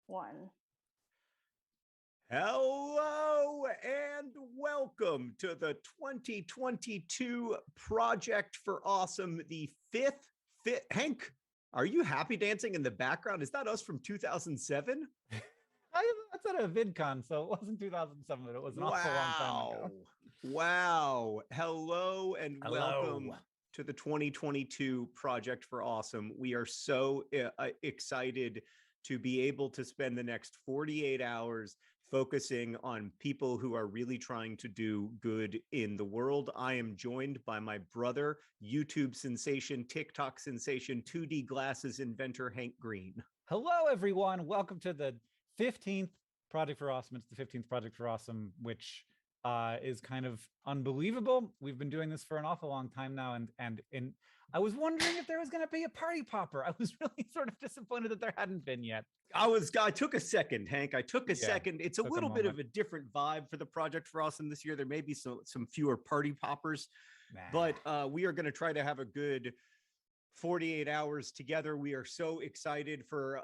One. Hello and welcome to the 2022 Project for Awesome, the fifth. Hank, are you happy dancing in the background? Is that us from 2007? That's at a VidCon, so it wasn't 2007, but it was an awful long time ago. Wow. Hello and welcome Hello. to the 2022 Project for Awesome. We are so excited to be able to spend the next 48 hours focusing on people who are really trying to do good in the world. I am joined by my brother, YouTube sensation, TikTok sensation, 2D glasses inventor, Hank Green. Hello, everyone. Welcome to the 15th Project for Awesome. It's the 15th Project for Awesome, which is kind of unbelievable. We've been doing this for an awful long time now, and I was wondering if there was going to be a party popper. I was really sort of disappointed that there hadn't been yet. I took a second, Hank. I took a second. It's a little bit of a different vibe for the Project for Awesome this year. There may be some fewer party poppers, but we are going to try to have a good 48 hours together. We are so excited for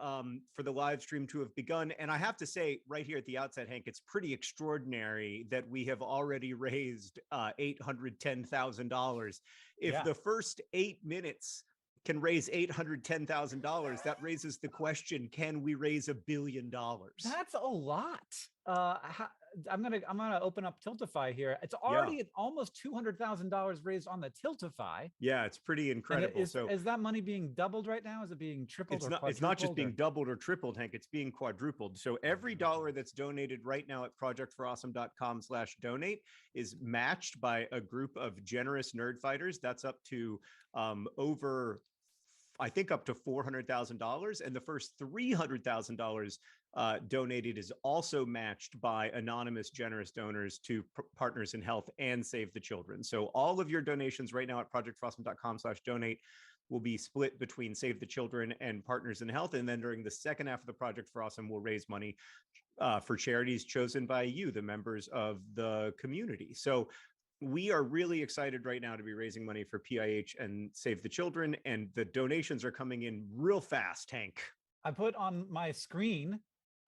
the live stream to have begun. And I have to say right here at the outset, Hank, it's pretty extraordinary that we have already raised $810,000. If the first 8 minutes can raise $810,000, that raises the question, can we raise $1 billion? That's a lot. I'm gonna open up Tiltify here. It's already almost $200,000 raised on the Tiltify. Yeah, it's pretty incredible. Is that money being doubled right now? Is it being tripled? It's not just being doubled or tripled, Hank. It's being quadrupled. So every dollar that's donated right now at projectforawesome.com/donate is matched by a group of generous nerd fighters. That's up to up to $400,000, and the first $300,000 donated is also matched by anonymous generous donors to Partners in Health and Save the Children. So all of your donations right now at projectforawesome.com/donate will be split between Save the Children and Partners in Health. And then during the second half of the Project for Awesome, we'll raise money for charities chosen by you, the members of the community. So we are really excited right now to be raising money for PIH and Save the Children, and the donations are coming in real fast, Hank. I put on my screen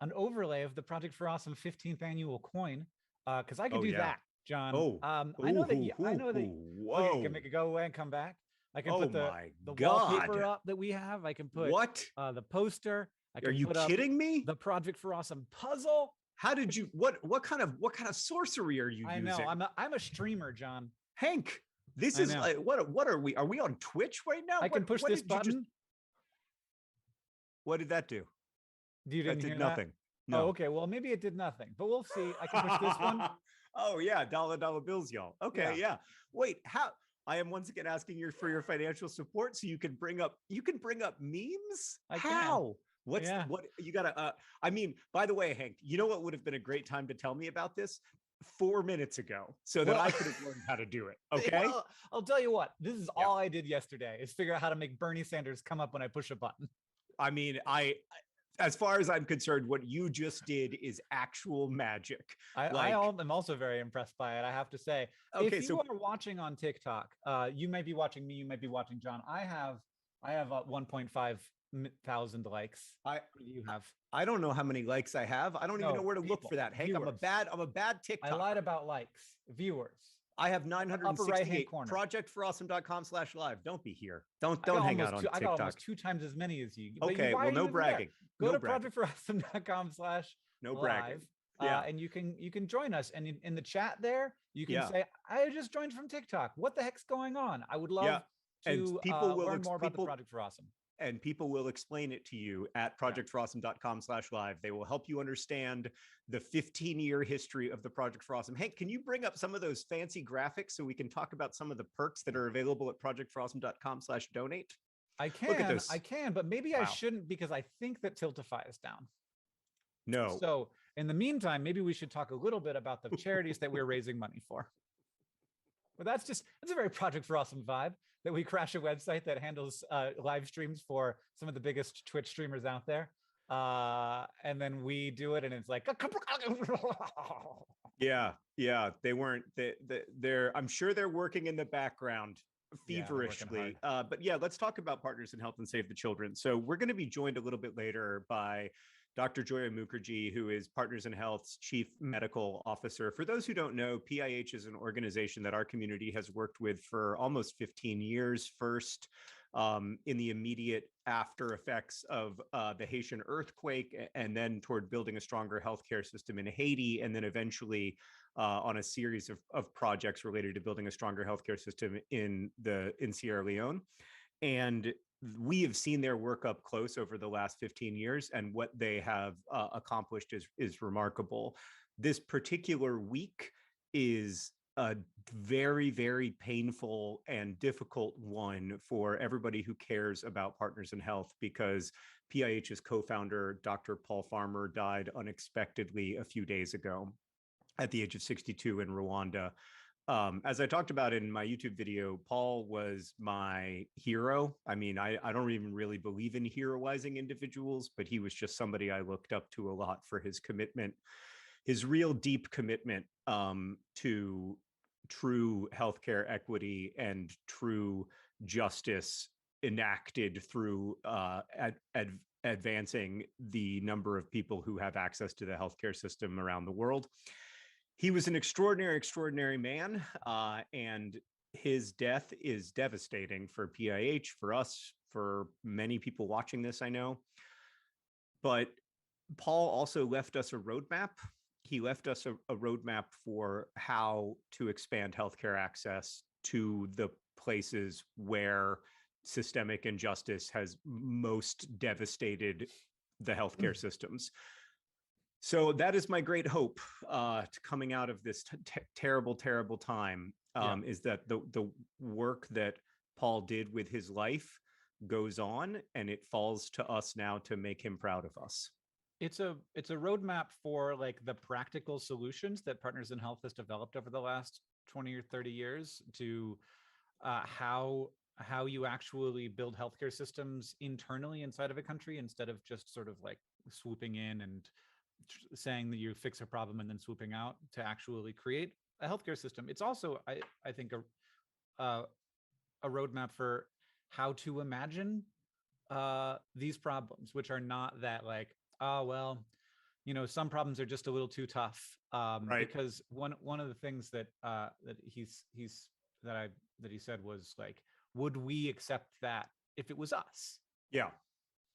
an overlay of the Project for Awesome 15th annual coin, because I can do that, John. I know that. Whoa. Okay, can make it go away and come back. I can put the wallpaper up that we have. I can put the poster. Are you kidding me? The Project for Awesome puzzle. How did you? What kind of sorcery are you using? I know. I'm a streamer, John. Hank, this is like, what are we? Are we on Twitch right now? I can push this button. What did that do? That did nothing. No. Oh, okay. Well, maybe it did nothing, but we'll see. I can push this one. Oh yeah, dollar bills, y'all. Okay, yeah. Wait, how? I am once again asking you for your financial support so you can bring up memes. How? What you gotta I mean, by the way, Hank, you know what would have been a great time to tell me about this 4 minutes ago so that I could have learned how to do it. Okay. Well, I'll tell you what, this is all I did yesterday is figure out how to make Bernie Sanders come up when I push a button. I mean, as far as I'm concerned, what you just did is actual magic. I am also very impressed by it, I have to say. Okay, if you are watching on TikTok, you might be watching me, you might be watching John. I have 1.5 thousand likes. You have. I don't know how many likes I have. I don't even know where to look for that. Hank, I'm a bad TikTok. I lied about likes. Viewers. I have 968. Projectforawesome.com/live. Don't be here. Don't hang out on TikTok. I got almost 2 times as many as you. Okay, well, no bragging. Go to projectforawesome.com/live. No bragging. And you can join us. And in the chat there, you can say, I just joined from TikTok. What the heck's going on? I would love to learn more about the Project for Awesome. And people will explain it to you at projectforawesome.com/live. They will help you understand the 15-year history of the Project for Awesome. Hank, can you bring up some of those fancy graphics so we can talk about some of the perks that are available at projectforawesome.com/donate? I can, but maybe I shouldn't, because I think that Tiltify is down. No. So in the meantime, maybe we should talk a little bit about the charities that we're raising money for. But that's a very Project for Awesome vibe, that we crash a website that handles live streams for some of the biggest Twitch streamers out there. And then we do it and it's like, yeah, they weren't, they're, I'm sure they're working in the background feverishly. But yeah, let's talk about Partners in Health and Save the Children. So we're going to be joined a little bit later by Dr. Joya Mukherjee, who is Partners in Health's Chief Medical Officer. For those who don't know, PIH is an organization that our community has worked with for almost 15 years. First, in the immediate after effects of the Haitian earthquake, and then toward building a stronger healthcare system in Haiti, and then eventually on a series of projects related to building a stronger healthcare system in Sierra Leone. And we have seen their work up close over the last 15 years, and what they have accomplished is remarkable. This particular week is a very, very painful and difficult one for everybody who cares about Partners in Health, because PIH's co-founder, Dr. Paul Farmer, died unexpectedly a few days ago at the age of 62 in Rwanda. As I talked about in my YouTube video, Paul was my hero. I mean, I don't even really believe in heroizing individuals, but he was just somebody I looked up to a lot for his commitment, his real deep commitment to true healthcare equity and true justice enacted through advancing the number of people who have access to the healthcare system around the world. He was an extraordinary, extraordinary man, and his death is devastating for PIH, for us, for many people watching this, I know. But Paul also left us a roadmap. He left us a roadmap for how to expand healthcare access to the places where systemic injustice has most devastated the healthcare systems. So that is my great hope coming out of this terrible, terrible time, is that the work that Paul did with his life goes on, and it falls to us now to make him proud of us. It's a roadmap for like the practical solutions that Partners in Health has developed over the last 20 or 30 years to how you actually build healthcare systems internally inside of a country, instead of just sort of like swooping in and saying that you fix a problem and then swooping out, to actually create a healthcare system. It's also, I think, a roadmap for how to imagine these problems, which are not that like, oh, well, you know, some problems are just a little too tough. Right. Because one of the things that he said was like, would we accept that if it was us? Yeah.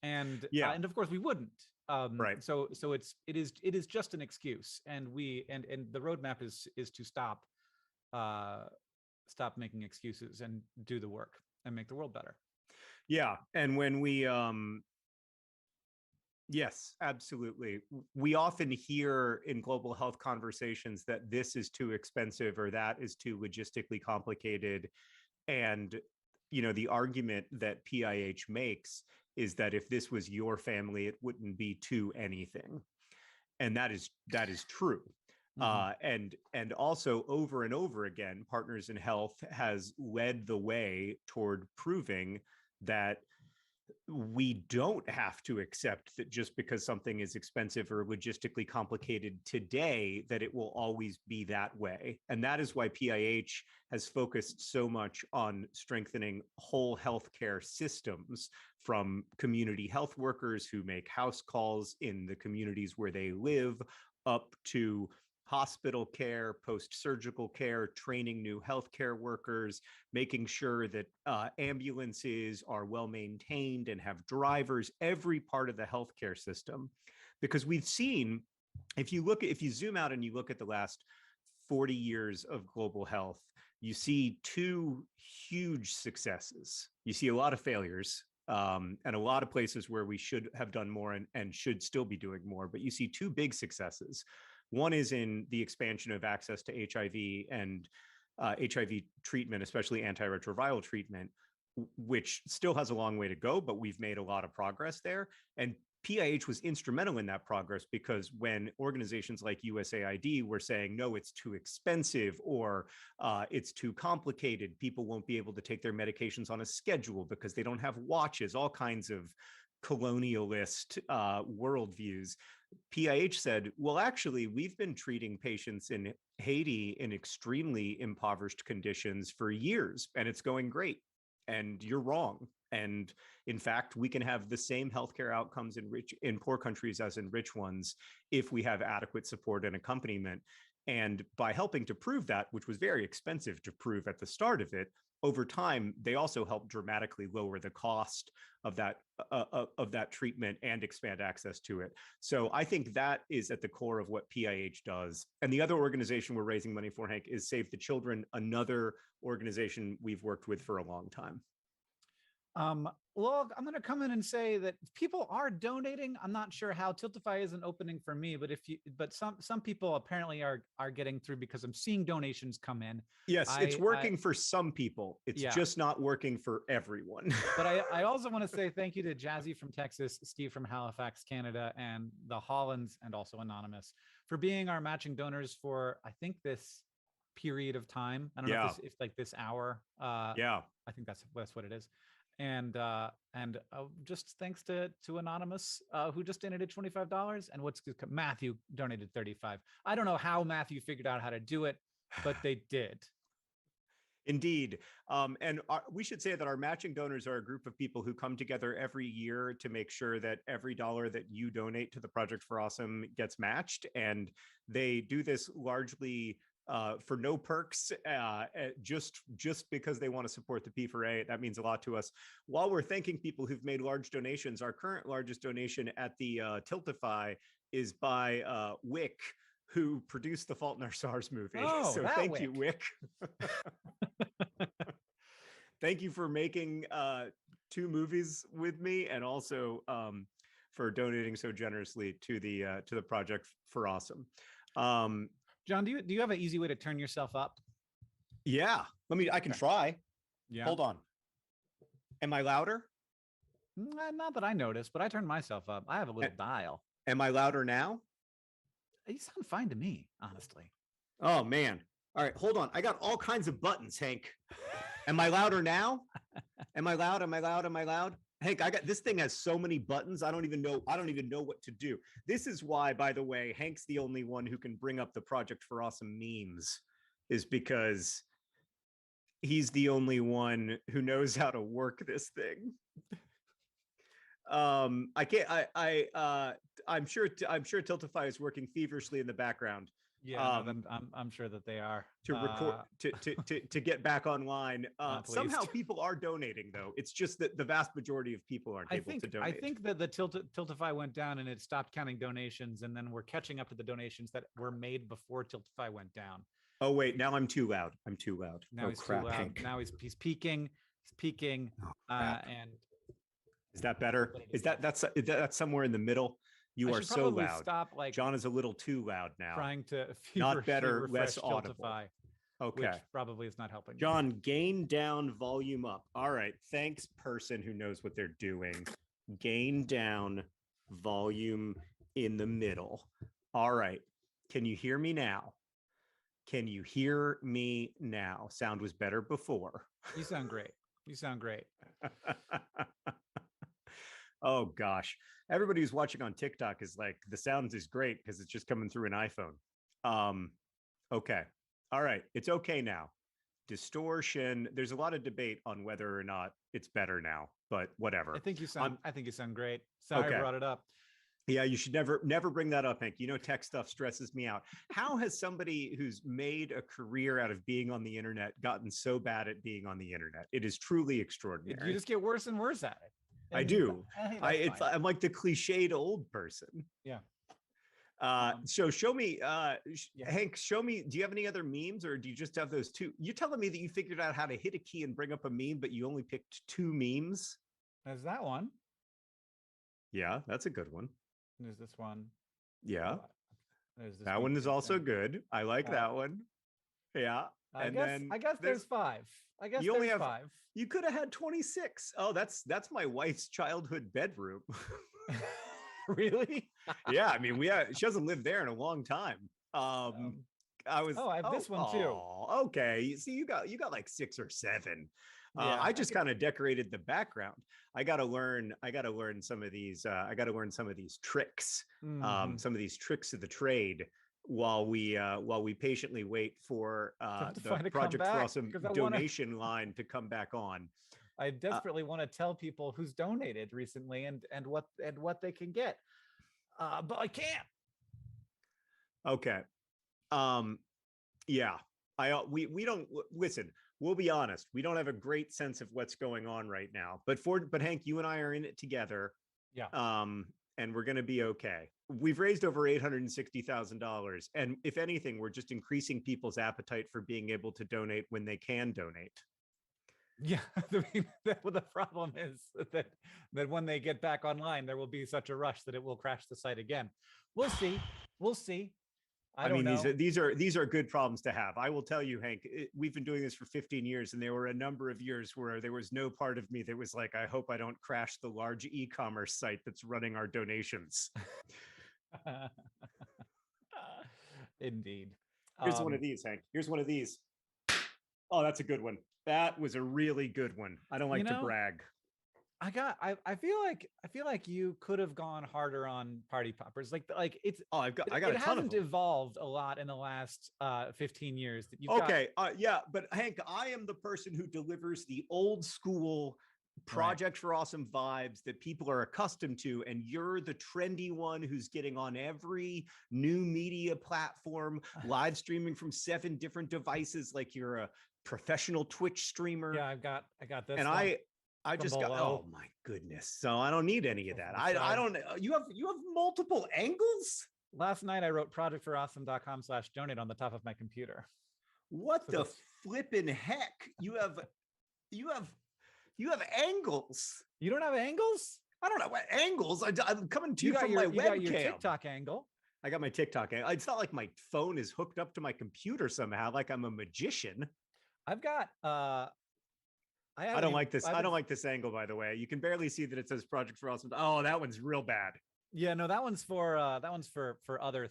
And Yeah. and of course we wouldn't. Right. So it is just an excuse, and the roadmap is to stop making excuses and do the work and make the world better. Yeah. And when we yes, absolutely. We often hear in global health conversations that this is too expensive or that is too logistically complicated. And, you know, the argument that PIH makes is that if this was your family, it wouldn't be to anything. And that is true. And also over and over again, Partners in Health has led the way toward proving that we don't have to accept that just because something is expensive or logistically complicated today, that it will always be that way. And that is why PIH has focused so much on strengthening whole healthcare systems, from community health workers who make house calls in the communities where they live, up to hospital care, post-surgical care, training new healthcare workers, making sure that ambulances are well maintained and have drivers, every part of the healthcare system. Because we've seen, if you zoom out and you look at the last 40 years of global health, you see two huge successes. You see a lot of failures, and a lot of places where we should have done more and should still be doing more, but you see two big successes. One is in the expansion of access to HIV and HIV treatment, especially antiretroviral treatment, which still has a long way to go, but we've made a lot of progress there. And PIH was instrumental in that progress, because when organizations like USAID were saying, no, it's too expensive, or it's too complicated, people won't be able to take their medications on a schedule because they don't have watches, all kinds of colonialist worldviews, PIH said, well, actually, we've been treating patients in Haiti in extremely impoverished conditions for years, and it's going great. And you're wrong. And in fact, we can have the same healthcare outcomes in poor countries as in rich ones if we have adequate support and accompaniment. And by helping to prove that, which was very expensive to prove at the start of it, over time, they also help dramatically lower the cost of that treatment and expand access to it. So I think that is at the core of what PIH does. And the other organization we're raising money for, Hank, is Save the Children, another organization we've worked with for a long time. Well, I'm going to come in and say that people are donating. I'm not sure how. Tiltify isn't opening for me, but some people apparently are getting through because I'm seeing donations come in. Yes, it's working for some people. It's just not working for everyone. But I also want to say thank you to Jazzy from Texas, Steve from Halifax, Canada, and the Hollands, and also Anonymous for being our matching donors for, I think, this period of time. I don't know if like this hour. I think that's what it is. And just thanks to Anonymous, who just donated $25, and Matthew donated $35. I don't know how Matthew figured out how to do it, but they did. Indeed. And we should say that our matching donors are a group of people who come together every year to make sure that every dollar that you donate to the Project for Awesome gets matched. And they do this largely for no perks, just because they want to support the P4A. That means a lot to us. While we're thanking people who've made large donations, our current largest donation at the Tiltify is by Wick, who produced the Fault in Our Stars movie. Oh, so thank you, Wick. Thank you for making 2 movies with me, and also for donating so generously to the Project for Awesome. John, do you have an easy way to turn yourself up? Yeah, I can try. Yeah. Hold on. Am I louder? Not that I noticed, but I turned myself up. I have a little dial. Am I louder now? You sound fine to me, honestly. Oh man. All right, hold on. I got all kinds of buttons, Hank. Am I louder now? Am I loud? Am I loud? Am I loud? Hank, this thing has so many buttons. I don't even know what to do. This is why, by the way, Hank's the only one who can bring up the Project for Awesome memes, is because he's the only one who knows how to work this thing. I'm sure Tiltify is working feverishly in the background. Yeah, I'm sure that they are to record to get back online. Somehow people are donating, though. It's just that the vast majority of people aren't able to donate. I think that the Tiltify went down and it stopped counting donations, and then we're catching up to the donations that were made before Tiltify went down. Oh wait, now I'm too loud. Now he's too loud. Hank. Now he's peaking. He's peaking. And is that better? That's somewhere in the middle? You are so loud. Stop, John is a little too loud now. Trying to not better, less audible. Okay, which probably is not helping. John, gain down, volume up. All right, thanks, person who knows what they're doing. Gain down, volume in the middle. All right, can you hear me now? Can you hear me now? Sound was better before. You sound great. You sound great. Oh gosh, everybody who's watching on TikTok is like, the sound is great because it's just coming through an iPhone. Okay, all right, it's okay now. Distortion. There's a lot of debate on whether or not it's better now, but whatever. I think you sound great. Sorry, I brought it up. Yeah, you should never bring that up, Hank. You know, tech stuff stresses me out. How has somebody who's made a career out of being on the internet gotten so bad at being on the internet? It is truly extraordinary. You just get worse and worse at it. I do. I'm like the cliched old person. Yeah. So show me, Hank, show me, do you have any other memes, or do you just have those 2? You're telling me that you figured out how to hit a key and bring up a meme, but you only picked 2 memes? There's that one. Yeah, that's a good one. There's this one. Yeah. There's this that one is also good. I like that one. Yeah. I guess there's 5. I guess you only have 5. You could have had 26. Oh, that's my wife's childhood bedroom. Really? Yeah, I mean, she hasn't lived there in a long time. I have this one too. Okay, see, you got like 6 or 7. I just kind of decorated the background. I got to learn some of these. I got to learn some of these tricks. Some of these tricks of the trade while we patiently wait for the Project for Awesome donation line to come back on. I desperately want to tell people who's donated recently and what they can get, but I can't. Okay. Yeah. We don't listen. We'll be honest. We don't have a great sense of what's going on right now. But Hank, you and I are in it together. Yeah. And we're going to be okay. We've raised over $860,000, and if anything, we're just increasing people's appetite for being able to donate when they can donate. Yeah, I mean, the problem is that when they get back online, there will be such a rush that it will crash the site again. We'll see. We'll see. I mean, these are good problems to have. I will tell you, Hank, we've been doing this for 15 years, and there were a number of years where there was no part of me that was like, I hope I don't crash the large e-commerce site that's running our donations. Indeed. Here's one of these, Hank. Here's one of these. Oh, that's a good one. That was a really good one. I don't like to brag. I feel like you could have gone harder on party poppers. Like it's I got it hasn't evolved a lot in the last 15 years that you've yeah, but Hank, I am the person who delivers the old school Project for Awesome vibes that people are accustomed to, and you're the trendy one who's getting on every new media platform, live streaming from 7 different devices like you're a professional Twitch streamer. Yeah, I got this. And I just got, oh my goodness. So I don't need any of that. I don't, you have multiple angles. Last night I wrote projectforawesome.com/donate on the top of my computer. What the flippin' heck? You have angles. You don't have angles? I don't know what angles. I'm coming to you from my webcam. You got your TikTok angle. I got my TikTok angle. It's not like my phone is hooked up to my computer somehow, like I'm a magician. I've got I don't like this. I don't like this angle, by the way. You can barely see that it says Project for Awesome. Oh, that one's real bad. Yeah, no, that one's for other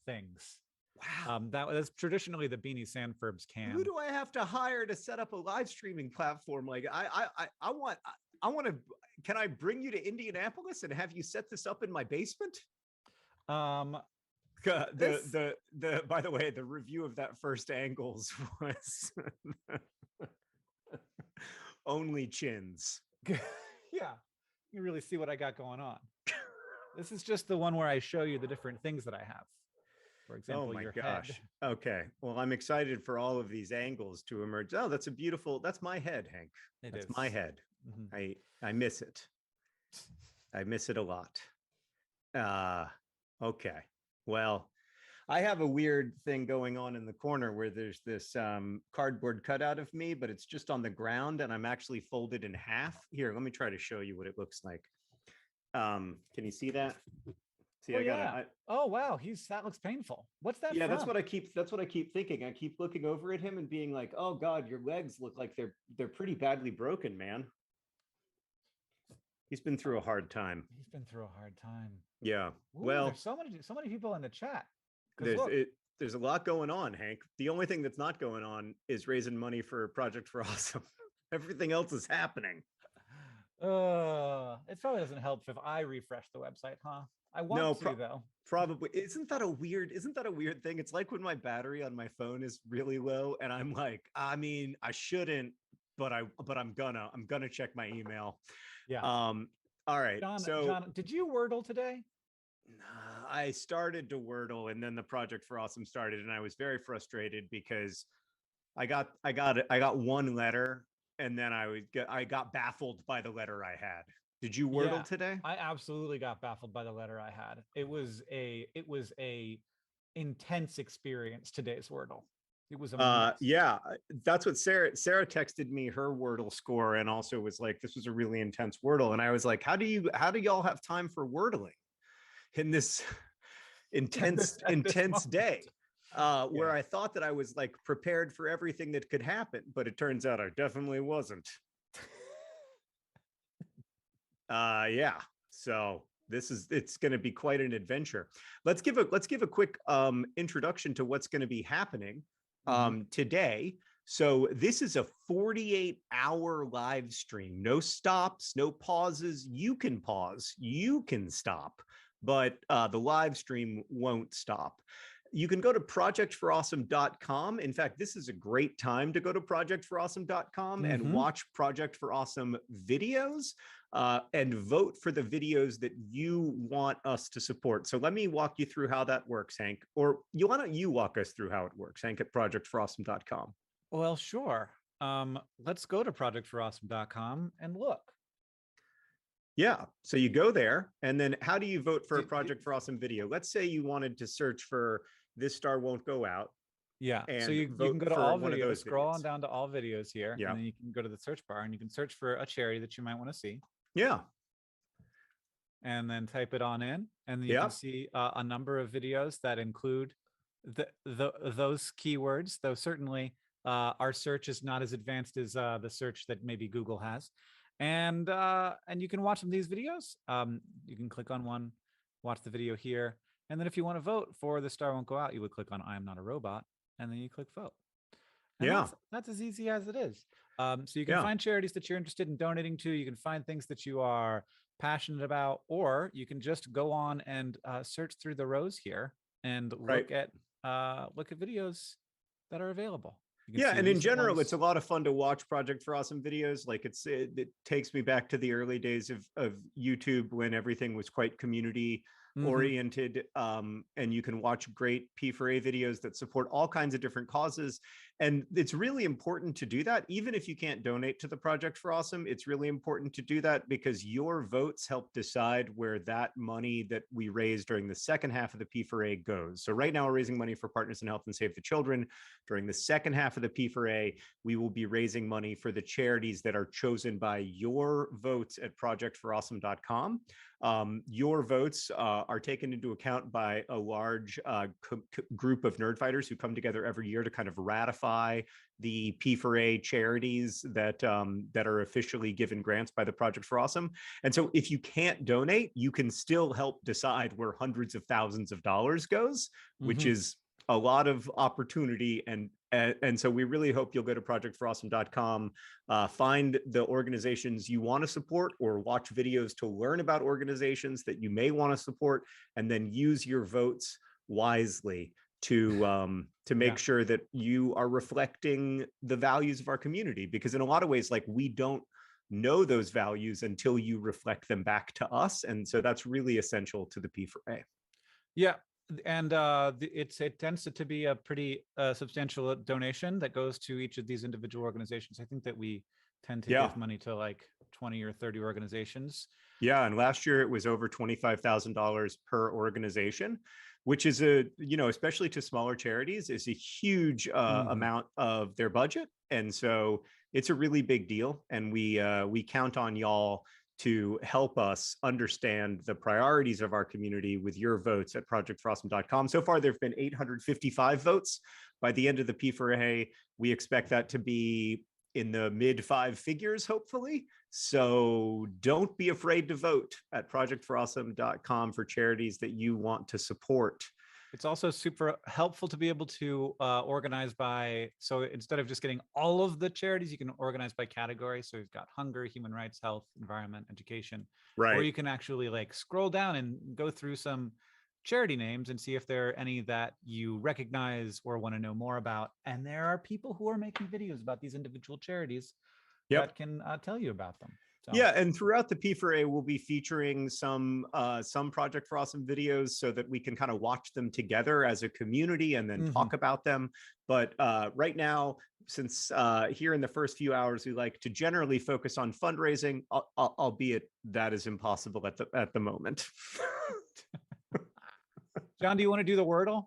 things. Wow. That's traditionally the Beanie Sanfurb's cam. Who do I have to hire to set up a live streaming platform? Like I want to. Can I bring you to Indianapolis and have you set this up in my basement? By the way, the review of that first angles was only chins. Yeah, you really see what I got going on. This is just the one where I show you the different things that I have. For example, oh my your gosh. Head. Okay. Well, I'm excited for all of these angles to emerge. Oh, that's my head, Hank. That's my head. Mm-hmm. I miss it. I miss it a lot. Okay. Well, I have a weird thing going on in the corner where there's this cardboard cutout of me, but it's just on the ground and I'm actually folded in half. Here, let me try to show you what it looks like. Can you see that? See, oh wow, that looks painful. What's that? Yeah, from? that's what I keep thinking. I keep looking over at him and being like, "Oh God, your legs look like they're pretty badly broken, man." He's been through a hard time. He's been through a hard time. Yeah. Ooh, well, there's so many people in the chat. There's a lot going on, Hank. The only thing that's not going on is raising money for Project for Awesome. Everything else is happening. It probably doesn't help if I refresh the website, huh? I want to though. Probably. Isn't that a weird thing? It's like when my battery on my phone is really low and I'm like, I mean, I shouldn't, but I'm gonna check my email. Yeah. All right. John, did you Wordle today? I started to Wordle and then the Project for Awesome started and I was very frustrated because I got one letter and then I got baffled by the letter I had. Did you Wordle today? I absolutely got baffled by the letter I had. It was a intense experience, today's Wordle. It was yeah, that's what Sarah texted me her Wordle score and also was like, this was a really intense Wordle. And I was like, how do y'all have time for Wordling in this intense day? Where I thought that I was like prepared for everything that could happen, but it turns out I definitely wasn't. Yeah. So it's going to be quite an adventure. Let's give a quick introduction to what's going to be happening today. So this is a 48-hour live stream. No stops, no pauses. You can pause, you can stop, but the live stream won't stop. you can go to projectforawesome.com. In fact, this is a great time to go to projectforawesome.com and watch Project for Awesome videos and vote for the videos that you want us to support. So let me walk you through how that works, Hank. Or why don't you walk us through how it works, Hank, at projectforawesome.com? Well, sure. Let's go to projectforawesome.com and look. Yeah. So you go there, and then how do you vote for a Project for Awesome video? Let's say you wanted to search for This Star Won't Go Out. Yeah. And so you can go to all videos, scroll on down to all videos here, yeah. and then you can go to the search bar and you can search for a charity that you might want to see. Yeah. And then type it on in, and then you can see a number of videos that include those keywords, though certainly our search is not as advanced as the search that maybe Google has. And you can watch some of these videos. You can click on one, watch the video here. And then if you want to vote for The Star Won't Go Out, you would click on I Am Not a Robot, and then you click vote. And that's as easy as it is. So you can find charities that you're interested in donating to. You can find things that you are passionate about, or you can just go on and search through the rows here and look at videos that are available. Yeah, and in general, it's a lot of fun to watch Project for Awesome videos. Like it takes me back to the early days of YouTube when everything was quite community oriented, and you can watch great P4A videos that support all kinds of different causes. And it's really important to do that. Even if you can't donate to the Project for Awesome, it's really important to do that because your votes help decide where that money that we raise during the second half of the P4A goes. So right now we're raising money for Partners in Health and Save the Children. During the second half of the P4A, we will be raising money for the charities that are chosen by your votes at projectforawesome.com. Your votes are taken into account by a large group of nerdfighters who come together every year to kind of ratify the P4A charities that are officially given grants by the Project for Awesome. And so if you can't donate, you can still help decide where hundreds of thousands of dollars goes, which is a lot of opportunity. And so we really hope you'll go to projectforawesome.com, find the organizations you want to support or watch videos to learn about organizations that you may want to support, and then use your votes wisely to make sure that you are reflecting the values of our community. Because in a lot of ways, like, we don't know those values until you reflect them back to us. And so that's really essential to the P4A. Yeah. And it tends to be a pretty substantial donation that goes to each of these individual organizations. I think that we tend to give money to like 20 or 30 organizations. Yeah. And last year it was over $25,000 per organization, which is especially to smaller charities, is a huge amount of their budget. And so it's a really big deal. And we count on y'all to help us understand the priorities of our community with your votes at projectforawesome.com. So far, there have been 855 votes. By the end of the P4A, we expect that to be in the mid 5 figures, hopefully. So don't be afraid to vote at projectforawesome.com for charities that you want to support. It's also super helpful to be able to organize by, so instead of just getting all of the charities, you can organize by category. So we've got hunger, human rights, health, environment, education. Right. Or you can actually like scroll down and go through some charity names and see if there are any that you recognize or want to know more about. And there are people who are making videos about these individual charities that can tell you about them. So. Yeah, and throughout the P4A, we'll be featuring some Project for Awesome videos so that we can kind of watch them together as a community and then talk about them. But right now, since here in the first few hours, we like to generally focus on fundraising, albeit that is impossible at the moment. John, do you want to do the Wordle?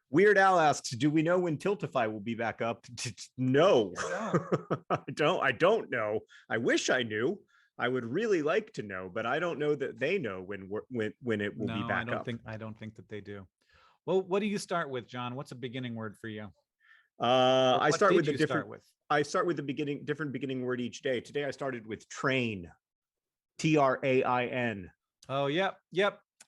Weird Al asks, do we know when Tiltify will be back up? No, I don't know. I wish I knew. I would really like to know, but I don't know that they know when it will be back up. I don't think that they do. Well, what do you start with, John? What's a beginning word for you? I start with the different beginning word each day. Today I started with train, TRAIN. Oh, yep.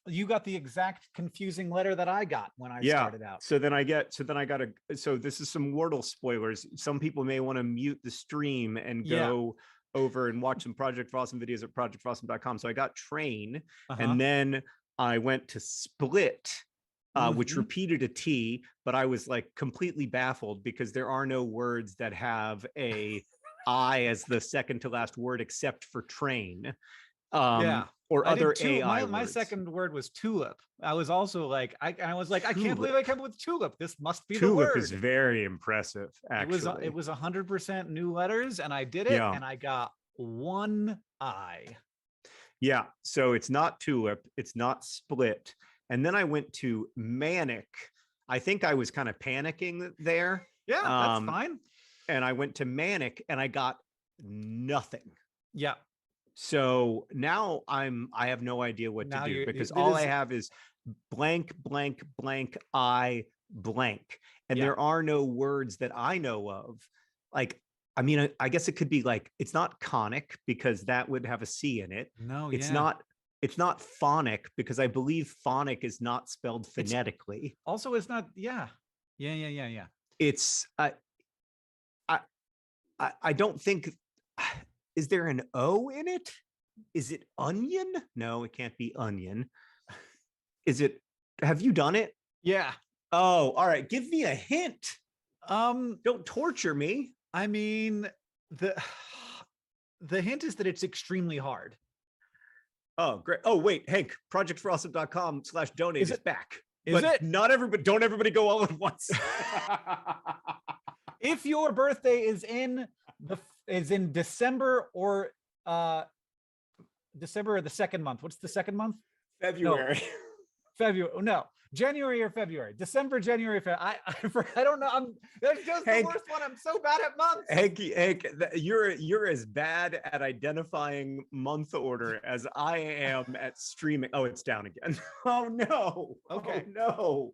You got the exact confusing letter that I got when I started out. So this is some Wordle spoilers. Some people may want to mute the stream and go over and watch some Project for Awesome videos at projectforawesome.com. So I got train, and then I went to split, which repeated a T, but I was like completely baffled because there are no words that have a I as the second to last word except for train. Or other AI my words. second word was tulip. I was also like, I can't believe I came up with tulip. This must be tulip the word. Is very impressive. Actually, it was 100% new letters, and I did it, and I got one I. Yeah, so it's not tulip, it's not split. And then I went to manic. I think I was kind of panicking there. Yeah, that's fine. And I went to manic, and I got nothing. Yeah. So now I have no idea what to do, because all I have is blank, blank, blank, I blank. And there are no words that I know of. Like, I mean, I guess it could be like, it's not conic because that would have a C in it. No, it's not phonic because I believe phonic is not spelled phonetically. It's not. Yeah. It's, I don't think, is there an O in it? Is it onion? No, it can't be onion. Is it, have you done it? Yeah. Oh, all right. Give me a hint. Don't torture me. I mean, the hint is that it's extremely hard. Oh, great. Oh, wait, Hank, projectforawesome.com/donate is back. Is it? Not everybody, don't everybody go all at once. If your birthday is in December or December or the second month. What's the second month? February. No. February. No. January or February. December, January, February. I don't know. That's just Hank, the worst one. I'm so bad at months. Hank, you're as bad at identifying month order as I am at streaming. Oh, it's down again. Oh no. Okay. Oh, no.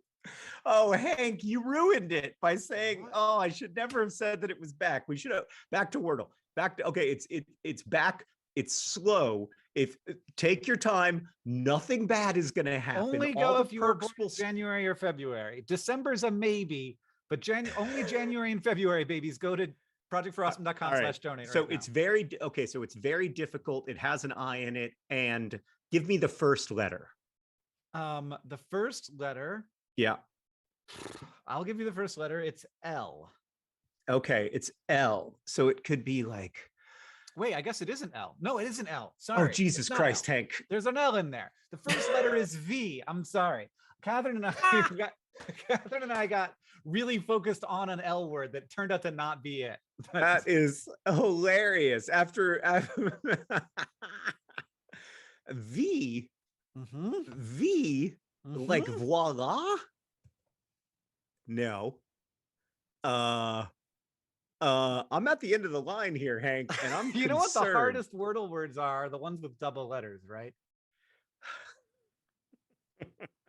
Oh, Hank, you ruined it by saying, "Oh, I should never have said that it was back." We should have back to Wordle. Back to okay. It's back. It's slow. If take your time, nothing bad is going to happen. Only go if you were born January or February. December's a maybe, but only January and February babies. Go to projectforawesome.com/donate. So it's very okay. So it's very difficult. It has an I in it, and give me the first letter. The first letter. Yeah. I'll give you the first letter. It's L. Okay, it's L. So it could be like. Wait, I guess it isn't L. No, it isn't L. Sorry. Oh, Jesus Christ, L. Hank. There's an L in there. The first letter is V. I'm sorry. Catherine and I got really focused on an L word that turned out to not be it. That is hilarious. After V, V, like voila. No. I'm at the end of the line here, Hank, and I'm you know what the hardest Wordle words are? The ones with double letters, right?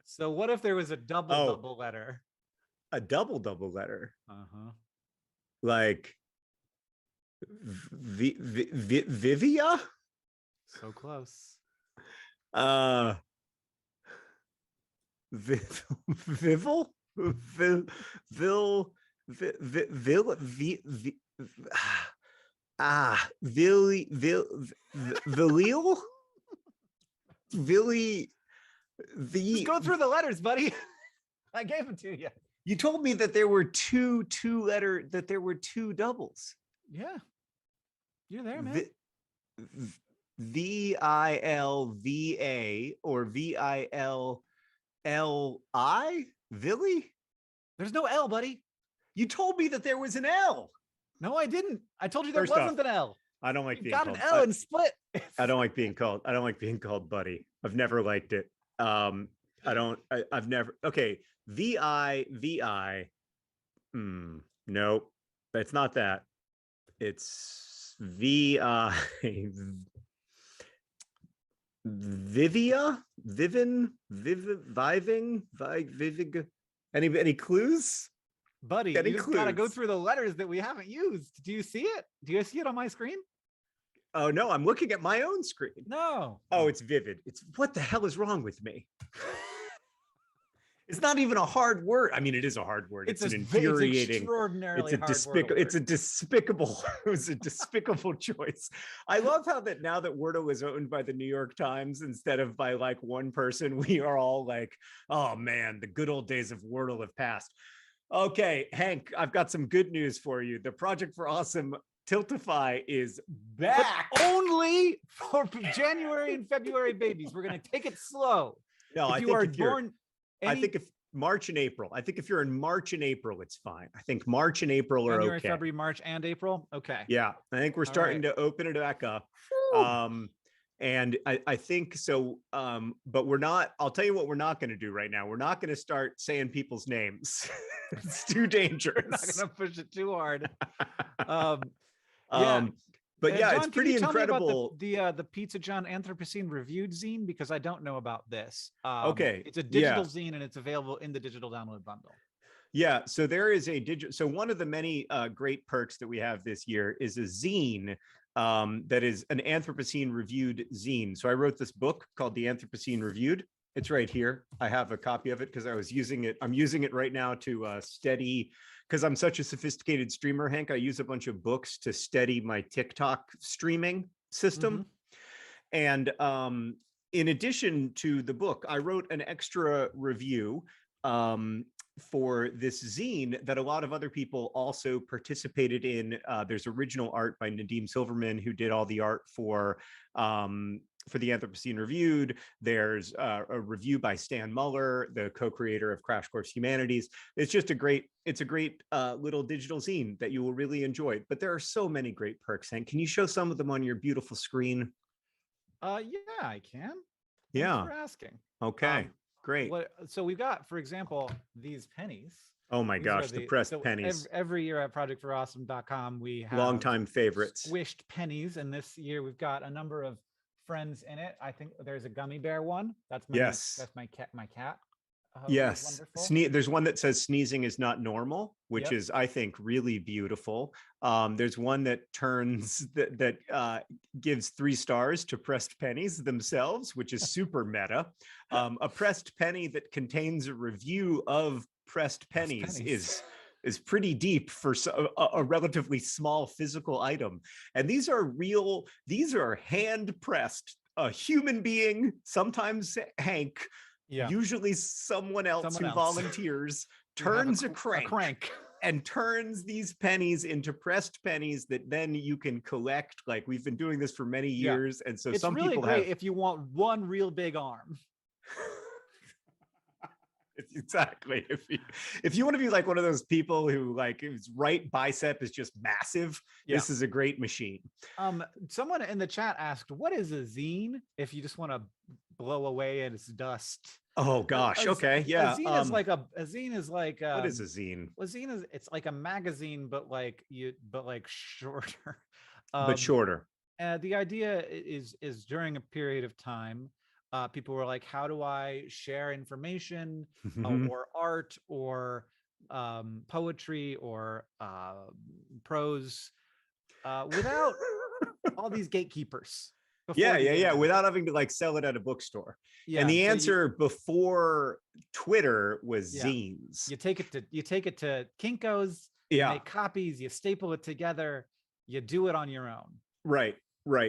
So what if there was a double letter? A double letter? Like Vivia? So close. Vivel? Just go through the letters, buddy. I gave them to you. You told me that there were two doubles. Yeah. You're there, man. VILVA or VILLI? Villy? There's no L, buddy. You told me that there was an L. No, I didn't. I told you there wasn't an L. I don't like being called. Got an L and split. I don't like being called. I don't like being called buddy. I've never liked it. I've never. Okay. VI. Nope. It's not that. It's VI. Vivia? Vivin? Viving? Vivig? Any clues? Buddy, you just gotta go through the letters that we haven't used. Do you see it? Do you see it on my screen? Oh no, I'm looking at my own screen. No. Oh, it's vivid. It's what the hell is wrong with me? It's not even a hard word. I mean, it is a hard word. It's an infuriating, extraordinarily hard it's a despicable, it was a despicable choice. I love how that now that Wordle is owned by the New York Times instead of by like one person, we are all like, oh man, the good old days of Wordle have passed. Okay, Hank, I've got some good news for you. The Project for Awesome Tiltify is back. But only for January and February babies. We're going to take it slow. No, if you are born... I think if March and April, I think if you're in March and April, it's fine. I think March and April are January, okay. February, March, and April. Okay. Yeah, I think we're starting to open it back up. And I think so. But we're not. I'll tell you what we're not going to do right now. We're not going to start saying people's names. It's too dangerous. We're not going to push it too hard. But yeah, John, it's pretty incredible. The Pizza John Anthropocene reviewed zine, because I don't know about this. Okay, it's a digital zine and it's available in the digital download bundle. Yeah, so there is a digital. So one of the many great perks that we have this year is a zine that is an Anthropocene reviewed zine. So I wrote this book called The Anthropocene Reviewed. It's right here. I have a copy of it because I was using it. I'm using it right now to steady. Because I'm such a sophisticated streamer, Hank, I use a bunch of books to steady my TikTok streaming system. And in addition to the book, I wrote an extra review for this zine that a lot of other people also participated in. There's original art by Nadim Silverman, who did all the art for the Anthropocene Reviewed. There's a review by Stan Muller, the co-creator of Crash Course Humanities. It's just a great little digital zine that you will really enjoy. But there are so many great perks, Hank. Can you show some of them on your beautiful screen? Yeah, I can. Yeah. Thanks for asking. Okay, great. So we've got, for example, these pennies. Oh my gosh, the pressed pennies. Every year at projectforawesome.com, we have longtime favorites. Squished pennies, and this year we've got a number of friends in it. I think there's a gummy bear one. That's my cat. Yes. There's one that says sneezing is not normal, which is, I think, really beautiful. There's one that gives 3 stars to pressed pennies themselves, which is super meta. A pressed penny that contains a review of pressed pennies is pretty deep for a relatively small physical item. And these are hand pressed. A human being, sometimes Hank, usually someone else who volunteers, turns a crank and turns these pennies into pressed pennies that then you can collect. Like, we've been doing this for many years. And so it's some really people great if you want one real big arm. Exactly. If you want to be like one of those people who, like, his right bicep is just massive, this is a great machine. Someone in the chat asked, what is a zine? If you just want to blow away its dust. Oh gosh. Okay. Yeah. A zine is like what is a zine? A zine is, it's like a magazine, but shorter. But shorter. The idea is during a period of time, people were like, how do I share information or art or poetry or prose without all these gatekeepers? Without having to like sell it at a bookstore. And the answer before Twitter was zines. You take it to Kinko's, you make copies, you staple it together, you do it on your own. Right.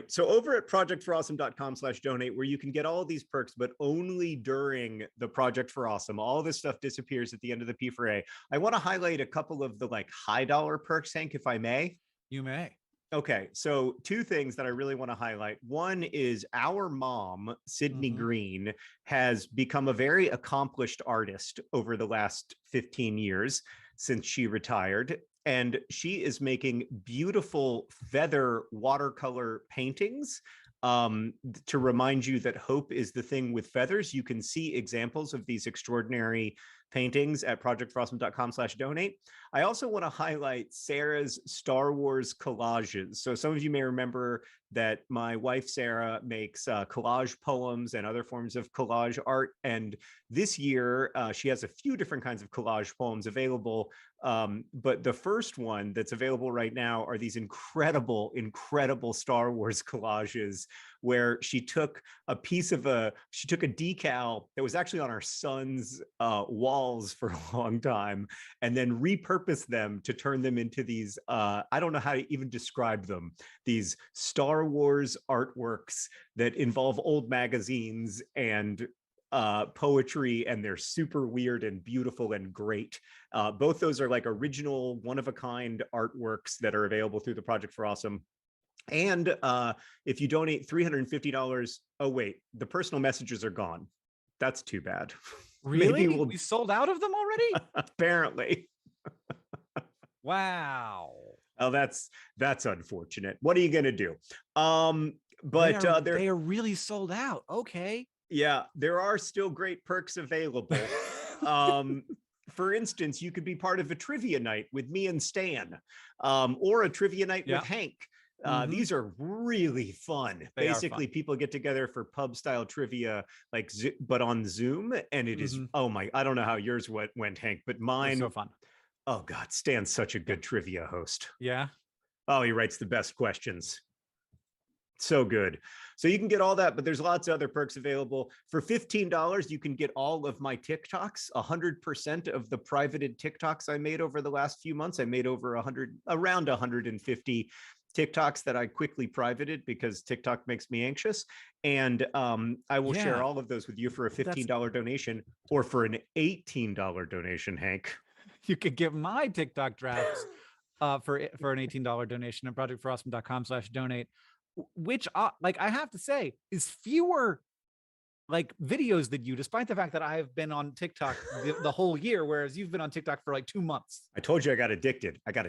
So over at projectforawesome.com/donate, where you can get all of these perks, but only during the Project for Awesome. All this stuff disappears at the end of the P4A. I want to highlight a couple of the like high dollar perks, Hank, if I may. You may. Okay, so 2 things that I really want to highlight. One is our mom, Sydney Green, has become a very accomplished artist over the last 15 years since she retired. And she is making beautiful feather watercolor paintings. To remind you that hope is the thing with feathers. You can see examples of these extraordinary paintings at projectforawesome.com/donate. I also want to highlight Sarah's Star Wars collages. So some of you may remember that my wife, Sarah, makes collage poems and other forms of collage art. And this year, she has a few different kinds of collage poems available. But the first one that's available right now are these incredible, incredible Star Wars collages where she took a decal that was actually on our son's walls for a long time and then repurposed them to turn them into these, I don't know how to even describe them, these Star Wars artworks that involve old magazines and poetry, and they're super weird and beautiful and great. Both those are like original one-of-a-kind artworks that are available through the Project for Awesome. And if you donate $350, oh wait, the personal messages are gone. That's too bad. Really? We sold out of them already? Apparently. Wow. Oh, that's unfortunate. What are you gonna do? But they are really sold out. Okay. Yeah, there are still great perks available. For instance, you could be part of a trivia night with me and Stan, or a trivia night with Hank. These are really fun. Basically, people get together for pub style trivia, but on Zoom, and it is, oh my, I don't know how yours went, Hank, but mine. So fun. Oh God, Stan's such a good trivia host. Yeah. Oh, he writes the best questions. So good. So you can get all that, but there's lots of other perks available. For $15, you can get all of my TikToks, 100% of the privated TikToks I made over the last few months. I made over around 150 TikToks that I quickly privated because TikTok makes me anxious. And I will share all of those with you for a $15 donation, or for an $18 donation, Hank. You could get my TikTok drafts for an $18 donation at projectforawesome.com/donate, which like I have to say is fewer like videos than you, despite the fact that I've been on TikTok the whole year, whereas you've been on TikTok for like 2 months. I told you I got addicted. I got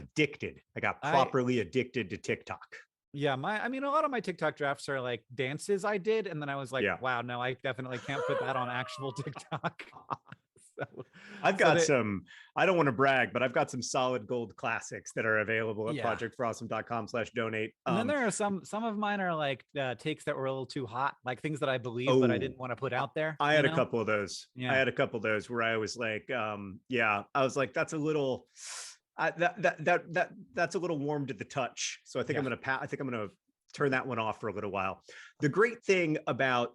properly addicted to TikTok. Yeah, I mean, a lot of my TikTok drafts are like dances I did, and then I was like, wow, no, I definitely can't put that on actual TikTok. I've got some, I don't want to brag, but I've got some solid gold classics that are available at projectforawesome.com/donate. And then there are some of mine are like takes that were a little too hot, like things that I believe, but I didn't want to put out there. I had a couple of those. I had a couple of those where I was like, I was like, that's a little, that's a little warm to the touch. So I think I'm going to turn that one off for a little while. The great thing about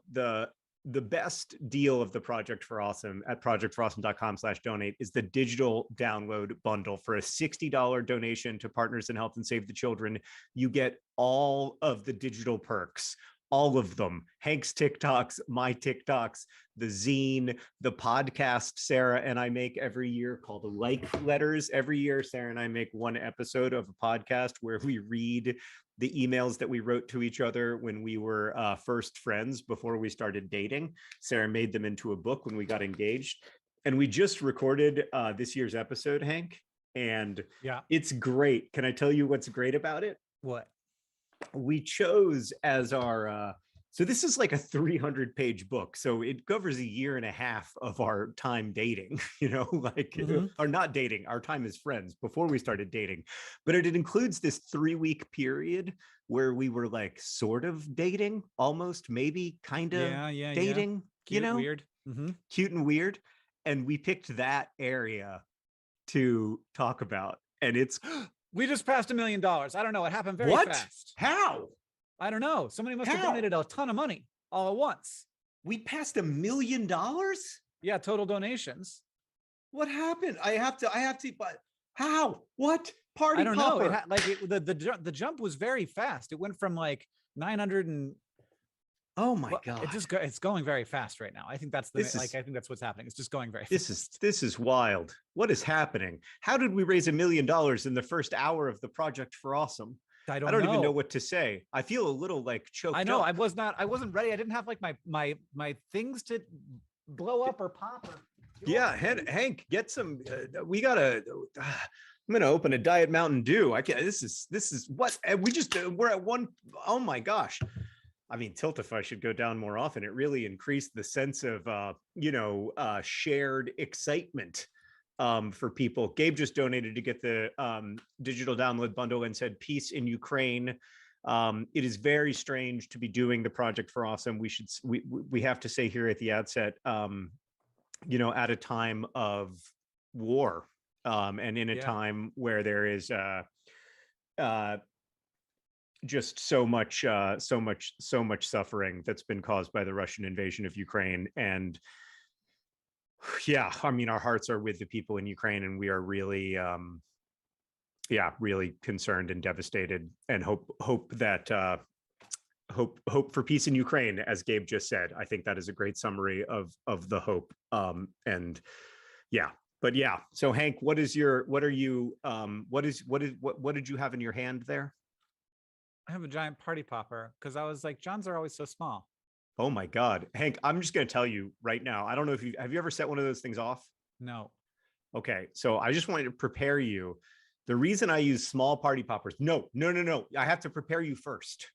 the best deal of the Project for Awesome at projectforawesome.com/donate is the digital download bundle. For a $60 donation to Partners in Health and Save the Children, you get all of the digital perks, all of them. Hank's TikToks, my TikToks, the zine, the podcast Sarah and I make every year called Like Letters. Every year, Sarah and I make one episode of a podcast where we read the emails that we wrote to each other when we were first friends before we started dating. Sarah made them into a book when we got engaged. And we just recorded this year's episode, Hank. And it's great. Can I tell you what's great about it? What? We chose as our, so this is like a 300-page book. So it covers a year and a half of our time dating, or not dating, our time as friends before we started dating. But it includes this 3-week period where we were like sort of dating, almost, maybe kind of dating, Cute, weird. Cute and weird. And we picked that area to talk about. And it's... We just passed $1 million. I don't know. It happened very fast. How? I don't know. Somebody must have donated a ton of money all at once. We passed $1 million? Yeah, total donations. What happened? I have to, but how? What? Party I don't popper. know. The jump was very fast. It went from like 900 and oh my God. It's going very fast right now. I think that's I think that's what's happening. It's just going very fast. This is wild. What is happening? How did we raise $1 million in the first hour of the Project for Awesome? I don't even know what to say. I feel a little like choked up. I know. I wasn't ready. I didn't have like my things to blow up or pop. Hank, get some. I'm gonna open a Diet Mountain Dew. I can't. This is what we're at one. Oh my gosh. I mean, Tiltify should go down more often. It really increased the sense of, shared excitement for people. Gabe just donated to get the digital download bundle and said, "Peace in Ukraine." It is very strange to be doing the Project for Awesome. We have to say here at the outset, at a time of war, and in a time where there is just so much suffering that's been caused by the Russian invasion of Ukraine. And yeah, I mean, our hearts are with the people in Ukraine, and we are really really concerned and devastated, and hope for peace in Ukraine, as Gabe just said. I think that is a great summary of the hope. And yeah, but yeah. So Hank, what did you have in your hand there? I have a giant party popper because I was like, Johns are always so small. Oh my God, Hank, I'm just going to tell you right now. I don't know if have you ever set one of those things off? No. Okay, so I just wanted to prepare you. The reason I use small party poppers, no. I have to prepare you first.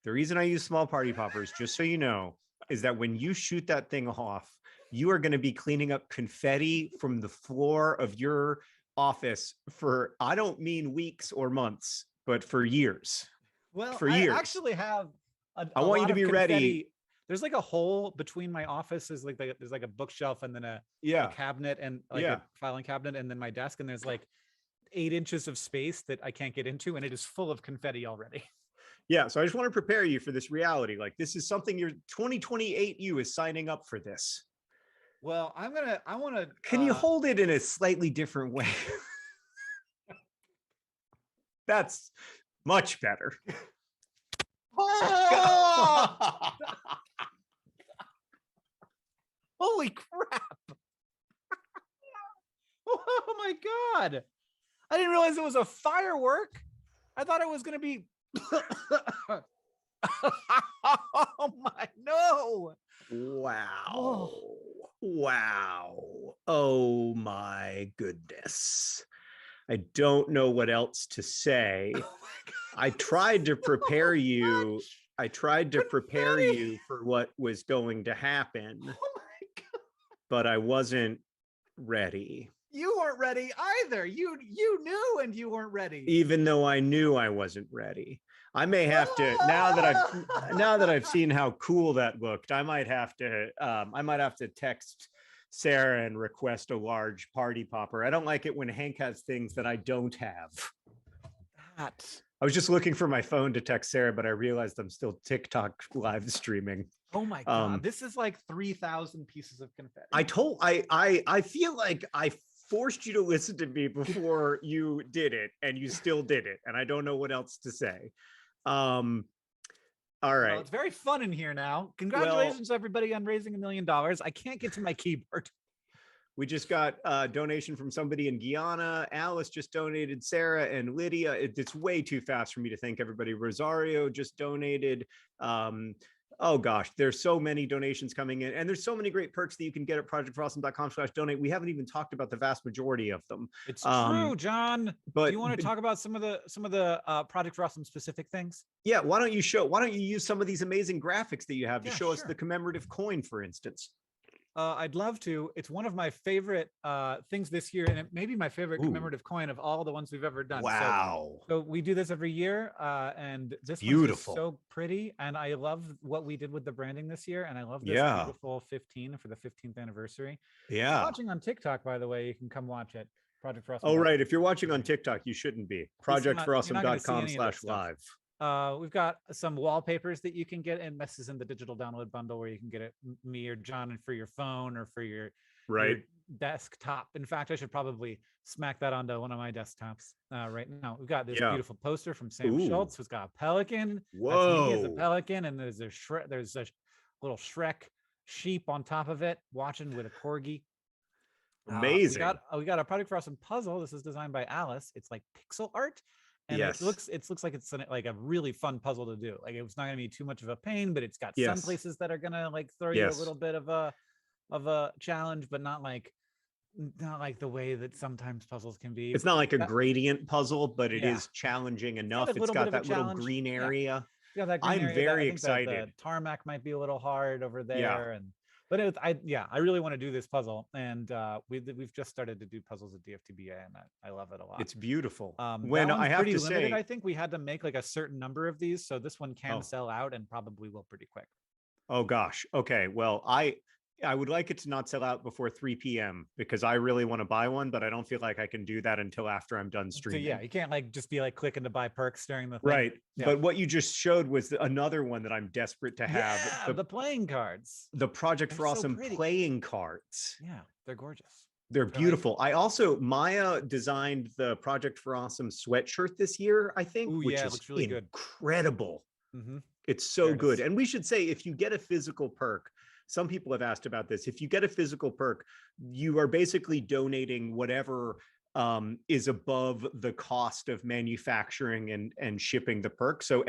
The reason I use small party poppers, just so you know, is that when you shoot that thing off, you are going to be cleaning up confetti from the floor of your office for, I don't mean weeks or months, but for years. Well, for years. I actually have I want you to be confetti. ready. There's like a hole between my office. There's like a bookshelf and then a cabinet and a filing cabinet, and then my desk, and there's like 8 inches of space that I can't get into, and it is full of confetti already. Yeah, so I just want to prepare you for this reality. Like, this is something your 2028 you is signing up for this. Well, I want to. Can you hold it in a slightly different way? That's much better. Oh! Holy crap. Oh my God. I didn't realize it was a firework. I thought it was going to be. Oh my, no. Wow. Wow. Oh my goodness. I don't know what else to say. I tried to prepare you. I tried to prepare you for what was going to happen. Oh my God. But I wasn't ready. You weren't ready either. You knew, and you weren't ready. Even though I knew I wasn't ready. I may have to, now that I've seen how cool that looked, I might have to text Sarah and request a large party popper. I don't like it when Hank has things that I don't have. I was just looking for my phone to text Sarah, but I realized I'm still TikTok live streaming. Oh my God, this is like 3,000 pieces of confetti. I feel like I forced you to listen to me before you did it, and you still did it, and I don't know what else to say. All right. Well, it's very fun in here now. Congratulations, everybody, on raising $1 million. I can't get to my keyboard. We just got a donation from somebody in Guyana. Alice just donated. Sarah and Lydia. It's way too fast for me to thank everybody. Rosario just donated. Oh gosh, there's so many donations coming in, and there's so many great perks that you can get at projectforawesome.com/donate. We haven't even talked about the vast majority of them. It's true, John. But do you want to talk about some of the Project for Awesome specific things? Yeah, why don't you use some of these amazing graphics that you have to show us the commemorative coin, for instance? I'd love to. It's one of my favorite things this year, and it may be my favorite commemorative coin of all the ones we've ever done. Wow. So we do this every year, and this beautiful. One's so pretty, and I love what we did with the branding this year, and I love this beautiful 15 for the 15th anniversary. Yeah. If you're watching on TikTok, by the way, you can come watch it. Project for Awesome. Oh, right. If you're watching on TikTok, you shouldn't be. projectforawesome.com/live. We've got some wallpapers that you can get, and this is in the digital download bundle where you can get it, me or John, and for your phone or for your desktop. In fact, I should probably smack that onto one of my desktops right now. We've got this beautiful poster from Sam Schultz, who's got a pelican. Whoa. That's me as a pelican, and there's a little Shrek sheep on top of it, watching with a corgi. Amazing. We got a Project for Awesome puzzle. This is designed by Alice. It's like pixel art. And it looks like it's like a really fun puzzle to do. Like, it's not going to be too much of a pain, but it's got some places that are going to like throw you a little bit of a challenge, but not like the way that sometimes puzzles can be. It's not like a gradient puzzle, but it is challenging enough. It's got that little green area. Yeah, that green I'm area. I very think that the excited. tarmac might be a little hard over Yeah, there, but I really want to do this puzzle, and we've just started to do puzzles at DFTBA, and I love it a lot. it's beautiful. That When one's I have pretty to limited. say, I think we had to make like a certain number of these, so this one can oh, sell out and probably will pretty quick. oh gosh. Okay. Well, I would like it to not sell out before 3 p.m. because I really want to buy one, but I don't feel like I can do that until after I'm done So streaming. yeah, you can't like just be like clicking to buy perks during the thing. Right. Yeah. But what you just showed was another one that I'm desperate to have. Yeah, the playing cards. The Project They're for so Awesome pretty. playing cards. Yeah, they're gorgeous. They're They're beautiful. I also, Maya designed the Project for Awesome sweatshirt this year, I think, Ooh, which yeah, it is looks really good. incredible. Mm-hmm. It's so There it good. is. And we should say, if you get a physical perk, some people have asked about this. If you get a physical perk, you are basically donating whatever is above the cost of manufacturing and shipping the perk. So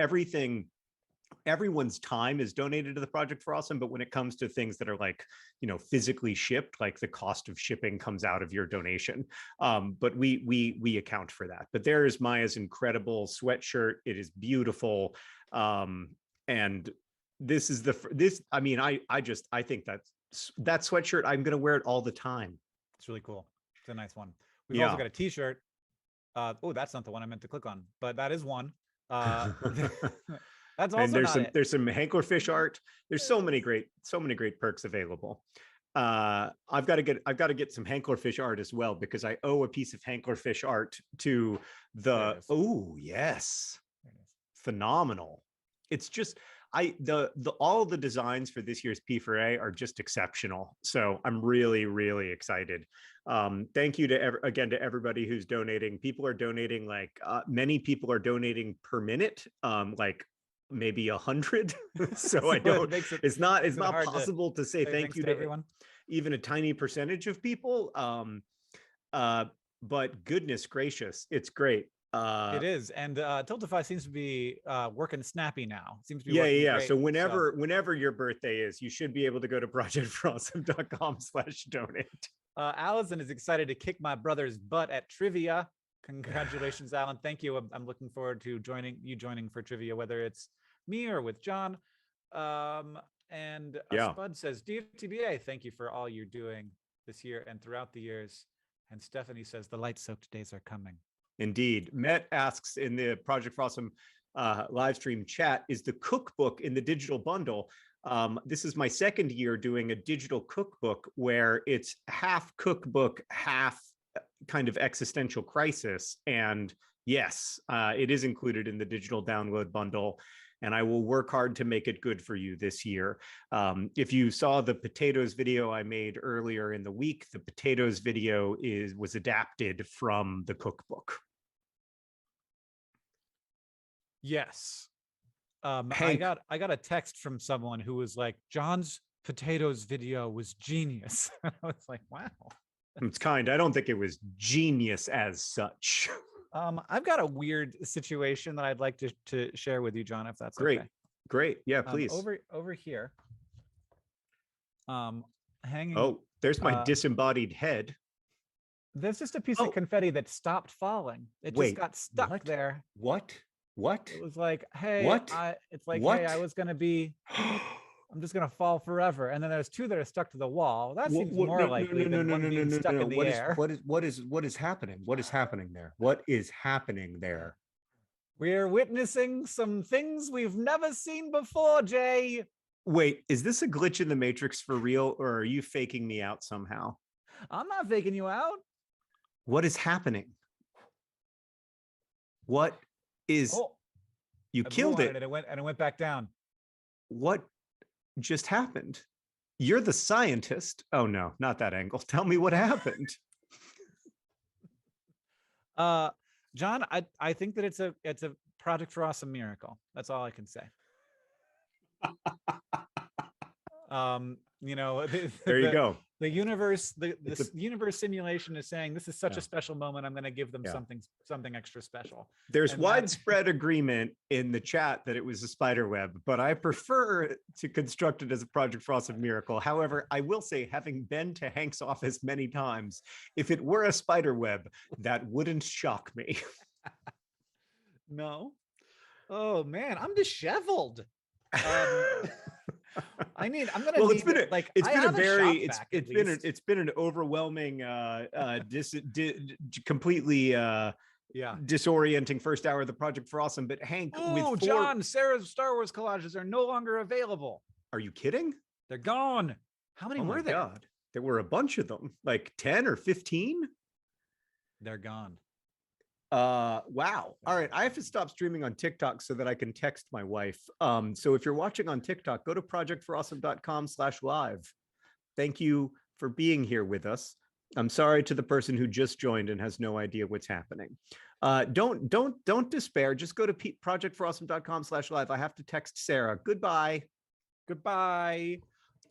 everyone's time is donated to the Project for Awesome, but when it comes to things that are like, you know, physically shipped, like the cost of shipping comes out of your donation. But we account for that. But there is Maya's incredible sweatshirt. It is beautiful. And this is I mean, I think that sweatshirt, I'm gonna wear it all the time. It's really cool. It's a nice one. We've also got a t-shirt. Oh, that's not the one I meant to click on, but that is one. That's also, and there's some Hanklerfish art. There's so many great perks available. I've got to get some Hanklerfish art as well, because I owe a piece of Hanklerfish art to the. Oh yes, phenomenal. It's just all the designs for this year's P4A are just exceptional. So I'm really excited. Thank you to everybody who's donating. People are donating like many people are donating per minute, like maybe 100. So I don't. It's not possible to say thank you to everyone, even a tiny percentage of people. But goodness gracious, it's great. It is, and Tiltify seems to be working snappy now. Seems to be yeah. So whenever your birthday is, you should be able to go to projectforawesome.com/donate. Allison is excited to kick my brother's butt at trivia. Congratulations, Alan. Thank you. I'm looking forward to joining for trivia, whether it's me or with John. And Spud says, DFTBA, thank you for all you're doing this year and throughout the years. And Stephanie says, the light-soaked days are coming. Indeed. Met asks in the Project for Awesome live stream chat, is the cookbook in the digital bundle? This is my second year doing a digital cookbook where it's half cookbook, half kind of existential crisis. And yes, it is included in the digital download bundle. And I will work hard to make it good for you this year. If you saw the potatoes video I made earlier in the week, the potatoes video was adapted from the cookbook. Yes. I got a text from someone who was like, John's potatoes video was genius. I was like, wow. It's kind. I don't think it was genius as such. I've got a weird situation that I'd like to share with you, John, if that's great. Okay. Great. Yeah, please. Over here. Hanging. Oh, there's my disembodied head. There's just a piece of confetti that stopped falling. It just got stuck there. What? It was like, hey, what? Hey, I was gonna be. I'm just gonna fall forever. And then there's two that are stuck to the wall. That seems more likely than one being stuck in the air. What is happening? What is happening there? What is happening there? We're witnessing some things we've never seen before, Jay. Wait, is this a glitch in the Matrix for real, or are you faking me out somehow? I'm not faking you out. What is happening? What is? You killed it, and it went back down. What just happened? You're the scientist. Oh no, not that angle. Tell me what happened. John, I think that it's a Project for Awesome miracle. That's all I can say. You know, there you go. The universe, the universe simulation is saying this is such a special moment. I'm going to give them something extra special. There's widespread agreement in the chat that it was a spider web, but I prefer to construct it as a Project for Awesome miracle. However, I will say, having been to Hank's office many times, if it were a spider web, that wouldn't shock me. No. Oh man, I'm disheveled. Um, I'm gonna Well, need like it's I been a have a very shop vac at least. it's been an overwhelming completely Yeah. disorienting first hour of the Project for Awesome. But Hank, with Oh, four, John, Sarah's Star Wars collages are no longer available. are you kidding? They're gone. How many Oh my were there? God. There were a bunch of them, like 10 or 15. They're gone. Wow. All right. I have to stop streaming on TikTok so that I can text my wife. So if you're watching on TikTok, go to projectforawesome.com/live. Thank you for being here with us. I'm sorry to the person who just joined and has no idea what's happening. Don't despair. Just go to projectforawesome.com/live. I have to text Sarah. Goodbye. Goodbye.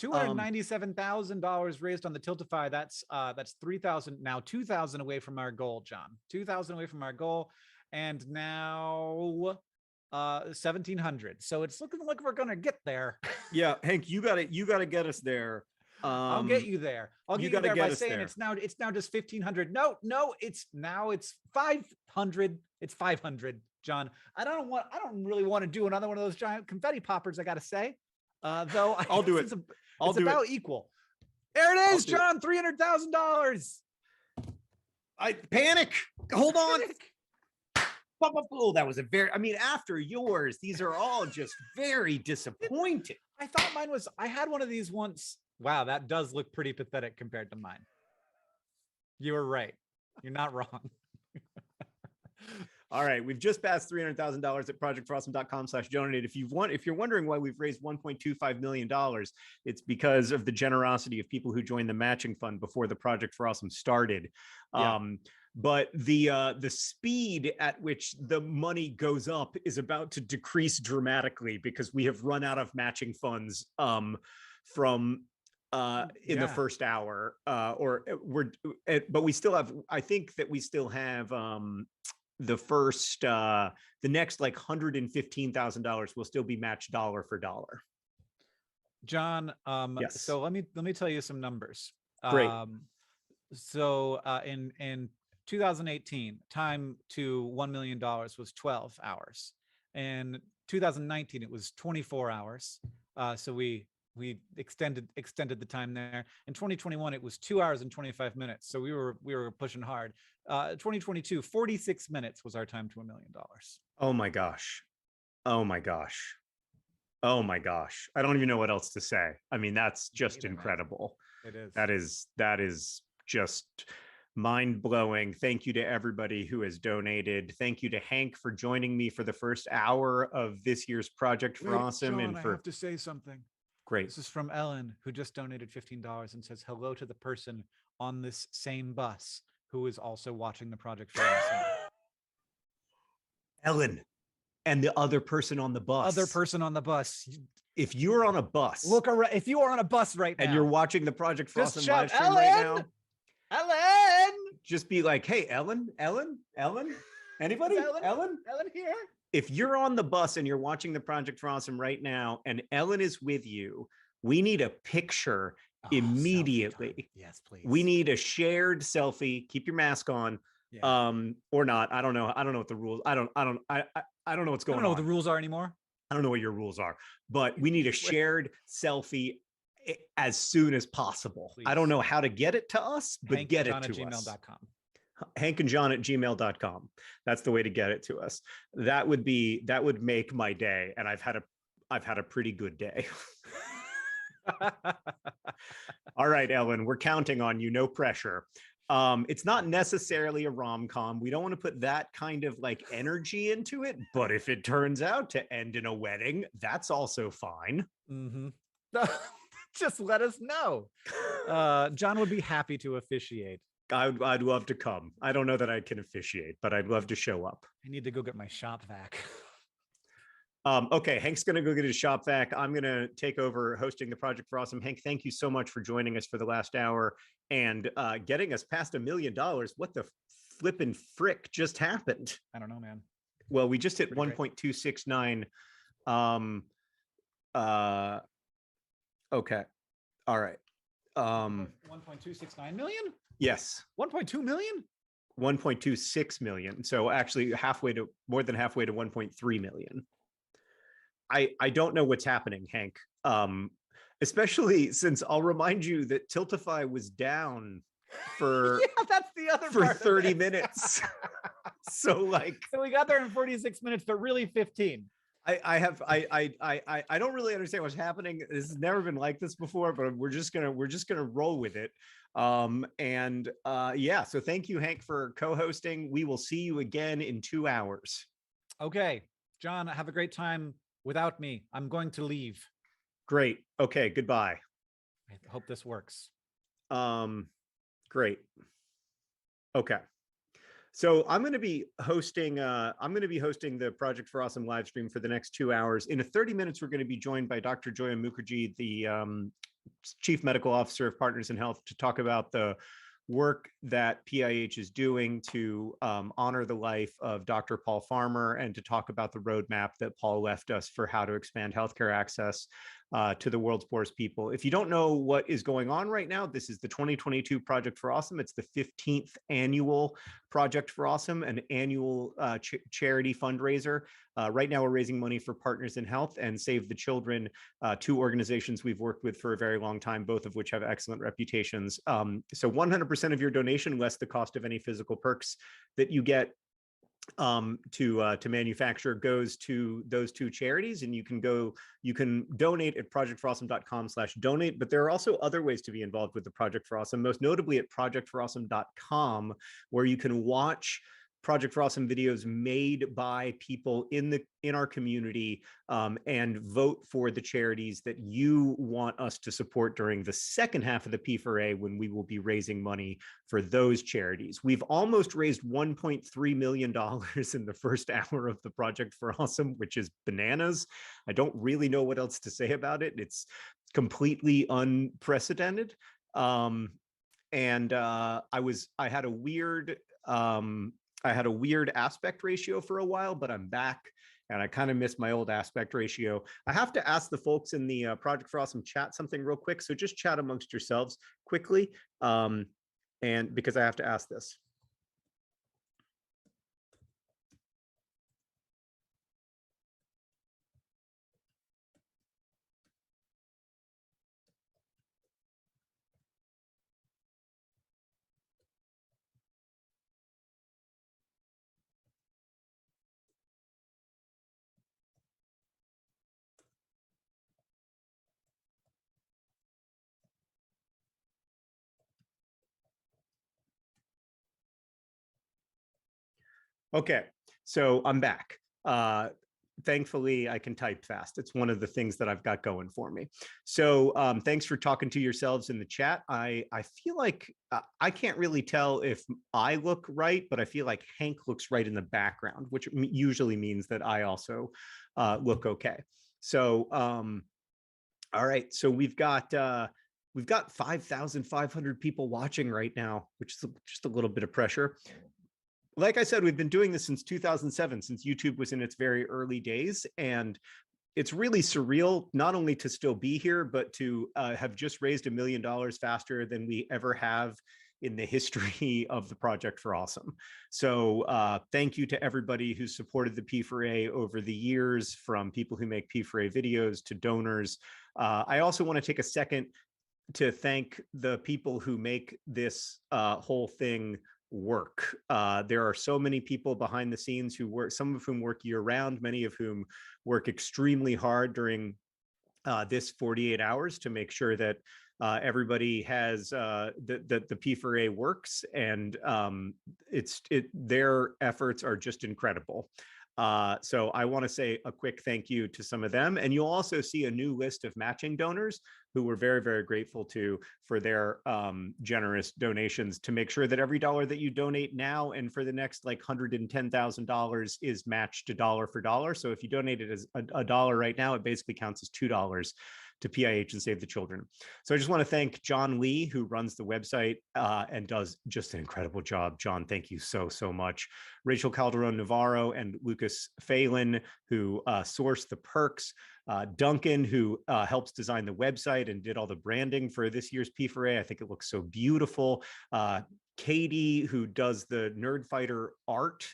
$297,000 raised on the Tiltify. That's 3,000 now, 2,000 away from our goal, John. 2,000 away from our goal, and now 1,700. So it's looking like we're gonna get there. Yeah, Hank, you got get us there. I'll get you there. I'll get you there by saying it's now just 1,500. No, it's 500. It's 500, John. I don't really want to do another one of those giant confetti poppers, I gotta say. Though I'll do it. It's about equal. There it is, John. $300,000. I panic. Hold on. Oh, that was after yours, these are all just very disappointing. I thought mine was, I had one of these once. Wow, that does look pretty pathetic compared to mine. You were right. You're not wrong. All right, we've just passed $300,000 at projectforawesome.com/donate. If you're wondering why we've raised $1.25 million, it's because of the generosity of people who joined the matching fund before the Project for Awesome started. Yeah. But the speed at which the money goes up is about to decrease dramatically because we have run out of matching funds from in the first hour, but we still have. I think that we still have. The next like $115,000 will still be matched dollar for dollar. John, yes. So let me tell you some numbers. Great. So in 2018, time to $1 million was 12 hours. In 2019, it was 24 hours. So we extended the time there. In 2021, it was 2 hours and 25 minutes. So we were pushing hard. 2022, 46 minutes was our time to $1 million. Oh my gosh. Oh my gosh. Oh my gosh. I don't even know what else to say. I mean, that's just incredible. It is. That is just mind-blowing. Thank you to everybody who has donated. Thank you to Hank for joining me for the first hour of this year's Project for Awesome. John, and I have to say something. Great. This is from Ellen, who just donated $15 and says hello to the person on this same bus who is also watching the Project for Awesome. Ellen, and the other person on the bus. If you're on a bus, look around. If you are on a bus right now and you're watching the Project for Awesome live stream Ellen! right now, Ellen, just be like, "Hey, Ellen, anybody? Ellen here." If you're on the bus and you're watching the Project for Awesome right now, and Ellen is with you, we need a picture immediately. Yes, please. We need a shared selfie. Keep your mask on, or not. I don't know. I don't know what the rules. I don't know what's going on. I don't know what the rules are anymore. I don't know what your rules are, but we need a shared selfie as soon as possible. Please. I don't know how to get it to us, but get it to us. Gmail.com. hankandjohn@gmail.com. That's the way to get it to us. That would make my day, and I've had a pretty good day. All right, Ellen, we're counting on you. No pressure. It's not necessarily a rom-com. We don't want to put that kind of like energy into it, but if it turns out to end in a wedding, that's also fine. Mm-hmm. Just let us know. John would be happy to officiate. I'd love to come. I don't know that I can officiate, but I'd love to show up. I need to go get my shop vac. Okay, Hank's going to go get his shop vac. I'm going to take over hosting the Project for Awesome. Hank, thank you so much for joining us for the last hour and getting us past $1 million. What the flippin' frick just happened? I don't know, man. Well, we just hit 1.269. Okay. All right. 1.269 million? Yes. 1.2 million? 1.26 million. So actually more than halfway to 1.3 million. I don't know what's happening, Hank. Especially since I'll remind you that Tiltify was down for that's the other for part 30 minutes. So we got there in 46 minutes, but really 15. I don't really understand what's happening. This has never been like this before, but we're just gonna roll with it. Yeah, so thank you, Hank, for co-hosting. We will see you again in 2 hours. Okay, John, have a great time without me. I'm going to leave. Great. Okay, goodbye. I hope this works. Great. Okay. So I'm going to be hosting the Project for Awesome live stream for the next 2 hours. In 30 minutes, we're going to be joined by Dr. Joya Mukherjee, the Chief Medical Officer of Partners in Health, to talk about the work that PIH is doing to honor the life of Dr. Paul Farmer, and to talk about the roadmap that Paul left us for how to expand healthcare access to the world's poorest people. If you don't know what is going on right now, this is the 2022 Project for Awesome. It's the 15th annual Project for Awesome, an annual charity fundraiser. Right now, we're raising money for Partners in Health and Save the Children, two organizations we've worked with for a very long time, both of which have excellent reputations. So 100% of your donation, less the cost of any physical perks that you get to manufacture, goes to those two charities. And you can donate at projectforawesome.com/donate, but there are also other ways to be involved with the Project for Awesome, most notably at projectforawesome.com, where you can watch Project for Awesome videos made by people in our community, and vote for the charities that you want us to support during the second half of the P4A, when we will be raising money for those charities. We've almost raised $1.3 million in the first hour of the Project for Awesome, which is bananas. I don't really know what else to say about it. It's completely unprecedented. I had a weird aspect ratio for a while, but I'm back, and I kind of miss my old aspect ratio. I have to ask the folks in the Project for Awesome chat something real quick. So just chat amongst yourselves quickly, and because I have to ask this. Okay, so I'm back. Thankfully, I can type fast. It's one of the things that I've got going for me. So thanks for talking to yourselves in the chat. I feel like I can't really tell if I look right, but I feel like Hank looks right in the background, which usually means that I also look okay. So all right, so we've got 5,500 people watching right now, which is just a little bit of pressure. Like I said, we've been doing this since 2007, since YouTube was in its very early days. And it's really surreal, not only to still be here, but to have just raised $1 million faster than we ever have in the history of the Project for Awesome. So thank you to everybody who supported the P4A over the years, from people who make P4A videos to donors. I also want to take a second to thank the people who make this whole thing work. There are so many people behind the scenes who work, some of whom work year round, many of whom work extremely hard during this 48 hours to make sure that everybody has that the P4A works, and their efforts are just incredible. So I want to say a quick thank you to some of them. And you'll also see a new list of matching donors who we're very, very grateful to for their generous donations, to make sure that every dollar that you donate now and for the next like $110,000 is matched dollar for dollar. So if you donate it as a dollar right now, it basically counts as $2 to PIH and Save the Children. So I just want to thank John Lee, who runs the website and does just an incredible job. John, thank you so, so much. Rachel Calderon Navarro and Lucas Phelan, who sourced the perks. Duncan, who helps design the website and did all the branding for this year's P4A. I think it looks so beautiful. Katie, who does the Nerdfighter art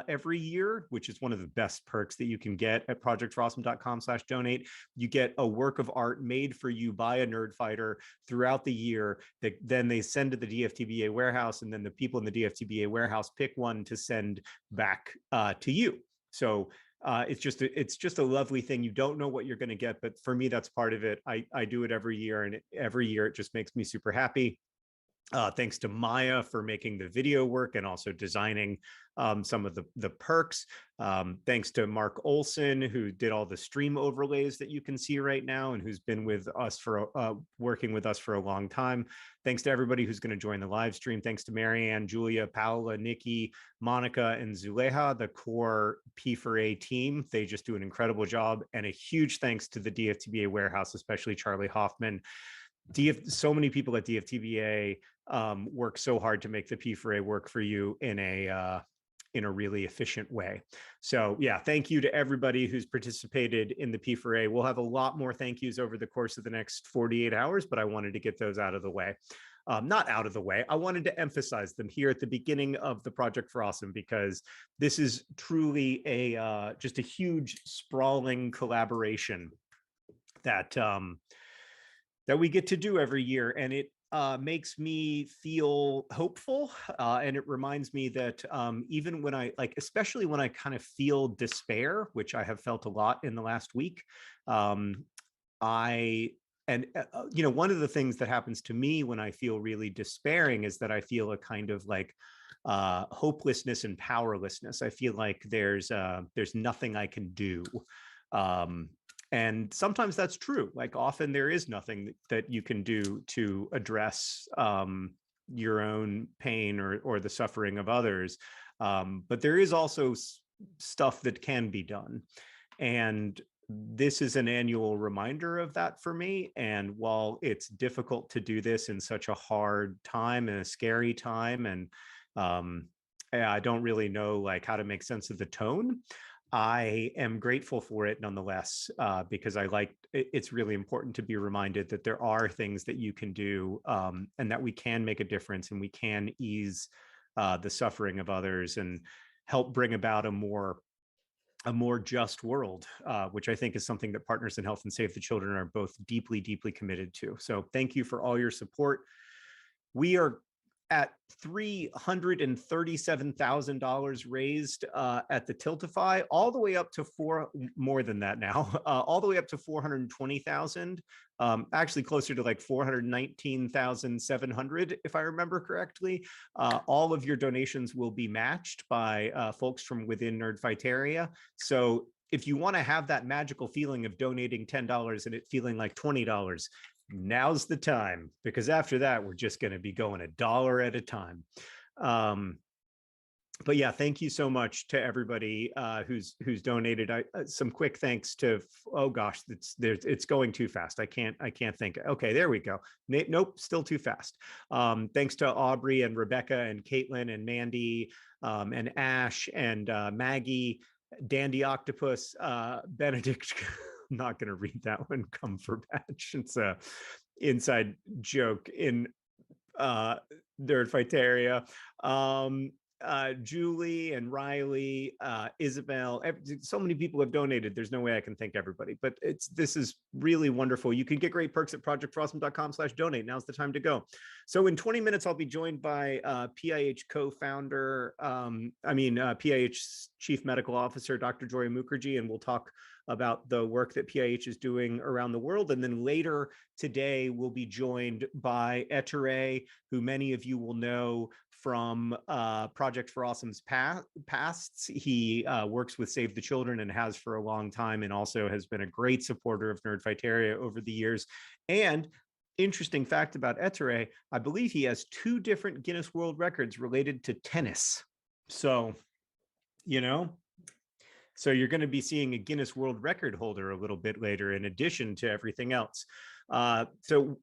every year, which is one of the best perks that you can get at projectforawesome.com/donate. You get a work of art made for you by a Nerdfighter throughout the year that then they send to the DFTBA warehouse, and then the people in the DFTBA warehouse pick one to send back to you. So it's just a lovely thing. You don't know what you're going to get, but for me, that's part of it. I do it every year, and every year it just makes me super happy. Thanks to Maya for making the video work and also designing some of the perks. Thanks to Mark Olson, who did all the stream overlays that you can see right now and who's been with us for working with us for a long time. Thanks to everybody who's going to join the live stream. Thanks to Marianne, Julia, Paola, Nikki, Monica, and Zuleha, the core P4A team. They just do an incredible job. And a huge thanks to the DFTBA warehouse, especially Charlie Hoffman. So many people at DFTBA work so hard to make the P4A work for you in a really efficient way. So yeah, thank you to everybody who's participated in the P4A. We'll have a lot more thank yous over the course of the next 48 hours, but I wanted to get those out of the way. Not out of the way. I wanted to emphasize them here at the beginning of the Project for Awesome, because this is truly just a huge sprawling collaboration that we get to do every year. And it makes me feel hopeful. And it reminds me that even when especially when I kind of feel despair, which I have felt a lot in the last week, one of the things that happens to me when I feel really despairing is that I feel a kind of like hopelessness and powerlessness. I feel like there's nothing I can do. And sometimes that's true. Like often there is nothing that you can do to address your own pain or the suffering of others. But there is also stuff that can be done. And this is an annual reminder of that for me. And while it's difficult to do this in such a hard time and a scary time, and I don't really know like how to make sense of the tone, I am grateful for it nonetheless, because it's really important to be reminded that there are things that you can do and that we can make a difference and we can ease the suffering of others and help bring about a more just world, which I think is something that Partners in Health and Save the Children are both deeply, deeply committed to. So thank you for all your support. We are at $337,000 raised at the Tiltify, all the way up to more than that now, all the way up to 420,000. Actually closer to like 419,700, if I remember correctly. All of your donations will be matched by folks from within Nerdfighteria. So if you want to have that magical feeling of donating $10 and it feeling like $20, now's the time, because after that, we're just going to be going $1 at a time. But yeah, thank you so much to everybody who's donated. Some quick thanks to, oh gosh, it's going too fast. I can't think. Okay, there we go. Nope, still too fast. Thanks to Aubrey and Rebecca and Caitlin and Mandy and Ash and Maggie, Dandy Octopus, Benedict. I'm not going to read that one. Cumberbatch. It's a inside joke in Nerdfighteria. Julie and Riley, Isabel, so many people have donated. There's no way I can thank everybody, but this is really wonderful. You can get great perks at projectforawesome.com/donate. Now's the time to go. So in 20 minutes, I'll be joined by PIH co-founder, PIH Chief Medical Officer, Dr. Joy Mukherjee, and we'll talk about the work that PIH is doing around the world. And then later today, we'll be joined by Ettore, who many of you will know from Project for Awesome's pasts. He works with Save the Children and has for a long time, and also has been a great supporter of Nerdfighteria over the years. And interesting fact about Ettore, I believe he has 2 different Guinness World Records related to tennis. So, so you're going to be seeing a Guinness World Record holder a little bit later, in addition to everything else. And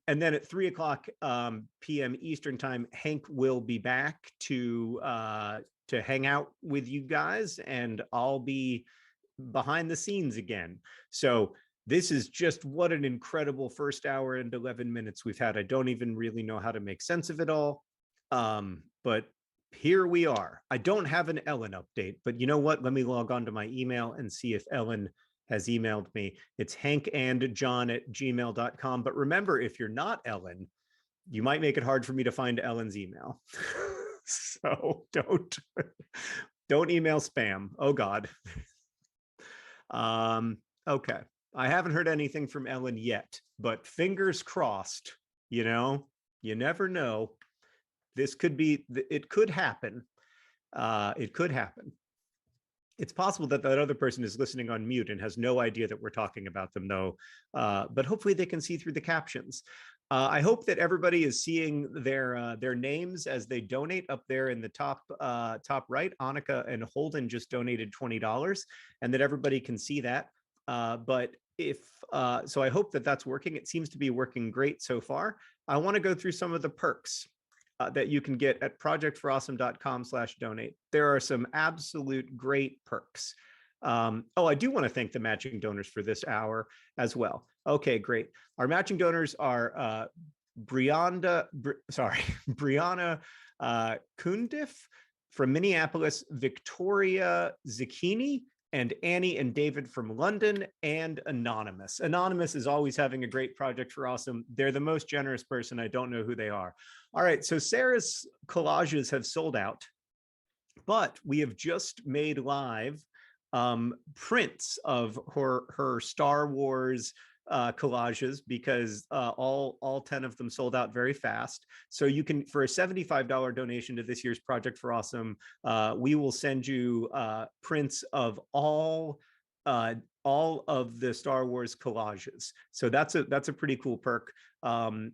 then at 3:00 p.m. Eastern time, Hank will be back to hang out with you guys, and I'll be behind the scenes again. So this is just what an incredible first hour and 11 minutes we've had. I don't even really know how to make sense of it all. but here we are. I don't have an Ellen update, but you know what? Let me log on to my email and see if Ellen has emailed me. It's hankandjohn@gmail.com. But remember, if you're not Ellen, you might make it hard for me to find Ellen's email. So don't email spam. Oh God. Okay. I haven't heard anything from Ellen yet, but fingers crossed, you know, you never know. This could be, it could happen. It could happen. It's possible that that other person is listening on mute and has no idea that we're talking about them, though. But hopefully they can see through the captions. I hope that everybody is seeing their names as they donate up there in the top right. Annika and Holden just donated $20, and that everybody can see that. But if so, I hope that that's working. It seems to be working great so far. I want to go through some of the perks that you can get at projectforawesome.com/donate. There are some absolute great perks. Oh, I do want to thank the matching donors for this hour as well. Okay, great. Our matching donors are Brianna Kundif from Minneapolis, Victoria Zucchini, and Annie and David from London, and Anonymous. Anonymous is always having a great Project for Awesome. They're the most generous person. I don't know who they are. All right, so Sarah's collages have sold out, but we have just made live prints of her Star Wars collages, because all 10 of them sold out very fast. So you can, for a $75 donation to this year's Project for Awesome, we will send you prints of all of the Star Wars collages. So that's a pretty cool perk. And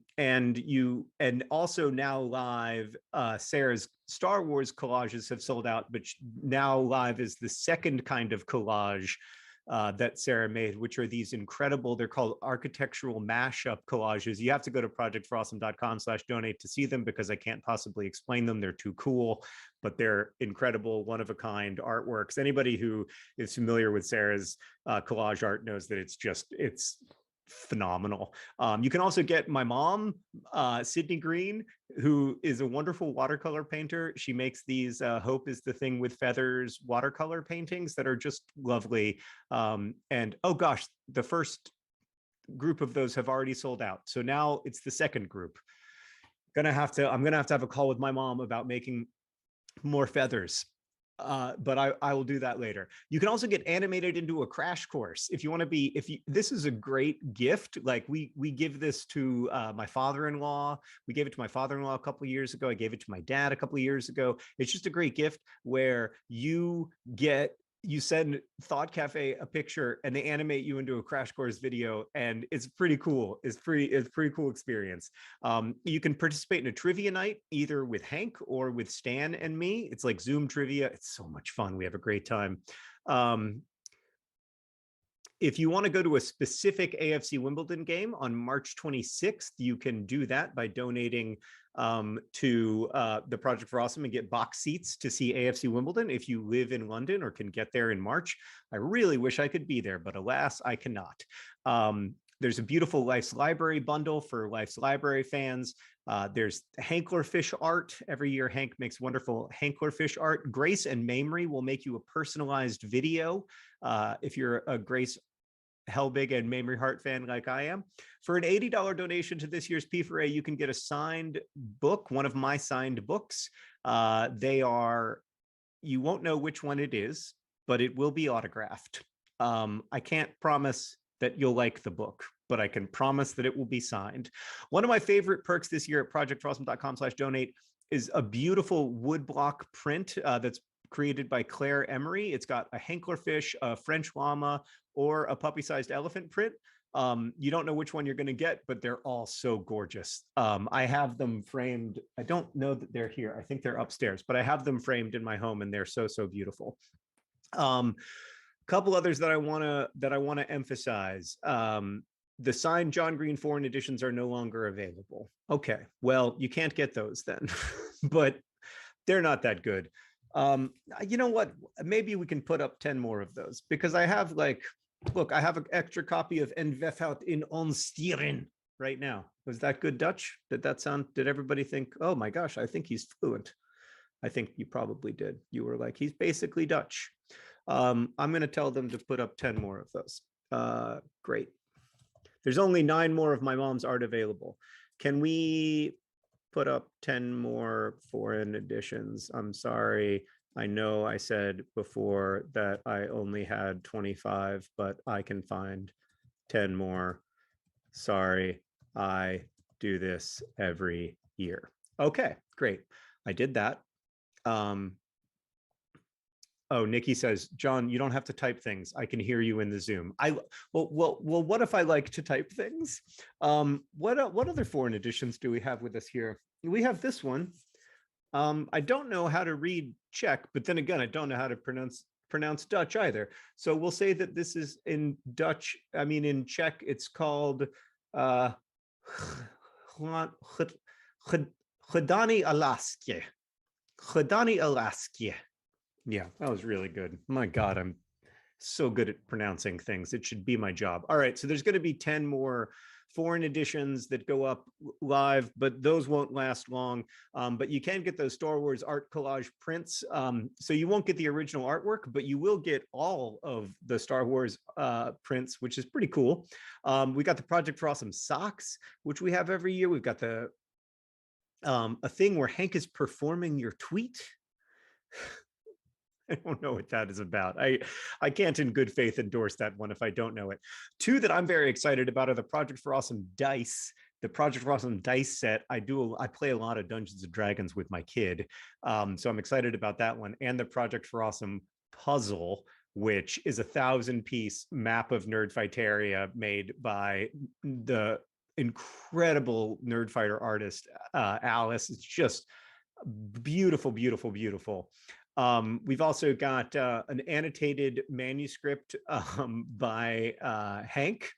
also now live, Sarah's Star Wars collages have sold out, but now live is the second kind of collage that Sarah made, which are these incredible, they're called architectural mashup collages. You have to go to projectforawesome.com/donate to see them, because I can't possibly explain them. They're too cool, but they're incredible, one-of-a-kind artworks. Anybody who is familiar with Sarah's collage art knows that it's phenomenal. You can also get my mom, Sydney Green, who is a wonderful watercolor painter. She makes these Hope is the Thing with Feathers watercolor paintings that are just lovely. And oh gosh, the first group of those have already sold out. So now it's the second group. I'm gonna have to have a call with my mom about making more feathers. But I will do that later. You can also get animated into a crash course if you want to be. This is a great gift. Like we give this to my father-in-law. We gave it to my father-in-law a couple of years ago. I gave it to my dad a couple of years ago. It's just a great gift where you send Thought Cafe a picture and they animate you into a crash course video, and it's pretty cool. It's pretty cool experience. You can participate in a trivia night either with Hank or with Stan and me. It's like Zoom trivia. It's so much fun. We have a great time. If you want to go to a specific AFC Wimbledon game on March 26th, you can do that by donating to the Project for Awesome and get box seats to see AFC Wimbledon if you live in London or can get there in March. I really wish I could be there, but alas, I cannot. There's a beautiful Life's Library bundle for Life's Library fans. There's Hanklerfish art. Every year, Hank makes wonderful Hanklerfish art. Grace and Mamrie will make you a personalized video if you're a Grace Helbig and Mamrie Hart fan like I am. For an $80 donation to this year's P4A, you can get a signed book, one of my signed books. You won't know which one it is, but it will be autographed. I can't promise that you'll like the book, but I can promise that it will be signed. One of my favorite perks this year at projectforawesome.com/donate is a beautiful woodblock print that's created by Claire Emery. It's got a Hanklerfish, a French llama, or a puppy-sized elephant print. You don't know which one you're going to get, but they're all so gorgeous. I have them framed. I don't know that they're here. I think they're upstairs, but I have them framed in my home, and they're so beautiful. Couple others that I want to emphasize. The signed John Green foreign editions are no longer available. Okay, well, you can't get those then, but they're not that good. You know what? Maybe we can put up 10 more of those, because I have look, I have an extra copy of En Wefhout in Onstieren right now. Was that good Dutch? Did everybody think, oh my gosh, I think he's fluent? I think you probably did. You were like, he's basically Dutch. I'm going to tell them to put up 10 more of those. Great. There's only 9 more of my mom's art available. Can we put up 10 more foreign editions? I'm sorry. I know I said before that I only had 25, but I can find 10 more. Sorry, I do this every year. Okay, great. I did that. Oh, Nikki says, John, you don't have to type things. I can hear you in the Zoom. Well, what if I like to type things? What other foreign editions do we have with us here? We have this one. I don't know how to read Czech, but then again, I don't know how to pronounce Dutch either. So we'll say that this is in Dutch. I mean, in Czech, it's called Chudani Alaska. Chudani Alaska. Yeah, that was really good. My God, I'm so good at pronouncing things. It should be my job. All right, so there's going to be 10 more foreign editions that go up live, but those won't last long. But you can get those Star Wars art collage prints. So you won't get the original artwork, but you will get all of the Star Wars prints, which is pretty cool. We got the Project for Awesome socks, which we have every year. We've got the a thing where Hank is performing your tweet. I don't know what that is about. I can't in good faith endorse that one if I don't know it. 2 that I'm very excited about are the Project for Awesome dice. The Project for Awesome dice set. I play a lot of Dungeons and Dragons with my kid. So I'm excited about that one. And the Project for Awesome puzzle, which is a 1,000-piece map of Nerdfighteria made by the incredible Nerdfighter artist, Alice. It's just beautiful, beautiful, beautiful. We've also got an annotated manuscript by Hank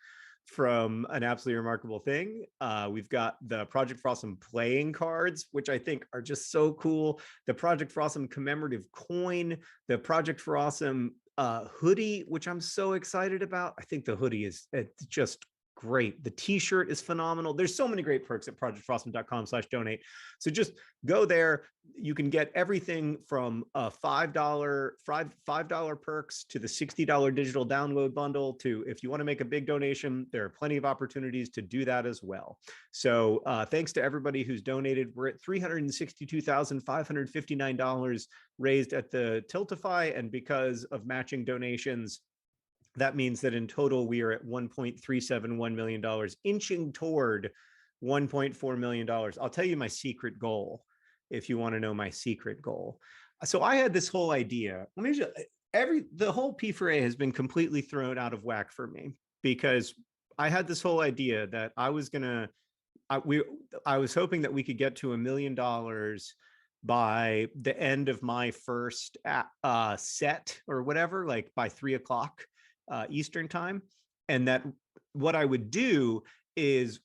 from An Absolutely Remarkable Thing. We've got the Project for Awesome playing cards, which I think are just so cool. The Project for Awesome commemorative coin, the Project for Awesome hoodie, which I'm so excited about. I think the hoodie is just great. The t-shirt is phenomenal. There's so many great perks at projectforawesome.com/donate. So just go there. You can get everything from a $5 perks to the $60 digital download bundle to, if you want to make a big donation, there are plenty of opportunities to do that as well. So thanks to everybody who's donated. We're at $362,559 raised at the Tiltify, and because of matching donations, that means that in total, we are at $1.371 million, inching toward $1.4 million. I'll tell you my secret goal if you want to know my secret goal. So I had this whole idea. Let me just, the whole P4A has been completely thrown out of whack for me, because I had this whole idea that I was hoping that we could get to $1 million by the end of my first set or whatever, like by 3 o'clock. Eastern time, and that what I would do is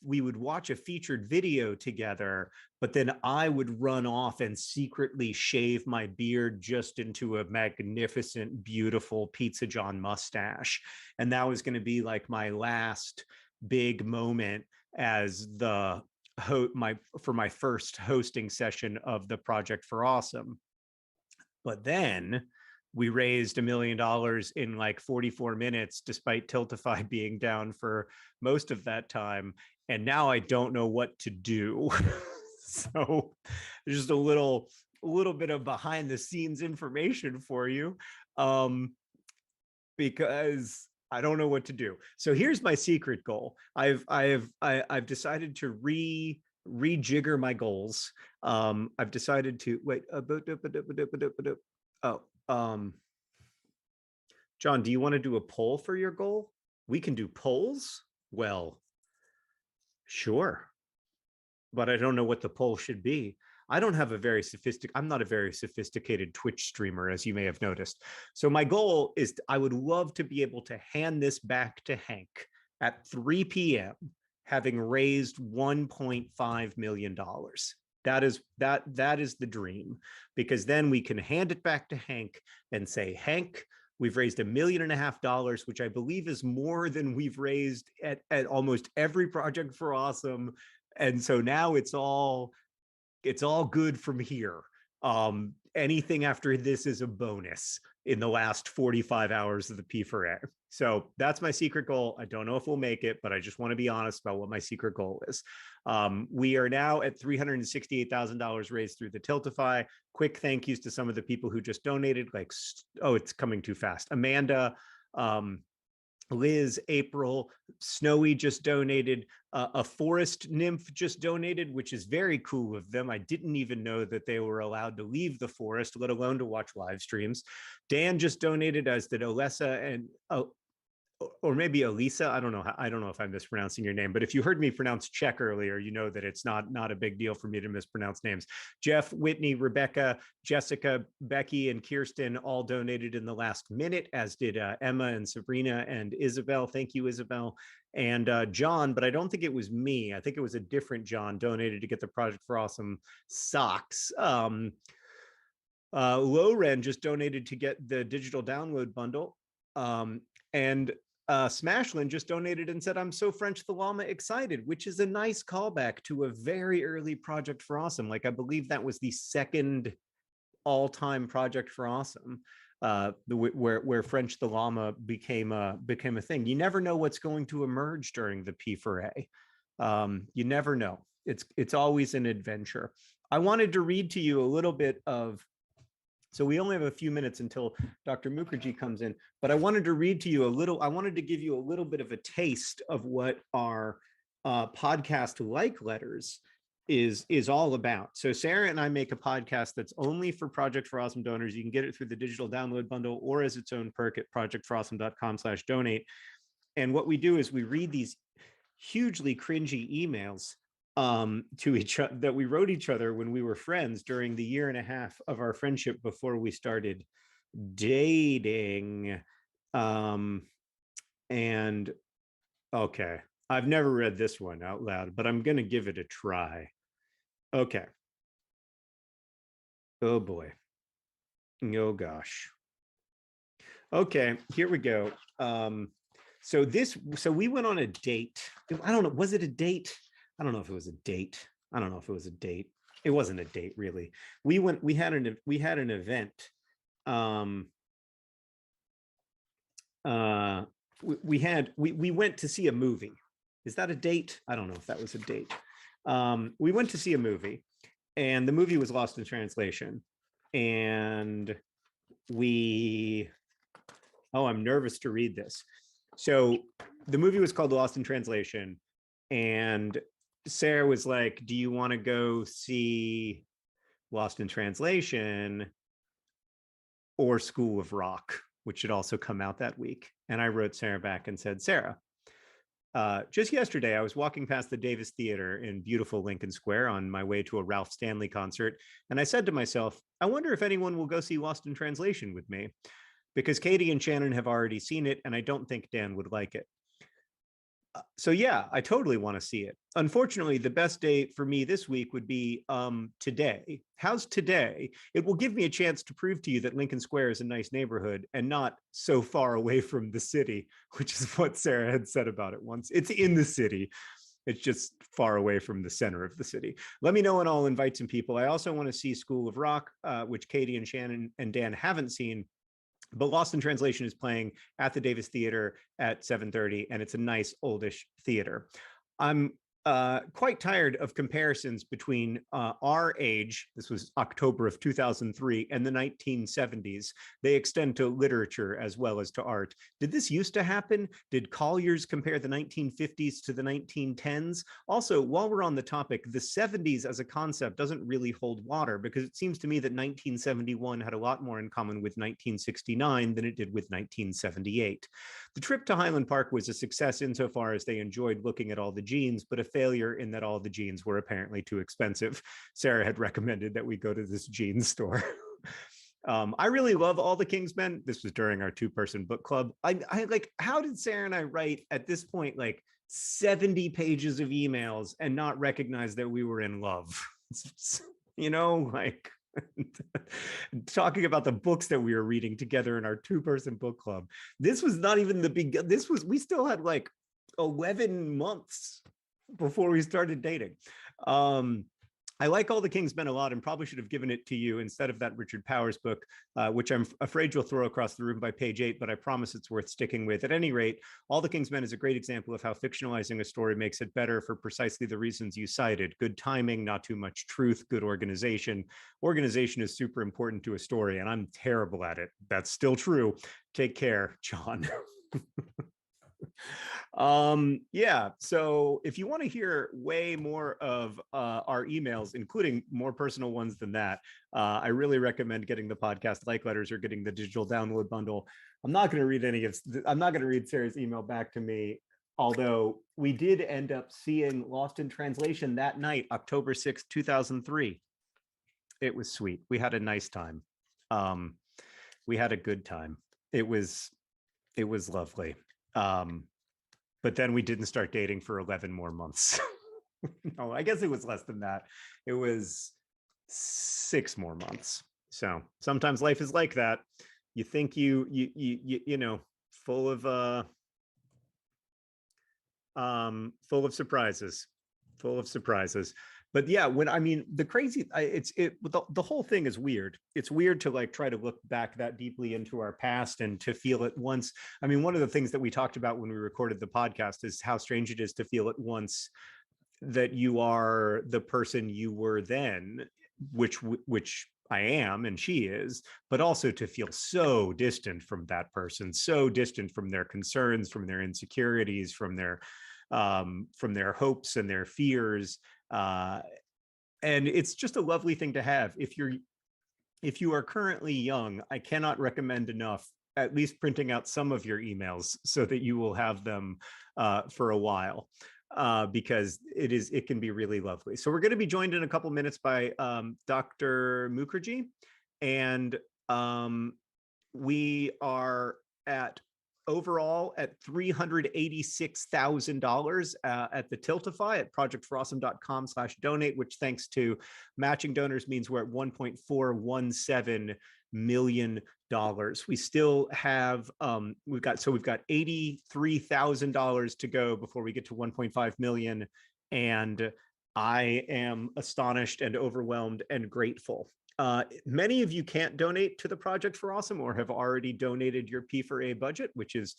we would watch a featured video together, but then I would run off and secretly shave my beard just into a magnificent, beautiful Pizza John mustache, and that was going to be like my last big moment as the for my first hosting session of the Project for Awesome. But then we raised $1 million in like 44 minutes, despite Tiltify being down for most of that time. And now I don't know what to do. So just a little bit of behind the scenes information for you, because I don't know what to do. So here's my secret goal. I've decided to rejigger my goals. I've decided to wait. John, do you want to do a poll for your goal? We can do polls. Well, sure, but I don't know what the poll should be. I'm not a very sophisticated Twitch streamer, as you may have noticed. So my goal is I would love to be able to hand this back to Hank at 3 p.m. having raised $1.5 million. That is the dream, because then we can hand it back to Hank and say, Hank, we've raised $1.5 million, which I believe is more than we've raised at almost every Project for Awesome. And so now it's all good from here. Anything after this is a bonus in the last 45 hours of the P4A. So that's my secret goal. I don't know if we'll make it, but I just want to be honest about what my secret goal is. We are now at $368,000 raised through the Tiltify. Quick thank yous to some of the people who just donated, like, oh, it's coming too fast. Amanda, Liz, April, Snowy just donated, a forest nymph just donated, which is very cool of them. I didn't even know that they were allowed to leave the forest, let alone to watch live streams. Dan just donated, as did Alessa and or maybe Elisa. I don't know. I don't know if I'm mispronouncing your name, but if you heard me pronounce Czech earlier, you know that it's not a big deal for me to mispronounce names. Jeff, Whitney, Rebecca, Jessica, Becky, and Kirsten all donated in the last minute, as did Emma and Sabrina and Isabel. Thank you, Isabel. And John, but I don't think it was me. I think it was a different John, donated to get the Project for Awesome socks. Loren just donated to get the digital download bundle. And Smashlin just donated and said, "I'm so French the Llama excited," which is a nice callback to a very early Project for Awesome. Like, I believe that was the second all-time Project for Awesome, where French the Llama became a thing. You never know what's going to emerge during the P4A. You never know. It's always an adventure. I wanted to read to you a little bit of. So we only have a few minutes until Dr. Mukherjee comes in, but I wanted to read to you a little, I wanted to give you a little bit of a taste of what our podcast like letters is all about. So Sarah and I make a podcast that's only for Project for Awesome donors. You can get it through the digital download bundle or as its own perk at projectforawesome.com/donate. And what we do is we read these hugely cringy emails to each other that we wrote each other when we were friends during the year and a half of our friendship before we started dating. And okay, I've never read this one out loud, but I'm going to give it a try. Okay. Oh boy. Oh gosh. Okay, here we go. So we went on a date. I don't know, was it a date? I don't know if it was a date. I don't know if it was a date. It wasn't a date, really. We had an event. We went to see a movie. Is that a date? I don't know if that was a date. We went to see a movie, and the movie was Lost in Translation. And I'm nervous to read this. So the movie was called Lost in Translation, and Sarah was like, "Do you want to go see Lost in Translation or School of Rock?" which should also come out that week. And I wrote Sarah back and said, "Sarah, just yesterday, I was walking past the Davis Theater in beautiful Lincoln Square on my way to a Ralph Stanley concert. And I said to myself, I wonder if anyone will go see Lost in Translation with me, because Katie and Shannon have already seen it, and I don't think Dan would like it. So yeah, I totally want to see it. Unfortunately, the best day for me this week would be today. How's today? It will give me a chance to prove to you that Lincoln Square is a nice neighborhood and not so far away from the city, which is what Sarah had said about it once. It's in the city. It's just far away from the center of the city. Let me know and I'll invite some people. I also want to see School of Rock, which Katie and Shannon and Dan haven't seen. But Lost in Translation is playing at the Davis Theater at 7:30, and it's a nice oldish theater. I'm quite tired of comparisons between our age, this was October of 2003, and the 1970s. They extend to literature as well as to art. Did this used to happen? Did Collier's compare the 1950s to the 1910s? Also, while we're on the topic, the 70s as a concept doesn't really hold water, because it seems to me that 1971 had a lot more in common with 1969 than it did with 1978. The trip to Highland Park was a success insofar as they enjoyed looking at all the jeans, but a failure in that all the jeans were apparently too expensive. Sarah had recommended that we go to this jeans store. I really love All the King's Men. This was during our two-person book club. I like, how did Sarah and I write at this point like 70 pages of emails and not recognize that we were in love? You know, like talking about the books that we were reading together in our two-person book club. This was not even the big, we still had like 11 months before we started dating. I like All the King's Men a lot and probably should have given it to you instead of that Richard Powers book, which I'm afraid you'll throw across the room by page 8, but I promise it's worth sticking with. At any rate, All the King's Men is a great example of how fictionalizing a story makes it better for precisely the reasons you cited. Good timing, not too much truth, good organization. Organization is super important to a story, and I'm terrible at it. That's still true. Take care, John. Yeah, so if you want to hear way more of our emails, including more personal ones than that, I really recommend getting the podcast like letters or getting the digital download bundle. I'm not going to read I'm not going to read Sarah's email back to me, although we did end up seeing Lost in Translation that night, October 6th, 2003. It was sweet. We had a nice time. We had a good time. It was lovely. But then we didn't start dating for 11 more months. No, I guess it was less than that. It was 6 more months. So sometimes life is like that. You think you know, full of surprises, full of surprises. But yeah, when I mean the crazy, the whole thing is weird. It's weird to like try to look back that deeply into our past and to feel at once. I mean, one of the things that we talked about when we recorded the podcast is how strange it is to feel at once that you are the person you were then, which I am and she is, but also to feel so distant from that person, so distant from their concerns, from their insecurities, from their hopes and their fears. And it's just a lovely thing to have. If you are currently young, I cannot recommend enough at least printing out some of your emails so that you will have them for a while. Because it can be really lovely. So we're going to be joined in a couple minutes by Dr. Mukherjee, and we are at overall at $386,000 at the Tiltify at projectforawesome.com/donate, which thanks to matching donors means we're at $1.417 million. We still have we've got $83,000 to go before we get to 1.5 million, and I am astonished and overwhelmed and grateful. Many of you can't donate to the Project for Awesome or have already donated your P4A budget, which is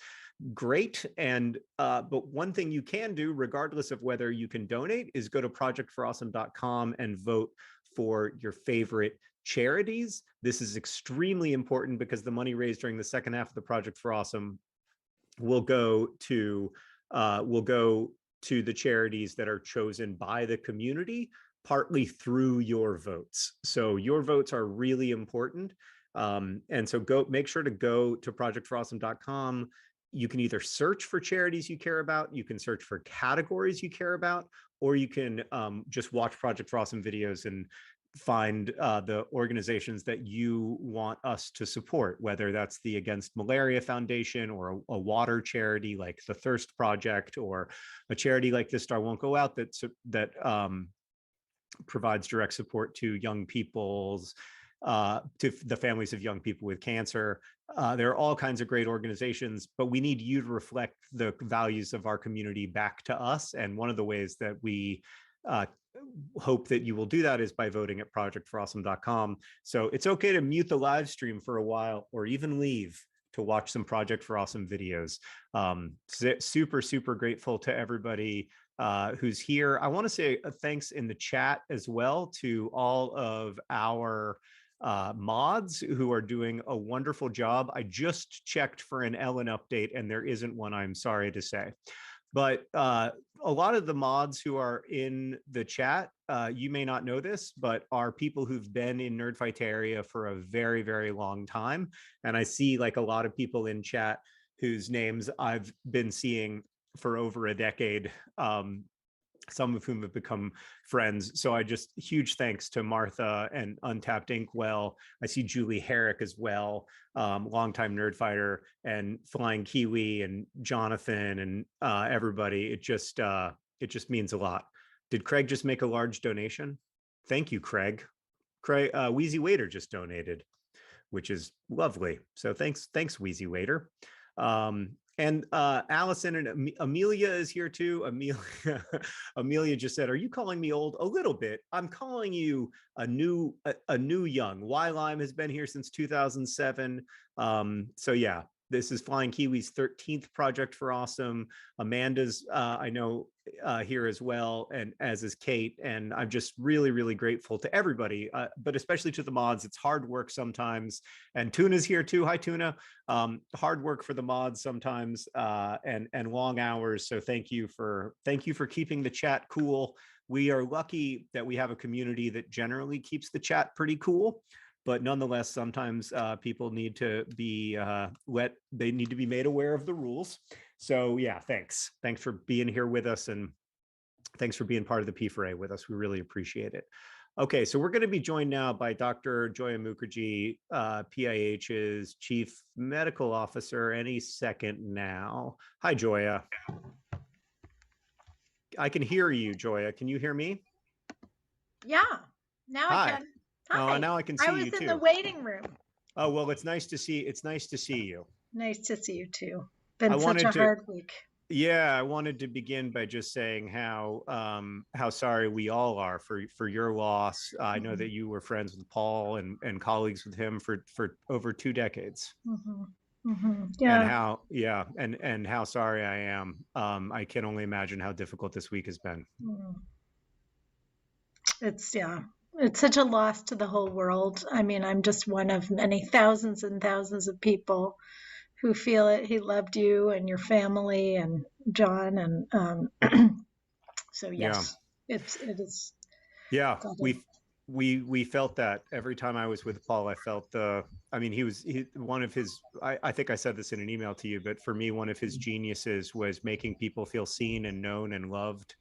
great. And but one thing you can do, regardless of whether you can donate, is go to projectforawesome.com and vote for your favorite charities. This is extremely important because the money raised during the second half of the Project for Awesome will go to the charities that are chosen by the community, partly through your votes. So your votes are really important. And so make sure to go to projectforawesome.com. You can either search for charities you care about, you can search for categories you care about, or you can just watch Project for Awesome videos and find the organizations that you want us to support, whether that's the Against Malaria Foundation or a water charity like the Thirst Project, or a charity like This Star Won't Go Out that provides direct support to young people's to the families of young people with cancer. There are all kinds of great organizations, but we need you to reflect the values of our community back to us. And one of the ways that we hope that you will do that is by voting at projectforawesome.com. So it's okay to mute the live stream for a while or even leave to watch some Project for Awesome videos. Super, super grateful to everybody who's here. I want to say thanks in the chat as well to all of our mods who are doing a wonderful job. I just checked for an Ellen update and there isn't one, I'm sorry to say. But a lot of the mods who are in the chat, you may not know this, but are people who've been in Nerdfighteria for a very, very long time. And I see like a lot of people in chat whose names I've been seeing for over a decade, some of whom have become friends. So huge thanks to Martha and Untapped Inkwell. I see Julie Herrick as well, longtime Nerdfighter, and Flying Kiwi and Jonathan and everybody. It just means a lot. Did Craig just make a large donation? Thank you, Craig. Wheezy Waiter just donated, which is lovely. So thanks, Wheezy Waiter. And Allison and Amelia is here too. Amelia, Amelia just said, "Are you calling me old?" A little bit. I'm calling you a new young. Y-Lime has been here since 2007. So yeah, this is Flying Kiwi's 13th project for Awesome. Amanda's, I know, here as well, and as is Kate. And I'm just really, really grateful to everybody, but especially to the mods. It's hard work sometimes. And Tuna's here too. Hi, Tuna. Hard work for the mods sometimes, and long hours. So thank you for keeping the chat cool. We are lucky that we have a community that generally keeps the chat pretty cool, but nonetheless, sometimes people need to be they need to be made aware of the rules. So yeah, thanks for being here with us, and thanks for being part of the P4A with us. We really appreciate it. Okay, so we're going to be joined now by Dr. Joya Mukherjee, PIH's Chief Medical Officer, any second now. Hi, Joya. I can hear you, Joya. Can you hear me? Yeah, now Hi. I can. Hi. Now I can see you too. I was in the waiting room. Oh, well, it's nice to see you. Nice to see you too. Been such a hard week. Yeah, I wanted to begin by just saying how sorry we all are for your loss. I know that you were friends with Paul and colleagues with him for over 2 decades. Yeah. And how sorry I am. I can only imagine how difficult this week has been. It's such a loss to the whole world. I mean, I'm just one of many thousands and thousands of people who feel it. He loved you and your family and John, and so yes, it is. Yeah, we felt that every time I was with Paul. I felt he one of his, I think I said this in an email to you, but for me, one of his geniuses was making people feel seen and known and loved.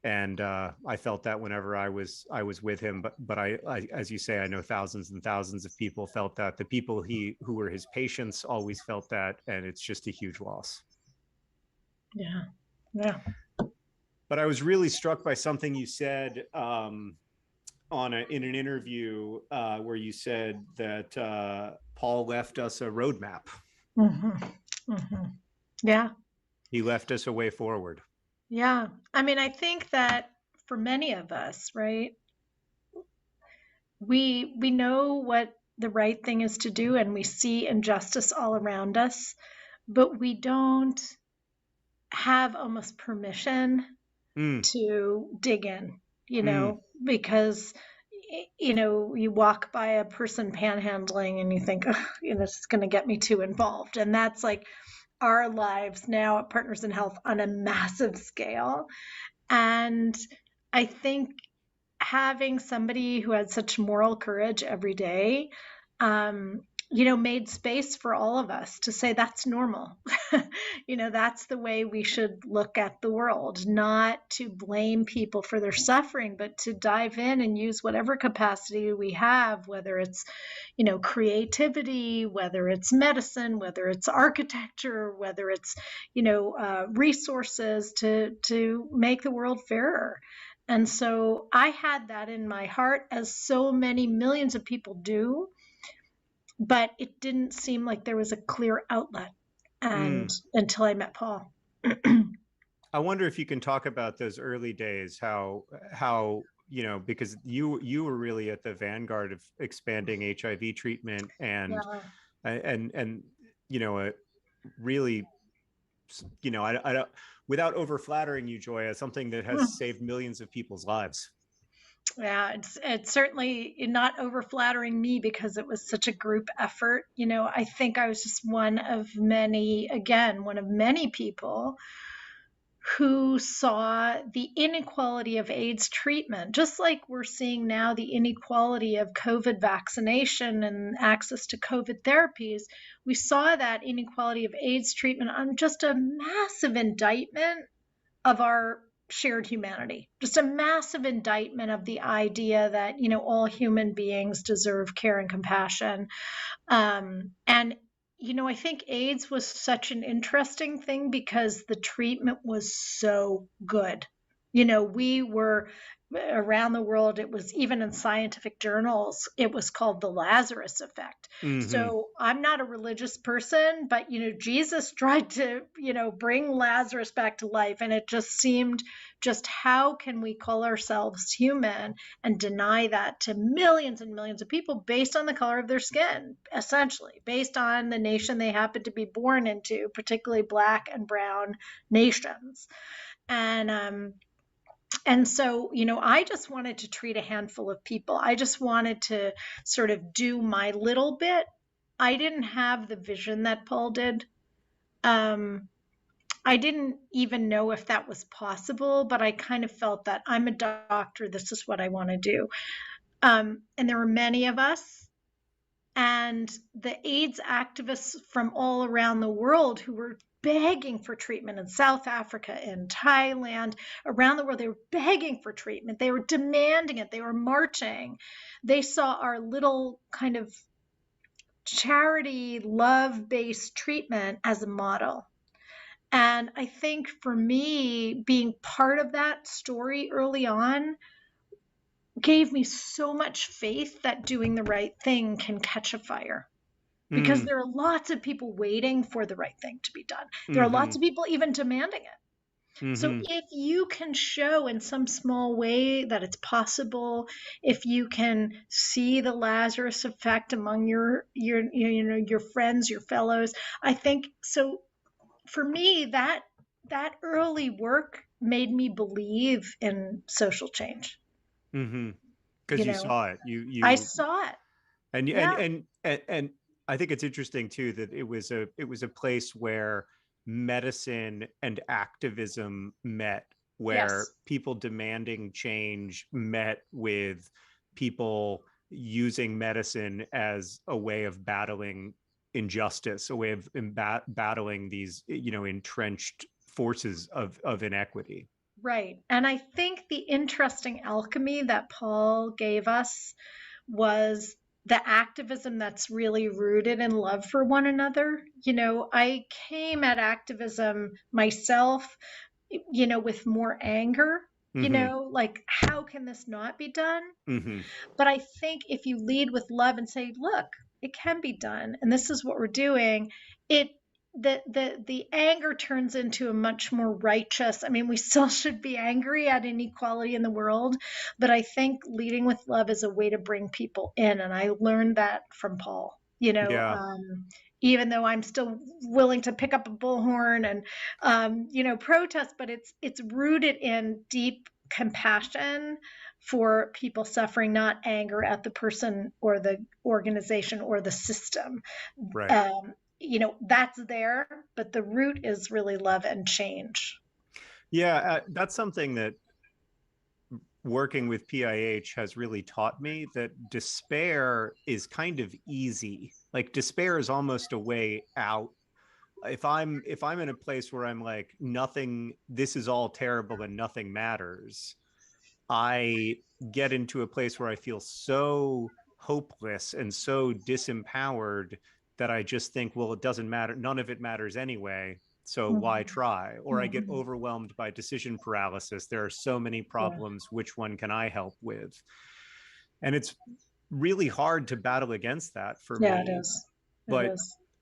And I felt that whenever I was with him, but I, as you say, I know thousands and thousands of people felt that. The people who were his patients always felt that, and it's just a huge loss. Yeah. But I was really struck by something you said in an interview where you said that Paul left us a roadmap. Yeah. He left us a way forward. Yeah. I mean, I think that for many of us, right, we know what the right thing is to do, and we see injustice all around us, but we don't have almost permission to dig in, because, you walk by a person panhandling and you think, oh, this is going to get me too involved. And that's like our lives now at Partners in Health on a massive scale. And I think having somebody who had such moral courage every day, made space for all of us to say that's normal. That's the way we should look at the world, not to blame people for their suffering, but to dive in and use whatever capacity we have, whether it's, creativity, whether it's medicine, whether it's architecture, whether it's, resources to make the world fairer. And so I had that in my heart, as so many millions of people do, but it didn't seem like there was a clear outlet until I met Paul. I wonder if you can talk about those early days, how because you were really at the vanguard of expanding HIV treatment and really, I don't, without over flattering you, Joya, something that has saved millions of people's lives. Yeah, it's certainly not over flattering me because it was such a group effort. I think I was just one of many people who saw the inequality of AIDS treatment, just like we're seeing now the inequality of COVID vaccination and access to COVID therapies. We saw that inequality of AIDS treatment on just a massive indictment of our shared humanity, just a massive indictment of the idea that, all human beings deserve care and compassion. I think AIDS was such an interesting thing because the treatment was so good. We were around the world. It was even in scientific journals, it was called the Lazarus effect. Mm-hmm. So I'm not a religious person, but, Jesus tried to, bring Lazarus back to life. And it just seemed, just how can we call ourselves human and deny that to millions and millions of people based on the color of their skin, essentially, based on the nation they happen to be born into, particularly Black and brown nations. And so, I just wanted to treat a handful of people. I just wanted to sort of do my little bit. I didn't have the vision that Paul did. I didn't even know if that was possible, but I kind of felt that I'm a doctor. This is what I want to do. And there were many of us. And the AIDS activists from all around the world who were begging for treatment in South Africa, in Thailand, around the world, they were begging for treatment. They were demanding it. They were marching. They saw our little kind of charity, love based treatment as a model. And I think for me, being part of that story early on gave me so much faith that doing the right thing can catch a fire. Because there are lots of people waiting for the right thing to be done. There are Mm-hmm. lots of people even demanding it. So Mm-hmm. if you can show in some small way that it's possible, if you can see the Lazarus effect among your friends, your fellows, I think so. For me, that early work made me believe in social change. Mm-hmm. Because You you know, saw it. I You saw it. and Yeah. I think it's interesting too that it was a place where medicine and activism met, where Yes. people demanding change met with people using medicine as a way of battling injustice, a way of battling these entrenched forces of inequity. Right. And I think the interesting alchemy that Paul gave us was the activism that's really rooted in love for one another. I came at activism myself, with more anger, Mm-hmm. like, how can this not be done? Mm-hmm. But I think if you lead with love and say, look, it can be done, and this is what we're doing, it the anger turns into a much more righteous. I mean, we still should be angry at inequality in the world, but I think leading with love is a way to bring people in. And I learned that from Paul. Yeah. Even though I'm still willing to pick up a bullhorn and protest, but it's rooted in deep compassion for people suffering, not anger at the person or the organization or the system. Right. That's there, but the root is really love and change. Yeah, that's something that working with PIH has really taught me, that despair is kind of easy. Like despair is almost a way out. If I'm in a place where I'm like, nothing, this is all terrible and nothing matters, I get into a place where I feel so hopeless and so disempowered that I just think, well, it doesn't matter. None of it matters anyway. So why Mm-hmm. try? Or I get Mm-hmm. overwhelmed by decision paralysis. There are so many Yeah. problems. Which one can I help with? And it's really hard to battle against that for Yeah, it me. is. It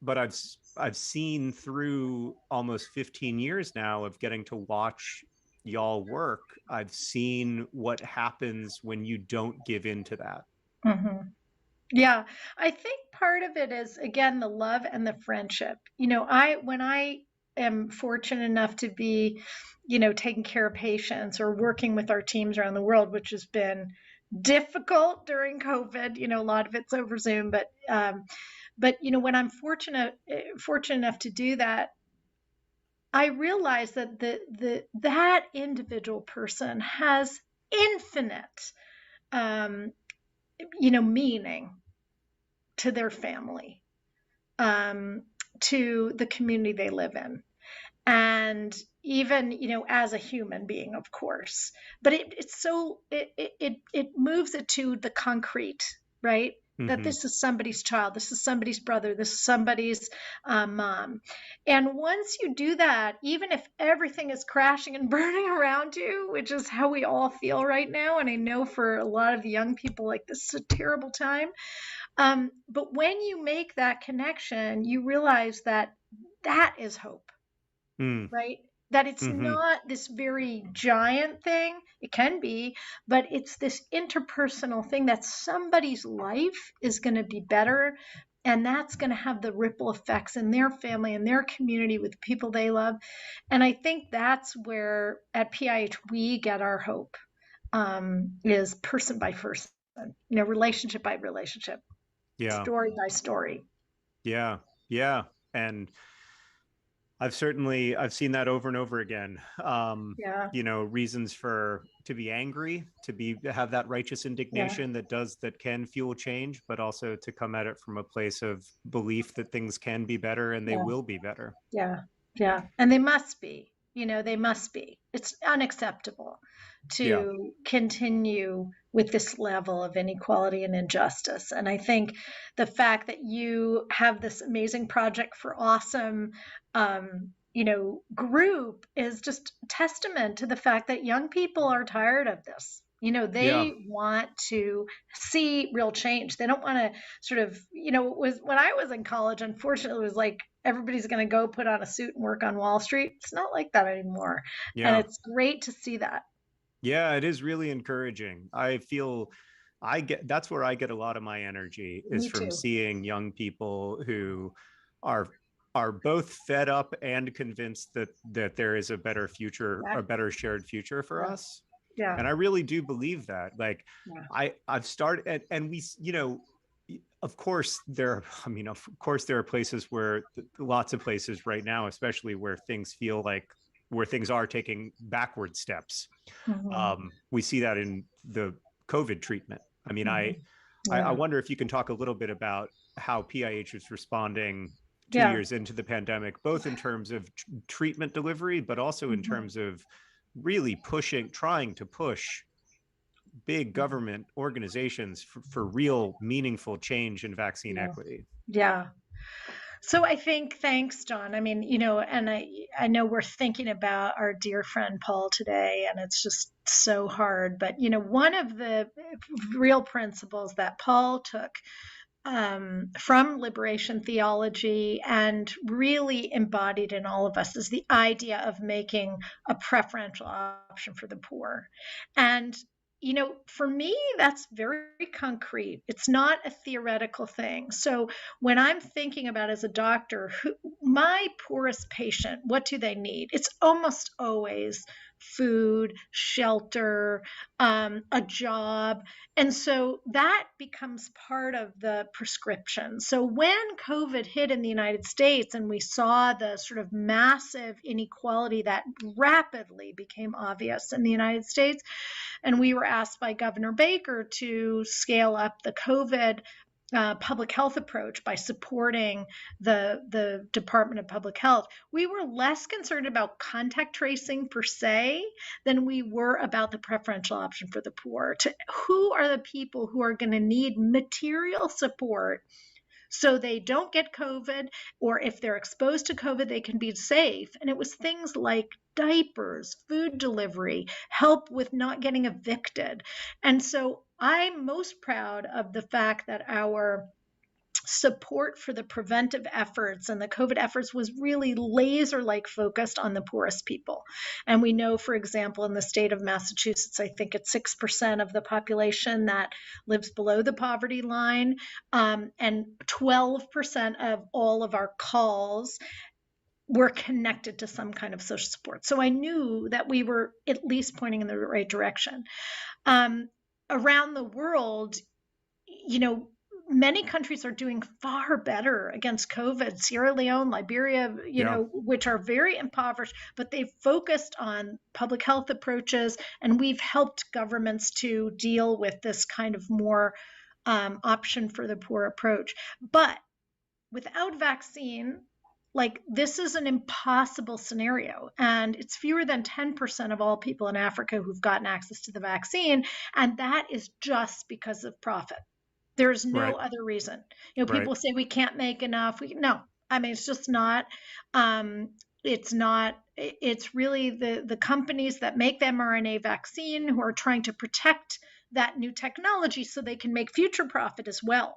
But is. I've seen through almost 15 years now of getting to watch y'all work. I've seen what happens when you don't give in to that. Mm-hmm. Yeah, I think part of it is, again, the love and the friendship. When I am fortunate enough to be, taking care of patients or working with our teams around the world, which has been difficult during COVID. A lot of it's over Zoom, but when I'm fortunate enough to do that, I realize that that individual person has infinite, um, meaning to their family, um, to the community they live in, and even as a human being, of course. But it moves it to the concrete, right? that this is somebody's child, this is somebody's brother, this is somebody's mom. And once you do that, even if everything is crashing and burning around you, which is how we all feel right now, and I know for a lot of the young people, like, this is a terrible time. But when you make that connection, you realize that that is hope, right? That it's not this very giant thing. It can be, but it's this interpersonal thing that somebody's life is going to be better. And that's going to have the ripple effects in their family and their community with people they love. And I think that's where at PIH we get our hope, is person by person, relationship by relationship, story by story. Yeah. Yeah. And I've seen that over and over again. Reasons to be angry, to have that righteous indignation that can fuel change, but also to come at it from a place of belief that things can be better and they will be better. Yeah. Yeah. And they must be, they must be. It's unacceptable to continue with this level of inequality and injustice. And I think the fact that you have this amazing Project for Awesome, group is just testament to the fact that young people are tired of this. They want to see real change. They don't want to sort of, it was when I was in college, unfortunately, it was like everybody's going to go put on a suit and work on Wall Street. It's not like that anymore. And it's great to see that. Yeah, it is really encouraging. I feel that's where I get a lot of my energy, is from seeing young people who are both fed up and convinced that there is a better future, a better shared future for us. Yeah. And I really do believe that. Like, I've started, and we, of course there are places where, lots of places right now, especially where things are taking backward steps. We see that in the COVID treatment. I mean, I wonder if you can talk a little bit about how PIH is responding 2 years into the pandemic, both in terms of treatment delivery, but also in terms of really trying to push big government organizations for real meaningful change in vaccine equity. Yeah. So I think, thanks, John. I mean, and I know we're thinking about our dear friend Paul today, and it's just so hard. But, one of the real principles that Paul took from liberation theology and really embodied in all of us is the idea of making a preferential option for the poor. And for me, that's very concrete. It's not a theoretical thing. So when I'm thinking about, as a doctor, my poorest patient, what do they need? It's almost always food, shelter, a job. And so that becomes part of the prescription. So when COVID hit in the United States and we saw the sort of massive inequality that rapidly became obvious in the United States, and we were asked by Governor Baker to scale up the COVID public health approach by supporting the Department of Public Health, we were less concerned about contact tracing per se than we were about the preferential option for the poor. Who are the people who are going to need material support so they don't get COVID, or if they're exposed to COVID, they can be safe? And it was things like diapers, food delivery, help with not getting evicted. And so I'm most proud of the fact that our support for the preventive efforts and the COVID efforts was really laser-like focused on the poorest people. And we know, for example, in the state of Massachusetts, I think it's 6% of the population that lives below the poverty line, and 12% of all of our calls were connected to some kind of social support. So I knew that we were at least pointing in the right direction. Around the world, many countries are doing far better against COVID. Sierra Leone, Liberia, which are very impoverished, but they've focused on public health approaches, and we've helped governments to deal with this kind of more option for the poor approach. But without vaccine, this is an impossible scenario, and it's fewer than 10% of all people in Africa who've gotten access to the vaccine, and that is just because of profit. There's no Right. other reason. Right. People say we can't make enough. No, I mean, it's just not. Um, it's not. It's really the companies that make the mRNA vaccine who are trying to protect that new technology so they can make future profit as well.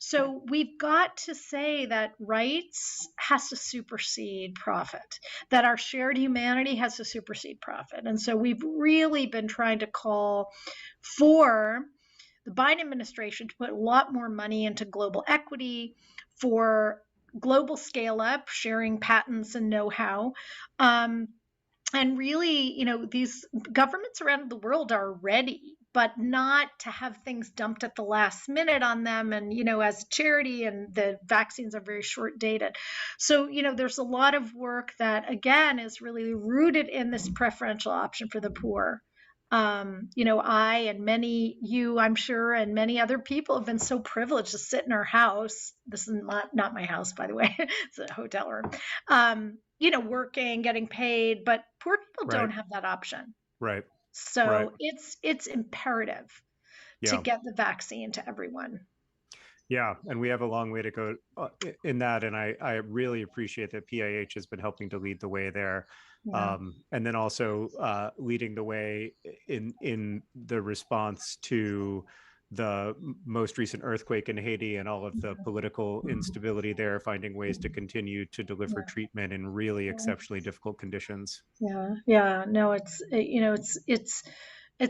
So we've got to say that rights has to supersede profit, that our shared humanity has to supersede profit. And so we've really been trying to call for the Biden administration to put a lot more money into global equity, for global scale up, sharing patents and know how. And really, these governments around the world are ready, but not to have things dumped at the last minute on them. And, as a charity, and the vaccines are very short dated. So, there's a lot of work that, again, is really rooted in this preferential option for the poor. I and many I'm sure, and many other people have been so privileged to sit in our house. This is not my house, by the way. It's a hotel room. Working, getting paid, but poor people Right. don't have that option. Right. Right. So it's imperative to Yeah. get the vaccine to everyone. Yeah, and we have a long way to go in that, and I really appreciate that PIH has been helping to lead the way there, Yeah. and then also leading the way in the response to the most recent earthquake in Haiti and all of the political instability there, finding ways to continue to deliver treatment in really exceptionally difficult conditions. Yeah. No, it's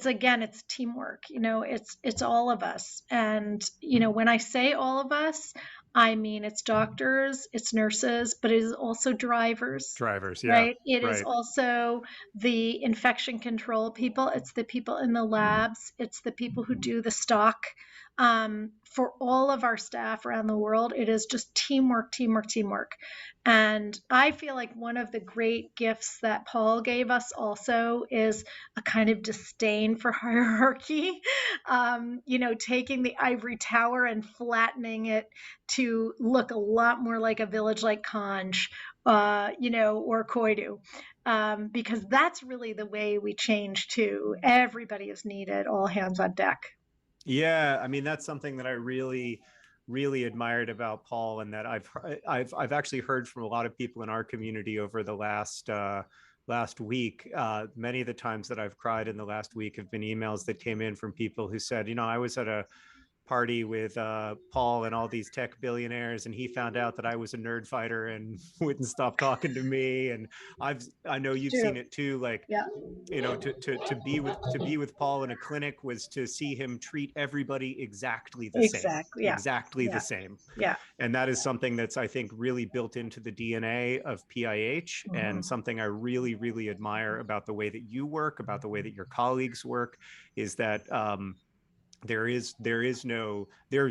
again, it's teamwork. It's all of us. And when I say all of us, I mean it's doctors, it's nurses, but it is also drivers. Drivers, yeah, Right. It is right. also the infection control people. It's the people in the labs. It's the people who do the stock. For all of our staff around the world, it is just teamwork, teamwork, teamwork. And I feel like one of the great gifts that Paul gave us also is a kind of disdain for hierarchy. Taking the ivory tower and flattening it to look a lot more like a village like Conj, or Koidu, because that's really the way we change too. Everybody is needed, all hands on deck. Yeah, I mean that's something that I really admired about Paul, and that I've actually heard from a lot of people in our community over the last week. Many of the times that I've cried in the last week have been emails that came in from people who said, I was at a party with Paul and all these tech billionaires, and he found out that I was a nerd fighter and wouldn't stop talking to me. And I know you've seen it too, like, Yeah. to be with Paul in a clinic was to see him treat everybody exactly the same. Exactly. Yeah. Exactly the same. Yeah. And that is something that's, I think, really built into the DNA of PIH, and something I really admire about the way that you work, about the way that your colleagues work, is that there's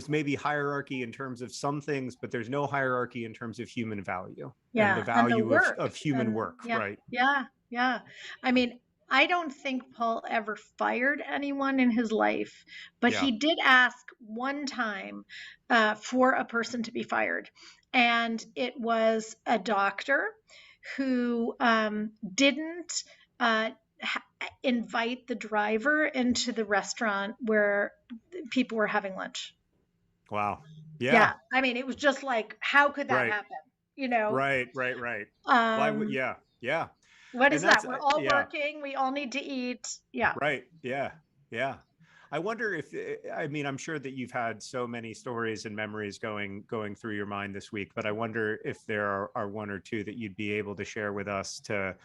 maybe hierarchy in terms of some things, but there's no hierarchy in terms of human value and the value of human work. Right. Yeah. I mean, I don't think Paul ever fired anyone in his life, but he did ask one time for a person to be fired. And it was a doctor who didn't invite the driver into the restaurant where people were having lunch. Wow. Yeah. I mean, it was just like, how could that happen? Right. Why would, yeah. What is that? We're all working. We all need to eat. Yeah. Right. Yeah. I wonder if, I'm sure that you've had so many stories and memories going through your mind this week, but I wonder if there are one or two that you'd be able to share with us to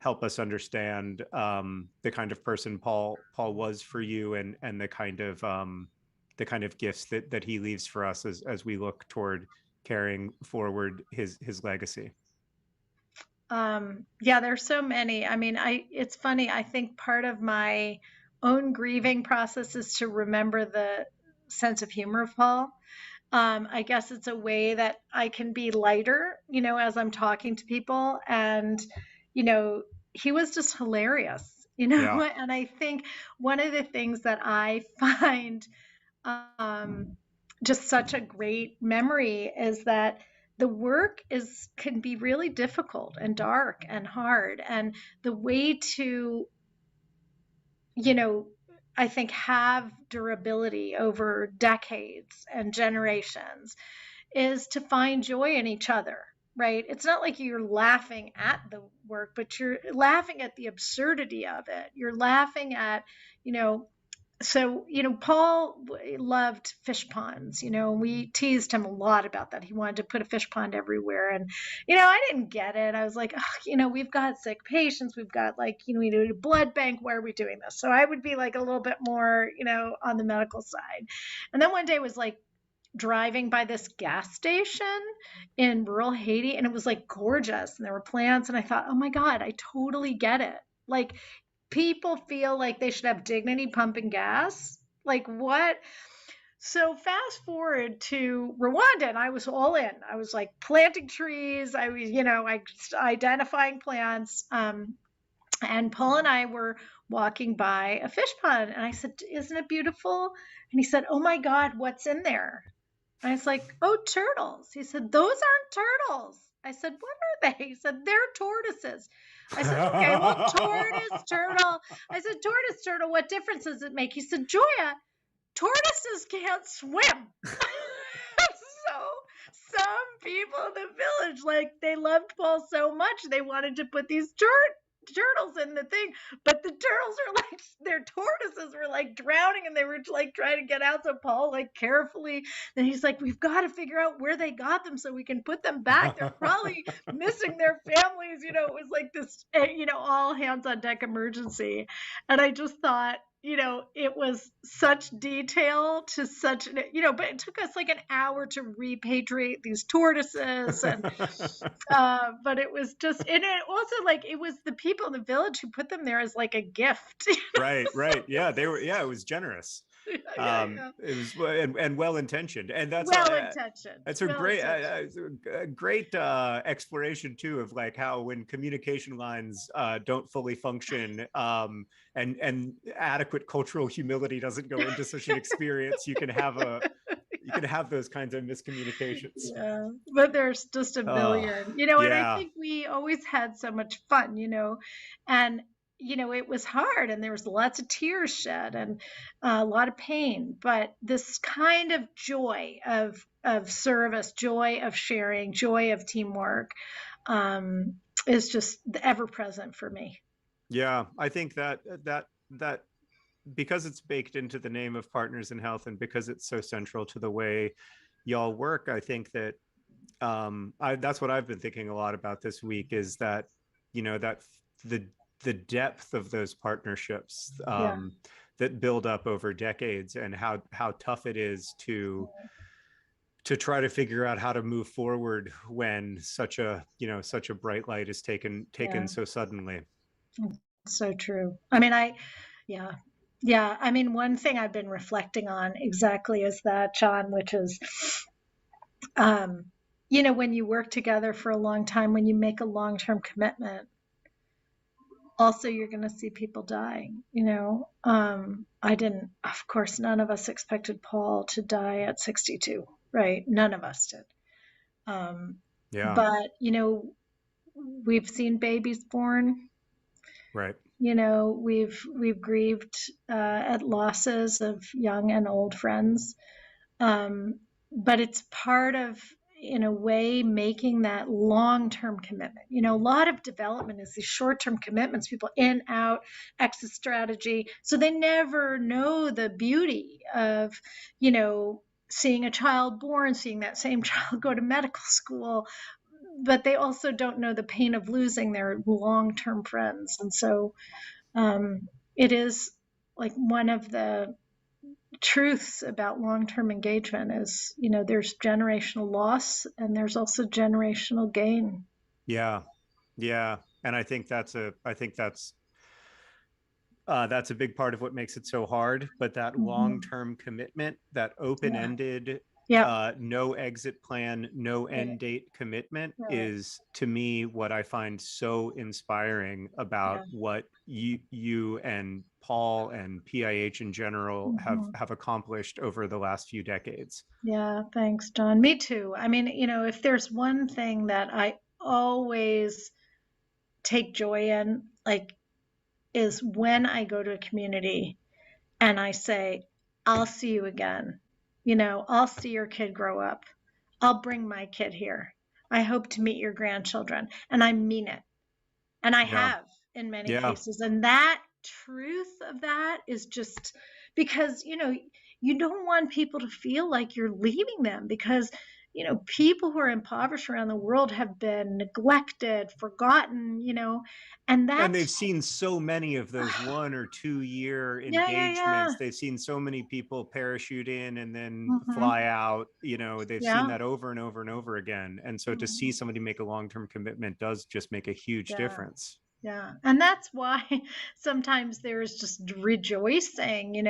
help us understand the kind of person Paul was for you, and the kind of gifts that he leaves for us as we look toward carrying forward his legacy. There's so many. I mean, it's funny. I think part of my own grieving process is to remember the sense of humor of Paul. I guess it's a way that I can be lighter, as I'm talking to people. And, he was just hilarious, and I think one of the things that I find just such a great memory is that the work can be really difficult and dark and hard, and the way to I think have durability over decades and generations is to find joy in each other, right? It's not like you're laughing at the work, but you're laughing at the absurdity of it. You're laughing at, you know, so, Paul loved fish ponds. We teased him a lot about that. He wanted to put a fish pond everywhere. And, I didn't get it. I was like, we've got sick patients. We've got we need a blood bank. Why are we doing this? So I would be like a little bit more, on the medical side. And then one day was like driving by this gas station in rural Haiti, and it was like gorgeous. And there were plants. And I thought, oh my God, I totally get it. Like, people feel like they should have dignity pumping gas. Like, what? So fast forward to Rwanda, and I was all in. I was like planting trees. I was, identifying plants. And Paul and I were walking by a fish pond, and I said, "Isn't it beautiful?" And he said, "Oh my God, what's in there?" And I was like, "Oh, turtles." He said, "Those aren't turtles." I said, "What are they?" He said, "They're tortoises." I said, "Okay, well, tortoise, turtle." I said, "Tortoise, turtle, what difference does it make?" He said, "Joya, tortoises can't swim." So some people in the village, like, they loved Paul so much, they wanted to put these turtles in the thing, but the turtles are like, their tortoises were like drowning, and they were like trying to get out. So Paul, like, carefully, then he's like, "We've got to figure out where they got them so we can put them back. They're probably missing their families." It was like this, all hands on deck emergency. And I just thought, it was such detail to such, but it took us like an hour to repatriate these tortoises. And but it was just, and it also, like, it was the people in the village who put them there as like a gift. Right. Yeah, they were. Yeah, it was generous. Yeah. It was and well intentioned, and that's Well intentioned. it's a great exploration too of like how when communication lines don't fully function, and adequate cultural humility doesn't go into such an experience, you can have those kinds of miscommunications. Yeah, but there's just a billion, and I Yeah. think we always had so much fun, and it was hard, and there was lots of tears shed, and a lot of pain, but this kind of joy of service, joy of sharing, joy of teamwork, is just ever present for me. Yeah, I think that because it's baked into the name of Partners in Health, and because it's so central to the way y'all work, I think that that's what I've been thinking a lot about this week, is that that the depth of those partnerships, Yeah. that build up over decades, and how tough it is to try to figure out how to move forward when such a bright light is taken Yeah. so suddenly. So true. I mean, yeah. Yeah. I mean, one thing I've been reflecting on exactly is that, John, which is, when you work together for a long time, when you make a long-term commitment, also you're going to see people dying. I didn't, of course, none of us expected Paul to die at 62, right? None of us did. Yeah. But, we've seen babies born. Right. We've grieved at losses of young and old friends, but it's part of, in a way, making that long-term commitment. A lot of development is these short-term commitments, people in, out, exit strategy, so they never know the beauty of, seeing a child born, seeing that same child go to medical school, but they also don't know the pain of losing their long-term friends. And so it is like one of the truths about long-term engagement is, there's generational loss, and there's also generational gain. Yeah. And I think that's a big part of what makes it so hard. But that long-term commitment, that open-ended, no exit plan, no end date commitment, is, to me, what I find so inspiring about what you and Paul and PIH in general have accomplished over the last few decades. Yeah, thanks, John. Me too. I mean, if there's one thing that I always take joy in, like, is when I go to a community and I say, I'll see you again. I'll see your kid grow up. I'll bring my kid here. I hope to meet your grandchildren. And I mean it. And I Yeah. have in many Yeah. cases. And that truth of that is just because, you don't want people to feel like you're leaving them because, people who are impoverished around the world have been neglected, forgotten, and And they've that's, seen so many of those 1 or 2 year yeah, yeah, yeah. engagements. They've seen so many people parachute in and then Hmm. fly out. They've seen Yeah. that over and over and over again. And so to see Mhm. somebody make a long-term commitment does just make a huge Yeah. difference. Yeah. And that's why sometimes there's just rejoicing,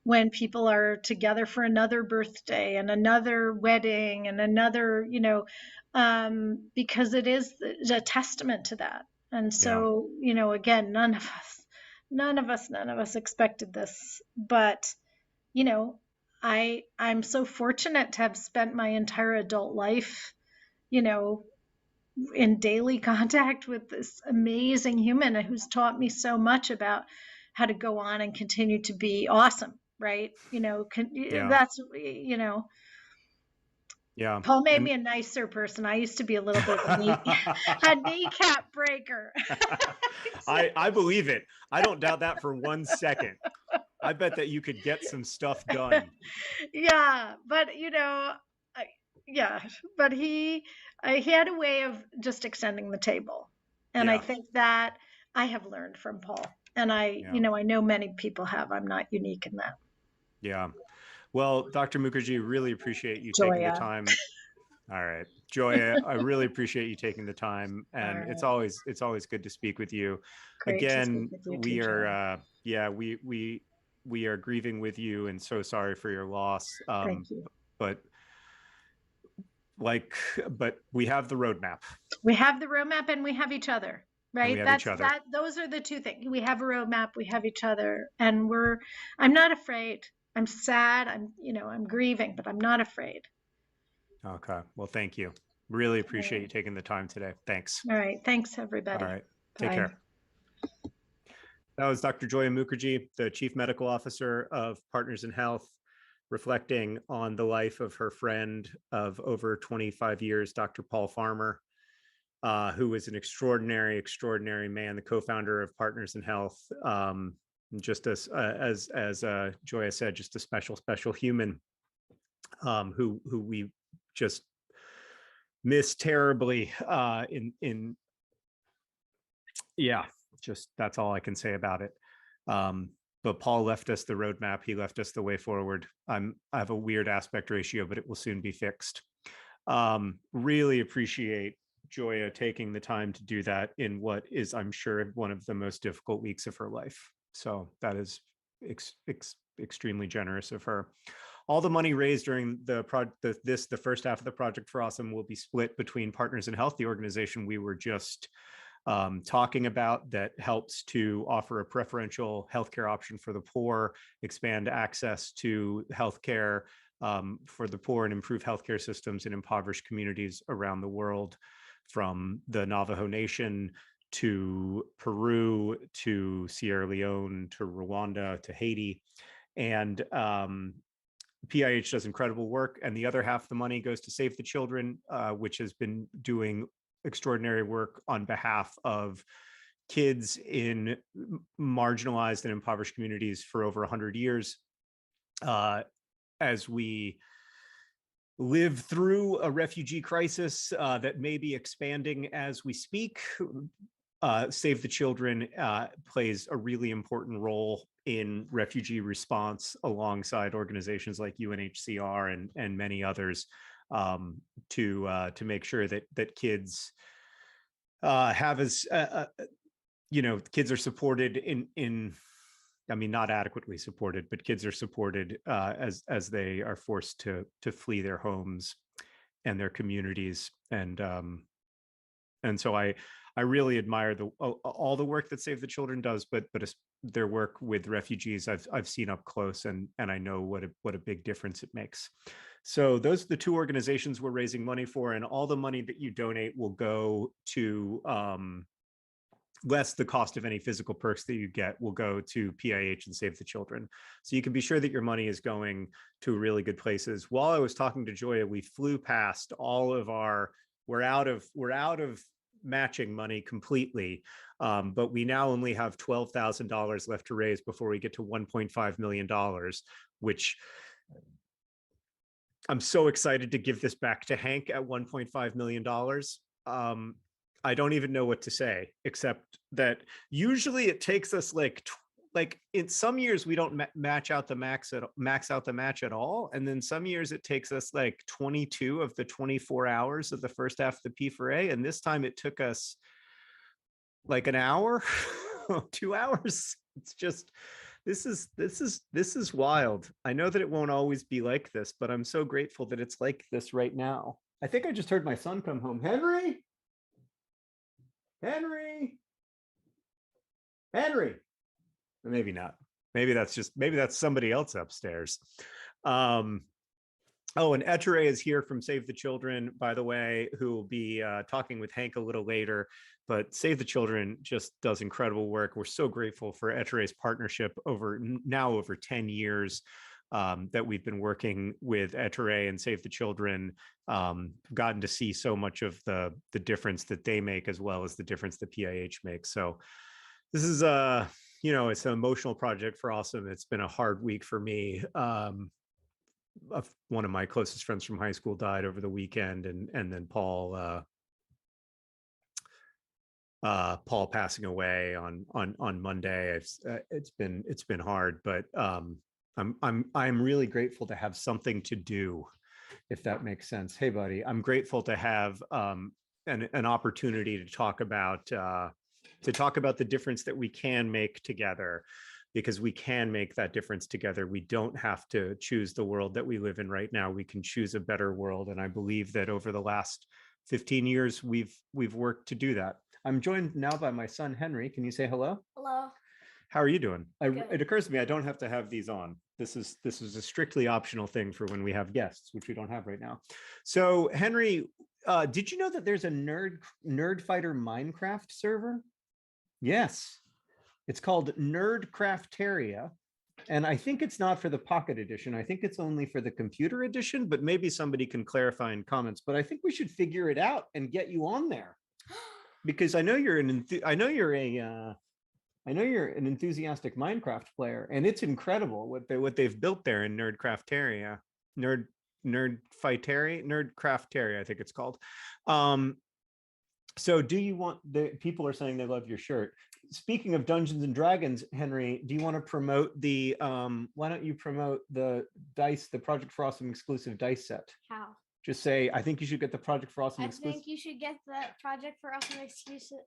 when people are together for another birthday and another wedding and another, because it is a testament to that. And Yeah. so, again, none of us expected this, but, you know, I'm so fortunate to have spent my entire adult life, you know, in daily contact with this amazing human who's taught me so much about how to go on and continue to be awesome, right? Yeah. That's, Yeah. Paul made And me a nicer person. I used to be a little bit of a kneecap breaker. I believe it. I don't doubt that for 1 second. I bet that you could get some stuff done. Yeah, but yeah, but he had a way of just extending the table, and I Yeah. think that I have learned from Paul, and Yeah. I know many people have. I'm not unique in that. Yeah. Well, Dr. Mukherjee, really appreciate you taking the Joya, time. All right. Joya, I really appreciate you taking the time. all And right, it's always good to speak with you. great to speak Again, with you too, we Joy. are yeah, we are grieving with you and so sorry for your loss. Thank you. But like but we have the roadmap We have the roadmap, and we have each other, and we right? have each That's other. that. Those are the two things. We have a roadmap. We have each other, and I'm not afraid. I'm sad. I'm grieving, but I'm not afraid. Okay. Well, thank you. Really appreciate you taking the time today. Thanks. All right. Thanks, All everybody. right. Take Bye. care. That was Dr. Joya Mukherjee, the Chief Medical Officer of Partners in Health, reflecting on the life of her friend of over 25 years, Dr. Paul Farmer, who was an extraordinary, extraordinary man, the co-founder of Partners in Health. Just as Joya said, just a special, special human who we just miss terribly. Yeah, just that's all I can say about it. But Paul left us the roadmap. He left us the way forward. I have a weird aspect ratio, but it will soon be fixed. Really appreciate Joya taking the time to do that in what is, I'm sure, one of the most difficult weeks of her life. So that is extremely generous of her. All the money raised during the first half of the Project for Awesome will be split between Partners in Health, the organization we were just talking about, that helps to offer a preferential healthcare option for the poor, expand access to healthcare for the poor, and improve healthcare systems in impoverished communities around the world, from the Navajo Nation to Peru to Sierra Leone to Rwanda to Haiti. And PIH does incredible work, and the other half of the money goes to Save the Children, which has been doing extraordinary work on behalf of kids in marginalized and impoverished communities for over 100 years. As we live through a refugee crisis that may be expanding as we speak, Save the Children plays a really important role in refugee response alongside organizations like UNHCR and many others, to make sure that kids have as kids are supported in I mean, not adequately supported, but kids are supported as they are forced to flee their homes and their communities. And so I really admire all the work that Save the Children does, but their work with refugees I've seen up close, and I know what a big difference it makes. So those are the two organizations we're raising money for, and all the money that you donate will go to less the cost of any physical perks that you get will go to PIH and Save the Children. So you can be sure that your money is going to really good places. While I was talking to Joya, we flew past all of our, we're out of matching money completely. But we now only have $12,000 left to raise before we get to $1.5 million, which I'm so excited to give this back to Hank at $1.5 million. I don't even know what to say, except that usually it takes us like in some years we don't max out the match at all, and then some years it takes us like 22 of the 24 hours of the first half of the P4A, and this time it took us like an hour, 2 hours. It's just this is wild. I know that it won't always be like this, but I'm so grateful that it's like this right now. I think I just heard my son come home. Henry. Or maybe not. Maybe that's somebody else upstairs. Oh, and Etere is here from Save the Children, by the way, who will be talking with Hank a little later. But Save the Children just does incredible work. We're so grateful for Etere's partnership over 10 years that we've been working with Etere and Save the Children. Gotten to see so much of the difference that they make, as well as the difference that PIH makes. So this is it's an emotional project for Awesome. It's been a hard week for me. One of my closest friends from high school died over the weekend, and then Paul passing away on Monday. It's been hard, but I'm really grateful to have something to do, if that makes sense. Hey, buddy, I'm grateful to have an opportunity to talk about the difference that we can make together, because we can make that difference together. We don't have to choose the world that we live in right now. We can choose a better world, and I believe that over the last 15 years, we've worked to do that. I'm joined now by my son, Henry. Can you say hello? Hello. How are you doing? It occurs to me I don't have to have these on. This is a strictly optional thing for when we have guests, which we don't have right now. So, Henry, did you know that there's a Nerd Fighter Minecraft server? Yes, it's called Nerdcrafteria, and I think it's not for the Pocket Edition. I think it's only for the computer edition, but maybe somebody can clarify in comments. But I think we should figure it out and get you on there, because I know you're an enthusiastic Minecraft player, and it's incredible what they've built there in Nerdcrafteria, Nerdcrafteria, I think it's called. So do you want people are saying they love your shirt. Speaking of Dungeons and Dragons, Henry, do you want to promote why don't you promote the Project for Awesome exclusive dice set? How? Just say, I think you should get the Project for Awesome exclusive. I think you should get the Project for Awesome exclusive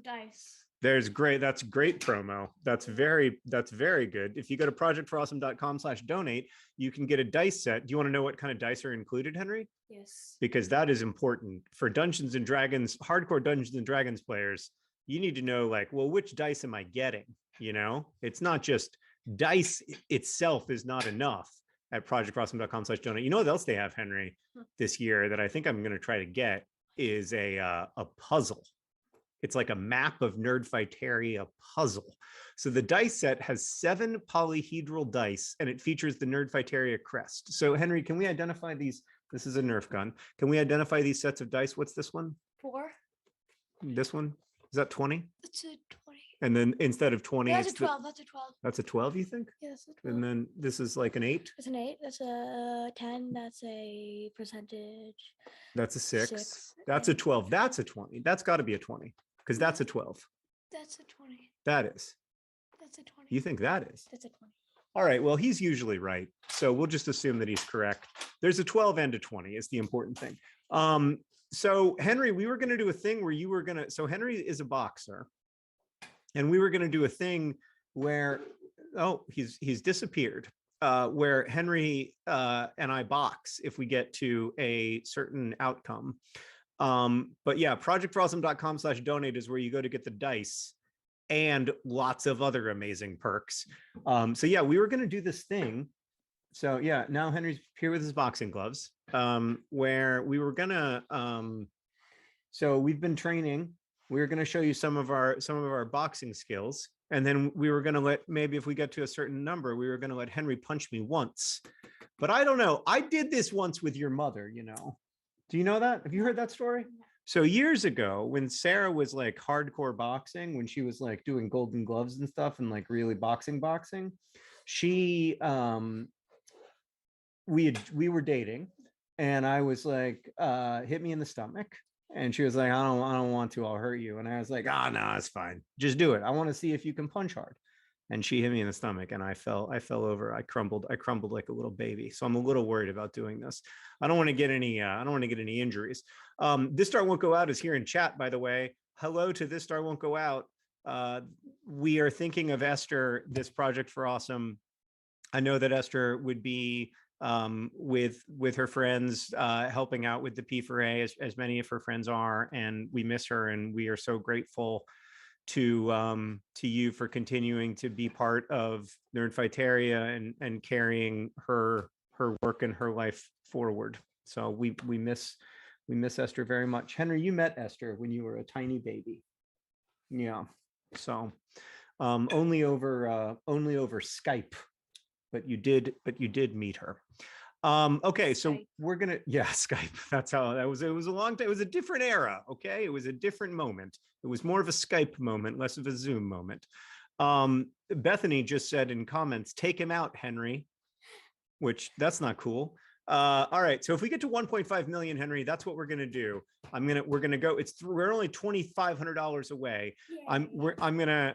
dice. That's great promo. That's very good. If you go to projectforawesome.com/donate, you can get a dice set. Do you want to know what kind of dice are included, Henry? Yes. Because that is important for Dungeons and Dragons, hardcore Dungeons and Dragons players. You need to know, like, well, which dice am I getting? It's not just dice itself is not enough at projectforawesome.com/donate. You know what else they have, Henry, this year that I think I'm going to try to get is a puzzle. It's like a map of Nerdfighteria puzzle. So the dice set has 7 polyhedral dice, and it features the Nerdfighteria crest. So Henry, can we identify these? This is a Nerf gun. Can we identify these sets of dice? What's this one? 4. This one? Is that 20? That's a 20. And then instead of 20, That's a 12. That's a 12. That's a 12, you think? Yeah, that's a 12. And then this is like an 8? That's an 8. That's a 10. That's a percentage. That's a 6. That's a 12. That's a 20. That's got to be a 20, because that's a 12. That's a 20. That is. That's a 20. You think that is? That's a 20. All right, well, he's usually right, so we'll just assume that he's correct. There's a 12 and a 20 is the important thing. So Henry, we were going to do a thing where so Henry is a boxer, and we were going to do a thing where, he's disappeared, where Henry and I box if we get to a certain outcome. But yeah, projectforawesome.com/donate is where you go to get the dice and lots of other amazing perks. So yeah, we were going to do this thing. So yeah, now Henry's here with his boxing gloves, where we were gonna, so we've been training we were going to show you some of our boxing skills, and then we were going to let, maybe if we get to a certain number, we were going to let Henry punch me once. But I don't know. I did this once with your mother, you know. Do you know that? Have you heard that story? So years ago, when Sarah was like hardcore boxing, when she was like doing Golden Gloves and stuff and like really boxing, she we were dating, and I was like, hit me in the stomach. And she was like, I don't want to, I'll hurt you. And I was like, no, it's fine. Just do it. I want to see if you can punch hard. And she hit me in the stomach, and I fell over. I crumbled like a little baby. So I'm a little worried about doing this. I don't want to get any injuries. This Star Won't Go Out is here in chat, by the way. Hello to This Star Won't Go Out. We are thinking of Esther, this Project for Awesome. I know that Esther would be with her friends, helping out with the P4A, as many of her friends are, and we miss her, and we are so grateful to you for continuing to be part of Nerdfighteria and carrying her work and her life forward. So we miss Esther very much. Henry, you met Esther when you were a tiny baby. Yeah. So only over Skype, but you did meet her. Okay, so Skype. We're gonna, Skype. That's how that was. It was a long time. It was a different era. Okay, it was a different moment. It was more of a Skype moment, less of a Zoom moment. Bethany just said in comments, "Take him out, Henry," which that's not cool. All right, so if we get to 1.5 million, Henry, that's what we're gonna do. We're gonna go. We're only $2,500 away. Yeah.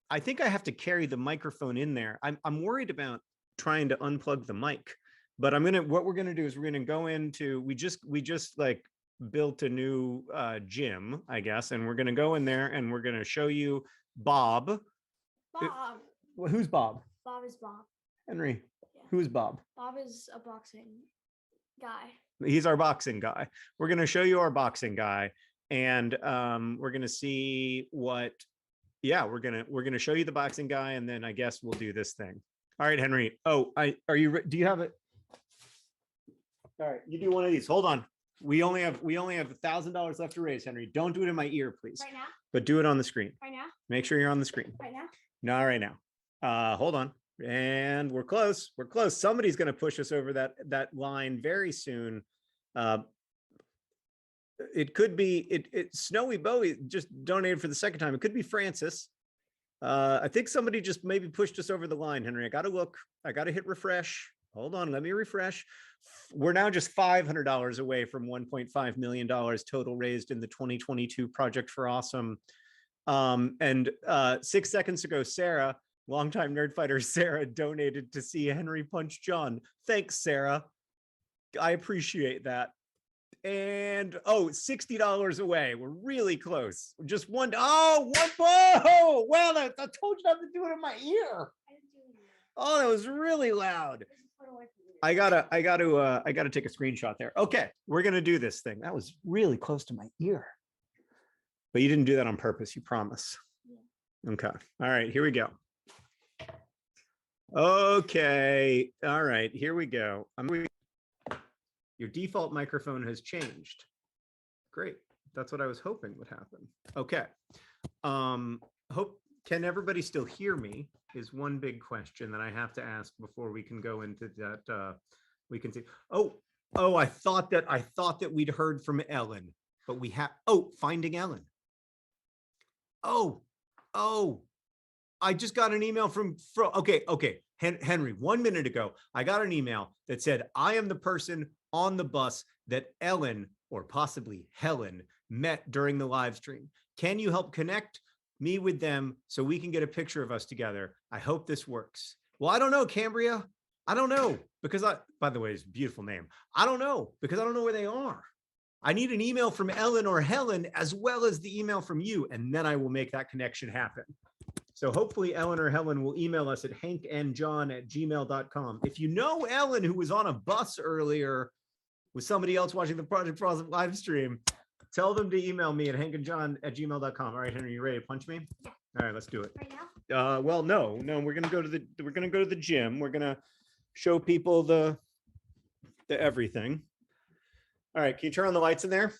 I think I have to carry the microphone in there. I'm worried about trying to unplug the mic. But what we're gonna do is we're gonna go into, we just like built a new gym, I guess, and we're gonna go in there and we're gonna show you Bob. Who's Bob? Bob is Bob. Henry, yeah. Who's Bob? Bob is a boxing guy. He's our boxing guy. We're gonna show you our boxing guy, and we're gonna see what. Yeah, we're gonna show you the boxing guy, and then I guess we'll do this thing. All right, Henry. Oh, do you have it? All right, you do one of these. Hold on. We only have $1,000 left to raise, Henry. Don't do it in my ear, please. Right now? But do it on the screen. Right now? Make sure you're on the screen. Right now? Not right now. Hold on. And we're close. We're close. Somebody's going to push us over that line very soon. It could be Snowy Bowie just donated for the second time. It could be Francis. I think somebody just maybe pushed us over the line, Henry. I got to look. I got to hit refresh. Hold on. Let me refresh. We're now just $500 away from $1.5 million total raised in the 2022 Project for Awesome. And 6 seconds ago, Sarah, longtime Nerdfighter Sarah, donated to see Henry punch John. Thanks, Sarah. I appreciate that. And $60 away. We're really close. Just one. Whoa! Well, I told you not to do it in my ear. Oh, that was really loud. I gotta take a screenshot there. Okay, we're gonna do this thing. That was really close to my ear. But you didn't do that on purpose, you promise. Yeah. Okay. All right, here we go. Okay. All right, here we go. Your default microphone has changed. Great. That's what I was hoping would happen. Okay. Can everybody still hear me is one big question that I have to ask before we can go into that. We can see. I thought that we'd heard from Ellen, but we have. Finding Ellen. I just got an email from okay. Henry, 1 minute ago, I got an email that said, I am the person on the bus that Ellen, or possibly Helen, met during the live stream. Can you help connect me with them so we can get a picture of us together? I hope this works. Well, I don't know, Cambria. I don't know, because by the way, it's a beautiful name. I don't know, because I don't know where they are. I need an email from Ellen or Helen, as well as the email from you, and then I will make that connection happen. So hopefully Ellen or Helen will email us at hankandjohn@gmail.com. If you know Ellen, who was on a bus earlier with somebody else watching the Project for Awesome live stream, tell them to email me at hankandjohn@gmail.com. All right, Henry, you ready to punch me? Yeah. All right, let's do it. Right now? Well, no, we're gonna go to the gym. We're gonna show people the everything. All right, can you turn on the lights in there?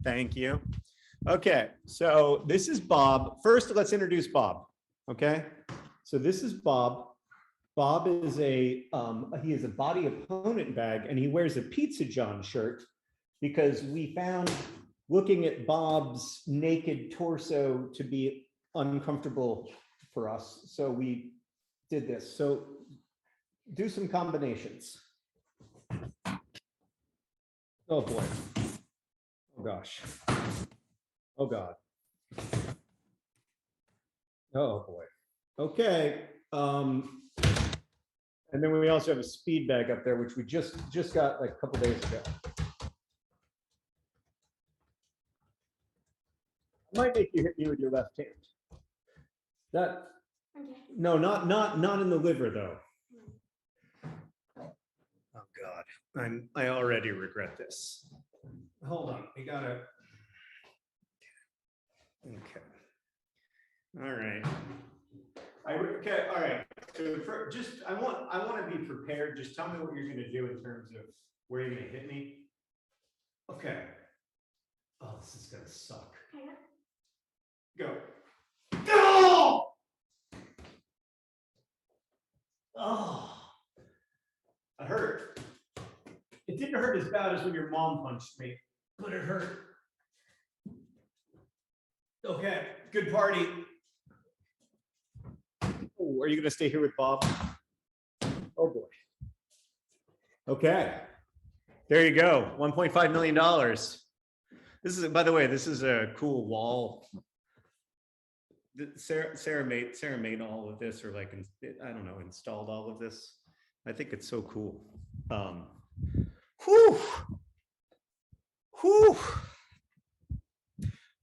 Thank you. Okay, so this is Bob. First, let's introduce Bob. Okay, so this is Bob. Bob is he is a body opponent bag, and he wears a Pizza John shirt because we found looking at Bob's naked torso to be uncomfortable for us. So we did this. So do some combinations. Oh boy. Oh gosh. Oh God. Oh boy. Okay. And then we also have a speed bag up there, which we just got like a couple days ago. I might make you hit me with your left hand. That no, not in the liver though. Oh God, I already regret this. Hold on, we gotta. Okay. All right. Okay. All right. So I want to be prepared. Just tell me what you're going to do in terms of where you're going to hit me. Okay. Oh, this is going to suck. Go. Oh! Oh. It hurt. It didn't hurt as bad as when your mom punched me, but it hurt. Okay. Good party. Oh, are you going to stay here with Bob? Oh boy. Okay. There you go. $1.5 million. This is, by the way, this is a cool wall. Sarah made all of this, or like, I don't know, installed all of this. I think it's so cool. Whew. Whew.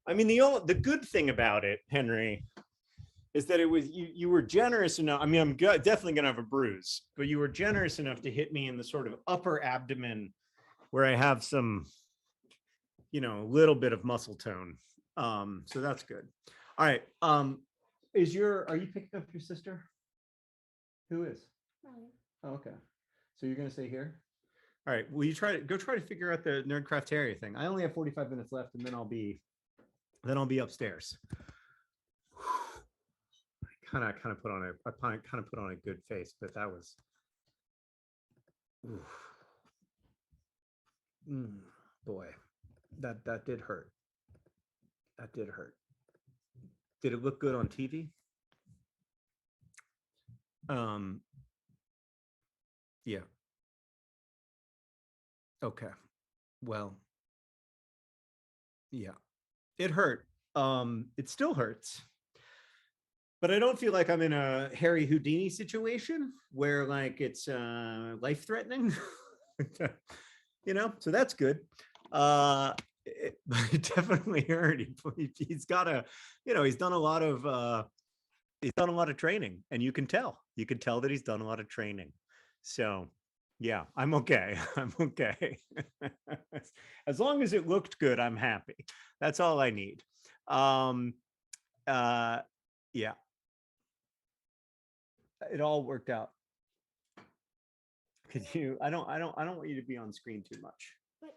I mean, the good thing about it, Henry, is that it was you were generous enough. I mean, I'm definitely gonna have a bruise, but you were generous enough to hit me in the sort of upper abdomen where I have some, a little bit of muscle tone. So that's good. All right. Are you picking up your sister? Who is? Oh, okay. So you're gonna stay here? All right. Will you try to figure out the Nerdcraft area thing? I only have 45 minutes left, and then I'll be upstairs. I kind of put on a good face, but that was. Boy, that did hurt. That did hurt. Did it look good on TV? Yeah. Okay. Well, yeah. It hurt. It still hurts. But I don't feel like I'm in a Harry Houdini situation where like it's life-threatening. So that's good. It definitely hurt. He's got he's done a lot of training, and you can tell that he's done a lot of training. So yeah, I'm okay. I'm okay. As long as it looked good, I'm happy. That's all I need. Yeah. It all worked out. Could you? I don't want you to be on screen too much. But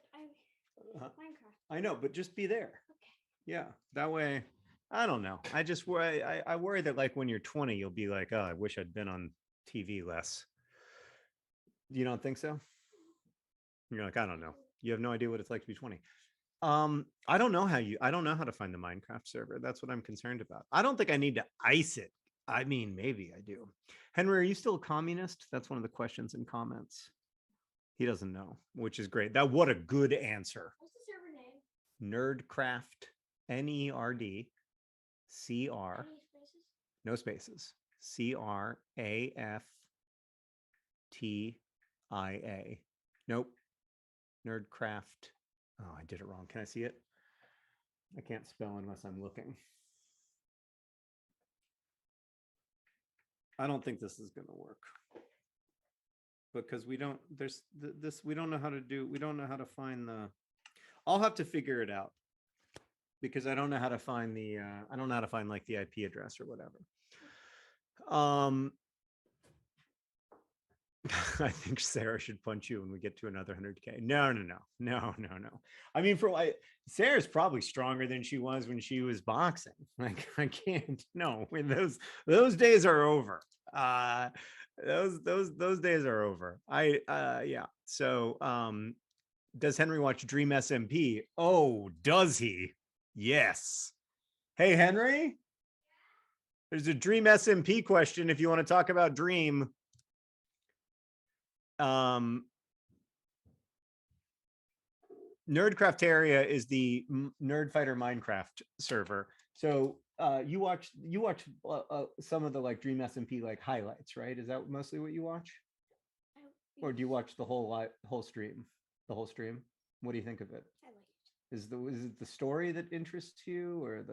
Minecraft. I know, but just be there. Okay. Yeah, that way. I don't know. I just worry. I worry that like when you're 20, you'll be like, oh, I wish I'd been on TV less. You don't think so? You're like, I don't know. You have no idea what it's like to be 20. I don't know how to find the Minecraft server. That's what I'm concerned about. I don't think I need to ice it. I mean, maybe I do. Henry, are you still a communist? That's one of the questions in comments. He doesn't know, which is great. What a good answer. What's the server name? Nerdcraft, NERDCR. No spaces. CRAFTIA. Nope. Nerdcraft. Oh, I did it wrong. Can I see it? I can't spell unless I'm looking. I don't think this is going to work because we don't know how to do. We don't know how to find the. I'll have to figure it out because I don't know how to find the. I don't know how to find like the IP address or whatever. I think Sarah should punch you when we get to another 100K. No. I mean, Sarah's probably stronger than she was when she was boxing. Like, I can't. No, when those days are over. Those days are over. Yeah. So, does Henry watch Dream SMP? Oh, does he? Yes. Hey, Henry. There's a Dream SMP question if you want to talk about Dream. Nerdcrafteria is the Nerd Fighter Minecraft server. So you watch some of the like Dream SMP like highlights, right? Is that mostly what you watch, or do you watch the whole stream? The whole stream. What do you think of it? I like it. Is it the story that interests you, or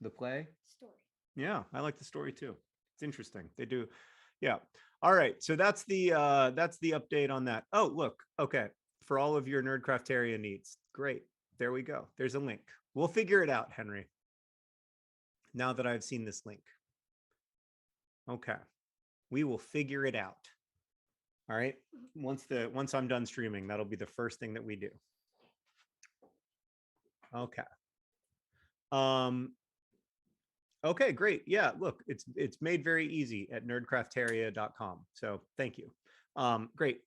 the play? Story. Yeah, I like the story too. It's interesting. They do. Yeah. All right. So that's the update on that. Oh, look. Okay. For all of your Nerdcrafteria needs. Great. There we go. There's a link. We'll figure it out, Henry. Now that I've seen this link. Okay. We will figure it out. All right. Once I'm done streaming, that'll be the first thing that we do. Okay. Okay, great. Yeah, look, it's made very easy at nerdcrafteria.com. So thank you. Great.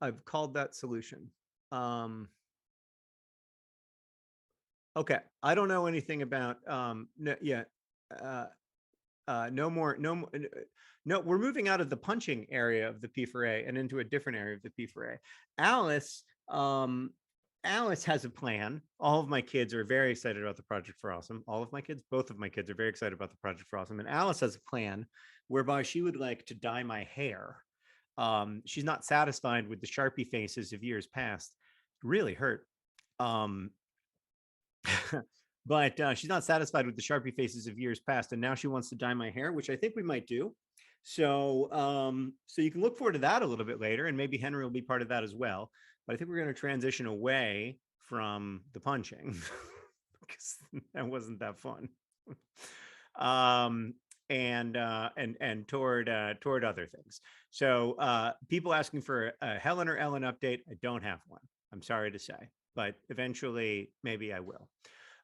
I've called that solution. Okay, I don't know anything about no, we're moving out of the punching area of the P4A and into a different area of the P4A. Alice has a plan. All of my kids are very excited about the Project for Awesome. Both of my kids are very excited about the Project for Awesome. And Alice has a plan whereby she would like to dye my hair. She's not satisfied with the Sharpie faces of years past. Really hurt. But she's not satisfied with the Sharpie faces of years past. And now she wants to dye my hair, which I think we might do. So, so you can look forward to that a little bit later. And maybe Henry will be part of that as well. But I think we're going to transition away from the punching because that wasn't that fun. And toward other things. So people asking for a Helen or Ellen update. I don't have one. I'm sorry to say, but eventually maybe I will.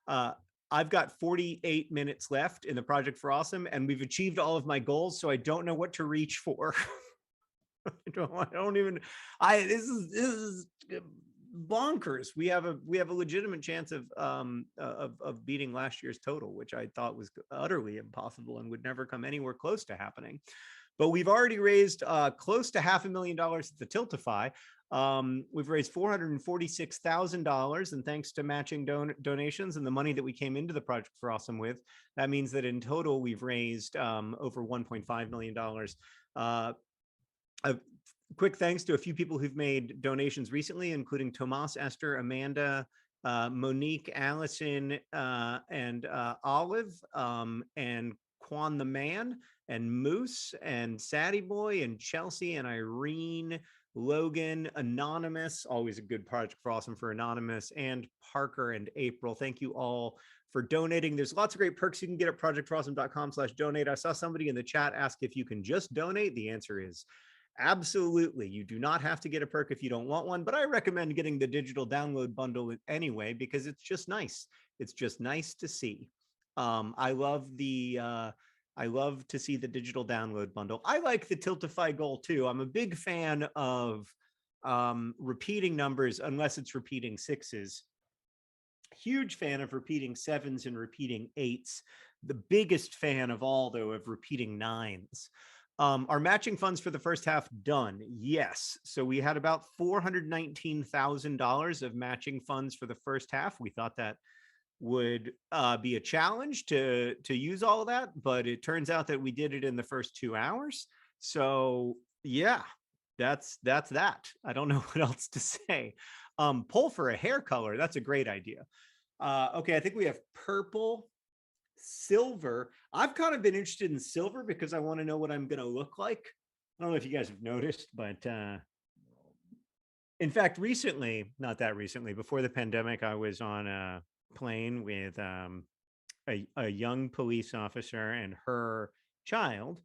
I've got 48 minutes left in the Project for Awesome, and we've achieved all of my goals. So I don't know what to reach for. This is bonkers. We have a legitimate chance of beating last year's total, which I thought was utterly impossible and would never come anywhere close to happening. But we've already raised close to $500,000 at the Tiltify. We've raised $446,000, and thanks to matching donations and the money that we came into the Project for Awesome with, that means that in total we've raised over $1.5 million. A quick thanks to a few people who've made donations recently, including Tomas, Esther, Amanda, Monique, Allison, and Olive, and Quan the Man, and Moose, and Sadie Boy, and Chelsea, and Irene, Logan, Anonymous, always a good Project for Awesome for Anonymous, and Parker and April. Thank you all for donating. There's lots of great perks you can get at projectforawesome.com/donate. I saw somebody in the chat ask if you can just donate. The answer is absolutely. You do not have to get a perk if you don't want one, but I recommend getting the digital download bundle anyway, because it's just nice. It's just nice to see. I love to see the digital download bundle. I like the Tiltify goal too. I'm a big fan of repeating numbers unless it's repeating sixes. Huge fan of repeating sevens and repeating eights. The biggest fan of all, though, of repeating nines. Our matching funds for the first half done? Yes. So we had about $419,000 of matching funds for the first half. We thought that would be a challenge to use all of that, but it turns out that we did it in the first 2 hours. So yeah, that's that. I don't know what else to say. Poll for a hair color. That's a great idea. Okay, I think we have purple, silver. I've kind of been interested in silver because I want to know what I'm going to look like. I don't know if you guys have noticed, but in fact, recently, not that recently, before the pandemic, I was on a plane with a young police officer and her child,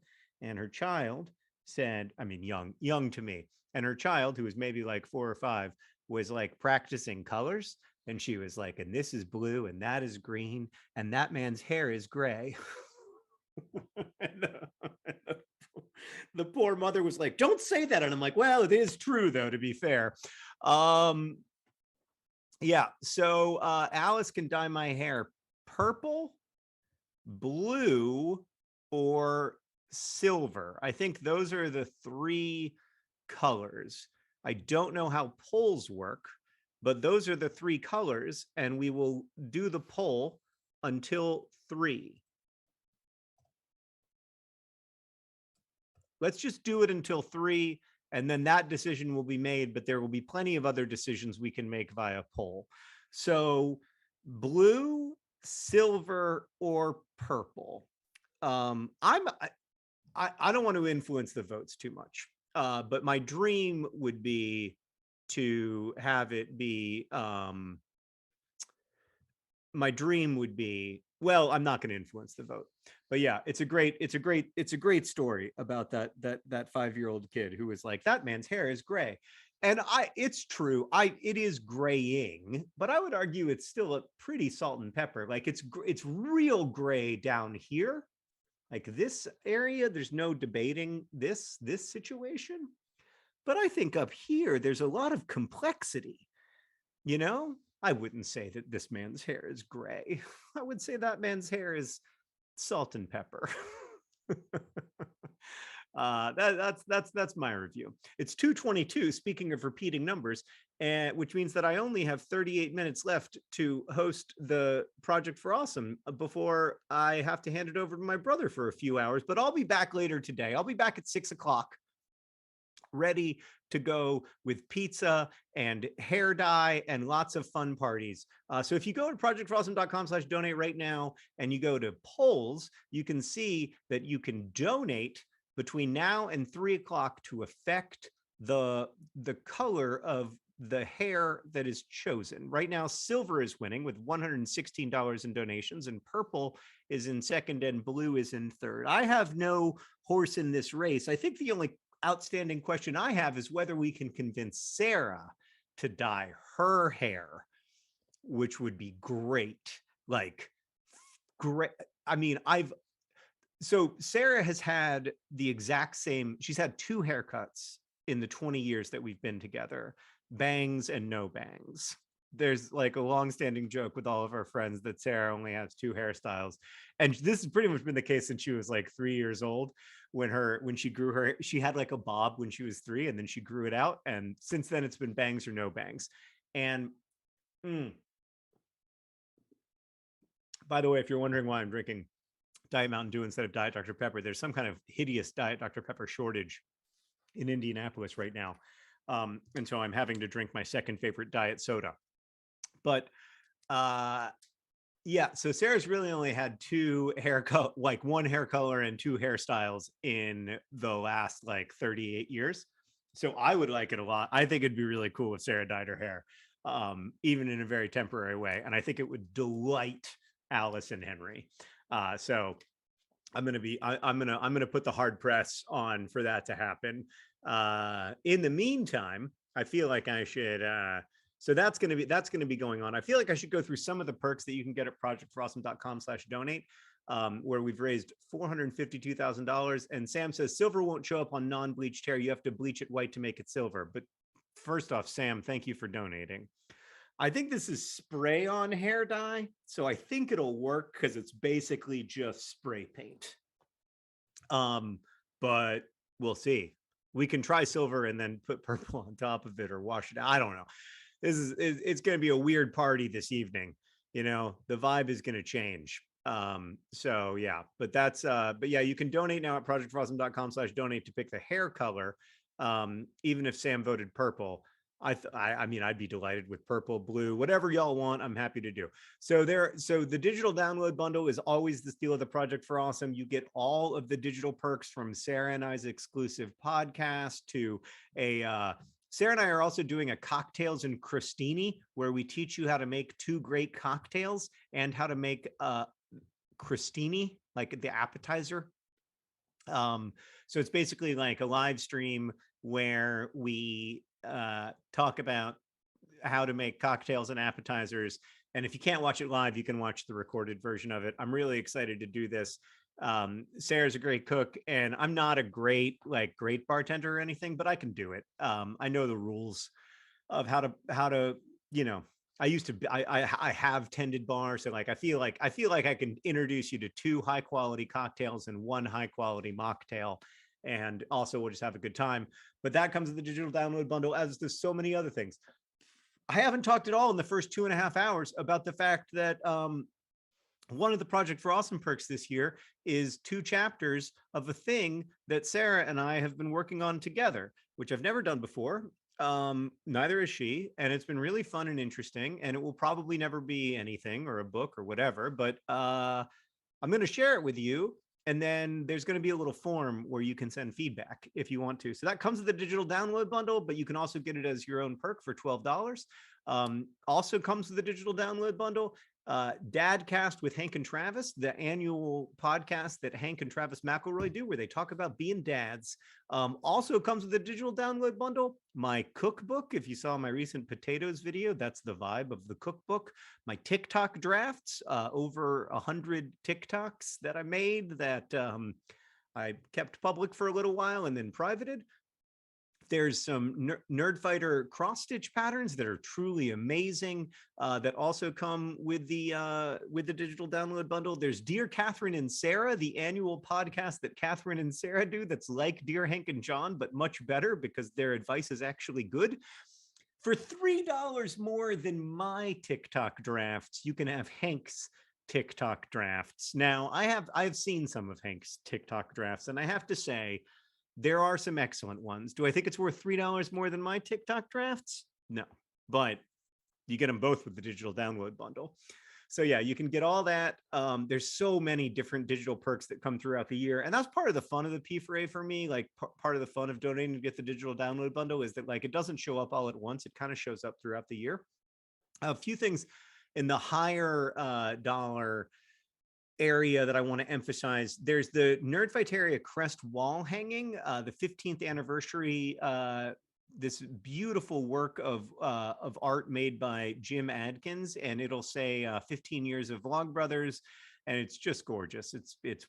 said, I mean, young to me, and her child, who was maybe like 4 or 5, was like practicing colors. And she was like, and this is blue and that is green and that man's hair is gray. and, the poor mother was like, don't say that. And I'm like, well, it is true, though, to be fair. Yeah. So Alice can dye my hair purple, blue, or silver. I think those are the 3 colors. I don't know how polls work, but those are the 3 colors, and we will do the poll until 3. Let's just do it until 3, and then that decision will be made, but there will be plenty of other decisions we can make via poll. So blue, silver, or purple. I don't want to influence the votes too much, but my dream would be to have it be my dream would be, well, I'm not going to influence the vote, but yeah, it's a great story about that 5-year-old kid who was like, that man's hair is gray. And it's true, it is graying, but I would argue it's still a pretty salt and pepper. Like it's real gray down here, like this area. There's no debating this situation, but I think up here there's a lot of complexity. I wouldn't say that this man's hair is gray. I would say that man's hair is salt and pepper. That's my review. It's 2:22. Speaking of repeating numbers, which means that I only have 38 minutes left to host the Project for Awesome before I have to hand it over to my brother for a few hours. But I'll be back later today. I'll be back at 6 o'clock, ready to go with pizza and hair dye and lots of fun parties. So if you go to projectforawesome.com/donate right now and you go to polls, you can see that you can donate between now and 3 o'clock to affect the color of the hair that is chosen. Right now, silver is winning with $116 in donations, and purple is in second, and blue is in third. I have no horse in this race. I think the only outstanding question I have is whether we can convince Sarah to dye her hair, which would be great. Like, great. I mean, so Sarah has had the exact same, she's had 2 haircuts in the 20 years that we've been together, bangs and no bangs. There's like a long-standing joke with all of our friends that Sarah only has 2 hairstyles. And this has pretty much been the case since she was like 3 years old. When she grew her, she had like a bob when she was 3, and then she grew it out. And since then it's been bangs or no bangs. And by the way, if you're wondering why I'm drinking Diet Mountain Dew instead of Diet Dr. Pepper, there's some kind of hideous Diet Dr. Pepper shortage in Indianapolis right now. And so I'm having to drink my second favorite diet soda. But yeah, so Sarah's really only had 2 like 1 hair color and 2 hairstyles in the last like 38 years. So I would like it a lot. I think it'd be really cool if Sarah dyed her hair, even in a very temporary way. And I think it would delight Alice and Henry. So I'm gonna put the hard press on for that to happen. In the meantime, I feel like I should. So that's going to be going on. I feel like I should go through some of the perks that you can get at projectforawesome.com/donate, where we've raised $452,000. And Sam says silver won't show up on non-bleached hair. You have to bleach it white to make it silver. But first off, Sam, thank you for donating. I think this is spray on hair dye, so I think it'll work because it's basically just spray paint. But we'll see. We can try silver and then put purple on top of it or wash it out. I don't know. It's going to be a weird party this evening. The vibe is going to change. So yeah, but yeah, you can donate now at projectforawesome.com/donate to pick the hair color. Even if Sam voted purple, I mean, I'd be delighted with purple, blue, whatever y'all want. I'm happy to do. So the digital download bundle is always the steal of the Project for Awesome. You get all of the digital perks from Sarah and I's exclusive podcast to Sarah and I are also doing a cocktails and crostini, where we teach you how to make 2 great cocktails and how to make crostini, like the appetizer. So it's basically like a live stream where we talk about how to make cocktails and appetizers. And if you can't watch it live, you can watch the recorded version of it. I'm really excited to do this. Sarah's a great cook, and I'm not a great bartender or anything, but I can do it. I know the rules of how to you know. I used to I have tended bars, so like I feel like I can introduce you to 2 high quality cocktails and 1 high quality mocktail, and also we'll just have a good time. But that comes with the digital download bundle, as does so many other things. I haven't talked at all in the first 2.5 hours about the fact that one of the Project for Awesome perks this year is 2 chapters of a thing that Sarah and I have been working on together, which I've never done before. Neither has she, and it's been really fun and interesting, and it will probably never be anything or a book or whatever, but I'm going to share it with you. And then there's going to be a little form where you can send feedback if you want to. So that comes with the digital download bundle, but you can also get it as your own perk for $12. Also comes with the digital download bundle. Dadcast with Hank and Travis, the annual podcast that Hank and Travis McElroy do, where they talk about being dads. Also comes with a digital download bundle. My cookbook, if you saw my recent potatoes video, that's the vibe of the cookbook. My TikTok drafts, over 100 TikToks that I made that I kept public for a little while and then privated. There's some Nerdfighter cross stitch patterns that are truly amazing that also come with the digital download bundle. There's Dear Catherine and Sarah, the annual podcast that Catherine and Sarah do that's like Dear Hank and John, but much better because their advice is actually good. For $3 more than my TikTok drafts, you can have Hank's TikTok drafts. Now, I've seen some of Hank's TikTok drafts, and I have to say, there are some excellent ones. Do I think it's worth $3 more than my TikTok drafts? No, but you get them both with the digital download bundle. So yeah, you can get all that. There's so many different digital perks that come throughout the year, and that's part of the fun of the P4A for me. Like part of the fun of donating to get the digital download bundle is that like it doesn't show up all at once. It kind of shows up throughout the year. A few things in the higher dollar area that I want to emphasize. There's the Nerdfighteria crest wall hanging, the 15th anniversary. This beautiful work of art made by Jim Adkins, and it'll say 15 years of Vlogbrothers, and it's just gorgeous. It's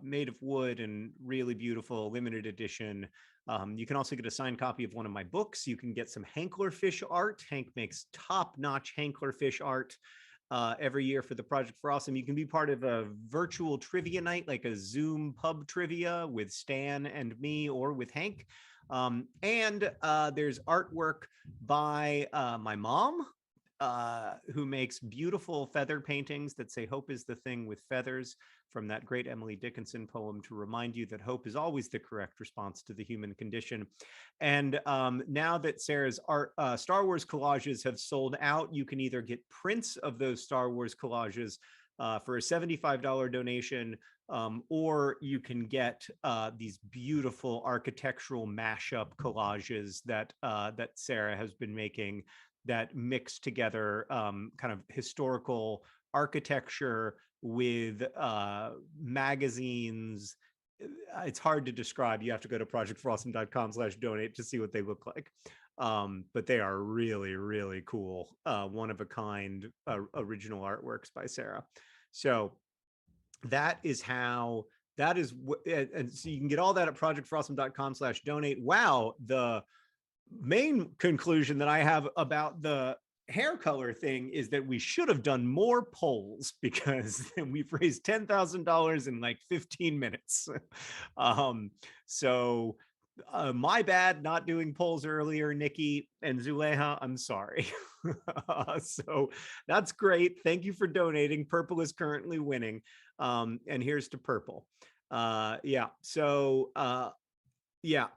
made of wood and really beautiful, limited edition. You can also get a signed copy of one of my books. You can get some Hanklerfish art. Hank makes top-notch Hanklerfish art every year for the Project for Awesome. You can be part of a virtual trivia night, like a Zoom pub trivia with Stan and me or with Hank. And there's artwork by my mom, who makes beautiful feather paintings that say hope is the thing with feathers, from that great Emily Dickinson poem, to remind you that hope is always the correct response to the human condition. And now that Sarah's art, Star Wars collages have sold out, you can either get prints of those Star Wars collages for a $75 donation, or you can get these beautiful architectural mashup collages that that Sarah has been making, that mix together kind of historical architecture with magazines. It's hard to describe. You have to go to projectforawesome.com/donate to see what they look like. But they are really, really cool. One of a kind original artworks by Sarah. So that is how, and so you can get all that at projectforawesome.com/donate. Wow. The main conclusion that I have about the hair color thing is that we should have done more polls, because we've raised $10,000 in like 15 minutes. So my bad not doing polls earlier, Nikki and Zuleha, I'm sorry. So that's great. Thank you for donating. Purple is currently winning. And here's to Purple. Yeah. So yeah,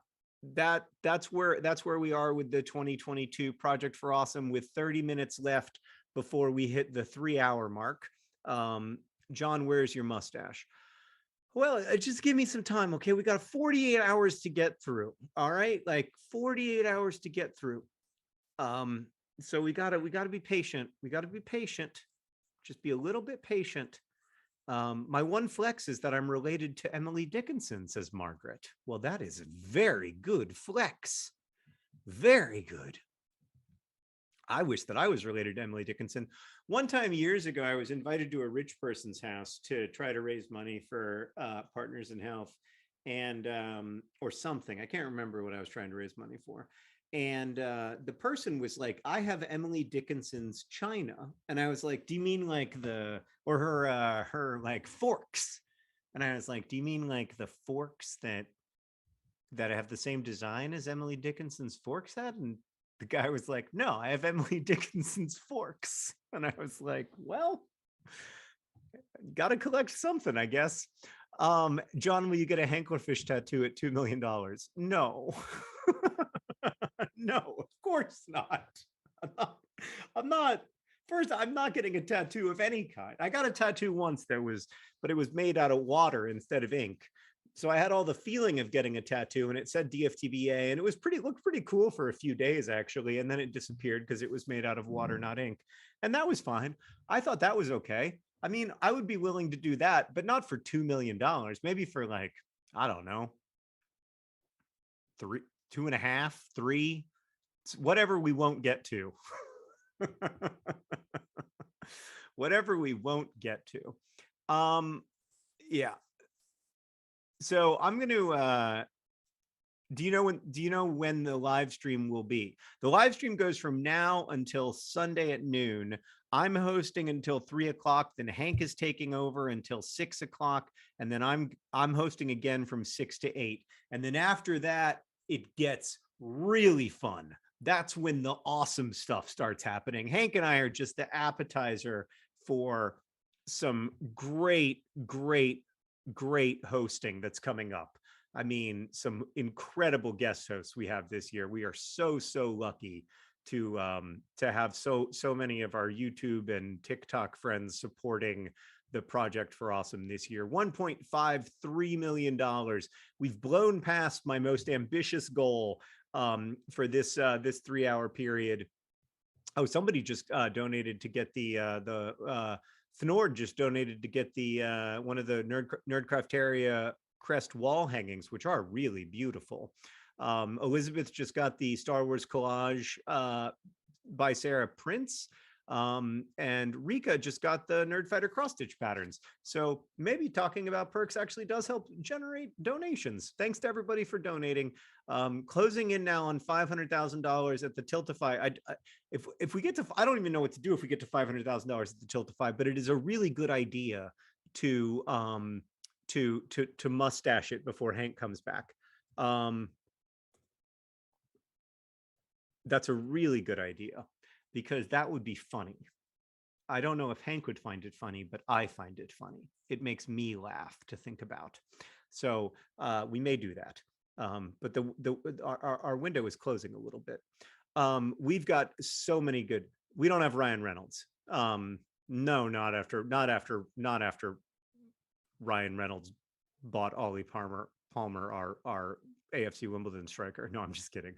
that's where we are with the 2022 Project for Awesome, with 30 minutes left before we hit the 3-hour mark. John, where's your mustache? Well, just give me some time, okay? We got 48 hours to get through. All right, like 48 hours to get through. So we gotta be patient. We gotta be patient. Just be a little bit patient. My one flex is that I'm related to Emily Dickinson, says Margaret. Well, that is a very good flex. Very good. I wish that I was related to Emily Dickinson. One time years ago, I was invited to a rich person's house to try to raise money for Partners in Health and or something. I can't remember what I was trying to raise money for. And the person was like, I have Emily Dickinson's china. And I was like, do you mean like her like forks? And I was like, do you mean like the forks that have the same design as Emily Dickinson's forks had? And the guy was like, no, I have Emily Dickinson's forks. And I was like, well, gotta collect something, I guess. John, will you get a Hanklerfish tattoo at $2 million? No. No, of course not. I'm not. First, I'm not getting a tattoo of any kind. I got a tattoo once but it was made out of water instead of ink. So I had all the feeling of getting a tattoo, and it said DFTBA, and it was looked pretty cool for a few days actually, and then it disappeared because it was made out of water, not ink, and that was fine. I thought that was okay. I mean, I would be willing to do that, but not for $2 million. Maybe for like, I don't know, three, 2.5, 3, whatever we won't get to. Whatever we won't get to. Yeah. So I'm going to do you know when the live stream will be? The live stream goes from now until Sunday at noon. I'm hosting until 3:00. Then Hank is taking over until 6:00, and then I'm hosting again from 6 to 8. And then after that, it gets really fun. That's when the awesome stuff starts happening. Hank and I are just the appetizer for some great, great, great hosting that's coming up. I mean, some incredible guest hosts we have this year. We are so lucky to have so many of our YouTube and TikTok friends supporting the Project for Awesome this year. $1.53 million. We've blown past my most ambitious goal for this 3-hour period. Oh, somebody just donated to get the Fnord just donated to get the one of the Nerdcrafteria crest wall hangings, which are really beautiful. Elizabeth just got the Star Wars collage by Sarah Prince. And Rika just got the Nerdfighter cross stitch patterns. So maybe talking about perks actually does help generate donations. Thanks to everybody for donating. Closing in now on $500,000 at the Tiltify. If we get to, I don't even know what to do if we get to $500,000 at the Tiltify, but it is a really good idea to mustache it before Hank comes back. That's a really good idea, because that would be funny. I don't know if Hank would find it funny, but I find it funny. It makes me laugh to think about. So we may do that. But our window is closing a little bit. We've got so many good. We don't have Ryan Reynolds. No, not after Ryan Reynolds bought Ollie Palmer, our AFC Wimbledon striker. No, I'm just kidding.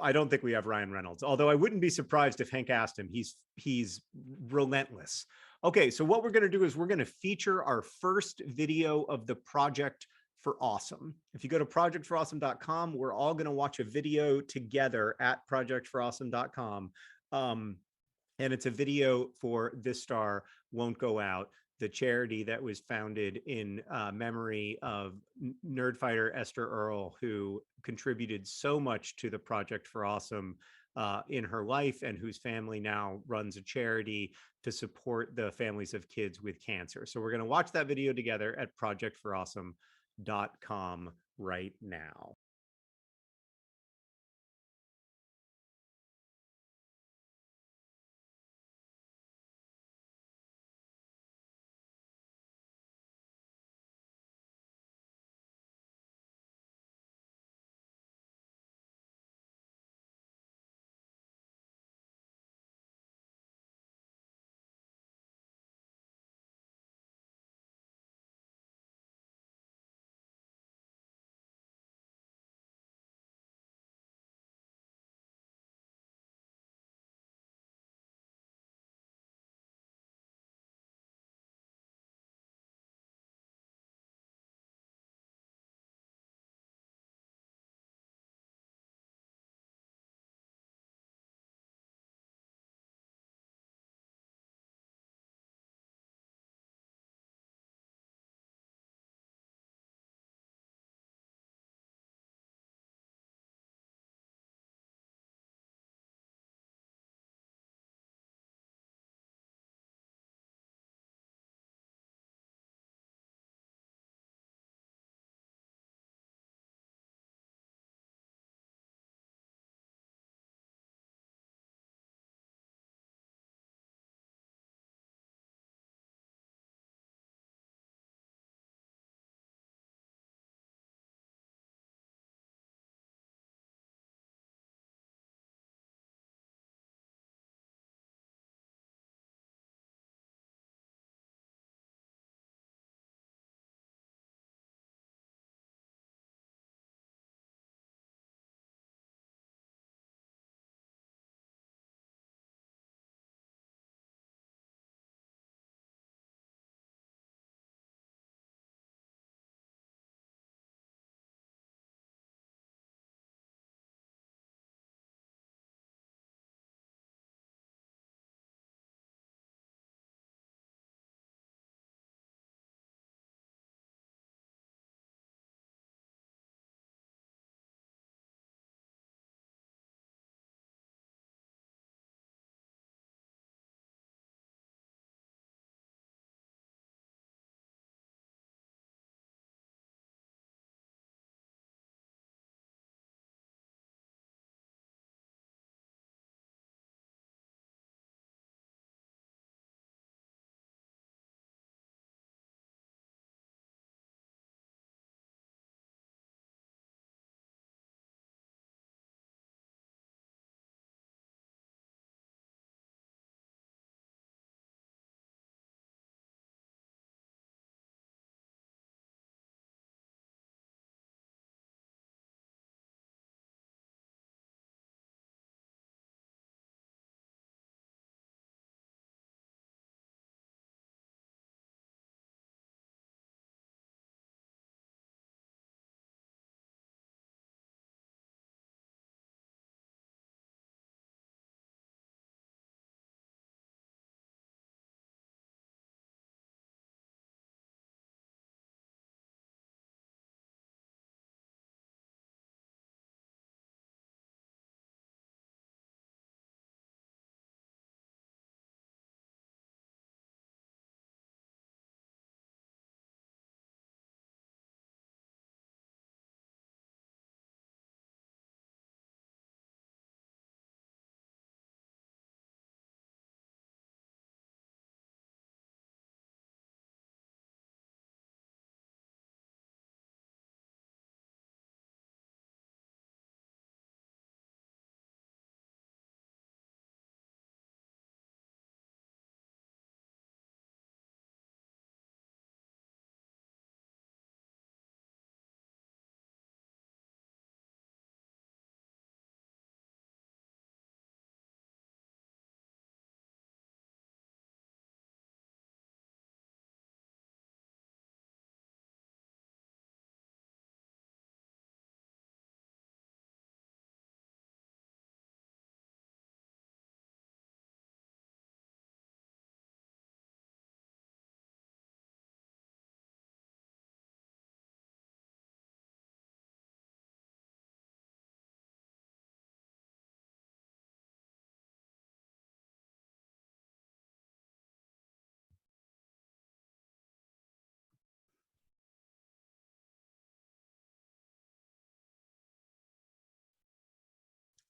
I don't think we have Ryan Reynolds, although I wouldn't be surprised if Hank asked him. He's relentless. Okay, so what we're going to do is we're going to feature our first video of the Project for Awesome. If you go to projectforawesome.com, we're all going to watch a video together at projectforawesome.com. And it's a video for This Star Won't Go Out, the charity that was founded in memory of Nerdfighter Esther Earl, who contributed so much to the Project for Awesome in her life, and whose family now runs a charity to support the families of kids with cancer. So we're going to watch that video together at projectforawesome.com right now.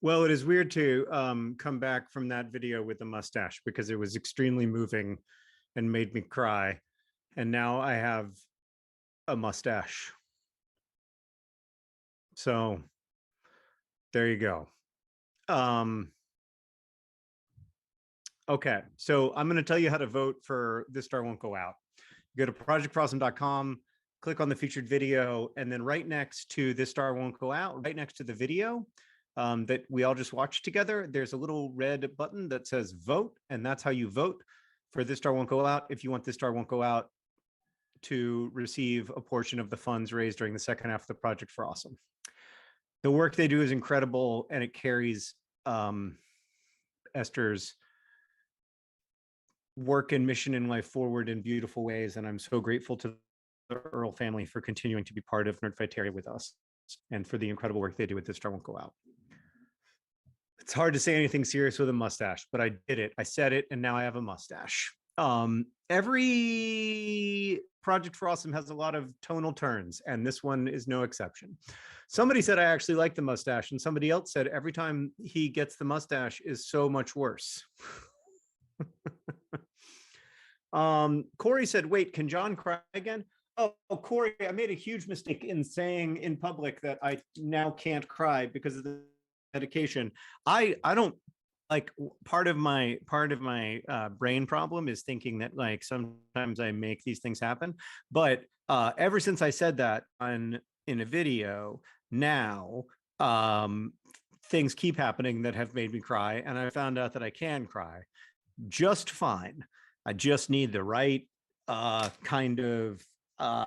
Well, it is weird to come back from that video with a mustache because it was extremely moving and made me cry. And now I have a mustache. So there you go. Okay, so I'm going to tell you how to vote for This Star Won't Go Out. Go to projectforawesome.com, click on the featured video, and then right next to This Star Won't Go Out, right next to the video that we all just watched together, there's a little red button that says vote, and that's how you vote for This Star Won't Go Out if you want This Star Won't Go Out to receive a portion of the funds raised during the second half of the Project for Awesome. The work they do is incredible, and it carries Esther's work and mission in life forward in beautiful ways. And I'm so grateful to the Earl family for continuing to be part of Nerdfighteria with us and for the incredible work they do with This Star Won't Go Out. It's hard to say anything serious with a mustache, but I did it. I said it, and now I have a mustache. Every Project for Awesome has a lot of tonal turns, and this one is no exception. Somebody said I actually like the mustache, and somebody else said every time he gets the mustache is so much worse. Corey said, wait, can John cry again? Oh, Corey, I made a huge mistake in saying in public that I now can't cry because of the medication. I don't like part of my brain problem is thinking that like sometimes I make these things happen. But ever since I said that in a video, now things keep happening that have made me cry, and I found out that I can cry just fine. I just need the right kind of I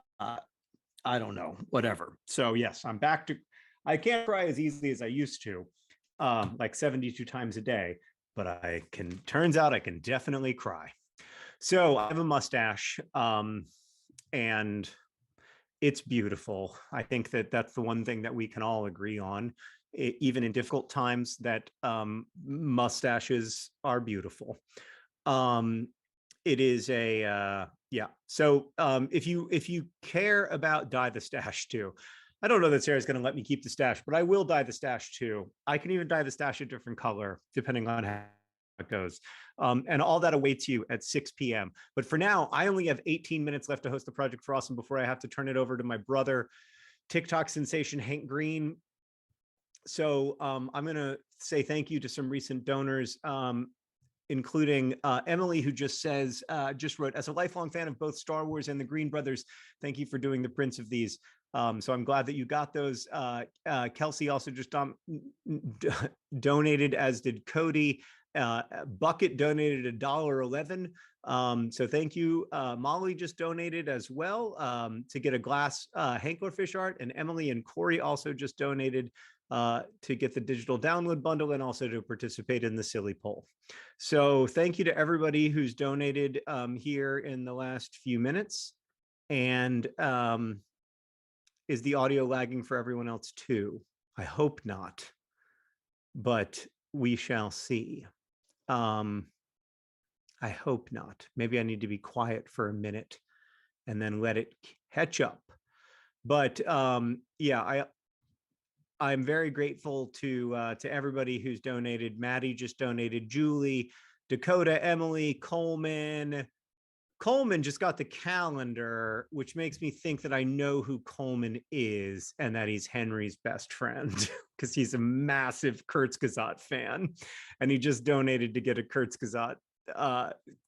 don't know, whatever. So yes, I'm back to, I can't cry as easily as I used to, like 72 times a day, but I can, turns out I can definitely cry. So I have a mustache, and it's beautiful. I think that that's the one thing that we can all agree on, even in difficult times, that mustaches are beautiful. It is a yeah. So if you care about dye the stash too, I don't know that Sarah's going to let me keep the stash, but I will dye the stash too. I can even dye the stash a different color depending on how it goes. And all that awaits you at 6 p.m. But for now, I only have 18 minutes left to host the Project for Awesome before I have to turn it over to my brother, TikTok sensation Hank Green. So I'm going to say thank you to some recent donors, including Emily, who just says, just wrote, as a lifelong fan of both Star Wars and the Green Brothers, thank you for doing the prints of these. So I'm glad that you got those. Kelsey also just donated, as did Cody. Bucket donated $1.11. So thank you. Molly just donated as well to get a glass Hanklerfish art, and Emily and Corey also just donated to get the digital download bundle and also to participate in the silly poll. So thank you to everybody who's donated here in the last few minutes. And is the audio lagging for everyone else too? I hope not, but we shall see. I hope not. Maybe I need to be quiet for a minute and then let it catch up. But yeah, I'm very grateful to everybody who's donated. Maddie just donated, Julie, Dakota, Emily, Coleman. Coleman just got the calendar, which makes me think that I know who Coleman is and that he's Henry's best friend because he's a massive Kurzgesagt fan. And he just donated to get a Kurzgesagt,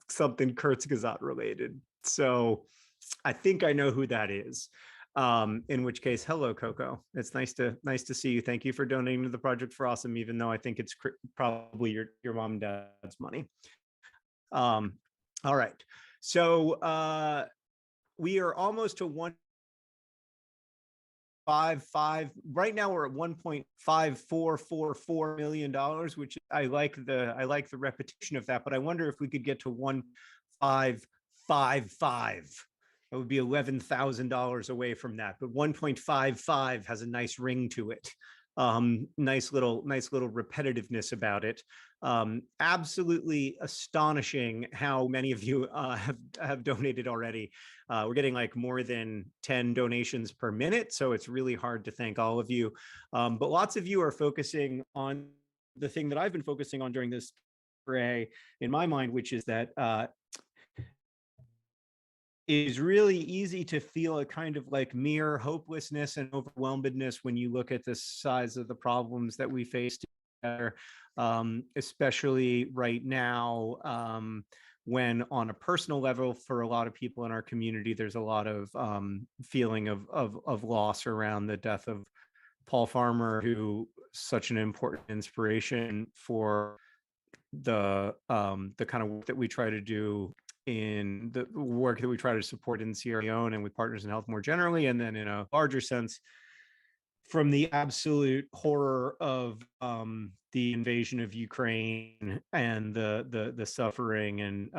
something Kurzgesagt related. So I think I know who that is. In which case, hello, Coco. It's nice to see you. Thank you for donating to the Project for Awesome, even though I think it's probably your mom and dad's money. All right. So we are almost to 1.55. Right now we're at $1.5444 million, which I like the repetition of that, but I wonder if we could get to 1.555. It would be $11,000 away from that, but 1.55 has a nice ring to it. Nice little repetitiveness about it. Absolutely astonishing how many of you have donated already. We're getting like more than 10 donations per minute, so it's really hard to thank all of you. But lots of you are focusing on the thing that I've been focusing on during this fray in my mind, which is that it is really easy to feel a kind of like mere hopelessness and overwhelmedness when you look at the size of the problems that we face together, especially right now, when on a personal level, for a lot of people in our community, there's a lot of feeling of loss around the death of Paul Farmer, who such an important inspiration for the kind of work that we try to do, in the work that we try to support in Sierra Leone and with Partners in Health more generally, and then in a larger sense, from the absolute horror of the invasion of Ukraine and the suffering and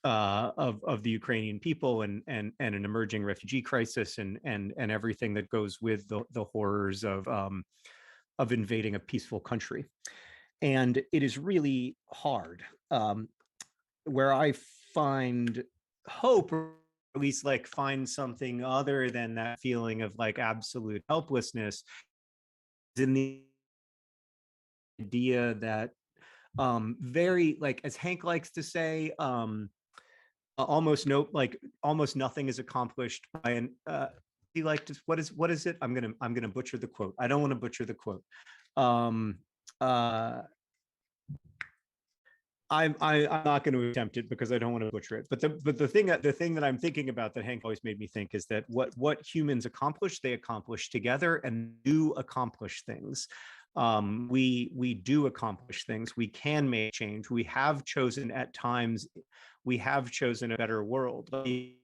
of the Ukrainian people and an emerging refugee crisis and everything that goes with the horrors of invading a peaceful country. And it is really hard. Where I find hope, or at least like find something other than that feeling of like absolute helplessness, in the idea that very, like, as Hank likes to say, almost nothing is accomplished by an he liked to, what is it, I'm gonna butcher the quote. I don't want to butcher the quote. I'm not going to attempt it because I don't want to butcher it. But the thing that I'm thinking about that Hank always made me think is that what humans accomplish, they accomplish together and do accomplish things. We do accomplish things. We can make change. We have chosen at times. We have chosen a better world. The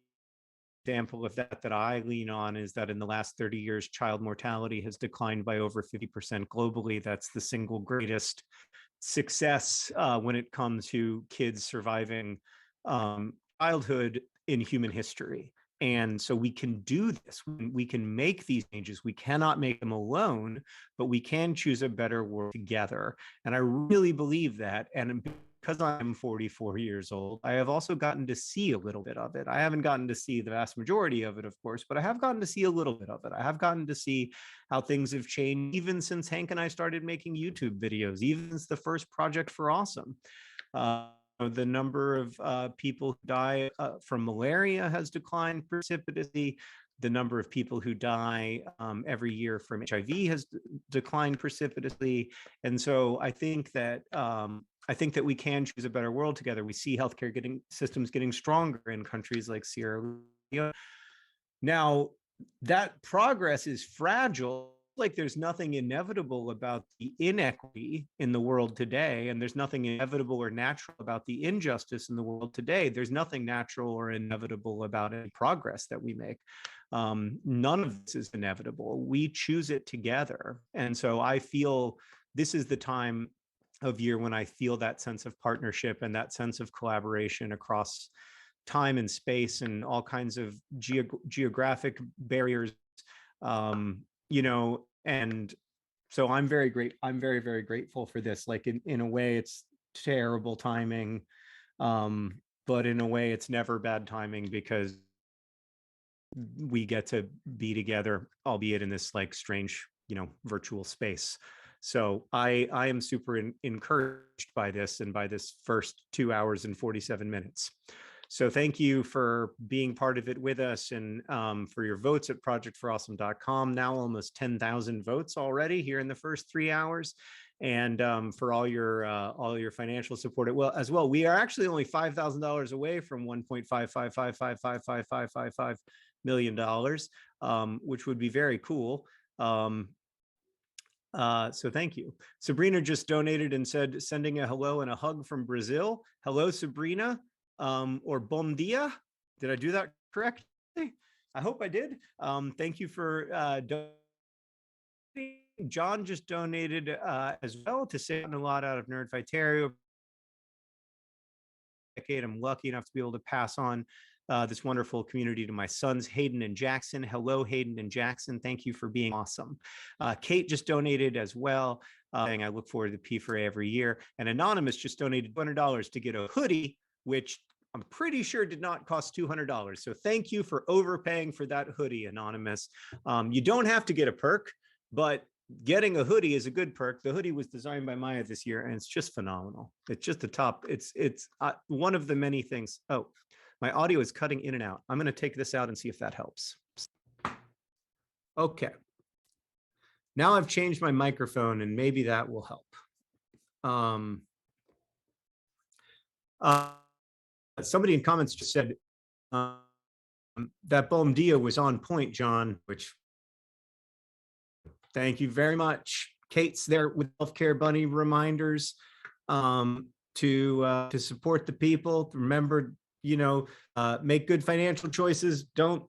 example of that I lean on is that in the last 30 years, child mortality has declined by over 50% globally. That's the single greatest success when it comes to kids surviving childhood in human history. And so we can do this. We can make these changes. We cannot make them alone, but we can choose a better world together. And I really believe that. And because I'm 44 years old, I have also gotten to see a little bit of it. I haven't gotten to see the vast majority of it, of course, but I have gotten to see a little bit of it. I have gotten to see how things have changed, even since Hank and I started making YouTube videos, even since the first Project for Awesome. The number of people who die from malaria has declined precipitously. The number of people who die every year from HIV has declined precipitously. And so I think that we can choose a better world together. We see healthcare systems getting stronger in countries like Sierra Leone. Now, that progress is fragile. Like, there's nothing inevitable about the inequity in the world today, and there's nothing inevitable or natural about the injustice in the world today. There's nothing natural or inevitable about any progress that we make. None of this is inevitable. We choose it together. And so I feel this is the time of year when I feel that sense of partnership and that sense of collaboration across time and space and all kinds of geographic barriers, and so I'm very very grateful for this. Like, in a way, it's terrible timing, but in a way it's never bad timing, because we get to be together, albeit in this like strange, virtual space. So I am super encouraged by this and by this first 2 hours and 47 minutes. So thank you for being part of it with us, and for your votes at projectforawesome.com. Now almost 10,000 votes already here in the first 3 hours, and for all your financial support as well. We are actually only $5,000 away from $1.555555555 million, which would be very cool. So thank you. Sabrina just donated and said, sending a hello and a hug from Brazil. Hello, Sabrina. Or bom dia. Did I do that correctly? I hope I did. Thank you for donating. John just donated as well to say a lot out of Nerdfighteria. I'm lucky enough to be able to pass on this wonderful community to my sons, Hayden and Jackson. Hello, Hayden and Jackson. Thank you for being awesome. Kate just donated as well, saying I look forward to P4A every year. And Anonymous just donated $200 to get a hoodie, which I'm pretty sure did not cost $200. So thank you for overpaying for that hoodie, Anonymous. You don't have to get a perk, but getting a hoodie is a good perk. The hoodie was designed by Maya this year, and it's just phenomenal. It's just the top. It's one of the many things. Oh, my audio is cutting in and out. I'm going to take this out and see if that helps. Okay. Now I've changed my microphone, and maybe that will help. Somebody in comments just said that Bom Dia was on point, John, which thank you very much. Kate's there with Healthcare Bunny reminders to support the people. Remember, make good financial choices. Don't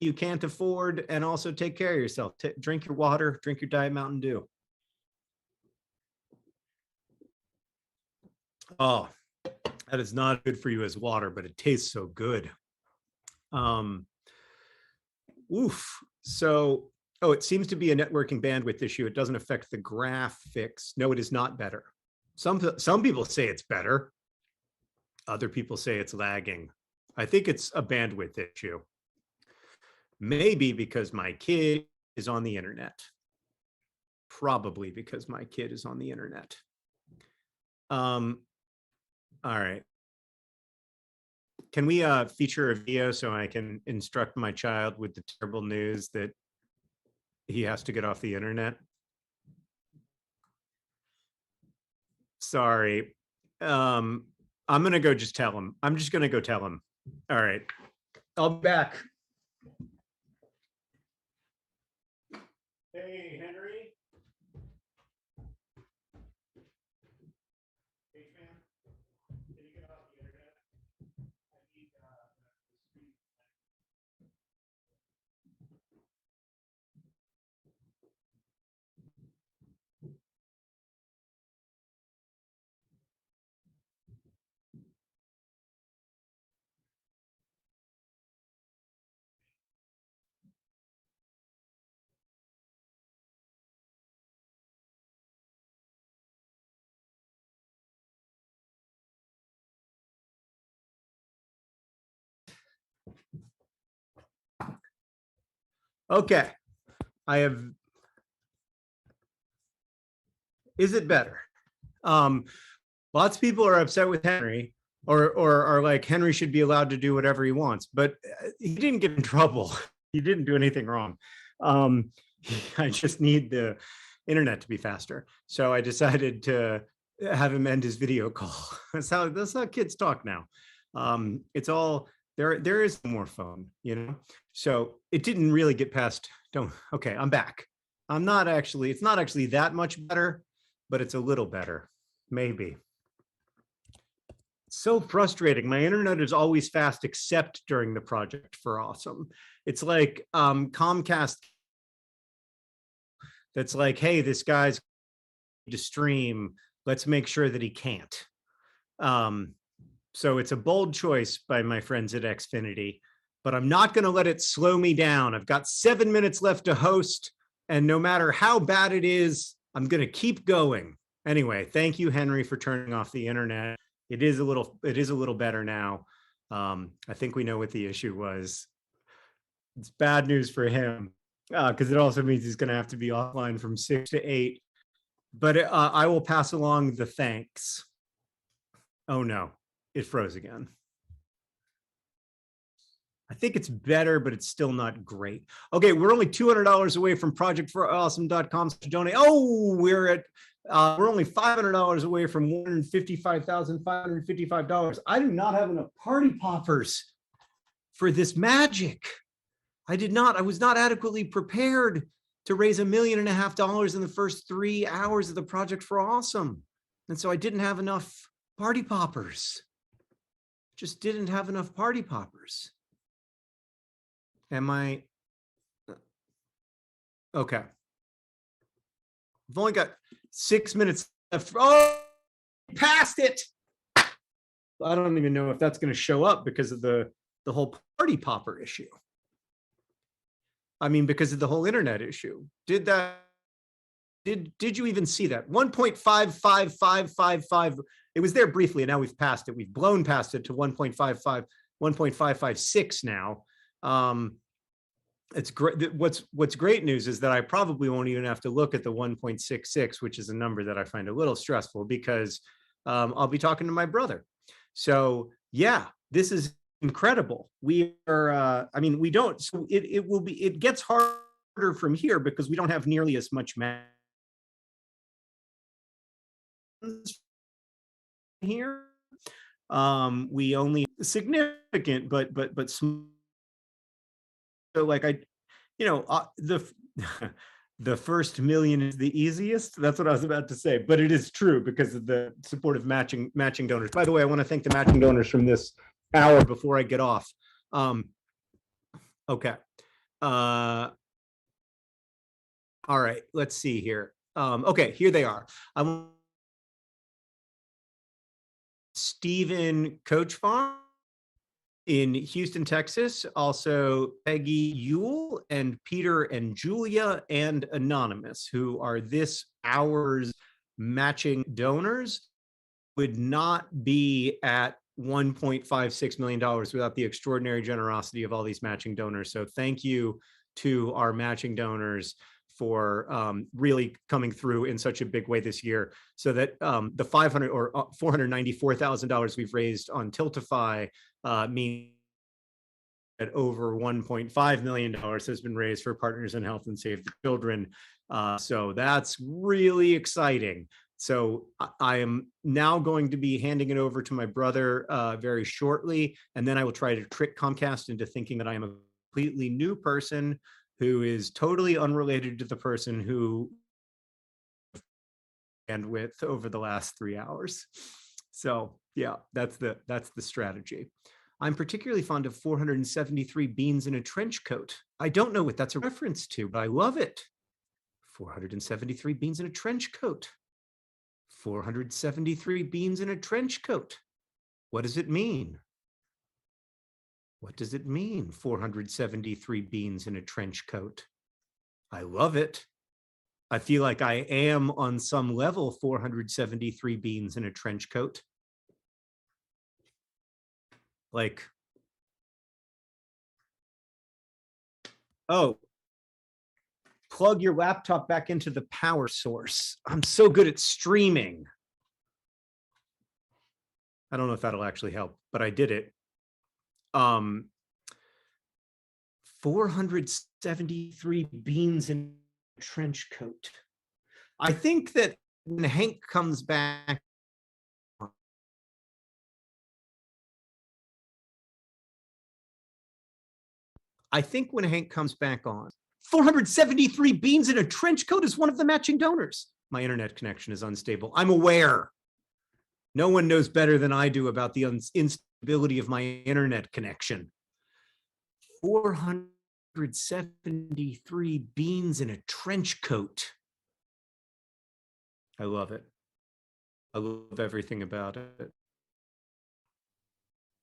you can't afford, and also take care of yourself. Drink your water, drink your Diet Mountain Dew. Oh, that is not good for you as water, but it tastes so good. So, it seems to be a networking bandwidth issue. It doesn't affect the graphics. No, it is not better. Some people say it's better. Other people say it's lagging. I think it's a bandwidth issue. Maybe because my kid is on the internet. Probably because my kid is on the internet. All right. Can we feature a video so I can instruct my child with the terrible news that he has to get off the internet? Sorry. I'm going to go just tell him. I'm just going to go tell him. All right. I'll be back. Hey, Henry. Hey, man. Can you get off the internet? I need the street. Okay. Is it better? Lots of people are upset with Henry or are like, Henry should be allowed to do whatever he wants, but he didn't get in trouble. He didn't do anything wrong. I just need the internet to be faster. So I decided to have him end his video call. That's how kids talk now. It's all there is more phone, so it didn't really get past. Okay, I'm back. It's not actually that much better, but it's a little better, maybe. So frustrating. My internet is always fast except during the Project for Awesome. It's like Comcast that's like, hey, this guy's to stream, let's make sure that he can't. So it's a bold choice by my friends at Xfinity, but I'm not going to let it slow me down. I've got 7 minutes left to host, and no matter how bad it is, I'm going to keep going. Anyway, thank you, Henry, for turning off the internet. It is a little better now. I think we know what the issue was. It's bad news for him because it also means he's going to have to be offline from 6 to 8. But I will pass along the thanks. Oh no, it froze again. I think it's better, but it's still not great. Okay, we're only $200 away from projectforawesome.com to donate. Oh, we're only $500 away from $155,555. I do not have enough party poppers for this magic. I was not adequately prepared to raise $1.5 million in the first 3 hours of the Project for Awesome. And so I didn't have enough party poppers. Just didn't have enough party poppers. Okay. I've only got 6 minutes left. Oh, passed it. I don't even know if that's going to show up because of the whole party popper issue. I mean, because of the whole internet issue. Did you even see that? 1.55555. It was there briefly, and now we've passed it. We've blown past it to 1.55, 1.556 now. it's great. What's great news is that I probably won't even have to look at the 1.66, which is a number that I find a little stressful because I'll be talking to my brother. So yeah, this is incredible. We are, I mean, we don't, so it gets harder from here because we don't have nearly as much math here. We only significant, but so like the first million is the easiest. That's what I was about to say, but it is true because of the support of matching donors. By the way, I want to thank the matching donors from this hour before I get off. Okay. All right, let's see here. Okay, here they are. Stephen Coachfarm in Houston, Texas. Also Peggy Yule and Peter and Julia and Anonymous, who are this hour's matching donors, would not be at $1.56 million without the extraordinary generosity of all these matching donors. So thank you to our matching donors for really coming through in such a big way this year, so that the $500 or $494,000 we've raised on Tiltify means that over $1.5 million has been raised for Partners in Health and Save the Children. So that's really exciting. So I am now going to be handing it over to my brother very shortly, and then I will try to trick Comcast into thinking that I am a completely new person who is totally unrelated to the person who and with over the last 3 hours. So yeah, that's the strategy. I'm particularly fond of 473 beans in a trench coat. I don't know what that's a reference to, but I love it. 473 beans in a trench coat. 473 beans in a trench coat. What does it mean? What does it mean, 473 beans in a trench coat? I love it. I feel like I am on some level 473 beans in a trench coat. Like, oh, plug your laptop back into the power source. I'm so good at streaming. I don't know if that'll actually help, but I did it. 473 beans in a trench coat. I think that when Hank comes back, on, 473 beans in a trench coat is one of the matching donors. My internet connection is unstable. I'm aware. No one knows better than I do about the instability of my internet connection. 473 beans in a trench coat. I love it. I love everything about it.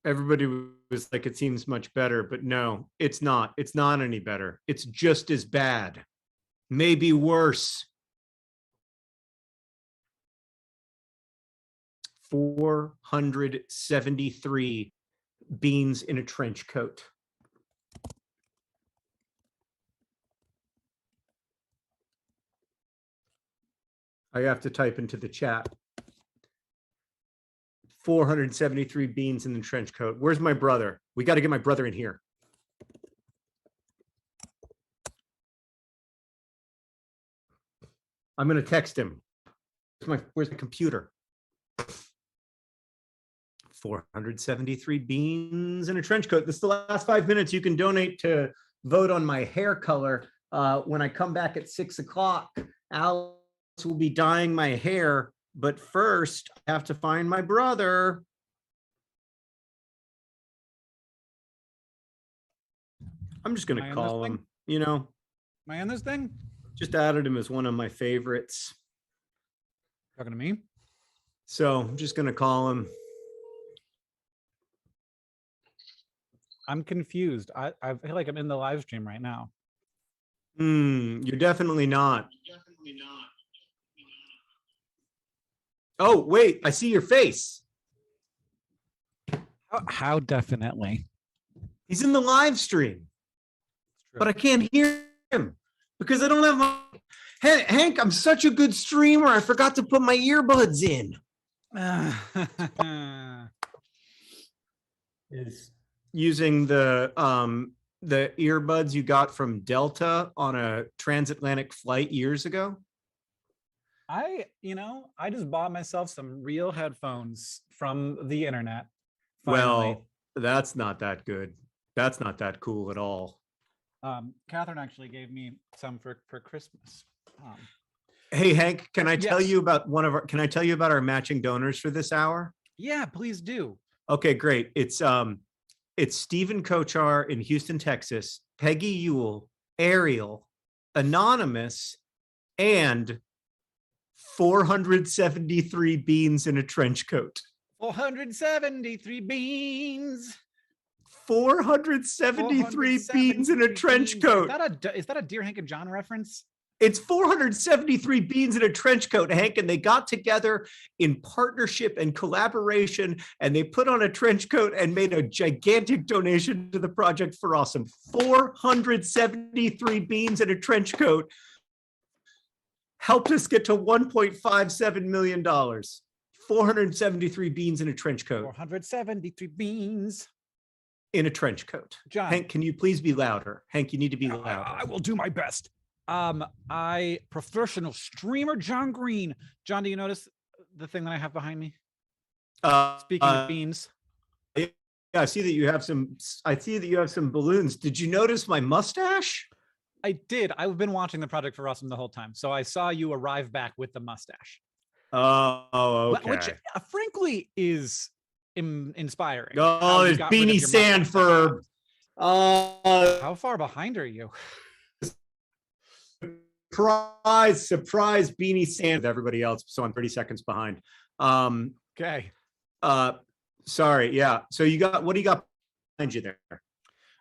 Everybody was like, it seems much better, but no, it's not. It's not any better. It's just as bad, maybe worse. 473 beans in a trench coat. I have to type into the chat. 473 beans in the trench coat. Where's my brother? We got to get my brother in here. I'm going to text him. Where's my computer? 473 beans in a trench coat. This is the last 5 minutes you can donate to vote on my hair color. When I come back at 6 o'clock, Alex will be dyeing my hair, but first I have to find my brother. I'm just going to call him, you know. Am I on this thing? Just added him as one of my favorites. Talking to me? So I'm just going to call him. I'm confused. I feel like I'm in the live stream right now. You're definitely not. Oh, wait, I see your face. How definitely? He's in the live stream. but I can't hear him because I don't have my. Hank, I'm such a good streamer. I forgot to put my earbuds in. Is using the earbuds you got from Delta on a transatlantic flight years ago. I just bought myself some real headphones from the internet. Finally. Well, that's not that good. That's not that cool at all. Catherine actually gave me some for Christmas. Hey, Hank, can I tell Yes. you about can I tell you about our matching donors for this hour? Yeah, please do. Okay, great. It's Stephen Kochar in Houston, Texas, Peggy Ewell, Ariel, Anonymous, and 473 beans in a trench coat. 473 beans. 473 beans in a trench coat. Is that a Dear Hank and John reference? It's 473 beans in a trench coat, Hank, and they got together in partnership and collaboration, and they put on a trench coat and made a gigantic donation to the Project for Awesome. 473 beans in a trench coat helped us get to $1.57 million. 473 beans in a trench coat. 473 beans. In a trench coat. John. Hank, can you please be louder? Hank, you need to be louder. I will do my best. Professional streamer John Green. John, do you notice the thing that I have behind me? Speaking of beans. Yeah, I see that you have some. I see that you have some balloons. Did you notice my mustache? I did. I've been watching the Project for Awesome the whole time, so I saw you arrive back with the mustache. Oh, okay. Which, frankly, is inspiring. Oh, there's Beanie Sanford. How far behind are you? Surprise, Beanie Sanford. Everybody else, so I'm 30 seconds behind. Okay. Sorry. Yeah. So what do you got behind you there?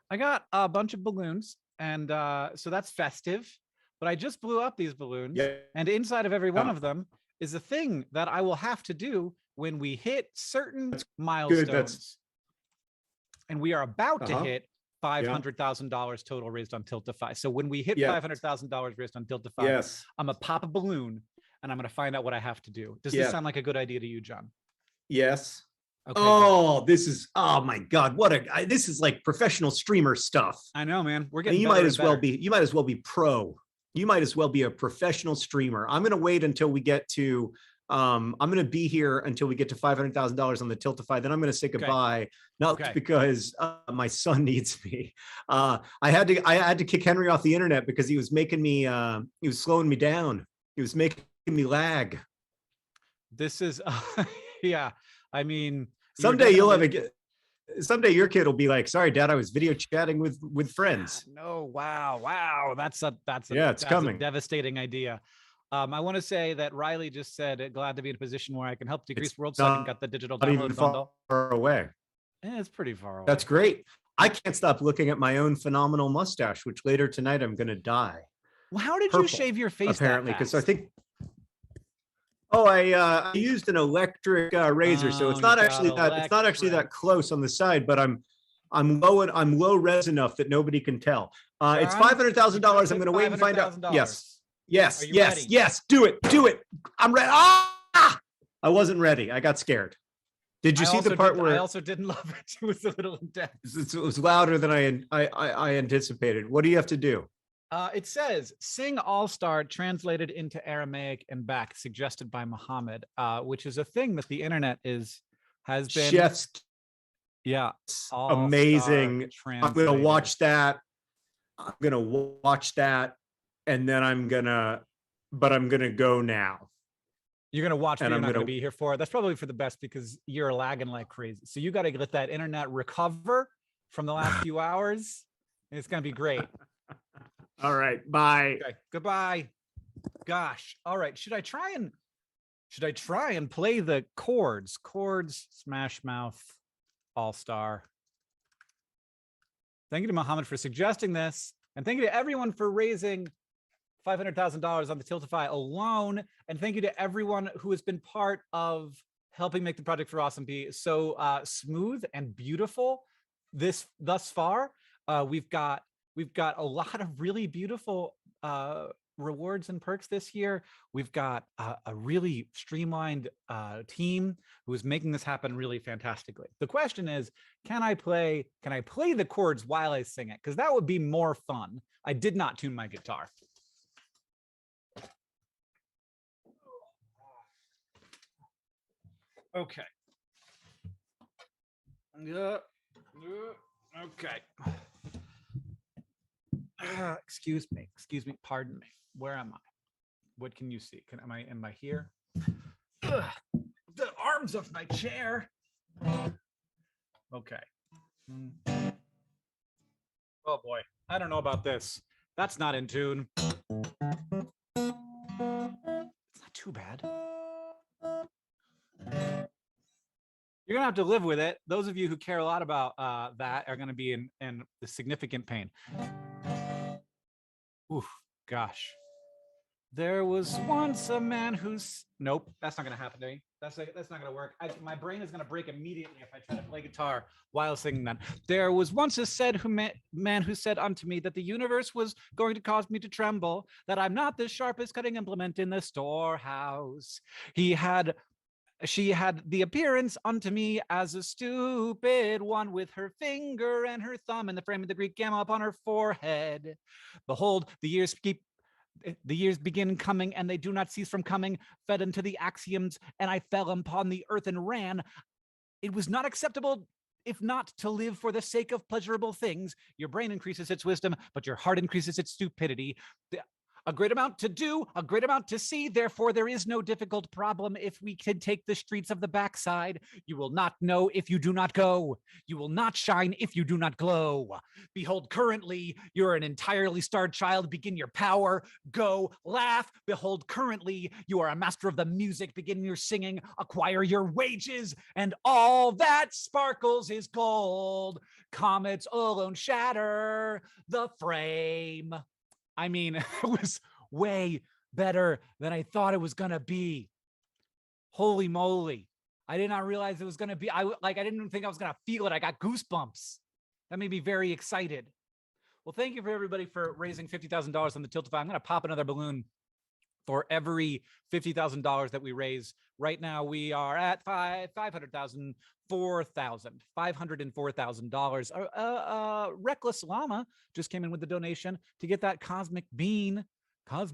I got a bunch of balloons, and so that's festive. But I just blew up these balloons, and inside of every one of them is a thing that I will have to do when we hit certain milestones. And we are about to hit $500,000 total raised on Tiltify. So when we hit $500,000 raised on Tiltify, I'm gonna pop a balloon and I'm gonna find out what I have to do. Does this sound like a good idea to you, John? Yes. Okay, oh, this is, oh my God, this is like professional streamer stuff. I know, man. We're getting you might as well be pro. You might as well be a professional streamer. I'm going to wait until we get to, I'm going to be here until we get to $500,000 on the Tiltify. Then I'm going to say goodbye, not because my son needs me. I had to kick Henry off the internet because he was making me, he was slowing me down. He was making me lag. This is, yeah. I mean, someday someday your kid will be like, sorry, Dad, I was video chatting with friends. No, wow. That's it's coming. A devastating idea. I want to say that Riley just said, glad to be in a position where I can help decrease world second, got the digital download bundle. Far away. Yeah, it's pretty far away. That's great. I can't stop looking at my own phenomenal mustache, which later tonight I'm going to dye. Well, how did you shave your face? Apparently, because I think. Oh, I used an electric razor, so it's not actually that close on the side, but I'm low res enough that nobody can tell. It's $500,000. I'm going to wait and find out. Yes. Do it. I'm ready. I wasn't ready. I got scared. Did you see the part where I also didn't love it? It was a little intense. It was louder than I anticipated. What do you have to do? It says, sing All-Star translated into Aramaic and back, suggested by Muhammad, which is a thing that the internet has been. Chef's. Yeah. Amazing. I'm going to watch that. And then I'm going to go now. You're going to watch, but you're not going to be here for it. That's probably for the best because you're lagging like crazy. So you got to let that internet recover from the last few hours. And it's going to be great. All right. Bye. Okay. Goodbye. Gosh. All right. Should I try and play the chords? Chords, Smash Mouth, All-Star. Thank you to Muhammad for suggesting this. And thank you to everyone for raising $500,000 on the Tiltify alone. And thank you to everyone who has been part of helping make the Project for Awesome be so smooth and beautiful thus far. We've got We've got a lot of really beautiful rewards and perks this year. We've got a really streamlined team who is making this happen really fantastically. The question is, can I play the chords while I sing it? Because that would be more fun. I did not tune my guitar. Okay. Okay. Excuse me, pardon me. Where am I? What can you see? Am I here? Ugh, the arms of my chair. Okay. Oh boy, I don't know about this. That's not in tune. It's not too bad. You're gonna have to live with it. Those of you who care a lot about that are gonna be in significant pain. Oof, gosh. There was once a man who's... Nope, that's not gonna happen to me. That's not gonna work. My brain is gonna break immediately if I try to play guitar while singing that. There was once a man who said unto me that the universe was going to cause me to tremble, that I'm not the sharpest cutting implement in the storehouse. She had the appearance unto me as a stupid one, with her finger and her thumb in the frame of the Greek gamma upon her forehead. Behold, the years begin coming, and they do not cease from coming, fed into the axioms, and I fell upon the earth and ran. It was not acceptable, if not to live for the sake of pleasurable things. Your brain increases its wisdom, but your heart increases its stupidity. A great amount to do, a great amount to see. Therefore, there is no difficult problem if we can take the streets of the backside. You will not know if you do not go. You will not shine if you do not glow. Behold, currently, you're an entirely starred child. Begin your power. Go, laugh. Behold, currently, you are a master of the music. Begin your singing. Acquire your wages. And all that sparkles is gold. Comets alone shatter the frame. I mean, it was way better than I thought it was going to be. Holy moly. I did not realize it was going to be, I didn't even think I was going to feel it. I got goosebumps. That made me very excited. Well, thank you for everybody for raising $50,000 on the Tiltify. I'm going to pop another balloon for every $50,000 that we raise. Right now, we are at $500,000, $504,000. Reckless Llama just came in with the donation to get that cosmic bean. Wow,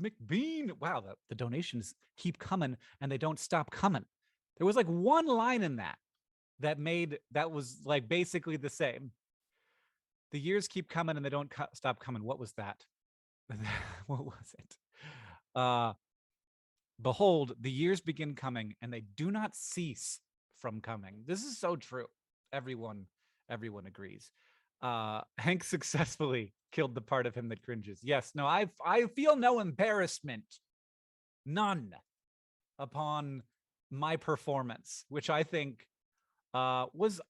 the donations keep coming and they don't stop coming. There was like one line in that was like basically the same. The years keep coming and they don't stop coming. What was that? What was it? Behold, the years begin coming and they do not cease from coming. This is so true. Everyone agrees. Hank successfully killed the part of him that cringes. Yes, no, I feel no embarrassment, none, upon my performance, which I think was,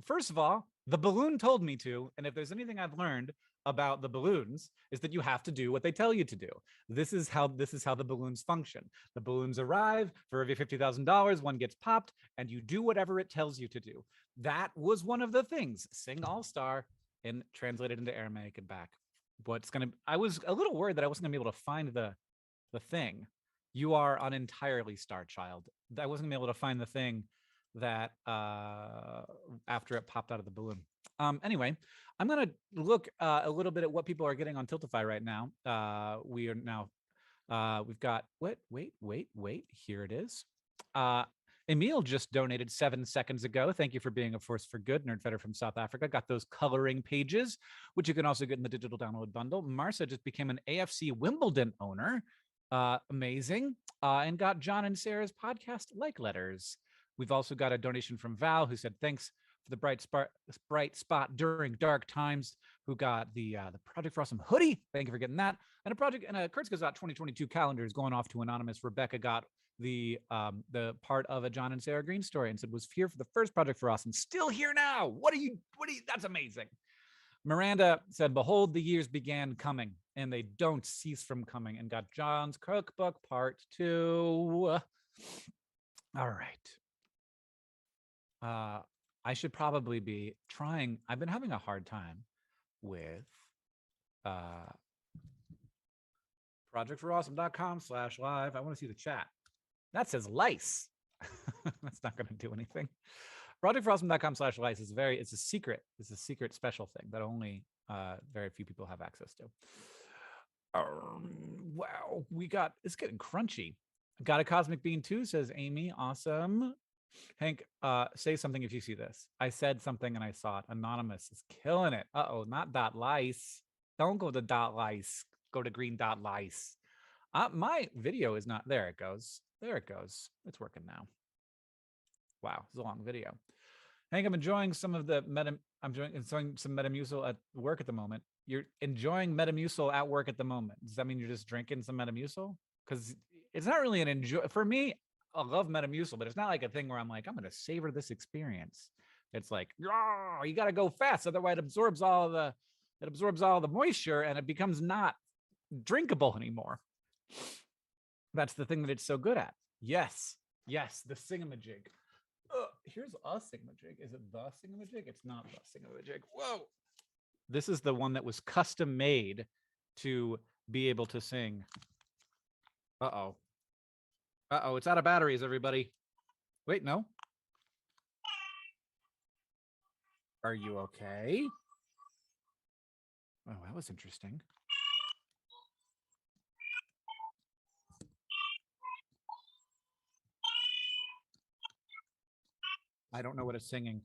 first of all, the balloon told me to. And if there's anything I've learned about the balloons, is that you have to do what they tell you to do. This is how the balloons function. The balloons arrive. For every $50,000, one gets popped, and you do whatever it tells you to do. That was one of the things. Sing All-Star and translated into Aramaic and back. I was a little worried that I wasn't gonna be able to find the thing. You are an entirely star child. I wasn't gonna be able to find the thing that after it popped out of the balloon. Anyway, I'm gonna look a little bit at what people are getting on Tiltify right now. We are now, we've got, wait, here it is. Emil just donated 7 seconds ago. Thank you for being a force for good. Nerdfetter from South Africa got those coloring pages, which you can also get in the digital download bundle. Marcia just became an AFC Wimbledon owner. Amazing. And got John and Sarah's podcast like letters. We've also got a donation from Val, who said, thanks for the bright spot during dark times, who got the Project for Awesome hoodie. Thank you for getting that. And a Kurtz goes out 2022 calendar is going off to anonymous. Rebecca got the part of a John and Sarah Green story and said, was here for the first Project for Awesome, still here now. What are you, that's amazing. Miranda said, behold, the years began coming and they don't cease from coming, and got John's cookbook part 2. All right. I should probably be trying. I've been having a hard time with projectforawesome.com/live. I want to see the chat. That says lice. That's not going to do anything. Projectforawesome.com/lice is it's a secret special thing that only very few people have access to. Wow, it's getting crunchy. Got a cosmic bean too, says Amy. Awesome. Hank, say something if you see this. I said something and I saw it. Anonymous is killing it. Not dot lice. Don't go to dot lice. Go to green dot lice. My video is not there. It goes. There it goes. It's working now. Wow, it's a long video. Hank, I'm enjoying some of the enjoying some Metamucil at work at the moment. You're enjoying Metamucil at work at the moment. Does that mean you're just drinking some Metamucil? Because it's not really an enjoy for me. I love Metamucil, but it's not like a thing where I'm like, I'm going to savor this experience. It's like, you got to go fast, otherwise it absorbs all the moisture and it becomes not drinkable anymore. That's the thing that it's so good at. Yes, the singamajig. Here's a singamajig. Is it the singamajig? It's not the singamajig. Whoa. This is the one that was custom made to be able to sing. Uh-oh, it's out of batteries, everybody. Wait, no. Are you okay? Oh, that was interesting. I don't know what it's singing.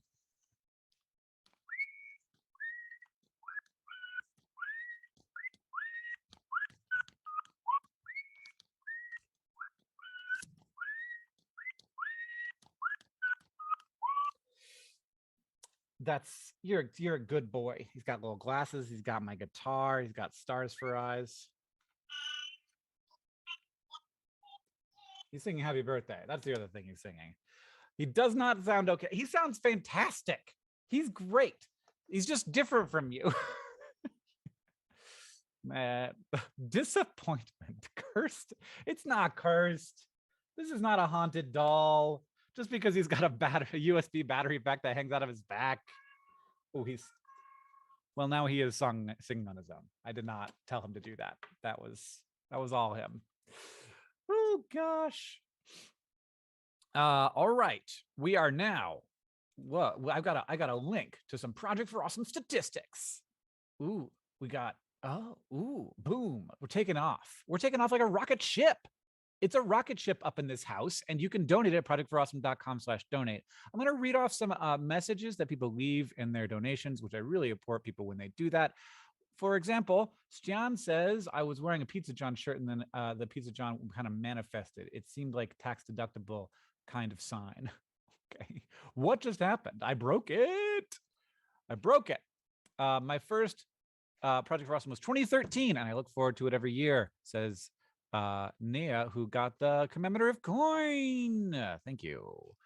You're a good boy. He's got little glasses. He's got my guitar. He's got stars for eyes. He's singing happy birthday. That's the other thing he's singing. He does not sound okay. He sounds fantastic. He's great. He's just different from you. Disappointment. Cursed. It's not cursed. This is not a haunted doll. Just because he's got a USB battery pack that hangs out of his back. Oh, well, now he is singing on his own. I did not tell him to do that. That was all him. Oh gosh. All right. We are now. Well, I got a link to some Project for Awesome statistics. Ooh, we got. Boom. We're taking off. We're taking off like a rocket ship. It's a rocket ship up in this house, and you can donate at projectforawesome.com/donate. I'm going to read off some messages that people leave in their donations, which I really support people when they do that. For example, Stian says, I was wearing a Pizza John shirt, and then the Pizza John kind of manifested. It seemed like tax deductible kind of sign. Okay. What just happened? I broke it. My first Project for Awesome was 2013, and I look forward to it every year, says Nia, who got the commemorative coin. Thank you.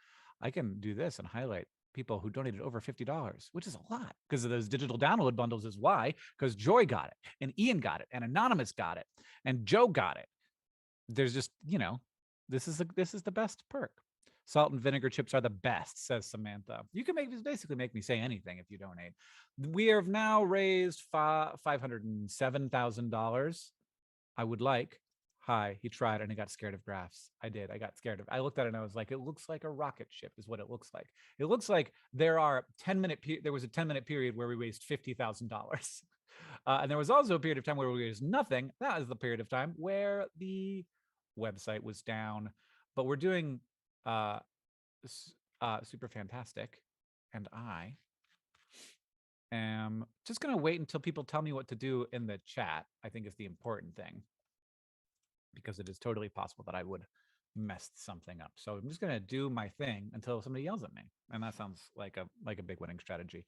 I can do this and highlight people who donated over $50, which is a lot because of those digital download bundles. Is why, because Joy got it, and Ian got it, and Anonymous got it, and Joe got it. There's just, this is the best perk. Salt and vinegar chips are the best, says Samantha. You can basically make me say anything if you donate. We have now raised $507,000. I would like. Hi, he tried and he got scared of graphs. I did. I got scared of. I looked at it and I was like, it looks like a rocket ship is what it looks like. It looks like there was a 10-minute period where we raised $50,000. And there was also a period of time where we raised nothing. That is the period of time where the website was down. But we're doing super fantastic. And I am just going to wait until people tell me what to do in the chat. I think is the important thing, because it is totally possible that I would mess something up. So I'm just going to do my thing until somebody yells at me. And that sounds like a big winning strategy.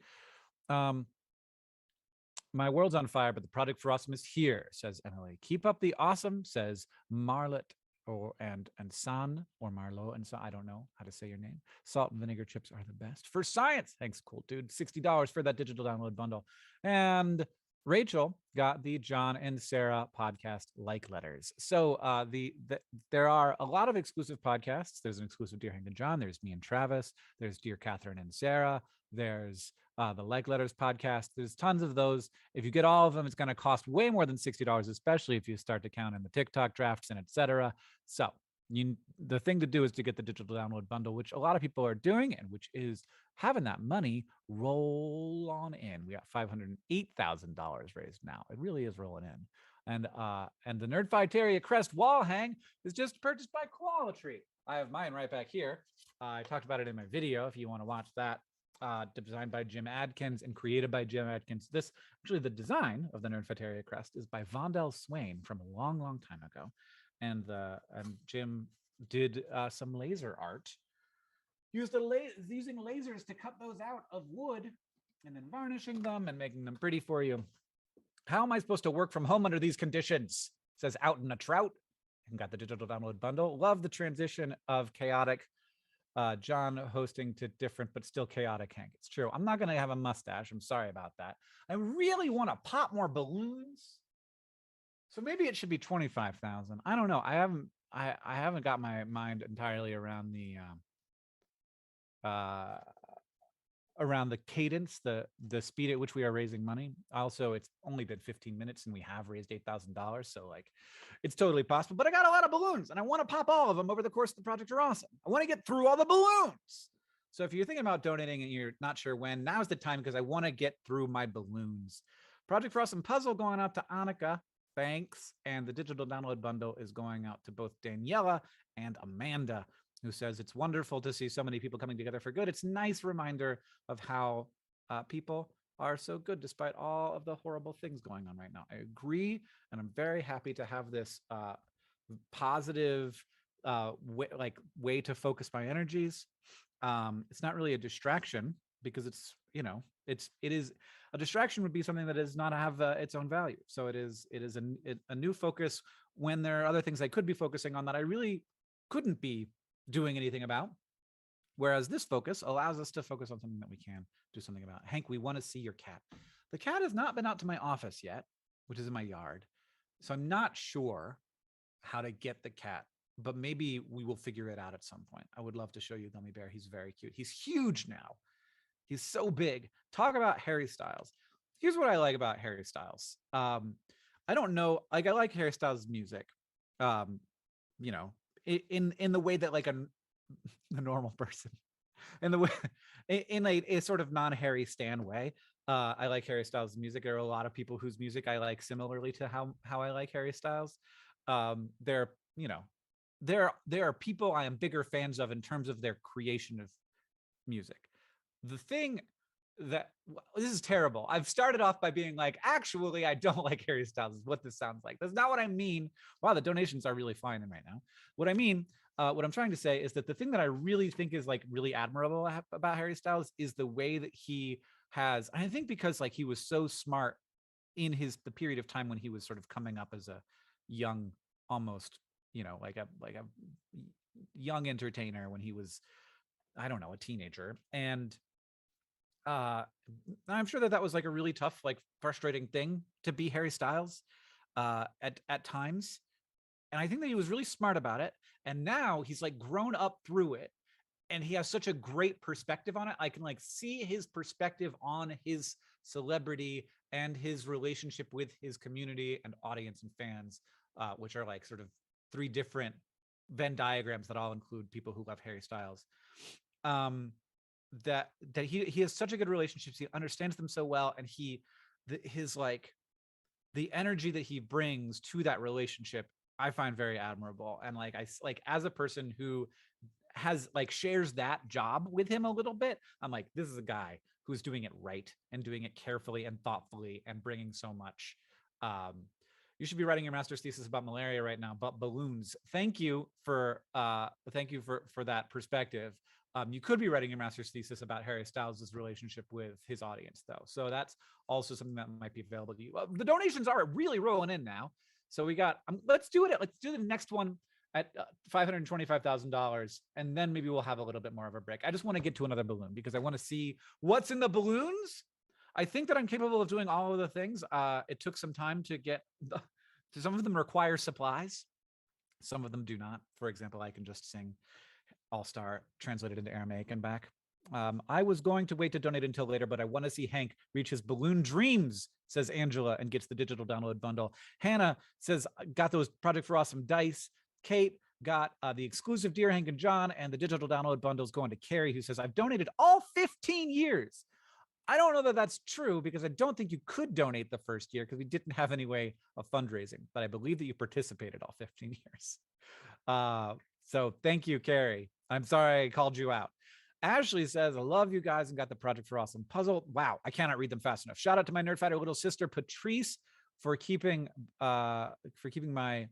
My world's on fire, but the Project for Awesome is here, says Emily. Keep up the awesome, says Marlet and San, or Marlo and San. I don't know how to say your name. Salt and vinegar chips are the best for science. Thanks, cool dude. $60 for that digital download bundle. And Rachel got the John and Sarah podcast like letters. So there are a lot of exclusive podcasts. There's an exclusive Dear Hank and John. There's me and Travis. There's Dear Catherine and Sarah. There's the Like Letters podcast. There's tons of those. If you get all of them, it's going to cost way more than $60, especially if you start to count in the TikTok drafts and etc. So the thing to do is to get the digital download bundle, which a lot of people are doing, and which is having that money roll on in. We got $508,000 raised now. It really is rolling in. And the Nerdfi Terrier Crest wall hang is just purchased by Koala-Tree. I have mine right back here. I talked about it in my video if you want to watch that. Designed by Jim Adkins and created by Jim Adkins. This actually, the design of the Nerdfi Terrier Crest is by Vondell Swain from a long, long time ago. And Jim did some laser art. Using lasers to cut those out of wood and then varnishing them and making them pretty for you. How am I supposed to work from home under these conditions? Says Out in a Trout. And got the digital download bundle. Love the transition of chaotic John hosting to different but still chaotic Hank. It's true. I'm not going to have a mustache. I'm sorry about that. I really want to pop more balloons. So maybe it should be 25,000. I don't know. I haven't got my mind entirely around the cadence, the speed at which we are raising money. Also, it's only been 15 minutes and we have raised $8,000. So like, it's totally possible, but I got a lot of balloons and I want to pop all of them over the course of the Project Are Awesome. I want to get through all the balloons. So if you're thinking about donating and you're not sure when, now's the time because I want to get through my balloons. Project Are Awesome puzzle going out to Annika. Thanks. And the digital download bundle is going out to both Daniela and Amanda, who says it's wonderful to see so many people coming together for good. It's a nice reminder of how people are so good despite all of the horrible things going on right now. I agree, and I'm very happy to have this positive way to focus my energies. It's not really a distraction because it's, it is a distraction would be something that does not have its own value. So it is a new focus when there are other things I could be focusing on that I really couldn't be doing anything about. Whereas this focus allows us to focus on something that we can do something about. Hank, we want to see your cat. The cat has not been out to my office yet, which is in my yard. So I'm not sure how to get the cat, but maybe we will figure it out at some point. I would love to show you Gummy Bear. He's very cute. He's huge now. He's so big. Talk about Harry Styles. Here's what I like about Harry Styles. I don't know. Like, I like Harry Styles' music. In the way that like a normal person, in the way in a sort of non-Harry Stan way. I like Harry Styles' music. There are a lot of people whose music I like similarly to how I like Harry Styles. There are people I am bigger fans of in terms of their creation of music. The thing that this is terrible. I've started off by being like, actually, I don't like Harry Styles, is what this sounds like. That's not what I mean. Wow, the donations are really flying in right now. What I mean, what I'm trying to say is that the thing that I really think is like really admirable about Harry Styles is the way that he has, I think because like he was so smart in the period of time when he was sort of coming up as a young, almost, like a young entertainer when he was, I don't know, a teenager. And I'm sure that was like a really tough, like frustrating thing to be Harry Styles at times. And I think that he was really smart about it. And now he's like grown up through it. And he has such a great perspective on it. I can like see his perspective on his celebrity and his relationship with his community and audience and fans, which are like sort of three different Venn diagrams that all include people who love Harry Styles. That he has such a good relationship. He understands them so well. And his like the energy that he brings to that relationship, I find very admirable. And like, as a person who has like shares that job with him a little bit, I'm like, this is a guy who's doing it right and doing it carefully and thoughtfully and bringing so much. You should be writing your master's thesis about malaria right now, but balloons. Thank you for that perspective. You could be writing your master's thesis about Harry Styles' relationship with his audience, though. So that's also something that might be available to you. The donations are really rolling in now. So we got, let's do it. Let's do the next one at $525,000. And then maybe we'll have a little bit more of a break. I just want to get to another balloon because I want to see what's in the balloons. I think that I'm capable of doing all of the things. It took some time to get, some of them require supplies. Some of them do not. For example, I can just sing All-Star translated into Aramaic and back. I was going to wait to donate until later, but I want to see Hank reach his balloon dreams, says Angela, and gets the digital download bundle. Hannah says, got those Project for Awesome dice. Kate got the exclusive Dear Hank and John, and the digital download bundles going to Carrie, who says, I've donated all 15 years. I don't know that that's true, because I don't think you could donate the first year because we didn't have any way of fundraising, but I believe that you participated all 15 years. So thank you, Carrie. I'm sorry I called you out. Ashley says, I love you guys and got the Project for Awesome puzzle. Wow, I cannot read them fast enough. Shout out to my Nerdfighter little sister, Patrice, for keeping my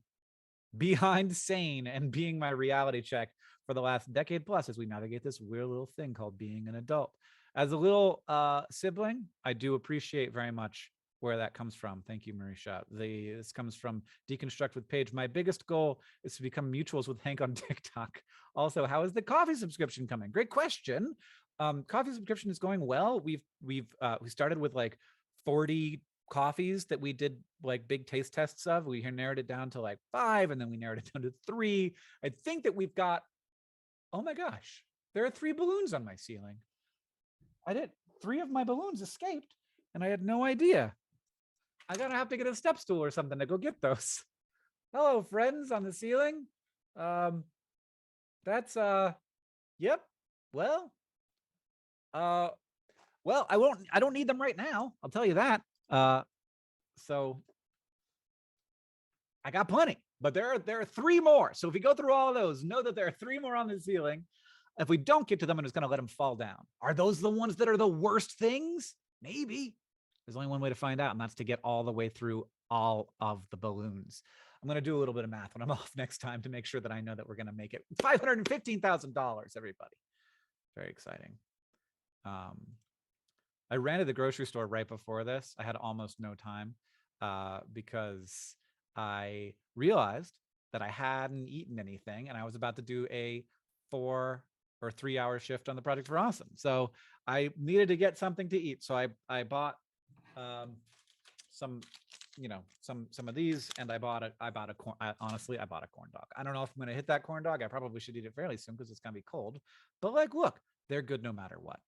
behind sane and being my reality check for the last decade plus as we navigate this weird little thing called being an adult. As a little sibling, I do appreciate very much where that comes from. Thank you, Marisha. This comes from Deconstruct with Paige. My biggest goal is to become mutuals with Hank on TikTok. Also, how is the coffee subscription coming? Great question. Coffee subscription is going well. We started with like 40 coffees that we did like big taste tests of. We narrowed it down to like 5, and then we narrowed it down to 3. I think that we've got, oh my gosh, there are 3 balloons on my ceiling. 3 of my balloons escaped, and I had no idea. I'm gonna have to get a step stool or something to go get those. Hello, friends on the ceiling. That's yep. Well, I don't need them right now. I'll tell you that. So I got plenty, but there are 3 more. So if we go through all of those, know that there are 3 more on the ceiling. If we don't get to them, I'm just going to let them fall down. Are those the ones that are the worst things? Maybe. There's only one way to find out, and that's to get all the way through all of the balloons. I'm going to do a little bit of math when I'm off next time to make sure that I know that we're going to make it $515,000, everybody. Very exciting. I ran to the grocery store right before this. I had almost no time because I realized that I hadn't eaten anything, and I was about to do a 4 or 3 hour shift on the Project for Awesome. So I needed to get something to eat. So I bought some of these, and I bought a corn. Honestly, I bought a corn dog. I don't know if I'm going to hit that corn dog. I probably should eat it fairly soon because it's going to be cold. But like, look, they're good no matter what.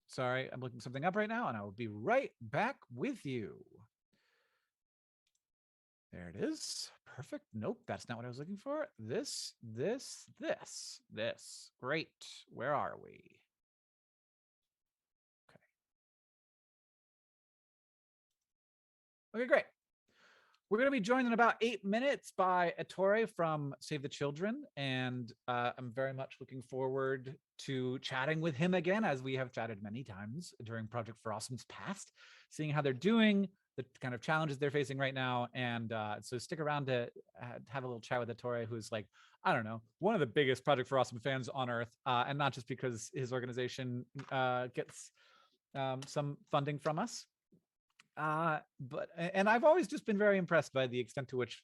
Sorry, I'm looking something up right now, and I will be right back with you. There it is. Perfect. Nope, that's not what I was looking for. This. Great. Where are we? Okay, great. We're going to be joined in about 8 minutes by Ettore from Save the Children, and I'm very much looking forward to chatting with him again, as we have chatted many times during Project for Awesome's past, seeing how they're doing, the kind of challenges they're facing right now. And so stick around to have a little chat with Ettore, who's like, I don't know, one of the biggest Project for Awesome fans on earth, and not just because his organization gets some funding from us. But I've always just been very impressed by the extent to which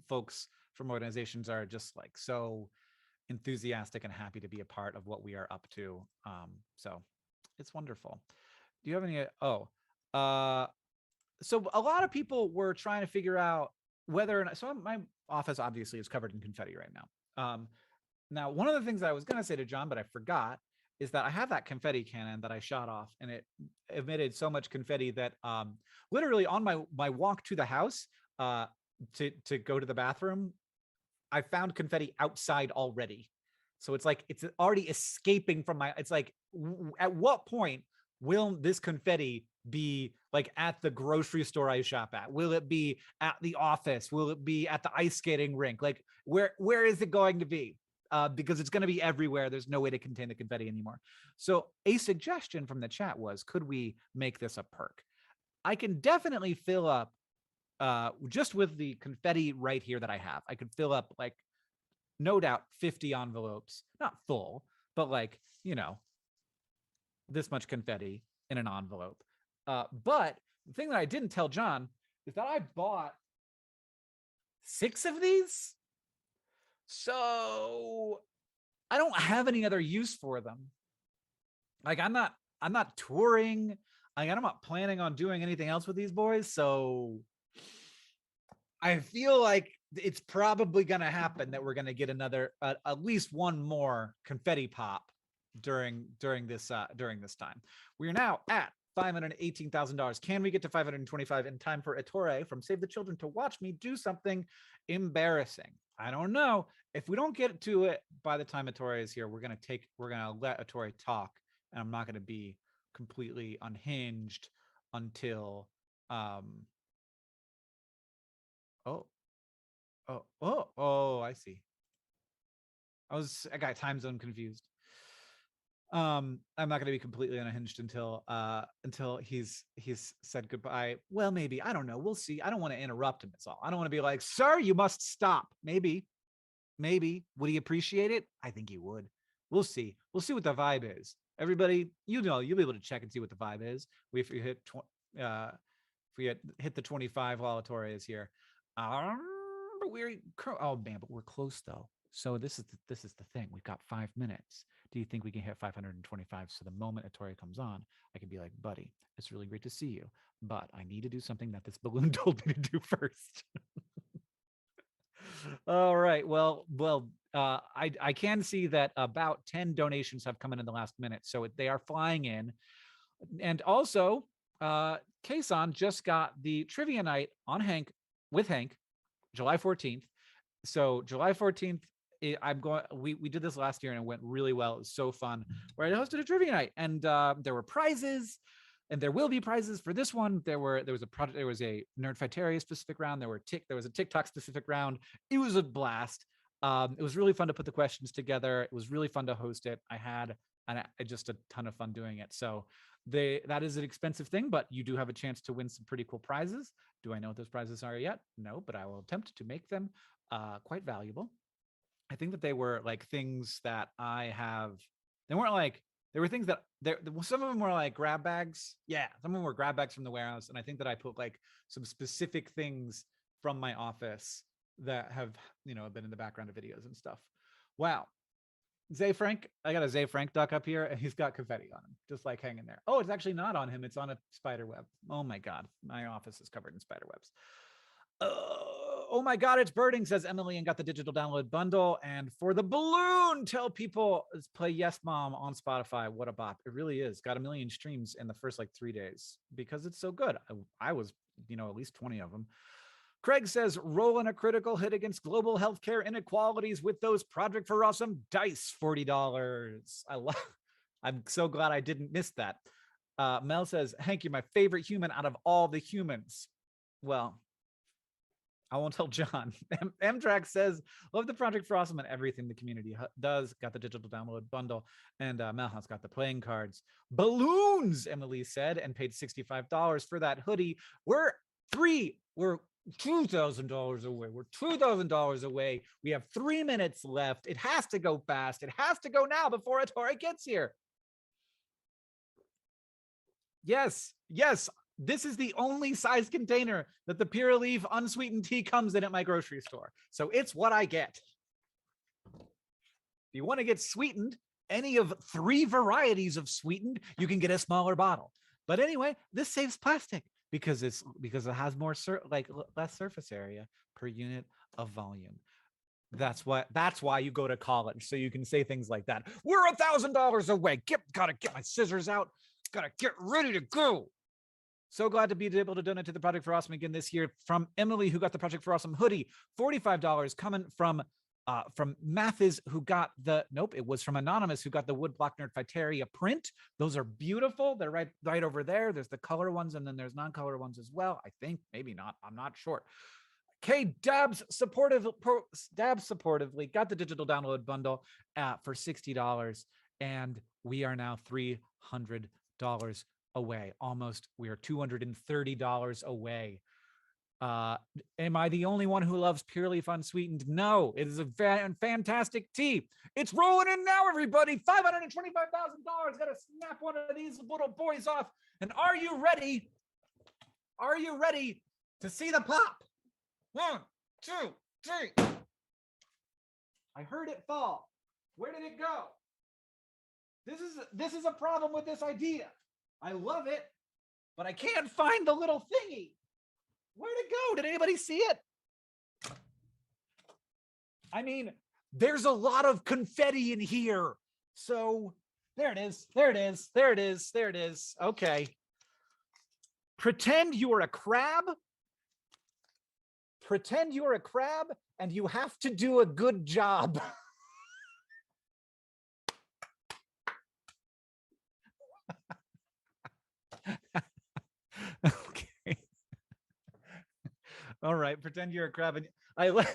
folks from organizations are just like so enthusiastic and happy to be a part of what we are up to. So it's wonderful. Do you have any? So a lot of people were trying to figure out whether or not. So my office obviously is covered in confetti right now. Now, one of the things I was going to say to John, but I forgot, is that I have that confetti cannon that I shot off, and it emitted so much confetti that literally on my walk to the house to go to the bathroom, I found confetti outside already. So it's like it's already escaping from my. It's like, at what point will this confetti be like at the grocery store I shop at? Will it be at the office? Will it be at the ice skating rink? Like where is it going to be? Because it's going to be everywhere. There's no way to contain the confetti anymore. So a suggestion from the chat was, could we make this a perk? I can definitely fill up just with the confetti right here that I have. I could fill up, like, no doubt 50 envelopes, not full, but like, this much confetti in an envelope. But the thing that I didn't tell John is that I bought 6 of these. So I don't have any other use for them. Like I'm not touring. I'm not planning on doing anything else with these boys. So I feel like it's probably going to happen that we're going to get another, at least one more confetti pop during this time. We are now at $518,000. Can we get to 525 in time for Ettore from Save the Children to watch me do something embarrassing? I don't know. If we don't get to it by the time Ettore is here, we're gonna let Ettore talk, and I'm not gonna be completely unhinged until I see. I got time zone confused. I'm not going to be completely unhinged until he's said goodbye. Well, maybe, I don't know. We'll see. I don't want to interrupt him. That's all. I don't want to be like, sir, you must stop. Maybe would he appreciate it? I think he would. We'll see what the vibe is. Everybody, you'll be able to check and see what the vibe is. If we hit hit the 25 while Ettore is here. But we're close though. So this is the thing. We've got 5 minutes. Do you think we can hit 525? So the moment Ettore comes on, I can be like, buddy, it's really great to see you, but I need to do something that this balloon told me to do first. All right. Well, I can see that about 10 donations have come in the last minute. So they are flying in. And also, Kason just got the trivia night on Hank with Hank, July 14th. So July 14th, we did this last year and it went really well. It was so fun. Where I hosted a trivia night and there were prizes, and there will be prizes for this one. There was a Nerdfighteria specific round. There was a TikTok specific round. It was a blast. It was really fun to put the questions together. It was really fun to host it. I had just a ton of fun doing it. So that is an expensive thing, but you do have a chance to win some pretty cool prizes. Do I know what those prizes are yet? No, but I will attempt to make them quite valuable. I think that they were like things that they weren't like, there were things that some of them were like grab bags. Yeah, some of them were grab bags from the warehouse. And I think that I put like some specific things from my office that have, been in the background of videos and stuff. Wow. Zay Frank, I got a Zay Frank duck up here and he's got confetti on him, just like hanging there. Oh, it's actually not on him. It's on a spider web. Oh my God. My office is covered in spider webs. Oh my God, it's birding, says Emily, and got the digital download bundle. And for the balloon, tell people, play Yes Mom on Spotify. What a bop. It really is. Got 1 million streams in the first like 3 days because it's so good. I was, at least 20 of them. Craig says, rolling a critical hit against global healthcare inequalities with those Project for Awesome dice, $40. I'm so glad I didn't miss that. Mel says, Hank, you're my favorite human out of all the humans. Well, I won't tell John. M-Track says, love the Project for Awesome and everything the community does. Got the digital download bundle. And Melhouse got the playing cards. Balloons, Emily said, and paid $65 for that hoodie. We're $2,000 away. We're $2,000 away. We have 3 minutes left. It has to go fast. It has to go now before Ettore gets here. Yes. This is the only size container that the Pure Leaf unsweetened tea comes in at my grocery store. So it's what I get. If you want to get sweetened, any of 3 varieties of sweetened, you can get a smaller bottle. But anyway, this saves plastic because it has more less surface area per unit of volume. That's why you go to college, so you can say things like that. We're $1,000 away. Gotta get my scissors out. Gotta get ready to go. So glad to be able to donate to the Project for Awesome again this year. From Emily, who got the Project for Awesome hoodie, $45 coming from Mathis, who got it was from Anonymous, who got the Woodblock Nerdfighteria print. Those are beautiful. They're right over there. There's the color ones, and then there's non-color ones as well. I think, maybe not. I'm not sure. K Dabs supportively got the digital download bundle for $60, and we are now $300 away. Almost. We are $230 away. Am I the only one who loves Pure Leaf unsweetened? No, it is a fantastic tea. It's rolling in now, everybody. $525,000. Got to snap one of these little boys off. And are you ready? Are you ready to see the pop? 1, 2, 3. I heard it fall. Where did it go? This is a problem with this idea. I love it, but I can't find the little thingy. Where'd it go? Did anybody see it? I mean, there's a lot of confetti in here. So there it is. There it is. There it is. There it is. Okay. Pretend you're a crab. Pretend you're a crab and you have to do a good job. Okay. All right. Pretend you're a crab, and I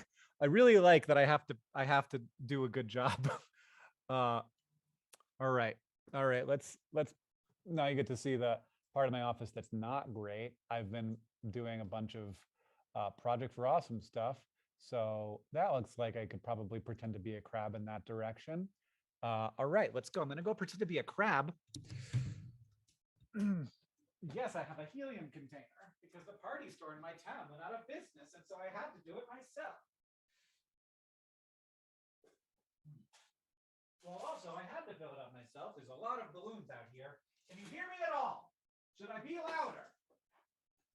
really like that I have to do a good job. All right. All right. Let's now you get to see the part of my office that's not great. I've been doing a bunch of Project for Awesome stuff. So that looks like I could probably pretend to be a crab in that direction. All right, let's go. I'm gonna go pretend to be a crab. Yes, I have a helium container because the party store in my town went out of business, and so I had to do it myself. Well, also, I had to fill it up myself. There's a lot of balloons out here. Can you hear me at all? Should I be louder?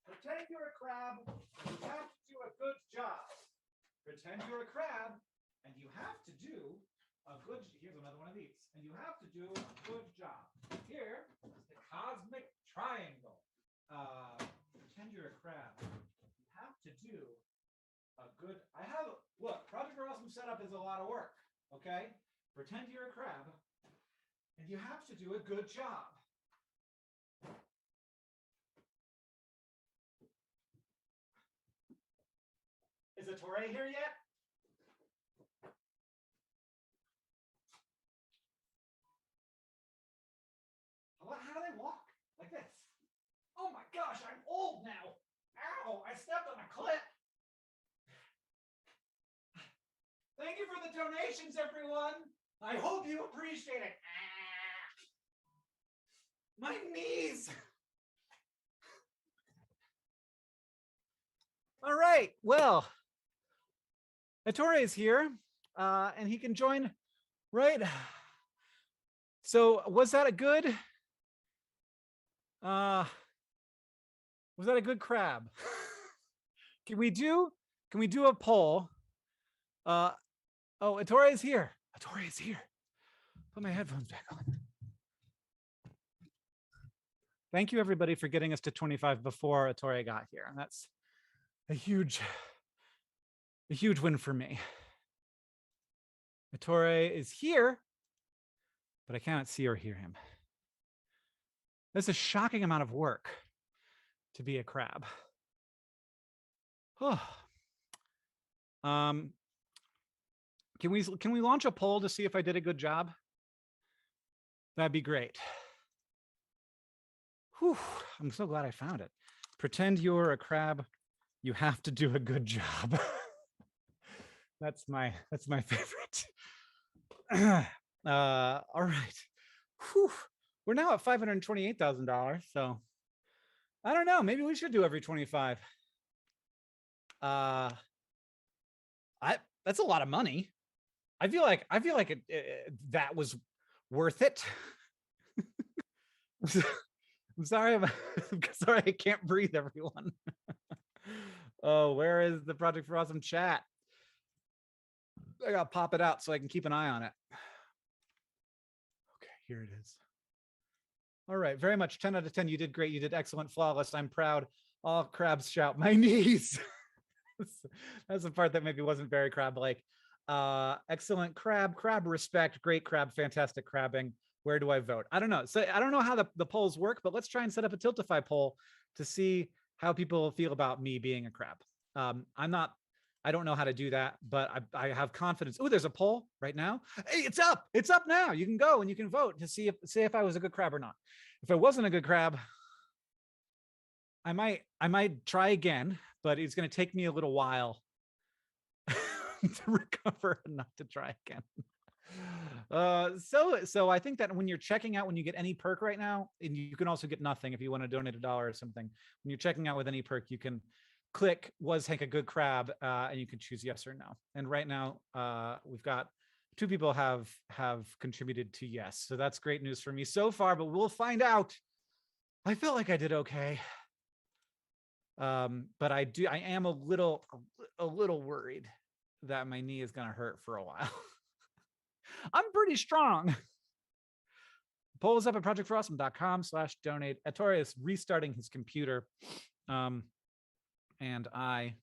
Pretend you're a crab, and you have to do a good job. Pretend you're a crab, and you have to do a good, here's another one of these, and you have to do a good job. Here is the cosmic triangle. Pretend you're a crab. You have to do a good, look, Project for Awesome setup is a lot of work, okay? Pretend you're a crab, and you have to do a good job. Is Ettore here yet? How do they walk? Like this? Oh my gosh, I'm old now. Ow, I stepped on a clip. Thank you for the donations, everyone. I hope you appreciate it. My knees. All right, well, Ettore is here, and he can join, right? So was that a good, was that a good crab? Can we do a poll? Oh, Ettore is here. Ettore is here. Put my headphones back on. Thank you, everybody, for getting us to 25 before Ettore got here. And that's a huge win for me. Ettore is here, but I cannot see or hear him. That's a shocking amount of work to be a crab. Oh. Can we launch a poll to see if I did a good job? That'd be great. Whew, I'm so glad I found it. Pretend you're a crab. You have to do a good job. That's my favorite. All right. Whew. We're now at $528,000. So I don't know. Maybe we should do every 25. That's a lot of money. I feel like that was worth it. I'm sorry. I'm sorry. I can't breathe, everyone. Oh, where is the Project for Awesome chat? I gotta pop it out so I can keep an eye on it. Okay, here it is. All right, very much 10 out of 10. You did great. You did excellent, flawless. I'm proud. All crabs shout, my knees. That's the part that maybe wasn't very crab-like. Excellent crab respect, great crab, fantastic crabbing. Where do I vote? I don't know. So I don't know how the polls work, but let's try and set up a Tiltify poll to see how people feel about me being a crab. I don't know how to do that, but I have confidence. Oh, there's a poll right now. Hey, it's up now. You can go and you can vote to see if I was a good crab or not. If I wasn't a good crab, I might try again, but it's going to take me a little while to recover and not to try again. So I think that when you're checking out, when you get any perk right now, and you can also get nothing if you want to donate $1 or something. When you're checking out with any perk, you can click "Was Hank a good crab?" And you can choose yes or no. And right now, we've got 2 people have contributed to yes. So that's great news for me so far, but we'll find out. I felt like I did okay. But I am a little worried that my knee is going to hurt for a while. I'm pretty strong. Poll is up at projectforawesome.com/donate. Ettore is restarting his computer. And I'm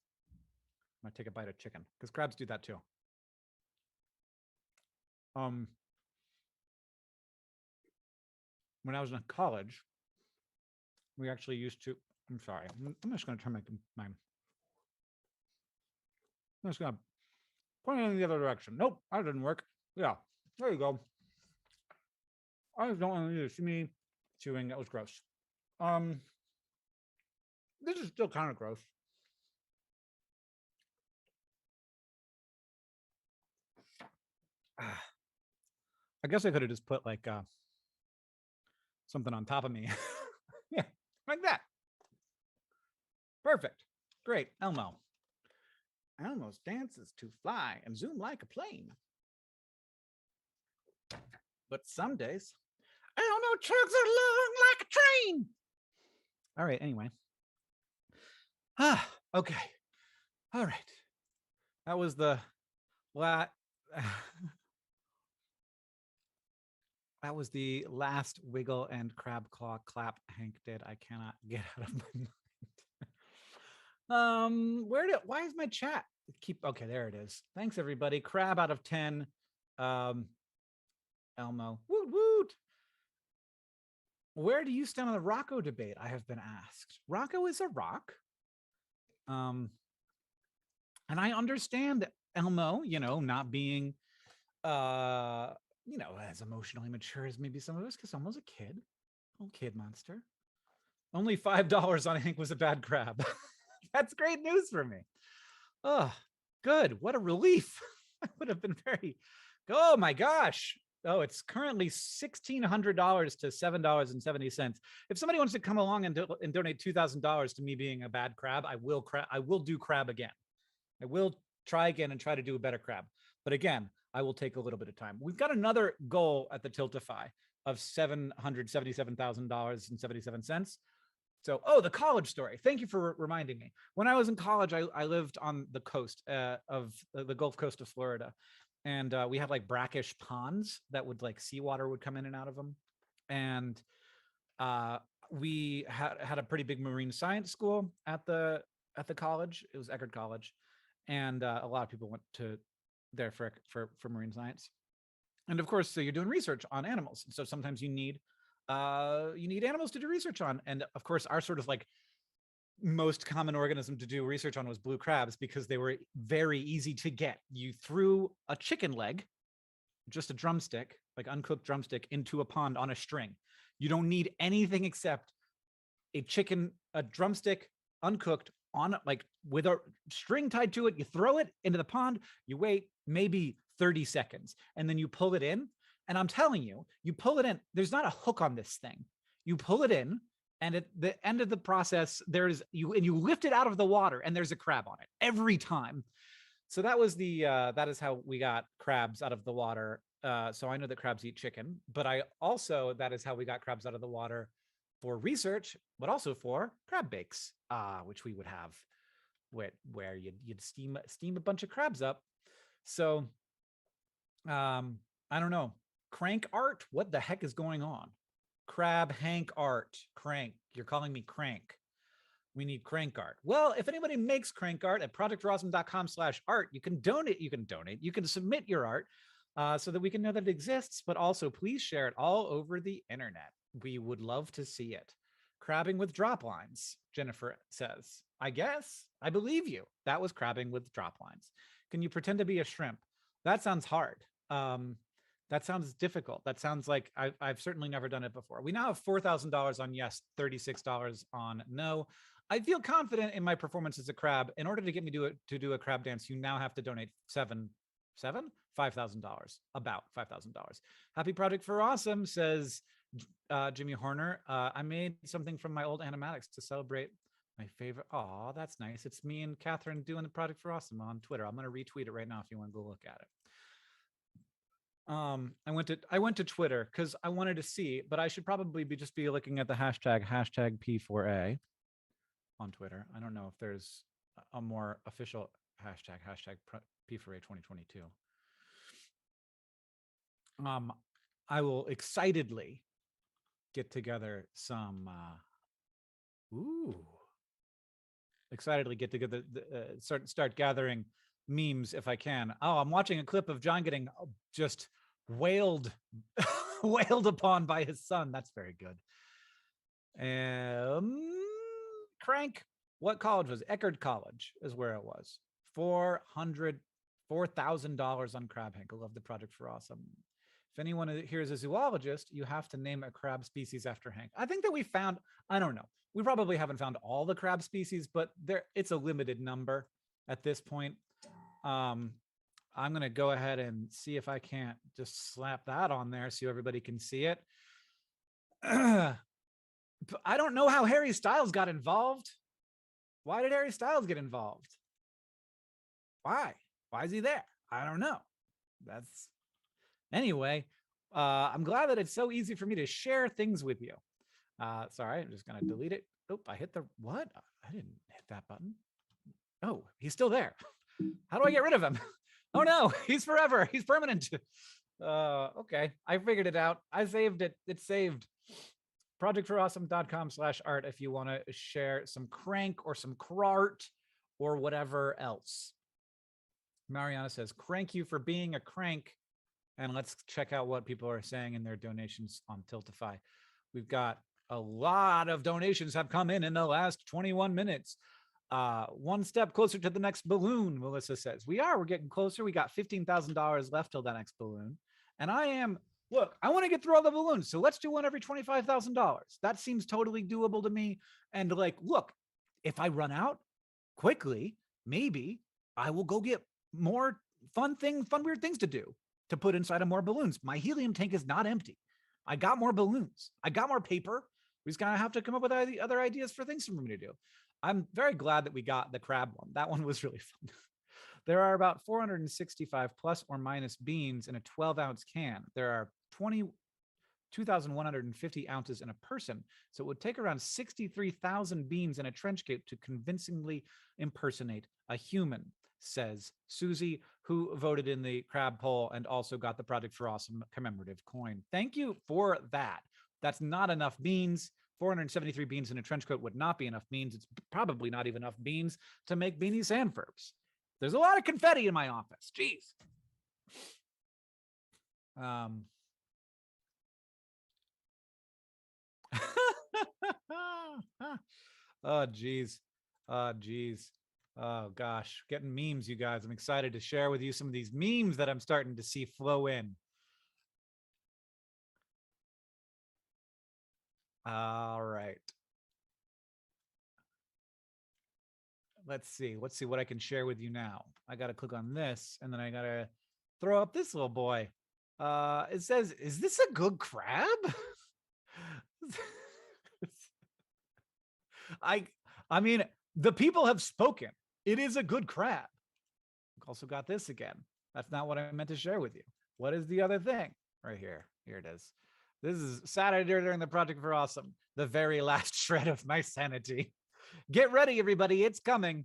going to take a bite of chicken because crabs do that too. When I was in college, we actually used to, I'm sorry, I'm just going to turn my I'm just going to point it in the other direction. Nope, that didn't work. Yeah, there you go. I don't want you to see me chewing. That was gross. This is still kind of gross. I guess I could have just put like something on top of me. Yeah, like that. Perfect. Great. Elmo. Elmo's dances to fly and zoom like a plane. But some days, Elmo chugs along like a train. All right, anyway. Okay. All right. That was the that was the last wiggle and crab claw clap Hank did. I cannot get out of my mind. Why is my chat okay, there it is. Thanks everybody. Crab out of 10. Elmo. Woot woot. Where do you stand on the Rocco debate? I have been asked. Rocco is a rock. And I understand Elmo, not being as emotionally mature as maybe some of us, because Elmo's a kid, little kid monster. Only $5 on Hank was a bad crab. That's great news for me. Oh, good. What a relief. I would have been oh my gosh. Oh, it's currently $1,600 to $7.70. If somebody wants to come along and donate $2,000 to me being a bad crab, I will do crab again. I will try again and try to do a better crab. But again, I will take a little bit of time. We've got another goal at the Tiltify of $777,000.77. So, the college story. Thank you for reminding me. When I was in college, I lived on the coast of the Gulf Coast of Florida. And we had like brackish ponds that would seawater would come in and out of them. And we had a pretty big marine science school at the college. It was Eckerd College. And a lot of people went to there for marine science. And of course, so you're doing research on animals. So sometimes you need animals to do research on. And of course, our sort of most common organism to do research on was blue crabs because they were very easy to get. You threw a chicken leg, just a drumstick, uncooked drumstick, into a pond on a string. You don't need anything except a drumstick, uncooked, on with a string tied to it. You throw it into the pond, you wait maybe 30 seconds, and then you pull it in. And I'm telling you, you pull it in. There's not a hook on this thing. You pull it in, and at the end of the process, you lift it out of the water, and there's a crab on it every time. So that was that is how we got crabs out of the water. So I know that crabs eat chicken, but that is how we got crabs out of the water for research, but also for crab bakes, which we would have where you'd steam a bunch of crabs up. So I don't know. Crank art? What the heck is going on? Crab Hank art. Crank. You're calling me crank. We need crank art. Well, if anybody makes crank art at projectforawesome.com/art, you can donate. You can submit your art so that we can know that it exists, but also please share it all over the internet. We would love to see it. Crabbing with drop lines, Jennifer says. I guess. I believe you. That was crabbing with drop lines. Can you pretend to be a shrimp? That sounds hard. That sounds difficult. That sounds like I've certainly never done it before. We now have $4,000 on yes, $36 on no. I feel confident in my performance as a crab. In order to get me to do a crab dance, you now have to donate $5,000, about $5,000. Happy Project for Awesome, says Jimmy Horner. I made something from my old animatics to celebrate my favorite. Oh, that's nice. It's me and Catherine doing the Project for Awesome on Twitter. I'm going to retweet it right now if you want to go look at it. I went to Twitter because I wanted to see, but I should probably just be looking at the hashtag P4A on Twitter. I don't know if there's a more official hashtag P4A 2022. I will excitedly get together some start gathering memes if I can. Oh, I'm watching a clip of John getting just wailed wailed upon by his son. That's very good. Crank. What college was it? Eckerd College is where it was. $4,000 on Crab Hank. I love the Project for Awesome. If anyone here is a zoologist, you have to name a crab species after Hank. I think that we found, I don't know. We probably haven't found all the crab species, but it's a limited number at this point. I'm going to go ahead and see if I can't just slap that on there so everybody can see it. I don't know how Harry Styles got involved. Why did Harry Styles get involved? Why is he there? I don't know. Anyway, I'm glad that it's so easy for me to share things with you. Sorry, I'm just going to delete it. Oh, I hit the what? I didn't hit that button. Oh, he's still there. How do I get rid of him? Oh no, he's forever. He's permanent. Okay, I figured it out. I saved it. It's saved. projectforawesome.com/art if you want to share some crank or some crart or whatever else. Mariana says, crank you for being a crank. And let's check out what people are saying in their donations on Tiltify. We've got a lot of donations have come in the last 21 minutes. One step closer to the next balloon, Melissa says. We're getting closer. We got $15,000 left till that next balloon. And I want to get through all the balloons. So let's do one every $25,000. That seems totally doable to me. And look, if I run out quickly, maybe I will go get more fun weird things to do to put inside of more balloons. My helium tank is not empty. I got more balloons. I got more paper. We just gotta have to come up with other ideas for things for me to do. I'm very glad that we got the crab one. That one was really fun. There are about 465 plus or minus beans in a 12-ounce can. There are 2,150 ounces in a person. So it would take around 63,000 beans in a trench coat to convincingly impersonate a human, says Susie, who voted in the crab poll and also got the Project for Awesome commemorative coin. Thank you for that. That's not enough beans. 473 beans in a trench coat would not be enough beans. It's probably not even enough beans to make beanie sandfurbs. There's a lot of confetti in my office. Jeez. Oh, geez. Oh, gosh. Getting memes, you guys. I'm excited to share with you some of these memes that I'm starting to see flow in. All right. Let's see what I can share with you now. I got to click on this and then I got to throw up this little boy. It says, is this a good crab? I mean, the people have spoken. It is a good crab. Also got this again. That's not what I meant to share with you. What is the other thing? Right here. Here it is. This is Saturday during the Project for Awesome. The very last shred of my sanity. Get ready, everybody. It's coming.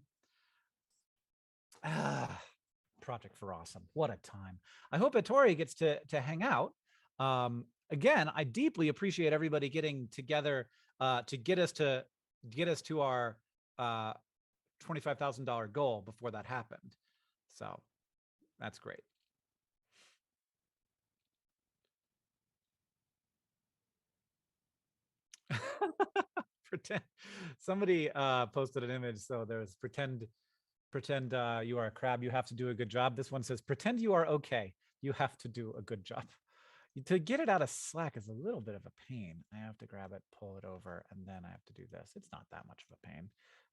Project for Awesome. What a time. I hope Ettore gets to hang out. Again, I deeply appreciate everybody getting together to get us to our $25,000 goal before that happened. So that's great. Somebody posted an image. So there's pretend you are a crab, you have to do a good job. This one says pretend you are okay, you have to do a good job. To get it out of Slack is a little bit of a pain. I have to grab it, pull it over, and then I have to do this. It's not that much of a pain,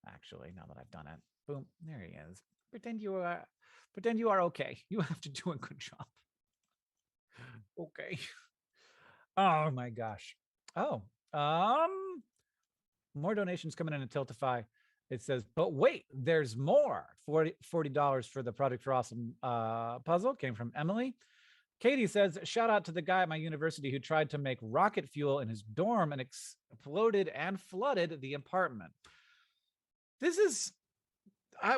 actually, now that I've done it. Boom, there he is. Pretend you are okay, you have to do a good job. Okay. Oh my gosh. Oh, more donations coming in at Tiltify. It says, but wait, there's more. $40 for the Project for Awesome puzzle came from Emily. Katie says, shout out to the guy at my university who tried to make rocket fuel in his dorm and exploded and flooded the apartment. This is,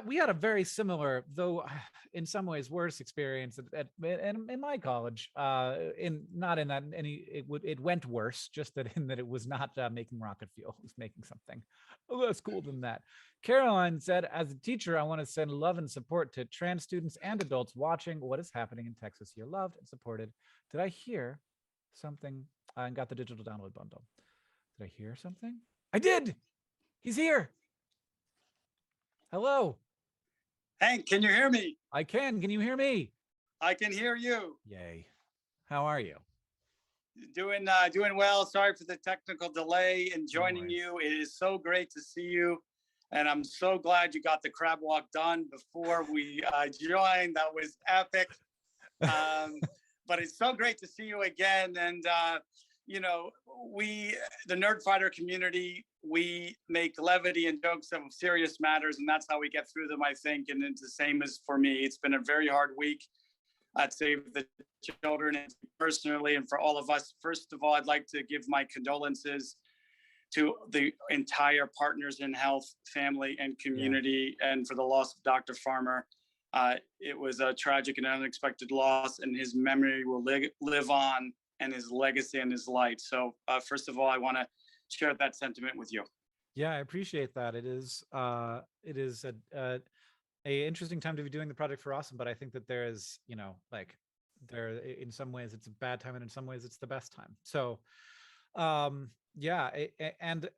we had a very similar, though in some ways worse experience in my college. Not in that it went worse, just that in that it was not making rocket fuel, it was making something less cool than that. Caroline said, as a teacher, I want to send love and support to trans students and adults watching what is happening in Texas. You're loved and supported. Did I hear something? I got the digital download bundle. Did I hear something? I did. He's here. Hello. Hank, can you hear me? I can. Can you hear me? I can hear you. Yay. How are you? Doing well. Sorry for the technical delay in joining you. It is so great to see you. And I'm so glad you got the crab walk done before we joined. That was epic. But it's so great to see you again. And, you know, the Nerd Fighter community, we make levity and jokes of serious matters, and that's how we get through them, I think. And it's the same as for me. It's been a very hard week at Save the Children, and personally, and for all of us. First of all, I'd like to give my condolences to the entire Partners in Health family and community, and for the loss of Dr. Farmer. It was a tragic and unexpected loss, and his memory will live on, and his legacy and his light. So first of all, I want to share that sentiment with you. Yeah, I appreciate that. It is a interesting time to be doing the Project for Awesome, but I think that there is, you know, like in some ways it's a bad time and in some ways it's the best time. So yeah, and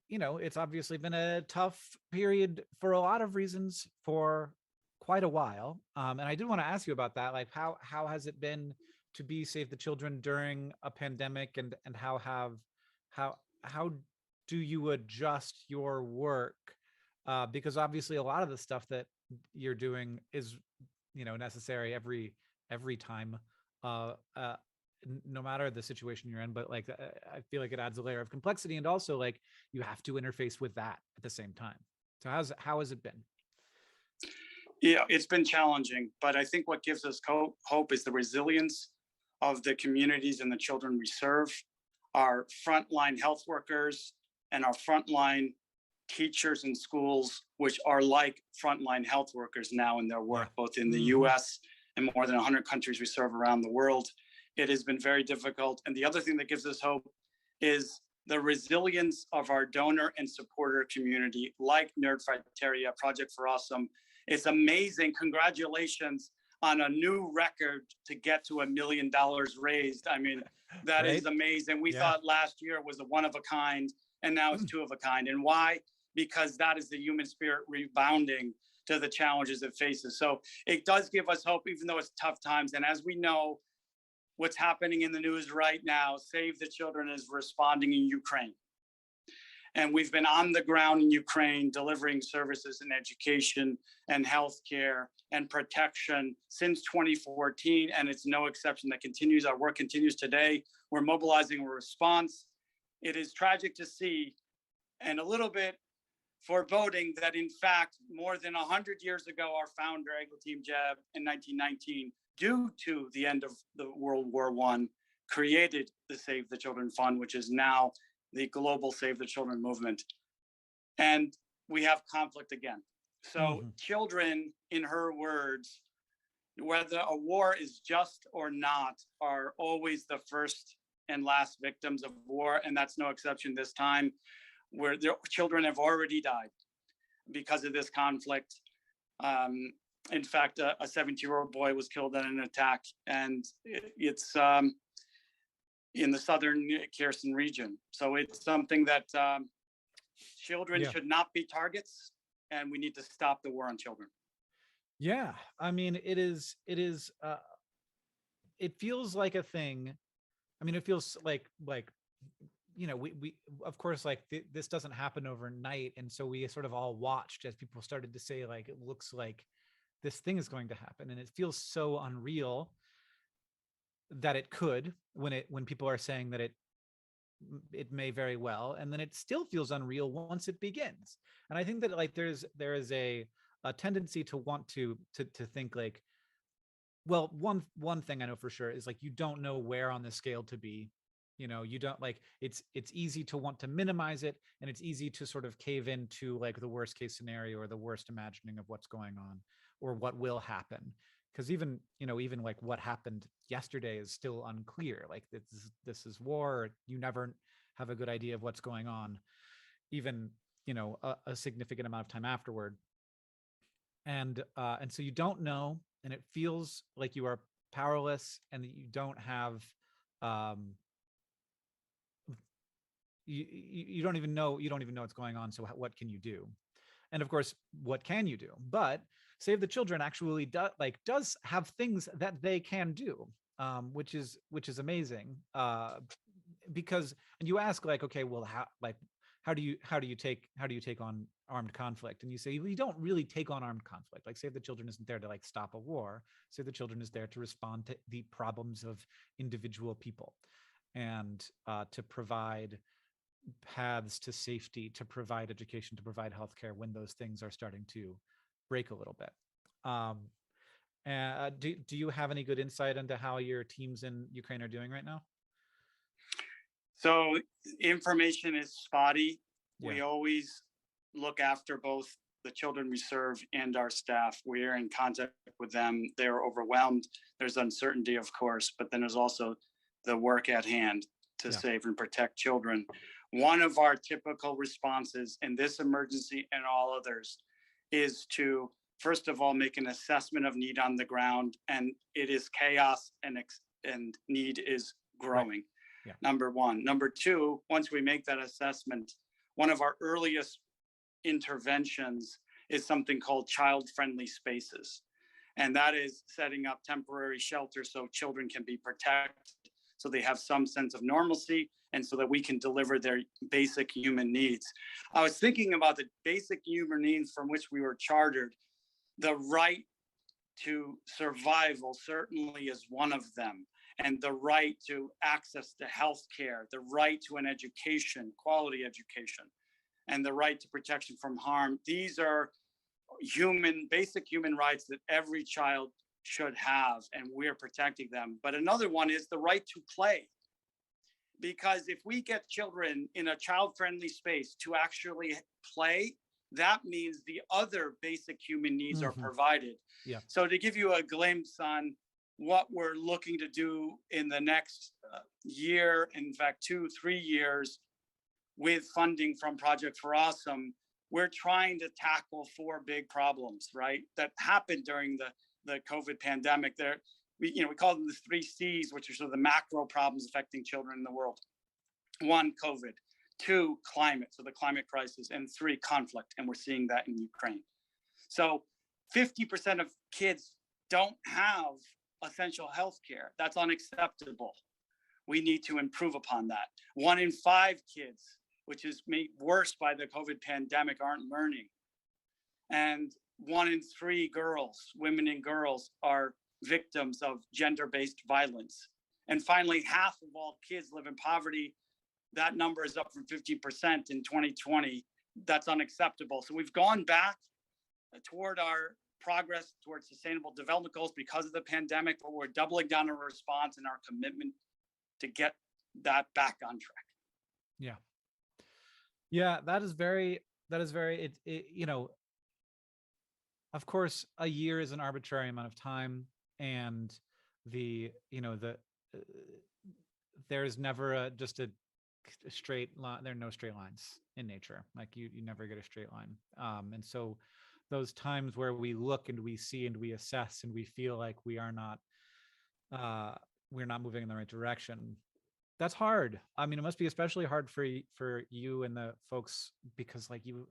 you know, it's obviously been a tough period for a lot of reasons for quite a while. And I did want to ask you about that. Like how has it been to be Save the Children during a pandemic, and how do you adjust your work? Because obviously a lot of the stuff that you're doing is, you know, necessary every time, no matter the situation you're in. But like, I feel like it adds a layer of complexity, and also like you have to interface with that at the same time. So how has it been? Yeah, it's been challenging, but I think what gives us hope is the resilience of the communities and the children we serve, our frontline health workers and our frontline teachers in schools, which are like frontline health workers now in their work, both in the US and more than 100 countries we serve around the world. It has been very difficult. And the other thing that gives us hope is the resilience of our donor and supporter community, like Nerdfighteria, Project for Awesome. It's amazing. Congratulations on a new record to get to $1 million raised. I mean, that is amazing. We thought last year was a one of a kind, and now it's two of a kind. And why? Because that is the human spirit rebounding to the challenges it faces. So it does give us hope, even though it's tough times. And as we know, what's happening in the news right now, Save the Children is responding in Ukraine. And we've been on the ground in Ukraine delivering services in education and healthcare and protection since 2014. And it's no exception. That continues. Our work continues today. We're mobilizing a response. It is tragic to see, and a little bit foreboding, that in fact, more than 100 years ago, our founder, Eglatim Jeb, in 1919, due to the end of the World War I, created the Save the Children Fund, which is now the global Save the Children movement. And we have conflict again. So children, in her words, whether a war is just or not, are always the first and last victims of war. And that's no exception this time, where their children have already died because of this conflict. In fact, a 17-year-old boy was killed in an attack, and it's in the southern Kherson region. So it's something that children should not be targets, and we need to stop the war on children. Yeah, I mean, it feels like a thing. I mean, it feels like, you know, we of course, like this doesn't happen overnight. And so we sort of all watched as people started to say, like, it looks like this thing is going to happen. And it feels so unreal that it could, when people are saying that it may very well, and then it still feels unreal once it begins. And I think that like there is a tendency to want to think like well, one thing I know for sure is like you don't know where on the scale to be. You don't like it's easy to want to minimize it, and it's easy to sort of cave into like the worst case scenario or the worst imagining of what's going on or what will happen. Because even like what happened yesterday is still unclear. Like this is war. You never have a good idea of what's going on, even a significant amount of time afterward. And so you don't know, and it feels like you are powerless, and that you don't have um you don't even know what's going on. So what can you do? And of course, what can you do? But Save the Children actually does have things that they can do, which is amazing. Because, and you ask like, okay, well, how do you take on armed conflict? And you say, well, you don't really take on armed conflict. Like Save the Children isn't there to like stop a war. Save the Children is there to respond to the problems of individual people, and to provide paths to safety, to provide education, to provide healthcare when those things are starting to break a little bit. Do you have any good insight into how your teams in Ukraine are doing right now? So information is spotty. Yeah. We always look after both the children we serve and our staff. We are in contact with them. They're overwhelmed. There's uncertainty, of course, but then there's also the work at hand to save and protect children. One of our typical responses in this emergency and all others is to, first of all, make an assessment of need on the ground. And it is chaos, and need is growing. Right. Yeah. Number one. Number two, once we make that assessment, one of our earliest interventions is something called child-friendly spaces. And that is setting up temporary shelters so children can be protected, so they have some sense of normalcy, and so that we can deliver their basic human needs. I was thinking about the basic human needs from which we were chartered. The right to survival certainly is one of them, and the right to access to healthcare, the right to an education, quality education, and the right to protection from harm. These are basic human rights that every child should have, and we're protecting them. But another one is the right to play. Because if we get children in a child-friendly space to actually play, that means the other basic human needs are provided. Yeah. So to give you a glimpse on what we're looking to do in the next year, in fact, 2-3 years, with funding from Project for Awesome, we're trying to tackle 4 big problems, right, that happened during the COVID pandemic. We call them the 3 C's, which are sort of the macro problems affecting children in the world. 1, COVID. 2, climate, so the climate crisis. And 3, conflict, and we're seeing that in Ukraine. So 50% of kids don't have essential health care. That's unacceptable. We need to improve upon that. 1 in 5 kids, which is made worse by the COVID pandemic, aren't learning. And 1 in 3 girls, women and girls, are victims of gender-based violence. And finally, half of all kids live in poverty. That number is up from 50% in 2020. That's unacceptable. So we've gone back toward our progress towards sustainable development goals because of the pandemic, but we're doubling down our response and our commitment to get that back on track. Yeah. Yeah, that is very, of course, a year is an arbitrary amount of time, and there's never just a straight line. There are no straight lines in nature. Like you never get a straight line. And so those times where we look and we see and we assess and we feel like we're not moving in the right direction, that's hard. I mean, it must be especially hard for you and the folks, because like you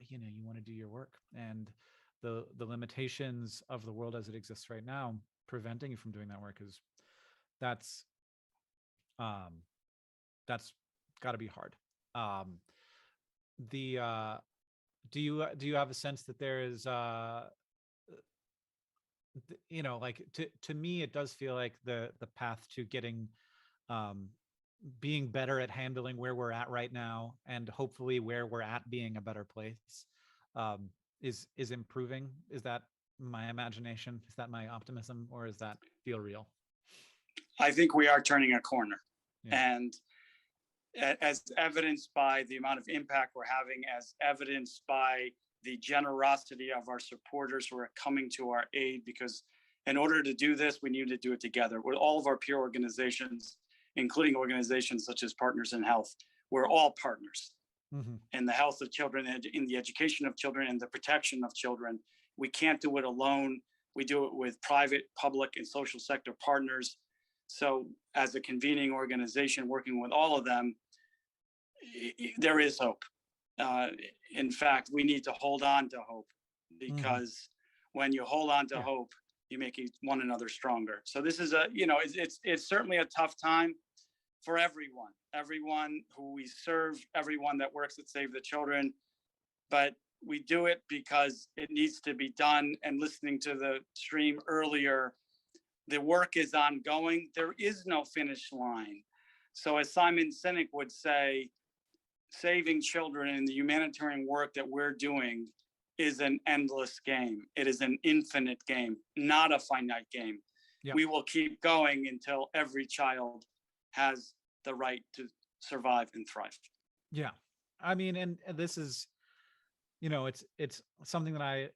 want to do your work, and the limitations of the world as it exists right now preventing you from doing that work that's got to be hard. Do you have a sense that there is like to me it does feel like the path to getting being better at handling where we're at right now, and hopefully where we're at being a better place, is improving? Is that my imagination? Is that my optimism, or is that feel real? I think we are turning a corner. Yeah. And as evidenced by the amount of impact we're having, as evidenced by the generosity of our supporters who are coming to our aid, because in order to do this, we need to do it together with all of our peer organizations, including organizations such as Partners in Health. We're all partners in the health of children, in the education of children, and the protection of children. We can't do it alone. We do it with private, public, and social sector partners. So as a convening organization working with all of them, there is hope. In fact, we need to hold on to hope, because when you hold on to hope, you make one another stronger. So this is it's certainly a tough time for everyone who we serve, everyone that works at Save the Children, but we do it because it needs to be done. And listening to the stream earlier, the work is ongoing. There is no finish line. So as Simon Sinek would say, saving children and the humanitarian work that we're doing is an endless game. It is an infinite game, not a finite game. Yep. We will keep going until every child has the right to survive and thrive. Yeah. I mean, and this is, it's something that I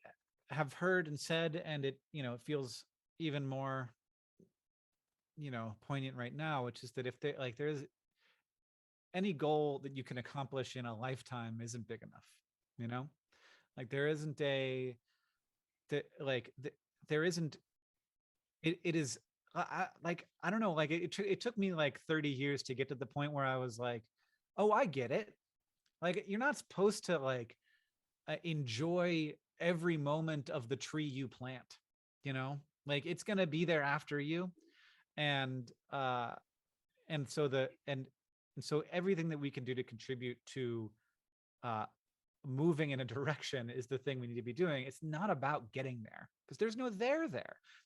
have heard and said, and it feels even more, poignant right now, which is that if there's any goal that you can accomplish in a lifetime isn't big enough, there isn't it is I don't know, it took me 30 years to get to the point where I was like, oh, I get it. You're not supposed to enjoy every moment of the tree you plant, it's going to be there after you. And so everything that we can do to contribute to moving in a direction is the thing we need to be doing. It's not about getting there, because there's no there.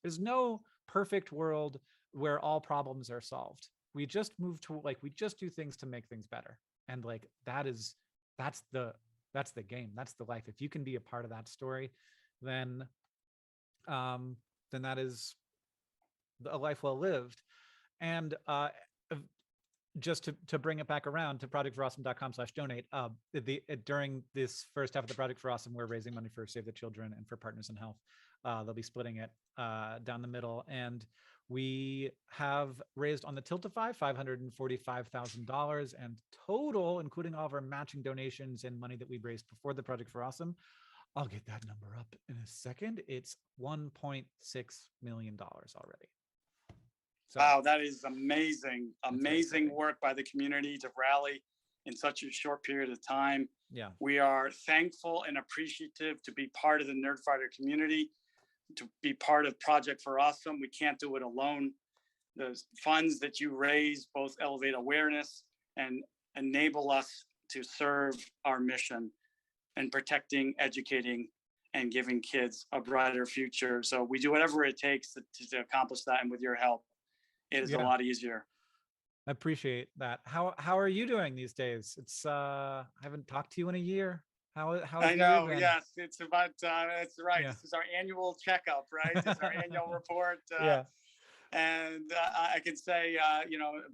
There's no perfect world where all problems are solved. We just move to we just do things to make things better. And that's the game. That's the life. If you can be a part of that story, then that is a life well lived. And just to bring it back around to projectforawesome.com/donate, during this first half of the Project for Awesome, we're raising money for Save the Children and for Partners in Health. They'll be splitting it down the middle. And we have raised on the Tiltify $545,000, and total, including all of our matching donations and money that we raised before the Project for Awesome, I'll get that number up in a second. It's $1.6 million already. So, wow, that is amazing. Amazing work by the community to rally in such a short period of time. Yeah. We are thankful and appreciative to be part of the Nerdfighter community, to be part of Project for Awesome. We can't do it alone. The funds that you raise both elevate awareness and enable us to serve our mission and protecting, educating, and giving kids a brighter future. So we do whatever it takes to accomplish that. And with your help, it is a lot easier. I appreciate that. How are you doing these days? It's I haven't talked to you in a year. How I know, yes, it's about that's right. Yeah. This is our annual checkup, right? It's our annual report. And I can say,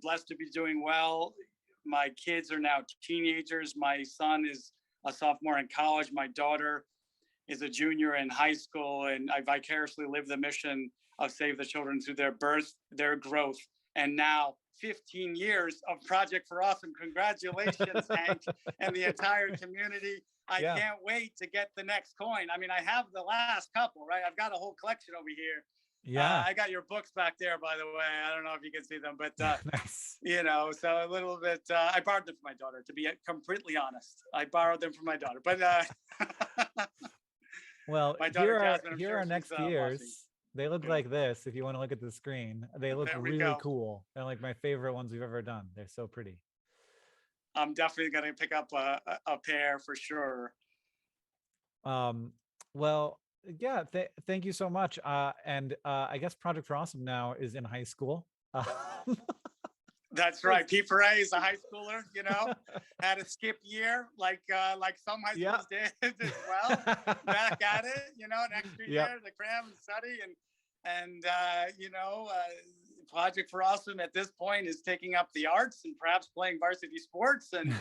blessed to be doing well. My kids are now teenagers. My son is a sophomore in college. My daughter is a junior in high school, and I vicariously live the mission of Save the Children through their birth, their growth, and now 15 years of Project for Awesome. Congratulations, Hank, and the entire community. I can't wait to get the next coin. I mean, I have the last couple, right? I've got a whole collection over here. Yeah. I got your books back there, by the way. I don't know if you can see them, but, nice. So a little bit, I borrowed them from my daughter, to be completely honest. I borrowed them from my daughter, but well, my daughter, here Jasmine, are next years. Watching. They look like this. If you want to look at the screen, they look really cool. They're like my favorite ones we've ever done. They're so pretty. I'm definitely going to pick up a pair for sure. Well, yeah, thank you so much. And I guess Project for Awesome now is in high school. That's right. P4A is a high schooler, you know, had a skip year like some high schools did as well. Back at it, you know, an extra year to cram and study and Project for Awesome at this point is taking up the arts and perhaps playing varsity sports and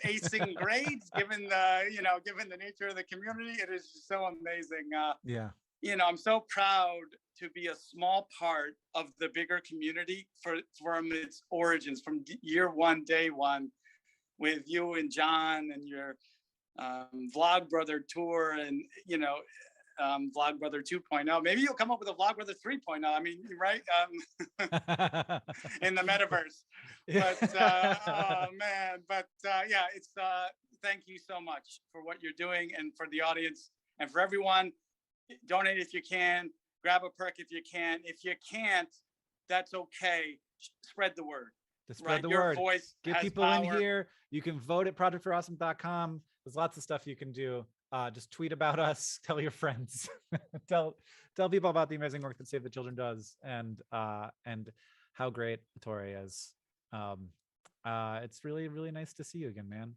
acing grades. Given the nature of the community, it is just so amazing. I'm so proud to be a small part of the bigger community from its origins, from year one, day one, with you and John and your Vlog Brother tour and, Vlog Brother 2.0. Maybe you'll come up with a Vlog Brother 3.0. I mean, right? In the metaverse. But, oh man, but it's, thank you so much for what you're doing and for the audience and for everyone. Donate if you can, grab a perk if you can. If you can't, that's okay. Spread the word. Spread the Your word. voice Get people power. In here. You can vote at projectforawesome.com. There's lots of stuff you can do. Just tweet about us. Tell your friends. tell people about the amazing work that Save the Children does and how great Ettore is. It's really, really nice to see you again, man.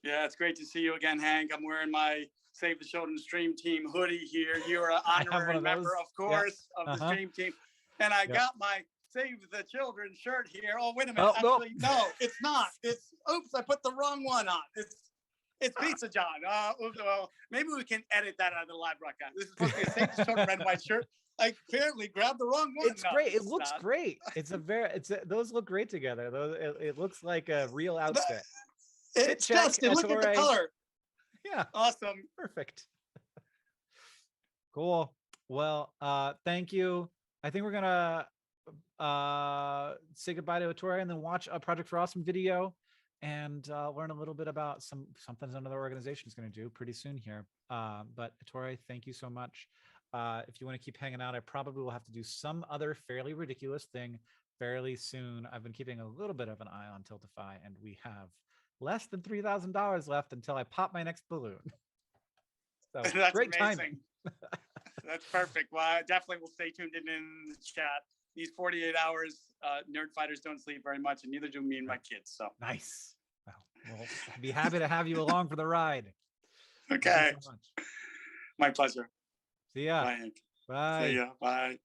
Yeah, it's great to see you again, Hank. I'm wearing my Save the Children Stream Team hoodie here. You're an honorary member, of course, of the Stream Team. And I got my Save the Children shirt here. Oh, wait a minute. Actually, no, it's not. Oops, I put the wrong one on. It's Pizza John. Well, maybe we can edit that out of the live broadcast. This is supposed to be a Save the Children red and white shirt. I apparently grabbed the wrong one. It's great. It looks great. Those look great together. It looks like a real outfit. It's Justin. Look at the color. Yeah. Awesome. Perfect. Cool. Well, thank you. I think we're gonna say goodbye to Ettore and then watch a Project for Awesome video and learn a little bit about something another organization is going to do pretty soon here. But Ettore, thank you so much. If you want to keep hanging out, I probably will have to do some other fairly ridiculous thing fairly soon. I've been keeping a little bit of an eye on Tiltify, and we have less than $3,000 left until I pop my next balloon. So that's great amazing. Timing. That's perfect. Well, I definitely will stay tuned in the chat. These 48 hours, nerd fighters don't sleep very much, and neither do me and my kids. So nice. Well, we'll be happy to have you along for the ride. Okay. Thank you so much. My pleasure. See ya. Bye, Hank. Bye. See ya. Bye.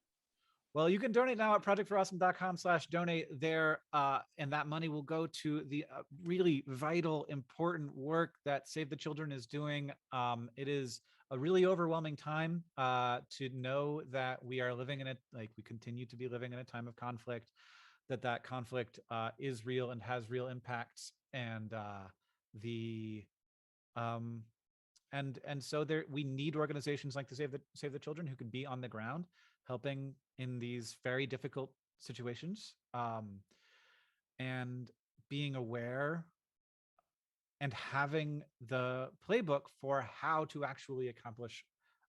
Well, you can donate now at projectforawesome.com/donate there, and that money will go to the really vital, important work that Save the Children is doing. It is a really overwhelming time to know that we are living in we continue to be living in a time of conflict, that conflict is real and has real impacts, and so we need organizations like the Save the Children who can be on the ground helping in these very difficult situations, and being aware and having the playbook for how to actually accomplish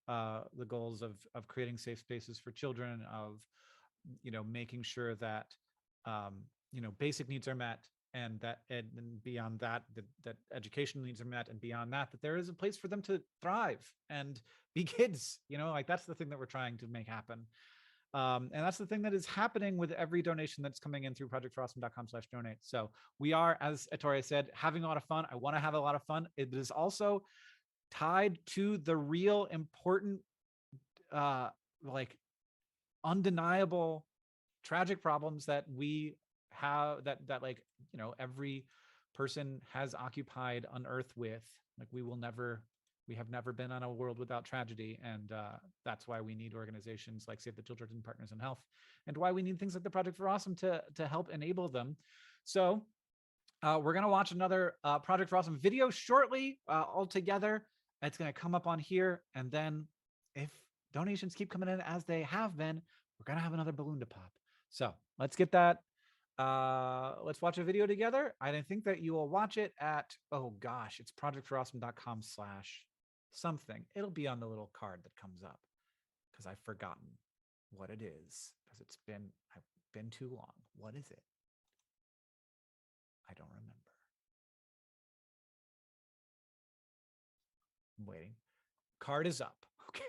the goals of creating safe spaces for children, of making sure that basic needs are met, and beyond that, that educational needs are met, and beyond that there is a place for them to thrive and be kids. That's the thing that we're trying to make happen. And that's the thing that is happening with every donation that's coming in through projectforawesome.com/donate. So we are, as Ettore said, having a lot of fun. I want to have a lot of fun. It is also tied to the real important, undeniable, tragic problems that we have, that every person has occupied on Earth with. We have never been on a world without tragedy, and that's why we need organizations like Save the Children and Partners in Health, and why we need things like the Project for Awesome to help enable them. So we're going to watch another Project for Awesome video shortly, all together. It's going to come up on here, and then if donations keep coming in as they have been, we're going to have another balloon to pop. So let's get that. Let's watch a video together. I think that you will watch it at, it's projectforawesome.com/something. It'll be on the little card that comes up, because I've forgotten what it is, because I've been too long. What is it? I don't remember. I'm waiting. Card is up. Okay.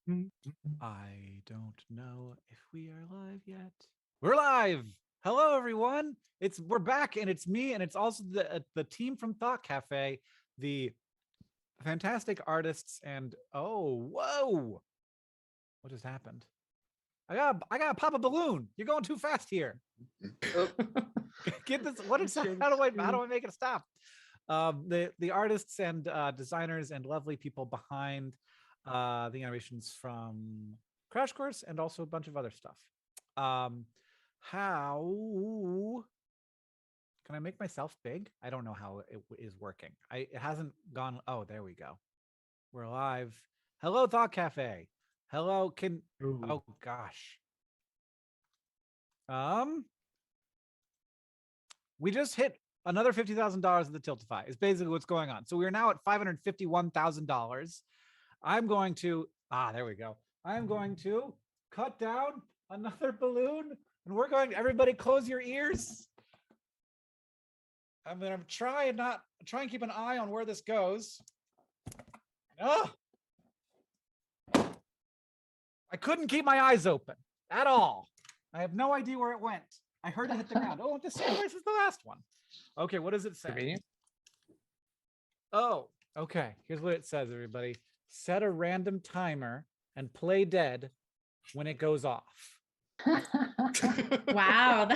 I don't know if we are live yet. We're live. Hello, everyone. We're back, and it's me, and it's also the team from Thought Cafe, the fantastic artists, and whoa, what just happened? I gotta pop a balloon. You're going too fast here. Get this. What is that? How do I make it stop? The artists and designers and lovely people behind the animations from Crash Course and also a bunch of other stuff. How can I make myself big? I don't know how it is working. It hasn't gone. Oh, there we go. We're live. Hello, Thought Cafe. Hello. Oh gosh. We just hit another $50,000 at the Tiltify is basically what's going on. So we're now at $551,000. I'm going to, there we go. I'm going to cut down another balloon, and we're going, everybody close your ears. I'm going to try and keep an eye on where this goes. Oh, I couldn't keep my eyes open at all. I have no idea where it went. I heard it hit the ground. Oh, this is the last one. Okay, what does it say? Convenient. Oh, okay. Here's what it says, everybody. Set a random timer and play dead when it goes off. Wow,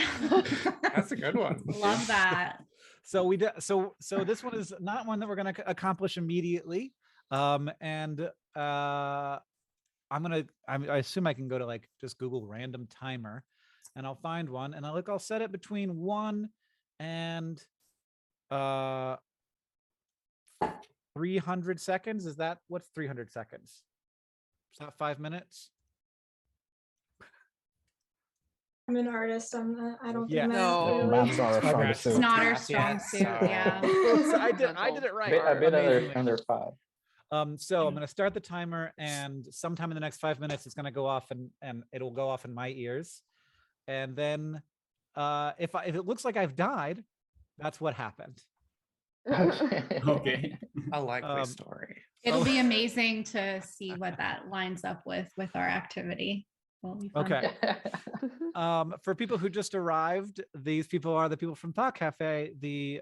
That's a good one. Love that. So so this one is not one that we're going to accomplish immediately. I assume I can go to like just Google random timer, and I'll find one, and I'll set it between 1 and 300 seconds. Is that what's 300 seconds? Is that 5 minutes? I'm an artist. I don't Yeah. think No. Math's not our strong It's suit. not our strong suit. Yeah. So I did it right. A bit Amazingly. under 5. So I'm going to start the timer, and sometime in the next 5 minutes, it's going to go off, and it'll go off in my ears. And then if it looks like I've died, that's what happened. Okay. A likely story. It'll be amazing to see what that lines up with our activity. Will be fun. Okay. For people who just arrived, these people are the people from Thought Cafe, the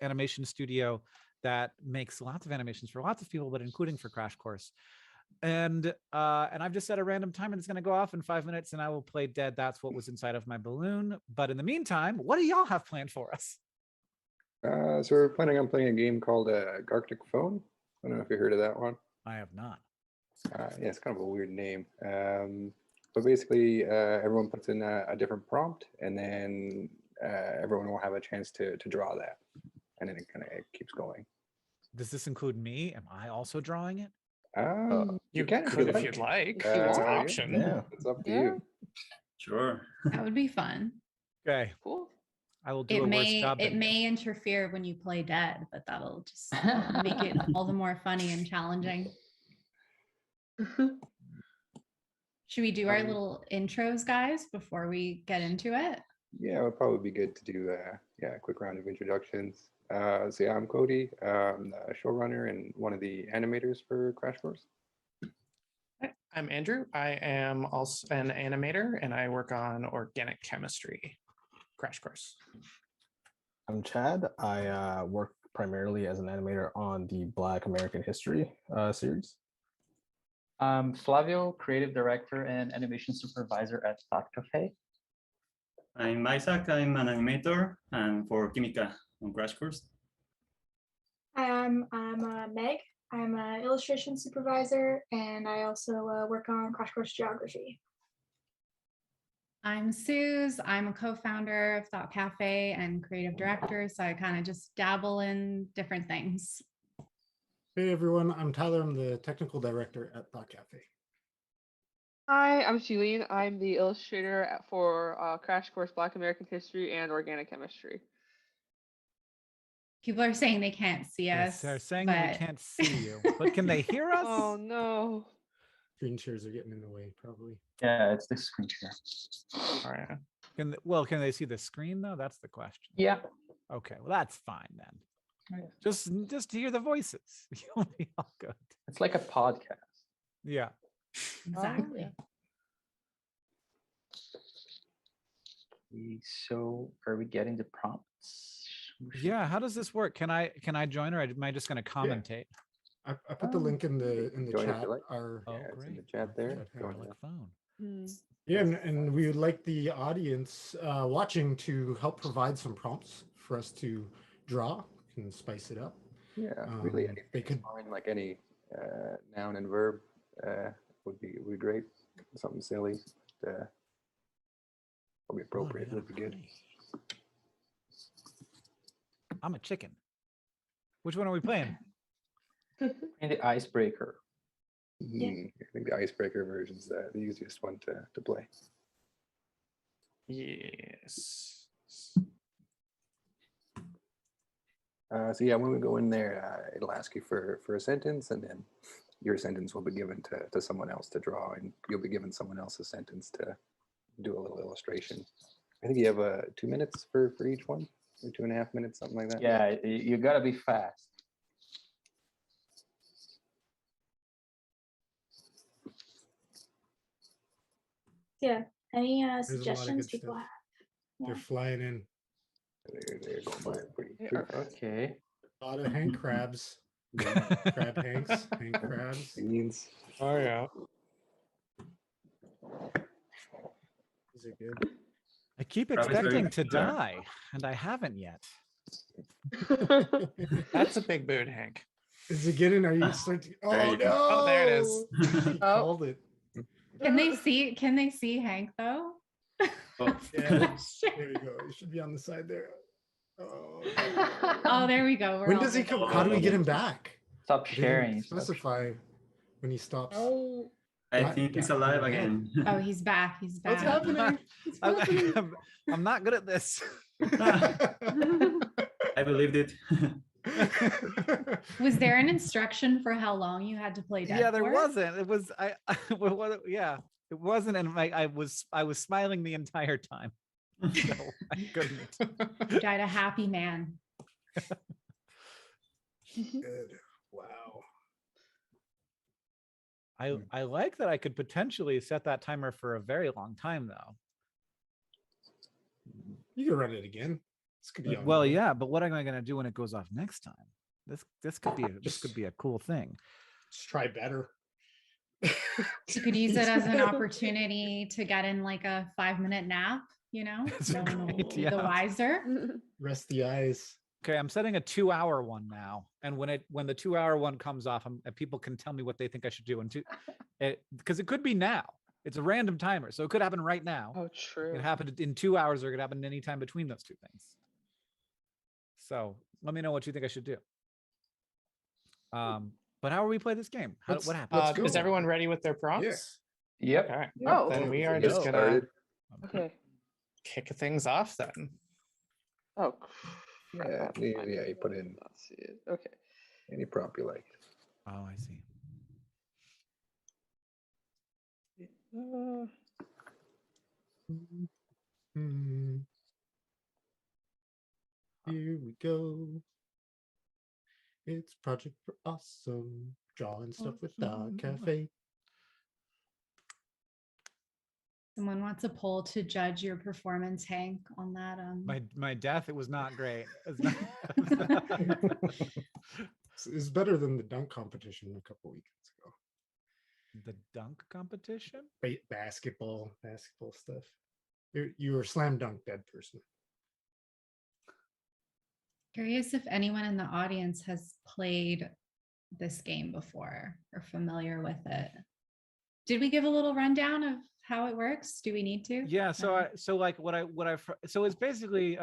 animation studio that makes lots of animations for lots of people, but including for Crash Course. And I've just set a random time, and it's going to go off in 5 minutes, and I will play dead. That's what was inside of my balloon. But in the meantime, what do y'all have planned for us? So we're planning on playing a game called Garctic Phone. I don't know if you heard of that one. I have not. Yeah, it's kind of a weird name. But basically, everyone puts in a different prompt, and then everyone will have a chance to draw that. And then it kind of keeps going. Does this include me? Am I also drawing it? You can could if you'd like. Uh, It's an option. Yeah, it's up to you. Sure. That would be fun. Okay. Cool. I will do It a worse job. may interfere when you play dead, but that'll just make it all the more funny and challenging. Should we do our little intros, guys, before we get into it? Yeah, it would probably be good to do a quick round of introductions. So yeah, I'm Cody. I'm the showrunner and one of the animators for Crash Course. I'm Andrew. I am also an animator, and I work on organic chemistry Crash Course. I'm Chad. I work primarily as an animator on the Black American History series. I'm Flavio, creative director and animation supervisor at Thought Cafe. I'm Isaac. I'm an animator and for Química on Crash Course. I'm Meg. I'm an illustration supervisor, and I also work on Crash Course Geography. I'm Suze. I'm a co-founder of Thought Cafe and creative director, so I kind of just dabble in different things. Hey everyone, I'm Tyler. I'm the technical director at Thought Cafe. Hi, I'm Shailene. I'm the illustrator for Crash Course Black American History and Organic Chemistry. People are saying they can't see us. They're saying they can't see you, but can they hear us? Oh no. Screen shares are getting in the way, probably. Yeah, it's the screen share. All right. Can they see the screen though? That's the question. Yeah. Okay, well that's fine then. Just hear the voices. You'll be all good. It's like a podcast. Yeah. Exactly. So are we getting the prompts? Yeah, how does this work? Can I join, or am I just going to commentate? I put the link in the Join if chat. you like. Our Yeah, it's in the chat there. Go ahead. phone. Yeah, and we would like the audience watching to help provide some prompts for us to draw and spice it up. Yeah, really. They could Fine, like any noun and verb would be great. Something silly, probably appropriate would be good. I'm a chicken. Which one are we playing? And the icebreaker. I think the icebreaker version's the easiest one to play. Yes. So yeah, when we go in there, it'll ask you for a sentence, and then your sentence will be given to someone else to draw, and you'll be given someone else's sentence to do a little illustration. I think you have 2 minutes for each one, or 2.5 minutes, something like that. Yeah, you gotta be fast. Yeah. Any There's a lot of suggestions good people stuff. have? They're flying in. They're going by pretty Okay. A lot of hang crabs. Crab hanks, hang crabs. Beans. Oh yeah. These are good. I keep Probably expecting very to clear. die, and I haven't yet. That's a big mood, Hank. Is it getting? Are you starting? Oh There no! you go. Oh, there it is. He called it. Can they see Hank though? Oh. Yeah, there you go. It should be on the side there. Oh, Oh, there we go. We're when all does he good. come? How do we get him back? Stop They sharing. didn't specify when he stops. Oh, I think he's alive again. Oh, he's back. He's back. What's happening? What's happening? I'm not good at this. I believed it. Was there an instruction for how long you had to play dead Yeah, there for? wasn't. It was yeah, it wasn't, and I was smiling the entire time. So I couldn't. You died a happy man. Good. Wow. I like that I could potentially set that timer for a very long time though. You can run it again. This could be on. Well, yeah, but what am I going to do when it goes off next time? This could be a cool thing. Just try better. You could use it as an opportunity to get in like a 5-minute nap, you know? That's a No one will great be the idea. wiser. Rest the eyes. Okay, I'm setting a 2-hour one now, and when the 2-hour one comes off, people can tell me what they think I should do, because it could be now. It's a random timer, so it could happen right now. Oh, true. It happened in 2 hours, or it could happen any time between those two things. So let me know what you think I should do. But how will we play this game? What happens? Is everyone ready with their prompts? Yep. All right. Oh. Then we are Get just gonna started. Okay. kick things off then. Oh. Yeah, you put in Let's see it. Okay. any prompt you like. Oh, I see. Here we go. It's Project for Awesome. Drawing stuff with the cafe. Someone wants a poll to judge your performance, Hank, on that. My death, it was not great. It's better than the dunk competition a couple weekends ago. The dunk competition? Basketball stuff. You were a slam dunk dead person. Curious if anyone in the audience has played this game before or familiar with it. Did we give a little rundown of how it works? Do we need to? Yeah. So it's basically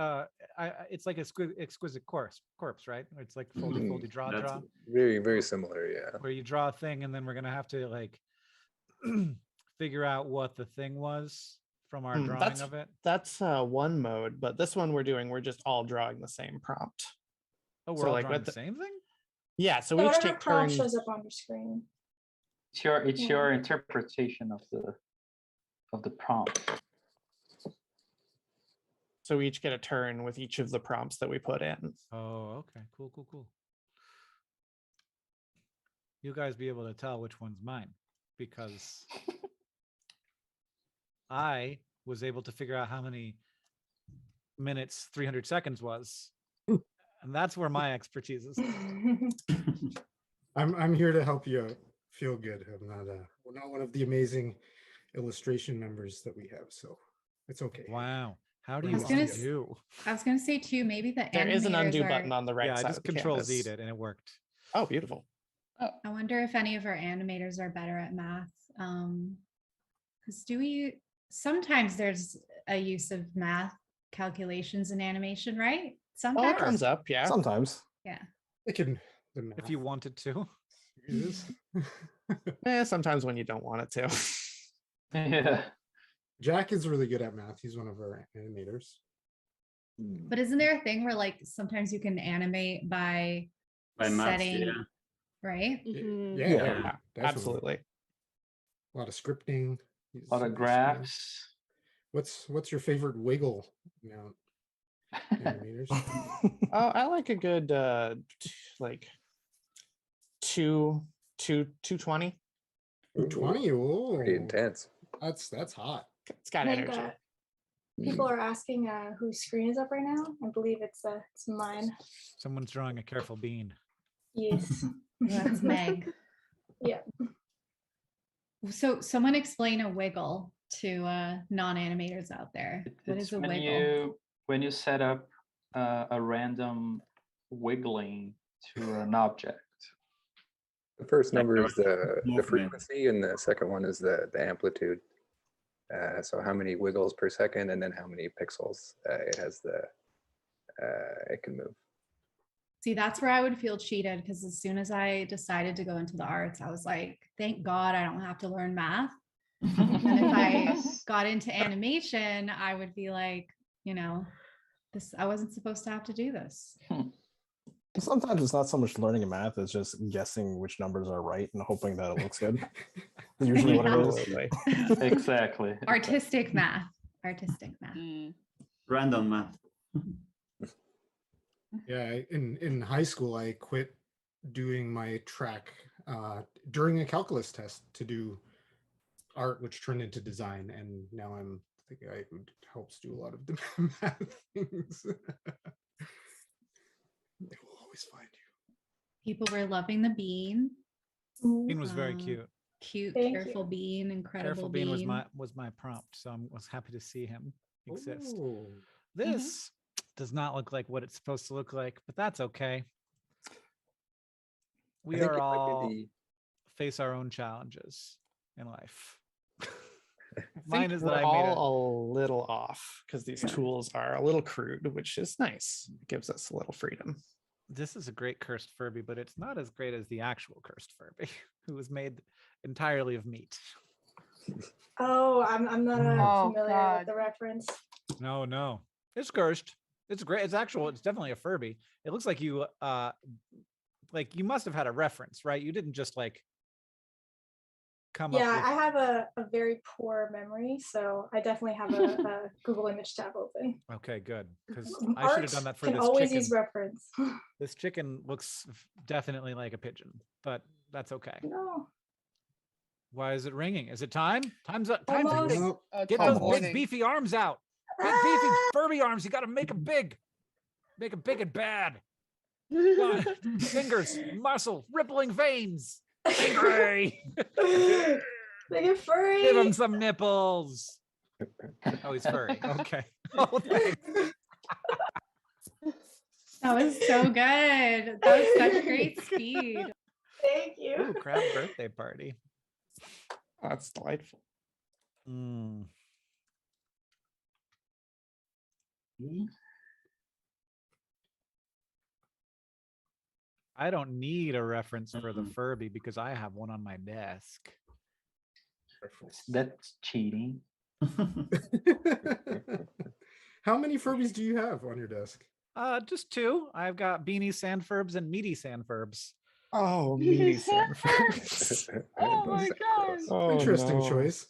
it's like exquisite corpse, right? It's like foldy, draw. Very, very similar. Yeah. Where you draw a thing, and then we're gonna have to like figure out what the thing was from our drawing of it. That's one mode, but this one we're just all drawing the same prompt. Oh, we're all drawing the same thing? Yeah, so we each whatever take prompt turns. shows up on your screen. It's your interpretation of the prompt. So we each get a turn with each of the prompts that we put in. Oh, okay. Cool. You guys be able to tell which one's mine. because I was able to figure out how many minutes 300 seconds was. And that's where my expertise is. I'm here to help you feel good. I'm not one of the amazing illustration members that we have, so it's okay. Wow. How do I you was gonna undo? I was going to say too, maybe the There is an undo animators button are. on the right Yeah, I side just of the control canvas. Z'd it and it worked. Oh, beautiful. I wonder if any of our animators are better at math. Because sometimes there's a use of math calculations in animation, right? Sometimes. Oh, it comes up, yeah. Sometimes. Yeah. They can. If you wanted to. Sometimes when you don't want it to. Yeah. Jack is really good at math. He's one of our animators. But isn't there a thing where like sometimes you can animate by By maps, setting, yeah. right? Yeah, absolutely. A lot of scripting. A lot of graphs. What's your favorite wiggle amount? Animators. Oh, I like a good like 220. 220. Oh, Pretty intense. That's hot. It's got I think, energy. people are asking whose screen is up right now. I believe it's mine. Someone's drawing a careful bean. Yes. That's Meg. Yeah. So someone explain a wiggle to non-animators out there. What It's is a when wiggle? when you set up a random wiggling to an object. The first Like number is the movement. frequency, and the second one is the amplitude. So how many wiggles per second, and then how many pixels it has it can move. See, that's where I would feel cheated because as soon as I decided to go into the arts, I was like, thank God I don't have to learn math. And if I got into animation, I would be like, I wasn't supposed to have to do this. Sometimes it's not so much learning a math, it's just guessing which numbers are right and hoping that it looks good. Usually what it is. Exactly. Artistic math. Random math. Yeah, in high school, I quit doing my track during a calculus test to do art, which turned into design, and now I'm the guy who helps do a lot of the math things. They will always find you. People were loving the bean. Bean was very cute. Cute, Thank careful bean, incredible Careful bean. bean was my prompt, so I was happy to see him exist. Ooh. This does not look like what it's supposed to look like, but that's okay. We think are it might be all the- face our own challenges in life. Mine is we're that I made all a little off because these tools are a little crude, which is nice. It gives us a little freedom. This is a great cursed Furby, but it's not as great as the actual cursed Furby, who was made entirely of meat. Oh, I'm not Oh, familiar God. with the reference. No, it's cursed. It's great. It's definitely a Furby. It looks like you must have had a reference, right? You didn't just come up Yeah, with. I have a very poor memory, so I definitely have a Google image tab open. Okay, good. Because I should have done that for Can this always chicken. use reference. This chicken looks definitely like a pigeon, but that's okay. No. Why is it ringing? Is it time? Time's up. Time's Almost. ringing. Get Tom those big Morning. beefy arms out. Big beefy Furby arms. You got to make them big. Make them big and bad. Come on. Fingers, muscle, rippling veins. Angry. Make it furry. Give him some nipples. Oh, he's furry. Okay. Oh, thanks. That was so good. That was such great speed. Thank you. Ooh, crab birthday party. Oh, that's delightful. I don't need a reference for the Furby because I have one on my desk. That's cheating. How many Furbies do you have on your desk? Just two. I've got Beanie Sandfurbs and Meaty Sandfurbs. Oh, meaty Sandfurbs. Oh my god. Oh, Interesting no. choice.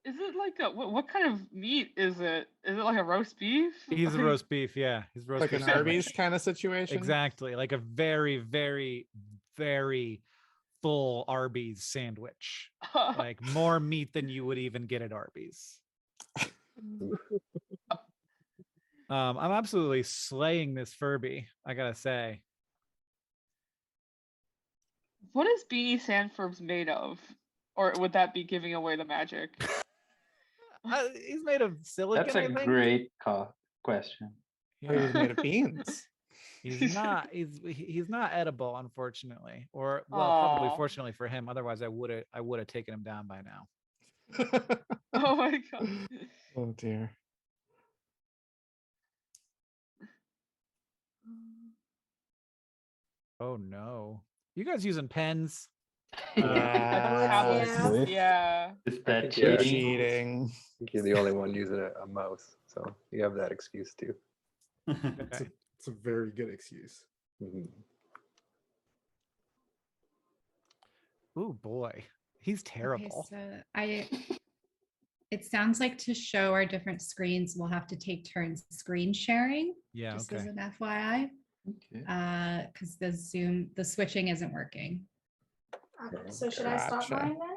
Is it like what kind of meat is it? Is it like a roast beef? He's a roast beef, yeah. He's roast Like beef an sandwich. Arby's kind of situation. Exactly, like a very, very, very full Arby's sandwich, like more meat than you would even get at Arby's. I'm absolutely slaying this Furby, I gotta say. What is BE Sandfurbs made of? Or would that be giving away the magic? He's made of silicon. That's a great question. Yeah. He's made of beans. He's not edible, unfortunately, or well, probably fortunately for him. Otherwise, I would have taken him down by now. Oh my god. Oh dear. Oh no. You guys using pens? Yeah. Is that cheating? I think you're the only one using a mouse, so you have that excuse too. Okay. It's a very good excuse. Oh boy, he's terrible. Okay, so it sounds like to show our different screens, we'll have to take turns screen sharing. Yeah. Just Okay. as an FYI. Okay. Because the switching isn't working. Okay, so should I stop mine then?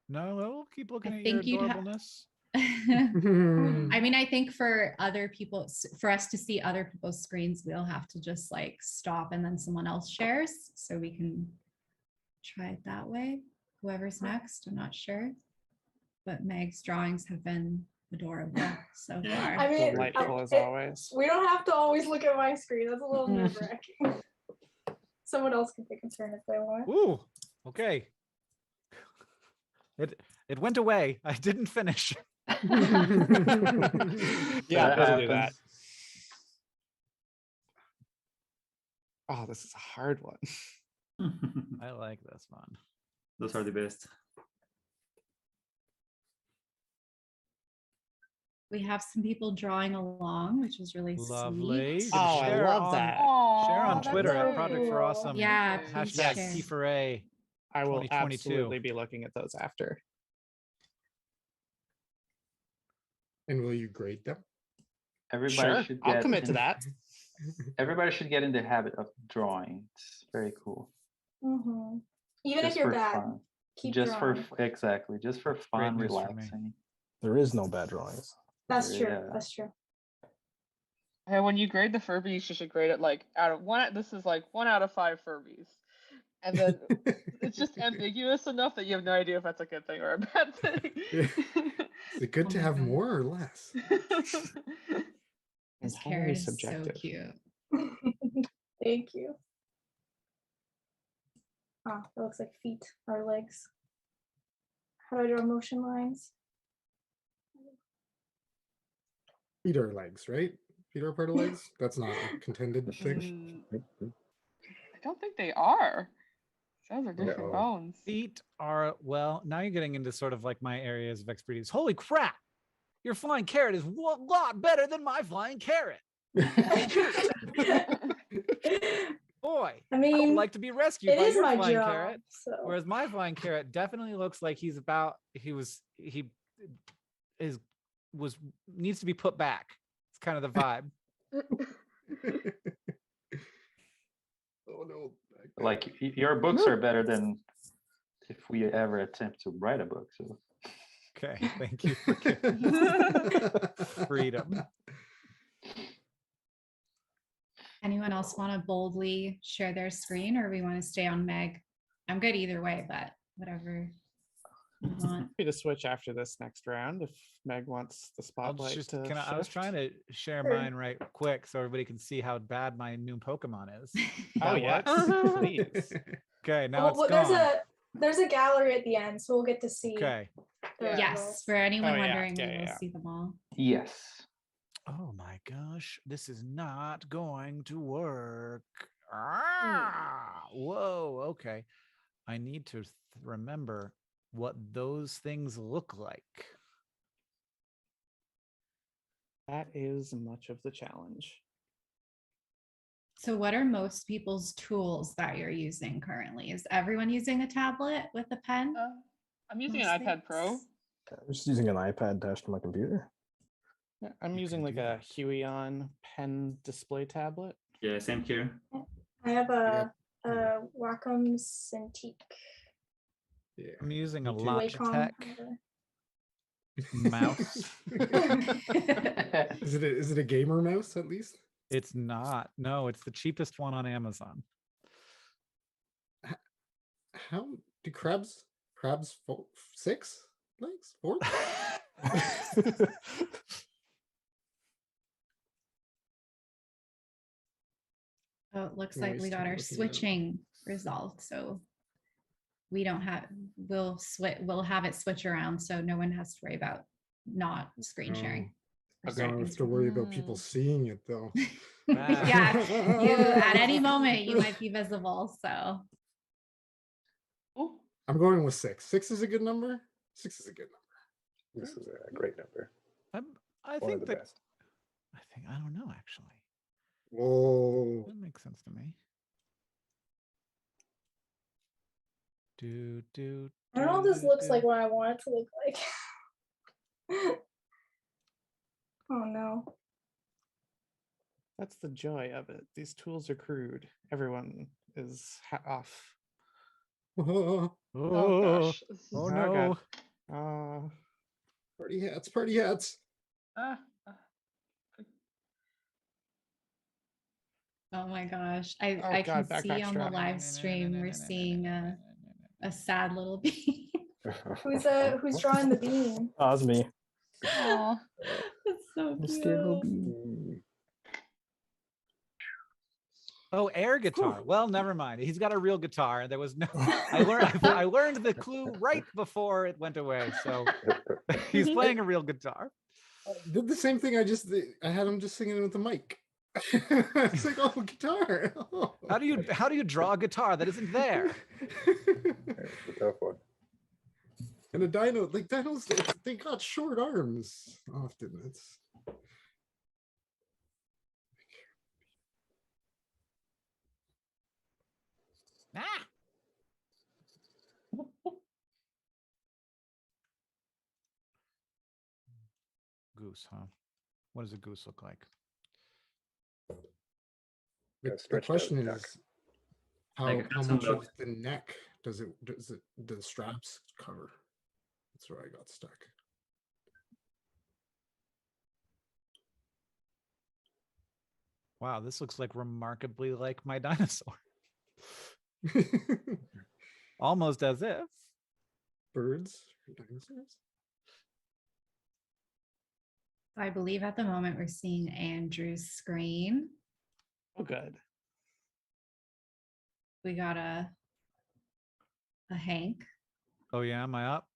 No, we'll keep looking at think your you'd adorableness. I mean, I think for us to see other people's screens, we'll have to just like stop and then someone else shares so we can try it that way. Whoever's next, I'm not sure. But Meg's drawings have been adorable so far. I mean, delightful as always. We don't have to always look at my screen. That's a little nerve-wracking. Someone else can take a turn if they want. Ooh, okay. It went away. I didn't finish. Yeah, it doesn't do that. Oh, this is a hard one. I like this one. Those are the best. We have some people drawing along, which is really lovely. sweet. Oh, I love that. Share on Twitter at Project for Awesome. Yeah, please Hashtag share. T4A. I will 2022. absolutely be looking at those after. And will you grade them? Everybody Sure, I'll commit to that. Everybody should get in the habit of drawing. It's very cool. Even if you're bad, fun. keep just drawing. Exactly, just for fun, news for me. relaxing. There is no bad drawings. That's true. That's true. And when you grade the Furbies, you should grade it like out of one. This is like 1 out of 5 Furbies, and then it's just ambiguous enough that you have no idea if that's a good thing or a bad thing. Is it good to have more or less? This Entirely carrot is subjective. so cute. Thank you. Ah, that looks like feet or legs. How do I draw motion lines? Feet are legs, right? Feet are part of legs? That's not a contended thing. I don't think they are. Those are different Uh-oh. bones. Feet are, well, now you're getting into sort of like my areas of expertise. Holy crap! Your flying carrot is a lot better than my flying carrot. Boy, I mean, I would like to be rescued it by is your my flying job, carrot. so. Whereas my flying carrot definitely looks like he needs to be put back. It's kind of the vibe. Oh no. Like your books are better than if we ever attempt to write a book. So Okay, thank you for giving freedom. Anyone else want to boldly share their screen, or we want to stay on Meg? I'm good either way, but whatever you want. Happy to switch after this next round if Meg wants the I'll spotlight. just, to I was shift. trying to share mine right quick so everybody can see how bad my new Pokemon is. Oh That yeah, works? please. Okay, now it's Well, gone. there's a gallery at the end, so we'll get to see. Okay. the Yes, results. for anyone Oh, yeah, wondering, yeah, we will yeah. see them all. yes, Oh my gosh, this is not going to work. Ah, whoa, okay. I need to remember what those things look like. That is much of the challenge. So what are most people's tools that you're using currently? Is everyone using a tablet with a pen? I'm using Most an iPad Pro. things? I'm just using an iPad attached to my computer. Yeah, I'm using like a Huion pen display tablet. Yeah, same here. I have a Wacom Cintiq. Yeah. I'm using a Wacom. Logitech mouse. Is it a gamer mouse at least? It's not. No, it's the cheapest one on Amazon. How do crabs 6 legs? 4? Oh, it looks like we got our switching result. So we don't have, we'll have it switch around so no one has to worry about not screen sharing. I don't have to worry about people seeing it though. Yeah, you at any moment you might be visible. So I'm going with 6. 6 is a good number. 6 is a good number. This is a great number. I One of think the that. best. I don't know actually. Whoa. That makes sense to me. I don't know if this looks like what I want it to look like. Oh no. That's the joy of it. These tools are crude. Everyone is off. Oh, gosh. Oh no. Party hats, party hats. oh my gosh. I can see on the live stream we're seeing a sad little bee. Who's drawing the bean? Oh, that's me. Oh, That's so Mr. cute. Oh, air guitar. Well, never mind. He's got a real guitar. There was no. I learned the clue right before it went away. So he's playing a real guitar. Did the same thing. I had him just singing with the mic. It's like, oh, guitar. Oh. How do you draw a guitar that isn't there? It's a tough one. And a dino, like dinos, they got short arms often. It's Goose, huh? What does a goose look like? the question is how Like much some of the neck do the straps cover? That's where I got stuck. Wow, this looks like remarkably like my dinosaur. Almost as if. Birds or dinosaurs? I believe at the moment we're seeing Andrew's screen. Oh, good. We got a Hank. Oh yeah, am I up?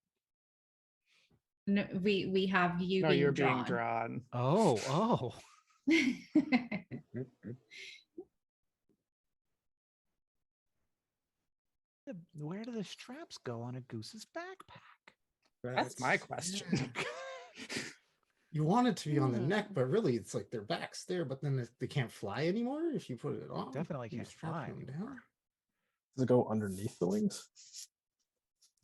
No, we have you. No, being you're drawn. being drawn. Oh. Where do the straps go on a goose's backpack? That's my question. You want it to be on the neck, but really it's like their back's there, but then they can't fly anymore if you put it on. Definitely You can't strap fly them anymore. down. Does it go underneath the wings?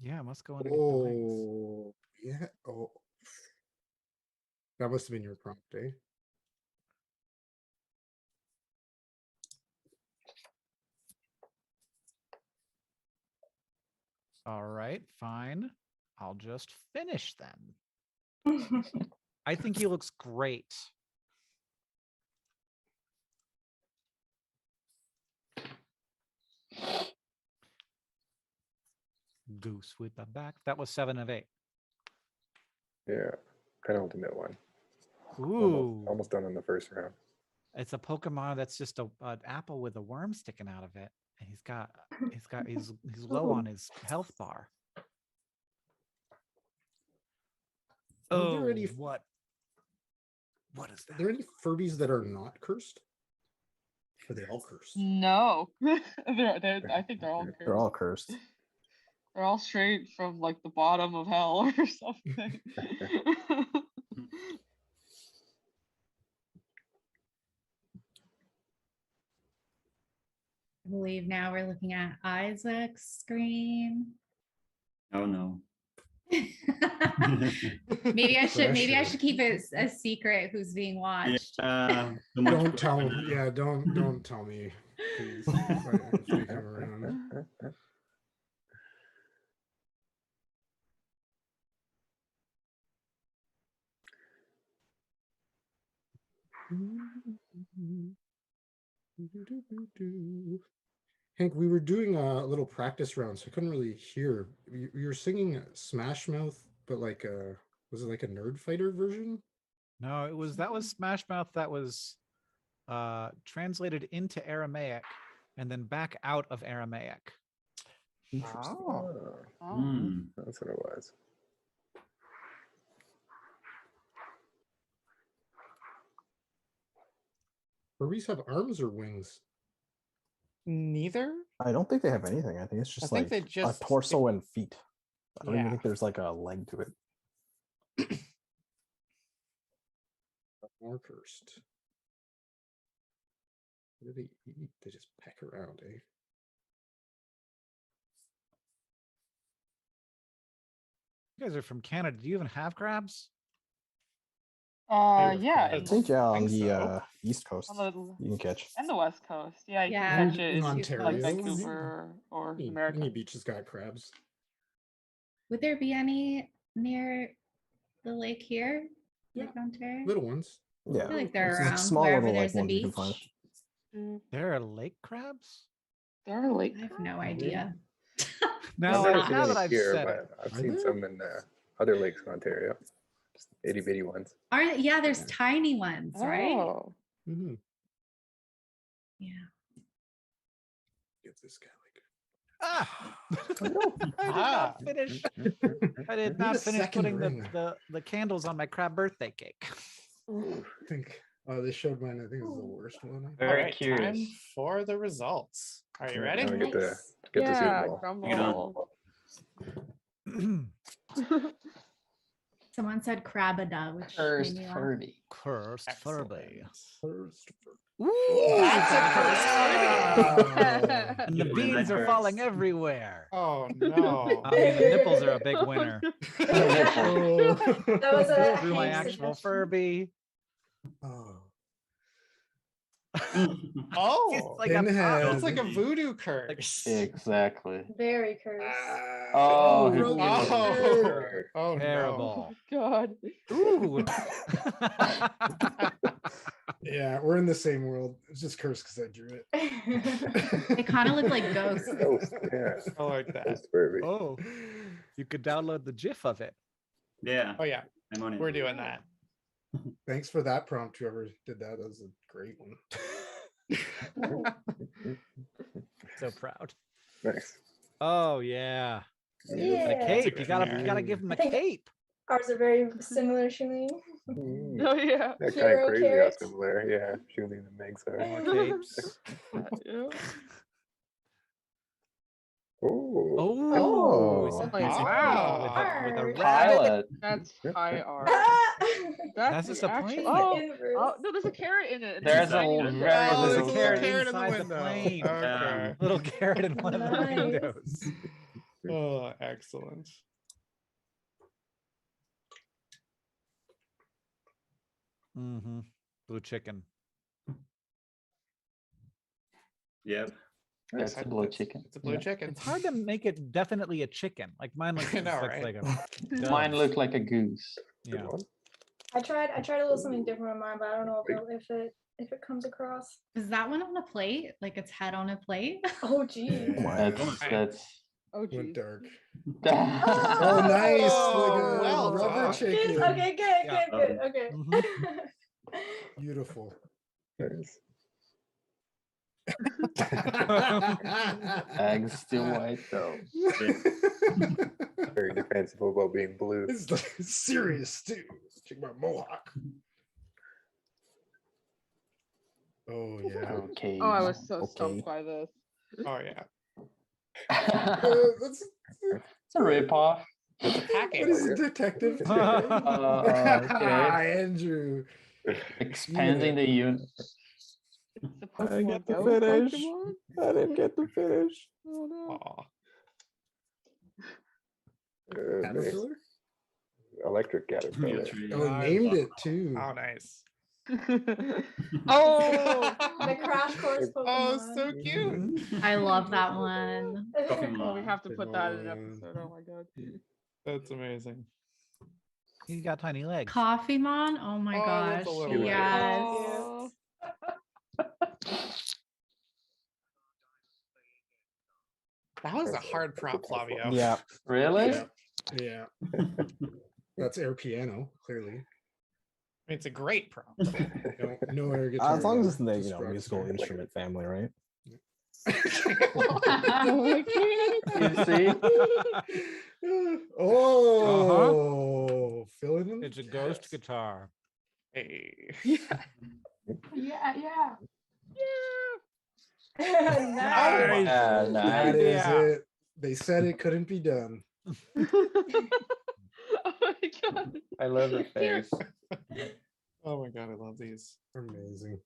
Yeah, it must go underneath the wings. Oh, yeah. Oh, that must have been your prompt, eh? All right, fine. I'll just finish then. I think he looks great. Goose with the back. That was 7 of 8. Yeah, penultimate one. Ooh. Almost done in the first round. It's a Pokemon that's just an apple with a worm sticking out of it. And he's low on his health bar. Are there any, what is that? Are there any Furbies that are not cursed? Are they all cursed? No. I think they're all cursed. They're all cursed. They're all straight from like the bottom of hell or something. I believe now we're looking at Isaac's screen. Oh no. Maybe I should keep it a secret who's being watched. Yeah, Don't tell me. Yeah, don't tell me. Please. If they come around. Hank, we were doing a little practice round, so I couldn't really hear. You were singing Smash Mouth, but like was it like a Nerd Fighter version? No, that was Smash Mouth that was translated into Aramaic and then back out of Aramaic. Interesting. That's what it was. Furbies have arms or wings? Neither. I don't think they have anything. I think it's just like a torso and feet. I don't even think there's like a leg to it. More first. What do they eat? They just peck around, eh? You guys are from Canada. Do you even have crabs? Yeah. I think on the East Coast you can catch. And the West Coast. Yeah, you Yeah. can catch it In in Ontario, like Vancouver or America. Any beach has got crabs. Would there be any near the lake here? Yeah. Like Ontario? Little ones. Yeah. I feel like they're It's around small wherever little there's like a ones you can beach. find. There are lake crabs? There are lake I have no idea. Now, I've never now seen that any I've here, said but it. I've seen some in other lakes in Ontario. Just itty bitty ones. Yeah, there's tiny ones, right? Oh. Mm-hmm. Yeah. Give this guy like I did not finish. I did not finish putting the candles on my crab birthday cake. I think they showed mine. I think it was the worst one. Very curious. Time for the results. Are you ready? Now we get to see them all. Someone said crabada, which Cursed made me laugh. Furby. Cursed Furby. And the beans are falling everywhere. Oh no! I mean, the nipples are a big winner. That was a Through my Hank actual suggestion. Furby. Oh, It's like a it's like a voodoo curse. Exactly. Very cursed. Oh, oh, terrible. Oh, God. Ooh. Yeah, we're in the same world. It's just cursed because I drew it. They kind of look like ghosts. Yeah. I like that. Oh, you could download the GIF of it. Yeah. Oh yeah, I'm on it. we're doing that. Thanks for that prompt, whoever did that. That was a great one. So proud. Nice. Oh yeah. Yeah. A cape. You gotta give him a cape. Ours are very similar, Shalene. Oh yeah. That kind Zero of crazy how carrots. similar. Yeah, Julie and Meg's are. More capes. Yeah. Oh, Oh. wow. With a rabbit. Pilot. That's high art. That's the just a actual- plane. Oh, no, there's a carrot in it. There's a It's very There's a little carrot carrot in the inside the window. plane. Okay. Little carrot in one of the Nice. windows. Oh, excellent. Mm-hmm. Blue chicken. Yep. That's a blue chicken. It's a blue chicken. It's hard to make it definitely a chicken. Like mine looks, I know, looks right? like a dove. Mine looked like a goose. Yeah. I tried a little something different on mine, but I don't know if it comes across. Is that one on a plate? Like its head on a plate? Oh gee. That's Oh gee. Went dark. oh, Oh, nice. Oh, Like a well rubber done. chicken. Okay, good, Yeah. good, okay. Beautiful. Nice. eggs still white though. Very defensive about being blue. This is like serious too. Check my mohawk. Oh yeah. Okay. Oh, I was so stumped by this. Oh yeah. That's It's a ripoff. It's a what package. is a detective? Okay. Andrew. Expanding the unit. The I didn't Pokemon get to Go finish. Pokemon? I didn't get to finish. Oh no. Aw. Nice. Caterpillar? Electric caterpillar. Oh, named it too. Oh, nice. Oh, the Crash Course Pokemon. Oh, so cute. I love that one. oh, we have to put that in an episode. Oh my god. That's amazing. He's got tiny legs. Coffee Mon. Oh my Oh, gosh. that's a little Yes. Oh. That was a hard prompt, Flavio. Yeah. Really? Yeah. That's air piano, clearly. It's a great prompt. No air guitar. As long as it's in the just rock musical star. instrument family, right? You see? Oh, filling in. It's a ghost guitar. Hey. Yeah. Nice. That nice. is Yeah. it. They said it couldn't be done. Oh my god. I love the face. Oh my god, I love these. Amazing.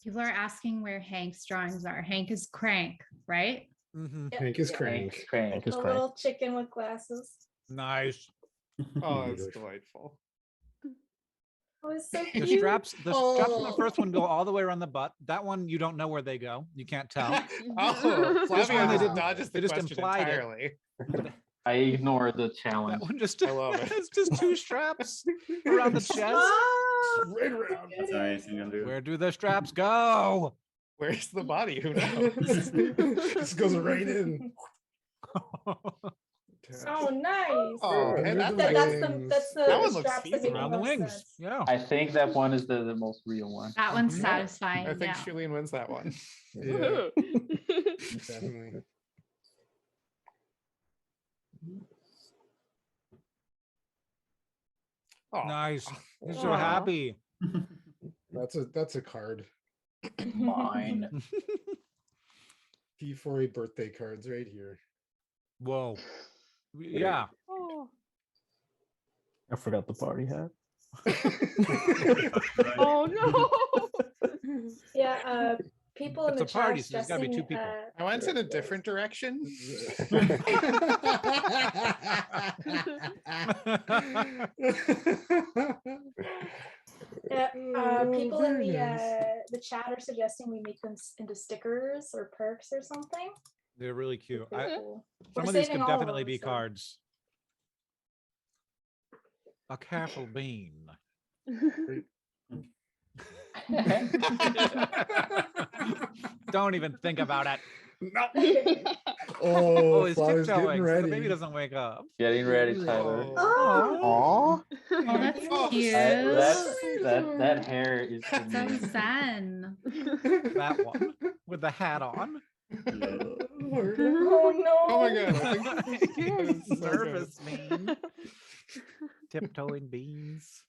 People are asking where Hank's drawings are. Hank is Crank, right? Mm-hmm. Hank is crank. Hank is A crank. little chicken with glasses. Nice. Oh, it's delightful. Oh, it's so The cute. straps on the first one go all the way around the butt. That one you don't know where they go. You can't tell. Oh, This one Flavio they didn't- dodges the they just question implied it. entirely. I ignore the challenge. That one just I love it. it's just two straps around the chest. Right around. That's amazing, Andrew. Where do the straps go? Where's the body? Who knows? Just goes right in. Oh, nice. Oh, hey, Under that's the like, wings. That's the That one looks straps that feasible. make Around the most wings. sense. Yeah. I think that one is the most real one. That one's Mhm. satisfying. I think Yeah. Shulene wins that one. Yeah, definitely. Oh, Nice. You're so Aw. happy. That's a card. Mine. P4A birthday cards right here. Whoa. Yeah. Oh. I forgot the party hat. Oh no. Yeah, people in It's the a party, chat so there's gotta be two stressing, people. I went in a different direction. Yeah, people in very nice. the chat are suggesting we make them into stickers or perks or something. They're really cute. Pretty cool. Some We're of these saving could all of definitely them, be so- cards. A careful bean. Don't even think about it. Oh, Oh, he's Flavia's getting tiptoeing. So the ready. baby doesn't wake up. Getting ready, Tyler. Oh, Aw. Oh, that's Oh, cute. That hair is So amazing. zen. That one with the hat on. oh no. Oh my god. I think He's so good. nervous, bean. Tiptoeing beans.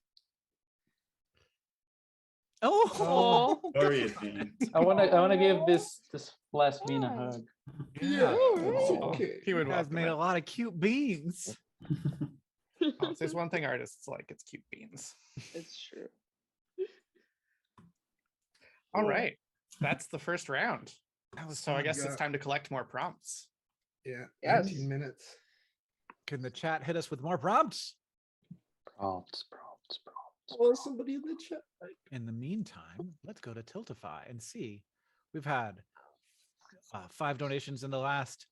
Oh, Glorious bean. I wanna give this last bean a hug. yeah. Oh, Okay. he would You guys welcome made it. a lot of cute beans. Oh, if there's one thing artists like, it's cute beans. It's true. All right. That's the first round. So I fun. guess it's Yeah. time to collect more prompts. Yeah, Yes. 19 minutes. Can the chat hit us with more prompts? Prompts. Oh, somebody in the chat. In the meantime, let's go to Tiltify and see. We've had 5 donations in the last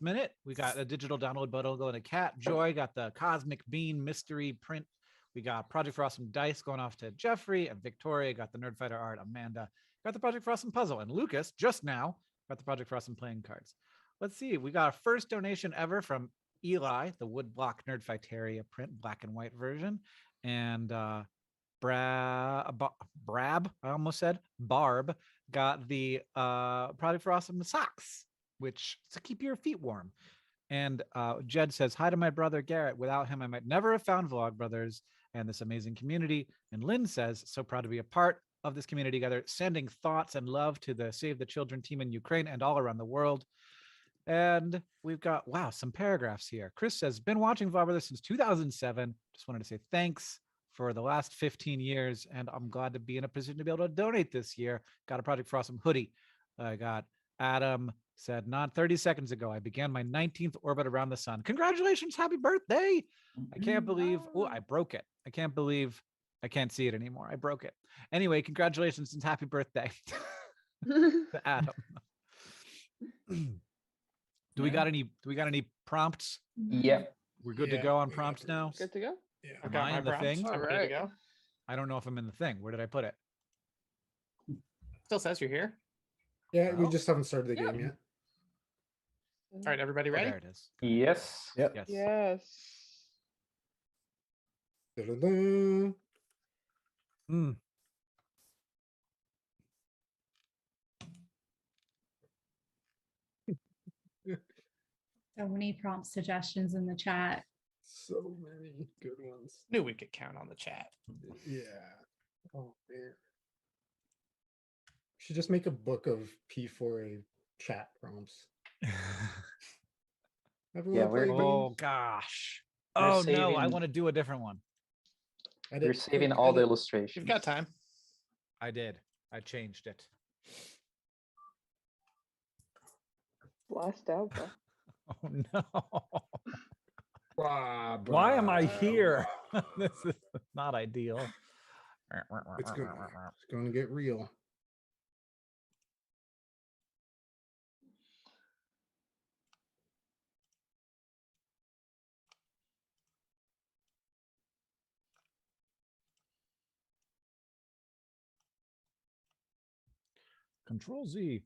minute. We got a digital download button going to Cat. Joy got the Cosmic Bean mystery print. We got Project for Awesome Dice going off to Jeffrey, and Victoria got the Nerd Fighter art. Amanda got the Project for Awesome puzzle, and Lucas just now got the Project for Awesome playing cards. Let's see. We got our first donation ever from Eli, the Woodblock Nerd Fighteria print, black and white version, and Brab, I almost said Barb, got the Project for Awesome socks, which to keep your feet warm. And Jed says, hi to my brother Garrett. Without him, I might never have found Vlog Brothers and this amazing community. And Lynn says, so proud to be a part of this community together, sending thoughts and love to the Save the Children team in Ukraine and all around the world. And we've got, wow, some paragraphs here. Chris says, been watching Vlog Brothers since 2007. Just wanted to say thanks for the last 15 years. And I'm glad to be in a position to be able to donate this year. Got a Project for Awesome hoodie. I got Adam said, not 30 seconds ago, I began my 19th orbit around the sun. Congratulations. Happy birthday. I can't believe, oh, I broke it. I can't believe I can't see it anymore. I broke it. Anyway, congratulations and happy birthday to Adam. Do we got any prompts? Yep. We're good to go on prompts now? Good to go? I Am got I my in the prompts. thing? I'm ready to go. I don't know if I'm in the thing. Where did I put it? Still says you're here. Yeah, we Well, just haven't started the game yet. All right, everybody Oh, ready? there it is. Yes. Yep. Yes. Yes. Da-da-da. Hmm. So many prompt suggestions in the chat. So many good ones. Knew we could count on the chat. Yeah. Oh man. We should just make a book of P4A chat prompts. Everyone Yeah, play Oh gosh. We're Oh no, I saving- want to do a different one. We're saving all the illustrations. You've got time. I did. I changed it. Blast out, bro. Oh no. Why Why am I here? This is not ideal. It's going to get real. Control Z.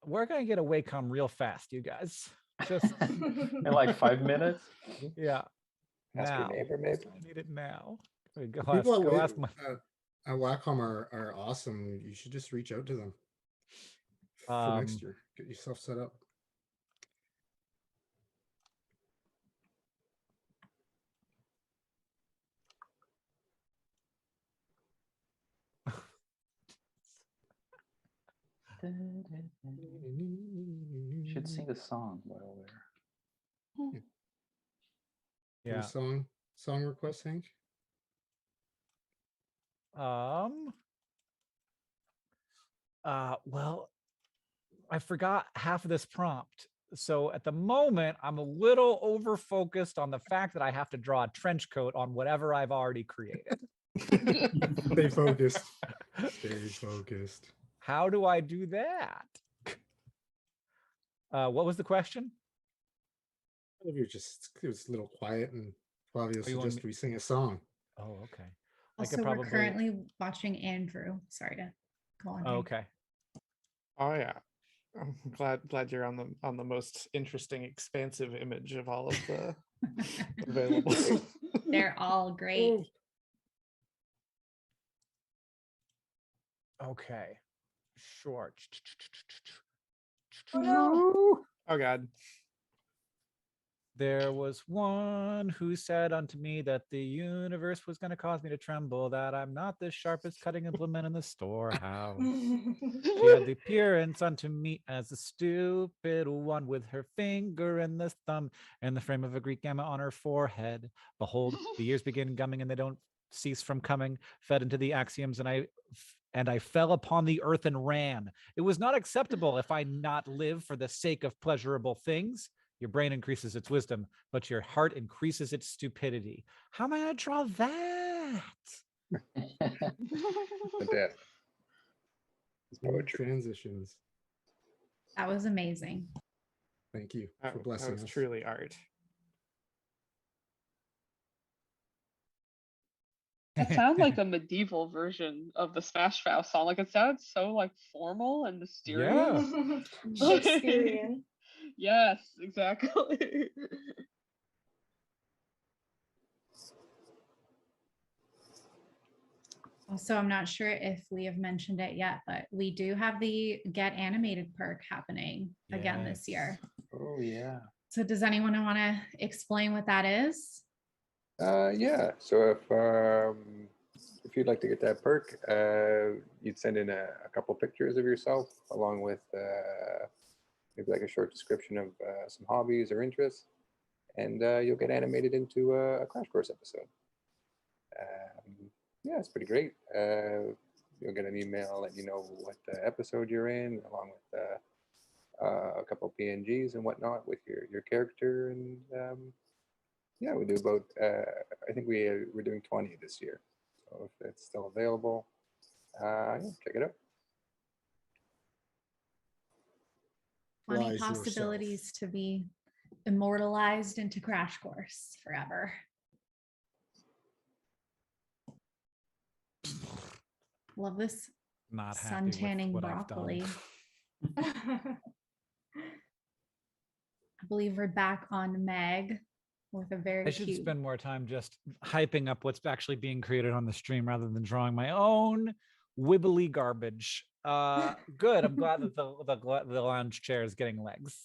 We're gonna get a Wacom real fast, you guys. Just In like 5 minutes. yeah. Ask your Now. neighbor, maybe. I need it now. Go People ask, go ask my at Wacom are awesome. You should just reach out to them for next year. Get yourself set up. Should sing a song while we're. yeah. Any song request, Hank? Well, I forgot half of this prompt. So at the moment, I'm a little over focused on the fact that I have to draw a trench coat on whatever I've already created. Stay focused. Stay focused. How do I do that? What was the question? If you're just it was a little quiet and Flavio you want suggested we sing a song. Oh, okay. Also, we're currently watching Andrew. Sorry to go on. Oh, okay. Oh yeah. I'm glad you're on the most interesting, expansive image of all of the available. They're all great. Okay. Sure. Oh no. Oh God. There was one who said unto me that the universe was going to cause me to tremble, that I'm not the sharpest cutting implement in the storehouse. She had the appearance unto me as a stupid one, with her finger and the thumb and the frame of a Greek gamma on her forehead. Behold, the years begin coming and they don't cease from coming, fed into the axioms, and I fell upon the earth and ran. It was not acceptable if I not live for the sake of pleasurable things. Your brain increases its wisdom, but your heart increases its stupidity. How am I going to draw that? Smooth transitions. That was amazing. Thank you That for blessing was us. truly art. It sounds like a medieval version of the Smash Mouth song. Like it sounds so like formal and mysterious. Shakespearean. Yes, exactly. Also, I'm not sure if we have mentioned it yet, but we do have the Get Animated perk happening again this year. Oh yeah. So does anyone want to explain what that is? Yeah. So if you'd like to get that perk, you'd send in a couple pictures of yourself along with maybe like a short description of some hobbies or interests, and you'll get animated into a Crash Course episode. Yeah, it's pretty great. You'll get an email letting you know what episode you're in, along with a couple PNGs and whatnot with your character, and Yeah, we do both. I think we're doing 20 this year. So if it's still available, yeah, check it out. 20 Rise possibilities to be immortalized into Crash Course forever. Love this Not happy sun with tanning what I've done. broccoli. I believe we're back on Meg with a very I should cute. spend more time just hyping up what's actually being created on the stream rather than drawing my own wibbly garbage. Good. I'm glad that the lounge chair is getting legs.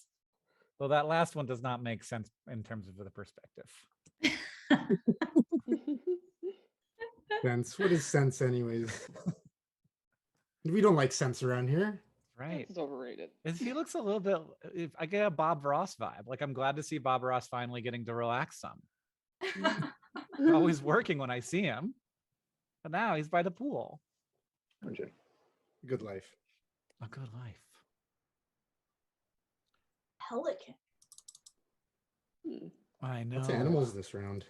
Though that last one does not make sense in terms of the perspective. Sense. What is sense, anyways? We don't like sense around here. Right. It's overrated. He looks a little bit, if I get a Bob Ross vibe, like I'm glad to see Bob Ross finally getting to relax some. Always working when I see him, but now he's by the pool. Good life. A good life. Pelican. I know. Lots of animals this round.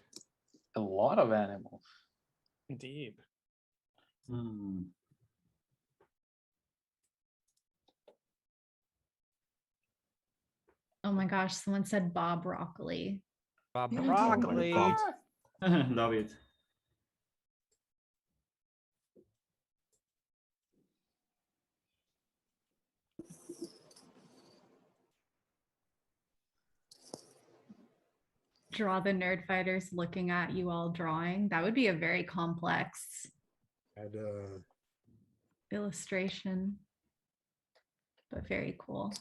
A lot of animals. Indeed. Oh my gosh, someone said Bob Broccoli. Bob Broccoli. Love it. Draw the nerd fighters looking at you all drawing. That would be a very complex illustration, but very cool.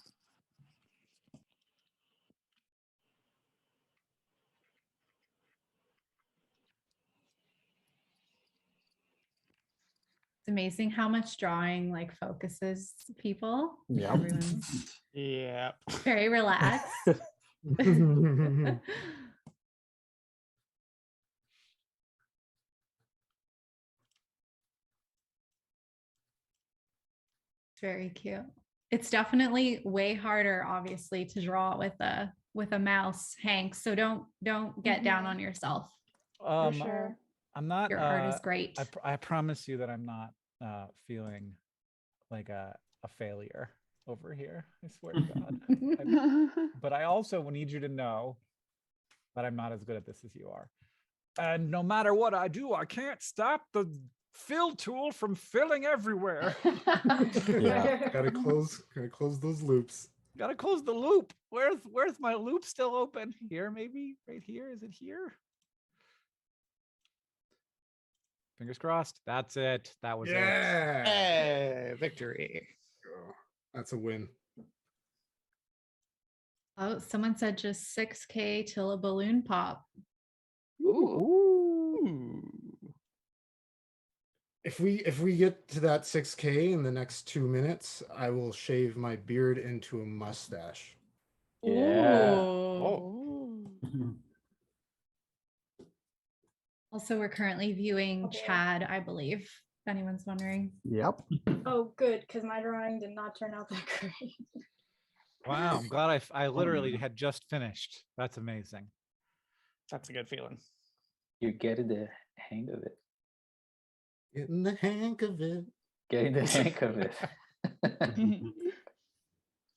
It's amazing how much drawing like focuses people. Yeah. Everyone's Yeah. very relaxed. It's very cute. It's definitely way harder, obviously, to draw with a mouse, Hank. So don't get down on yourself. For sure. I'm not. Your art is great. I promise you that I'm not feeling like a failure over here. I swear to God. But I also need you to know that I'm not as good at this as you are. And no matter what I do, I can't stop the fill tool from filling everywhere. Yeah, gotta close those loops. Gotta close the loop. Where's my loop still open? Here, maybe? Right here? Is it here? Fingers crossed. That's it. That was it. Hey, victory. That's a win. Oh, someone said just 6K till a balloon pop. Ooh. If we get to that 6K in the next 2 minutes, I will shave my beard into a mustache. Yeah. Oh. Also, we're currently viewing Chad, I believe, if anyone's wondering. Yep. Oh, good, because my drawing did not turn out that great. Wow, I'm glad I literally had just finished. That's amazing. That's a good feeling. You're getting the hang of it. Getting the hang of it. Getting the hang of it.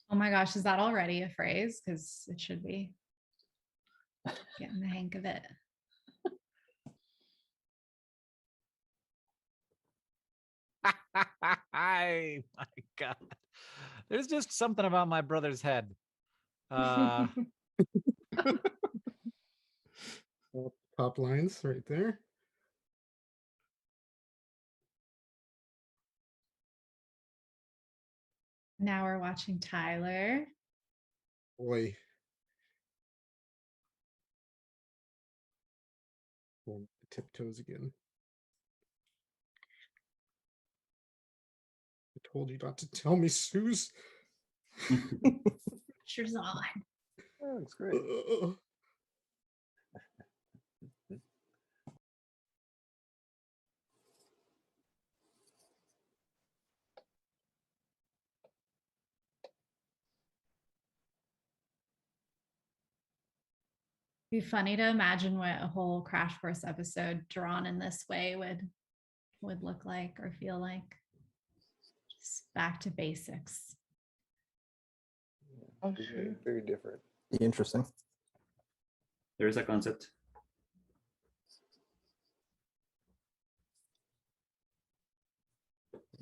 Oh my gosh, is that already a phrase? Because it should be. Getting the hang of it. My God. There's just something about my brother's head. Top lines right there. Now we're watching Tyler. Boy. Going tiptoes again. I told you not to tell me, Suze. Pressure's on. That looks great. Be funny to imagine what a whole Crash Course episode drawn in this way would look like or feel like. Just back to basics. Oh, Very, sure. very different. Interesting. There is a concept.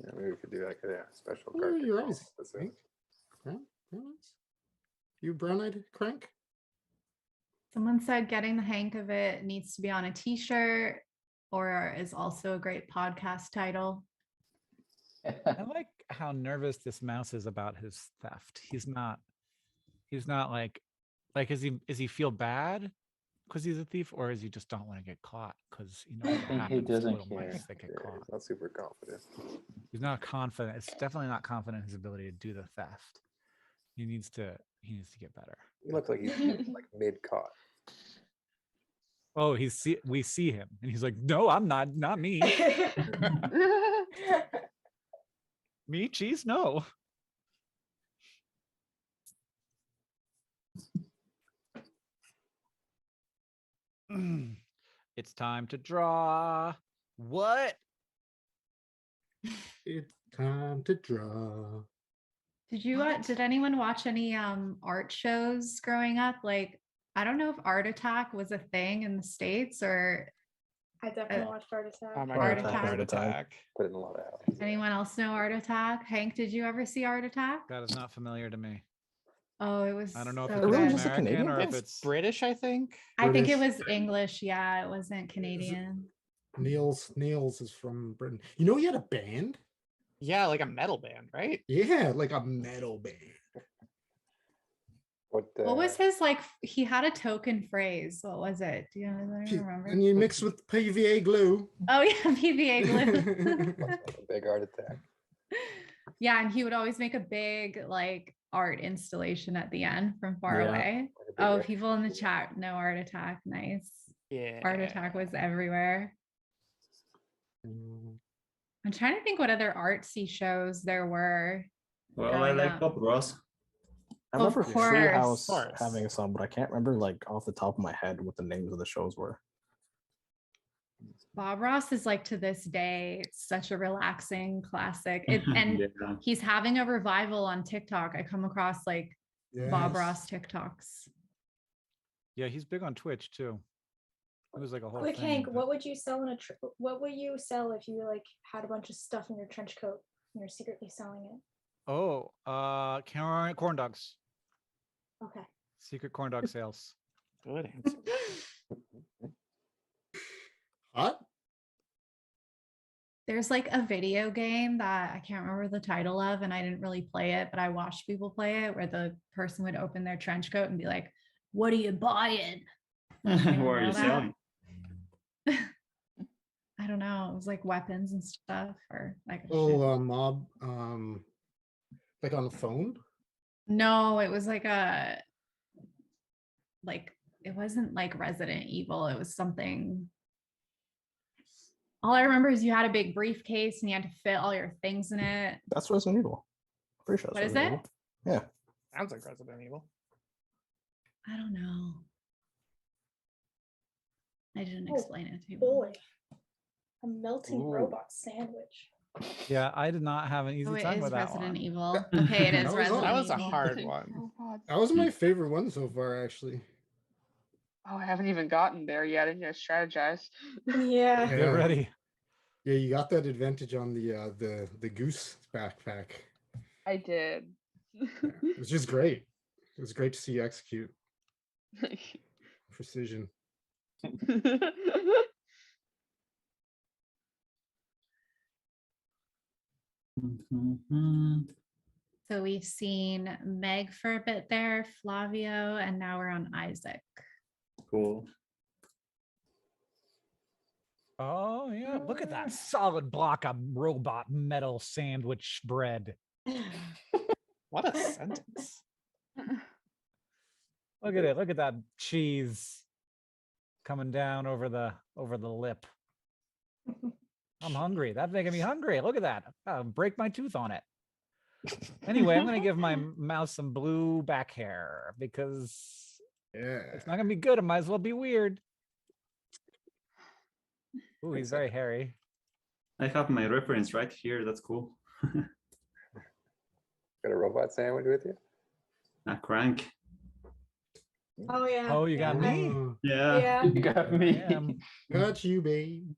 Yeah, maybe we could do like a special Oh, character. your call eyes, episode. Crank. Brown eyes? You brown-eyed Crank? Someone said getting the hang of it needs to be on a t-shirt or is also a great podcast title. I like how nervous this mouse is about his theft. He's not like is he feel bad because he's a thief, or is he just don't want to get caught because I think he doesn't care. mice that get Yeah, caught. he's not super confident. He's not confident. It's definitely not confident in his ability to do the theft. He needs to get better. He looks like he's like mid-caught. Oh, we see him and he's like, no, I'm not me. Me, cheese, no. It's time to draw. What? It's time to draw. Did anyone watch any art shows growing up? Like, I don't know if Art Attack was a thing in the States or I definitely watched Art Attack. Oh my Art God, Attack. Art Attack. Put in a lot of hours. anyone else know Art Attack? Hank, did you ever see Art Attack? That is not familiar to me. Oh, it was I don't know if so it's really good. just a American Canadian or if It's it's British, I think. I think it British. was English. Yeah, it wasn't Canadian. Niels is from Britain. You know he had a band? Yeah, like a metal band, right? Yeah, like a metal band. What was his like? He had a token phrase. What was it? Do you remember? And you mix with PVA glue. Oh yeah, PVA glue. a big art attack? Yeah, and he would always make a big like art installation at the end from far Yeah. away. Oh, people in the chat know Art Attack. Nice. Yeah. Art Attack was everywhere. I'm trying to think what other artsy shows there were. Well, I growing like up. Bob Ross. I Of remember course. Treehouse having some, but I can't remember like off the top of my head what the names of the shows were. Bob Ross is like to this day such a relaxing classic. And Yeah. he's having a revival on TikTok. I come across like Bob Yes. Ross TikToks. Yeah, he's big on Twitch too. It was like a whole Quick, thing. Hank, but- what would you sell what would you sell if you like had a bunch of stuff in your trench coat and you're secretly selling it? Oh, corn dogs. Okay. Secret corn dog sales. Good answer. Hot? There's like a video game that I can't remember the title of, and I didn't really play it, but I watched people play it where the person would open their trench coat and be like, "What are you buying?" What are know you that? selling? I don't know. It was like weapons and stuff, or like Mob, like on the phone? no, it was like it wasn't like Resident Evil. It was something. All I remember is you had a big briefcase and you had to fit all your things in it. That's Resident Evil. Pretty sure. What that's is Resident it? Evil. Yeah. Sounds like Resident Evil. I don't know. I didn't Oh, explain it to you. Boy, a melting Ooh. robot sandwich. Yeah, I did not have an easy Oh, it time is with that Resident one. Evil. Okay, it is That was- Resident That was a Evil. hard one. That was my favorite one so far, actually. Oh, I haven't even gotten there yet. I need to strategize. Yeah. Get ready. Yeah, you got that advantage on the goose backpack. I did. It was just great. It was great to see you execute. Precision. So we've seen Meg for a bit there, Flavio, and now we're on Isaac. Cool. Oh yeah, look at that solid block of robot metal sandwich bread. What a sentence. Look at it. Look at that cheese coming down over the lip. I'm hungry. That's making me hungry. Look at that. I'll break my tooth on it. Anyway, I'm going to give my mouse some blue back hair because Yeah. It's not gonna be good. It might as well be weird. Ooh, he's very hairy. I have my reference right here. That's cool. Got a robot sandwich with you? A crank. Oh yeah. Oh, you got me? Yeah. Yeah. You got me. Got you, babe.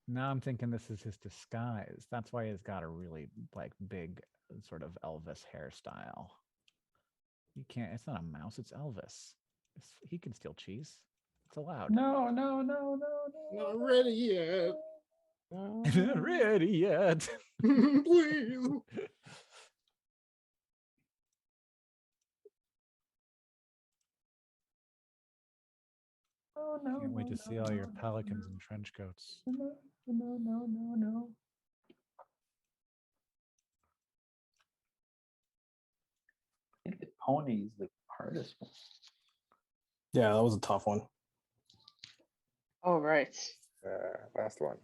Now I'm thinking this is his disguise. That's why he's got a really like big sort of Elvis hairstyle. You can't, it's not a mouse, it's Elvis. He can steal cheese. It's allowed. No. Not ready yet. Not ready yet. Please. Oh no. Can't wait to see all your pelicans and trench coats. No. I think the pony is the hardest one. Yeah, that was a tough one. All right. Last one.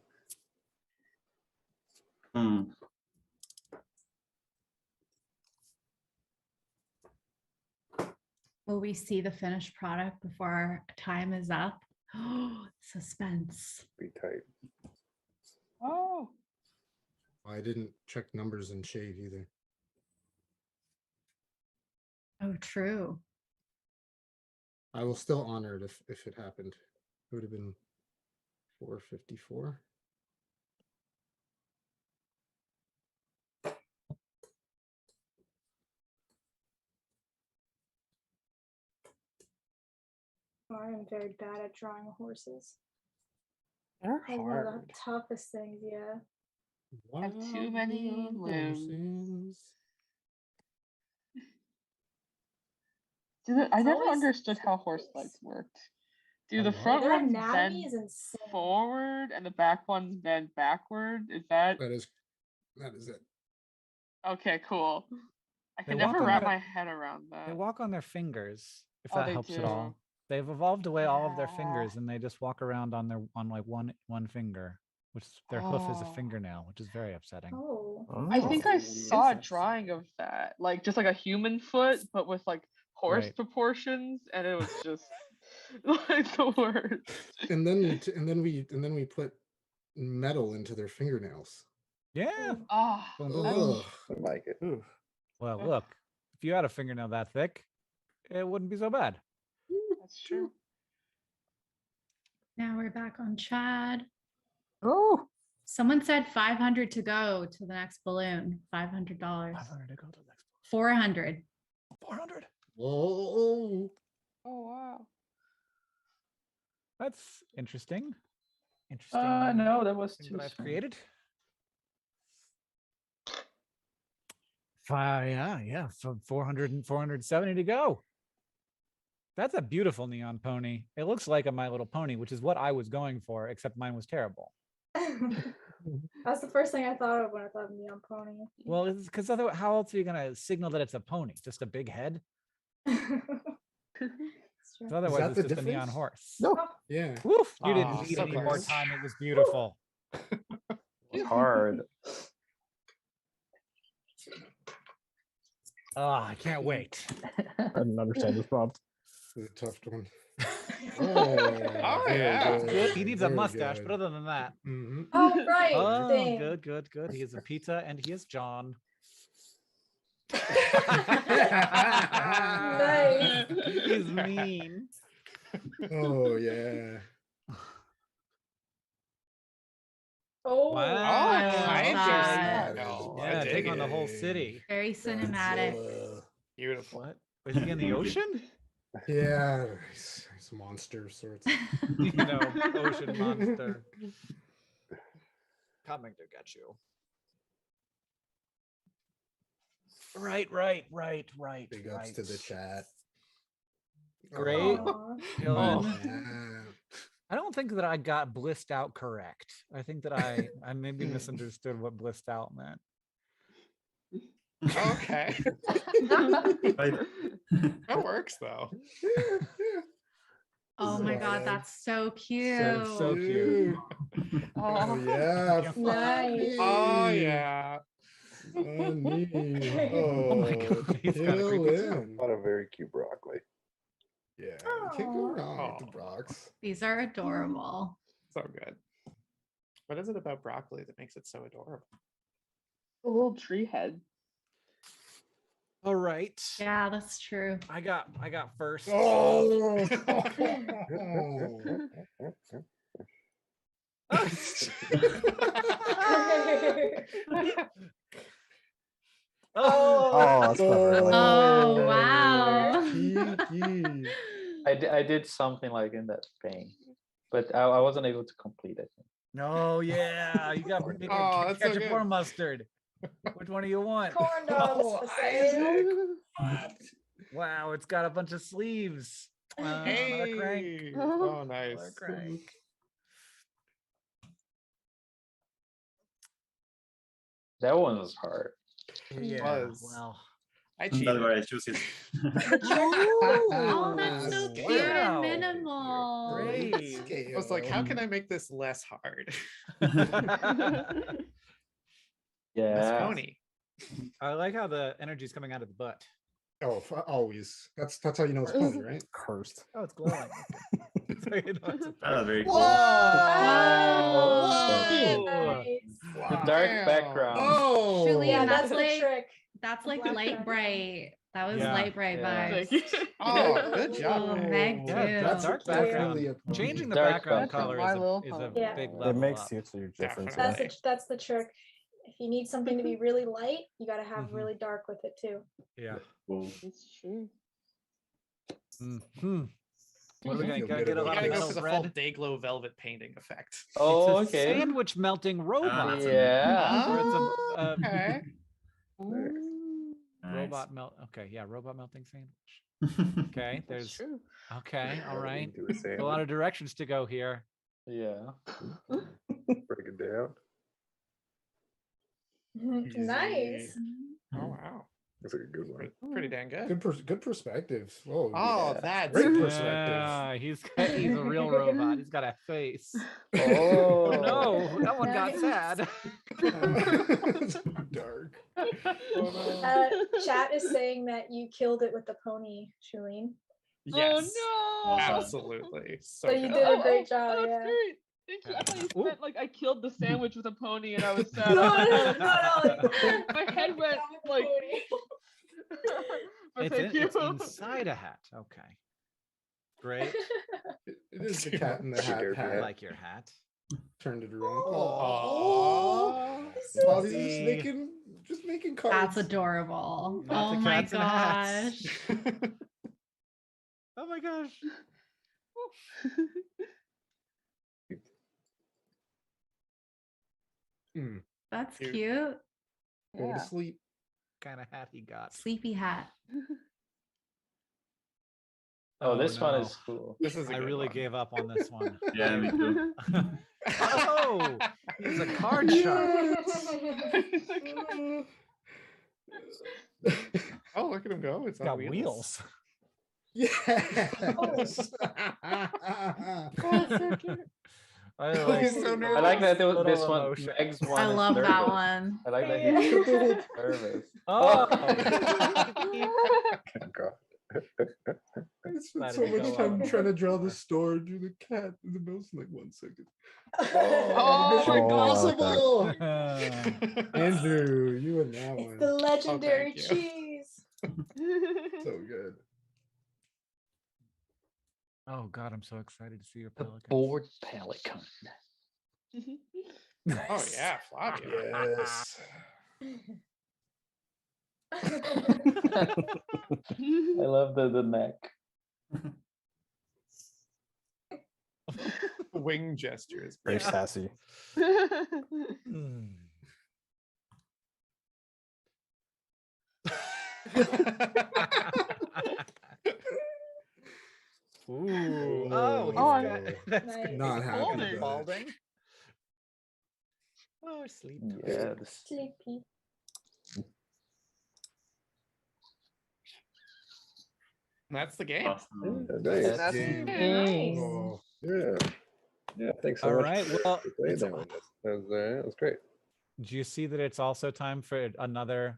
Will we see the finished product before our time is up? Oh, suspense. Be tight. Oh. I didn't check numbers in shade either. Oh, true. I will still honor it if it happened. It would have been 454. I am very bad at drawing horses. They're Like one of hard. the toughest things, yeah. I have too many limbs. I never understood how horse legs worked. Do the front Their ones anatomy bend is insane. forward and the back ones bend backward? Is that That is it. okay? Cool. I They can walk never on wrap their- my head around that. They walk on their fingers, if Oh, that they helps at do. all. They've evolved away all of their Yeah. fingers and they just walk around on like one finger, which their hoof is a Oh. fingernail, which is very upsetting. Oh. I think I saw a drawing of that, like just like a human foot, but with like horse Right. proportions, and it was just like the worst. And then we put metal into their fingernails. Yeah. Ah. Boom, boom, boom. Ugh. I like it. Well, look, if you had a fingernail that thick, it wouldn't be so bad. That's true. Now we're back on Chad. Oh. Someone said 500 to go to the next balloon. $500. 500 to go to the next 400. 400. Whoa. Oh wow. That's interesting. Interesting. No, that was thing too that I've small. created. Yeah. So 400 and 470 to go. That's a beautiful neon pony. It looks like a My Little Pony, which is what I was going for, except mine was terrible. That's the first thing I thought of when I thought of neon pony. Well, it's because otherwise, how else are you gonna signal that it's a pony? Just a big head? So otherwise, that it's the just a neon difference? horse. No. Yeah. Woof! You Aw, didn't need so any more close. time. It was beautiful. It's hard. Oh, I can't wait. I didn't understand this prompt. This is a tough one. Oh, very yeah. good, He needs a very mustache, good. but other than that, Mhm. Oh, right. oh, Dang. good. He is a pizza, and he is John. Nice. He's mean. Oh yeah. Oh, Wow. I Chad. Yeah, take on the whole city. Very cinematic. Beautiful. What? Was he in the ocean? Yeah, he's a monster of sorts. Ocean monster. Coming to get you. Right. Big ups to the chat. Great. Aw. Dylan. Yeah. I don't think that I got blissed out correct. I think that I maybe misunderstood what blissed out meant. Okay. Right. That works though. Oh my God, Yeah. that's so cute. So cute. Oh yeah, Nice. Oh yeah. Funny. Oh my God, he's got a Kill creepy in. What a very cute broccoli. Yeah, you can't go wrong with the Aw. Brocs. These are adorable. So good. What is it about broccoli that makes it so adorable? A little tree head. All right. Yeah, that's true. I got first. Oh. Oh, that's clever. I like that. Oh, wow. Kiki. I did something like in that vein, but I wasn't able to complete it. No, yeah, you got Oh, that's so ketchup good. or mustard. Which one do you want? Corn dogs Oh, for sale. Wow, it's got a bunch of sleeves. Another crank. Hey. Oh, nice. Another crank. That one was hard. Yeah, was. well. I That's cheated. why I choose it. Oh, that's so Wow. cute and minimal. Great. I was like, how can I make this less hard? Yeah. That's pony. I like how the energy's coming out of the butt. Oh, always. That's how you know it's pony, right? Cursed. Oh, it's glowing. So you know it's a Very cool. Whoa. The dark background. Oh, Julian, Yeah, that's that's the like trick. that's like Black light background. bright. That was Yeah. light bright Yeah. vibes. Oh, good job. Oh, Meg too. Yeah, That's dark definitely background. a pony. Changing the Dark background background. color My Little is a Pony. Yeah. big It level makes up. such a huge difference. Definitely. That's the trick. If you need something to be really light, you got to have Mhm. really dark with it too. Yeah. Cool. It's true. Hmm. What are we I gonna feel get good a about lot You of gotta go metal for the red? full Dayglow velvet painting effect. Oh, It's a okay. sandwich melting robot. that's a- Yeah. Or it's Oh, a okay. Nice. robot melt. Okay, yeah, robot melting sandwich. Okay, That's there's. true. Okay, all right. Do a A lot sandwich. of directions to go here. Yeah. Break it down. Nice. Oh wow. That's a good one. Pretty dang good. Good perspective. Oh, Oh, Yeah. that's great good. perspective. Yeah, he's a real robot. He's got a face. Oh, Oh no, that one got Nice. sad. It's so dark. Oh, no. Chat is saying that you killed it with the pony, Shalene. Yes. Oh no! Absolutely. So So you good. did a great job. That's Yeah. great. Thank you. I thought you Ooh. meant like I killed the sandwich with a pony and I was sad. No, My head went like. But thank you. It's inside a hat. Okay. Great. It is the cat in the hat. Scared I Yeah. like your hat. Turned it around. Aw. Bobby's See. just making cards. That's adorable. Lots Oh of my cats and hats. gosh. Oh my gosh. That's Cute. cute. Go Yeah. to sleep. Kind of hat he got. Sleepy hat. Oh, this one no. is cool. This is a I good really one. gave up on this one. Yeah, me too. Oh, he's a card shark. Oh, look at him go. It's He's got on wheels. Yes. I Oh, like, he's so I like that Little this one. emotion. Meg's one. I is love that nervous. one. I like that Yeah. he's nervous. Oh, God. I spent Let so it much go time on. trying to draw the star and do the cat and the mouse in like 1 second. Oh, Mission Oh, Impossible! Andrew, you and that It's one. the legendary thank you. cheese. So good. oh God, I'm so excited to see your The pelican. board pelican. Oh yeah, Flavio. Yes. I love the neck. Wing gestures. Very sassy. Hmm. Ooh. Oh, he's Oh, got, that's Nice. good. Not happy Balding. about it. Balding. Oh, sleep. Yeah, this, Sleepy. That's the game. Awesome. Nice. That's the Game. game. Oh, Yeah. Yeah. Thanks so All much. right. Well, for playing it's, that one. That was great. do you see that it's also time for another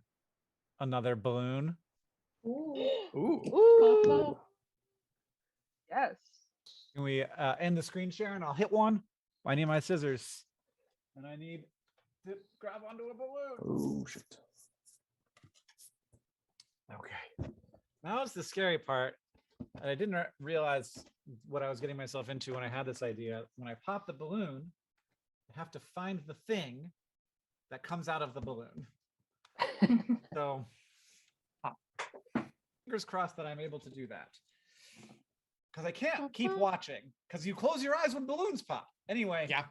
balloon? Ooh. Yes. Can we end the screen share and I'll hit one? I need my scissors. And I need to grab onto a balloon. Oh shit. Okay. Now it's the scary part. And I didn't realize what I was getting myself into when I had this idea. When I pop the balloon, I have to find the thing that comes out of the balloon. So fingers crossed that I'm able to do that. Because I can't keep watching. Because you close your eyes when balloons pop. Anyway, Yeah.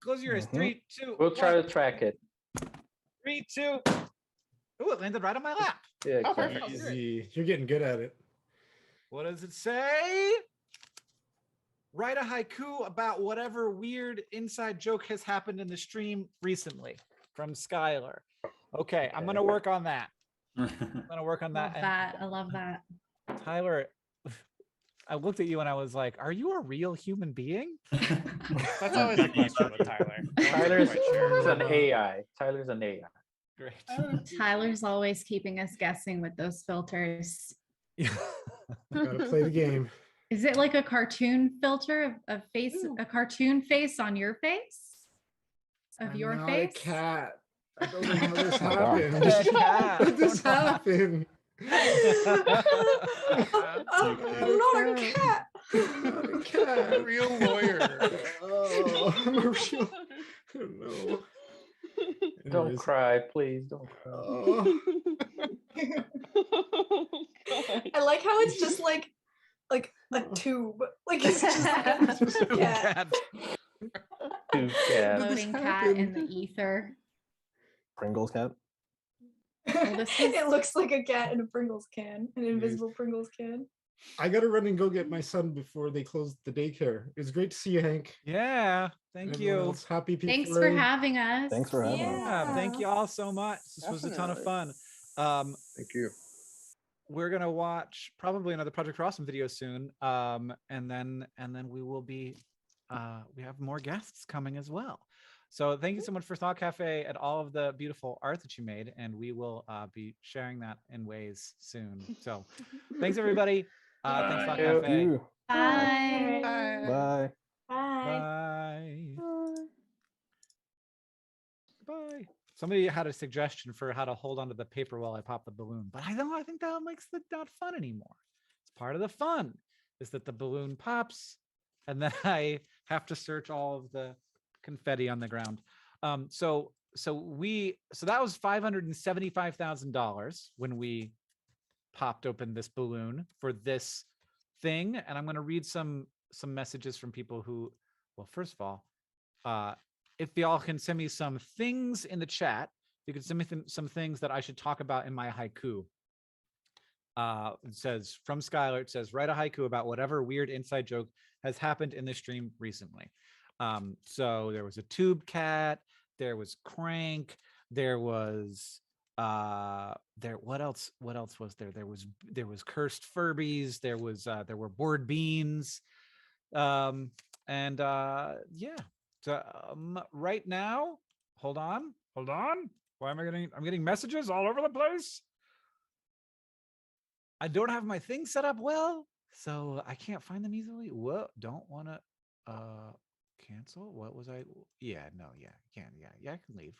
Close your ears. 3, 2. We'll try 1. to track it. 3, 2. Ooh, it landed right on my lap. Yeah, Oh, exactly. perfect. easy. You're getting good at it. What does it say? Write a haiku about whatever weird inside joke has happened in the stream recently, from Skylar. Okay, I'm gonna work on that. I'm gonna work on Love that. that. I love that. And Tyler, I looked at you and I was like, "Are you a real human being?" That's always a question with Tyler. Tyler's Quite sure. is an AI. Tyler's an AI. Great. Tyler's always keeping us guessing with those filters. Gotta play the game. Is it like a cartoon filter of face, a cartoon face on your face? Of I'm your not face? a cat. I don't know how this Oh my God. happened. Cat. How did this happen? I'm not a cat. I'm not a cat. A real lawyer. Oh, I'm a real. I don't know. Don't Anyways. cry, please. Don't cry. Oh. I like how it's just like a tube. Like it's just like a cat. Two cats. Floating cat in the ether. Pringles cat. Well, this is- It looks like a cat in a Pringles can, an invisible Pringles can. I gotta run and go get my son before they close the daycare. It was great to see you, Hank. Yeah, thank Everyone you. else, happy people. Thanks for having us. Thanks for having us. Yeah, thank you all so much. This was a ton of fun. Thank you. We're gonna watch probably another Project for Awesome video soon, and then we will be we have more guests coming as well. So thank you so much for Thought Cafe and all of the beautiful art that you made, and we will be sharing that in ways soon. So thanks everybody. Thanks Thought Thank Cafe. you. Bye. Bye. Bye. Bye. Bye. Somebody had a suggestion for how to hold onto the paper while I pop the balloon, but I think that makes it not fun anymore. It's part of the fun is that the balloon pops and then I have to search all of the confetti on the ground. So that was $575,000 when we popped open this balloon for this thing. And I'm going to read some messages from people who, well, first of all, if y'all can send me some things in the chat, you can send me some things that I should talk about in my haiku. It says from Skylar, it says, write a haiku about whatever weird inside joke has happened in the stream recently. So there was a tube cat, there was Crank, there was what else was there? There was cursed Furbies, there were bored beans. Yeah. So right now, hold on. Why am I'm getting messages all over the place? I don't have my thing set up well, so I can't find them easily. Whoa, don't want to cancel. What was I? Yeah, no, yeah, can. Yeah, I can leave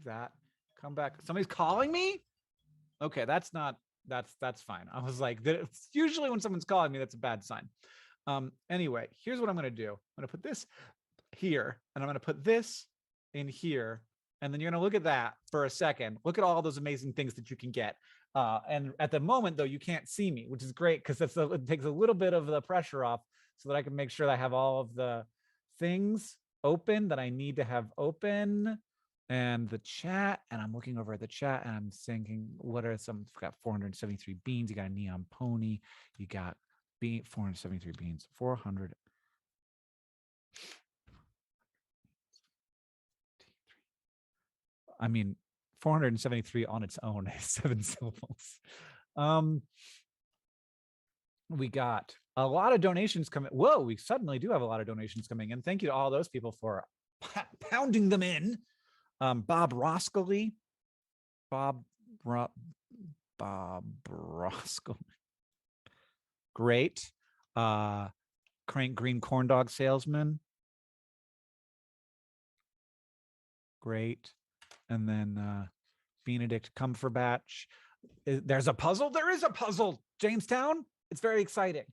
that. Come back. Somebody's calling me? Okay, that's fine. I was like, usually when someone's calling me, that's a bad sign. Anyway, here's what I'm gonna do. I'm gonna put this here, and I'm gonna put this in here, and then you're gonna look at that for a second. Look at all those amazing things that you can get. And at the moment, though, you can't see me, which is great because it takes a little bit of the pressure off so that I can make sure that I have all of the things open that I need to have open and the chat. And I'm looking over at the chat and I'm thinking, what are some, you've got 473 beans. You got a neon pony. You got 473 beans, 400. I mean, 473 on its own is 7 syllables. We got a lot of donations coming. Whoa, we suddenly do have a lot of donations coming in. Thank you to all those people for pounding them in. Bob Roscoli, Bob Roscoli. Great. Crank Green Corn Dog Salesman. Great. And then Benedict Cumberbatch. There's a puzzle. There is a puzzle, Jamestown. It's very exciting.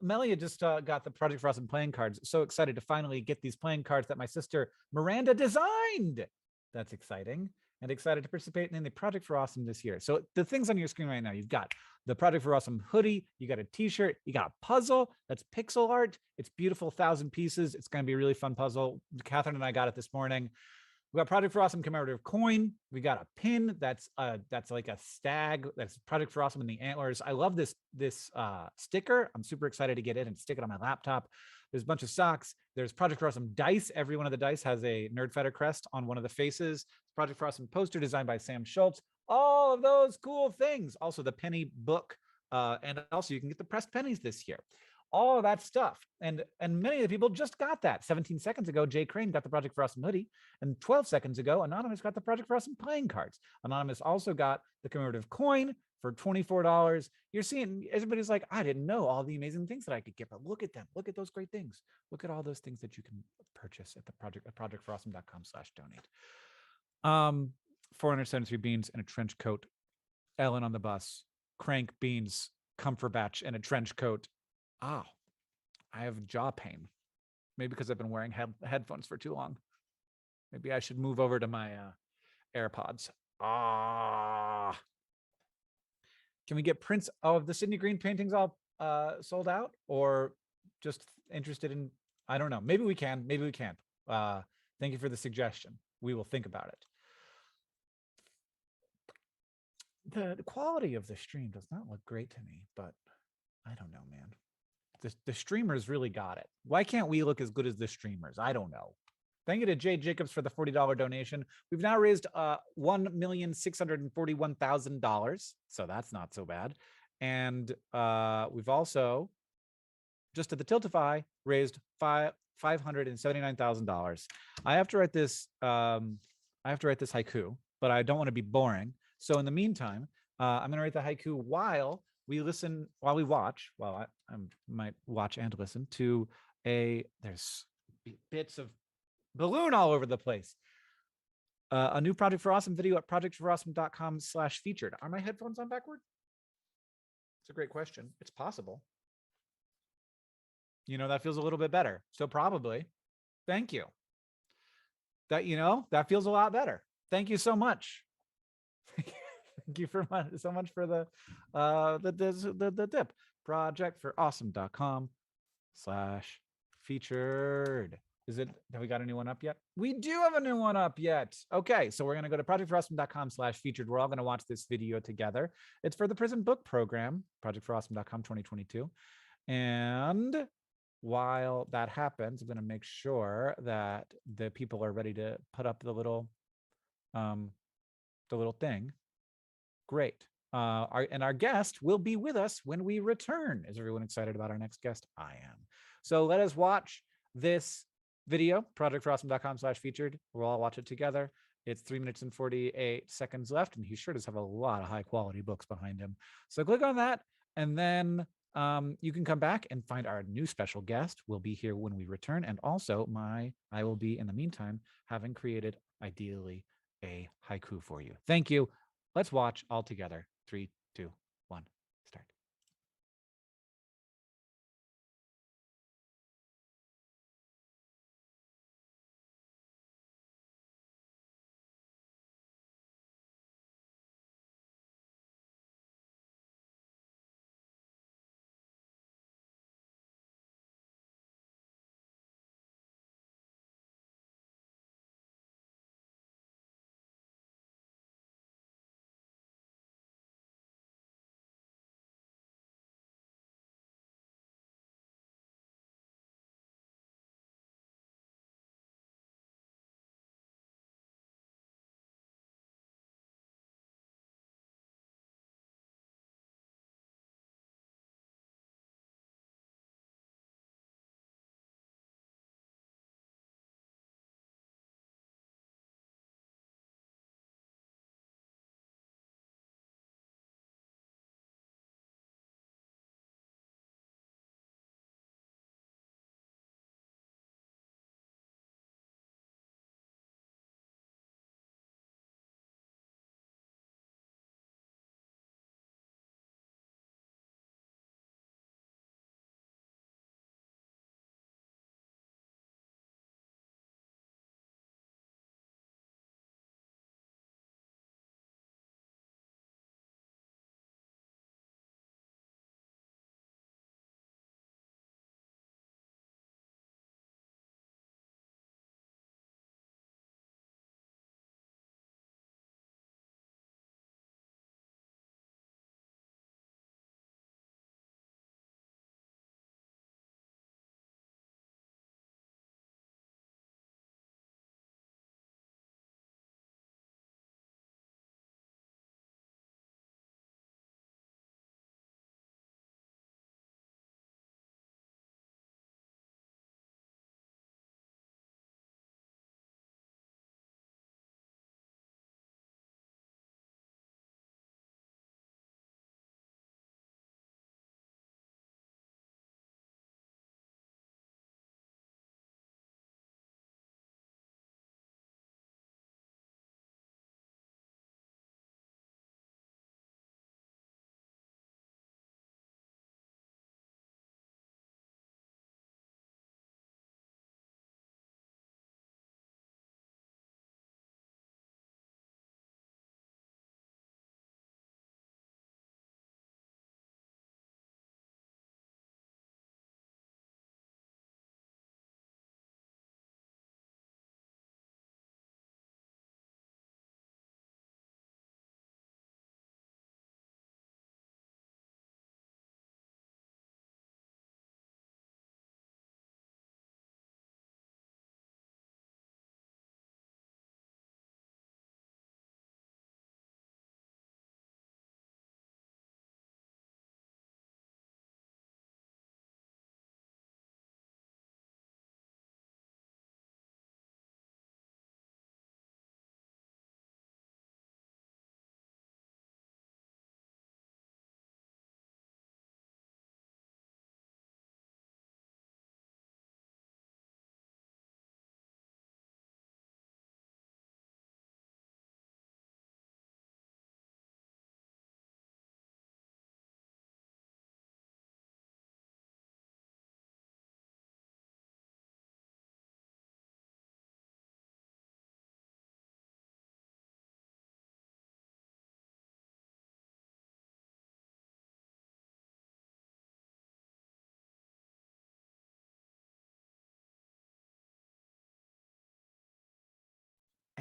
Melia just got the Project for Awesome playing cards. So excited to finally get these playing cards that my sister Miranda designed. That's exciting. And excited to participate in the Project for Awesome this year. So the things on your screen right now, you've got the Project for Awesome hoodie, you got a t-shirt, you got a puzzle that's pixel art. It's beautiful, 1,000 pieces. It's going to be a really fun puzzle. Catherine and I got it this morning. We got Project for Awesome commemorative coin. We got a pin that's like a stag. That's Project for Awesome in the antlers. I love this sticker. I'm super excited to get it and stick it on my laptop. There's a bunch of socks. There's Project for Awesome dice. Every one of the dice has a Nerdfighter crest on one of the faces. Project for Awesome poster designed by Sam Schultz. All of those cool things. Also the penny book, and also you can get the pressed pennies this year. All of that stuff. And many of the people just got that. 17 seconds ago, Jay Crane got the Project for Awesome hoodie. And 12 seconds ago, Anonymous got the Project for Awesome playing cards. Anonymous also got the commemorative coin for $24. You're seeing, everybody's like, I didn't know all the amazing things that I could get, but look at them. Look at those great things. Look at all those things that you can purchase at the projectforawesome.com/donate. 473 beans and a trench coat. Ellen on the bus. Crank beans, Cumberbatch and a trench coat. Oh, I have jaw pain. Maybe because I've been wearing headphones for too long. Maybe I should move over to my AirPods. Can we get prints of the Sydney Green paintings all sold out, or just interested in? I don't know. Maybe we can. Maybe we can't. Thank you for the suggestion. We will think about it. The quality of the stream does not look great to me, but I don't know, man. The streamers really got it. Why can't we look as good as the streamers? I don't know. Thank you to Jay Jacobs for the $40 donation. We've now raised $1,641,000, so that's not so bad. And we've also, just at the Tiltify, raised $579,000. I have to write this. I have to write this haiku, but I don't want to be boring. So in the meantime, I'm going to write the haiku while we might watch and listen to there's bits of balloon all over the place. A new Project for Awesome video at projectforawesome.com/featured. Are my headphones on backward? It's a great question. It's possible. That feels a little bit better. So probably. Thank you. That feels a lot better. Thank you so much. Thank you so much for the tip. Projectforawesome.com/featured. Have we got a new one up yet? We do have a new one up yet. Okay, so we're going to go to projectforawesome.com/featured. We're all going to watch this video together. It's for the prison book program, projectforawesome.com 2022. And while that happens, I'm going to make sure that the people are ready to put up the little thing. Great. Our guest will be with us when we return. Is everyone excited about our next guest? I am. So let us watch this video, projectforawesome.com/featured. We'll all watch it together. It's 3 minutes and 48 seconds left, and he sure does have a lot of high quality books behind him. So click on that, and then you can come back and find our new special guest. Will be here when we return, and also I will be in the meantime having created ideally a haiku for you. Thank you. Let's watch all together. 3, 2, 1, start.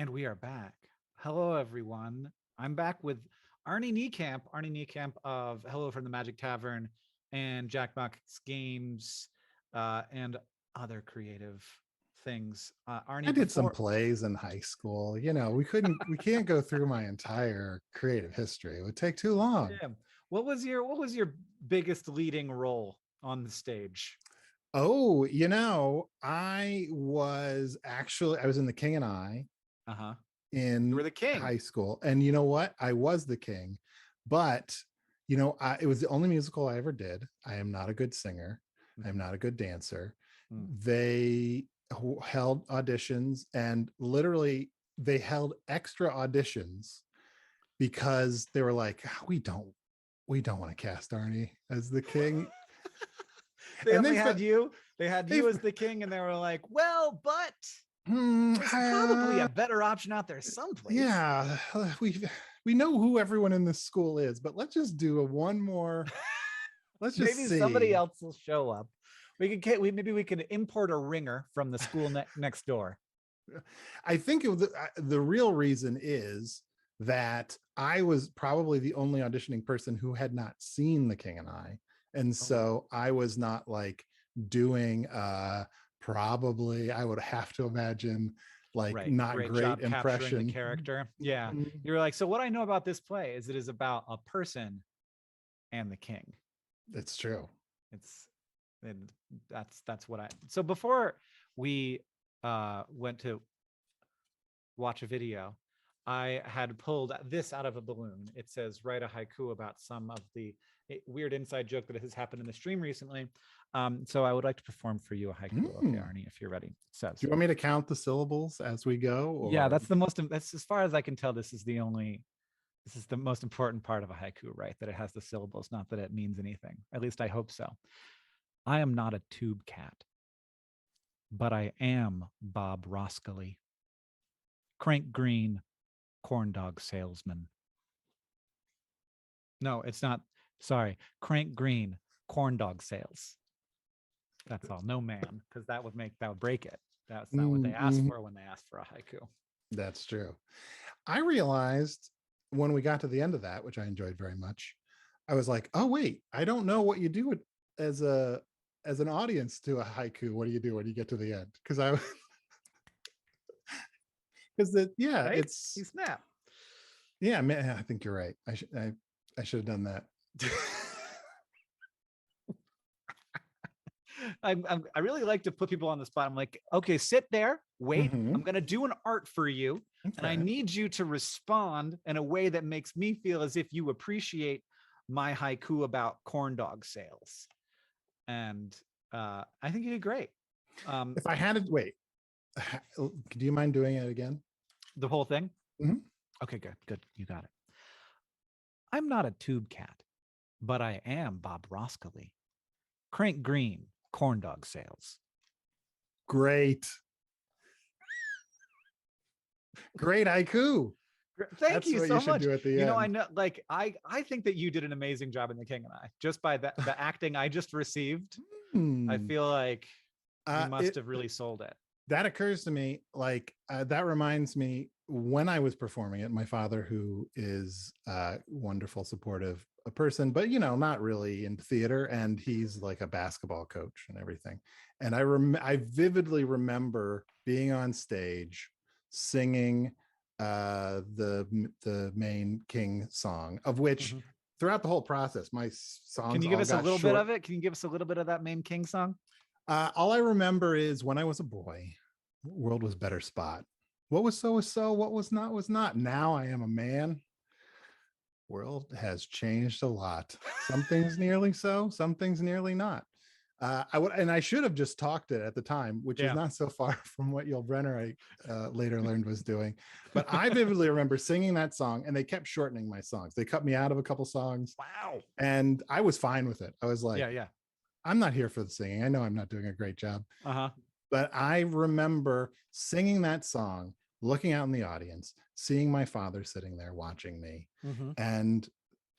And we are back. Hello, everyone. I'm back with Arnie Niekamp of Hello from the Magic Tavern and Jackbox Games and other creative things. Arnie, I did some plays in high school. You know, we can't go through my entire creative history. It would take too long. Yeah. What was your biggest leading role on the stage? Oh, you know, I was in The King and I. In you were the king. High school. And you know what? I was the king. But, you know, it was the only musical I ever did. I am not a good singer. I'm not a good dancer. They held auditions, and literally they held extra auditions because they were like, we don't want to cast Arnie as the king. They had you as the king, and they were like, well, but there's probably a better option out there someplace. Yeah, we know who everyone in this school is, but let's just do one more. Let's just maybe see. Somebody else will show up. Maybe we can import a ringer from the school next door. I think the real reason is that I was probably the only auditioning person who had not seen The King and I, and so I was not like doing probably, I would have to imagine, like not great impression the character. Yeah. You're like, so what I know about this play is it is about a person and the king. It's true. That's what so before we went to watch a video, I had pulled this out of a balloon. It says, write a haiku about some of the weird inside joke that has happened in the stream recently. So I would like to perform for you a haiku. Okay, Arnie, if you're ready. It says, do you want me to count the syllables as we go? Or? Yeah, that's as far as I can tell, this is the most important part of a haiku, right? That it has the syllables, not that it means anything. At least I hope so. I am not a tube cat, but I am Bob Roskilly, Crank Green, corn dog salesman. No, it's not. Sorry, Crank Green, corn dog sales. That's all. No man, because that would break it. That's not what they asked for when they asked for a haiku. That's true. I realized when we got to the end of that, which I enjoyed very much, I was like, oh wait, I don't know what you do as an audience to a haiku. What do you do when you get to the end? Because right? It's you snap. Yeah, man, I think you're right. I should have done that. I really like to put people on the spot. I'm like, okay, sit there, wait. I'm going to do an art for you. Okay. And I need you to respond in a way that makes me feel as if you appreciate my haiku about corn dog sales. And I think you did great. If I had to wait, do you mind doing it again? The whole thing? Okay, good. You got it. I'm not a tube cat, but I am Bob Roskilly. Crank Green, corn dog sales. Great haiku. Thank you so much. You know, I know, like, I think that you did an amazing job in The King and I. Just by the acting I just received, I feel like you must have really sold it. That occurs to me, like, that reminds me, when I was performing it, my father, who is a wonderful, supportive person, but, you know, not really in theater, and he's like a basketball coach and everything. And I vividly remember being on stage singing the main King song, of which throughout the whole process, my songs. Can you give us a little bit of it? Can you give us a little bit of that main King song? All I remember is when I was a boy, world was better spot. What was so was so, what was not. Now I am a man. World has changed a lot. Some things nearly so, some things nearly not. I should have just talked it at the time, which is not so far from what Yul Brenner I later learned was doing. But I vividly remember singing that song, and they kept shortening my songs. They cut me out of a couple songs. Wow. And I was fine with it. I was like, I'm not here for the singing. I know I'm not doing a great job. But I remember singing that song, looking out in the audience, seeing my father sitting there watching me. And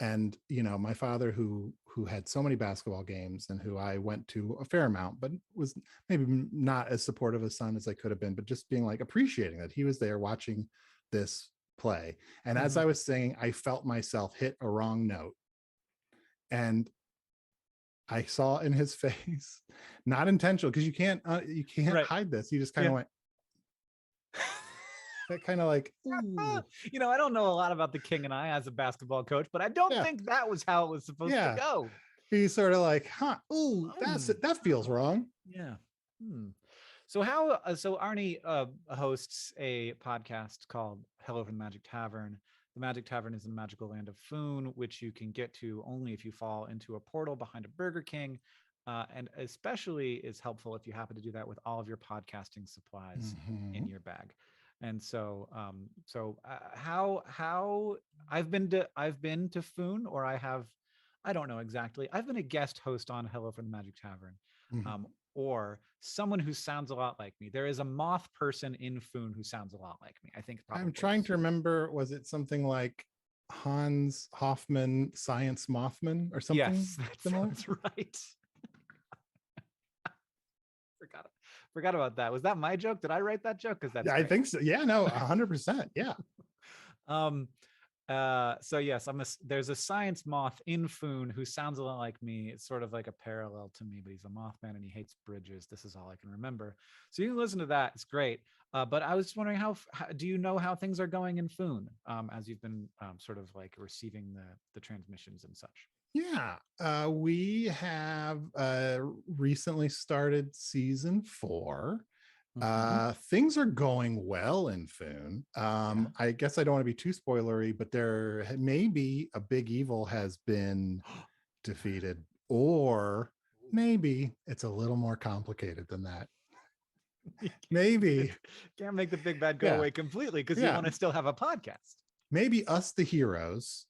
And my father, who had so many basketball games and who I went to a fair amount, but was maybe not as supportive a son as I could have been, but just being like appreciating that he was there watching this play. And as I was singing, I felt myself hit a wrong note, and I saw in his face, not intentional, because you can't hide this. He just kind of went. That kind of like, I don't know a lot about the King and I as a basketball coach, but I don't think that was how it was supposed to go. He's sort of like, that feels wrong. Yeah. So Arnie hosts a podcast called Hello from the Magic Tavern. The Magic Tavern is in the magical land of Foon, which you can get to only if you fall into a portal behind a Burger King. And especially is helpful if you happen to do that with all of your podcasting supplies in your bag. And so, how I've been to Foon, or I don't know exactly. I've been a guest host on Hello from the Magic Tavern, or someone who sounds a lot like me. There is a moth person in Foon who sounds a lot like me. I think I'm trying to remember. Was it something like Hans Hoffman, Science Mothman, or something? Yes, that sounds right. Forgot about that. Was that my joke? Did I write that joke? Because I think so. Yeah, no, 100%. Yeah. So yes, there's a science moth in Foon who sounds a lot like me. It's sort of like a parallel to me, but he's a Mothman and he hates bridges. This is all I can remember. So you can listen to that. It's great. But I was just wondering how do you know how things are going in Foon as you've been sort of like receiving the transmissions and such? Yeah, we have recently started season 4. Things are going well in Foon. I guess I don't want to be too spoilery, but there may be a big evil has been defeated, or maybe it's a little more complicated than that. Maybe can't make the big bad go away completely because you want to still have a podcast. Maybe us, the heroes,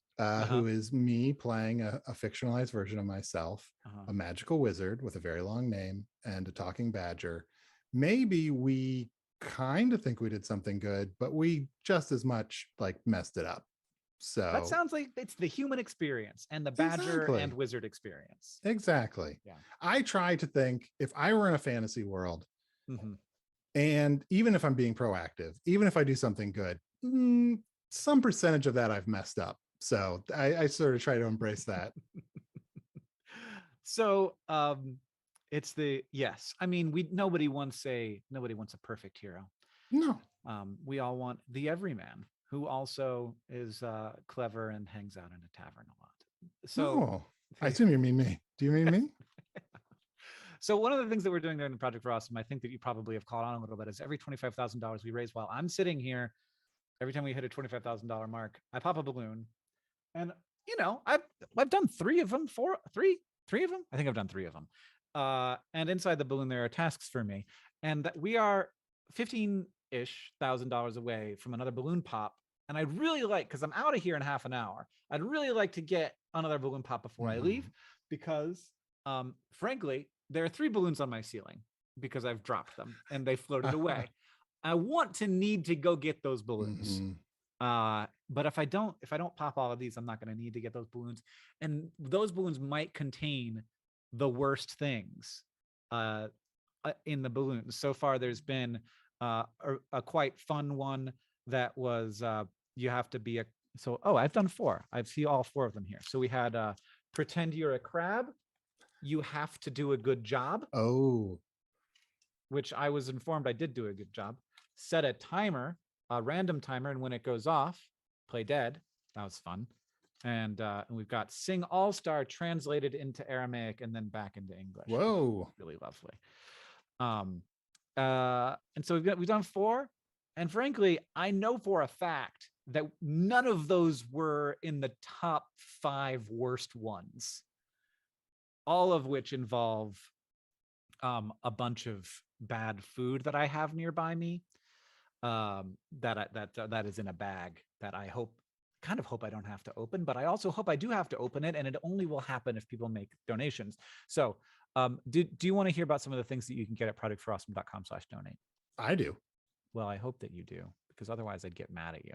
who is me playing a fictionalized version of myself, a magical wizard with a very long name and a talking badger. Maybe we kind of think we did something good, but we just as much like messed it up. So that sounds like it's the human experience and the badger and wizard experience. Exactly. Yeah. I try to think, if I were in a fantasy world, and even if I'm being proactive, even if I do something good, some percentage of that I've messed up. So I sort of try to embrace that. So it's I mean, nobody wants a perfect hero. No. We all want the everyman who also is clever and hangs out in a tavern a lot. So I assume you mean me. Do you mean me? So one of the things that we're doing there in the Project for Awesome, I think that you probably have caught on a little bit, is every $25,000 we raise while I'm sitting here, every time we hit a $25,000 mark, I pop a balloon. And I've done 3 of them, 3 of them. I think I've done 3 of them. And inside the balloon, there are tasks for me, and that we are $15,000 away from another balloon pop. And I'd really like, because I'm out of here in half an hour, I'd really like to get another balloon pop before I leave, because frankly, there are 3 balloons on my ceiling because I've dropped them and they floated away. I want to need to go get those balloons. But if I don't pop all of these, I'm not going to need to get those balloons. And those balloons might contain the worst things in the balloons. So far, there's been a quite fun one that was you have to be I've done 4. I see all 4 of them here. So we had pretend you're a crab. You have to do a good job. Which I was informed I did do a good job. Set a timer, a random timer, and when it goes off, play dead. That was fun. And we've got Sing All-Star translated into Aramaic and then back into English. Whoa. Really lovely. And so we've done 4. And frankly, I know for a fact that none of those were in the top 5 worst ones. All of which involve a bunch of bad food that I have nearby me. That is in a bag that I kind of hope I don't have to open, but I also hope I do have to open it, and it only will happen if people make donations. So do you want to hear about some of the things that you can get at projectforawesome.com/donate? I do. Well, I hope that you do, because otherwise I'd get mad at you.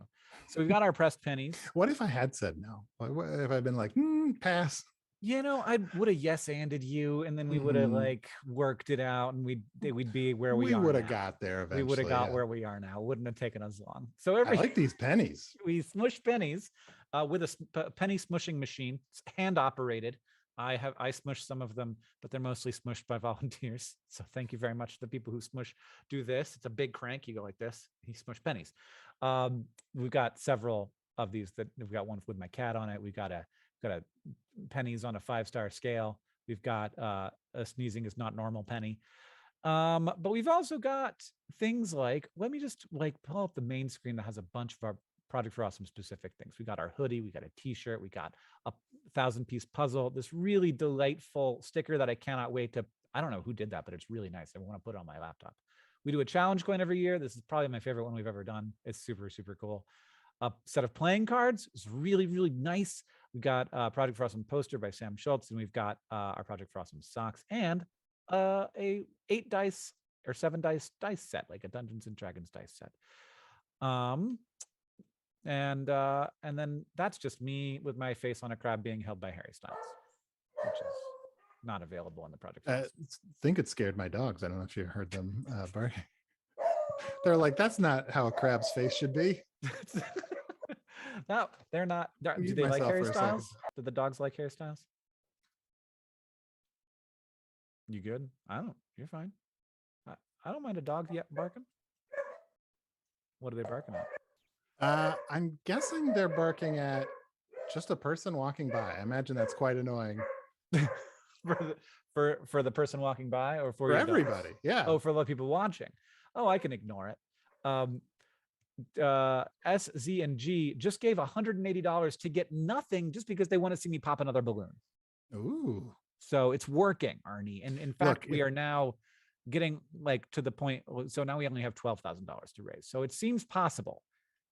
So we've got our pressed pennies. What if I had said no? What if I'd been like, pass? You know, I would have yes-anded you, and then we would have like worked it out, and we'd be where we are. We would have got there eventually. We would have got where we are now. It wouldn't have taken us long. So I like these pennies. We smush pennies with a penny smushing machine. It's hand operated. I smush some of them, but they're mostly smushed by volunteers. So thank you very much to the people who do this. It's a big crank. You go like this. You smush pennies. We've got several of these that we've got one with my cat on it. We've got a pennies on a 5-star scale. We've got a sneezing is not normal penny. But we've also got things like, let me just like pull up the main screen that has a bunch of our Project for Awesome specific things. We got our hoodie, we got a t-shirt, we got a 1,000-piece puzzle, this really delightful sticker that I cannot wait to, I don't know who did that, but it's really nice. I want to put it on my laptop. We do a challenge coin every year. This is probably my favorite one we've ever done. It's super, super cool. A set of playing cards is really, really nice. We got a Project for Awesome poster by Sam Schultz, and we've got our Project for Awesome socks and a 8 dice or 7 dice set, like a Dungeons and Dragons dice set. And then that's just me with my face on a crab being held by Harry Styles, which is not available on the Project. I think it scared my dogs. I don't know if you heard them barking. They're like, that's not how a crab's face should be. No, they're not. Do they like Harry Styles? Do the dogs like Harry Styles? You good? You're fine. I don't mind a dog yet barking. What are they barking at? I'm guessing they're barking at just a person walking by. I imagine that's quite annoying. for the person walking by, or for everybody? Yeah. Oh, for the people watching. Oh, I can ignore it. S, Z, and G just gave $180 to get nothing just because they want to see me pop another balloon. Ooh. So it's working, Arnie. And in fact, we are now getting like to the point. So now we only have $12,000 to raise. So it seems possible.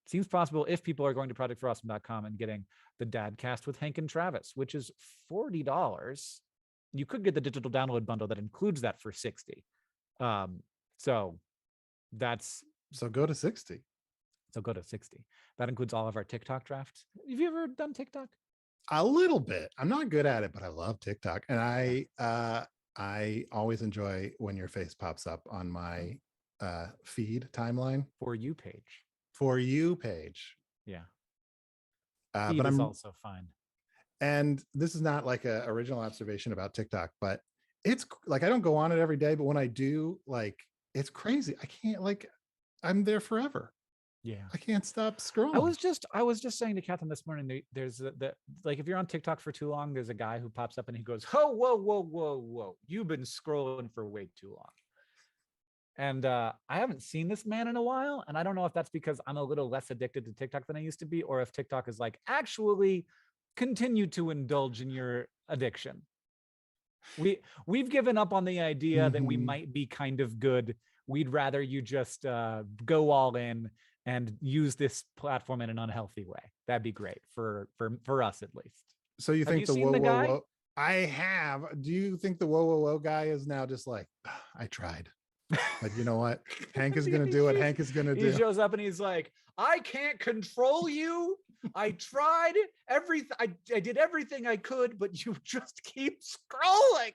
It seems possible if people are going to projectforawesome.com and getting the Dad Cast with Hank and Travis, which is $40. You could get the digital download bundle that includes that for $60. So go to 60. So go to 60. That includes all of our TikTok drafts. Have you ever done TikTok? A little bit. I'm not good at it, but I love TikTok. And I always enjoy when your face pops up on my feed timeline. For You page. For You page. Yeah. But I'm also fine. And this is not like an original observation about TikTok, but it's like, I don't go on it every day, but when I do, like, it's crazy. I can't, like, I'm there forever. Yeah, I can't stop scrolling. I was just saying to Catherine this morning, there's like, if you're on TikTok for too long, there's a guy who pops up and he goes, "Oh, whoa, you've been scrolling for way too long." And I haven't seen this man in a while, and I don't know if that's because I'm a little less addicted to TikTok than I used to be, or if TikTok is like, actually continue to indulge in your addiction. We've given up on the idea that we might be kind of good. We'd rather you just go all in and use this platform in an unhealthy way. That'd be great for us, at least. So you think the whoa? I have. Do you think the whoa guy is now just like, I tried, but you know what? Hank is going to do what Hank is going to do. He shows up and he's like, I can't control you. I tried everything. I did everything I could, but you just keep scrolling.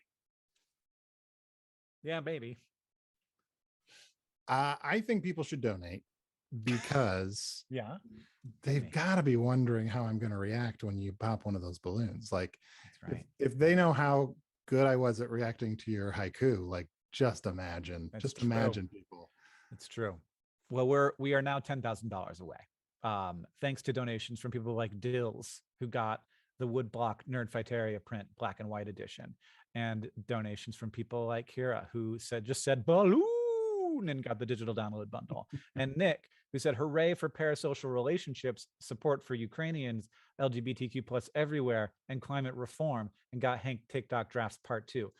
Yeah, baby. I think people should donate, because yeah, they've got to be wondering how I'm going to react when you pop one of those balloons. Like, that's right. If they know how good I was at reacting to your haiku, like, just imagine, imagine people. It's true. Well, we are now $10,000 away. Thanks to donations from people like Dills, who got the woodblock Nerdfighteria print black and white edition, and donations from people like Kira, who just said balloon and got the digital download bundle, and Nick, who said hooray for parasocial relationships, support for Ukrainians, LGBTQ plus everywhere, and climate reform, and got Hank TikTok drafts part 2.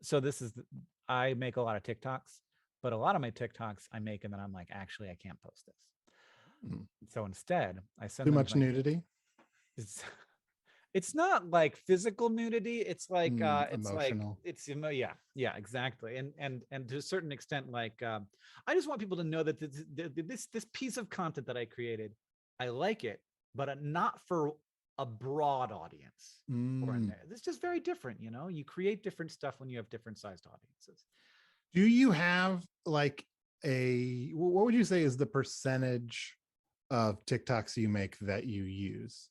So this is I make a lot of TikToks, but a lot of my TikToks I make and then I'm like, actually, I can't post this. So instead, I send too much nudity. it's not like physical nudity. It's like emotional. Yeah, exactly. And to a certain extent, like I just want people to know that this piece of content that I created, I like it, but not for a broad audience. It's just very different. You create different stuff when you have different sized audiences. Do you have like what would you say is the percentage of TikToks you make that you use?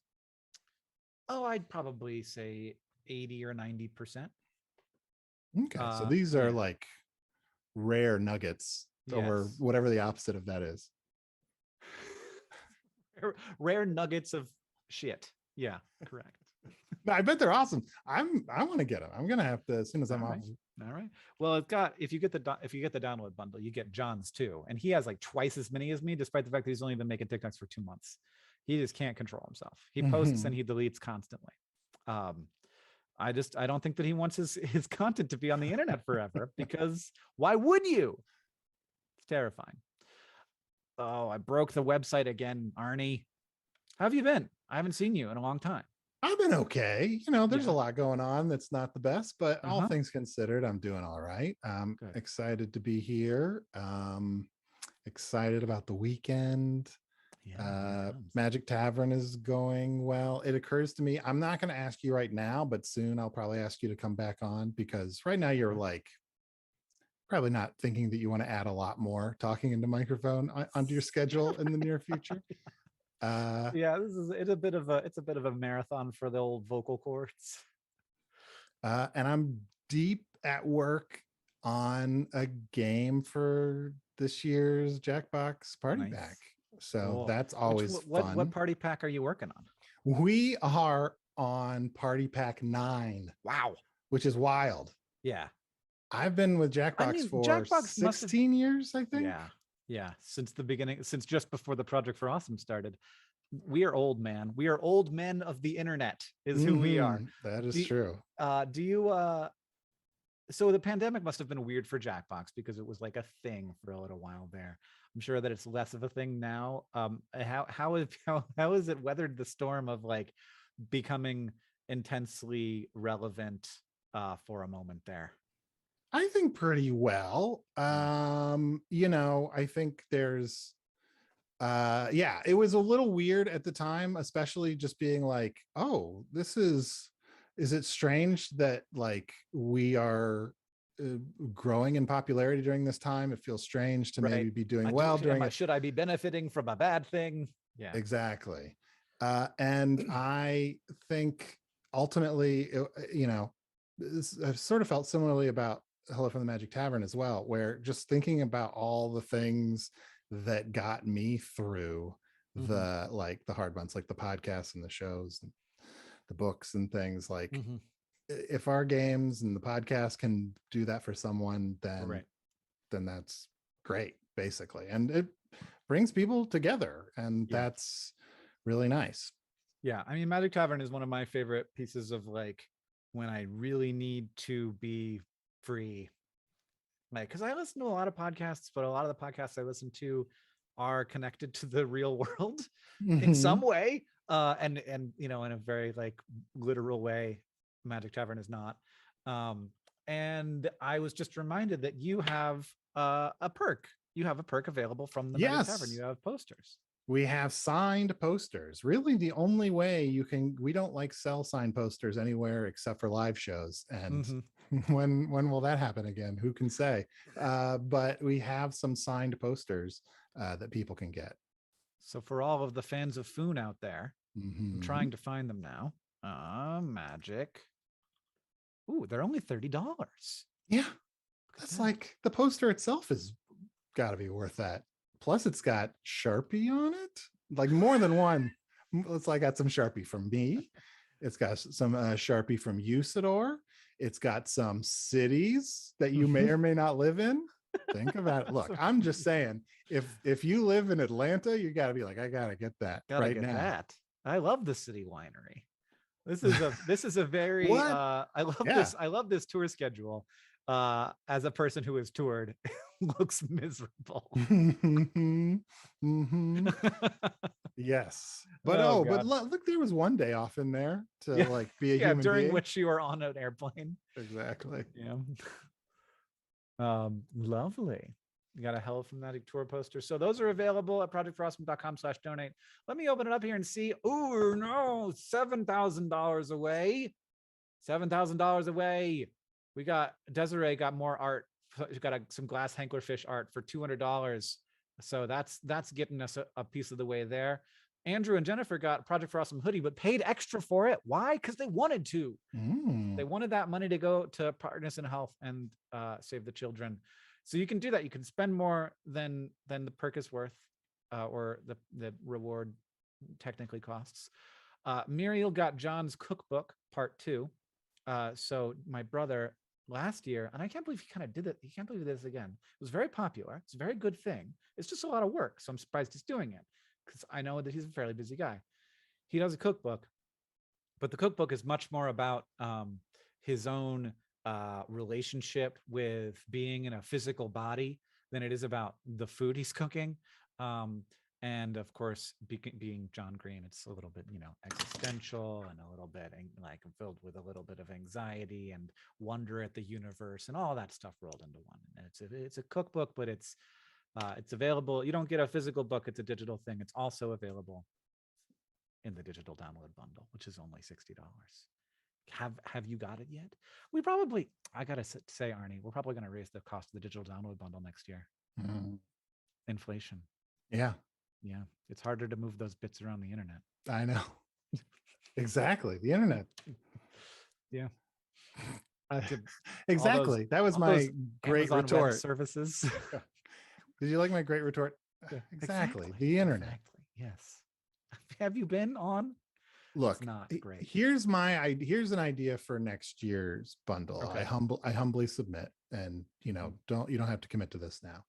Oh, I'd probably say 80 or 90%. Okay, so these are like rare nuggets, or whatever the opposite of that is. Rare nuggets of shit. Yeah, correct. I bet they're awesome. I want to get them. I'm gonna have to as soon as I'm off. All right. Well, if you get the download bundle, you get John's too, and he has like twice as many as me, despite the fact that he's only been making TikToks for 2 months. He just can't control himself. He posts and he deletes constantly. I don't think that he wants his content to be on the internet forever, because why would you? It's terrifying. Oh, I broke the website again, Arnie. How have you been? I haven't seen you in a long time. I've been okay. There's a lot going on that's not the best, but all things considered, I'm doing all right. I'm excited to be here. Excited about the weekend. Magic Tavern is going well. It occurs to me, I'm not going to ask you right now, but soon I'll probably ask you to come back on, because right now you're like probably not thinking that you want to add a lot more talking into microphone onto your schedule in the near future. It's a bit of a marathon for the old vocal cords. And I'm deep at work on a game for this year's Jackbox Party Pack. So that's always fun. What party pack are you working on? We are on Party Pack 9. Wow. Which is wild. Yeah. I've been with Jackbox for 16 years, I think. Yeah. Since the beginning, since just before the Project for Awesome started. We are old, man. We are old men of the internet is who we are. That is true. Do you so the pandemic must have been weird for Jackbox, because it was like a thing for a little while there. I'm sure that it's less of a thing now. How has it weathered the storm of like becoming intensely relevant for a moment there? I think pretty well. I think there's it was a little weird at the time, especially just being like, oh, is it strange that like we are growing in popularity during this time? It feels strange to maybe be doing well during it. Should I be benefiting from a bad thing? Yeah, exactly. And I think ultimately, I've sort of felt similarly about Hello from the Magic Tavern as well, where just thinking about all the things that got me through the hard months, like the podcasts and the shows and the books and things, like if our games and the podcast can do that for someone, then that's great, basically. And it brings people together, and that's really nice. Yeah, I mean, Magic Tavern is one of my favorite pieces of like when I really need to be free. Like, because I listen to a lot of podcasts, but a lot of the podcasts I listen to are connected to the real world in some way, and in a very like literal way. Magic Tavern is not. And I was just reminded that you have a perk. You have a perk available from the Magic Tavern. You have posters. We have signed posters. Really, the only way we don't like sell signed posters anywhere except for live shows. And when will that happen again? Who can say? But we have some signed posters that people can get. So for all of the fans of Foon out there, I'm trying to find them now. Magic. Ooh, they're only $30. Yeah. That's like the poster itself has got to be worth that. Plus, it's got Sharpie on it, like more than one. It's like got some Sharpie from me. It's got some Sharpie from Usador. It's got some cities that you may or may not live in. Think about it. Look, I'm just saying, if you live in Atlanta, you got to be like, I got to get that right now. That. I love the City Winery. This is a very I love this tour schedule. as a person who has toured, looks miserable. Yes, but God. look, there was one day off in there to Yeah. like be a Yeah, human during being. which you were on an airplane. Exactly. Yeah. Lovely. You got a Hell Fanatic tour poster. So those are available at projectforawesome.com/donate. Let me open it up here and see. Oh no, $7,000 away. $7,000 away. We got Desiree got more art. She got some glass hanklerfish art for $200. So that's getting us a piece of the way there. Andrew and Jennifer got Project for Awesome hoodie, but paid extra for it. Why? Because they wanted to. They wanted that money to go to Partners in Health and Save the Children. So you can do that. You can spend more than the perk is worth, or the reward technically costs. Muriel got John's cookbook part 2. So my brother last year, and I can't believe he kind of did it. He can't believe he did this again. It was very popular. It's a very good thing. It's just a lot of work. So I'm surprised he's doing it, because I know that he's a fairly busy guy. He does a cookbook, but the cookbook is much more about his own relationship with being in a physical body than it is about the food he's cooking. And of course, being John Green, it's a little bit, existential and a little bit like filled with a little bit of anxiety and wonder at the universe and all that stuff rolled into one. And it's a cookbook, but it's available. You don't get a physical book; it's a digital thing. It's also available in the digital download bundle, which is only $60. Have you got it yet? I gotta say, Arnie, we're probably gonna raise the cost of the digital download bundle next year. Inflation. Yeah. Yeah, it's harder to move those bits around the internet. I know. Exactly. The internet. Yeah. Exactly. That was my great Amazon retort. Web Services. Did you like my great retort? Exactly. The internet. Exactly. Yes. Have you been on? Look, it's not great. Here's an idea for next year's bundle. Okay. I humbly submit, and you don't have to commit to this now.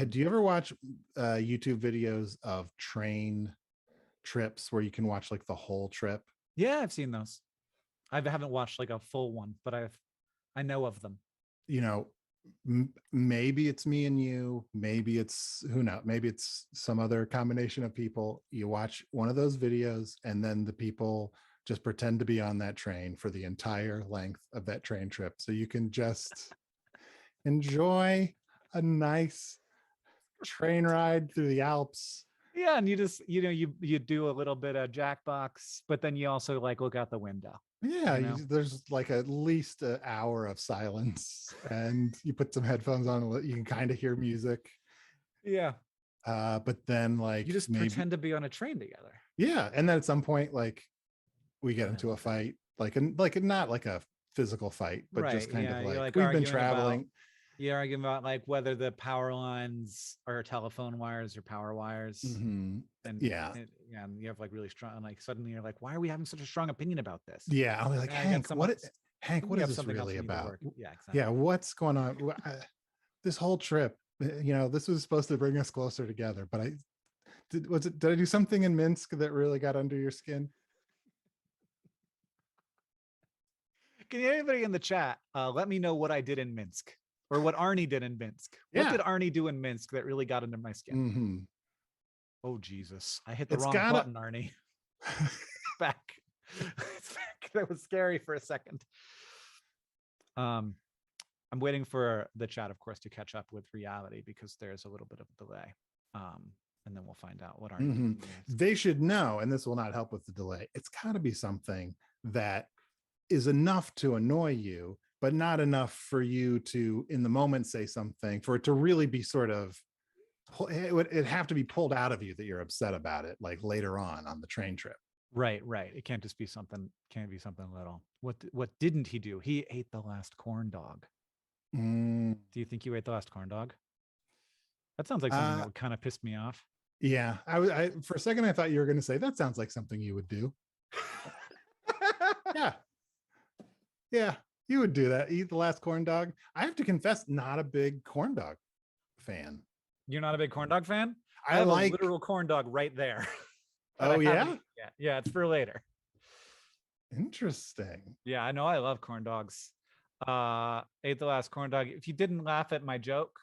Do you ever watch YouTube videos of train trips where you can watch like the whole trip? Yeah, I've seen those. I haven't watched like a full one, but I know of them. Maybe it's me and you, maybe it's who knows, maybe it's some other combination of people. You watch one of those videos and then the people just pretend to be on that train for the entire length of that train trip, so you can just enjoy a nice train ride through the Alps. Yeah, and you just you do a little bit of Jackbox, but then you also like look out the window. Yeah, there's like at least an hour of silence, and you put some headphones on, you can kind of hear music. Yeah. But then like you just pretend to be on a train together. Yeah, and then at some point like we get into a fight, like not like a physical fight, but just kind of like we've been traveling. You're arguing about like whether the power lines are telephone wires or power wires. And and you have like really strong, like suddenly you're like, why are we having such a strong opinion about this? Yeah, I'm like, Hank, what is this really about? Yeah, exactly. Yeah, what's going on? This whole trip, this was supposed to bring us closer together, but did I do something in Minsk that really got under your skin? Can anybody in the chat let me know what I did in Minsk? Or what Arnie did in Minsk. What did Arnie do in Minsk that really got under my skin? Oh, Jesus. I hit the wrong button, Arnie. It's back. That was scary for a second. I'm waiting for the chat, of course, to catch up with reality because there's a little bit of a delay. And then we'll find out what Arnie did. They should know, and this will not help with the delay. It's got to be something that is enough to annoy you, but not enough for you to, in the moment, say something, for it to really be sort of, it'd have to be pulled out of you that you're upset about it, like later on the train trip. Right. It can't just be something, little. What didn't he do? He ate the last corn dog. Do you think you ate the last corn dog? That sounds like something that would kind of piss me off. Yeah. I for a second, I thought you were going to say, that sounds like something you would do. Yeah. You would do that. Eat the last corn dog. I have to confess, not a big corn dog fan. You're not a big corn dog fan? I have like a literal corn dog right there. Oh yeah? Yeah, it's for later. Interesting. Yeah, I know. I love corn dogs. Ate the last corn dog. If you didn't laugh at my joke,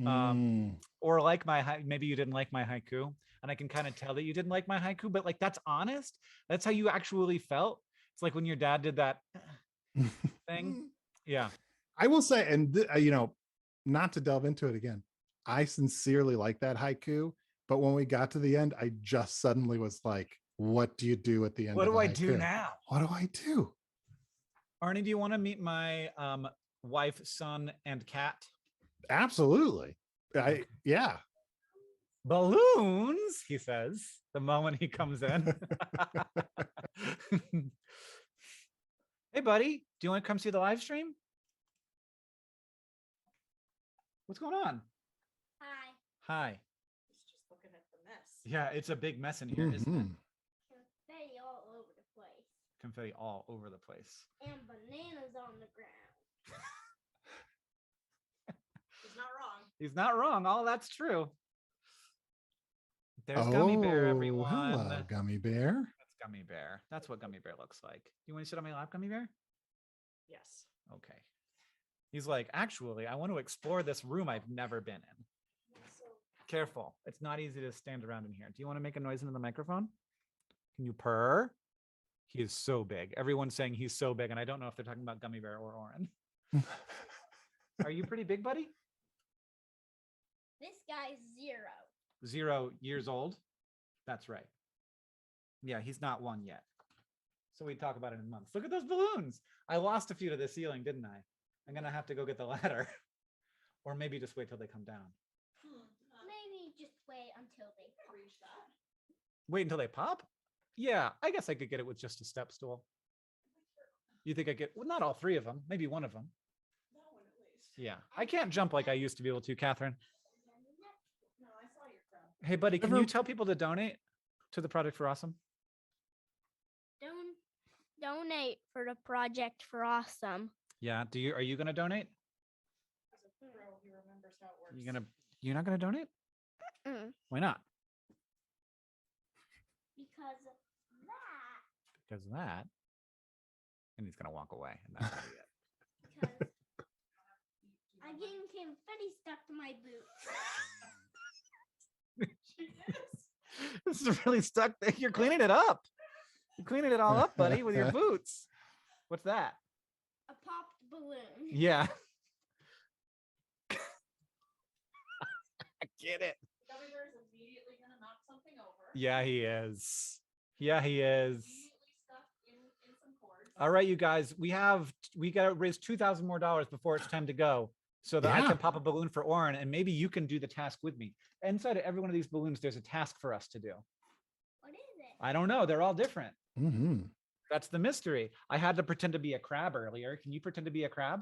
Mm. or like maybe you didn't like my haiku, and I can kind of tell that you didn't like my haiku, but like that's honest. That's how you actually felt. It's like when your dad did that thing. Yeah. I will say, and you know, not to delve into it again, I sincerely like that haiku. But when we got to the end, I just suddenly was like, what do you do at the end What of do the I do haiku? now? What do I do? Arnie, do you want to meet my wife, son, and cat? Absolutely. Yeah. Balloons, he says, the moment he comes in. Hey, buddy, do you want to come see the live stream? What's going on? Hi. Hi. He's just looking at the mess. Yeah, it's a big mess in here, isn't it? Confetti all over the place. Confetti all over the place. And bananas on the ground. He's not wrong. He's not wrong. All that's true. There's Gummy Bear, everyone. Hello, Gummy Bear. That's Gummy Bear. That's what Gummy Bear looks like. You want to sit on my lap, Gummy Bear? Yes. Okay. He's like, actually, I want to explore this room I've never been in. Careful. It's not easy to stand around in here. Do you want to make a noise into the microphone? Can you purr? He is so big. Everyone's saying he's so big, and I don't know if they're talking about Gummy Bear or Oren. Are you pretty big, buddy? This guy's 0. 0 years old. That's right. Yeah, he's not 1 yet. So we talk about it in months. Look at those balloons. I lost a few to the ceiling, didn't I? I'm going to have to go get the ladder. Or maybe just wait till they come down. Maybe just wait until they reach that. Wait until they pop? Yeah, I guess I could get it with just a step stool. You think I get, well, not all 3 of them, maybe 1 of them. Yeah, I can't jump like I used to be able to, Catherine. No, I saw your crowd. Hey, buddy, can you tell people to donate to the Project for Awesome? Donate for the Project for Awesome. Yeah, are you going to donate? As a pro, he remembers how it works. You're not going to donate? Why not? Because of that. Because of that. And he's going to walk away. And that's gonna be it. Because I'm getting confetti stuck to my boots. This is really stuck. You're cleaning it up. You're cleaning it all up, buddy, with your boots. What's that? A popped balloon. Yeah. I get it. Gummy Bear is immediately going to knock something over. Yeah, he is. Yeah, he is. Immediately stuck in some cords. All right, you guys, we got to raise $2,000 more before it's time to go, so that I can pop a balloon for Oren, and maybe you can do the task with me. Inside of every one of these balloons, there's a task for us to do. What is it? I don't know. They're all different. Mm-hmm. That's the mystery. I had to pretend to be a crab earlier. Can you pretend to be a crab?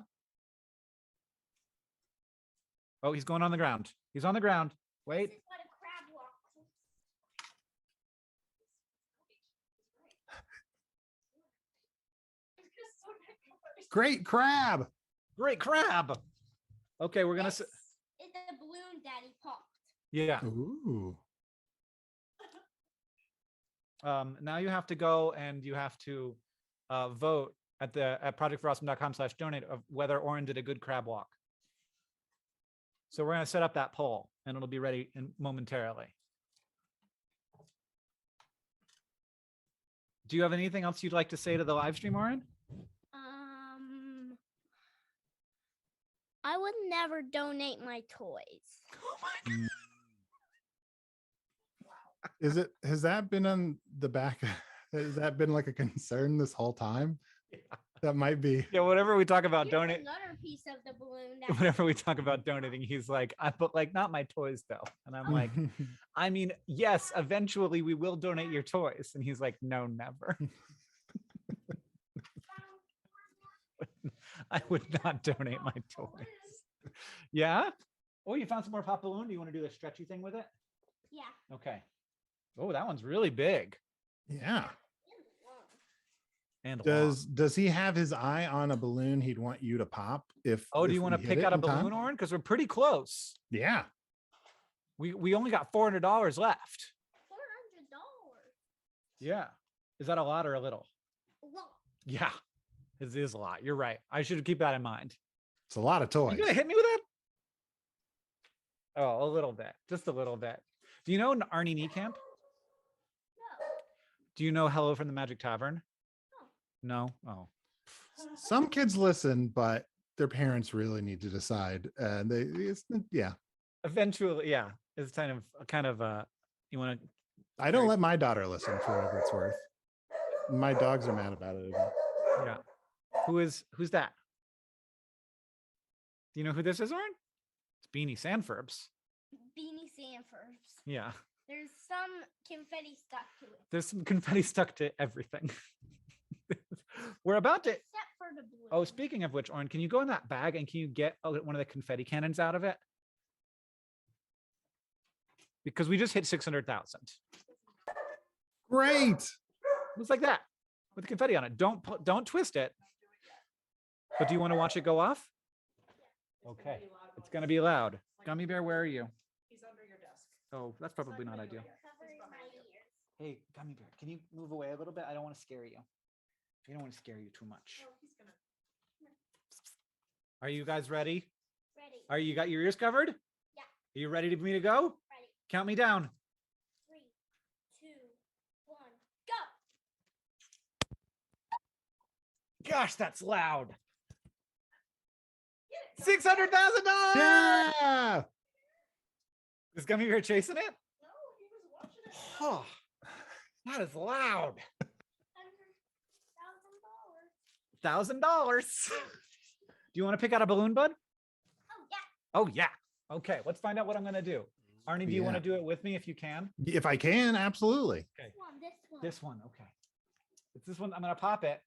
Oh, he's going on the ground. He's on the ground. Wait. This is what a crab walks. Great crab. Great crab. Okay, we're going to... It's the balloon Daddy popped. Yeah. Ooh. Now you have to go and you have to vote at projectforawesome.com/donate of whether Oren did a good crab walk. So we're going to set up that poll and it'll be ready momentarily. Do you have anything else you'd like to say to the live stream, Oren? I would never donate my toys. Oh my God. Has that been on the back? Has that been like a concern this whole time? Yeah. That might be. Yeah, whenever we talk about donating, Another piece of the balloon. whenever we talk about donating, he's like, but like not my toys though. And I'm like, I mean, yes, eventually we will donate your toys. And he's like, no, never. I would not donate my toys. Yeah? Oh, you found some more pop balloon? Do you want to do the stretchy thing with it? Yeah. Okay. Oh, that one's really big. Yeah. And does he have his eye on a balloon he'd want you to pop? Do you want to pick out a balloon, Oren? Because we're pretty close. Yeah. We only got $400 left. $400. Yeah. Is that a lot or a little? A lot. Yeah. It is a lot. You're right. I should keep that in mind. It's a lot of toys. You gonna hit me with that? Oh, a little bit. Just a little bit. Do you know Arnie Niekamp? Do you know Hello from the Magic Tavern? No. Oh. Some kids listen, but their parents really need to decide. And yeah. Eventually, yeah. It's kind of you want to. I don't let my daughter listen for whatever it's worth. My dogs are mad about it. Yeah. Who's that? Do you know who this is, Oren? It's Beanie Sanfurbs. Beanie Sanfurbs. Yeah. There's some confetti stuck to it. There's some confetti stuck to everything. We're about to. Except for the blue. Oh, speaking of which, Oren, can you go in that bag and can you get one of the confetti cannons out of it? Because we just hit 600,000. Great. Looks like that with confetti on it. Don't twist it. But do you want to watch it go off? Okay. It's going to be loud. Gummy Bear, where are you? He's under your desk. Oh, that's probably not ideal. Covering my ears. Hey, Gummy Bear, can you move away a little bit? I don't want to scare you. I don't want to scare you too much. Oh, he's gonna. Are you guys ready? Ready. Are you got your ears covered? Yeah. Are you ready for me to go? Ready. Count me down. 3, 2, 1, go. Gosh, that's loud. $600,000. Yeah. Is Gummy Bear chasing it? No, he was watching it. Oh, that is loud. $1,000. Do you want to pick out a balloon, bud? Oh yeah. Oh yeah. Okay, let's find out what I'm gonna do. Arnie, do you want to Yeah. do it with me if you can? If I can, absolutely. Okay. This one. This one, okay. It's this one. I'm gonna pop it.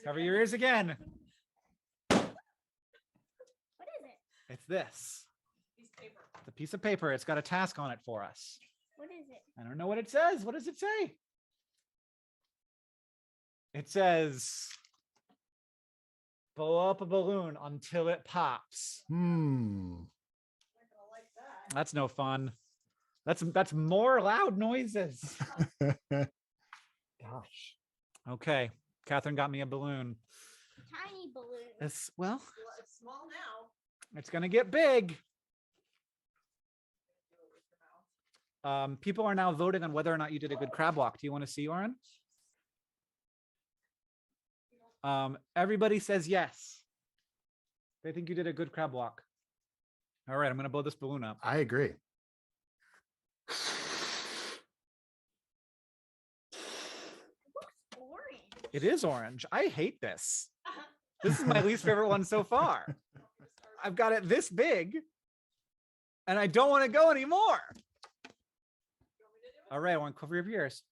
Cover your ears again. Cover your ears again. What is it? It's this. Piece of paper. It's a piece of paper. It's got a task on it for us. What is it? I don't know what it says. What does it say? It says, blow up a balloon until it pops. That's no fun. That's more loud noises. Gosh. Okay. Catherine got me a balloon. Tiny balloon. It's It's small now. it's gonna get big. People are now voting on whether or not you did a good crab walk. Do you want to see, Oren? Everybody says yes. They think you did a good crab walk. All right, I'm gonna blow this balloon up. I agree. Orange. It is orange. I hate this. This is my least favorite one so far. I've got it this big, and I don't want to go anymore. All right, I want to cover your ears.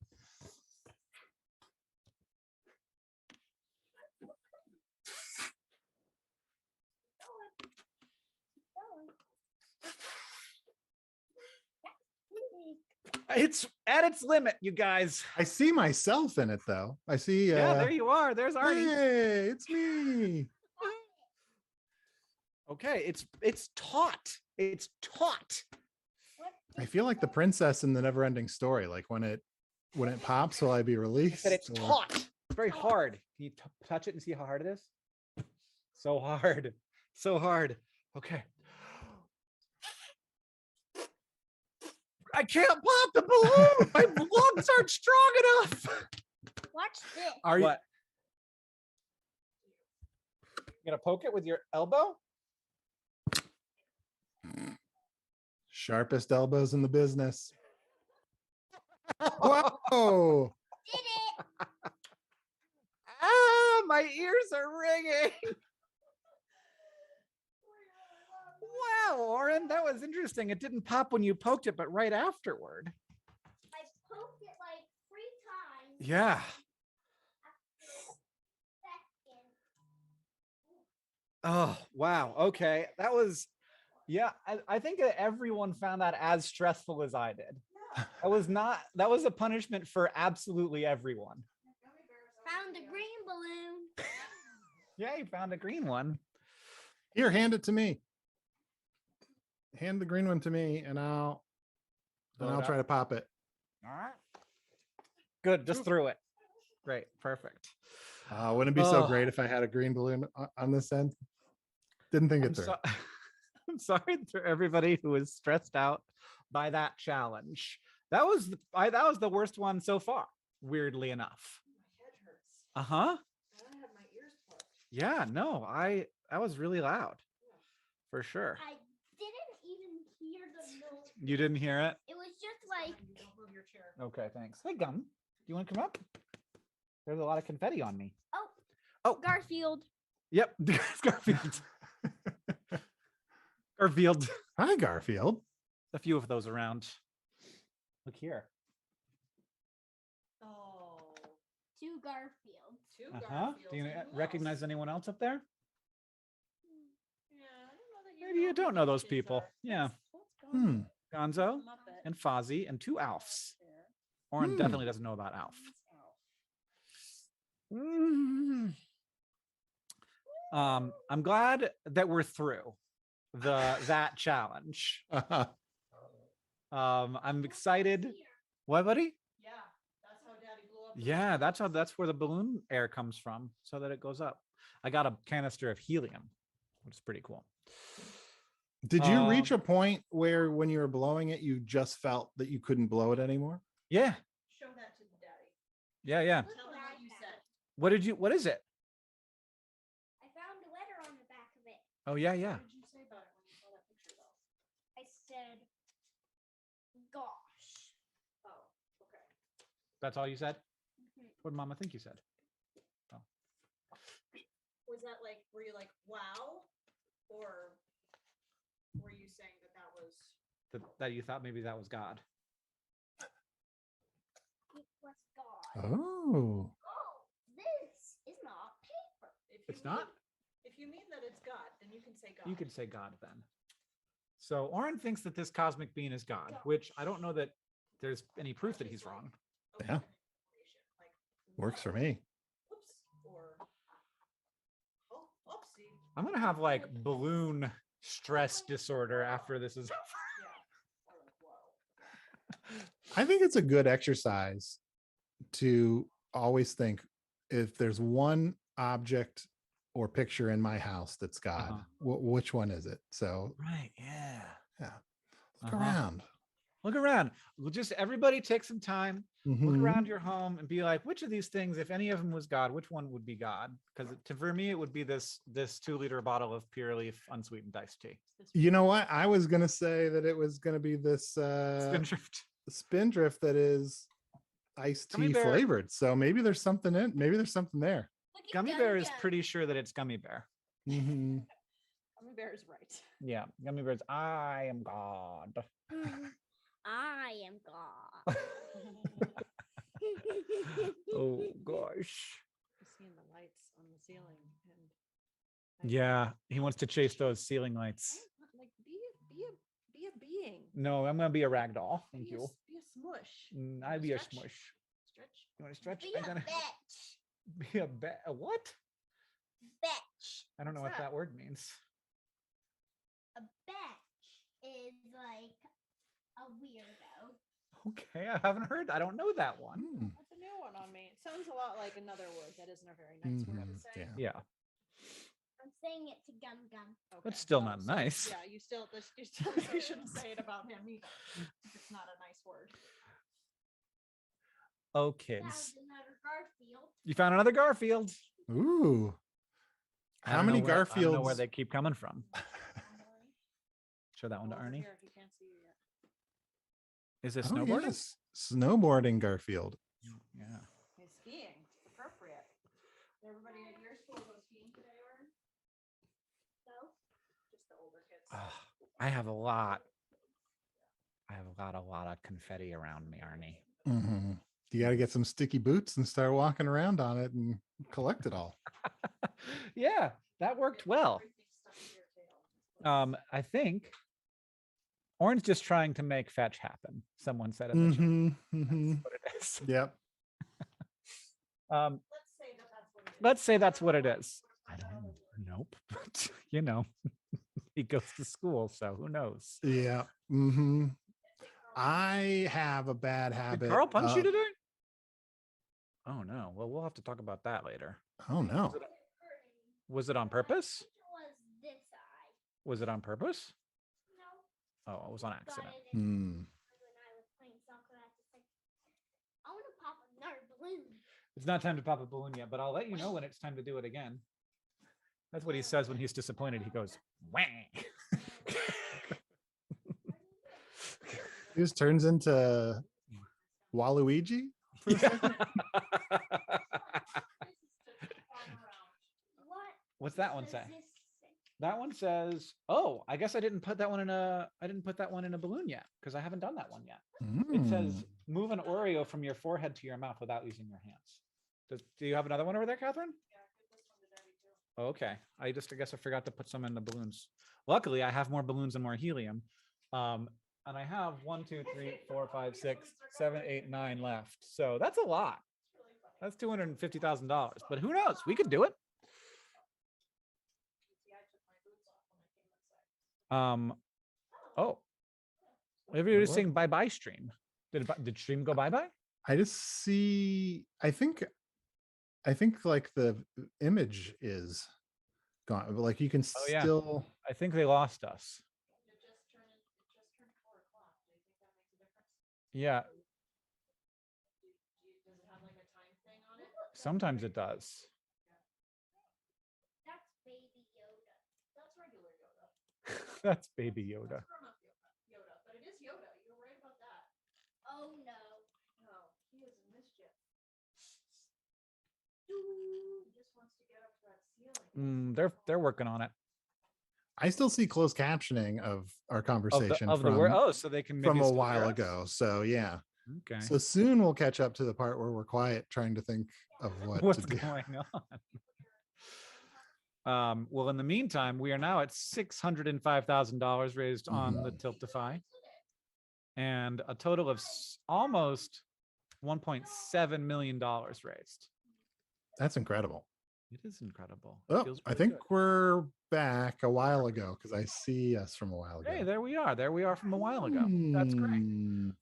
It's at its limit, you guys. I see myself in it, though. I see. Yeah, there you are. There's Arnie. Hey, it's me. Okay, it's taut. It's taut. I feel like the princess in the Never-Ending Story. Like when it pops, will I be I released? said it's Or- taut. It's very hard. Can you touch it and see how hard it is? So hard. So hard. Okay. I can't pop the balloon. My lungs aren't strong enough. Watch this. Are you? What? You gonna poke it with your elbow? Sharpest elbows in the business. Whoa! Did it. Ah, my ears are ringing. Wow, Oren, that was interesting. It didn't pop when you poked it, but right afterward. I poked it like 3 times. Yeah. Oh, wow. Okay. That was, yeah, I think that everyone found that as stressful as I did. That was a punishment for absolutely everyone. Found a green balloon. Yeah, you found a green one. Here, hand it to me. Hand the green one to me, and I'll try to pop it. All right. Good. Just threw it. Great. Perfect. Wouldn't it be so great if I had a green balloon on this end? Didn't think it through. I'm sorry for everybody who was stressed out by that challenge. That was the worst one so far, weirdly enough. Uh-huh. Yeah, no, that was really loud. For sure. I didn't even hear the note. You didn't hear it? It was just like. Okay, thanks. Hey, Gum, do you want to come up? There's a lot of confetti on me. Oh, Garfield. Yep, Garfield. Garfield. Hi, Garfield. A few of those around. Look here. Oh. Two Garfields. Two Garfields. Do you Who recognize else? anyone else up there? Yeah, I don't know that Maybe you don't know those people. Yeah. Hmm. Gonzo and Fozzie and two Alfs. Oren definitely doesn't know about Alf. I'm glad that we're through that challenge. I'm excited. What, buddy? Yeah, that's how Daddy blew up. Yeah, that's where the balloon air comes from, so that it goes up. I got a canister of helium, which is pretty cool. Did you reach a point where when you were blowing it, you just felt that you couldn't blow it anymore? Yeah. Show that to the Daddy. Yeah. Tell them what you said. What is it? I found a letter on the back of it. Oh, yeah. What did you say about it when you saw that picture, though? I said, gosh. Oh, okay. That's all you said? What did Mama think you said? Oh. Was that like, were you like, wow? Or were you saying that was? That you thought maybe that was God? It was God. Oh. Oh, this is not paper. It's not? If you mean that it's God, then you can say God. You can say God then. So Oren thinks that this cosmic being is God, which I don't know that there's any proof that he's wrong. Yeah. Works for me. Whoops. Or, oh, oopsie. I'm going to have like balloon stress disorder after this is over. I think it's a good exercise to always think, if there's one object or picture in my house that's God, which one is it? So right, yeah. Look around. Look around. Just everybody take some time, look Mhm. around your home and be like, which of these things, if any of them was God, which one would be God? Because for me, it would be this 2-liter bottle of Pure Leaf unsweetened iced tea. You know what? I was gonna say that it was gonna be this Spindrift that is iced Gummy tea bear. flavored. So maybe there's something there. Gummy Bear is pretty sure that it's Gummy Bear. Mhm. Gummy Bear is right. Yeah, Gummy Bear's I am God. I am God. Oh gosh. Seeing the lights on the ceiling and Yeah, he wants to chase those ceiling lights. like be a being. No, I'm gonna be a rag doll. Thank you. Be a smush. I'd be a Stretch? smush. Stretch. You want to stretch? Be I'm a gonna bitch. be a a what? Bitch. I don't know What's what that word means. A bitch is like a weirdo. Okay, I haven't heard. I don't know that one. That's a new one on me. It sounds a lot like another word that isn't a very nice word to say. Yeah. I'm saying it to Gum Gum. That's still not nice. Yeah, you still shouldn't say it about him either. If it's not a nice word. Oh, That kids. was another Garfield. You found another Garfield. Ooh. I How don't many know where- I don't know where Garfields? they keep coming from. Show that one to Ernie. Here, he can't see you yet. Is it Oh, snowboarding? yes. Snowboarding Garfield. Yeah. He's skiing. It's appropriate. Did everybody at your school go skiing today, or No. just the older kids? I have a lot. I have a lot of confetti around me, Arnie. Mm-hmm. You got to get some sticky boots and start walking around on it and collect it all. Yeah, that worked well. I think Orange just trying to make fetch happen. Someone said in the chat. Mm-hmm. That's what it is. Yep. Let's say that's what it is. I don't know. Nope. But, you know, he goes to school, so who knows? Yeah. Mm-hmm. I have a bad habit. Did Carl punch you of- today? Oh no. Well, we'll have to talk about that later. Oh no. Was it on purpose? Was this eye? Was it on purpose? No. Oh, it was on accident. Hmm. When I was playing soccer, I was like, I want to pop another balloon. It's not time to pop a balloon yet, but I'll let you know when it's time to do it again. That's what he says when he's disappointed. He goes, wah. He just turns into Waluigi for a second. What's that one say? That one says, "Oh, I guess I didn't put that one in a balloon yet because I haven't done that one yet." It says, "Move an Oreo from your forehead to your mouth without using your hands." Do you have another one over there, Catherine? Okay, I guess I forgot to put some in the balloons. Luckily, I have more balloons and more helium, and I have 1, 2, 3, 4, 5, 6, 7, 8, 9 left. So that's a lot. That's $250,000. But who knows? We could do it. Oh, everybody's saying bye-bye stream. Did stream go bye-bye? I just see, I think like the image is gone, but like you can still. I think they lost us. Yeah. Sometimes it does. That's baby Yoda. That's regular Yoda. That's baby Yoda. That's grown-up Yoda, but it is Yoda. You're right about that. Oh no. No, he is in mischief. He just wants to get up to that ceiling. They're working on it. I still see closed captioning of our conversation so they can from maybe a still while hear us? ago. So yeah. Okay. So soon we'll catch up to the part where we're quiet, trying to think of what's going on. Well, in the meantime, we are now at $605,000 raised on the Tiltify, and a total of almost $1.7 million raised. That's incredible. It is incredible. Oh, Feels I really think good. we're back a while ago because I see us from a while ago. Hey, there we are. There we are from a while ago. That's great.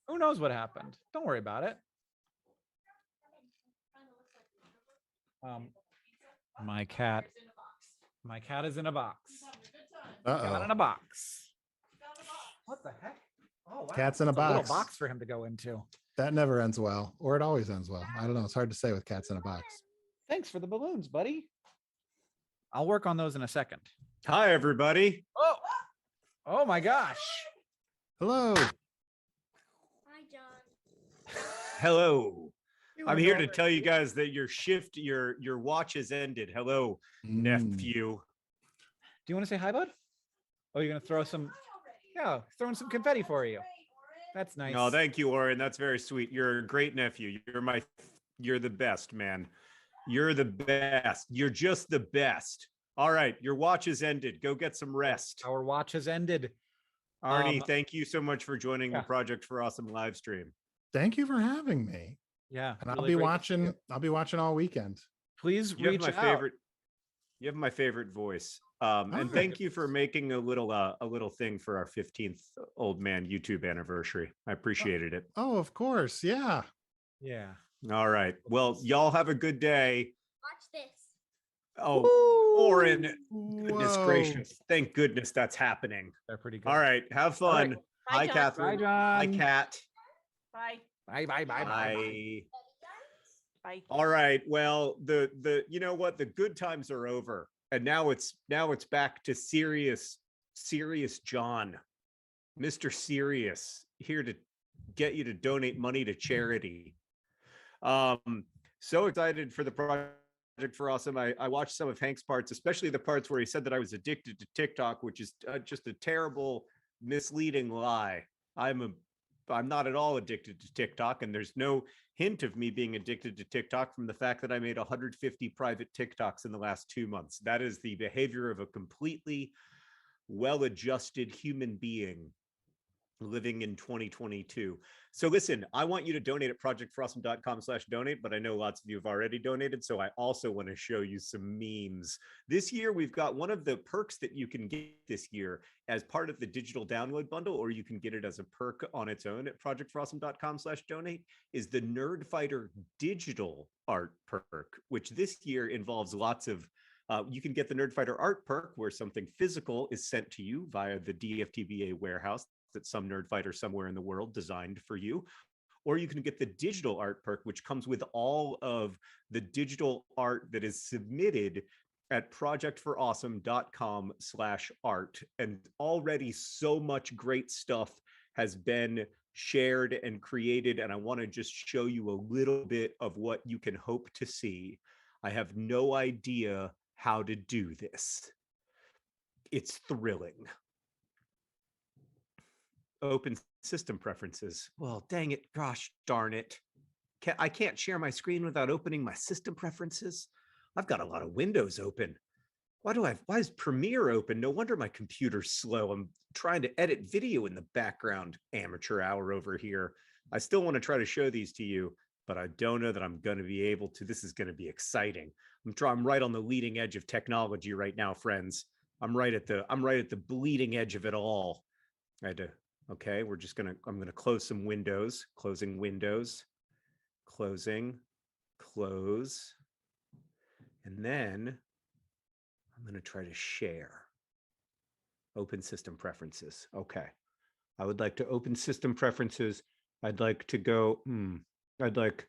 Who knows what happened? Don't worry about it. My cat is in a box. Got in a box. What the heck? Oh, wow. Cat's in a That's box. little box for him to go into. That never ends well, or it always ends well. I don't know. It's hard to say with cats in a box. Thanks for the balloons, buddy. I'll work on those in a second. Hi, everybody. Oh my gosh. Hello. Hi, John. Hello. I'm here to tell you guys that your watch has ended. Hello, nephew. Do you want to say hi, bud? Oh, you're gonna throw some? Yeah, throwing some confetti for you. That's nice. No, thank you, Oren. That's very sweet. You're a great nephew. You're the best, man. You're the best. You're just the best. All right, your watch has ended. Go get some rest. Our watch has ended. Arnie, thank you so much for joining the Project for Awesome live stream. Thank you for having me. Yeah, and I'll be watching all weekend. Please reach out. You have my favorite voice. And thank you for making a little thing for our 15th Old Man YouTube anniversary. I appreciated it. Oh, of course. Yeah. Yeah. All right. Well, y'all have a good day. Watch this. Oh, Oren, goodness gracious. Thank goodness that's happening. They're pretty good. All right. Have fun. Bye, Hi, John. Catherine. Bye, John. Hi, Kat. Bye. Bye, bye, bye, bye. Bye. All right. Well, the you know what? The good times are over. And now it's back to serious John, Mr. Serious, here to get you to donate money to charity. So excited for the Project for Awesome. I watched some of Hank's parts, especially the parts where he said that I was addicted to TikTok, which is just a terrible, misleading lie. I'm not at all addicted to TikTok, and there's no hint of me being addicted to TikTok from the fact that I made 150 private TikToks in the last 2 months. That is the behavior of a completely well-adjusted human being. living in 2022. So listen, I want you to donate at projectforawesome.com/donate, but I know lots of you have already donated. So I also want to show you some memes. This year, we've got one of the perks that you can get this year as part of the digital download bundle, or you can get it as a perk on its own at projectforawesome.com/donate, is the Nerd Fighter digital art perk, which this year involves lots of you can get the Nerd Fighter art perk where something physical is sent to you via the DFTBA warehouse that some nerd fighter somewhere in the world designed for you. Or you can get the digital art perk, which comes with all of the digital art that is submitted at projectforawesome.com/art. And already so much great stuff has been shared and created. And I want to just show you a little bit of what you can hope to see. I have no idea how to do this. It's thrilling. Open system preferences. Well, dang it, gosh darn it. I can't share my screen without opening my system preferences. I've got a lot of windows open. Why is Premiere open? No wonder my computer's slow. I'm trying to edit video in the background. Amateur hour over here. I still want to try to show these to you, but I don't know that I'm going to be able to. This is going to be exciting. I'm right on the leading edge of technology right now, friends. I'm right at the bleeding edge of it all. I had to. Okay, I'm gonna close some windows, closing windows, closing, close. And then I'm gonna try to share. Open system preferences. Okay. I would like to open system preferences. I'd like to go, I'd like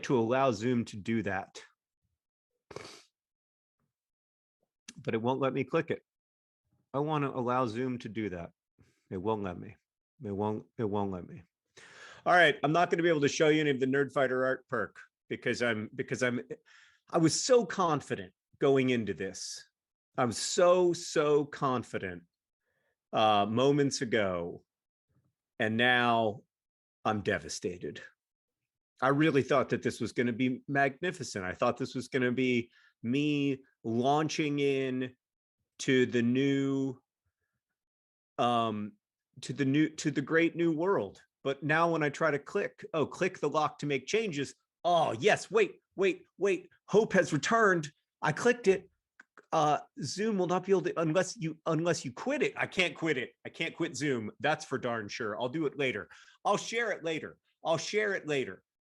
to allow Zoom to do that. But it won't let me click it. I want to allow Zoom to do that. It won't let me. It won't let me. All right, I'm not going to be able to show you any of the Nerd Fighter art perk because I was so confident going into this. I'm so confident moments ago, and now I'm devastated. I really thought that this was going to be magnificent. I thought this was going to be me launching in to the new to the great new world. But now when I try to click the lock to make changes. Oh, yes, wait. Hope has returned. I clicked it. Zoom will not be able to, unless you quit it. I can't quit it. I can't quit Zoom. That's for darn sure. I'll do it later. I'll share it later.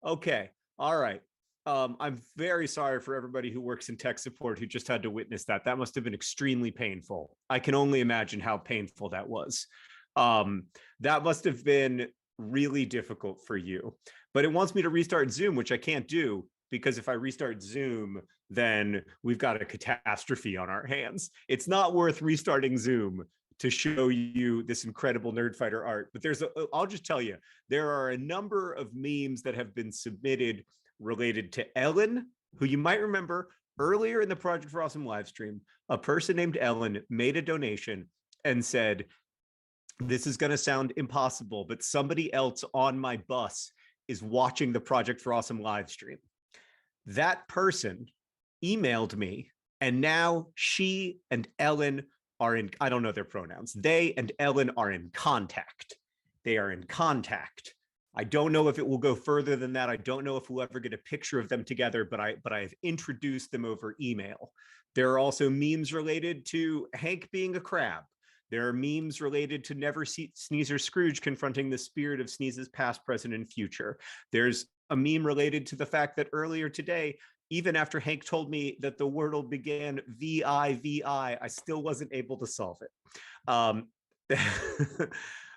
Okay. All right. I'm very sorry for everybody who works in tech support who just had to witness that. That must have been extremely painful. I can only imagine how painful that was. That must have been really difficult for you. But it wants me to restart Zoom, which I can't do, because if I restart Zoom, then we've got a catastrophe on our hands. It's not worth restarting Zoom to show you this incredible Nerd Fighter art. But I'll just tell you, there are a number of memes that have been submitted related to Ellen, who you might remember earlier in the Project for Awesome live stream. A person named Ellen made a donation and said, this is going to sound impossible, but somebody else on my bus is watching the Project for Awesome live stream. That person emailed me, and now she and Ellen are in, I don't know their pronouns. They and Ellen are in contact. They are in contact. I don't know if it will go further than that. I don't know if we'll ever get a picture of them together, but I have introduced them over email. There are also memes related to Hank being a crab. There are memes related to Never Sneezer Scrooge confronting the spirit of Sneeze's past, present, and future. There's a meme related to the fact that earlier today, even after Hank told me that the Wordle began VI, I still wasn't able to solve it.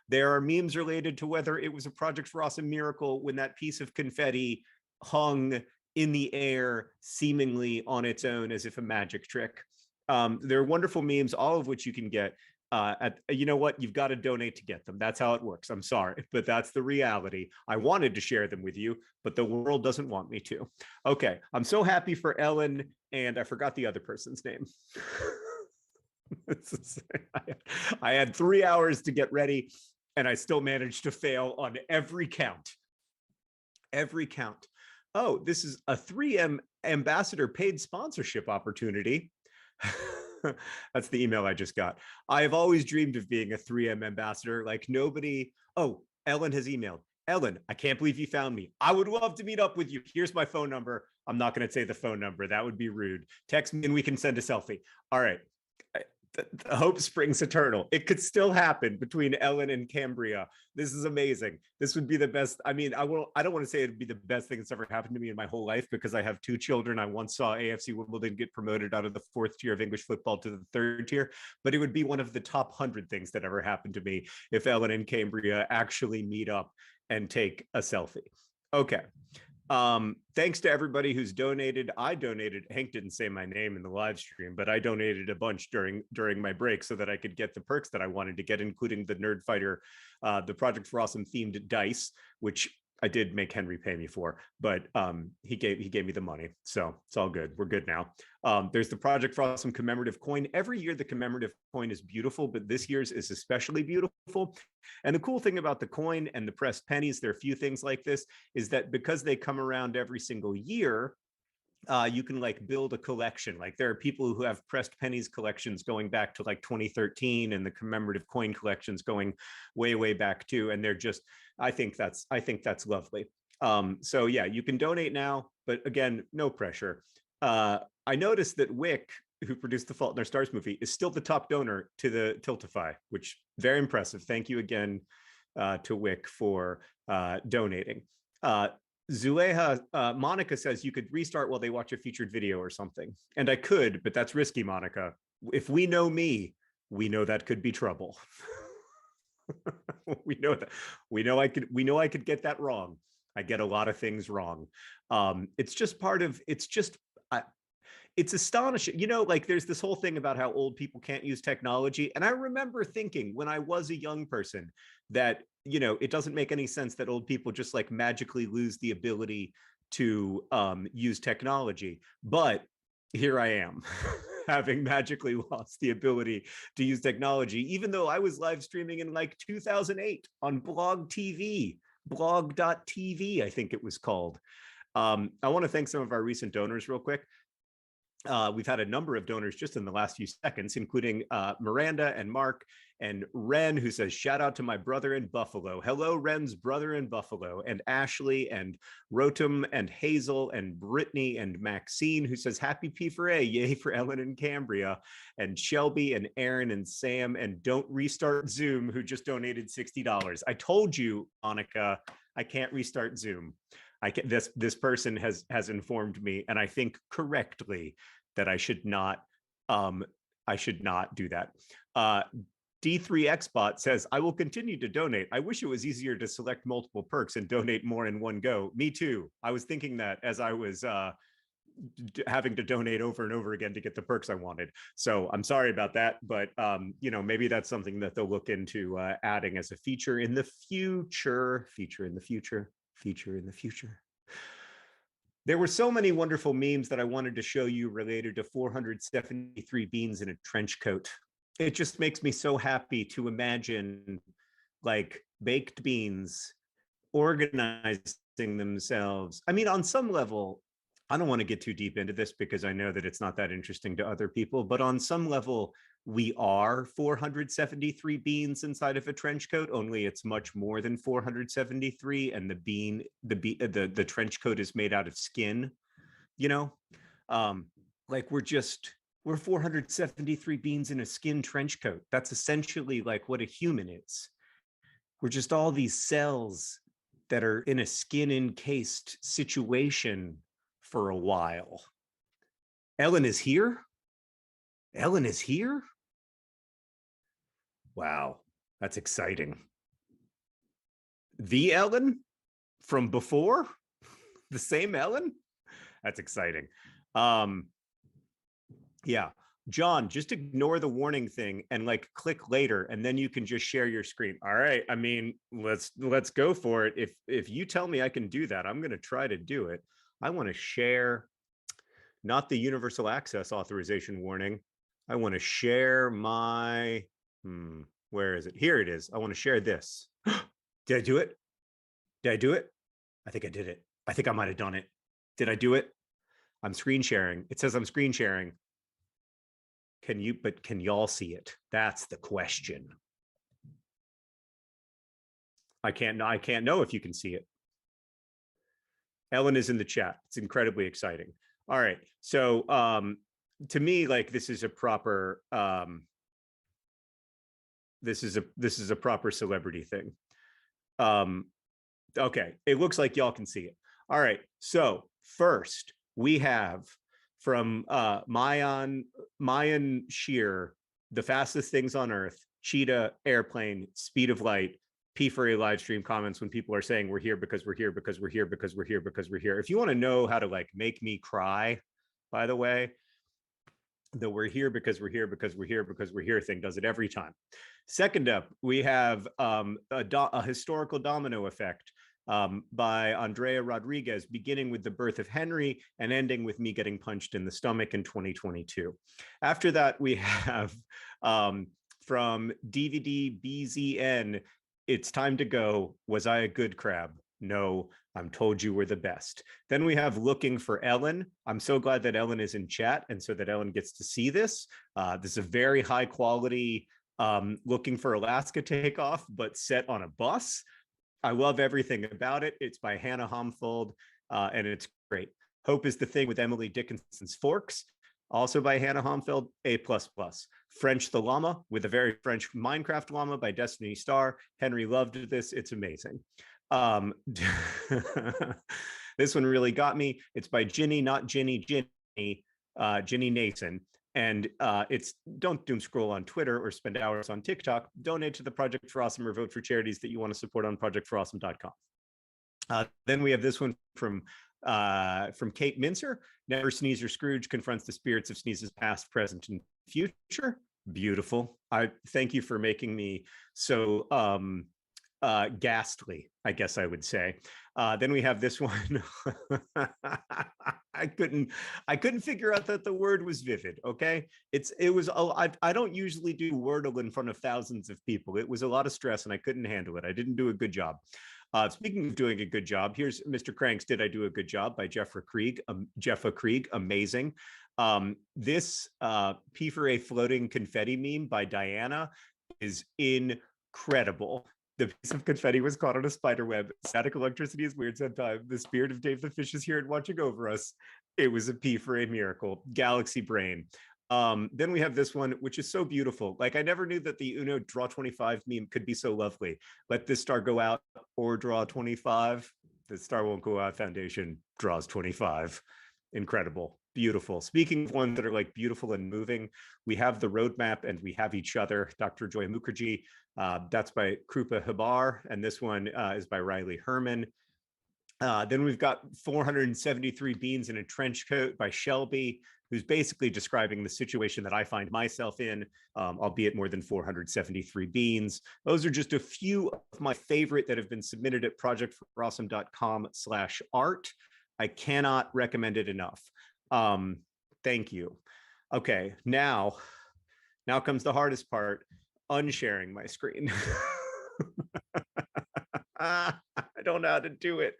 There are memes related to whether it was a Project for Awesome miracle when that piece of confetti hung in the air, seemingly on its own as if a magic trick. There are wonderful memes, all of which you can get. You know what? You've got to donate to get them. That's how it works. I'm sorry, but that's the reality. I wanted to share them with you, but the world doesn't want me to. Okay, I'm so happy for Ellen, and I forgot the other person's name. I had 3 hours to get ready, and I still managed to fail on every count. Every count. Oh, this is a 3M ambassador paid sponsorship opportunity. That's the email I just got. I have always dreamed of being a 3M ambassador. Like nobody. Oh, Ellen has emailed. Ellen, I can't believe you found me. I would love to meet up with you. Here's my phone number. I'm not going to say the phone number. That would be rude. Text me and we can send a selfie. All right. The hope springs eternal. It could still happen between Ellen and Cambria. This is amazing. This would be the best. I mean, I don't want to say it'd be the best thing that's ever happened to me in my whole life because I have two children. I once saw AFC Wimbledon get promoted out of the 4th tier of English football to the 3rd tier, but it would be one of the top 100 things that ever happened to me if Ellen and Cambria actually meet up and take a selfie. Okay. Thanks to everybody who's donated. I donated. Hank didn't say my name in the live stream, but I donated a bunch during my break so that I could get the perks that I wanted to get, including the Nerd Fighter, the Project for Awesome themed dice, which I did make Henry pay me for, but he gave me the money, so it's all good. We're good now. There's the Project for Awesome commemorative coin. Every year the commemorative coin is beautiful, but this year's is especially beautiful. And the cool thing about the coin and the pressed pennies, there are a few things like this, is that because they come around every single year, you can like build a collection. Like there are people who have pressed pennies collections going back to like 2013 and the commemorative coin collections going way back too. And they're just, I think that's lovely. So yeah, you can donate now, but again, no pressure. I noticed that Wick, who produced the Fault in Our Stars movie, is still the top donor to the Tiltify, which very impressive. Thank you again to Wick for donating. Zuleha, Monica says you could restart while they watch a featured video or something. And I could, but that's risky, Monica. If we know me, we know that could be trouble. we know that. We know I could get that wrong. I get a lot of things wrong. It's just part of, it's astonishing. You know, like there's this whole thing about how old people can't use technology. And I remember thinking when I was a young person that, you know, it doesn't make any sense that old people just like magically lose the ability to use technology. But here I am having magically lost the ability to use technology, even though I was live streaming in like 2008 on blog.tv, I think it was called. I want to thank some of our recent donors real quick. We've had a number of donors just in the last few seconds, including Miranda and Mark and Ren, who says, shout out to my brother in Buffalo. Hello, Ren's brother in Buffalo, and Ashley and Rotem and Hazel and Brittany and Maxine, who says, happy P4A, yay for Ellen and Cambria, and Shelby and Aaron and Sam, and don't restart Zoom, who just donated $60. I told you, Monica, I can't restart Zoom. This person has informed me, and I think correctly, that I should not do that. D3Xbot says, I will continue to donate. I wish it was easier to select multiple perks and donate more in one go. Me too. I was thinking that as I was having to donate over and over again to get the perks I wanted. So I'm sorry about that, but you know, maybe that's something that they'll look into adding as a feature in the future. There were so many wonderful memes that I wanted to show you related to 473 beans in a trench coat. It just makes me so happy to imagine like baked beans organizing themselves. I mean, on some level, I don't want to get too deep into this because I know that it's not that interesting to other people, but on some level, we are 473 beans inside of a trench coat, only it's much more than 473, and the trench coat is made out of skin, you know? Like we're 473 beans in a skin trench coat. That's essentially like what a human is. We're just all these cells that are in a skin encased situation for a while. Ellen is here? Ellen is here? Wow, that's exciting. The Ellen from before? The same Ellen? That's exciting. Yeah, John, just ignore the warning thing and like click later, and then you can just share your screen. All right, I mean, let's go for it. If you tell me I can do that, I'm gonna try to do it. I want to share, not the universal access authorization warning. I want to share my, where is it? Here it is. I want to share this. Did I do it? Did I do it? I think I did it. I think I might have done it. Did I do it? I'm screen sharing. It says I'm screen sharing. Can y'all see it? That's the question. I can't know if you can see it. Ellen is in the chat. It's incredibly exciting. All right. So to me, like, this is a proper this is a proper celebrity thing. Okay, it looks like y'all can see it. All right. So first we have from Mayan Shear, The Fastest Things on Earth, Cheetah, Airplane, Speed of Light, P4A live stream comments when people are saying we're here because we're here because we're here because we're here because we're here. If you want to know how to like make me cry, by the way, the we're here because we're here because we're here because we're here thing does it every time. Second up, we have a historical domino effect by Andrea Rodriguez, beginning with the birth of Henry and ending with me getting punched in the stomach in 2022. After that, we have from DVD BZN, It's Time to Go. Was I a good crab? No, I'm told you were the best. Then we have Looking for Ellen. I'm so glad that Ellen is in chat and so that Ellen gets to see this. This is a very high quality Looking for Alaska takeoff, but set on a bus. I love everything about it. It's by Hannah Homfold, and it's great. Hope is the Thing with Emily Dickinson's Forks, also by Hannah Homfeld, A++. French the Llama with a very French Minecraft llama by Destiny Star. Henry loved this. It's amazing. This one really got me. It's by Ginny, not Ginny, Ginny Nason. And it's don't doom scroll on Twitter or spend hours on TikTok. Donate to the Project for Awesome or vote for charities that you want to support on projectforawesome.com. Then we have this one from Kate Mincer. Never Sneeze or Scrooge confronts the spirits of Sneeze's past, present, and future. Beautiful. I thank you for making me so ghastly, I guess I would say. Then we have this one. I couldn't figure out that the word was vivid. Okay, I don't usually do Wordle in front of thousands of people. It was a lot of stress and I couldn't handle it. I didn't do a good job. Speaking of doing a good job, here's Mr. Cranks Did I Do a Good Job by Jeffa Krieg, amazing. This P4A floating confetti meme by Diana is incredible. The piece of confetti was caught on a spider web. Static electricity is weird sometimes. The spirit of Dave the Fish is here and watching over us. It was a P4A miracle. Galaxy Brain. Then we have this one, which is so beautiful. Like, I never knew that the Uno Draw 25 meme could be so lovely. Let this star go out or draw 25. The Star Won't Go Out Foundation draws 25. Incredible. Beautiful. Speaking of ones that are like beautiful and moving, we have the roadmap and we have each other. Dr. Joy Mukherjee. That's by Krupa Habar. And this one is by Riley Herman. Then we've got 473 Beans in a Trench Coat by Shelby, who's basically describing the situation that I find myself in, albeit more than 473 beans. Those are just a few of my favorite that have been submitted at projectforawesome.com/art. I cannot recommend it enough. Thank you. Okay, now comes the hardest part, unsharing my screen. I don't know how to do it.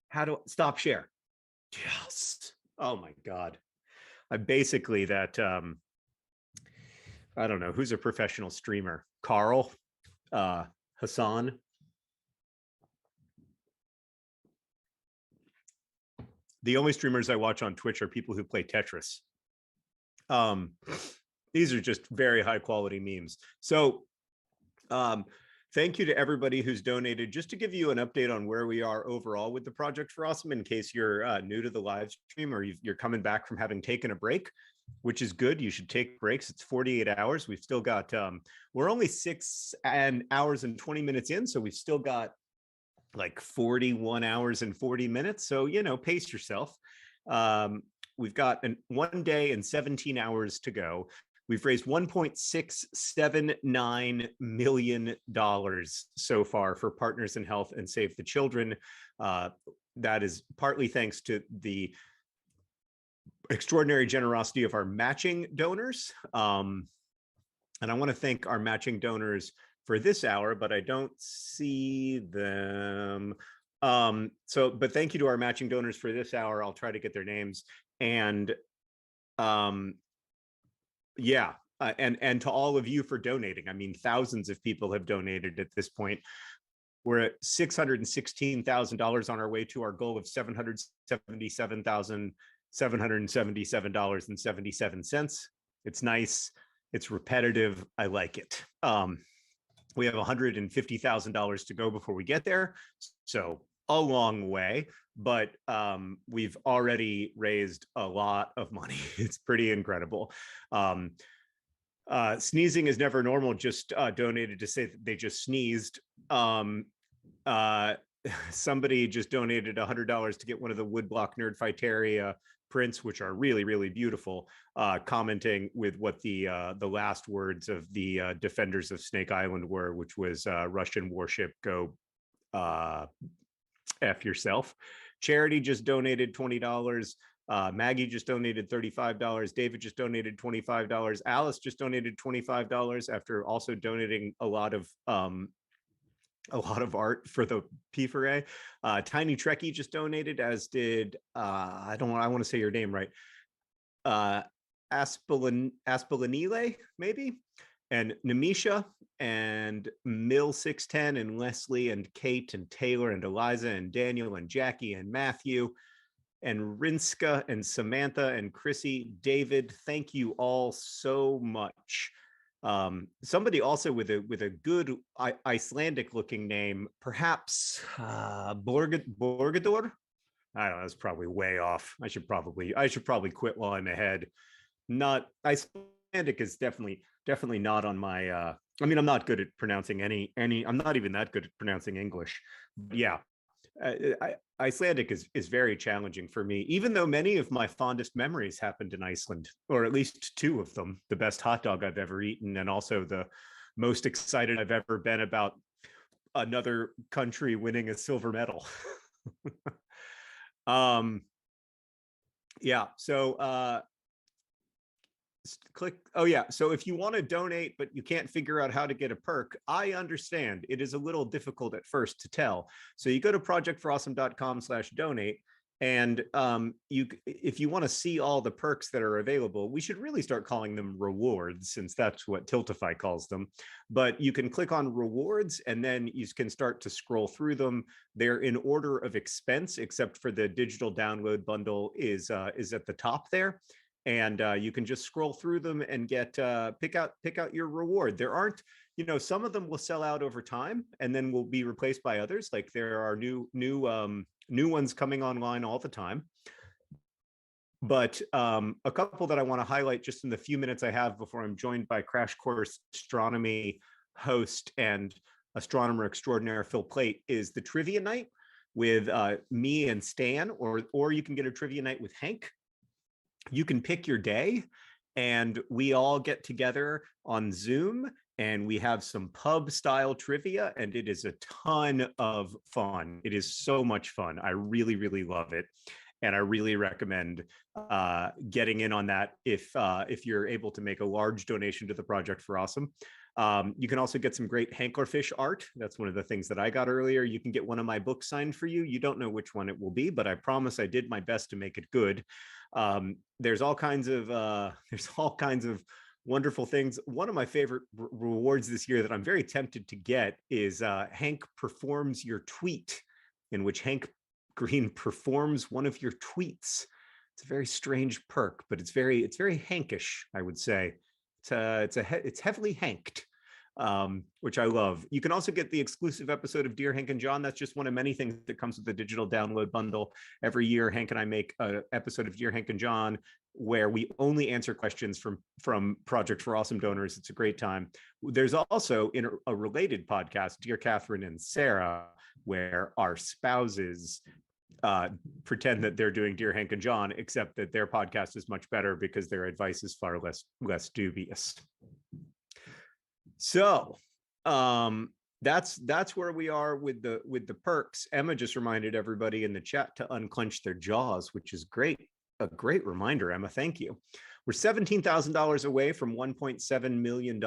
How do stop share? Yes. Oh my God. I basically that I don't know who's a professional streamer. Carl, Hassan. The only streamers I watch on Twitch are people who play Tetris. These are just very high quality memes. So thank you to everybody who's donated. Just to give you an update on where we are overall with the Project for Awesome, in case you're new to the live stream or you're coming back from having taken a break, which is good. You should take breaks. It's 48 hours. We've still got, we're only 6 hours and 20 minutes in. So we've still got like 41 hours and 40 minutes. So, you know, pace yourself. We've got 1 day and 17 hours to go. We've raised $1.679 million so far for Partners in Health and Save the Children. That is partly thanks to the extraordinary generosity of our matching donors. And I want to thank our matching donors for this hour, but I don't see them. But thank you to our matching donors for this hour. I'll try to get their names. And Yeah, and to all of you for donating. I mean, thousands of people have donated at this point. We're at $616,000 on our way to our goal of $777,777.77. It's nice. It's repetitive. I like it. We have $150,000 to go before we get there. So a long way, but we've already raised a lot of money. It's pretty incredible. Sneezing is never normal just donated to say that they just sneezed. Somebody just donated $100 to get one of the woodblock Nerdfighteria prints, which are really, really beautiful, commenting with what the last words of the defenders of Snake Island were, which was Russian warship, go F yourself. Charity just donated $20. Maggie just donated $35. David just donated $25. Alice just donated $25 after also donating a lot of art for the P4A. Tiny Trekkie just donated, as did I want to say your name right. Aspelanile, maybe, and Namisha and Mill 610 and Leslie and Kate and Taylor and Eliza and Daniel and Jackie and Matthew and Rinska and Samantha and Chrissy, David, thank you all so much. Somebody also with a good Icelandic looking name, perhaps Borgador. I don't know, that's probably way off. I should probably quit while I'm ahead. Not Icelandic is definitely not on my I mean, I'm not good at pronouncing any I'm not even that good at pronouncing English. But yeah. Icelandic is very challenging for me, even though many of my fondest memories happened in Iceland, or at least two of them. The best hot dog I've ever eaten, and also the most excited I've ever been about another country winning a silver medal. Yeah, so click. Oh yeah, so if you want to donate but you can't figure out how to get a perk, I understand. It is a little difficult at first to tell. So you go to projectforawesome.com/donate, and if you want to see all the perks that are available, we should really start calling them rewards, since that's what Tiltify calls them. But you can click on rewards and then you can start to scroll through them. They're in order of expense, except for the digital download bundle is at the top there. And you can just scroll through them and get pick out your reward. There aren't, some of them will sell out over time and then will be replaced by others. Like there are new ones coming online all the time. But a couple that I want to highlight just in the few minutes I have before I'm joined by Crash Course Astronomy host and astronomer extraordinaire Phil Plait is the trivia night with me and Stan, or you can get a trivia night with Hank. You can pick your day and we all get together on Zoom and we have some pub style trivia, and it is a ton of fun. It is so much fun. I really, really love it. And I really recommend getting in on that if you're able to make a large donation to the Project for Awesome. You can also get some great Hanklerfish art. That's one of the things that I got earlier. You can get one of my books signed for you. You don't know which one it will be, but I promise I did my best to make it good. There's all kinds of wonderful things. One of my favorite rewards this year that I'm very tempted to get is Hank Performs Your Tweet, in which Hank Green performs one of your tweets. It's a very strange perk, but it's very Hankish, I would say. It's heavily hanked, which I love. You can also get the exclusive episode of Dear Hank and John. That's just one of many things that comes with the digital download bundle. Every year, Hank and I make an episode of Dear Hank and John where we only answer questions from Project for Awesome donors. It's a great time. There's also in a related podcast, Dear Catherine and Sarah, where our spouses pretend that they're doing Dear Hank and John, except that their podcast is much better because their advice is far less dubious. So that's where we are with the perks. Emma just reminded everybody in the chat to unclench their jaws, which is great. A great reminder, Emma. Thank you. We're $17,000 away from $1.7 million.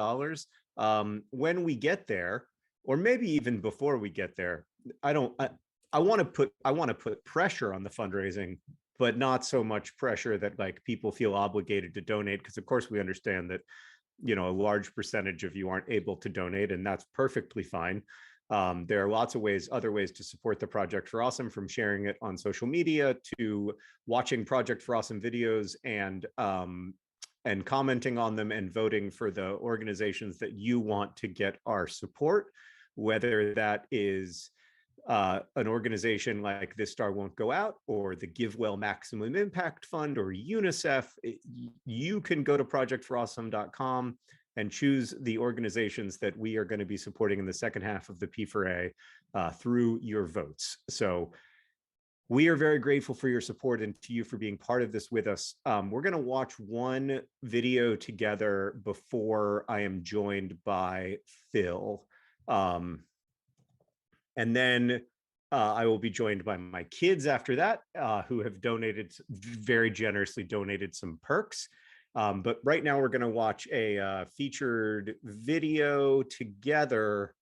When we get there, or maybe even before we get there, I want to put pressure on the fundraising but not so much pressure that like people feel obligated to donate, because of course we understand that, you know, a large percentage of you aren't able to donate, and that's perfectly fine. There are lots of other ways to support the Project for Awesome, from sharing it on social media to watching Project for Awesome videos and commenting on them and voting for the organizations that you want to get our support, whether that is an organization like This Star Won't Go Out, or the Give Well Maximum Impact Fund, or UNICEF. You can go to projectforawesome.com and choose the organizations that we are going to be supporting in the second half of the P4A through your votes. So we are very grateful for your support and to you for being part of this with us. We're going to watch one video together before I am joined by Phil. And then I will be joined by my kids after that, who have very generously donated some perks. But right now we're going to watch a featured video together,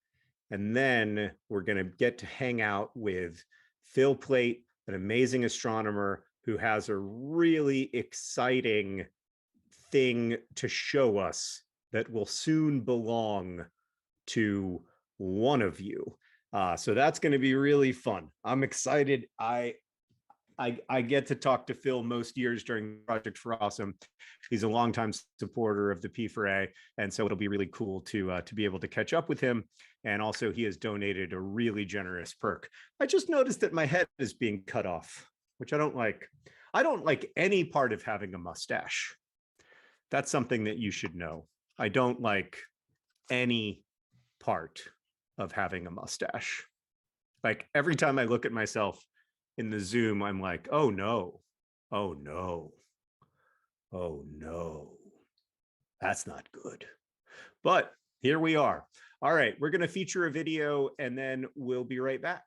and then we're going to get to hang out with Phil Plate, an amazing astronomer who has a really exciting thing to show us that will soon belong to one of you. So that's going to be really fun. I'm excited. I get to talk to Phil most years during Project for Awesome. He's a longtime supporter of the P4A, and so it'll be really cool to be able to catch up with him. And also, he has donated a really generous perk. I just noticed that my head is being cut off, which I don't like. I don't like any part of having a mustache. That's something that you should know. I don't like any part of having a mustache. Like every time I look at myself in the Zoom, I'm like, oh no, oh no, oh no, that's not good. But here we are. All right, we're going to feature a video and then we'll be right back.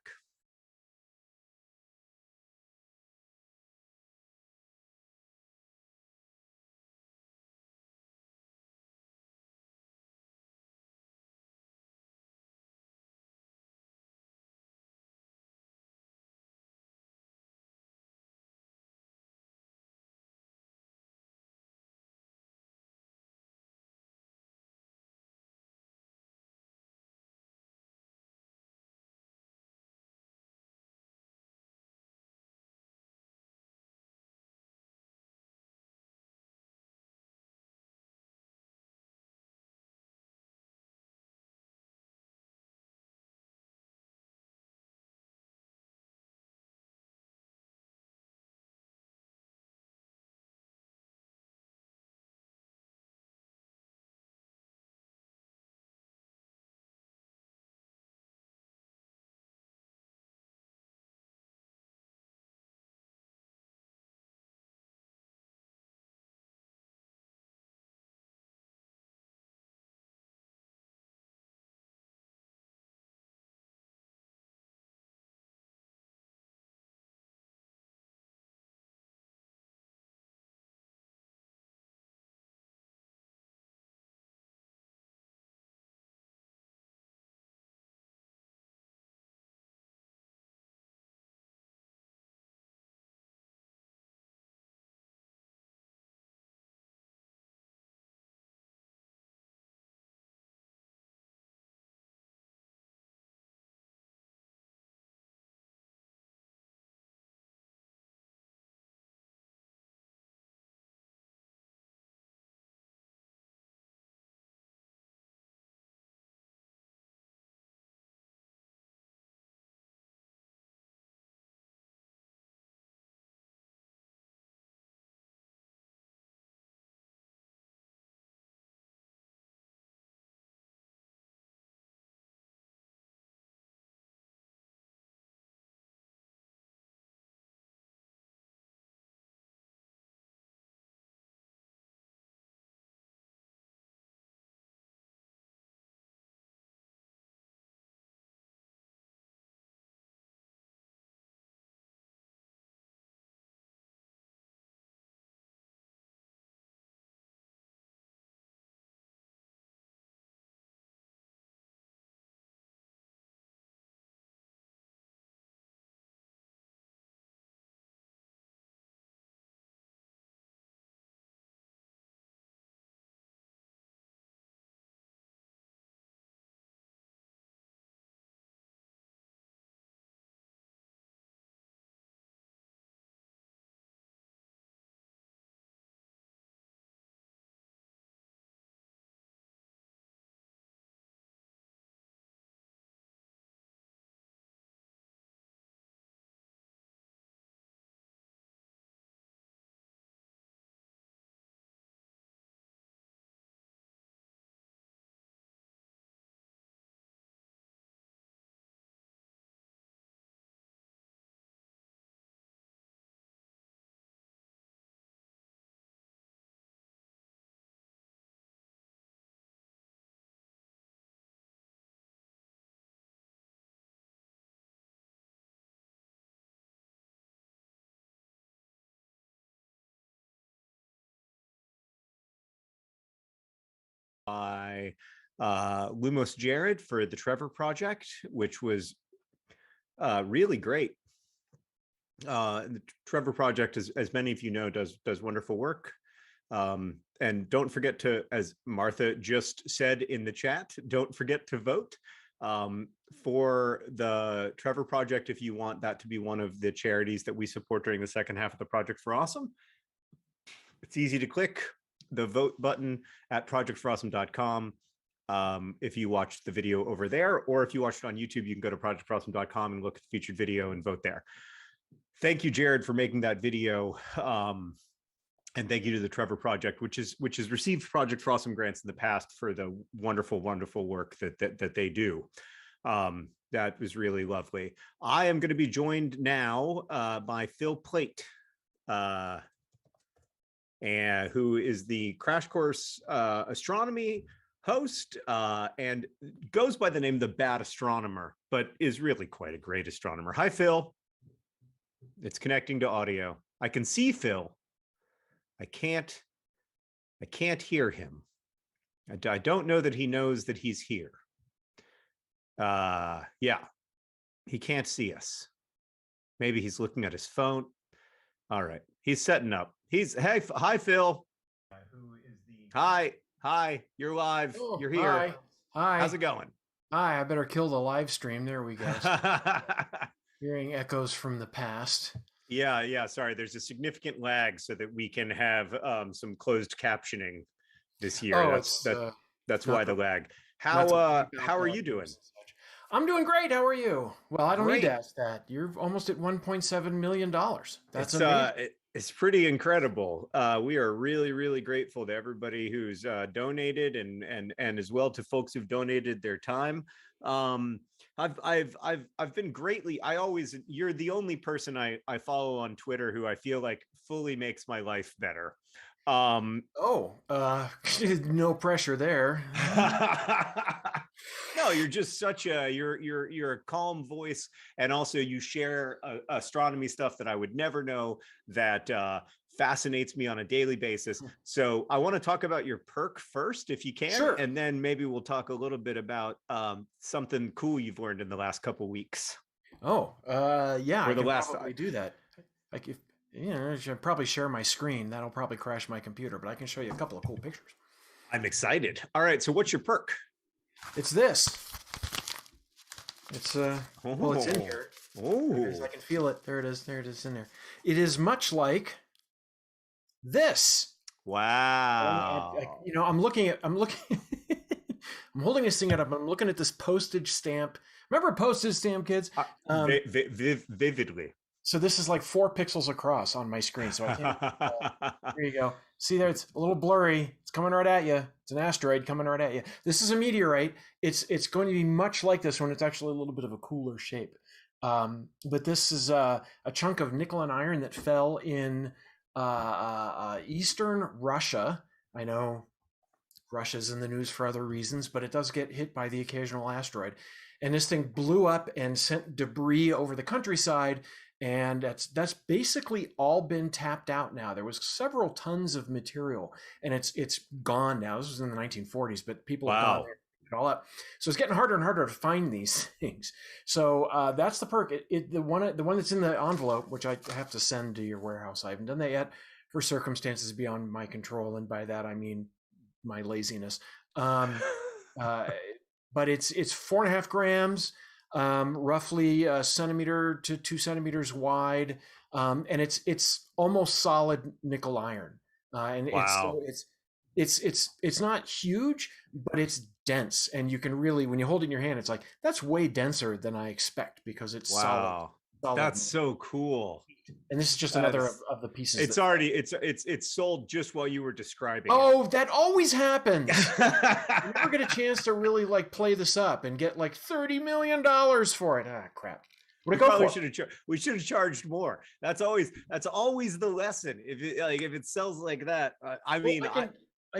by Lumos Jared for the Trevor Project, which was really great. The Trevor Project, as many of you know, does wonderful work. And don't forget to, as Martha just said in the chat, don't forget to vote for the Trevor Project if you want that to be one of the charities that we support during the second half of the Project for Awesome. It's easy to click the vote button at projectforawesome.com. If you watched the video over there, or if you watched it on YouTube, you can go to projectforawesome.com and look at the featured video and vote there. Thank you, Jared, for making that video. And thank you to the Trevor Project, which has received Project for Awesome grants in the past for the wonderful work that they do. That was really lovely. I am going to be joined now by Phil Plate, and who is the Crash Course astronomy host and goes by the name The Bad Astronomer, but is really quite a great astronomer. Hi, Phil. It's connecting to audio. I can see Phil. I can't hear him. I don't know that he knows that he's here. Yeah, he can't see us. Maybe he's looking at his phone. All right, he's setting up. Hi, Phil. Who is the? Hi, you're live. Oh, you're here. Hi. How's it going? Hi, I better kill the live stream. There we go. Hearing echoes from the past. Yeah. Sorry, there's a significant lag so that we can have some closed captioning this year. Oh, that's why the lag. How are you doing? I'm doing great. How are you? Well, I don't need Great. to ask that. You're almost at $1.7 million. That's amazing. It's pretty incredible. We are really, really grateful to everybody who's donated and as well to folks who've donated their time. I've been greatly. You're the only person I follow on Twitter who I feel like fully makes my life better. No pressure there. No, you're just such you're a calm voice, and also you share astronomy stuff that I would never know that fascinates me on a daily basis. So I want to talk about your perk first, if you can, Sure. And then maybe we'll talk a little bit about something cool you've learned in the last couple weeks. Yeah, Or I the can last probably do that. Like if I should probably share my screen. That'll probably crash my computer, but I can show you a couple of cool pictures. I'm excited. All right, so what's your perk? It's this. It's well, it's in here. Oh, I can feel it. There it is. There it is in there. It is much like this. Wow. I'm looking. I'm holding this thing up. I'm looking at this postage stamp. Remember postage stamp, kids? Vividly. So this is like 4 pixels across on my screen. So I can't. There you go. See there, it's a little blurry. It's coming right at you. It's an asteroid coming right at you. This is a meteorite. It's going to be much like this when it's actually a little bit of a cooler shape. But this is a chunk of nickel and iron that fell in eastern Russia. I know Russia's in the news for other reasons, but it does get hit by the occasional asteroid. And this thing blew up and sent debris over the countryside. And that's basically all been tapped out now. There was several tons of material, and it's gone now. This was in the 1940s, but people have gone there and picked it all up. So it's getting harder and harder to find these things. So that's the perk. The one that's in the envelope, which I have to send to your warehouse. I haven't done that yet for circumstances beyond my control, and by that I mean my laziness. But it's 4.5 grams. Roughly a centimeter to 2 centimeters wide, and it's almost solid nickel iron. And wow. It's not huge, but it's dense, and you can really, when you hold it in your hand, it's like that's way denser than I expect because it's solid. That's so cool. And this is just another of the pieces. It's sold just while you were describing. Oh, that always happens. You never get a chance to really like play this up and get like $30 million for it. Ah, crap. We should have charged more. That's always the lesson. If it sells like that, I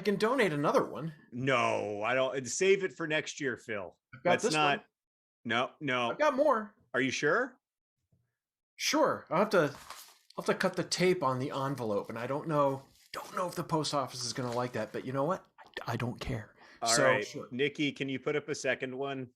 can donate another one. No, I don't. Save it for next year, Phil. That's not. One. No. I've got more. Are you sure? Sure. I'll have to cut the tape on the envelope, and I don't know if the post office is going to like that, but you know what? I don't care. All So right, sure. Nikki, can you put up a second one?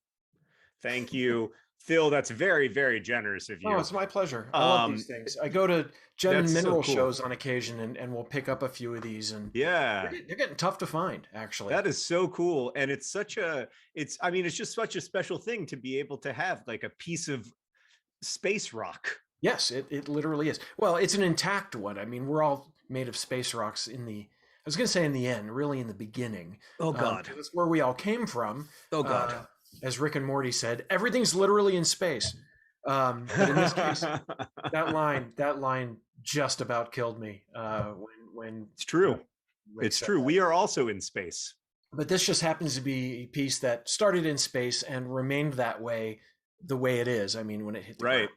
Thank you. Phil, that's very, very generous of you. Oh, it's my pleasure. I love these things. I go to gem and that's so mineral cool. shows on occasion, and we'll pick up a few of these. And Yeah, they're getting tough to find, actually. that is so cool. And it's such a, I mean, it's just such a special thing to be able to have like a piece of space rock. Yes, it literally is. Well, it's an intact one. I mean, we're all made of space rocks in the, I was going to say in the end, really in the beginning. Oh, God. That's where we all came from. Oh, God. As Rick and Morty said, everything's literally in space. But in this case, that line just about killed me. When it's true. Rick It's said true. that. We are also in space. But this just happens to be a piece that started in space and remained that way, the way it is. I mean, when it hit the Right. ground.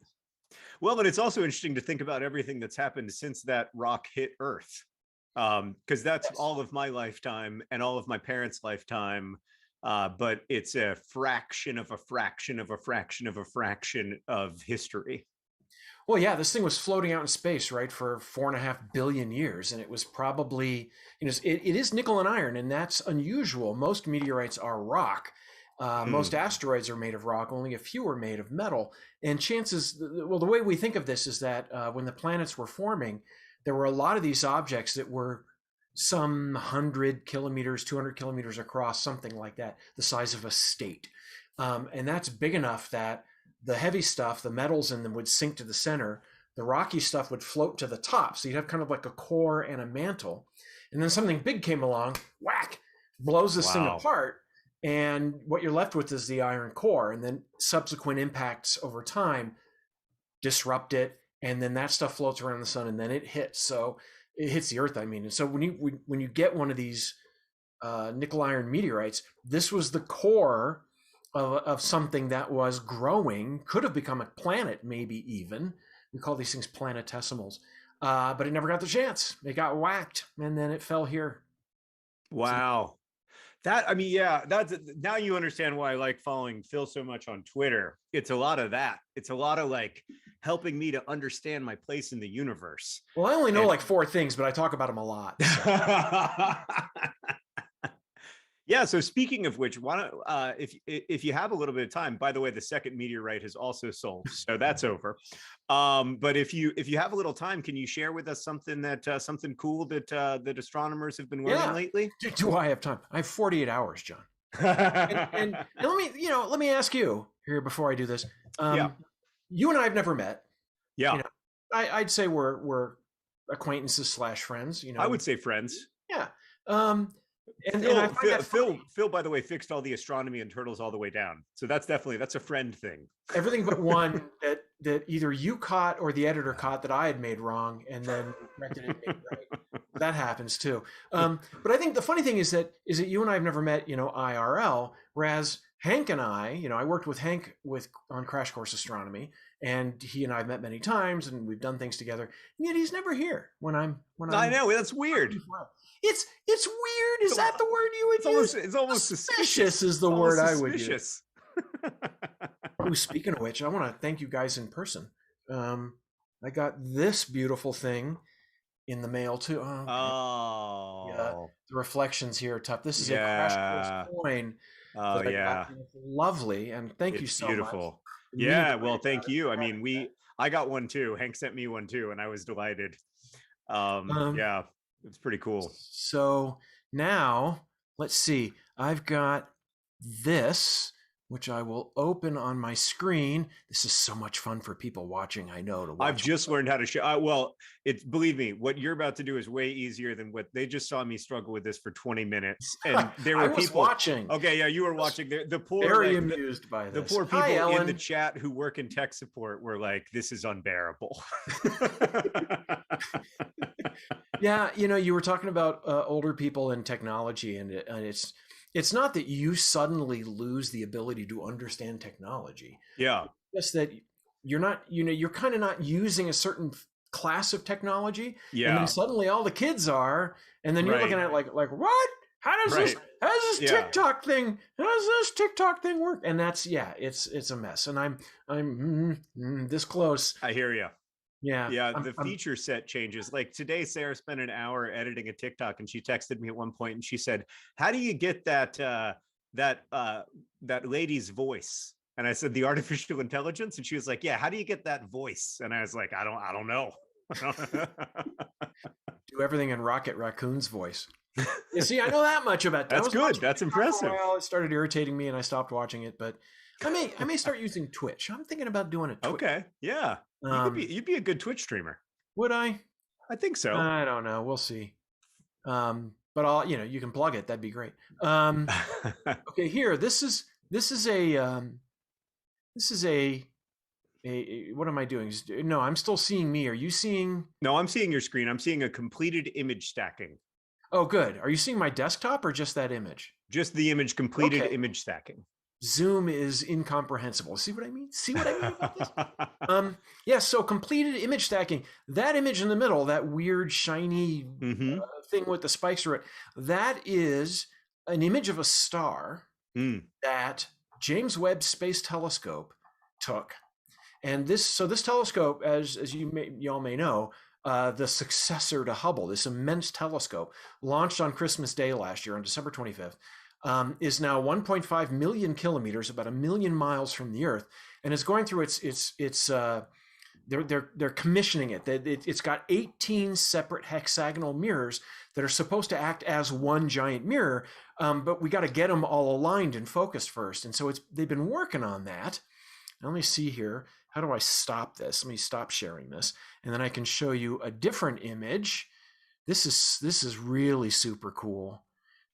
Well, but it's also interesting to think about everything that's happened since that rock hit Earth. Because that's all of my lifetime and all of my parents' lifetime. But it's a fraction of a fraction of a fraction of a fraction of history. Well, yeah, this thing was floating out in space, right, for 4.5 billion years. And it was probably, it is nickel and iron, and that's unusual. Most meteorites are rock. Most asteroids are made of rock. Only a few are made of metal. And chances, well, the way we think of this is that when the planets were forming, there were a lot of these objects that were some 100 kilometers, 200 kilometers across, something like that, the size of a state. And that's big enough that the heavy stuff, the metals in them, would sink to the center. The rocky stuff would float to the top. So you'd have kind of like a core and a mantle. And then something big came along, whack, blows this thing apart. And what you're left with is the iron core. And then subsequent impacts over time disrupt it. And then that stuff floats around the sun, and then it hits. So it hits the Earth, I mean. And so when you get one of these nickel iron meteorites, this was the core of something that was growing, could have become a planet, maybe even. We call these things planetesimals. But it never got the chance. It got whacked, and then it fell here. Wow. That, I mean, yeah, that's, now you understand why I like following Phil so much on Twitter. It's a lot of that. It's a lot of like helping me to understand my place in the universe. Well, I only know like 4 things, but I talk about them a lot. So. Yeah. So speaking of which, why don't, if you have a little bit of time, by the way, the second meteorite has also sold, so that's over. But if you have a little time, can you share with us something that something cool that that astronomers have been learning lately? Do I have time? I have 48 hours, John. and let me ask you here before I do this. You and I have never met. Yeah. I'd say we're acquaintances / friends. I would say friends. Yeah. Phil, by the way, fixed all the astronomy and turtles all the way down. So that's a friend thing. Everything but one that either you caught or the editor caught that I had made wrong, and then corrected it and made right. That happens too. But I think the funny thing is that you and I have never met, IRL, whereas Hank and I worked with Hank on Crash Course Astronomy, and he and I have met many times, and we've done things together. And yet he's never here when I'm. I know, that's weird. It's weird. Is that the word you would use? It's almost suspicious. Is the word I would use. Oh, speaking of which, I want to thank you guys in person. I got this beautiful thing in the mail too. Yeah, the reflections here are tough. This is a Crash Course coin. Oh yeah, lovely, and thank you so beautiful. much. Yeah, well, thank you. I mean, I got one too. Hank sent me one too, and I was delighted. Yeah, it's pretty cool. So now let's see. I've got this, which I will open on my screen. This is so much fun for people watching. I know. I've just learned how to show. Well, believe me, what you're about to do is way easier than what they just saw me struggle with this for 20 minutes. And there were people watching. Okay, yeah, you were watching. The poor, very amused by this. The poor people in the chat who work in tech support were like, "This is unbearable." Yeah, you were talking about older people and technology, and it's not that you suddenly lose the ability to understand technology. Yeah. It's that you're not, you're kind of not using a certain class of technology. Yeah. And then suddenly all the kids are, and then you're looking at it like what? How does this TikTok thing work? And that's, it's a mess. And I'm this close. I hear you. Yeah, the feature set changes. Like today, Sarah spent an hour editing a TikTok, and she texted me at one point, and she said, "How do you get that lady's voice?" And I said, "The artificial intelligence." And she was like, "Yeah, how do you get that voice?" And I was like, "I don't know." Do everything in Rocket Raccoon's voice. You see, I know that much about that. That's good. That's impressive. Well, it started irritating me, and I stopped watching it. But I may start using Twitch. I'm thinking about doing it. Okay, yeah, you'd be a good Twitch streamer. Would I? I think so. I don't know. We'll see. But you can plug it. That'd be great. Okay, here. This is a what am I doing? No, I'm still seeing me. Are you seeing? No, I'm seeing your screen. I'm seeing a completed image stacking. Oh, good. Are you seeing my desktop or just that image? Just the image, completed image stacking. Zoom is incomprehensible. See what I mean? See what I mean about this? Yeah, so completed image stacking. That image in the middle, that weird shiny thing with the spikes through it, that is an image of a star that James Webb Space Telescope took. And this telescope, as you all may know, the successor to Hubble, this immense telescope, launched on Christmas Day last year on December 25th, is now 1.5 million kilometers, about 1 million miles from the Earth, and is going through they're commissioning it. It's got 18 separate hexagonal mirrors that are supposed to act as one giant mirror, but we got to get them all aligned and focused first. And so they've been working on that. Now, let me see here. How do I stop this? Let me stop sharing this, and then I can show you a different image. This is really super cool.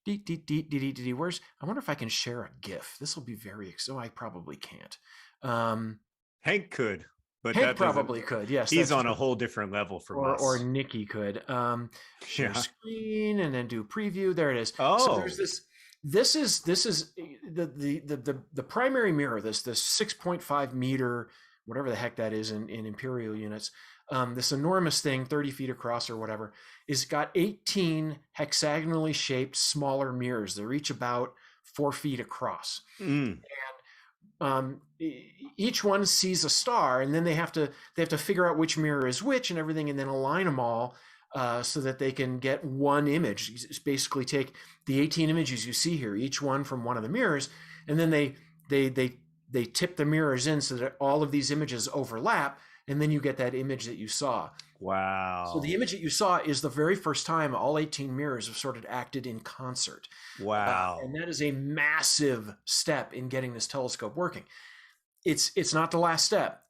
Where's? I wonder if I can share a GIF. This will be very. So I probably can't. Hank could, but Hank probably could. Yes, he's on a whole different level from us. Or Nikki could. Share screen and then do preview. There it is. Oh, so there's this. This is the primary mirror. This 6.5 meter, whatever the heck that is in imperial units. This enormous thing, 30 feet across or whatever, is got 18 hexagonally shaped smaller mirrors. They're each about 4 feet across. And each one sees a star, and then they have to figure out which mirror is which and everything, and then align them all so that they can get one image. It's basically take the 18 images you see here, each one from one of the mirrors, and then they tip the mirrors in so that all of these images overlap, and then you get that image that you saw. Wow. So the image that you saw is the very first time all 18 mirrors have sort of acted in concert. Wow. And that is a massive step in getting this telescope working. It's not the last step.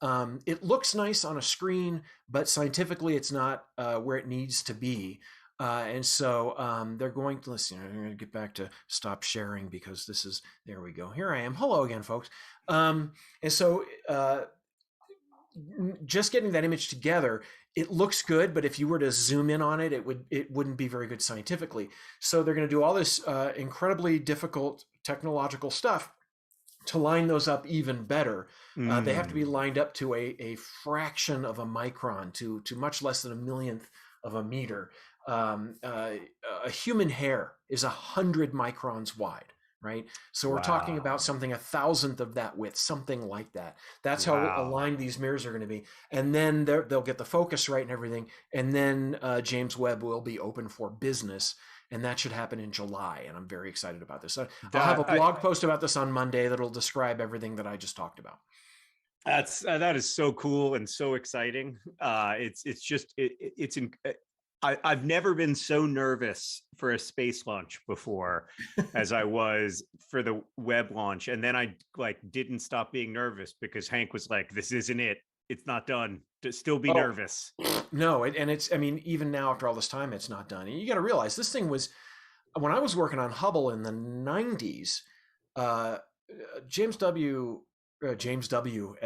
It looks nice on a screen, but scientifically it's not where it needs to be. And so they're going to listen. I'm going to get back to stop sharing because there we go. Here I am. Hello again, folks. And so just getting that image together, it looks good, but if you were to zoom in on it, it wouldn't be very good scientifically. So they're going to do all this incredibly difficult technological stuff to line those up even better. They have to be lined up to a fraction of a micron, to much less than a millionth of a meter. A human hair is 100 microns wide, right? So we're talking about something 1,000th of that width, something like that. That's how aligned these mirrors are going to be. And then they'll get the focus right and everything. And then James Webb will be open for business. And that should happen in July. And I'm very excited about this. I'll have a blog post about this on Monday that'll describe everything that I just talked about. That is so cool and so exciting. I've never been so nervous for a space launch before as I was for the Webb launch. And then I didn't stop being nervous because Hank was like, "This isn't it. It's not done. To still be nervous." No, even now after all this time, it's not done. And you got to realize this thing was, when I was working on Hubble in the 90s, James W.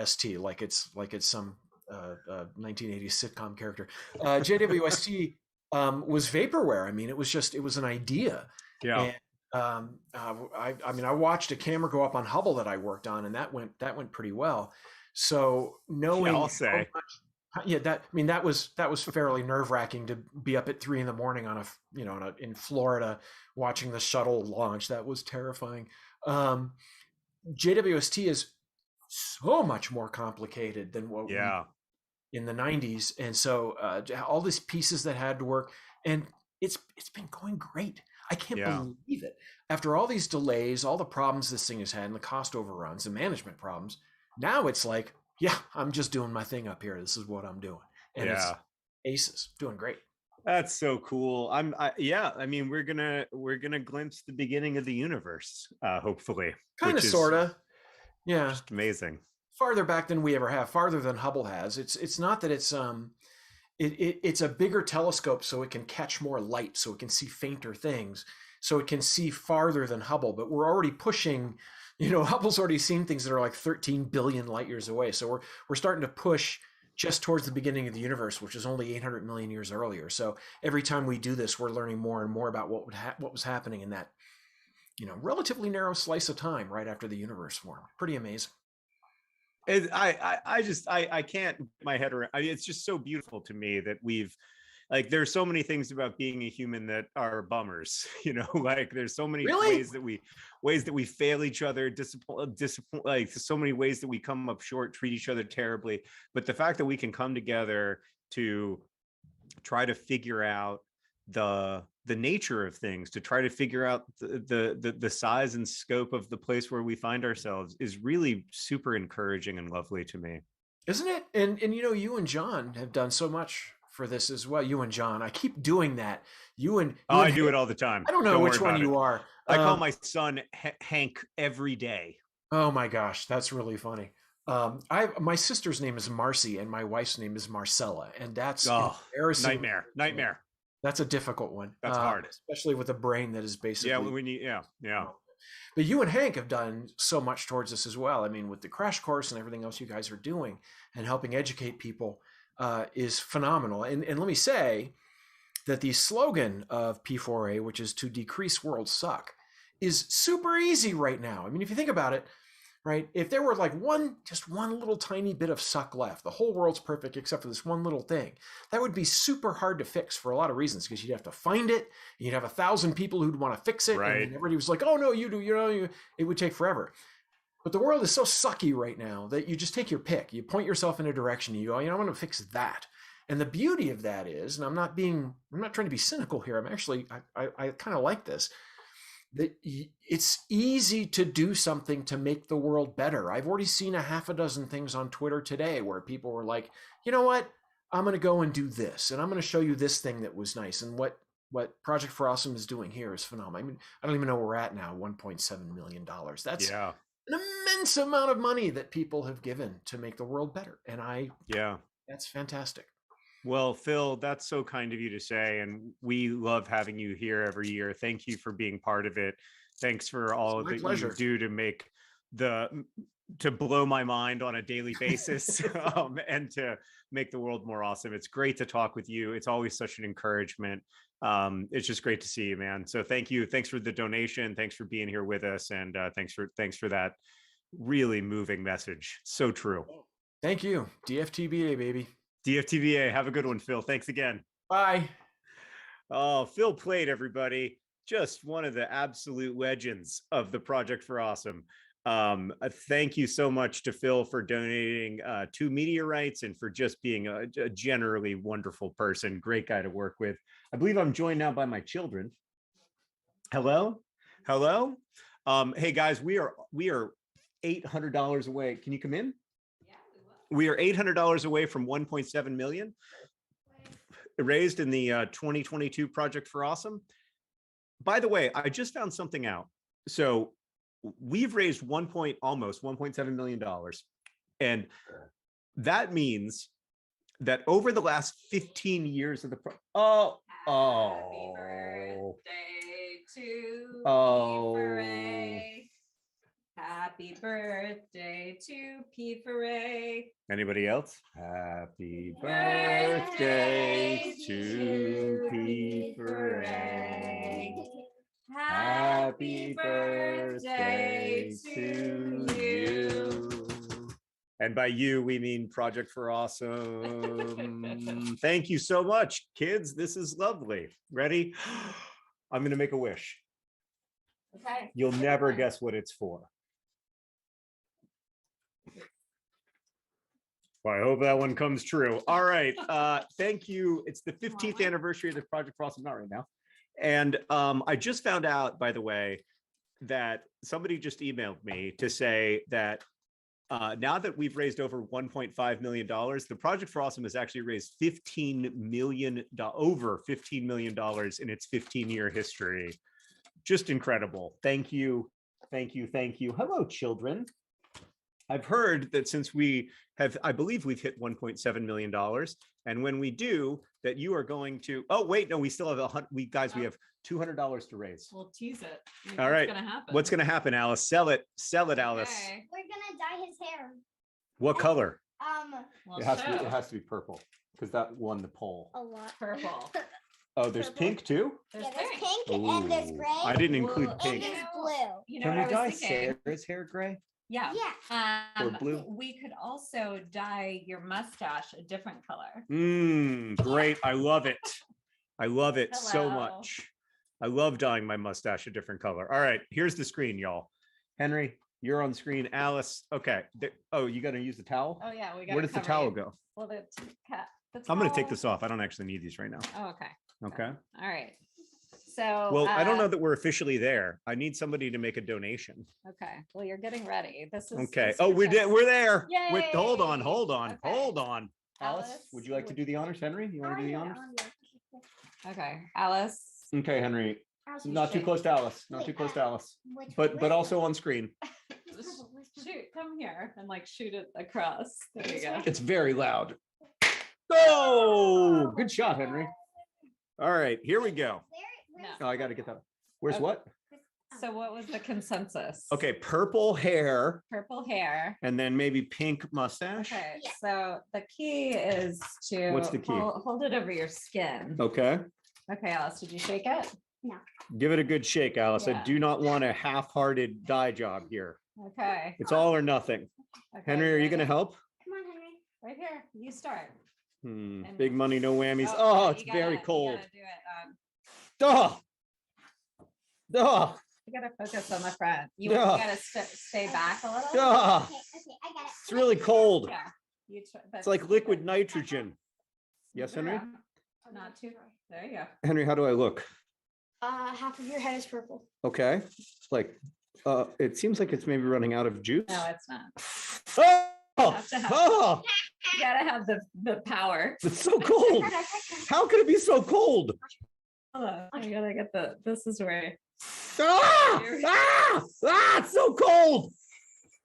St, like it's some 1980s sitcom character. JWST was vaporware. I mean, it was an idea. Yeah. And, I watched a camera go up on Hubble that I worked on, and that went pretty well. So knowing, I'll say, that was fairly nerve wracking to be up at 3 a.m. in Florida watching the shuttle launch. That was terrifying. JWST is so much more complicated than what in the 90s. And so all these pieces that had to work, and it's been going great. I can't believe it. After all these delays, all the problems this thing has had, and the cost overruns and management problems, now it's like, yeah, I'm just doing my thing up here. This is what I'm doing. And it's aces, doing great. That's so cool. I mean, we're gonna glimpse the beginning of the universe, hopefully. Kind of, sort of. Yeah. Just amazing. Farther back than we ever have, farther than Hubble has. It's not that it's a bigger telescope, so it can catch more light, so it can see fainter things, so it can see farther than Hubble. But we're already pushing, Hubble's already seen things that are like 13 billion light years away. So we're starting to push just towards the beginning of the universe, which is only 800 million years earlier. So every time we do this, we're learning more and more about what was happening in that, relatively narrow slice of time right after the universe formed. Pretty amazing. I can't get my head around. It's just so beautiful to me that there's so many things about being a human that are bummers, like there's so many ways that we fail each other, discipline, like so many ways that we come up short, treat each other terribly. But the fact that we can come together to try to figure out the nature of things, to try to figure out the size and scope of the place where we find ourselves is really super encouraging and lovely to me. Isn't it? And you and John have done so much for this as well. You and John, I keep doing that. I do it all the time. I don't know which one you are. I call my son Hank every day. Oh my gosh, that's really funny. My sister's name is Marcy and my wife's name is Marcella, and that's embarrassing. Nightmare. That's a difficult one. That's hard, especially with a brain that is basically yeah. But you and Hank have done so much towards this as well. I mean, with the crash course and everything else you guys are doing and helping educate people is phenomenal. And let me say that the slogan of P4A, which is to decrease world suck, is super easy right now. I mean, if you think about it, right? If there were like just one little tiny bit of suck left, the whole world's perfect except for this one little thing, that would be super hard to fix for a lot of reasons, because you'd have to find it, and you'd have 1,000 people who'd want to fix it, right. And everybody was like, oh no, you do, it would take forever. But the world is so sucky right now that you just take your pick. You point yourself in a direction, you go, I'm going to fix that. And the beauty of that is, and I'm not trying to be cynical here, I kind of like this, that it's easy to do something to make the world better. I've already seen a half a dozen things on Twitter today where people were like, you know what, I'm going to go and do this, and I'm going to show you this thing that was nice. And what Project for Awesome is doing here is phenomenal. I mean, I don't even know where we're at now, $1.7 million. That's an immense amount of money that people have given to make the world better. And that's fantastic. Well, Phil, that's so kind of you to say, and we love having you here every year. Thank you for being part of it. Thanks for all that you do to make to blow my mind on a daily basis and to make the world more awesome. It's great to talk with you. It's always such an encouragement. It's just great to see you, man. So thank you. Thanks for the donation. Thanks for being here with us, and thanks for that really moving message. So true. Thank you. DFTBA, baby. DFTBA. Have a good one, Phil. Thanks again. Bye. Oh, Phil Plait, everybody. Just one of the absolute legends of the Project for Awesome. Thank you so much to Phil for donating 2 meteorites and for just being a generally wonderful person. Great guy to work with. I believe I'm joined now by my children. Hello. Hey guys, we are $800 away. Can you come in? We are $800 away from 1.7 million raised in the 2022 Project for Awesome. By the way, I just found something out. So we've raised almost $1.7 million. And that means that over the last 15 years of the Happy birthday to P4A. Happy birthday to P4A. Anybody else? Happy birthday to P4A. Happy birthday to you. And by you, we mean Project for Awesome. Thank you so much, kids. This is lovely. Ready? I'm going to make a wish. Okay. You'll never guess what it's for. Well, I hope that one comes true. All right. Thank you. It's the 15th anniversary of the Project for Awesome, not right now. And I just found out, by the way, that somebody just emailed me to say that now that we've raised over $1.5 million, the Project for Awesome has actually raised $15 million, over $15 million in its 15-year history. Just incredible. Thank you. Thank you. Thank you. Hello, children. I've heard that since we have, I believe we've hit $1.7 million. And when we do, that you are going to, oh, wait, no, we still have we have $200 to raise. We'll tease it. All right. What's going to happen? What's going to happen, Alice? Sell it, Alice. Okay. We're gonna dye his hair. What color? Well, It has to be purple because that won the poll. A lot. Purple. Oh, there's pink too? There's pink and there's gray. I didn't include And pink. there's blue. You know Can what we I dye was thinking? Sarah's hair gray? Yeah. Or blue? We could also dye your mustache a different color. Great. I love it. I love it so Hello. much. I love dyeing my mustache a different color. All right, here's the screen, y'all. Henry, you're on screen. Alice, okay. Oh, you got to use the towel? Oh yeah, we got. Where does the towel go? Well, the I'm going to take towel- this off. I don't actually need these right now. Oh, okay. Okay. All right. So. Well, I don't know that we're officially there. I need somebody to make a donation. Okay. Well, you're getting ready. This is. Okay. this Oh, is we're just- there. Wait, Yay! hold on. Okay. Hold on. Alice, Alice, would you like to do the honors? Henry, you want to do the honors? Okay, Alice. Okay, Henry. Alice, Not too shake. close to Alice. Not Wait, too close to Alice. which But way? also on screen. Shoot, come here and like shoot it across. There you go. It's very loud. Go! Good shot, Henry. All right, here we go. No. Oh, I got to get that. Where's Okay. what? So what was the consensus? Okay, purple hair Purple hair. and then maybe pink mustache. Okay, so the key is to What's the key? Hold it over your skin. Okay. Okay, Alice, did you shake it? No. Give it a good shake, Alice. I Yeah. do not want a half-hearted dye job here. Okay. It's all or nothing. Okay, Henry, are you going to ready? help? Come on, Henry. Right here. You start. And- Big money, no whammies. Oh, Oh, you it's gotta- very you cold. gotta do it. Oh, oh, You gotta focus on the front. You Yeah. gotta stay back a little. oh. Okay, I got it. It's really cold. Yeah. You It's like liquid nitrogen. Yes, Henry? Not too. There you go. Henry, how do I look? Half of your head is purple. Okay. Like, it seems like it's maybe running out of juice. No, it's not. Oh, Have to have- oh, You gotta have the power. it's so cold. How could it be so cold? Hello. I gotta get this is where. Ah, it's so cold.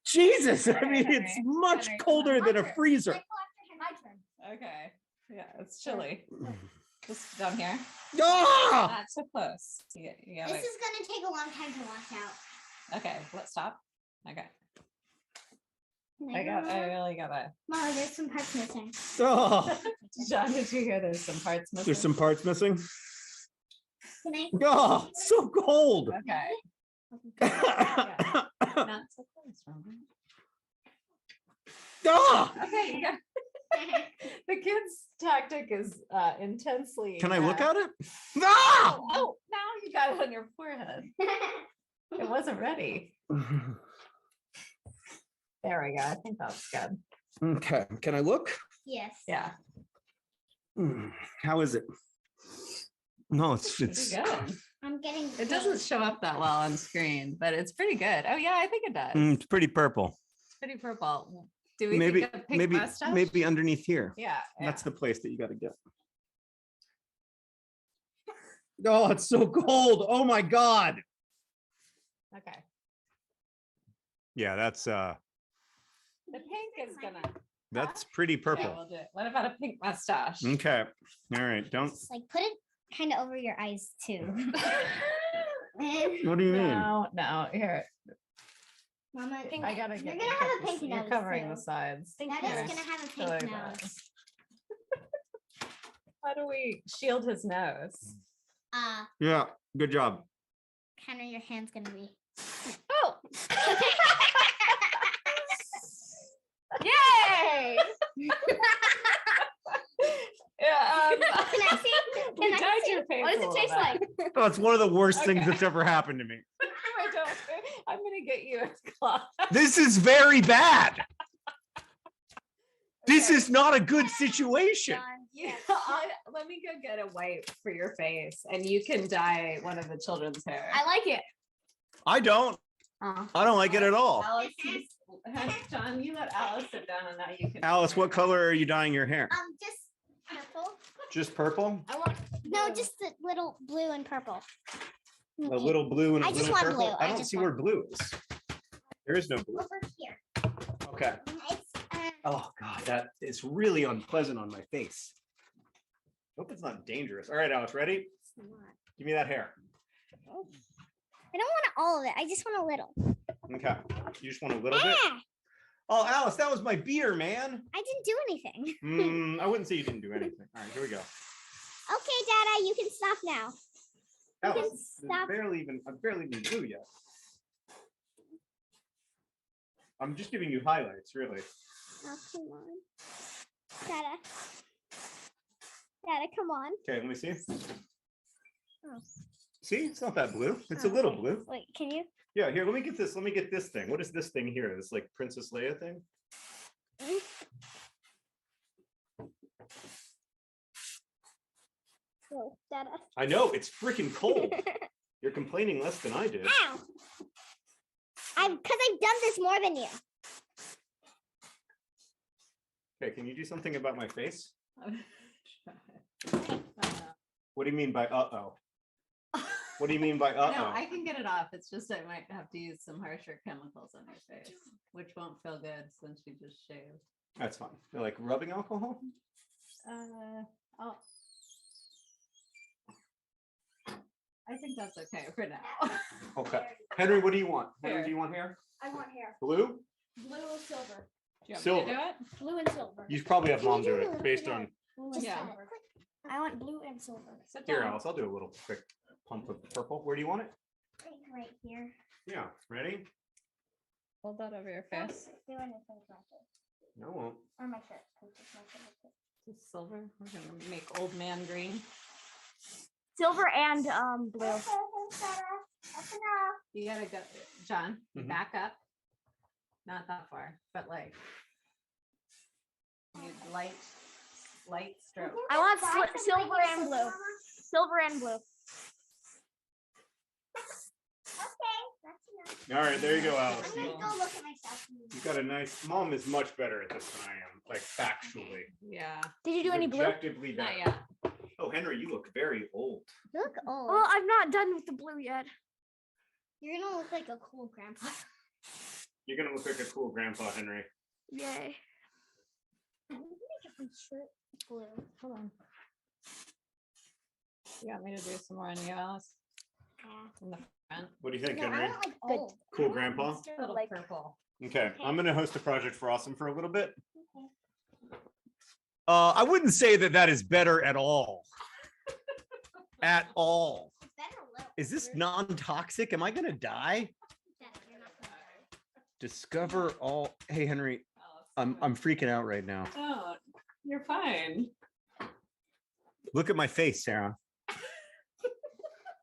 Jesus. I mean, Henry, it's much Henry, come colder on, than a my turn. freezer. My turn. Okay. Yeah, it's chilly. Just down here. Ah! Not so close. You gotta, This is gonna take a long time to wash out. okay, let's stop. Okay. Can I go really gotta. Mom, there's some parts missing. Oh, John, did you hear there's some parts missing? there's some parts missing. Can I? Oh, it's so cold. Okay. Yeah. Not so close, remember? Ah! Okay, you got the kid's tactic is intensely. Can I look at it? Ah! Oh, now you got it on your forehead. It wasn't ready. There we go. I think that's good. Okay, can I look? Yes. Yeah. How is it? No, it's Pretty good. I'm getting. It doesn't show up that well on screen, but it's pretty good. Oh yeah, I think it does. it's pretty purple. It's pretty purple. Do we Maybe, think a pink maybe, mustache? maybe underneath here. Yeah. That's the place that you got to get. Oh, it's so cold. Oh my God. Okay. Yeah, that's The pink is gonna. pretty Yeah, purple. we'll do it. What about a pink mustache? Okay. All right. Don't. Just like put it kind of over your eyes too. What do you mean? No, here. Mama, I gotta you're get. gonna have a pink You're nose. covering too. the sides. That is gonna have a So there pink you go. nose. How do we shield his nose? Yeah. Good job. Kind of your hand's gonna be. Oh. Yay! Yeah, Can I see? we Can I dyed see? your face What a does it little taste bit. like? Oh, it's one of the worst things Okay. that's ever happened to me. I don't. I'm gonna get you a cloth. This is very bad. This is not a good situation. Yeah, let me go get a wipe for your face, and you can dye one of the children's hair. I like it. I don't. I don't like it at all. Alice, John, you let Alice sit down, and now you can. Alice, what color are you dyeing your hair? Just purple. Just purple? I want just the little blue and purple. A little blue and a I just little want purple? blue. I don't see where blue is. There is no blue. Over here. Okay. Oh God, that is really unpleasant on my face. Hope it's not dangerous. All right, Alice, ready? Give me that hair. I don't want all of it. I just want a little. Okay. You just want a little bit? Oh, Alice, that was my beer, man. I didn't do anything. I wouldn't say you didn't do anything. All right, here we go. Okay, Dada, you can stop now. Alice, I'm barely even blue yet. I'm just giving you highlights, really. Oh, come on. Dada. Dada, come on. Okay, let me see. Oh. See, it's not that blue. It's a little okay. blue. Wait, can you? Yeah, here, let me get this. Let me get this thing. What is this thing here? This like Princess Leia thing? Oh, Dada. I know, it's freaking cold. You're complaining less than I did. Ow! Because I've done this more than you. Okay, can you do something about my face? What do you mean by uh-oh? What do you mean by uh-oh? No, I can get it off. It's just I might have to use some harsher chemicals on your face, which won't feel good since you just shaved. That's fine. You're like rubbing alcohol? Oh. I think that's okay for now. Okay. Henry, what do you want? Henry, Hair. do you want hair? I want hair. Blue? Blue or silver? Do you want me to Silver. do it? Blue and silver. You probably have mom do it based on. Just Yeah. silver. I want blue and silver. Sit Here, down. Alice, I'll do a little quick pump of purple. Where do you want it? Right here. Yeah. Ready? Hold that over your face. Do anything like it. No, I won't. Or my shirt. 'Cause it's my favorite. Just silver. We're gonna make old man green. Silver and blue. That's enough. You gotta go, John. You Mhm. back up. Not that far, but like you light stroke. I want silver and blue. Silver and blue. Okay, that's enough. All right, there you go, Alice. I'm gonna go look at myself. You got a nice. Mom is much better at this than I am, like factually. Yeah. Did you do any blue? Objectively Not better. yet. Oh, Henry, you look very old. You look old. Well, I'm not done with the blue yet. You're gonna look like a cool grandpa. You're gonna look like a cool grandpa, Henry. Yay. I'm gonna get my shirt blue. Hold on. You want me to do some more on you, Alice? Yeah. In the front. What do you think, No, I Henry? want like old. Cool grandpa? A little Like- purple. Okay, I'm gonna host a project for Awesome for a little bit. Okay. I wouldn't say that that is better at all. At all. It's better a little. Is this non-toxic? Am I gonna die? Better, you're not gonna die. Discover all. Hey, Henry, I'm freaking out right now. Oh, you're fine. Look at my face, Sarah.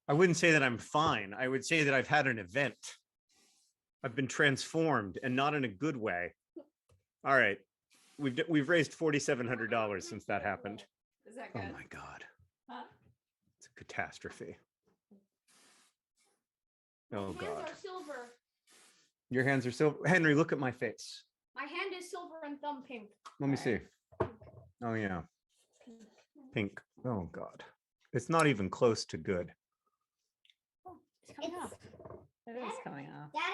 I wouldn't say that I'm fine. I would say that I've had an event. I've been transformed, and not in a good way. All right, we've raised $4,700 since that happened. Is that Oh good? my God, Huh? it's a catastrophe. Oh Hands God, are silver. your hands are so. Henry, look at my face. My hand is silver and thumb pink. Let me see. Oh yeah, pink. Oh God, it's not even close to good. It's coming off. It is coming off. Dada.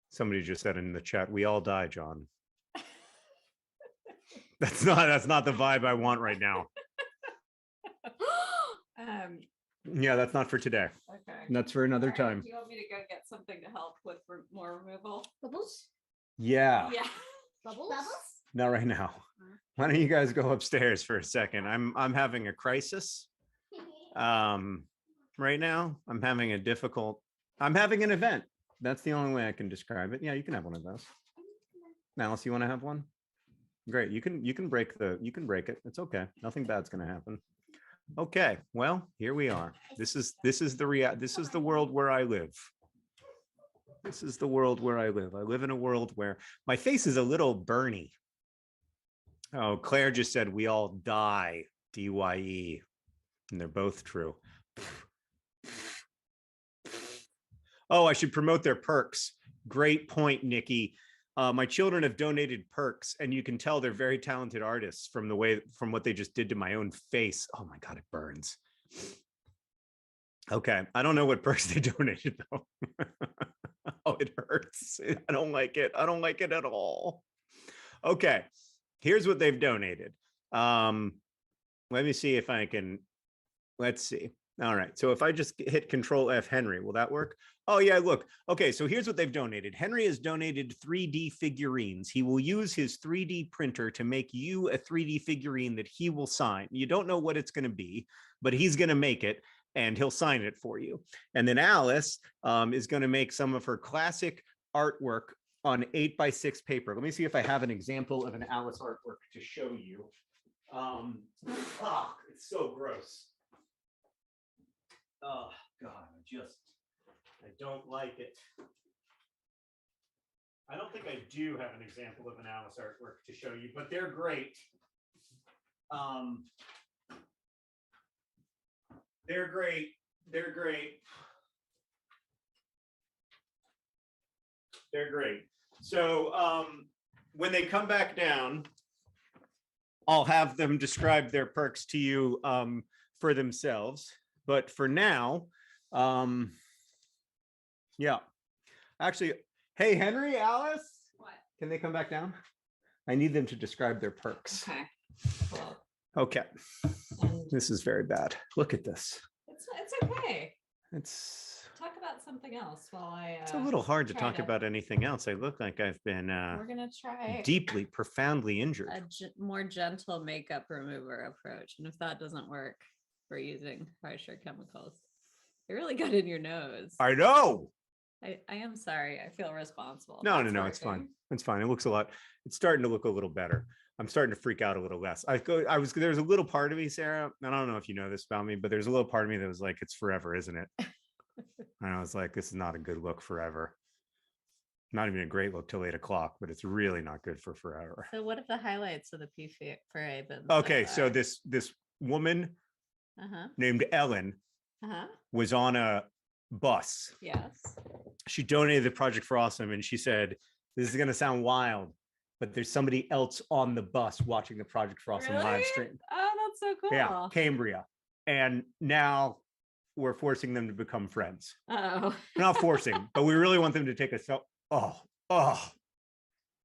Somebody just said in the chat, "We all die, John." That's not the vibe I want right now. Yeah, that's not for today. Okay. That's for another All right, time. Do you want me to go get something to help with more removal? Bubbles? Yeah, Yeah. Bubbles? Bubbles? not right now. Why don't you guys go upstairs for a second? I'm having a crisis. Right now, I'm having an event. That's the only way I can describe it. Yeah, you can have one of those. Alice, you want to have one? Great. You can break it. It's okay. Nothing bad's gonna happen. Okay. Well, here we are. This is the world where I live. This is the world where I live. I live in a world where my face is a little burny. Oh, Claire just said we all die, DYE, and they're both true. Oh, I should promote their perks. Great point, Nikki. My children have donated perks, and you can tell they're very talented artists from what they just did to my own face. Oh my God, it burns. Okay, I don't know what perks they donated though. Oh, it hurts. I don't like it. I don't like it at all. Okay, here's what they've donated. Let me see if I can, let's see. All right, so if I just hit Control F, Henry, will that work? Oh yeah, look. Okay, so here's what they've donated. Henry has donated 3D figurines. He will use his 3D printer to make you a 3D figurine that he will sign. You don't know what it's gonna be, but he's gonna make it and he'll sign it for you. And then Alice is gonna make some of her classic artwork on 8x6 paper. Let me see if I have an example of an Alice artwork to show you. It's so gross. Oh God, I don't like it. I don't think I do have an example of an Alice artwork to show you, but they're great. They're great. They're great. They're great. So when they come back down, I'll have them describe their perks to you for themselves. But for now, yeah. Actually, hey, Henry, Alice, What? Can they come back down? I need them to describe their perks. Okay. Well, Okay. This is very bad. Look at this. it's okay. It's Talk about something else while I. It's a little hard to try talk about anything else. I look like I've been We're gonna try deeply, profoundly injured. a more gentle makeup remover approach, and if that doesn't work, we're using harsher chemicals. It really got in your nose. I know. I am sorry. I feel responsible. No, That's it's fine. working. It's fine. It looks a lot. It's starting to look a little better. I'm starting to freak out a little less. There's a little part of me, Sarah, and I don't know if you know this about me, but there's a little part of me that was like, it's forever, isn't it? And I was like, this is not a good look forever. Not even a great look till 8 o'clock, but it's really not good for forever. So what if the highlights of the P parade been? Okay, so this woman named Ellen was on a bus. Yes. She donated the Project for Awesome, and she said, this is going to sound wild, but there's somebody else on the bus watching the Project for Awesome live stream. Oh, that's so cool. Yeah, Cambria. And now we're forcing them to become friends. Oh. Not forcing, but we really want them to take a selfie.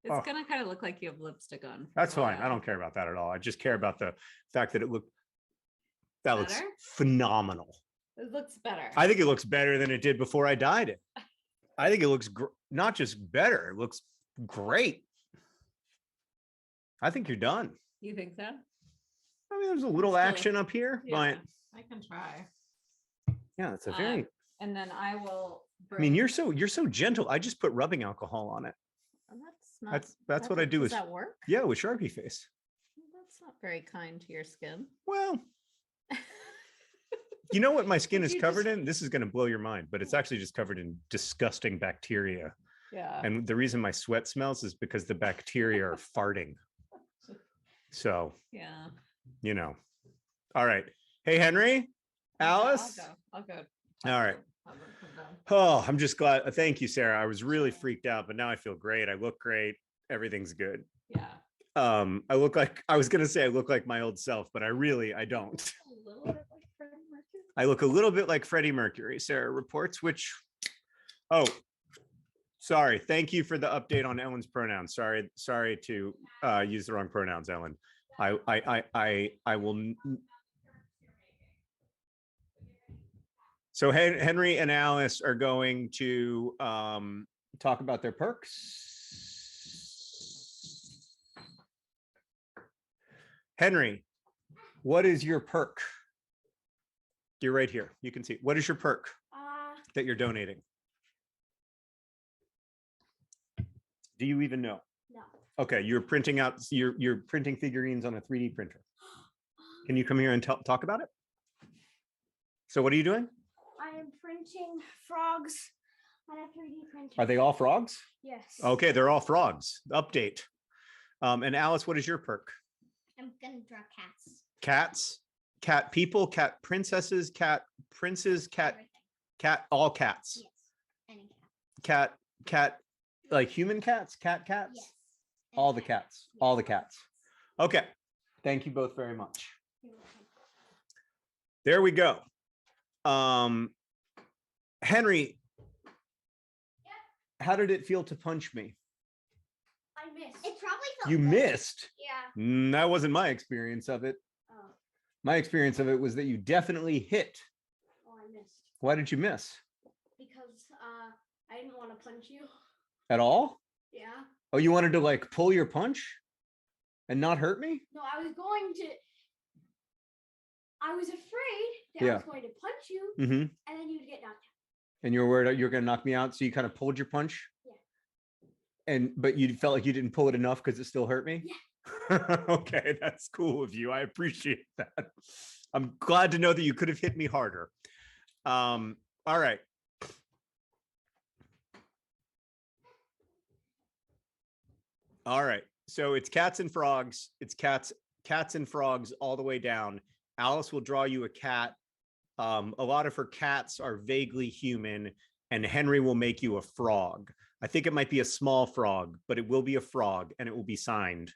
It's gonna kind of look like you have lipstick on. That's fine. I don't care about that at all. I just care about the fact that looks Better? phenomenal. It looks better. I think it looks better than it did before I dyed it. I think it looks not just better, it looks great. I think you're done. You think so? I mean, there's a little action up here, but I can try. yeah, it's a very. And then I will. I mean, you're so gentle. I just put rubbing alcohol on it. That's what I do. Does that work? Yeah, with Sharpie face. That's not very kind to your skin. Well, you know what my skin is covered in? This is going to blow your mind, but it's actually just covered in disgusting bacteria. Yeah. And the reason my sweat smells is because the bacteria are farting. So, yeah. You know. All right. Hey, Henry, Alice. I'll go. All right. Oh, I'm just glad. Thank you, Sarah. I was really freaked out, but now I feel great. I look great. Everything's good. Yeah. I look like, I was gonna say I look like my old self, but I don't. A little bit like Freddie Mercury. I look a little bit like Freddie Mercury, Sarah reports, which, sorry. Thank you for the update on Ellen's pronouns. Sorry to use the wrong pronouns, Ellen. I will. So Henry and Alice are going to talk about their perks. Henry, what is your perk? You're right here. You can see. What is your perk that you're donating? Do you even know? No. Okay, you're printing out. You're printing figurines on a 3D printer. Can you come here and talk about it? So what are you doing? I am printing frogs on a 3D printer. Are they all frogs? Yes. Okay, they're all frogs. Update. And Alice, what is your perk? I'm gonna draw cats. Cats, cat people, cat princesses, cat princes, all cats. Yes, any cat. Cat, like human cats, cats. Yes. All the cats, all the cats. Okay. Thank you both very much. There we go. Henry, how did it feel to punch me? I missed. It probably felt You good. missed. Yeah. That wasn't my experience of it. Oh. My experience of it was that you definitely hit. Oh, I missed. Why did you miss? Because I didn't want to punch you. At all? Yeah. Oh, you wanted to like pull your punch and not hurt me? No, I was going to. I was afraid that I Yeah. was going to punch you, Mm-hmm. and then you'd get knocked out. And you were worried you were going to knock me out, so you kind of pulled your punch. Yeah. But you felt like you didn't pull it enough because it still hurt me. Yeah. Okay, that's cool of you. I appreciate that. I'm glad to know that you could have hit me harder. All right. All right. So it's cats and frogs. It's cats and frogs all the way down. Alice will draw you a cat. A lot of her cats are vaguely human, and Henry will make you a frog. I think it might be a small frog, but it will be a frog, and it will be signed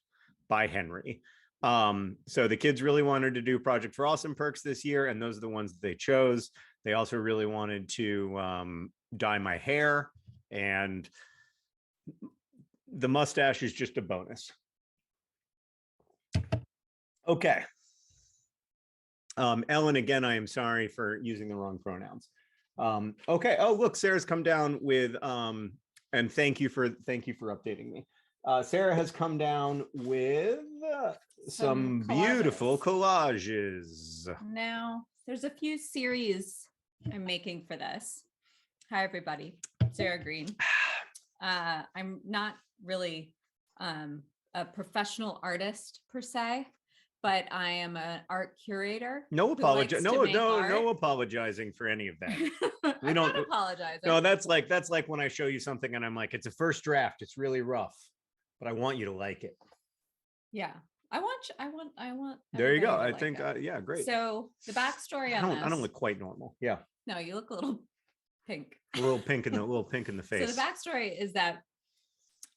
by Henry. So the kids really wanted to do Project for Awesome perks this year, and those are the ones that they chose. They also really wanted to dye my hair, and the mustache is just a bonus. Okay. Ellen, again, I am sorry for using the wrong pronouns. Okay. Oh, look, Sarah's come down with, and thank you for updating me. Sarah has come down with some beautiful collages. Now, there's a few series I'm making for this. Hi, everybody. Sarah Green. I'm not really a professional artist per se, but I am an art curator. No apologizing for any of that. We don't apologize. No, that's like when I show you something and I'm like, it's a first draft. It's really rough, but I want you to like it. Yeah. I want. There you go. everybody I to think, like it. yeah, great. So the backstory on I don't this. look quite normal. Yeah. No, you look a little pink. A little pink in the face. So the backstory is that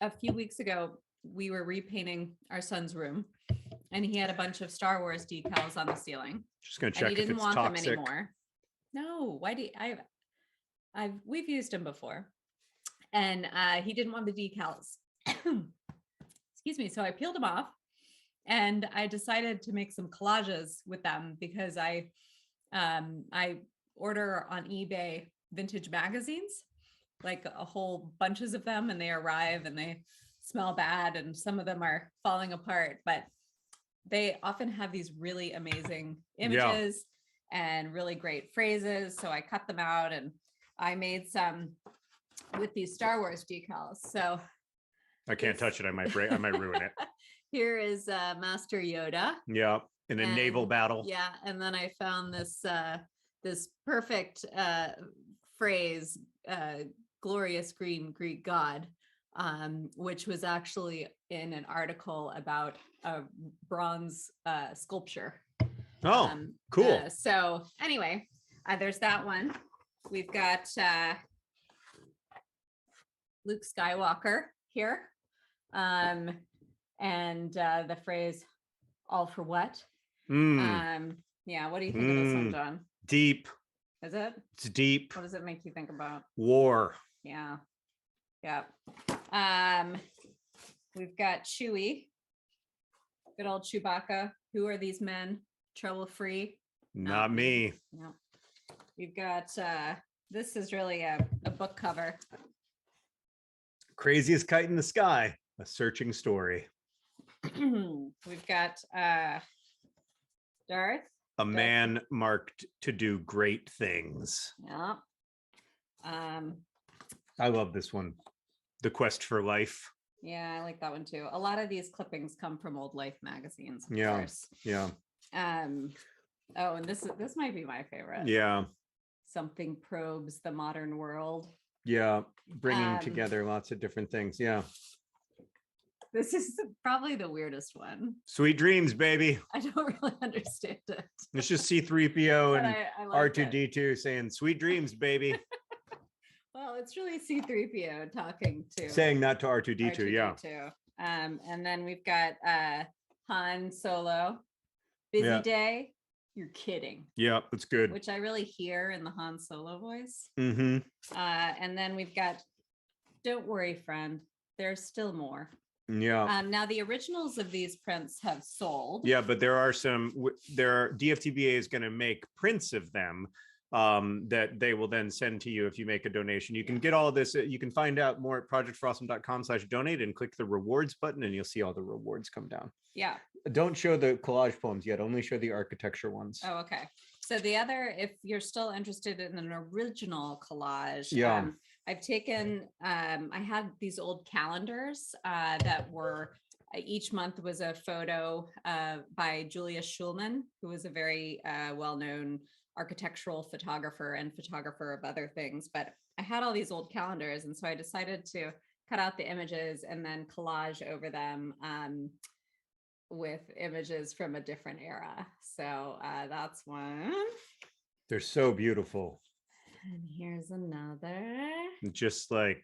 a few weeks ago, we were repainting our son's room, and he had a bunch of Star Wars decals on the ceiling. Just gonna And check he if didn't it's want toxic. them anymore. No, why do we've used them before, and he didn't want the decals. Excuse me. So I peeled them off, and I decided to make some collages with them because I order on eBay vintage magazines, like a whole bunches of them, and they arrive and they smell bad, and some of them are falling apart, but they often have these really amazing images and really great phrases. So I cut them out and I made some with these Star Wars decals. So I can't touch it. I might ruin it. here is Master Yoda. Yeah, in a naval battle. Yeah, and then I found this this perfect phrase, glorious green Greek god, which was actually in an article about a bronze sculpture. Oh, cool. So anyway, there's that one. We've got Luke Skywalker here. And the phrase, all for what? Yeah, what do you think of this one, John? Deep. Is it? It's deep. What does it make you think about? War. Yeah. Yeah. We've got Chewie. Good old Chewbacca. Who are these men? Trouble free? Not me. No. We've got this is really a book cover. Craziest kite in the sky. A searching story. We've got Darth. A man marked to do great things. Yeah. I love this one. The Quest for Life. Yeah, I like that one too. A lot of these clippings come from old Life magazines, of Yeah. course. Yeah. Oh, and this might be my favorite. Yeah. Something probes the modern world. Yeah. Bringing together lots of different things. Yeah. This is probably the weirdest one. Sweet dreams, baby. I don't really understand it. It's just C3PO But and I like it. R2D2 saying sweet dreams, baby. Well, it's really C3PO talking to Saying that to R2D2, yeah. R2D2. And then we've got Han Solo. Busy Yeah. day. You're kidding. Yeah, that's good. Which I really hear in the Han Solo voice. Mm-hmm. And then we've got Don't Worry, Friend. There's still more. Yeah. Now the originals of these prints have sold. Yeah, but there are DFTBA is going to make prints of them that they will then send to you if you make a donation. You can get all of this. You can find out more at projectforawesome.com/donate and click the rewards button and you'll see all the rewards come down. Yeah. Don't show the collage poems yet, only show the architecture ones. Oh, okay. So the other, if you're still interested in an original collage, Yeah. I've taken, I had these old calendars that were, each month was a photo by Julia Schulman, who was a very well-known architectural photographer and photographer of other things. But I had all these old calendars, and so I decided to cut out the images and then collage over them with images from a different era. So that's one. They're so beautiful. And here's another. Just like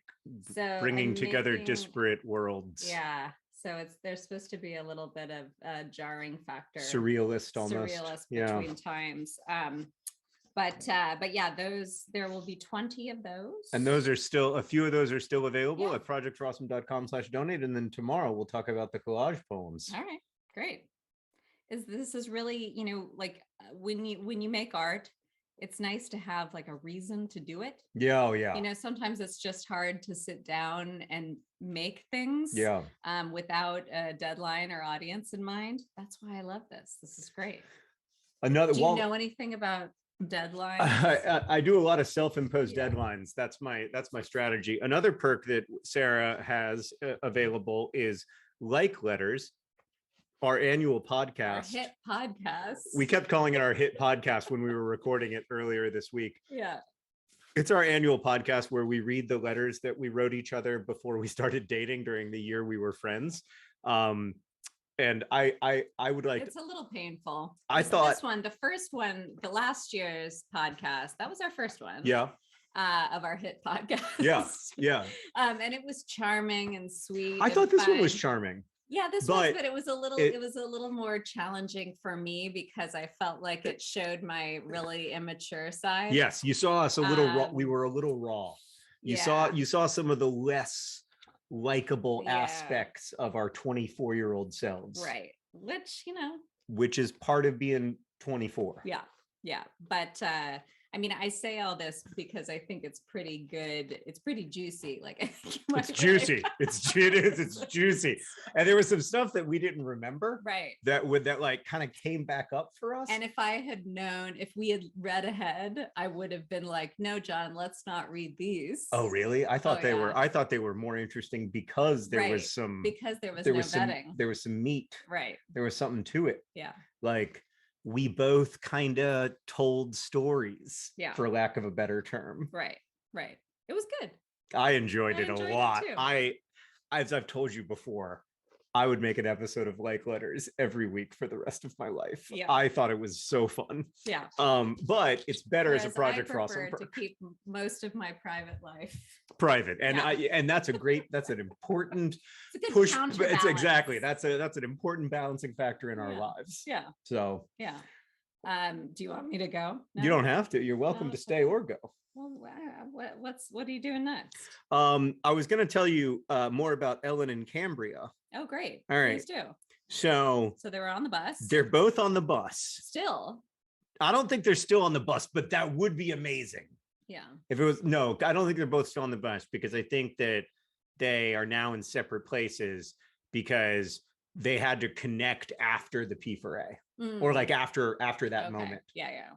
So bringing I'm together making- disparate worlds. Yeah. So there's supposed to be a little bit of a jarring factor. Surrealist almost. Surrealist Yeah. between times. But yeah, there will be 20 of those. And those are still, a few of those are still available at projectforawesome.com/donate. And then tomorrow we'll talk about the collage poems. All right, great. This is really, like when you make art, it's nice to have like a reason to do it. Yeah, oh yeah. Sometimes it's just hard to sit down and make things Yeah. Without a deadline or audience in mind. That's why I love this. This is great. Another Do you know anything about deadlines? I do a lot of self-imposed deadlines. That's my strategy. Another perk that Sarah has available is like letters, our annual podcast. Our hit podcast. We kept calling it our hit podcast when we were recording it earlier this week. Yeah. It's our annual podcast where we read the letters that we wrote each other before we started dating during the year we were friends. And I would like. It's a little painful. I thought this one, the first one, the last year's podcast, that was our first one. Yeah. Of our hit podcast. Yeah. Yeah. And it was charming and sweet. I thought and this one was fun. charming. Yeah, this but was, but it was a little, it was a little more challenging for me because I felt like it showed my really immature side. Yes, you saw us a little raw. We were a little raw. You saw some of the less likable aspects of our 24-year-old selves. Right. Which, which is part of being 24. Yeah. Yeah. But I mean, I say all this because I think it's pretty good. It's pretty juicy. Like it's juicy. It's juicy. And there was some stuff that we didn't remember. Right. That like kind of came back up for us. And if I had known, if we had read ahead, I would have been like, no, John, let's not read these. Oh, really? I thought I thought they were more interesting because there was some vetting. There was some meat. Right. There was something to it. Yeah. Like we both kind of told stories, for lack of a better term. Right. Right. It was good. I enjoyed it a lot. As I've told you before, I would make an episode of like letters every week for the rest of my life. Yeah. I thought it was so fun. Yeah. But it's better as a project for awesome. awesome. To keep most of my private life private, and and that's an important push. It's exactly that's an important balancing factor in our lives. Yeah. So yeah. Do you want me to go? No? You don't have to. You're welcome to stay or go. Well, what are you doing next? I was going to tell you more about Ellen and Cambria. Oh, great. All right. Please do. So they were on the bus. They're both on the bus. Still. I don't think they're still on the bus, but that would be amazing. Yeah. If it was, no, I don't think they're both still on the bus because I think that they are now in separate places because they had to connect after the P4A or like after that moment. Yeah. Yeah.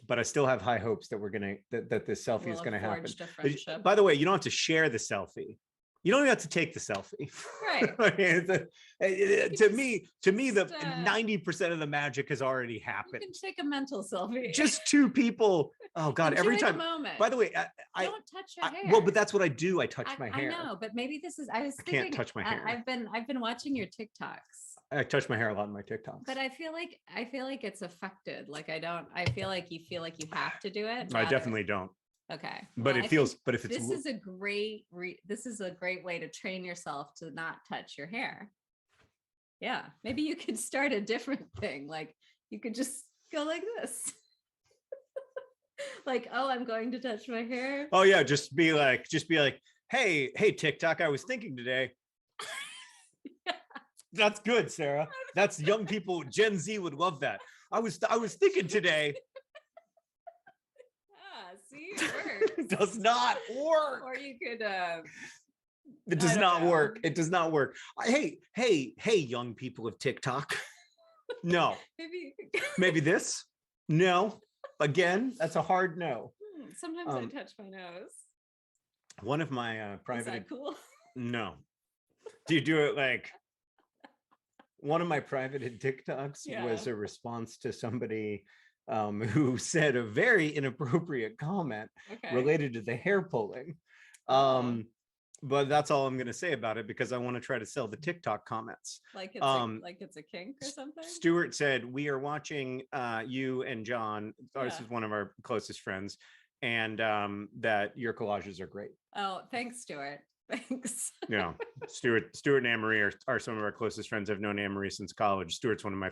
But I still have high hopes that we're going to, that this selfie is going to happen. Friendship. By the way, you don't have to share the selfie. You don't even have to take the selfie. Right. To me, the 90% of the magic has already You happened. can take a mental selfie. Just two people. Oh God, every Enjoy the time. moment. By the way, Don't touch your hair. well, but that's what I do. I touch my I hair. know, but maybe this is. I was I can't thinking. touch my hair. I've been watching your TikToks. I touch my hair a lot in my TikToks. But I feel like it's affected. Like I feel like you have to do it. I definitely don't. Okay. But Well, it feels. But if it's this is a great way to train yourself to not touch your hair. Yeah, maybe you could start a different thing. Like you could just go like this. Like, oh, I'm going to touch my hair. Oh yeah, just be like, hey TikTok, I was thinking today. That's good, Sarah. That's young people. Gen Z would love that. I was thinking today. See, it works. It does not work. Or you could it does not work. It does not work. Hey, young people of TikTok. No. Maybe this? No. Again, that's a hard no. Sometimes I touch my nose. One of my private. Is that cool? No. Do you do it like one of my private TikToks was a response to somebody who said a very inappropriate comment related to the hair pulling. But that's all I'm going to say about it because I want to try to sell the TikTok comments. Like it's a kink or something. Stuart said, we are watching you and John. This is one of our closest friends, and that your collages are great. Oh, thanks, Stuart. Thanks. Yeah, Stuart and Anne-Marie are some of our closest friends. I've known Anne-Marie since college. Stuart's one of my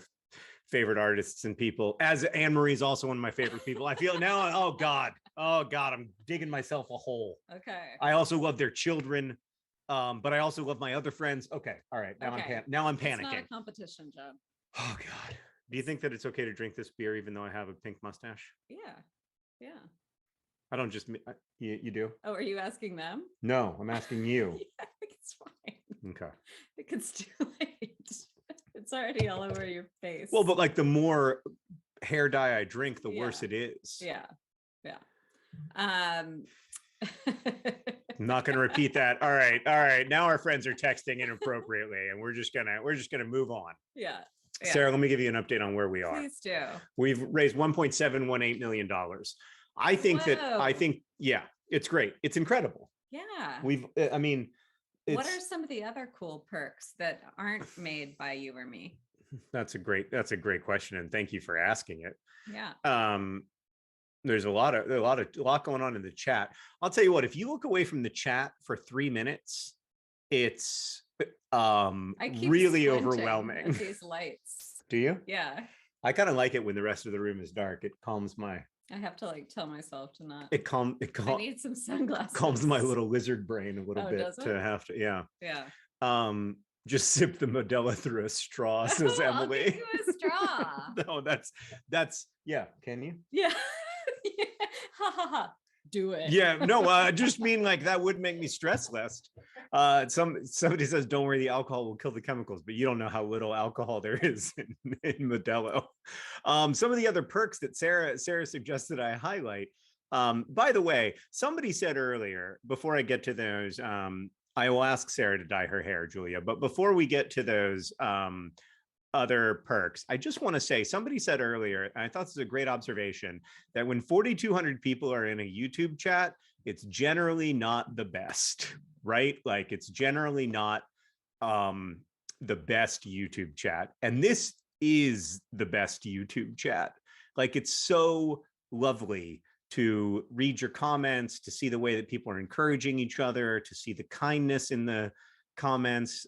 favorite artists and people, as Anne-Marie is also one of my favorite people. I feel now, oh God, I'm digging myself a hole. Okay. I also love their children, but I also love my other friends. Okay, all right, now I'm panicking. It's not a competition, John. Oh God. Do you think that it's okay to drink this beer even though I have a pink mustache? Yeah. I don't just, you do? Oh, are you asking them? No, I'm asking you. I think it's fine. Okay. I think it's too late. It's already all over your face. Well, but like the more hair dye I drink, the worse it is. Yeah. I'm not going to repeat that. All right. Now our friends are texting inappropriately, and we're just gonna move on. Yeah. Sarah, let me give you an update on where we are. Please do. We've raised $1.718 million. I think it's great. It's incredible. Yeah. What are some of the other cool perks that aren't made by you or me? That's a great question, and thank you for asking it. Yeah. There's a lot going on in the chat. I'll tell you what, if you look away from the chat for 3 minutes, it's really overwhelming. With these lights. Do you? Yeah. I kind of like it when the rest of the room is dark. It calms my. I have to tell myself to not. I need some sunglasses. Calms my little lizard brain a little bit does it? to have to. Yeah. Yeah. Just sip the Modelo through a straw, says Emily. I'll give you a straw. No, that's yeah. Can you? Yeah. Ha ha ha. Do it. Yeah, no, I just mean like that would make me stress less. Somebody says, don't worry, the alcohol will kill the chemicals, but you don't know how little alcohol there is in Modelo. Some of the other perks that Sarah suggested I highlight. By the way, somebody said earlier, before I get to those, I will ask Sarah to dye her hair, Julia, but before we get to those other perks, I just want to say, somebody said earlier, and I thought this is a great observation, that when 4,200 people are in a YouTube chat, it's generally not the best, right? Like it's generally not the best YouTube chat. And this is the best YouTube chat. Like it's so lovely to read your comments, to see the way that people are encouraging each other, to see the kindness in the comments,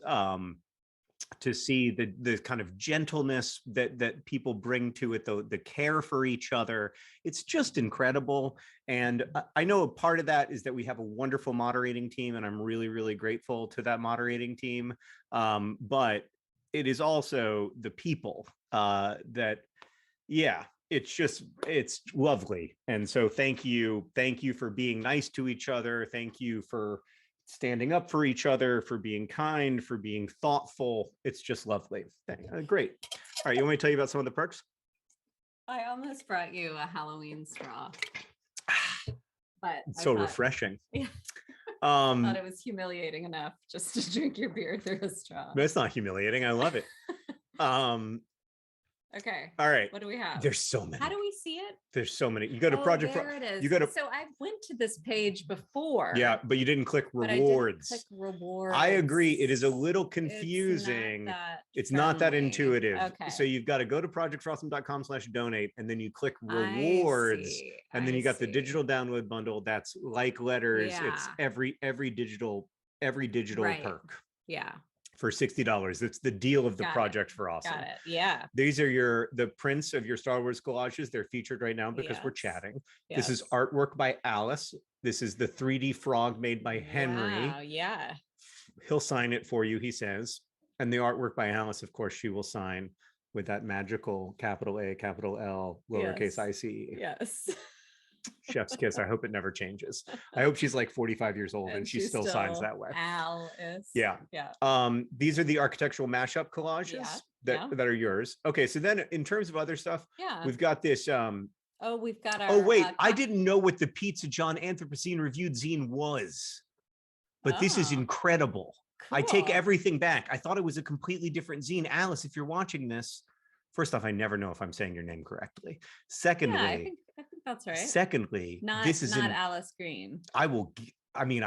to see the kind of gentleness that people bring to it, the care for each other. It's just incredible. And I know a part of that is that we have a wonderful moderating team, and I'm really, really grateful to that moderating team. But it is also the people it's lovely. And so thank you for being nice to each other. Thank you for standing up for each other, for being kind, for being thoughtful. It's just lovely. Great. All right, you want me to tell you about some of the perks? I almost brought you a Halloween straw. But it's so refreshing. Yeah. Thought it was humiliating enough just to drink your beer through a straw. But it's not humiliating. I love it. Okay. All right. What do we have? There's so many. How do we see it? There's so many. You go to Project. There it is. You go to. So I went to this page before. Yeah, but you didn't click but I didn't rewards. click rewards. I agree. It is a little confusing. It's not that intuitive. Okay. So you've got to go to projectfrawesome.com/donate, and then you click rewards, and then you got the digital download bundle. That's like letters. It's every digital perk. Yeah. For $60. It's the deal of the Project for Awesome. Got it. Yeah. These are the prints of your Star Wars collages. They're featured right now because we're chatting. This is artwork by Alice. This is the 3D frog made by Henry. Wow, yeah. He'll sign it for you, he says. And the artwork by Alice, of course, she will sign with that magical capital A, capital L, lowercase IC. Yes. Chef's kiss. I hope it never changes. I hope she's like 45 years old and she still signs that way. Alice. Yeah. Yeah. These are the architectural mashup collages that are yours. Okay, so then in terms of other stuff, we've got this. Oh, we've got our. Oh wait, I didn't know what the Pizza John Anthropocene reviewed zine was, but this is incredible. Cool. I take everything back. I thought it was a completely different zine. Alice, if you're watching this, first off, I never know if I'm saying your name correctly. Secondly, I think that's right. Secondly, this is not Alice Green. I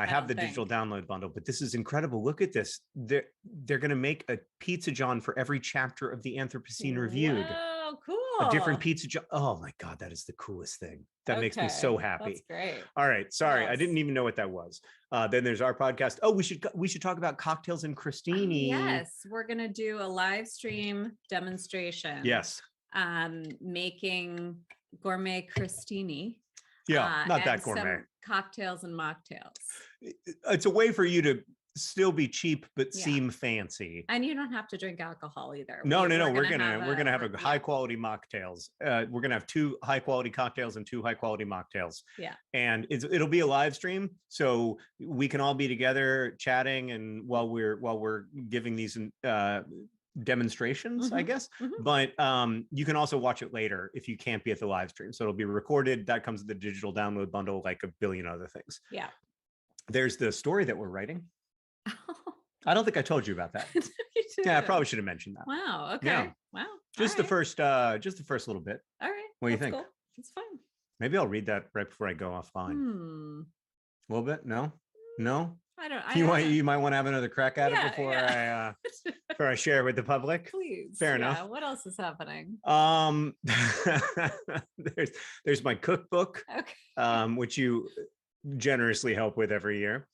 have the digital download bundle, but this is incredible. Look at this. They're going to make a Pizza John for every chapter of the Anthropocene reviewed. Oh, cool. A different Pizza John. Oh my God, that is the coolest thing. That makes me so happy. That's great. All right. Sorry. I didn't even know what that was. Then there's our podcast. Oh, we should talk about Cocktails and Crostini. Yes. We're going to do a live stream demonstration. Yes. Making gourmet crostini. Yeah, not that gourmet. Cocktails and mocktails. It's a way for you to still be cheap but seem fancy. And you don't have to drink alcohol either. No. We're gonna have a high quality mocktails. We're gonna have 2 high quality cocktails and 2 high quality mocktails. Yeah. And it'll be a live stream, so we can all be together chatting, and while we're giving these demonstrations, I guess. But you can also watch it later if you can't be at the live stream. So it'll be recorded. That comes with the digital download bundle, like a billion other things. Yeah. There's the story that we're writing. I don't think I told you about that. Yeah, I probably should have mentioned that. Wow. Okay. Yeah. Wow. Just the first little bit. All right. What do you think? Cool. It's fine. Maybe I'll read that right before I go offline. A little bit? No? I don't. You might want to have another crack at it before I share with the public. Please. Fair enough. What else is happening? There's my cookbook, which you generously help with every year.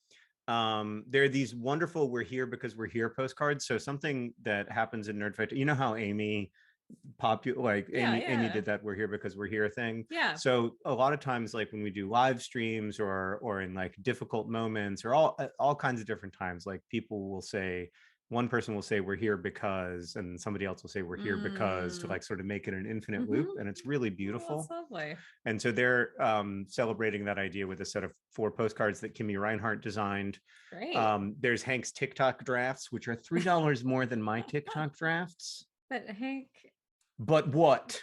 There are these wonderful "We're Here Because We're Here" postcards. So something that happens in Nerd Fight, you know how Amy Amy did that "We're Here Because We're Here" thing. Yeah. So a lot of times, like when we do live streams or in like difficult moments or all kinds of different times, like people will say, one person will say "we're here because," and somebody else will say "we're here because," to like sort of make it an infinite loop, and it's really beautiful. That's lovely. And so they're celebrating that idea with a set of 4 postcards that Kimmy Reinhart designed. Great. There's Hank's TikTok drafts, which are $3 more than my TikTok drafts. But Hank. But what?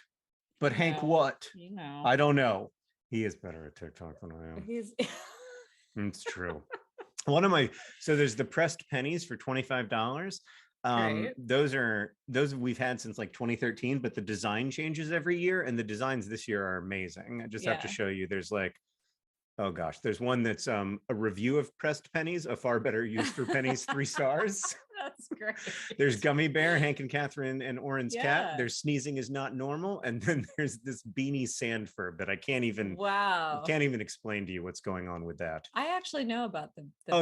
But Hank, what? You know. I don't know. He is better at TikTok than I am. He's. It's true. So there's the pressed pennies for $25. Those we've had since like 2013, but the design changes every year, and the designs this year are amazing. I just have to show you. There's like, oh gosh, there's one that's a review of pressed pennies, a far better use for pennies, 3 stars. That's great. There's Gummy Bear, Hank and Catherine and Oren's cat. Yeah. There's Sneezing Is Not Normal, and then there's this Beanie Sandford that I can't even explain to you what's going on with that. I actually know about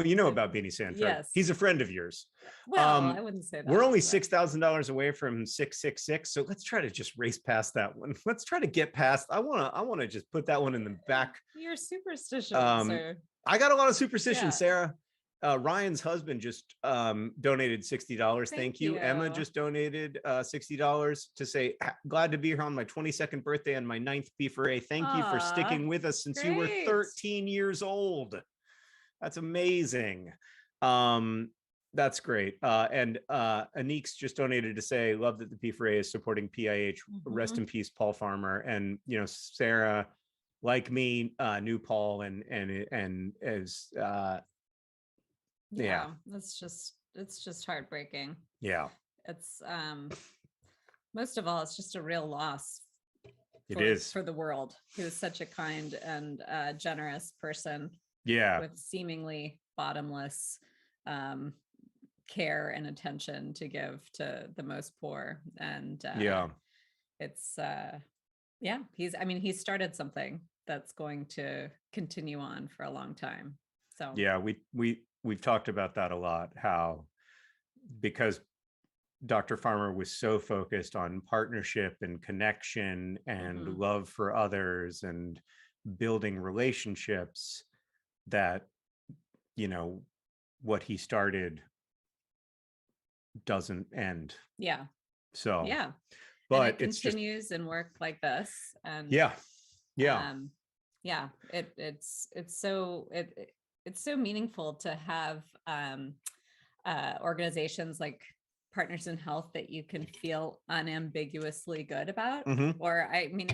you know about Beanie Sandford. Yes. He's a friend of yours. Well, I wouldn't say that. We're only $6,000 away from 666, so let's try to just race past that one. Let's try to get past. I want to just put that one in the back. You're superstitious, sir. I got a lot of superstition, Yeah. Sarah. Ryan's husband just donated $60. Thank you. Emma just donated $60 to say, glad to be here on my 22nd birthday and my 9th Beeferay. Thank you for sticking with us since you were 13 years old. That's amazing. That's great. And Anik's just donated to say, love that the Beeferay is supporting PIH. Rest in peace, Paul Farmer. And, Sarah, like me, knew Paul and is Yeah. It's just heartbreaking. Yeah. It's most of all, it's just a real loss. It is for the world. He was such a kind and generous person. Yeah. With seemingly bottomless care and attention to give to the most poor. And it's he started something that's going to continue on for a long time. So yeah, we've talked about that a lot, how because Dr. Farmer was so focused on partnership and connection and love for others and building relationships, that, you know, what he started doesn't end. Yeah. So yeah. But and it it's continues in work like this. And it's so meaningful to have organizations like Partners in Health that you can feel unambiguously good about. Or I mean,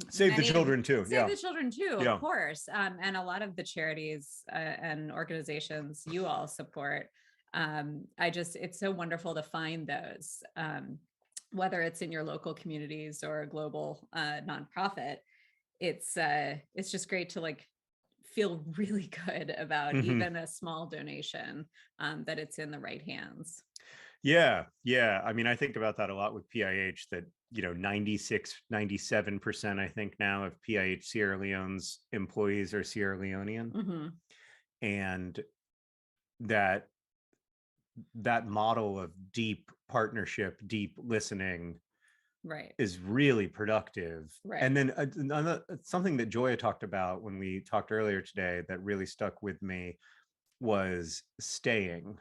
Save the Children too. Save the Children too, Yeah. of course. And a lot of the charities and organizations you all support. It's so wonderful to find those, whether it's in your local communities or a global nonprofit. It's just great to like feel really good about even a small donation, that it's in the right hands. Yeah. I mean, I think about that a lot with PIH, that, 97%, I think now, of PIH Sierra Leone's employees are Sierra Leonean. And that model of deep partnership, deep listening, is really productive. And then something that Joya talked about when we talked earlier today that really stuck with me was staying.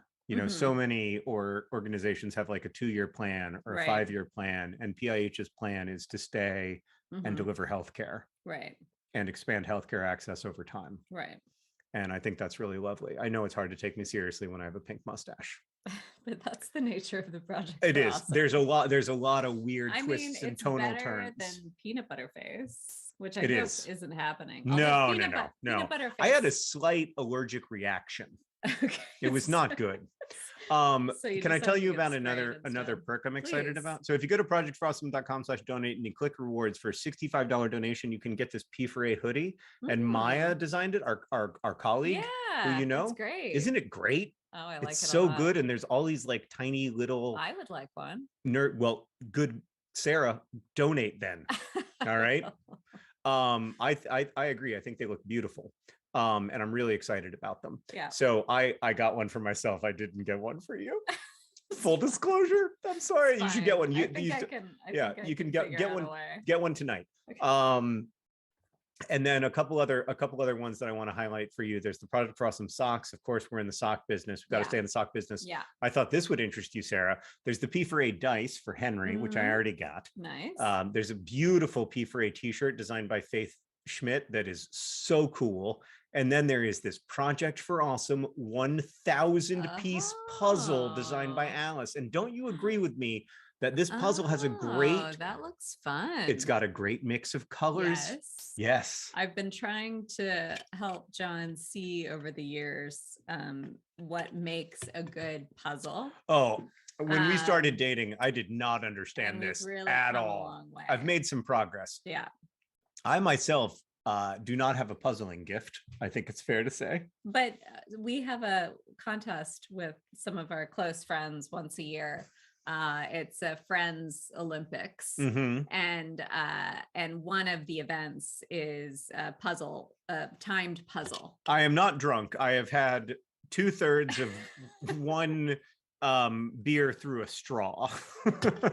So many organizations have like a 2-year plan or a 5-year plan, and PIH's plan is to stay and deliver healthcare, and expand healthcare access over time. And I think that's really lovely. I know it's hard to take me seriously when I have a pink mustache. But that's the nature of the project. It is. Awesome. There's a lot of weird twists and tonal better turns. Than peanut butter face, which I It hope is. isn't happening. No. Peanut butter face. I had a slight allergic reaction. It was not good. Can I tell you about another perk I'm excited about? So if you go to projectforawesome.com/donate and you click rewards, for a $65 donation, you can get this P4A hoodie. And Maya designed it, our colleague, who you know. That's great. Isn't it great? Oh, I like it. It's so good. And there's all these like tiny little I would like one. Well, good, Sarah, donate then. All right. I agree. I think they look beautiful. And I'm really excited about them. Yeah. So I got one for myself. I didn't get one for you. Full disclosure. I'm sorry. You should get one. You can get one tonight. Okay. And then a couple other ones that I want to highlight for you. There's the Project for Awesome socks. Of course, we're in the sock business. We've got to stay in the sock business. Yeah. I thought this would interest you, Sarah. There's the P4A dice for Henry, which I already got. Nice. There's a beautiful P4A t-shirt designed by Faith Schmidt that is so cool. And then there is this Project for Awesome 1,000 piece puzzle designed by Alice. And don't you agree with me that this puzzle has a great, that looks fun. It's got a great mix of colors. Yes. I've been trying to help John see over the years what makes a good puzzle. Oh, when we started dating, I did not understand this really at all. I've made some progress. Yeah. I myself do not have a puzzling gift. I think it's fair to say. But we have a contest with some of our close friends once a year. It's a Friends Olympics, and one of the events is a puzzle, a timed puzzle. I am not drunk. I have had 2/3 of one beer through a straw,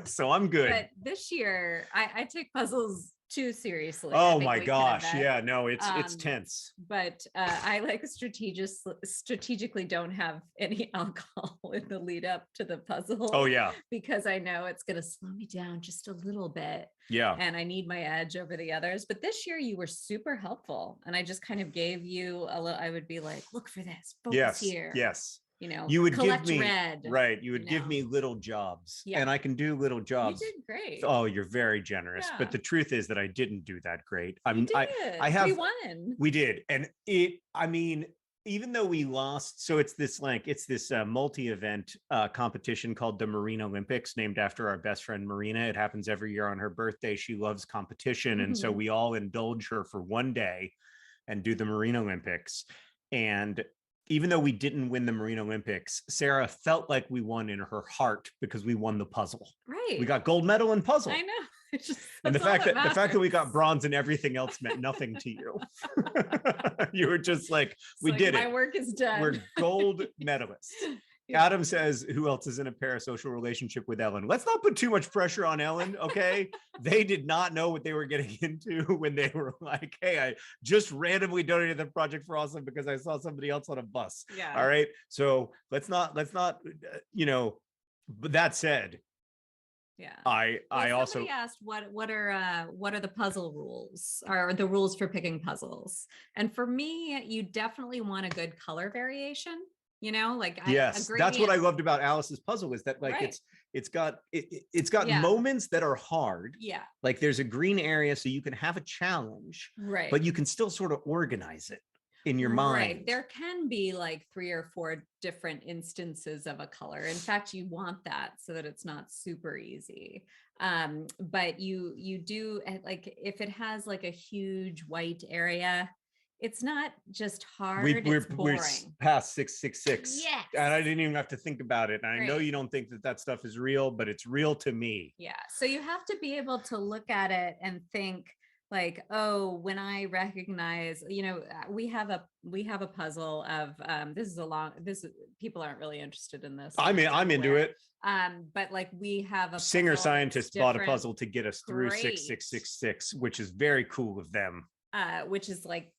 so I'm good. But this year, I take puzzles too seriously. Oh my gosh. Yeah, no, it's tense. But I like strategically don't have any alcohol in the lead up to the puzzle. Oh yeah. Because I know it's going to slow me down just a little bit. Yeah. And I need my edge over the others. But this year you were super helpful. And I just kind of gave you a little, I would be like, look for this, focus here. Yes. You would collect give me red. Right. You would give me little jobs, and I can do little jobs. You did great. Oh, you're very generous. Yeah. But the truth is that I didn't do that great. We we won. We did. And it even though we lost, so it's this multi-event competition called the Marine Olympics, named after our best friend Marina. It happens every year on her birthday. She loves competition, and so we all indulge her for one day and do the Marine Olympics. And even though we didn't win the Marine Olympics, Sarah felt like we won in her heart because we won the puzzle. Right. We got gold medal in puzzle. I know. It's just, And the that's all fact that we got matters. bronze and everything else meant nothing to you. You were just like, we did my it. work is done. We're gold medalists. Yeah. Adam says, who else is in a parasocial relationship with Ellen? Let's not put too much pressure on Ellen, okay? They did not know what they were getting into when they were like, hey, I just randomly donated the Project for Awesome because I saw somebody else on a bus. Yeah. All right. So let's not, but that said, yeah. I also somebody asked what are the puzzle rules, or the rules for picking puzzles. And for me, you definitely want a good color variation. Like yes, that's what I loved about Alice's puzzle, is that like right. it's got Yeah. moments that are hard. Yeah. Like there's a green area, so you can have a challenge, right, but you can still sort of organize it in your mind. Right. There can be like 3 or 4 different instances of a color. In fact, you want that so that it's not super easy. But you do, like, if it has like a huge white area, it's not just hard, it's boring. We're past 666. Yes. And I didn't even have to think about it. And I know Right. you don't think that stuff is real, but it's real to me. Yeah. So you have to be able to look at it and think like, oh, when I recognize, we have a puzzle of people aren't really interested in this. I'm into it. But like we have a Singer puzzle scientist that's bought a different. puzzle to get us through Great. 6666, which is very cool of them. Which is like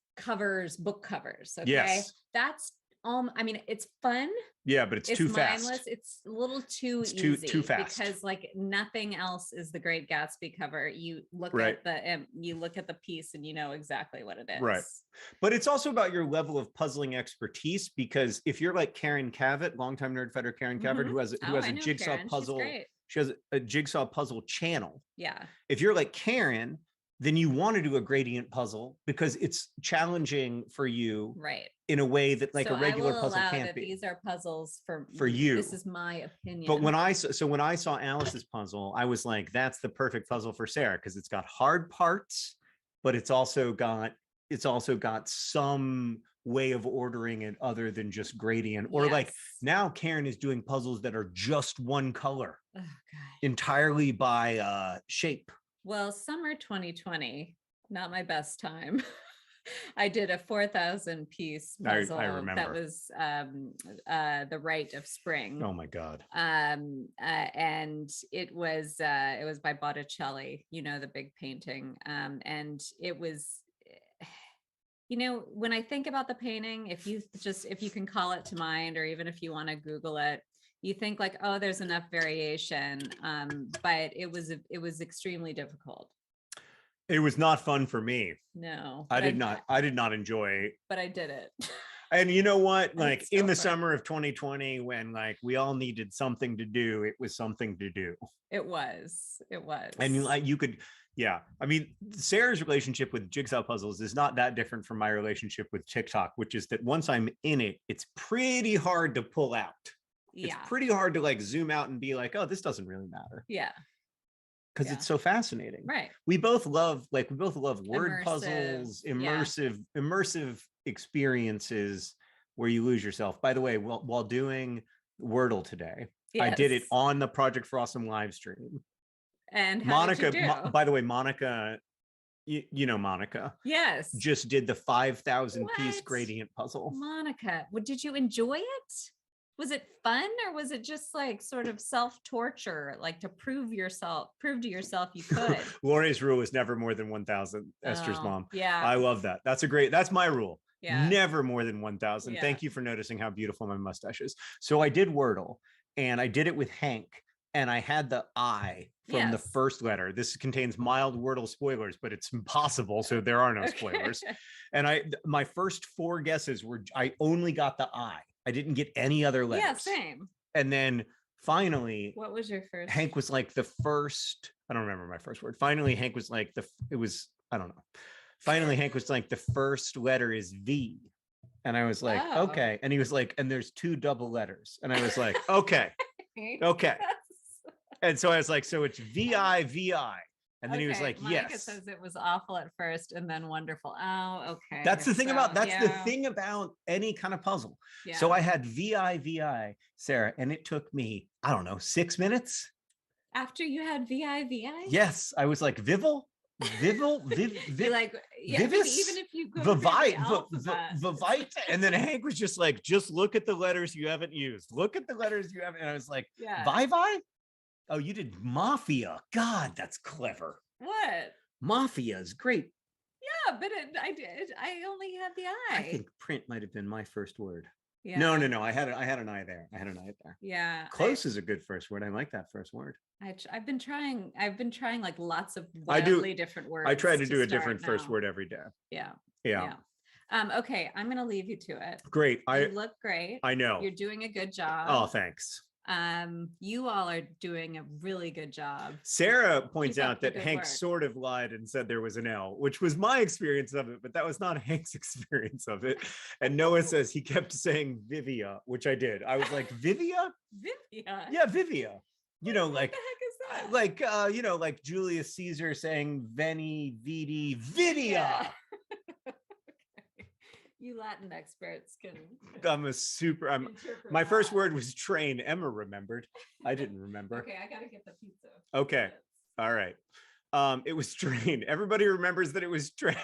book covers. Okay. Yes. That's it's fun. Yeah, but it's too fast. Mindless. It's a little too It's easy too fast. because like nothing else is the Great Gatsby cover. You look Right. at the piece and you know exactly what it is. Right. But it's also about your level of puzzling expertise, because if you're like Karen Cavett, longtime nerd fighter Karen Cavett, who has I a know jigsaw Karen. She's puzzle, great. she has a jigsaw puzzle channel. Yeah. If you're like Karen, then you want to do a gradient puzzle because it's challenging for you, right, in a way that like so a regular I will puzzle allow can't that be. These are puzzles for you. This is my opinion. But when I saw Alice's puzzle, I was like, that's the perfect puzzle for Sarah, because it's got hard parts, but it's also got some way of ordering it other than just gradient. Or like now Karen is doing puzzles that are just one color, entirely by shape. Well, summer 2020, not my best time. I did a 4,000 piece puzzle I remember. that was the Rite of Spring. Oh my God. And it was by Botticelli, the big painting. And it was, when I think about the painting, if you can call it to mind, or even if you want to Google it, you think like, oh, there's enough variation. But it was extremely difficult. It was not fun for me. No, I did not enjoy. But I did it. And you know what? Like in the summer of 2020, when like we all needed something to do, it was something to do. It was. And you could, yeah. I mean, Sarah's relationship with jigsaw puzzles is not that different from my relationship with TikTok, which is that once I'm in it, it's pretty hard to pull out. Yeah. It's pretty hard to like zoom out and be like, oh, this doesn't really matter. Yeah. Because it's so fascinating. Right. We both love word puzzles, immersive experiences where you lose yourself. By the way, while doing Wordle today, I did it on the Project for Awesome live stream. And how Monica, did you do? by the way, Monica, you know Monica. Yes. Just did the 5,000 piece gradient puzzle. Monica, did you enjoy it? Was it fun, or was it just like sort of self-torture, like to prove to yourself you could? Lori's rule is never more than 1,000. Esther's mom. Yeah. I love that. That's my rule. Yeah. Never more than 1,000. Yeah. Thank you for noticing how beautiful my mustache is. So I did Wordle, and I did it with Hank, and I had the I from the first letter. This contains mild Wordle spoilers, but it's impossible, so there are no spoilers. And my first 4 guesses were, I only got the I. I didn't get any other letters. Yeah, same. And then finally, what was your first? Hank was like the first, I don't remember my first word. Finally, Hank was like I don't know. Finally, Hank was like, the first letter is V. And I was like, Oh. okay. And he was like, and there's 2 double letters. And I was like, okay, okay. And so I was like, so it's VIVI. And then he was like, Monica yes. says it was awful at first and then wonderful. Oh, okay. That's the thing So, about the yeah. thing about any kind of puzzle. Yeah. So I had VIVI, Sarah, and it took me, I don't know, 6 minutes. After you had VIVI? Yes, I was like, Vivel, You're like, yeah, but Vivis, even if you go through the alphabet. Vivite, and then Hank was just like, just look at the letters you haven't used. Look at the letters you haven't. And I was like, Yeah. Vivi? Oh, you did Mafia. God, that's clever. What? Mafia is great. Yeah, but I only had the I. I think print might have been my first word. Yeah. No. I had an I there. Yeah. Close is a good first word. I like that first word. I've been trying like lots of I do- wildly different words. I try to do a start different first now. word every day. Yeah. Yeah. Okay, I'm gonna leave you to it. Great. You look great. I know. You're doing a good job. Oh, thanks. You all are doing a really good job. Sarah points Keep up out the that good Hank work. sort of lied and said there was an L, which was my experience of it, but that was not Hank's experience of it. And Noah says he kept saying Vivia, which I did. I was like, Vivia? Vivia. Yeah, Vivia. You know, like, What the heck is that? like you know, like Julius Caesar saying Veni, Vidi, Vidia. Yeah. Okay. You Latin experts can. I'm my first word was train. Emma remembered. I didn't remember. Okay, I gotta get the pizza. Okay. All right. It was train. Everybody remembers that it was train.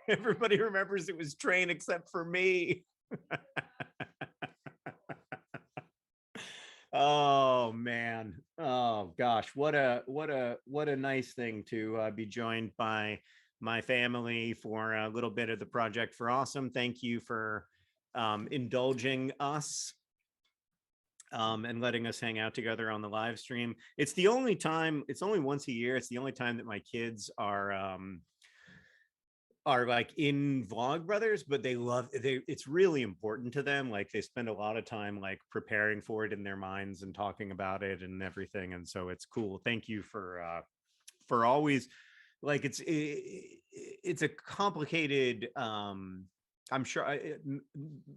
Everybody remembers it was train except for me. Oh man. Oh gosh. What a nice thing to be joined by my family for a little bit of the Project for Awesome. Thank you for indulging us and letting us hang out together on the live stream. It's the only time, it's only once a year. It's the only time that my kids are like in Vlogbrothers, but it's really important to them. Like they spend a lot of time like preparing for it in their minds and talking about it and everything. And so it's cool. Thank you for always, like it's a complicated, I'm sure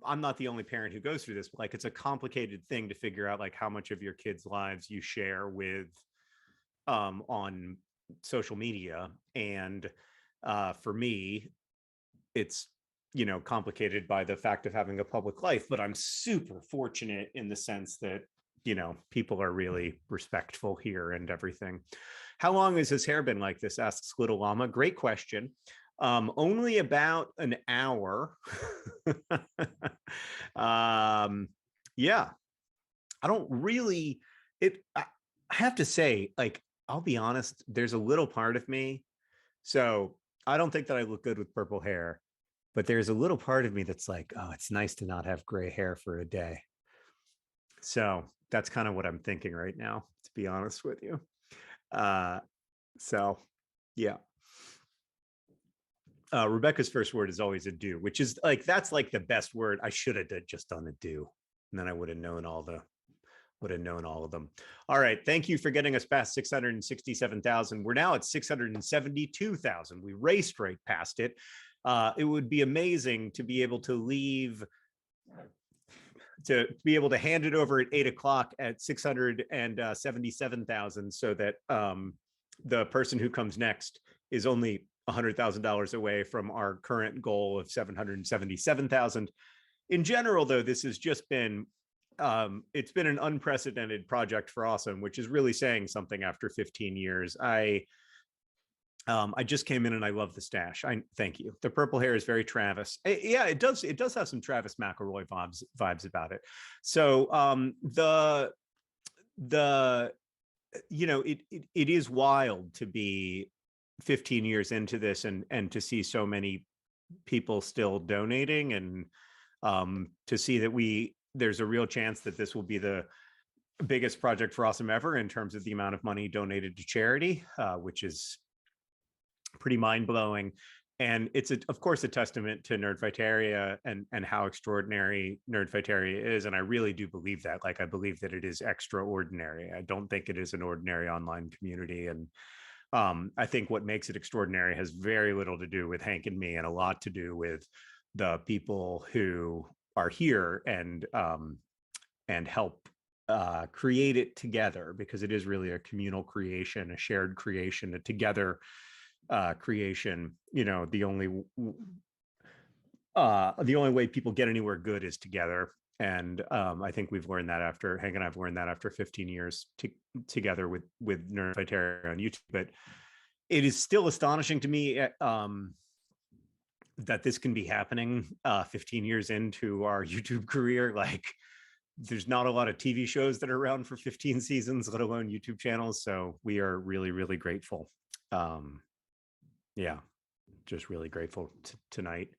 I'm not the only parent who goes through this, but like it's a complicated thing to figure out like how much of your kids' lives you share with on social media. And for me, it's, you know, complicated by the fact of having a public life, but I'm super fortunate in the sense that, you know, people are really respectful here and everything. How long has his hair been like this? Asks Little Llama. Great question. Only about an hour. Yeah, I don't really, I have to say, like, I'll be honest, there's a little part of me. So I don't think that I look good with purple hair, but there's a little part of me that's like, oh, it's nice to not have gray hair for a day. So that's kind of what I'm thinking right now, to be honest with you. So yeah. Rebecca's first word is always a do, which is like, that's like the best word. I should have just done a do, and then I would have known all of them. All right. Thank you for getting us past 667,000. We're now at 672,000. We raced right past it. It would be amazing to be able to leave, to be able to hand it over at 8 o'clock at 677,000 so that the person who comes next is only $100,000 away from our current goal of 777,000. In general, though, this has just been, it's been an unprecedented project for Awesome, which is really saying something after 15 years. I just came in and I love the stash. Thank you. The purple hair is very Travis. Yeah, it does have some Travis McElroy vibes about it. So you know, it is wild to be 15 years into this and to see so many people still donating, and to see that there's a real chance that this will be the biggest Project for Awesome ever in terms of the amount of money donated to charity, which is pretty mind-blowing. And it's of course a testament to Nerdfighteria and how extraordinary Nerdfighteria is. And I really do believe that. Like, I believe that it is extraordinary. I don't think it is an ordinary online community. And I think what makes it extraordinary has very little to do with Hank and me and a lot to do with the people who are here and help create it together, because it is really a communal creation, a shared creation, a together creation. You know, the only way people get anywhere good is together. And I think we've learned that after Hank and I've learned that after 15 years together with Nerdfighteria on YouTube. But it is still astonishing to me that this can be happening 15 years into our YouTube career. Like, there's not a lot of TV shows that are around for 15 seasons, let alone YouTube channels. So we are really, really grateful. Yeah, just really grateful tonight,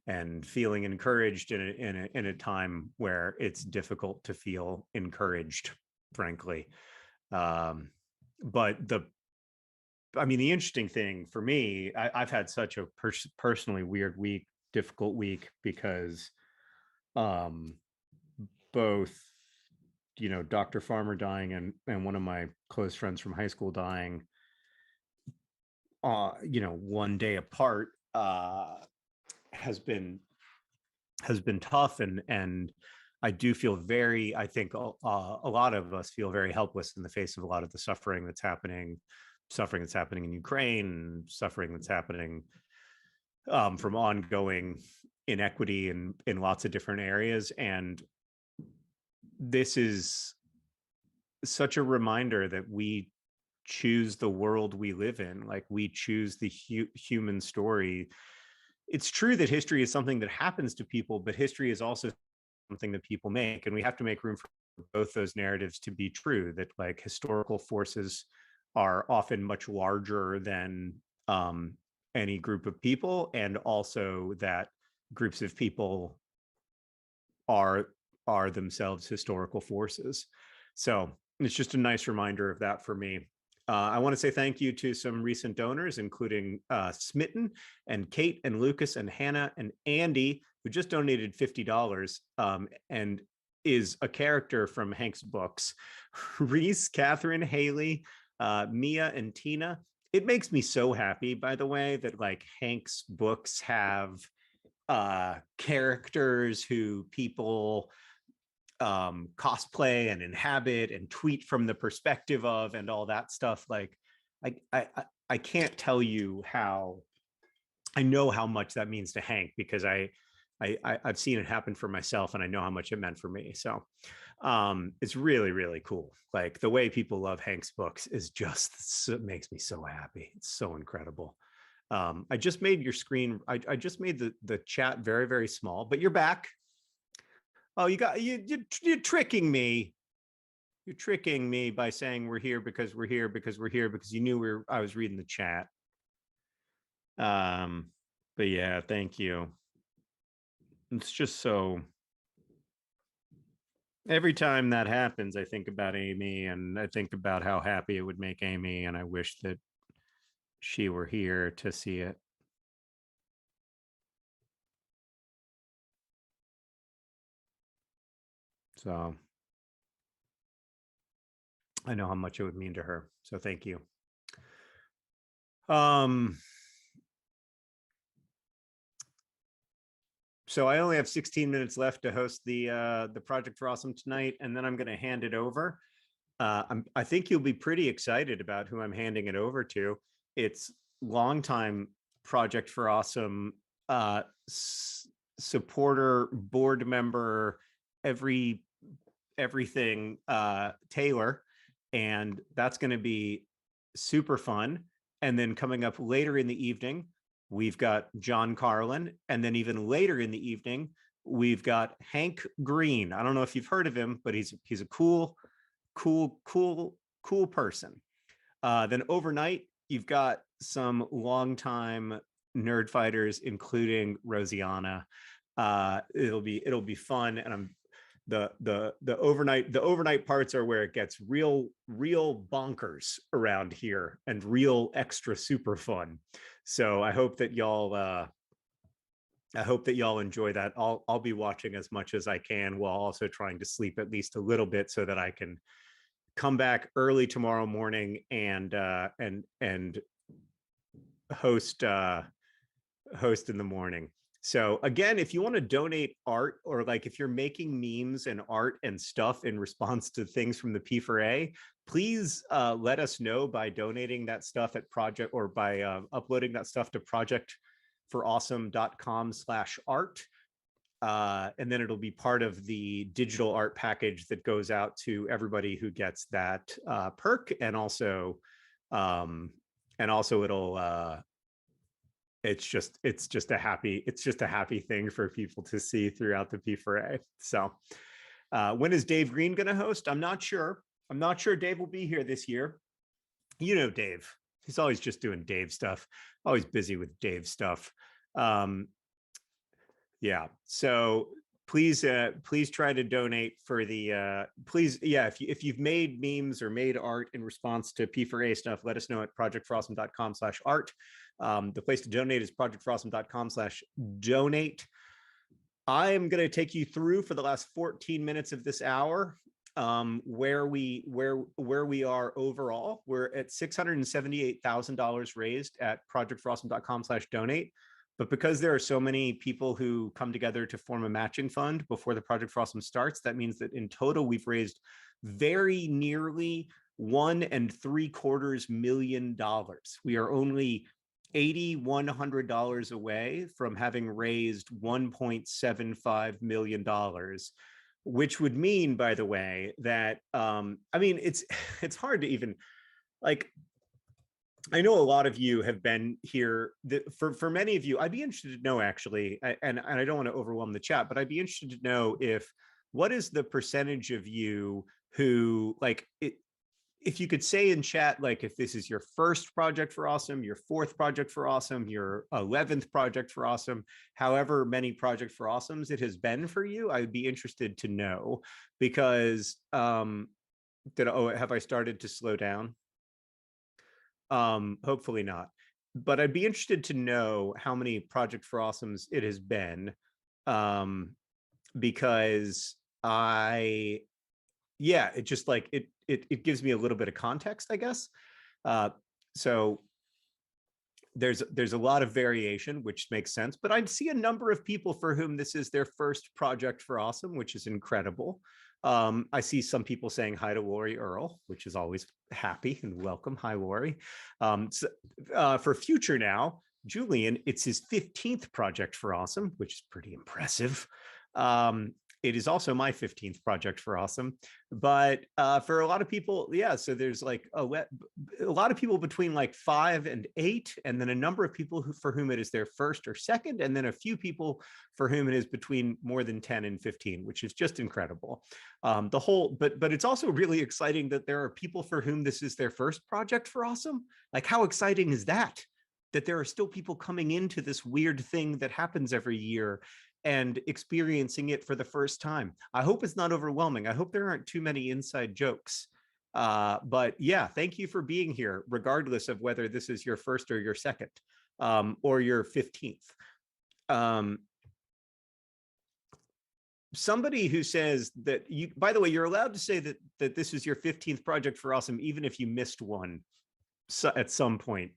and feeling encouraged in a time where it's difficult to feel encouraged, frankly. But the interesting thing for me, I've had such a personally weird week, difficult week, because both, you know, Dr. Farmer dying and one of my close friends from high school dying, you know, one day apart, has been tough, and I do feel very, I think a lot of us feel very helpless in the face of a lot of the suffering that's happening in Ukraine, suffering that's happening from ongoing inequity in lots of different areas. And this is such a reminder that we choose the world we live in. Like, we choose the human story. It's true that history is something that happens to people, but history is also something that people make, and we have to make room for both those narratives to be true. That, like, historical forces are often much larger than any group of people, and also that groups of people are themselves historical forces. So it's just a nice reminder of that for me. I want to say thank you to some recent donors, including Smitten and Kate and Lucas and Hannah and Andy, who just donated $50 and is a character from Hank's books. Reese, Catherine, Haley, Mia, and Tina. It makes me so happy, by the way, that, like, Hank's books have characters who people cosplay and inhabit and tweet from the perspective of, and all that stuff. Like, I can't tell you how, I know how much that means to Hank, because I've seen it happen for myself, and I know how much it meant for me. So it's really, really cool. Like, the way people love Hank's books is just, it makes me so happy. It's so incredible. I just made your screen, I just made the chat very, very small, but you're back. Oh, you're tricking me. You're tricking me by saying we're here because we're here because we're here, because you knew I was reading the chat. But yeah, thank you. It's just so, every time that happens, I think about Amy, and I think about how happy it would make Amy, and I wish that she were here to see it. So I know how much it would mean to her. So thank you. So I only have 16 minutes left to host the Project for Awesome tonight, and then I'm going to hand it over. I think you'll be pretty excited about who I'm handing it over to. It's longtime Project for Awesome supporter, board member, everything, Taylor, and that's going to be super fun. And then coming up later in the evening, we've got John Carlin, and then even later in the evening, we've got Hank Green. I don't know if you've heard of him, but he's a cool person. Then overnight, you've got some longtime nerd fighters, including Rosianna. It'll be fun, and the overnight parts are where it gets real bonkers around here, and real extra super fun. So I hope that y'all enjoy that. I'll be watching as much as I can, while also trying to sleep at least a little bit, so that I can come back early tomorrow morning and host in the morning. So again, if you want to donate art, or like if you're making memes and art and stuff in response to things from the P4A, please let us know by donating that stuff at project, or by uploading that stuff to projectforawesome.com/art. And then it'll be part of the digital art package that goes out to everybody who gets that perk. And also it'll it's just a happy thing for people to see throughout the P4A. So when is Dave Green going to host? I'm not sure Dave will be here this year. You know Dave, he's always just doing Dave stuff, always busy with Dave stuff. Yeah, so please try to donate for the if you've made memes or made art in response to P4A stuff, let us know at projectforawesome.com/art. The place to donate is projectforawesome.com/donate. I am going to take you through for the last 14 minutes of this hour where we are overall. We're at $678,000 raised at projectforawesome.com/donate. But because there are so many people who come together to form a matching fund before the Project for Awesome starts, that means that in total we've raised very nearly $1.75 million. We are only $8,100 away from having raised $1.75 million, which would mean, by the way, that I mean, it's hard to even, like, I know a lot of you have been here. For many of you, I'd be interested to know, actually, and I don't want to overwhelm the chat, but I'd be interested to know what is the percentage of you who, like, if you could say in chat, like, if this is your first Project for Awesome, your fourth Project for Awesome, your 11th Project for Awesome, however many Project for Awesomes it has been for you, I would be interested to know, because have I started to slow down? Hopefully not, but I'd be interested to know how many Project for Awesomes it has been, because it just, like, it gives me a little bit of context, I guess. So there's a lot of variation, which makes sense, but I see a number of people for whom this is their first Project for Awesome, which is incredible. I see some people saying hi to Lori Earl, which is always happy and welcome. Hi, Lori. For future now, Julian, it's his 15th Project for Awesome, which is pretty impressive. It is also my 15th Project for Awesome, but for a lot of people, so there's like a lot of people between like 5 and 8, and then a number of people for whom it is their first or second, and then a few people for whom it is between more than 10 and 15, which is just incredible. But it's also really exciting that there are people for whom this is their first Project for Awesome. Like, how exciting is that? That there are still people coming into this weird thing that happens every year and experiencing it for the first time. I hope it's not overwhelming. I hope there aren't too many inside jokes. But yeah, thank you for being here, regardless of whether this is your first or your second, or your 15th. Somebody who says that by the way, you're allowed to say that this is your 15th Project for Awesome, even if you missed one at some point.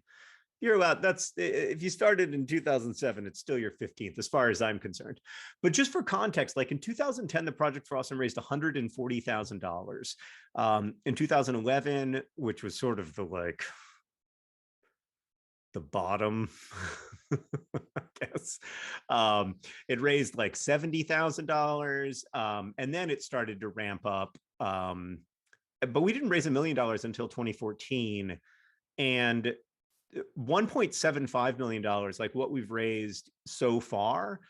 You're allowed. That's, if you started in 2007, it's still your 15th, as far as I'm concerned. But just for context, like in 2010, the Project for Awesome raised $140,000. In 2011, which was sort of the bottom, I guess, it raised like $70,000, and then it started to ramp up. But we didn't raise $1 million until 2014, and $1.75 million, like what we've raised so far,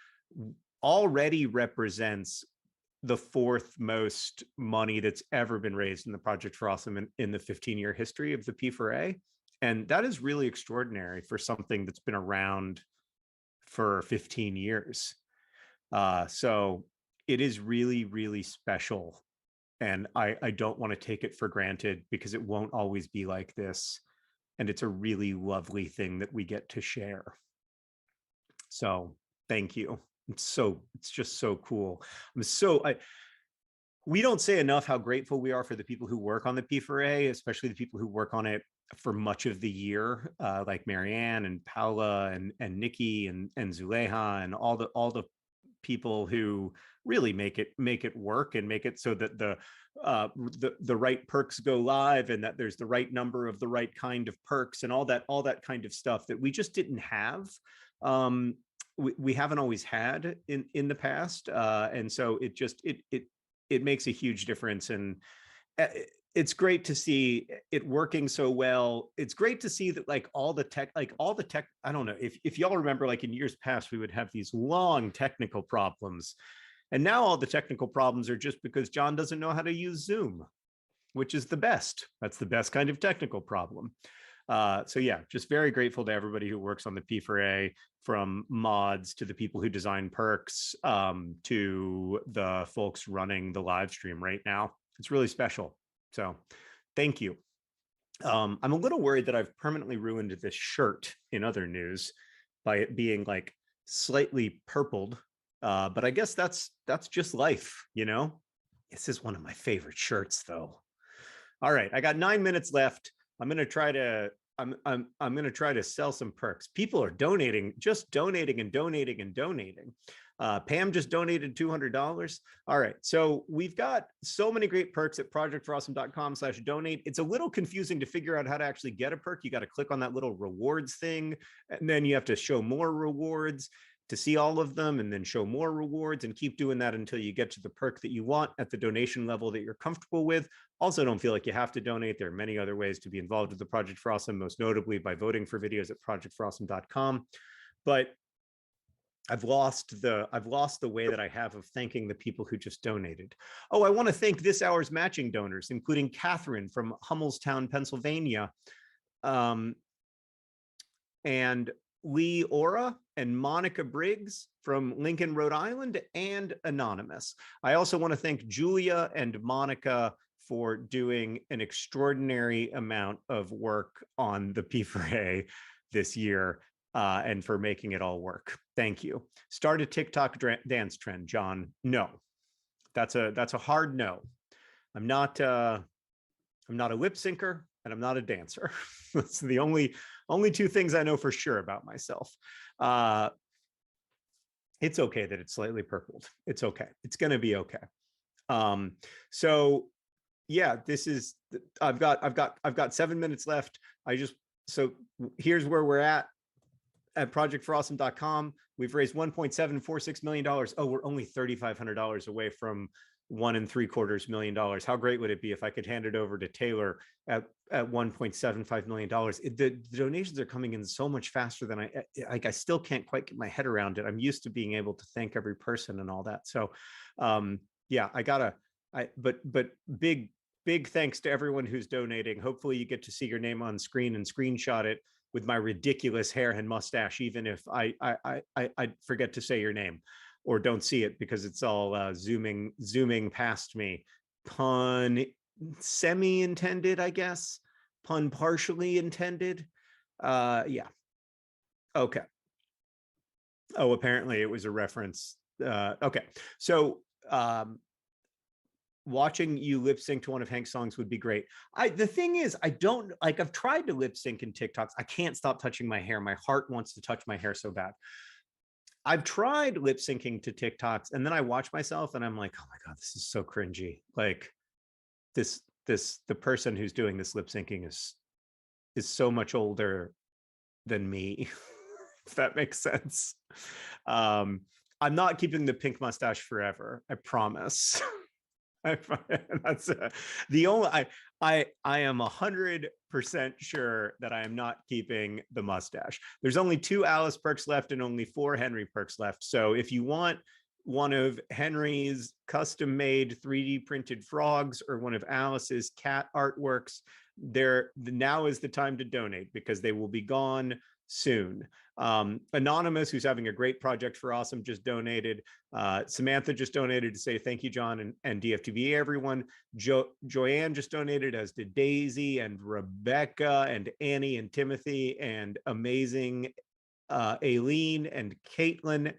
already represents the fourth most money that's ever been raised in the Project for Awesome in the 15-year history of the P4A. And that is really extraordinary for something that's been around for 15 years. So it is really, really special. And I don't want to take it for granted, because it won't always be like this. And it's a really lovely thing that we get to share. So thank you. It's just so cool. We don't say enough how grateful we are for the people who work on the P4A, especially the people who work on it for much of the year, like Marianne and Paula and Nikki and Zuleha and all the people who really make it work and make it so that the right perks go live and that there's the right number of the right kind of perks and all that kind of stuff that we just didn't have. We haven't always had in the past, and so it makes a huge difference. And it's great to see it working so well. It's great to see that all the tech, I don't know if y'all remember, like in years past, we would have these long technical problems. And now all the technical problems are just because John doesn't know how to use Zoom, which is the best. That's the best kind of technical problem. So yeah, just very grateful to everybody who works on the P4A, from mods to the people who design perks, to the folks running the live stream right now. It's really special. So thank you. I'm a little worried that I've permanently ruined this shirt in other news by it being like slightly purpled. But I guess that's just life, you know? This is one of my favorite shirts though. All right, I got 9 minutes left. I'm gonna try to sell some perks. People are donating, just donating and donating and donating. Pam just donated $200. All right, so we've got so many great perks at projectforawesome.com/donate. It's a little confusing to figure out how to actually get a perk. You got to click on that little rewards thing, and then you have to show more rewards to see all of them, and then show more rewards, and keep doing that until you get to the perk that you want at the donation level that you're comfortable with. Also, don't feel like you have to donate. There are many other ways to be involved with the Project for Awesome, most notably by voting for videos at projectforawesome.com. But I've lost the way that I have of thanking the people who just donated. Oh, I want to thank this hour's matching donors, including Catherine from Hummelstown, Pennsylvania, and Lee Ora and Monica Briggs from Lincoln, Rhode Island, and Anonymous. I also want to thank Julia and Monica for doing an extraordinary amount of work on the P4A this year, and for making it all work. Thank you. Start a TikTok dance trend, John. No, that's a hard no. I'm not a lip syncer, and I'm not a dancer. That's the only two things I know for sure about myself. It's okay that it's slightly purpled. It's okay. It's going to be okay. So yeah, this is, I've got 7 minutes left. So here's where we're at projectforawesome.com. We've raised $1.746 million. Oh, we're only $3,500 away from $1.75 million. How great would it be if I could hand it over to Taylor at $1.75 million? The donations are coming in so much faster than I still can't quite get my head around it. I'm used to being able to thank every person and all that. So yeah, but big thanks to everyone who's donating. Hopefully you get to see your name on screen and screenshot it with my ridiculous hair and mustache, even if I forget to say your name or don't see it because it's all zooming past me. Pun semi-intended, I guess. Pun partially intended. Yeah. Okay. Oh, apparently it was a reference. Okay. So watching you lip sync to one of Hank's songs would be great. The thing is, I don't like, I've tried to lip sync in TikToks. I can't stop touching my hair. My heart wants to touch my hair so bad. I've tried lip syncing to TikToks, and then I watch myself and I'm like, oh my God, this is so cringy. Like the person who's doing this lip syncing is so much older than me, if that makes sense. I'm not keeping the pink mustache forever. I promise. That's the only I am 100% sure that I am not keeping the mustache. There's only 2 Alice perks left and only 4 Henry perks left. So if you want one of Henry's custom made 3D printed frogs or one of Alice's cat artworks, now is the time to donate because they will be gone soon. Anonymous, who's having a great project for Awesome, just donated. Samantha just donated to say thank you, John, and DFTV everyone. Joanne just donated, as did Daisy and Rebecca and Annie and Timothy and amazing Aileen and Caitlin.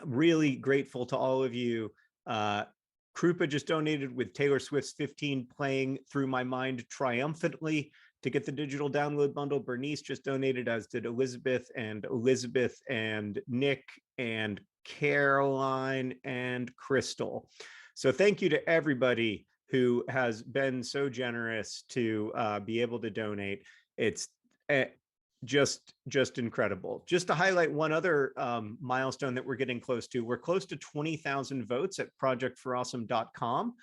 Really grateful to all of you. Krupa just donated with Taylor Swift's 15 playing through my mind triumphantly. to get the digital download bundle. Bernice just donated, as did Elizabeth and Nick and Caroline and Crystal. So thank you to everybody who has been so generous to be able to donate. It's just incredible. Just to highlight one other milestone that we're getting close to, we're close to 20,000 votes at projectforawesome.com.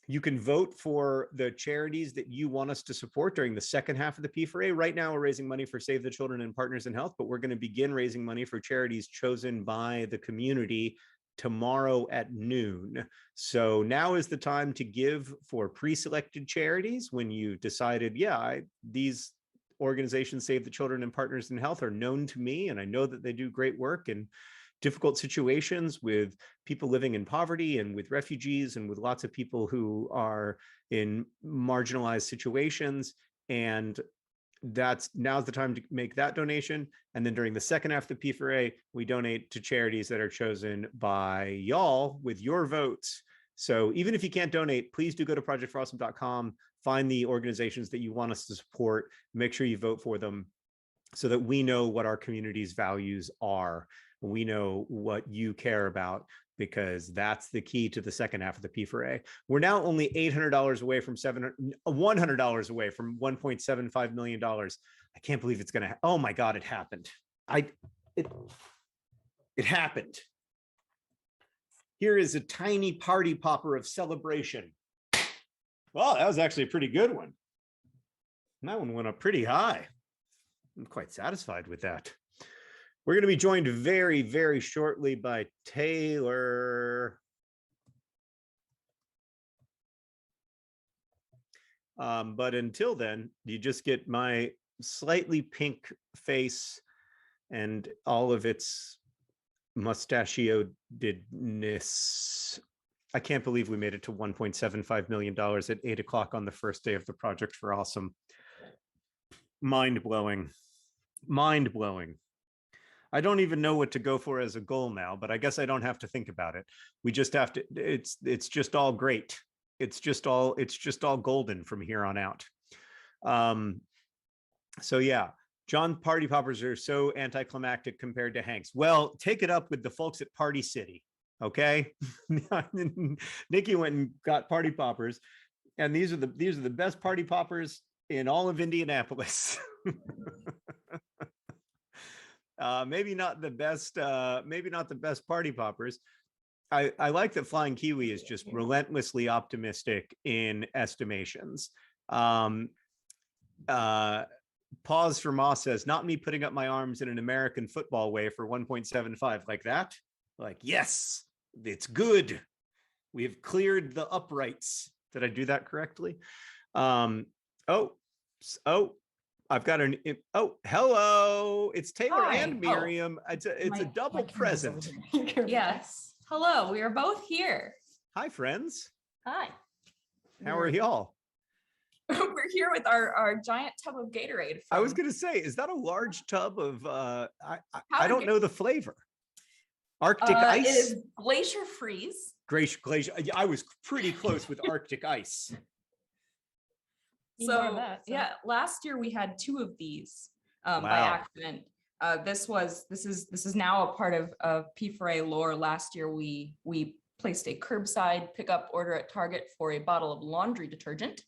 You can vote for the charities that you want us to support during the second half of the P4A. Right now, we're raising money for Save the Children and Partners in Health, but we're going to begin raising money for charities chosen by the community tomorrow at noon. So now is the time to give for pre-selected charities when you decided, yeah, these organizations, Save the Children and Partners in Health, are known to me, and I know that they do great work in difficult situations with people living in poverty and with refugees and with lots of people who are in marginalized situations. And now's the time to make that donation. And then during the second half of the P4A, we donate to charities that are chosen by y'all with your votes. So even if you can't donate, please do go to projectforawesome.com, find the organizations that you want us to support, make sure you vote for them so that we know what our community's values are. We know what you care about, because that's the key to the second half of the P4A. We're now only $800 away from $100 away from $1.75 million. I can't believe it's gonna, oh my God, it happened. It happened. Here is a tiny party popper of celebration. Well, that was actually a pretty good one. And that one went up pretty high. I'm quite satisfied with that. We're going to be joined very, very shortly by Taylor. But until then, you just get my slightly pink face and all of its mustachioedness. I can't believe we made it to $1.75 million at 8 o'clock on the first day of the Project for Awesome. Mind-blowing. Mind-blowing. I don't even know what to go for as a goal now, but I guess I don't have to think about it. We just have to, it's just all great. It's just all golden from here on out. So yeah, John, party poppers are so anticlimactic compared to Hank's. Well, take it up with the folks at Party City, okay? Nikki went and got party poppers, and these are the best party poppers in all of Indianapolis. Maybe not the best party poppers. I like that Flying Kiwi is just relentlessly optimistic in estimations. Pause for Moss says, not me putting up my arms in an American football way for 1.75 like that. Like, yes, it's good. We have cleared the uprights. Did I do that correctly? I've got hello. It's Taylor Hi. and Miriam. It's a double present. Yes. Hello. We are both here. Hi, friends. Hi. How are y'all? We're here with our giant tub of Gatorade. I was going to say, is that a large tub of, I don't know the flavor. Arctic ice? It is Glacier Freeze. Glacier. I was pretty close with Arctic ice. So yeah, last year we had 2 of these by accident. This is now a part of P4A lore. Last year we placed a curbside pickup order at Target for a bottle of laundry detergent.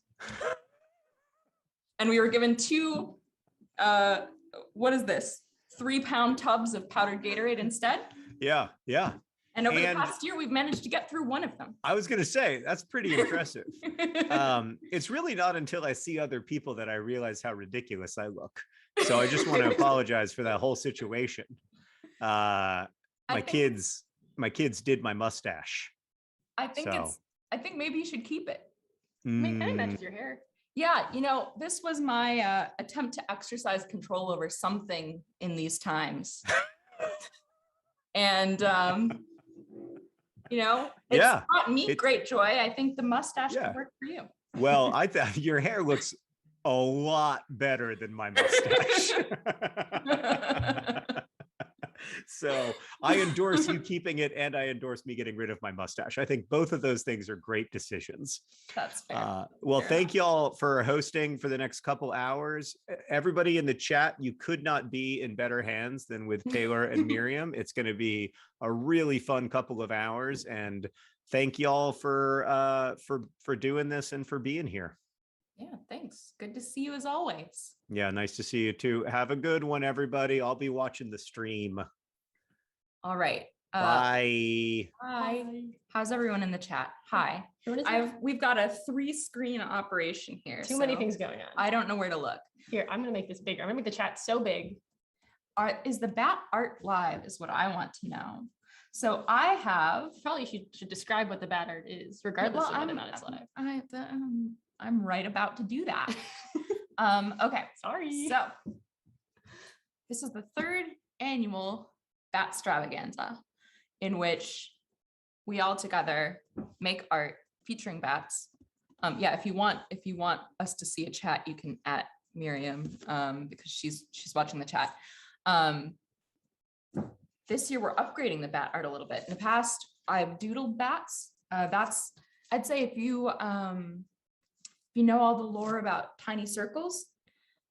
And we were given 2 what is this? 3-pound tubs of powdered Gatorade instead. Yeah. And over the past year, we've managed to get through one of them. I was going to say, that's pretty impressive. It's really not until I see other people that I realize how ridiculous I look. So I just want to apologize for that whole situation. My kids did my mustache. I think maybe you should keep it. Maybe that's your hair. Yeah, this was my attempt to exercise control over something in these times. And it's not me, great joy. I think the mustache could work for you. Well, I thought your hair looks a lot better than my mustache. So I endorse you keeping it, and I endorse me getting rid of my mustache. I think both of those things are great decisions. That's fair. Well, Fair thank y'all for hosting for the next couple hours. Everybody in the chat, you could not be in better hands than with Taylor and Miriam. It's going to be a really fun couple of hours, and thank y'all for doing this and for being here. Yeah, thanks. Good to see you as always. Yeah, nice to see you too. Have a good one, everybody. I'll be watching the stream. All right. Bye. Hi. How's everyone in the chat? Hi. We've got a 3-screen operation here. Too many things going on. I don't know where to look. Here, I'm gonna make this bigger. I'm gonna make the chat so big. Is the bat art live is what I want to know. So I have probably should describe what the bat art is, regardless of whether or not it's live. I'm right about to do that. Okay. Sorry. So this is the 3rd annual Bat Stravaganza, in which we all together make art featuring bats. Yeah, if you want us to see a chat, you can at Miriam because she's watching the chat. This year we're upgrading the bat art a little bit. In the past, I've doodled bats. I'd say if you know all the lore about tiny circles,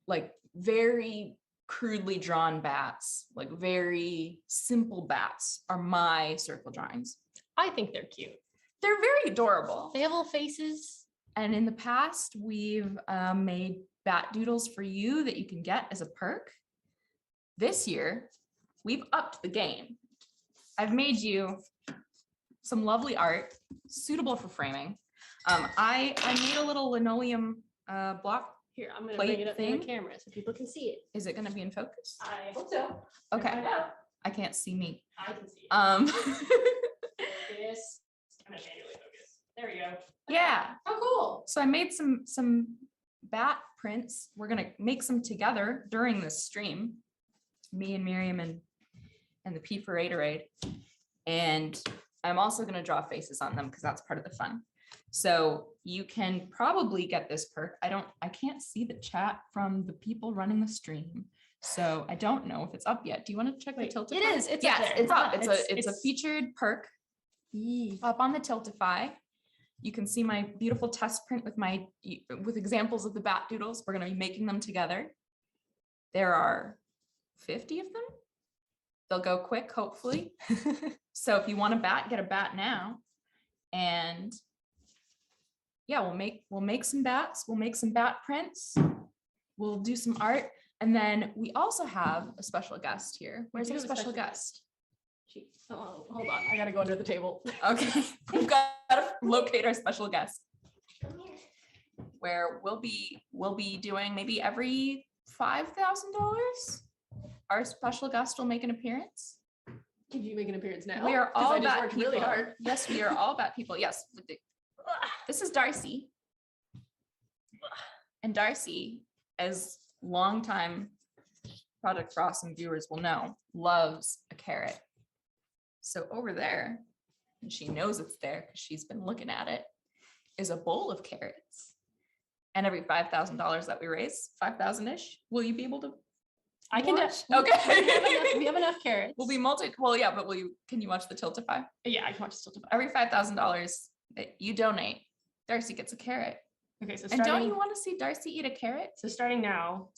like very crudely drawn bats, like very simple bats are my circle drawings. I think they're cute. They're very adorable. They have little faces. And in the past, we've made bat doodles for you that you can get as a perk. This year, we've upped the game. I've made you some lovely art suitable for framing. I made a little linoleum block. Here, I'm going to bring it up in the camera so people can see it. Is it going to be in focus? I hope so. Okay. I can't see me. I can see it. This. I'm going to manually focus. There we go. Yeah. Oh, cool. So I made some bat prints. We're going to make some together during this stream. Me and Miriam and the P4A. And I'm also going to draw faces on them because that's part of the fun. So you can probably get this perk. I can't see the chat from the people running the stream. So I don't know if it's up yet. Do you want to check the Tiltify? It is. It's yes, up there. it's up. It's a featured perk up on the Tiltify. You can see my beautiful test print with examples of the bat doodles. We're going to be making them together. There are 50 of them. They'll go quick, hopefully. So if you want a bat, get a bat now. And yeah, we'll make some bats. We'll make some bat prints. We'll do some art. And then we also have a special guest here. Where's our special guest? Oh, hold on. I got to go under the table. Okay. We've got to locate our special guest. Where we'll be doing maybe every $5,000. Our special guest will make an appearance. Could you make an appearance now? We are all bat worked people. really hard. Yes, we are all bat people. Yes. This is Darcy. And Darcy, as longtime Project for Awesome viewers will know, loves a carrot. So over there, and she knows it's there because she's been looking at it, is a bowl of carrots. And every $5,000 that we raise, 5,000-ish, will you be able to? I can. Okay. We have enough carrots. We'll be well, yeah, but can you watch the Tiltify? Yeah, I can watch the Tiltify. Every $5,000 that you donate, Darcy gets a carrot. Okay, so and don't you want to see Darcy eat a carrot? So starting now,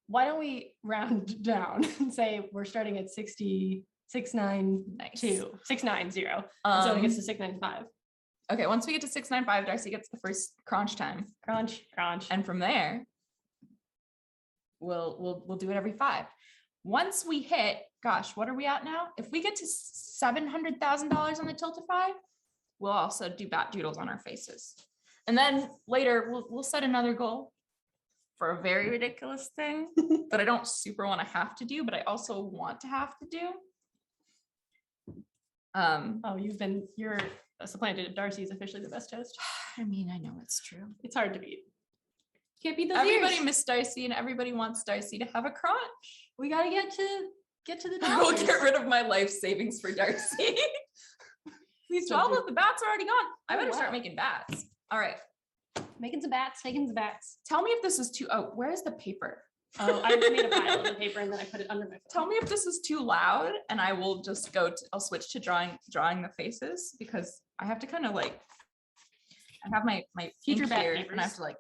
why don't we round down and say we're starting at 690, 690. So it gets to 695. Okay, once we get to 695, Darcy gets the first crunch time. Crunch. And from there, we'll do it every 5. Once we hit, gosh, what are we at now? If we get to $700,000 on the Tiltify, we'll also do bat doodles on our faces. And then later we'll set another goal for a very ridiculous thing that I don't super want to have to do, but I also want to have to do. You're supplanted. Darcy is officially the best host. I mean, I know it's true. It's hard to beat. Can't beat those Everybody ears. missed Darcy and everybody wants Darcy to have a crunch. We got to get to the I will dollars. get rid of my life savings for Darcy. Please 12 of the bats are already gone. I better start wow. making bats. All right. Making some bats. Tell me if this is too, where's the paper? Oh, I made a pile of the paper and then I put it under my phone. Tell me if this is too loud, and I will just I'll switch to drawing the faces, because I have to kind of like, I have my Future ink back here, papers. and I have to like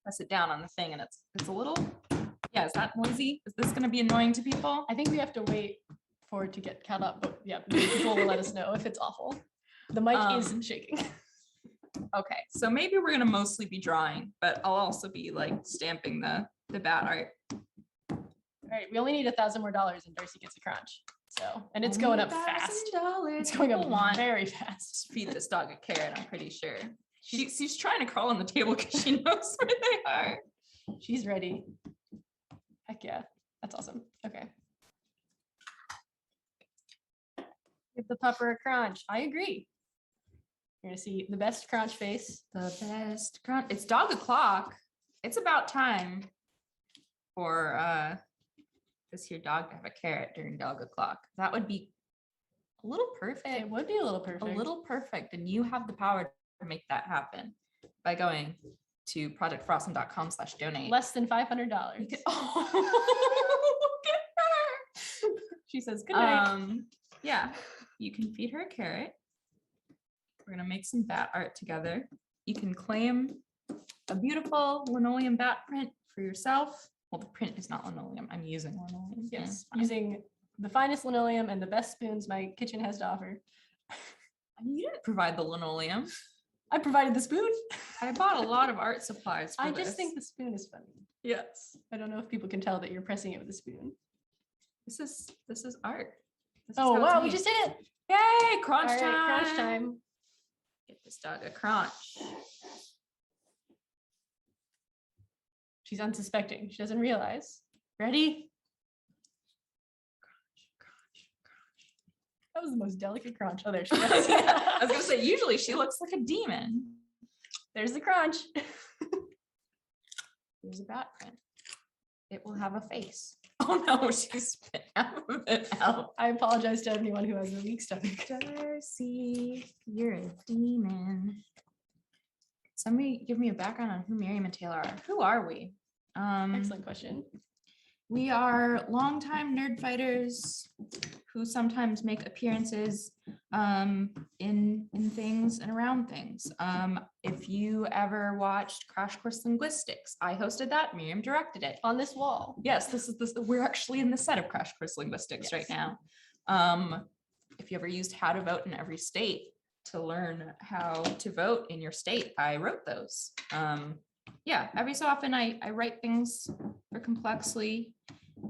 press it down on the thing, and it's a little, yeah, is that noisy? Is this gonna be annoying to people? I think we have to wait for it to get caught up, but yeah, people will let us know if it's awful. The mic is shaking. Okay, so maybe we're gonna mostly be drawing, but I'll also be like stamping the bat art. All right, we only need $1,000 more and Darcy gets a crunch. So, and it's going up fast. It's going up very fast. Just feed this dog a carrot, I'm pretty sure. She's trying to crawl on the table because she knows where they are. She's ready. Heck yeah, that's awesome. Okay. Give the pupper a crunch. I agree. You're gonna see the best crunch face. The best crunch. It's dog o'clock. It's about time for this here dog to have a carrot during dog o'clock. That would be a little perfect. It would be a little perfect. A little perfect. And you have the power to make that happen by going to projectfrossom.com/donate. Less than $500. Oh, look at her. She says good night. Yeah, you can feed her a carrot. We're gonna make some bat art together. You can claim a beautiful linoleum bat print for yourself. Well, the print is not linoleum. I'm using linoleum. Yes, using the finest linoleum and the best spoons my kitchen has to offer. You didn't provide the linoleum. I provided the spoon. I bought a lot of art supplies for I this. just think the spoon is funny. Yes. I don't know if people can tell that you're pressing it with a spoon. This is art. This is Oh how it's wow, we made. just did it. Yay, crunch All right, time. crunch time. Get this dog a crunch. She's unsuspecting. She doesn't realize. Ready? That was the most delicate crunch. Oh, there she is. I was gonna say, usually she looks like a demon. There's the crunch. Here's a bat print. It will have a face. Oh no, she spit half of it out. I apologize to anyone who has a weak stomach. Darcy, you're a demon. Somebody give me a background on who Miriam and Taylor are. Who are we? Excellent question. We are longtime nerd fighters who sometimes make appearances in things and around things. If you ever watched Crash Course Linguistics, I hosted that. Miriam directed it on this wall. Yes, we're actually in the set of Crash Course Linguistics right now. If you ever used How to Vote in Every State to learn how to vote in your state, I wrote those. Yeah, every so often I write things for Complexly,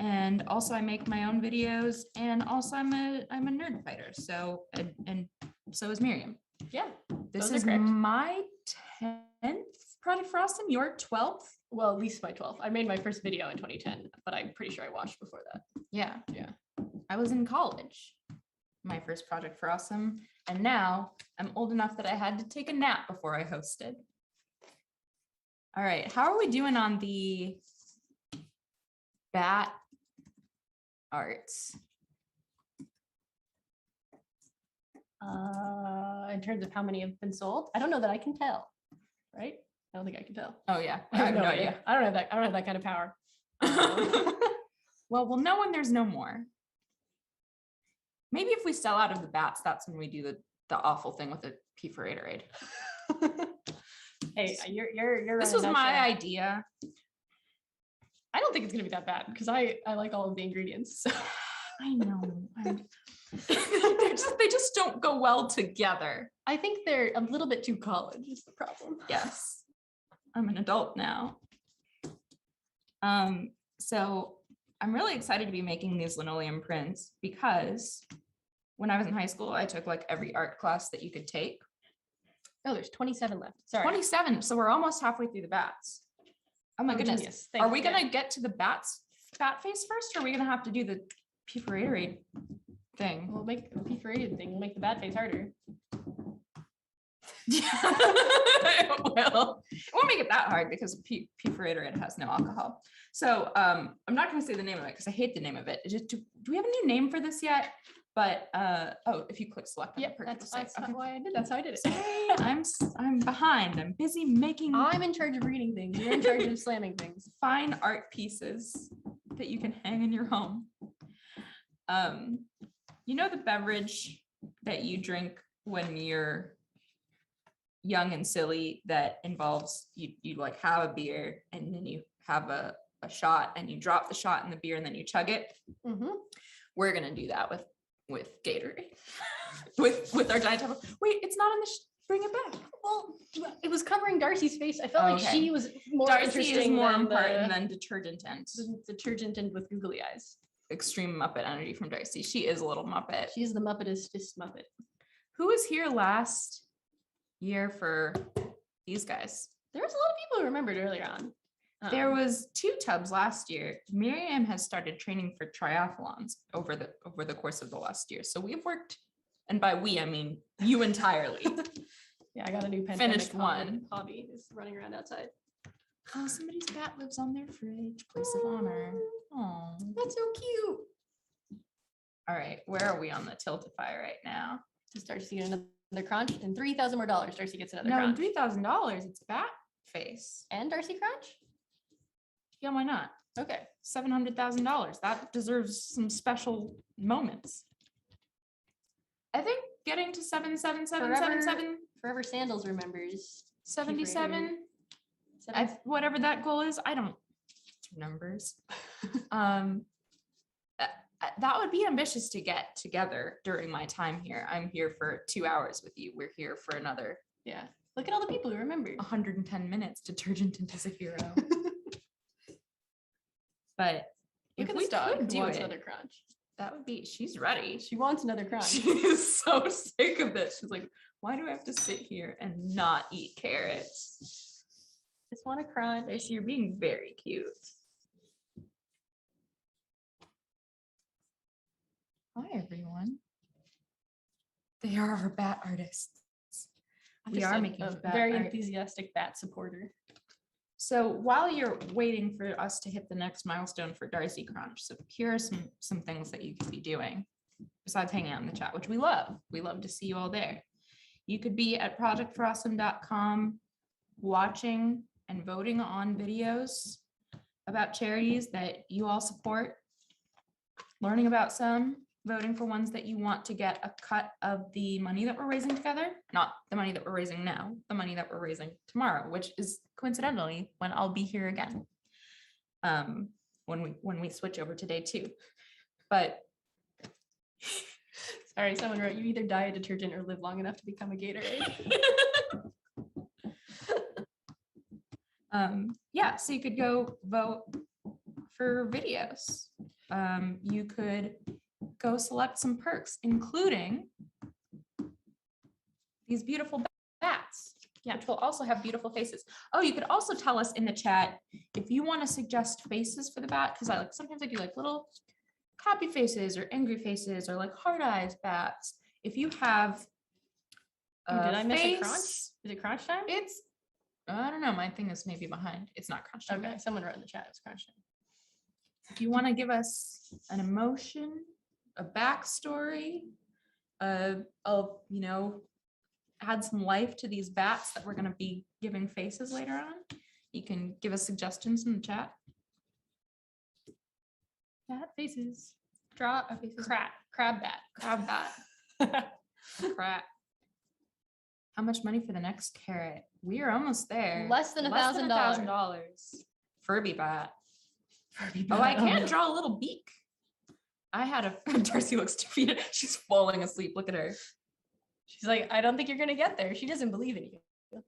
and also I make my own videos, and also I'm a nerd fighter. So and so is Miriam. Yeah, this those is are correct. my 10th Project for Awesome. Your 12th? Well, at least my 12th. I made my first video in 2010, but I'm pretty sure I watched before that. Yeah, Yeah. I was in college. My first Project for Awesome, and now I'm old enough that I had to take a nap before I hosted. All right, how are we doing on the bat arts? In terms of how many have been sold, I don't know that I can tell. Right? I don't think I can tell. Oh yeah, I have no idea. I don't have that kind of power. Well, we'll know when there's no more. Maybe if we sell out of the bats, that's when we do the awful thing with the P4 Hey, you're This running was that my show. idea. I don't think it's gonna be that bad because I like all of the ingredients. So. I know. They just don't go well together. I think they're a little bit too college is the problem. Yes. I'm an adult now. So I'm really excited to be making these linoleum prints because when I was in high school, I took like every art class that you could take. Oh, there's 27 left. Sorry. 27. So we're almost halfway through the bats. Oh my goodness. Genius. Are we gonna get to the bat face first, or are we gonna have to do the P4 thing? We'll make the P4 thing. We'll make the bat face harder. Well, it won't make it that hard because P4 has no alcohol. So I'm not going to say the name of it because I hate the name of it. Do we have a new name for this yet? But if you click select on the perk, That's it'll say, not why I did. That's how I did it. Sorry, I'm behind. I'm busy making. I'm in charge of reading things. You're in charge of slamming things. Fine art pieces that you can hang in your home. You know the beverage that you drink when you're young and silly that involves you like have a beer and then you have a shot and you drop the shot in the beer and then you chug it. We're gonna do that with Gatorade. with our giant tub. Wait, it's not in the bring it back. Well, it was covering Darcy's face. I felt like she was more Darcy interesting is more than important than detergent and detergent and with googly eyes. Extreme Muppet energy from Darcy. She is a little Muppet. She's the Muppetest Muppet. Who was here last year for these guys? There was a lot of people who remembered earlier on. There was 2 tubs last year. Miriam has started training for triathlons over the course of the last year. So we've worked, and by we I mean you entirely. Yeah, I got a new pandemic finished one. hobby is running around outside. Oh, somebody's bat lives on their fridge. Place of honor. Oh, that's so cute. All right, where are we on the Tiltify right now? Just Darcy get another crunch and $3,000 more. Darcy gets another No, crunch. $3,000. It's bat face And Darcy crunch? Yeah, why not? Okay. $700,000. That deserves some special moments. I think getting to 77777 Forever Sandals remembers 77. Whatever that goal is, I don't numbers. That would be ambitious to get together during my time here. I'm here for 2 hours with you. We're here for another. Yeah. Look at all the people who remember. 110 minutes. Detergent is a hero. But Look if at we this dog could who do wants it, another crunch. that would be. She's ready. She wants another crunch. She's so sick of this. She's like, why do I have to sit here and not eat carrots? Just want a crunch. Stacey, you're being very cute. Hi, everyone. They are our bat artists. We are making a bat very art. enthusiastic bat supporter. So while you're waiting for us to hit the next milestone for Darcy Crunch, so here are some things that you could be doing besides hanging out in the chat, which we love. We love to see you all there. You could be at projectforawesome.com watching and voting on videos about charities that you all support, learning about some, voting for ones that you want to get a cut of the money that we're raising together, not the money that we're raising now, the money that we're raising tomorrow, which is coincidentally when I'll be here again, when we switch over to day 2. But sorry, someone wrote, you either die a detergent or live long enough to become a Gatorade. Yeah, so you could go vote for videos. You could go select some perks, including these beautiful bats, which will also have beautiful faces. Oh, you could also tell us in the chat if you want to suggest faces for the bat, because I sometimes I do like little happy faces or angry faces or like hard eyes bats. If you have did I miss a face, crunch? Is it crunch time? It's I don't know. My thing is maybe behind. It's not crunch time. Okay, someone wrote in the chat it's crunch time. If you want to give us an emotion, a backstory, add some life to these bats that we're going to be giving faces later on, you can give us suggestions in the chat. Bat faces. Draw a faces. Crab bat. Crab bat. Crap. How much money for the next carrot? We are almost there. Less than $1,000. Furby bat. Furby Oh, bat. I can draw a little beak. I had a Darcy looks defeated. She's falling asleep. Look at her. She's like, I don't think you're gonna get there. She doesn't believe in you.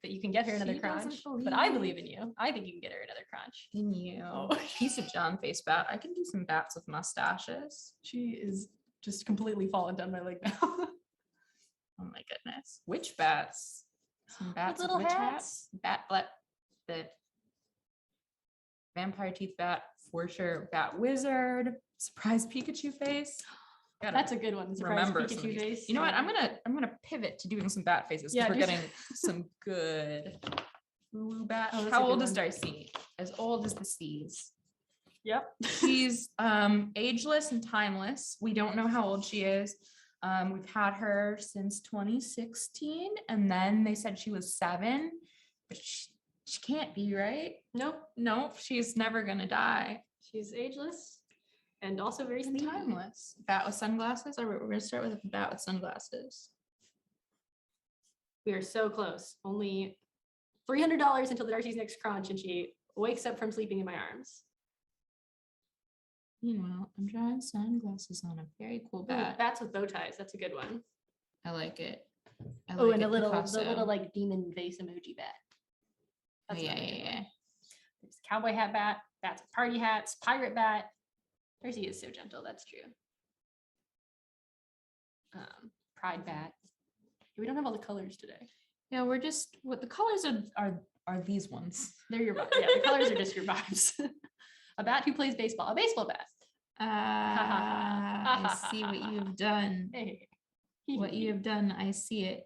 That you can get her another She crunch. doesn't believe But I in believe you. in you. I think you can get her another crunch. In you. Piece of John face bat. I can do some bats with mustaches. She is just completely fallen down my leg now. Oh my goodness. Witch bats. Some bats little with witch hats. hats. The vampire teeth bat for sure. Bat wizard. Surprise Pikachu face. That's a good one. Surprise Remember some of Pikachu these. face. You know what? I'm gonna pivot to doing some bat faces. Yeah, We're do getting some good woo bat. Oh, that's a How good old is one. Darcy? As old as the seas. Yep. She's ageless and timeless. We don't know how old she is. We've had her since 2016, and then they said she was 7, but she can't be, right? Nope, she's never gonna die. She's ageless and also very And sleepy. timeless. Bat with sunglasses. All right, we're gonna start with a bat with sunglasses. We are so close. Only $300 until Darcy's next crunch, and she wakes up from sleeping in my arms. Meanwhile, I'm drawing sunglasses on a very cool bat. Ooh, bats with bow ties. That's a good one. I like it. Oh, and the little like demon face emoji bat. That's yeah. There's cowboy hat bat, bats with party hats, pirate bat. Darcy is so gentle. That's true. Pride bat. We don't have all the colors today. Yeah, we're just what the colors are these ones. They're your vibes. Yeah, the colors are just your vibes. A bat who plays baseball. A baseball bat. I see what you have done. Hey. What you have done, I see it.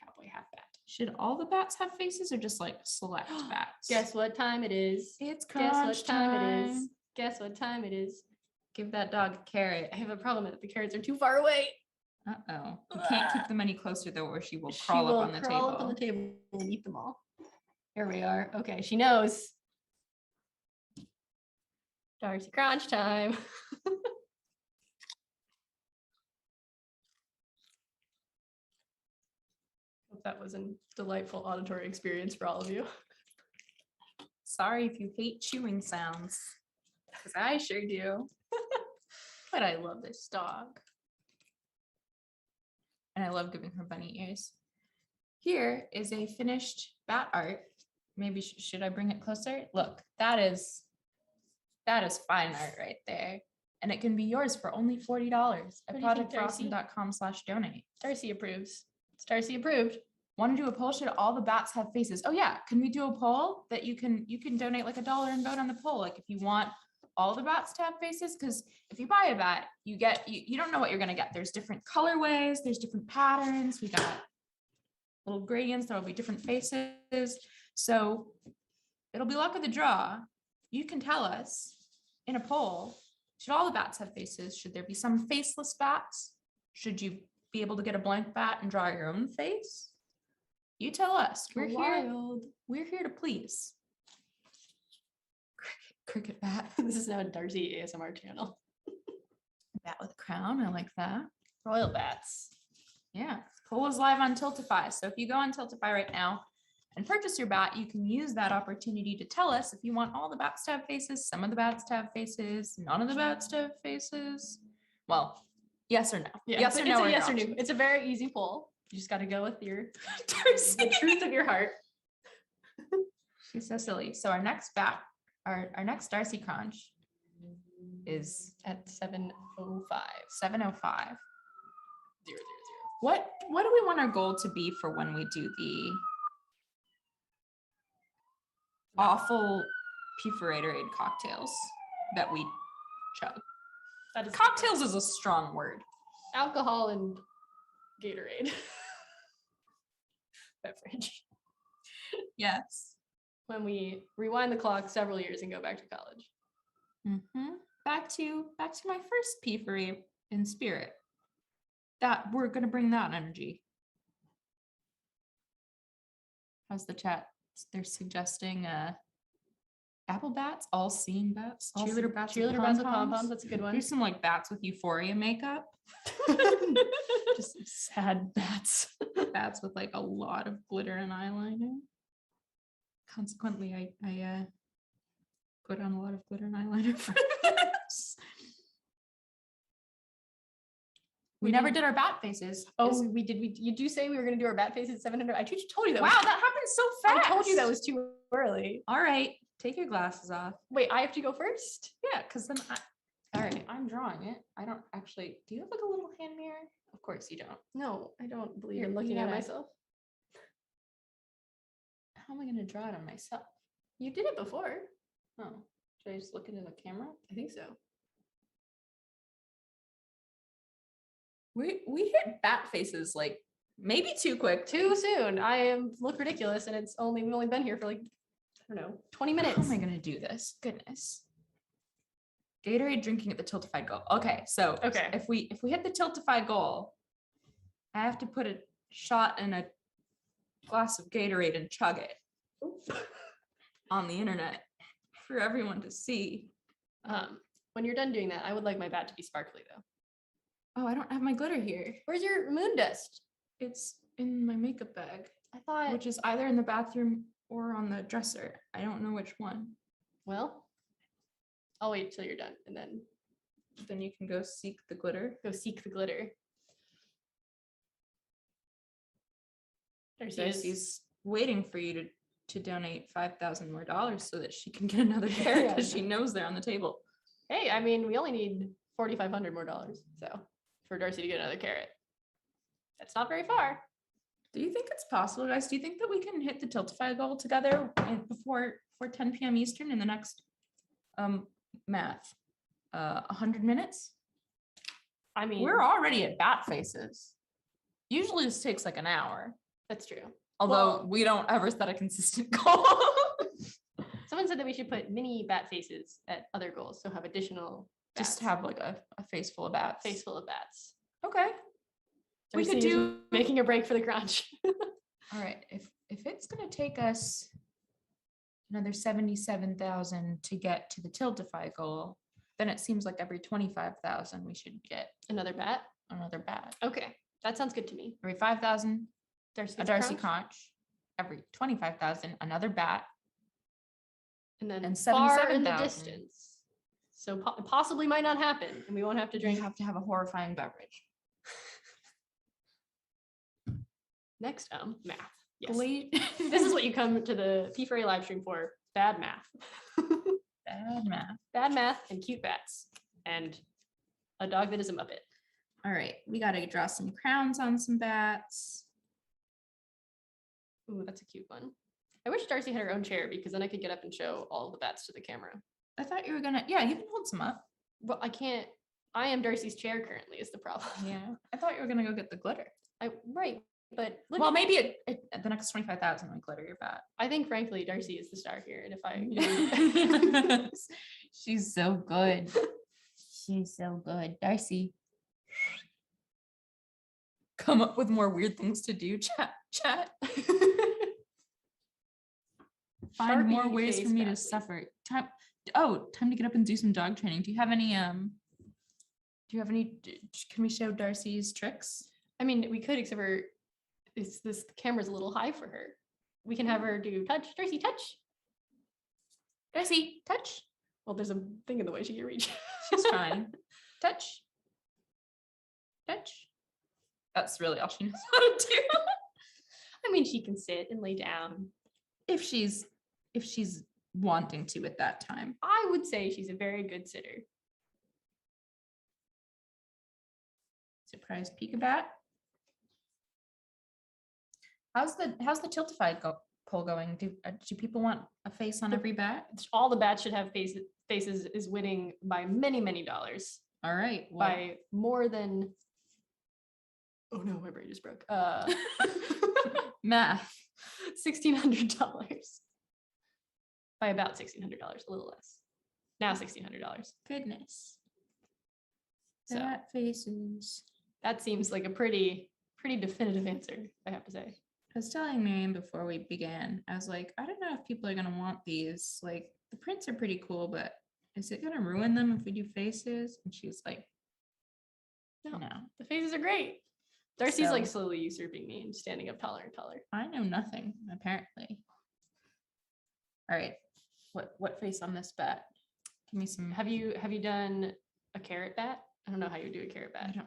Cowboy hat bat. Should all the bats have faces or just like select bats? Guess what time it is? It's Guess what crunch time it is? time. Guess what time it is? Give that dog a carrot. I have a problem that the carrots are too far away. Uh-oh. You can't keep them any closer though, or she will crawl up on the table. Up on the table and eat them all. Here we are. Okay, she knows. Darcy crunch time. Hope that was a delightful auditory experience for all of you. Sorry if you hate chewing sounds, because I sure do. But I love this dog. And I love giving her bunny ears. Here is a finished bat art. Maybe should I bring it closer? Look, that is fine art right there. And it can be yours for only $40 at projectforawesome.com/donate. Darcy approves. It's Darcy approved. Want to do a poll? Should all the bats have faces? Oh yeah, can we do a poll that you can donate like $1 and vote on the poll? Like if you want all the bats to have faces, because if you buy a bat, you don't know what you're gonna get. There's different colorways, there's different patterns. We got little gradients, there will be different faces. So it'll be luck of the draw. You can tell us in a poll, should all the bats have faces? Should there be some faceless bats? Should you be able to get a blank bat and draw your own face? You tell us. We're here to please. Cricket bat. This is now a Darcy ASMR channel. Bat with a crown. I like that. Royal bats. Yeah. Poll is live on Tiltify. So if you go on Tiltify right now and purchase your bat, you can use that opportunity to tell us if you want all the bats to have faces, some of the bats to have faces, none of the bats to have faces. Well, yes or no. Yeah, yes or no. It's a yes or no. It's a very easy poll. You just got to go with the truth of your heart. She's so silly. So our next bat, our next Darcy crunch is at 7:05. 7:05. 000. What do we want our goal to be for when we do the awful perforatorade cocktails that we chug? That is cocktails is a strong word. Alcohol and Gatorade. Beverage. Yes. When we rewind the clock several years and go back to college. Mm-hmm. Back to my first perforate in spirit. That we're gonna bring that energy. How's the chat? They're suggesting apple bats, all seeing bats, cheerleader bats with pom-poms. That's a good one. Do some like bats with euphoria makeup. Just sad bats. Bats with like a lot of glitter and eyeliner. Consequently, I put on a lot of glitter and eyeliner for this. We never did our bat faces. Oh, we did. You do say we were going to do our bat faces at 700. I told you that. Wow, that happened so fast. I told you that was too early. All right, take your glasses off. Wait, I have to go first? Yeah, because then all right, I'm drawing it. I don't actually. Do you have like a little hand mirror? Of course you don't. No, I don't believe in looking at myself. How am I going to draw it on myself? You did it before. Oh, should I just look into the camera? I think so. We hit bat faces like maybe too quick, too soon. I look ridiculous, and we've only been here for like, I don't know, 20 minutes. How am I gonna do this? Goodness. Gatorade drinking at the tiltified goal. Okay, so if we hit the tiltified goal, I have to put a shot in a glass of Gatorade and chug it on the internet for everyone to see. When you're done doing that, I would like my bat to be sparkly though. Oh, I don't have my glitter here. Where's your moon dust? It's in my makeup bag. I thought, which is either in the bathroom or on the dresser. I don't know which one. Well, I'll wait till you're done and then you can go seek the glitter. Go seek the glitter. Darcy's waiting for you to donate $5,000 more so that she can get another carrot because she knows they're on the table. Hey, I mean, we only need $4,500 more, so for Darcy to get another carrot. That's not very far. Do you think it's possible, guys? Do you think that we can hit the Tiltify goal together before 10 p.m. Eastern in the next math 100 minutes? I mean, we're already at bat faces. Usually this takes like an hour. That's true. Although we don't ever set a consistent goal. Someone said that we should put mini bat faces at other goals, so have additional bats. Just have like a face full of bats. Face full of bats. Okay. We could do making a break for the crunch. All right. If it's gonna take us another 77,000 to get to the Tiltify goal, then it seems like every 25,000 we should get another bat. Another bat. Okay, that sounds good to me. Every 5,000, a Darcy crunch. conch. Every 25,000, another bat. And then And far in the 77,000. distance. So possibly might not happen, and we won't have to drink. We have to have a horrifying beverage. Next, math. Yes. Delete. This is what you come to the P4A live stream for. Bad math. Bad math. Bad math and cute bats. And a dog that is a Muppet. All right, we got to draw some crowns on some bats. Ooh, that's a cute one. I wish Darcy had her own chair because then I could get up and show all the bats to the camera. I thought you were gonna, yeah, you can hold some up. Well, I can't. I am Darcy's chair currently is the problem. Yeah, I thought you were gonna go get the glitter. Right, but Well, maybe at the next 25,000 we glitter your bat. I think frankly Darcy is the star here, and if I, She's so good. She's so good. Darcy, come up with more weird things to do. Chat. Find more ways for me to suffer. Time to get up and do some dog training. Do you have any? Can we show Darcy's tricks? I mean, we could, except for this camera's a little high for her. We can have her do touch. Darcy, touch. Darcy, touch. Well, there's a thing in the way she can reach. She's fine. Touch. Touch. That's really all she knows how to do. I mean, she can sit and lay down. If she's wanting to at that time. I would say she's a very good sitter. Surprise peek-a-bat. How's the Tiltify poll going? Do people want a face on every bat? All the bats should have faces is winning by many dollars. All right. Well, by more than, oh no, my brain just broke. Math. $1,600. By about $1,600, a little less. Now $1,600. Goodness. So Bat faces. That seems like a pretty definitive answer, I have to say. I was telling Miriam before we began, I was like, I don't know if people are gonna want these. Like the prints are pretty cool, but is it gonna ruin them if we do faces? And she's like, no. The faces are great. Darcy's So- like slowly usurping me and standing up taller and taller. I know nothing, apparently. All right. What face on this bat? Give me some. Have you done a carrot bat? I don't know how you do a carrot bat.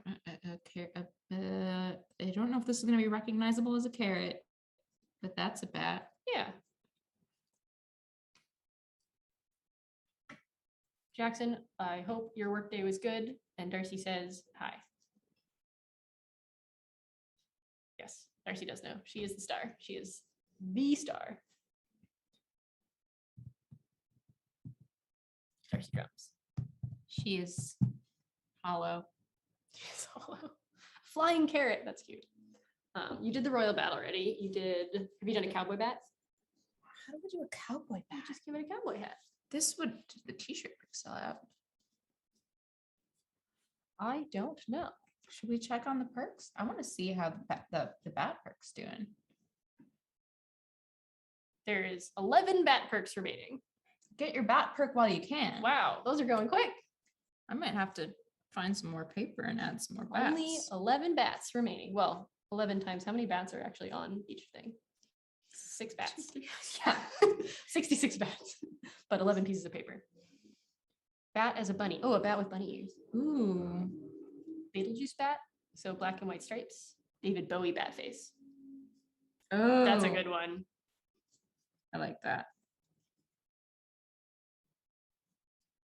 I don't know if this is gonna be recognizable as a carrot, but that's a bat. Yeah. Jackson, I hope your workday was good. And Darcy says hi. Yes, Darcy does know. She is the star. She is the star. Darcy drums. She is hollow. She's hollow. Flying carrot. That's cute. You did the royal bat already. Have you done a cowboy bat? How do we do a cowboy bat? Just give it a cowboy hat. The t-shirt would sell out. I don't know. Should we check on the perks? I want to see how the bat perk's doing. There is 11 bat perks remaining. Get your bat perk while you can. Wow, those are going quick. I might have to find some more paper and add some more bats. Only 11 bats remaining. Well, 11 times how many bats are actually on each thing? 6 bats. Yeah, 66 bats, but 11 pieces of paper. Bat as a bunny. Oh, a bat with bunny ears. Ooh. Beetlejuice bat. So black and white stripes. David Bowie bat face. Oh, that's a good one. I like that.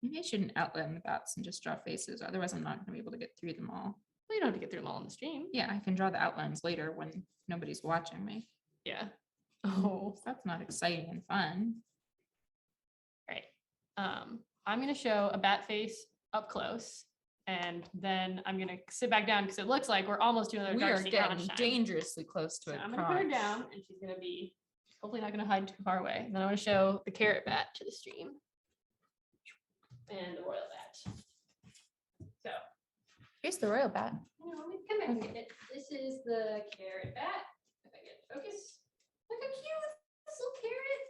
Maybe I shouldn't outline the bats and just draw faces. Otherwise, I'm not going to be able to get through them all. Well, you don't have to get through them all on the stream. Yeah, I can draw the outlines later when nobody's watching me. Yeah. Oh, that's not exciting and fun. All right. I'm going to show a bat face up close, and then I'm going to sit back down because it looks like we're almost doing another We are Darcy getting crunch time. dangerously close to So it. I'm going to put her down, and she's going to be hopefully not going to hide too far away. And then I'm going to show the carrot bat to the stream and the royal bat. So here's the royal bat. Come back and get it. This is the carrot bat. If I get focus. Look how cute this little carrot.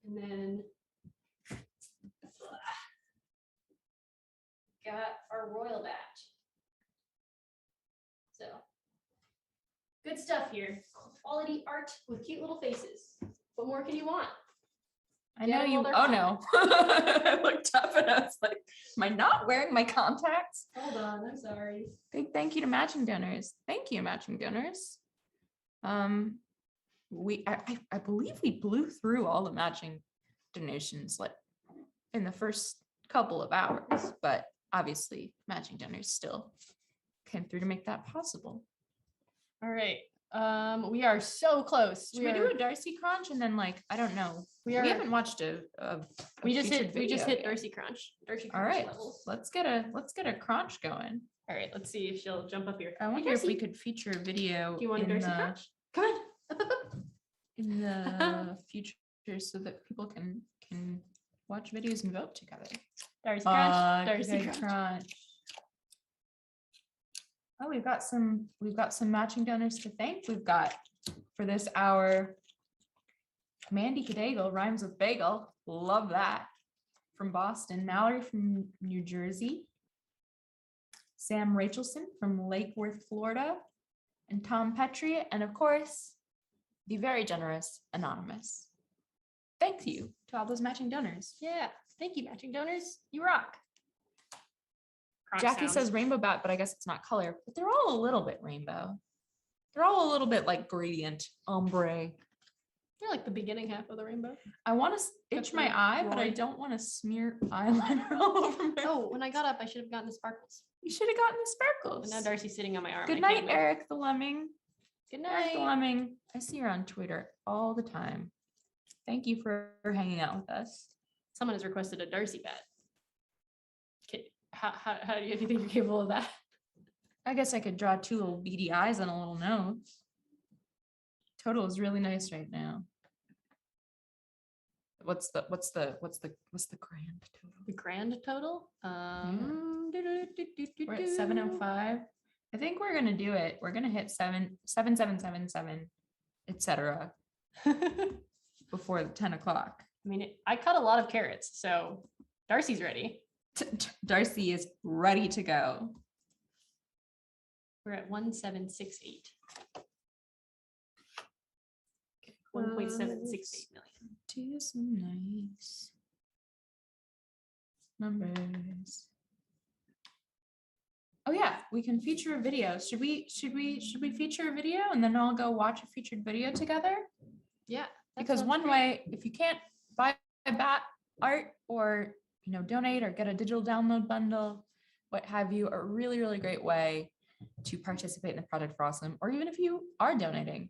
And then got our royal bat. So good stuff here. Quality art with cute little faces. What more can you want? I Get know them you. while they're Oh fun. no. I looked up and I was like, am I not wearing my contacts? Hold on, I'm sorry. Big thank you to matching donors. Thank you, matching donors. I believe we blew through all the matching donations like in the first couple of hours, but obviously matching donors still came through to make that possible. All right. We are so close. Should we do a Darcy crunch and then like I don't know. We We are- haven't watched We just featured hit video yet. Darcy crunch. Darcy All crunch right, levels. let's get a crunch going. All right, let's see if she'll jump up here. I Hey, wonder if we Darcy, could feature a video do you want a in Darcy the crunch? Come on. Up, up, up. in the future so that people can watch videos and vote together. Darcy crunch. Darcy good crunch. Oh, we've got some matching donors to thank. We've got for this hour Mandy Cadagel rhymes with bagel. Love that. From Boston, Mallory from New Jersey, Sam Rachelson from Lake Worth, Florida, and Tom Petrie, and of course, the very generous Anonymous. Thank you to all those matching donors. Yeah, thank you, matching donors. You rock. Crunch Jackie sounds. says rainbow bat, but I guess it's not color, but they're all a little bit rainbow. They're all a little bit like gradient, ombre. You're like the beginning half of the rainbow. I want to itch my eye, but I Roy. don't want to smear eyeliner all over my. Oh, when I got up, I should have gotten the sparkles. You should have gotten the sparkles. But now Darcy's sitting on my arm. Good I can't night, move. Eric the Lemming. Good Eric the night. Lemming. I see her on Twitter all the time. Thank you for hanging out with us. Someone has requested a Darcy bat. How do you think you're capable of that? I guess I could draw two little beady eyes on a little nose. Total is really nice right now. What's the grand total? The grand total? We're at 705. I think we're gonna do it. We're gonna hit 77777, etc. before 10 o'clock. I mean, I cut a lot of carrots, so Darcy's ready. Darcy is ready to go. We're at 1768. 1.768 million. Do some nice numbers. Oh yeah, we can feature a video. Should we feature a video and then all go watch a featured video together? Yeah. Because one way, if you can't buy bat art or donate or get a digital download bundle, what have you, a really, really great way to participate in the Project for Awesome, or even if you are donating,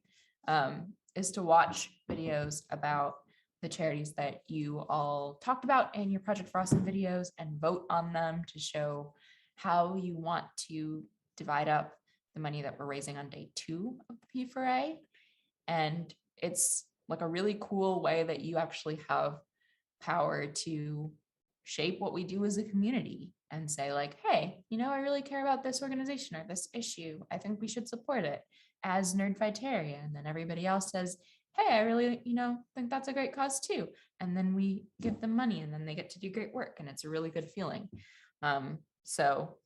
is to watch videos about the charities that you all talked about in your Project for Awesome videos and vote on them to show how you want to divide up the money that we're raising on day 2 of the P4A. And it's like a really cool way that you actually have power to shape what we do as a community. and say like, hey, I really care about this organization or this issue. I think we should support it as Nerdfighteria. And then everybody else says, hey, I really, think that's a great cause too. And then we give them money and then they get to do great work. And it's a really good feeling. So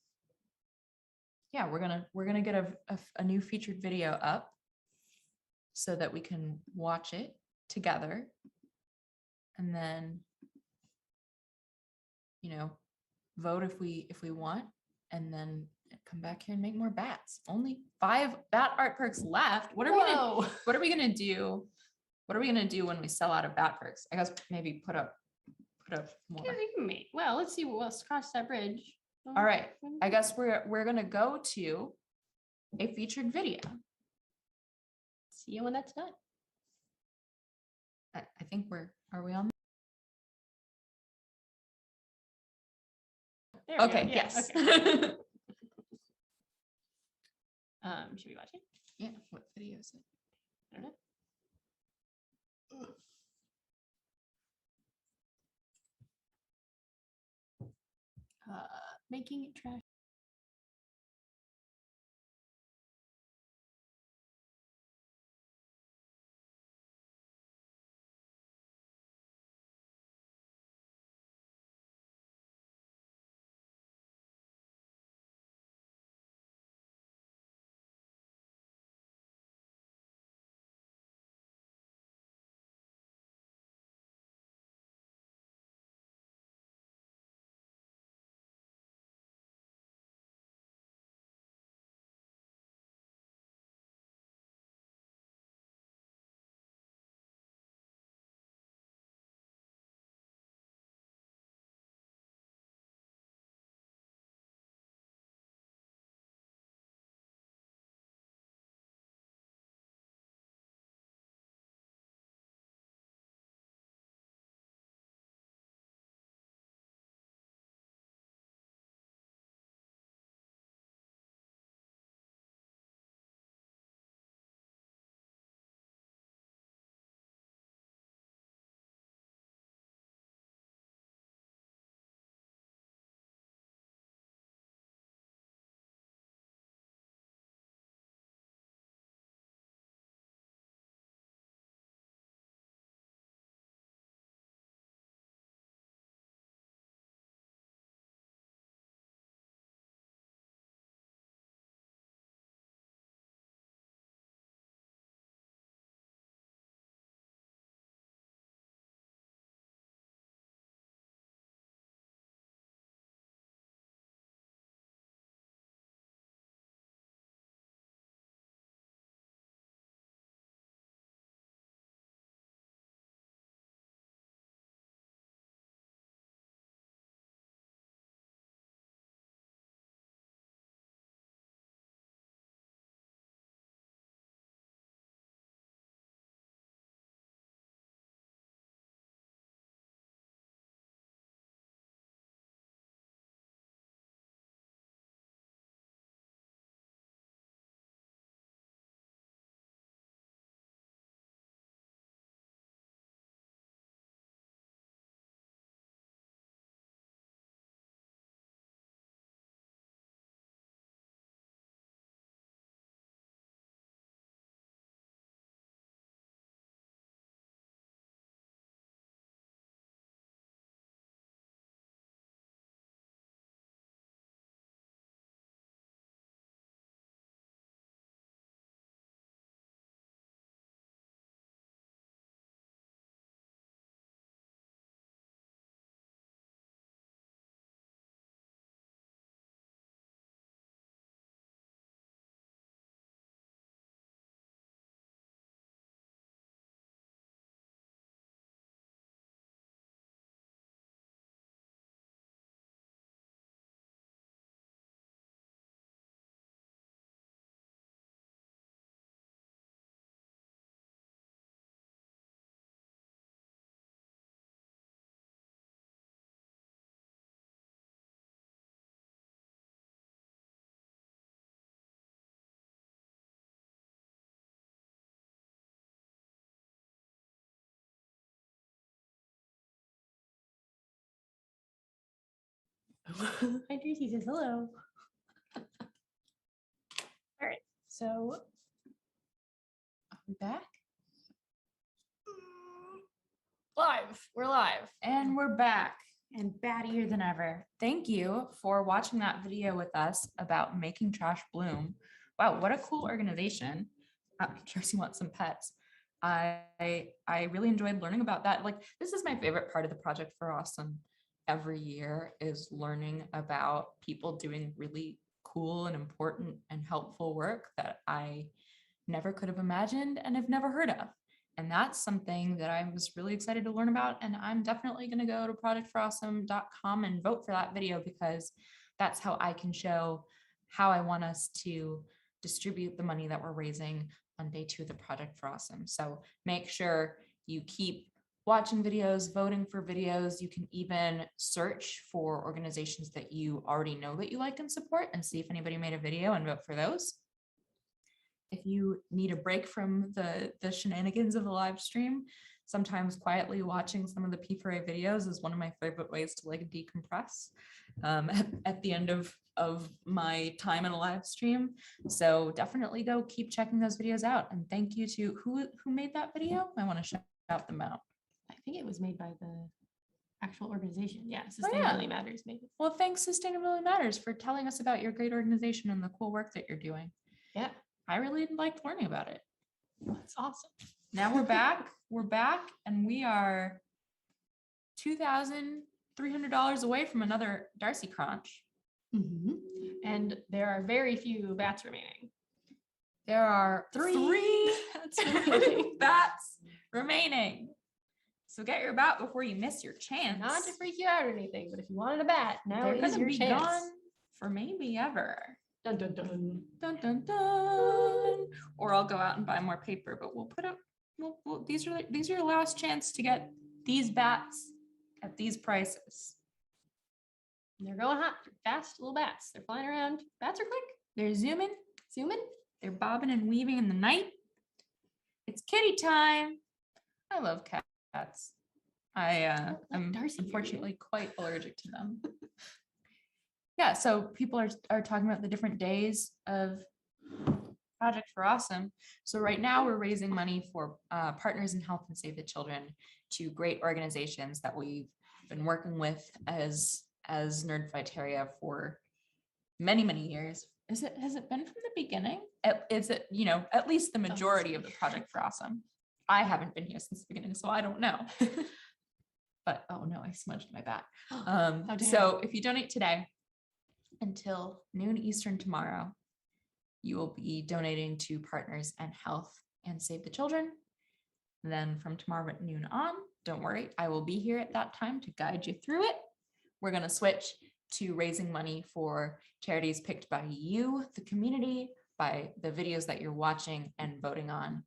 yeah, we're gonna get a new featured video up so that we can watch it together. And then, vote if we want, and then come back here and make more bats. Only 5 bat art perks left. What are we gonna do? What are we gonna do when we sell out of bat perks? I guess maybe put up more. Well, let's see. Let's cross that bridge. All right. I guess we're gonna go to a featured video. See you when that's done. I think are we on? There we Okay, go. Yeah, yes. okay. Should we watch it? Yeah, what video is it? I don't know. Making it trash. Hi, Tracy says hello. All right, so are we back? Live. We're live. And we're back and battier than ever. Thank you for watching that video with us about making trash bloom. Wow, what a cool organization. Tracy wants some pets. I really enjoyed learning about that. Like, this is my favorite part of the Project for Awesome every year, is learning about people doing really cool and important and helpful work that I never could have imagined and have never heard of. And that's something that I was really excited to learn about. And I'm definitely going to go to projectforawesome.com and vote for that video, because that's how I can show how I want us to distribute the money that we're raising on day 2 of the Project for Awesome. So make sure you keep watching videos, voting for videos. You can even search for organizations that you already know that you like and support, and see if anybody made a video and vote for those. If you need a break from the shenanigans of the live stream, sometimes quietly watching some of the P4A videos is one of my favorite ways to like decompress at the end of my time in a live stream. So definitely go keep checking those videos out. And thank you to who made that video. I want to shout them out. I think it was made by the actual organization. Yeah, Sustainability Matters made it. Well, thanks Sustainability Matters for telling us about your great organization and the cool work that you're doing. Yeah. I really liked learning about it. That's awesome. Now we're back. We're back, and we are $2,300 away from another Darcy crunch. And there are very few bats remaining. There are three bats remaining. So get your bat before you miss your chance. Not to freak you out or anything, but if you wanted a bat, now They're is gonna your be chance. gone for maybe ever. Dun dun dun. Dun dun dun. Or I'll go out and buy more paper, but we'll put up. These are your last chance to get these bats at these prices. They're going hot. They're fast little bats. They're flying around. Bats are quick. They're zooming. Zooming. They're bobbing and weaving in the night. It's kitty time. I love cats. I'm unfortunately quite allergic to them. Yeah, so people are talking about the different days of Project for Awesome. So right now we're raising money for Partners in Health and Save the Children, 2 great organizations that we've been working with as Nerdfighteria for many, many years. Has it been from the beginning? Is it, at least the majority of the Project for Awesome? I haven't been here since the beginning, so I don't know. But oh no, I smudged my bat. So if you donate today until noon Eastern tomorrow, you will be donating to Partners and Health and Save the Children. And then from tomorrow at noon on, don't worry, I will be here at that time to guide you through it. We're going to switch to raising money for charities picked by you, the community, by the videos that you're watching and voting on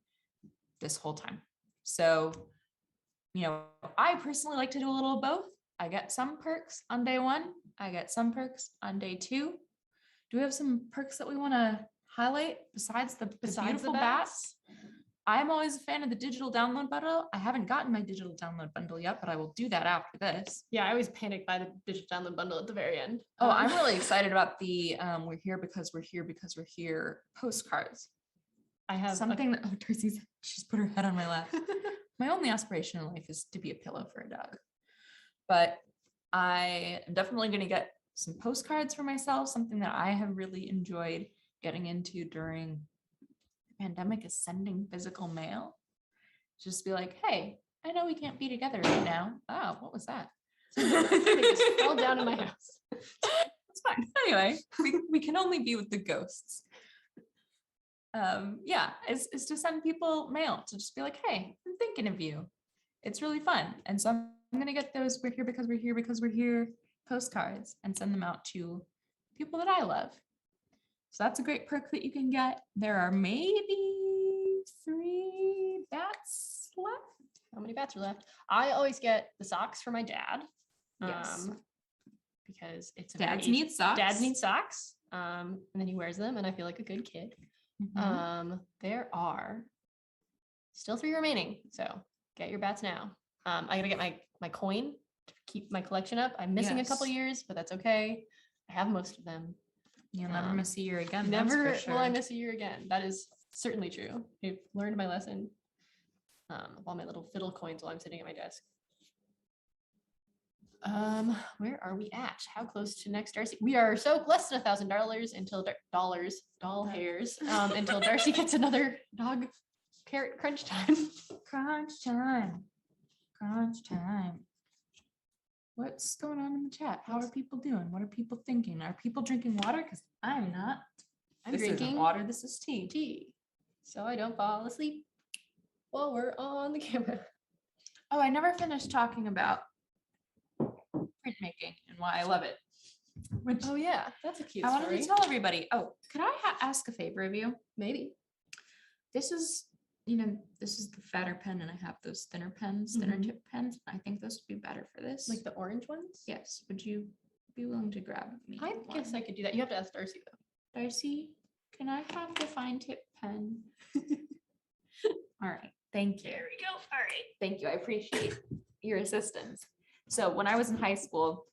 this whole time. So, I personally like to do a little of both. I get some perks on day 1. I get some perks on day 2. Do we have some perks that we want to highlight besides the beautiful bats? I'm always a fan of the digital download bundle. I haven't gotten my digital download bundle yet, but I will do that after this. Yeah, I always panic by the digital download bundle at the very end. Oh, I'm really excited about the we're here because we're here because we're here postcards. I have something that she's put her head on my lap. My only aspiration in life is to be a pillow for a dog. But I am definitely going to get some postcards for myself, something that I have really enjoyed getting into during the pandemic is sending physical mail. Just be like, hey, I know we can't be together right now. Oh, what was that? They just fell down in my house. It's fine. Anyway, we can only be with the ghosts. Yeah, is to send people mail, to just be like, hey, I'm thinking of you. It's really fun. And so I'm gonna get those we're here because we're here because we're here postcards and send them out to people that I love. So that's a great perk that you can get. There are maybe 3 bats left. How many bats are left? I always get the socks for my dad. Yes. Because it's a Dads need socks. Dads need socks. And then he wears them and I feel like a good kid. There are still 3 remaining. So get your bats now. I gotta get my coin to keep my collection up. I'm missing a couple Yes. years, but that's okay. I have most of them. You'll never miss a year again. Never that's for will I sure. miss a year again. That is certainly true. I've learned my lesson. All my little fiddle coins while I'm sitting at my desk. Where are we at? How close to next Darcy? We are so less than $1,000 until doll hairs, until Darcy gets another dog carrot crunch time. Crunch time. Crunch time. What's going on in the chat? How are people doing? What are people thinking? Are people drinking water? Because I'm not. I'm This drinking isn't water. This is tea. Tea, so I don't fall asleep while we're on the camera. Oh, I never finished talking about printmaking and why I love it. Which Oh yeah, that's a cute I wanted story. to tell everybody. Oh, could I ask a favor of you? Maybe. This is, this is the fatter pen, and I have those thinner pens, thinner tip pens. I think this would be better for this. Like the orange ones? Yes. Would you be willing to grab me? I guess I could do that. You have to ask Darcy though. Darcy, can I have the fine tip pen? All right. Thank you. There we go. All right. Thank you. I appreciate your assistance. So when I was in high school,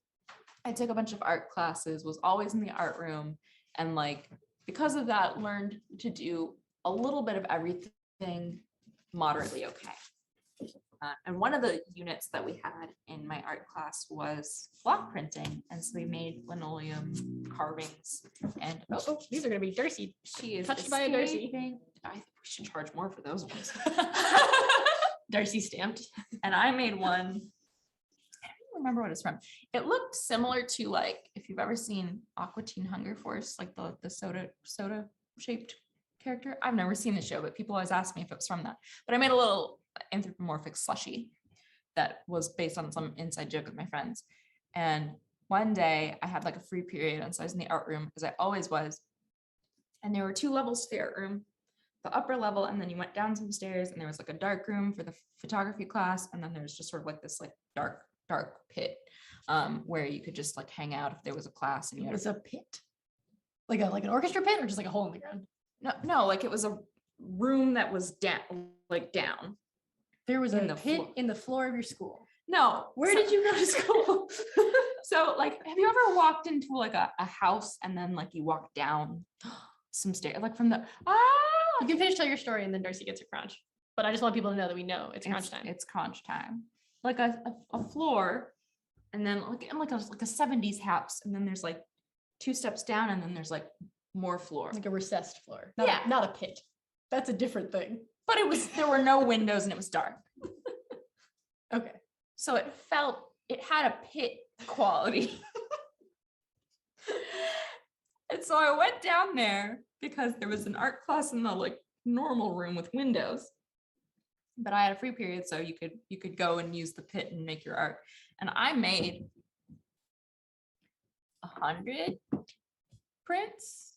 I took a bunch of art classes, was always in the art room, and like because of that, learned to do a little bit of everything moderately okay. And one of the units that we had in my art class was block printing, and so we made linoleum carvings. And oh, these are gonna be Darcy. She is touched by a Darcy. escaping. I think we should charge more for those ones. Darcy stamped. And I made one. I don't remember what it's from. It looked similar to like if you've ever seen Aqua Teen Hunger Force, like the soda shaped character. I've never seen the show, but people always ask me if it was from that. But I made a little anthropomorphic slushy that was based on some inside joke with my friends. And one day I had like a free period, and so I was in the art room, as I always was. And there were 2 levels to the art room, the upper level, and then you went down some stairs, and there was like a dark room for the photography class, and then there's just sort of like this like dark pit where you could just like hang out if there was a class. And you It had was a pit, like an orchestra pit, or just like a hole in the ground. no, like it was a room that was down. There was in a the pit floor. in the floor of your school. No, Where did you go to school? So like, have you ever walked into like a house and then like you walk down some stairs, like from the, You can finish tell your story and then Darcy gets her crunch. But I just want people to know that we know it's crunch time. It's crunch time. Like a floor, and then like in like a 70s house, and then there's like 2 steps down, and then there's like more floor. Like a recessed floor. Yeah. Not a pit. That's a different thing. But there were no windows and it was dark. Okay. So it had a pit quality. And so I went down there because there was an art class in the like normal room with windows. But I had a free period, so you could go and use the pit and make your art. And I made 100 prints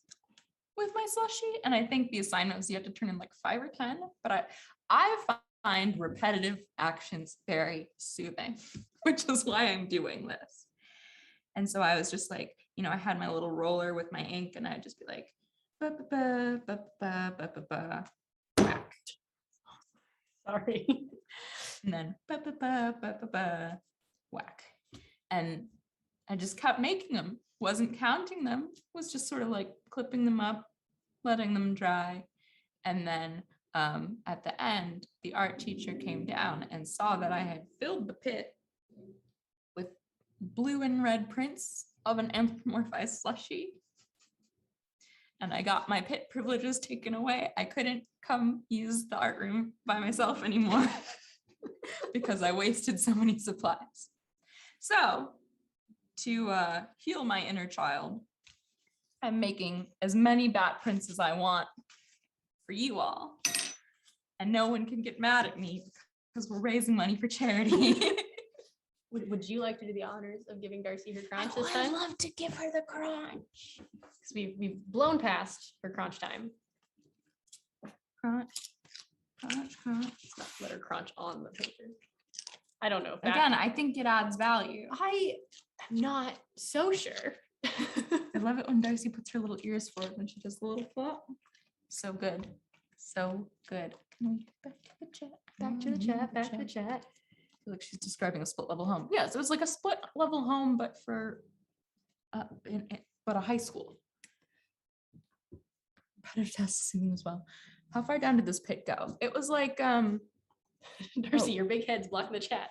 with my slushy, and I think the assignment was you have to turn in like 5 or 10. But I find repetitive actions very soothing, which is why I'm doing this. And so I was just like, I had my little roller with my ink, and I'd just be like, ba ba ba ba ba ba ba, whack. Sorry. And then ba ba ba ba ba ba, whack. And I just kept making them. Wasn't counting them. Was just sort of like clipping them up, letting them dry. And then at the end, the art teacher came down and saw that I had filled the pit with blue and red prints of an anthropomorphized slushy. And I got my pit privileges taken away. I couldn't come use the art room by myself anymore because I wasted so many supplies. So to heal my inner child, I'm making as many bat prints as I want for you all. And no one can get mad at me because we're raising money for charity. Would you like to do the honors of giving Darcy her crunch this time? I'd love to give her the crunch. Because we've blown past her crunch time. Crunch. Let her crunch on the paper. I don't know. If Again, I think it adds value. I am not so sure. I love it when Darcy puts her little ears forward when she does the little flop. So good. So good. Can we get back to the chat? Back to the chat. Back to the chat. feel like she's describing a split level home. Yeah, so it was like a split level home, but for but a high school. Better testing as well. How far down did this pit go? It was like Darcy, your big head's blocking the chat.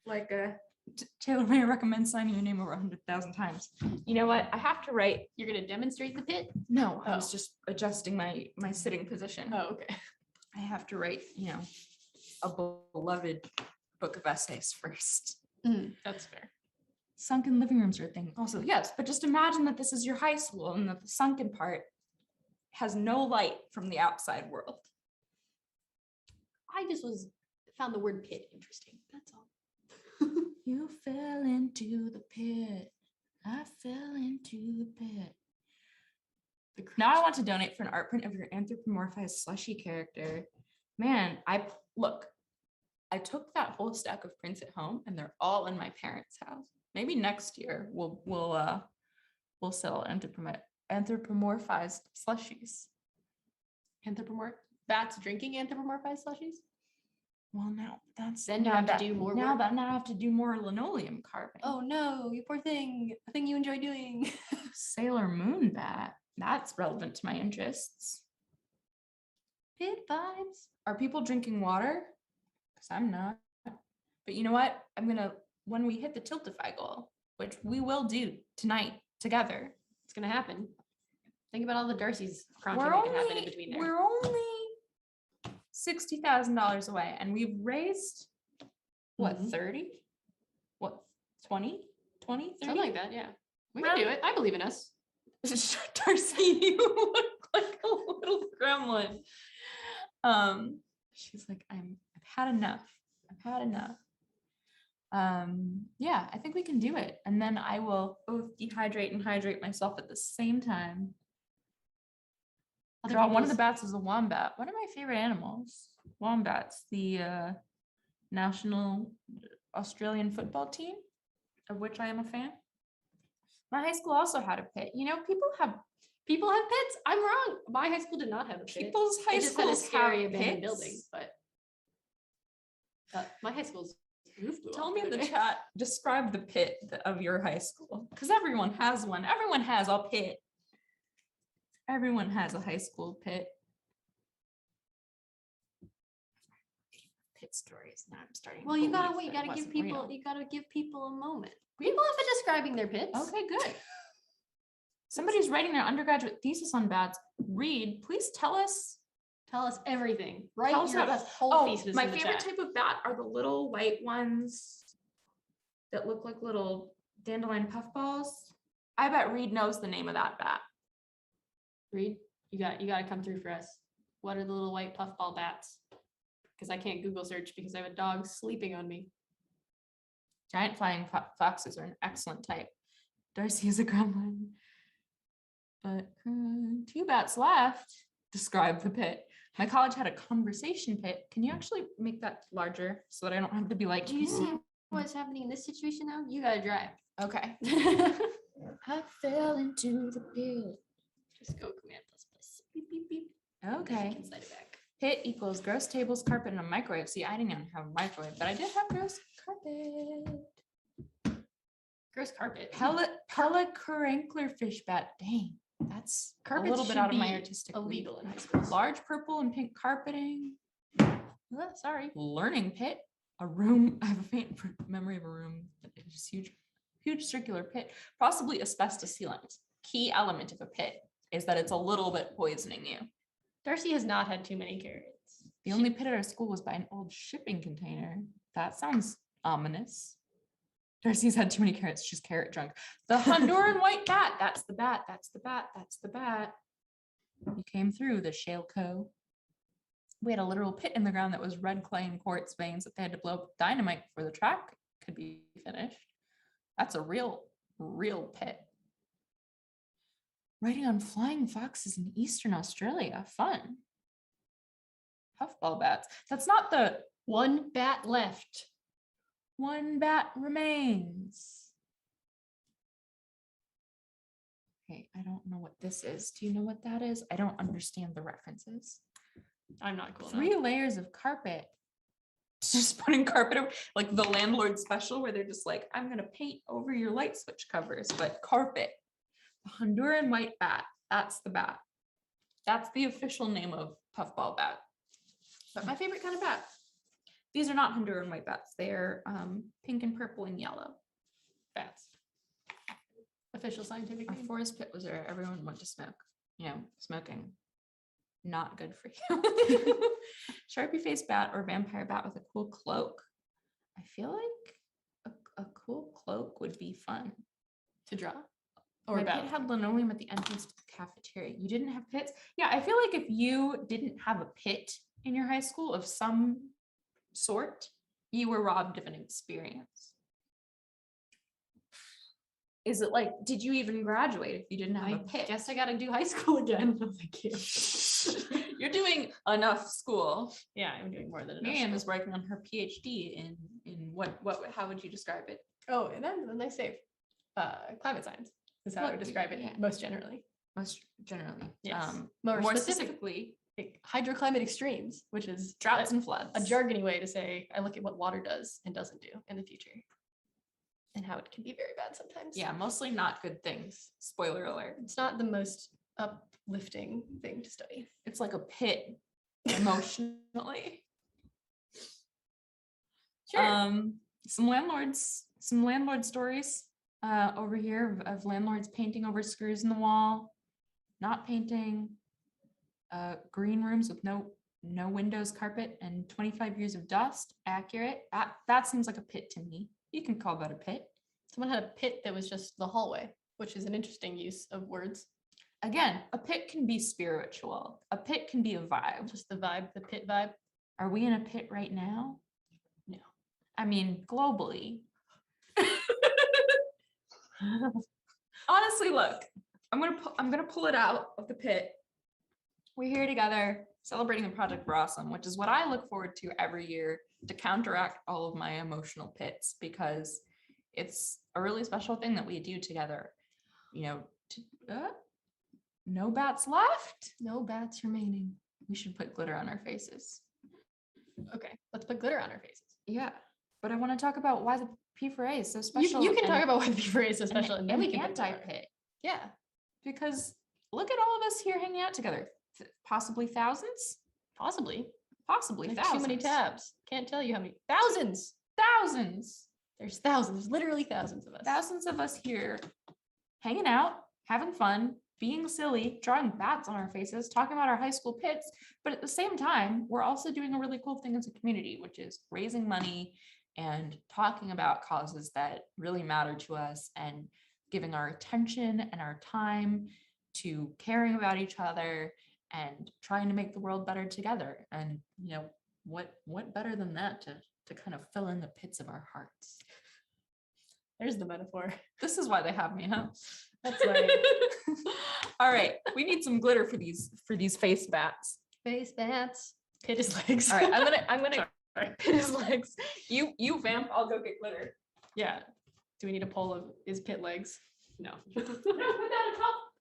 Like Taylor may recommend signing your name over 100,000 times. You know what? I have to write. You're gonna demonstrate the pit? No, I was just adjusting my sitting position. Oh, okay. I have to write, a beloved book of essays first. That's fair. Sunken living rooms are a thing. Also, yes, but just imagine that this is your high school and that the sunken part has no light from the outside world. I just found the word pit interesting. That's all. You fell into the pit. I fell into the pit. Now I want to donate for an art print of your anthropomorphized slushy character. Man, I took that whole stack of prints at home and they're all in my parents' house. Maybe next year we'll sell anthropomorphized slushies. That's drinking anthropomorphized slushies? Well, now that's then you have to do more now work. that now I have to do more linoleum carving. Oh no, you poor thing. A thing you enjoy doing. Sailor Moon bat. That's relevant to my interests. Pit vibes. Are people drinking water? Because I'm not. But you know what? When we hit the Tiltify goal, which we will do tonight together. It's gonna happen. Think about all the Darcy's crunching We're that can happen in between there. We're only $60,000 away, and we've raised what, 30? What, 20? 20, 30? Something like that, yeah. We can do it. I believe in us. Darcy, you look like a little gremlin. She's like, I've had enough. I've had enough. Yeah, I think we can do it. And then I will both dehydrate and hydrate myself at the same time. Draw one of the bats as a wombat. One of my favorite animals. Wombats, the national Australian football team, of which I am a fan. My high school also had a pit. People have pits. I'm wrong. My high school did not have a pit. People's high It just had a schools scary have abandoned pits. building, but my high school's roof blew Tell off me in the other day. chat, describe the pit of your high school. Because everyone has one. Everyone has a pit. Everyone has a high school pit. Pit stories. Now I'm starting. Well, to you gotta believe wait. You that it gotta give wasn't people. real. You gotta give people a moment. People have been describing their pits. Okay, good. Somebody's writing their undergraduate thesis on bats. Reed, please tell us everything. Write Tell us your about whole thesis my in the favorite chat. type of bat are the little white ones that look like little dandelion puffballs. I bet Reed knows the name of that bat. Reed, you gotta come through for us. What are the little white puffball bats? Because I can't Google search because I have a dog sleeping on me. Giant flying foxes are an excellent type. Darcy is a gremlin. But 2 bats left. Describe the pit. My college had a conversation pit. Can you actually make that larger so that I don't have to be like, Do you see what's happening in this situation now? You gotta drive. Okay. I fell into the pit. Just go Command++. Beep, beep, beep. Okay. Slide it back. Pit equals gross tables, carpet, and a microwave. See, I didn't even have a microwave, but I did have gross carpet. Gross carpet. Pelicurankler fish bat. Dang, that's Carpets a little bit should out of my be artistic illegal league. in high schools. Large purple and pink carpeting. Sorry. Learning pit. A room. I have a faint memory of a room that is huge circular pit, possibly asbestos sealant. Key element of a pit is that it's a little bit poisoning you. Darcy has not had too many carrots. The only pit at our school was by an old shipping container. That sounds ominous. Darcy's had too many carrots. She's carrot drunk. The Honduran white bat. That's the bat. That's the bat. That's the bat. You came through the shale co. We had a literal pit in the ground that was red clay and quartz veins that they had to blow up with dynamite before the track could be finished. That's a real pit. Writing on flying foxes in Eastern Australia. Fun. Puffball bats. That's not the one bat left. One bat remains. Okay, I don't know what this is. Do you know what that is? I don't understand the references. I'm not cool 3 layers of carpet. just putting carpet over, like the landlord special where they're just like, I'm gonna paint over your light switch covers, but carpet. The Honduran white bat, that's the bat. That's the official name of puffball bat. But my favorite kind of bat. These are not Honduran white bats. They're pink and purple and yellow bats. Official scientific Our name. forest pit was where everyone went to smoke. You know, smoking, not good for you. Sharpie face bat or vampire bat with a cool cloak. I feel like a cool cloak would be fun to draw. Or my pit had linoleum at the entrance to the cafeteria. You didn't have pits? Yeah, I feel like if you didn't have a pit in your high school of some sort, you were robbed of an experience. Is it like, did you even graduate if you didn't have a pit? Guess I gotta do high school again. No, thank you. You're doing enough school. Yeah, I'm doing more than enough. Miriam is working on her PhD in what how would you describe it? Oh, and that's a nice save. Climate science is how I would describe it most generally. Most generally. Yes. More specifically, hydroclimate extremes, which is droughts and floods. A jargony way to say I look at what water does and doesn't do in the future. And how it can be very bad sometimes. Yeah, mostly not good things. Spoiler alert. It's not the most uplifting thing to study. It's like a pit emotionally. Sure. Some landlord stories over here of landlords painting over screws in the wall, not painting, green rooms with no windows, carpet, and 25 years of dust. Accurate. That seems like a pit to me. You can call that a pit. Someone had a pit that was just the hallway, which is an interesting use of words. Again, a pit can be spiritual. A pit can be a vibe. Just the vibe, the pit vibe. Are we in a pit right now? No. I mean, globally. Honestly, look, I'm gonna pull it out of the pit. We're here together celebrating the Project for Awesome, which is what I look forward to every year to counteract all of my emotional pits, because it's a really special thing that we do together. You know, no bats left. No bats remaining. We should put glitter on our faces. Okay, let's put glitter on our faces. Yeah, but I want to talk about why the P4A is so special. You can talk about why the P4A is so special and then we the can put glitter on. anti-pit. Yeah, because look at all of us here hanging out together. Possibly thousands. Possibly Like thousands. Too many tabs. Can't tell you how many. Thousands. There's thousands. There's literally thousands of us. Thousands of us here hanging out, having fun, being silly, drawing bats on our faces, talking about our high school pits. But at the same time, we're also doing a really cool thing as a community, which is raising money and talking about causes that really matter to us and giving our attention and our time to caring about each other and trying to make the world better together. And you know, what better than that to kind of fill in the pits of our hearts. There's the metaphor. This is why they have me, huh? That's right. All right, we need some glitter for these face bats. Face bats. Pit his legs. All right, I'm gonna pit his legs. You vamp, I'll go get glitter. Yeah. Do we need a poll of is pit legs? No. No, put that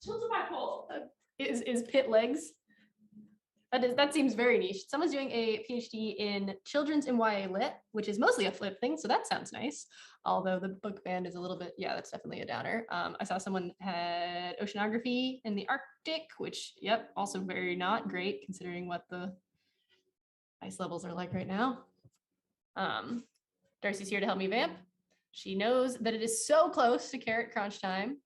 tilt to my pole. Is pit legs? That seems very niche. Someone's doing a PhD in children's and YA lit, which is mostly a flip thing, so that sounds nice. Although the book band is a little bit, yeah, that's definitely a downer. I saw someone had oceanography in the Arctic, which, yep, also very not great considering what the ice levels are like right now. Darcy's here to help me vamp. She knows that it is so close to carrot crunch time.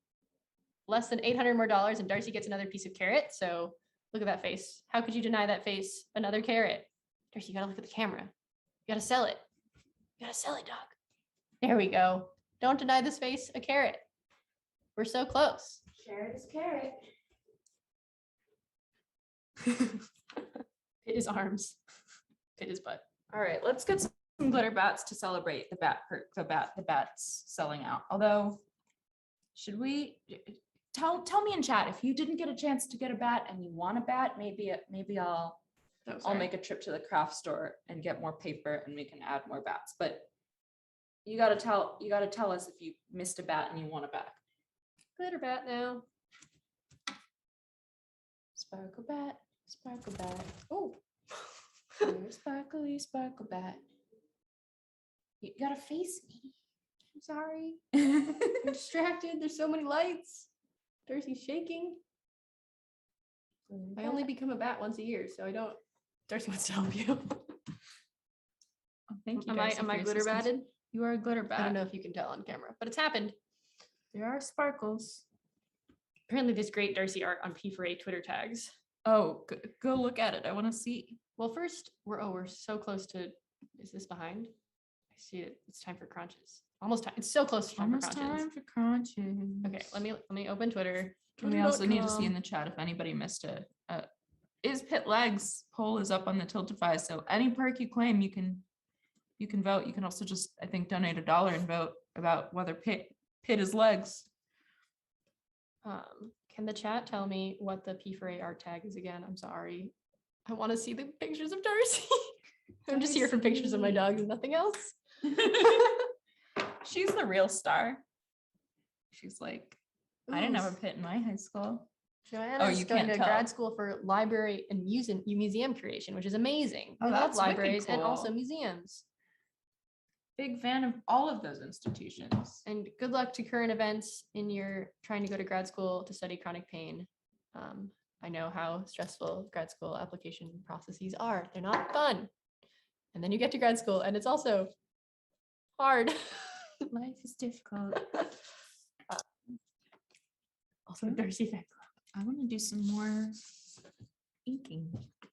Less than $800 more, and Darcy gets another piece of carrot. So look at that face. How could you deny that face another carrot? Darcy, you gotta look at the camera. You gotta sell it. You gotta sell it, dog. There we go. Don't deny this face a carrot. We're so close. Carrot is carrot. Pit is arms. Pit is butt. All right, let's get some glitter bats to celebrate the bats selling out. Although, should we tell me in chat if you didn't get a chance to get a bat and you want a bat? Maybe I'll make a trip to the craft store and get more paper and we can add more bats. But you gotta tell us if you missed a bat and you want a bat. Glitter bat now. Sparkle bat, sparkle bat. Oh. You're a sparkly sparkle bat. You gotta face me. I'm sorry. I'm distracted. There's so many lights. Darcy's shaking. I only become a bat once a year, so I don't. Darcy wants to help you. Thank you. Am Darcy, I for your glitter assistance. batted? You are a glitter bat. I don't know if you can tell on camera, but it's happened. There are sparkles. Apparently, there's great Darcy art on P4A Twitter tags. Oh, go look at it. I want to see. Well, first, we're so close to. Is this behind? I see it. It's time for crunches. Almost time. It's so close to time Almost for crunches. time for crunches. Okay, let me open Twitter. We also need to see in the chat if anybody missed it. Is Pit Legs poll is up on the Tiltify, so any perk you claim, you can vote. You can also just, I think, donate $1 and vote about whether Pit is legs. Can the chat tell me what the P4A art tag is again? I'm sorry. I want to see the pictures of Darcy. I'm just here for pictures of my dogs and nothing else. She's the real star. She's like, I didn't have a pit in my high school. Joanna's you going can't to tell. grad school for library and museum creation, which is amazing. Oh, I love that's wicked libraries and also cool. museums. Big fan of all of those institutions. And good luck to current events in your trying to go to grad school to study chronic pain. I know how stressful grad school application processes are. They're not fun. And then you get to grad school and it's also hard. Life is difficult. Also, Darcy Fan Club. I want to do some more inking.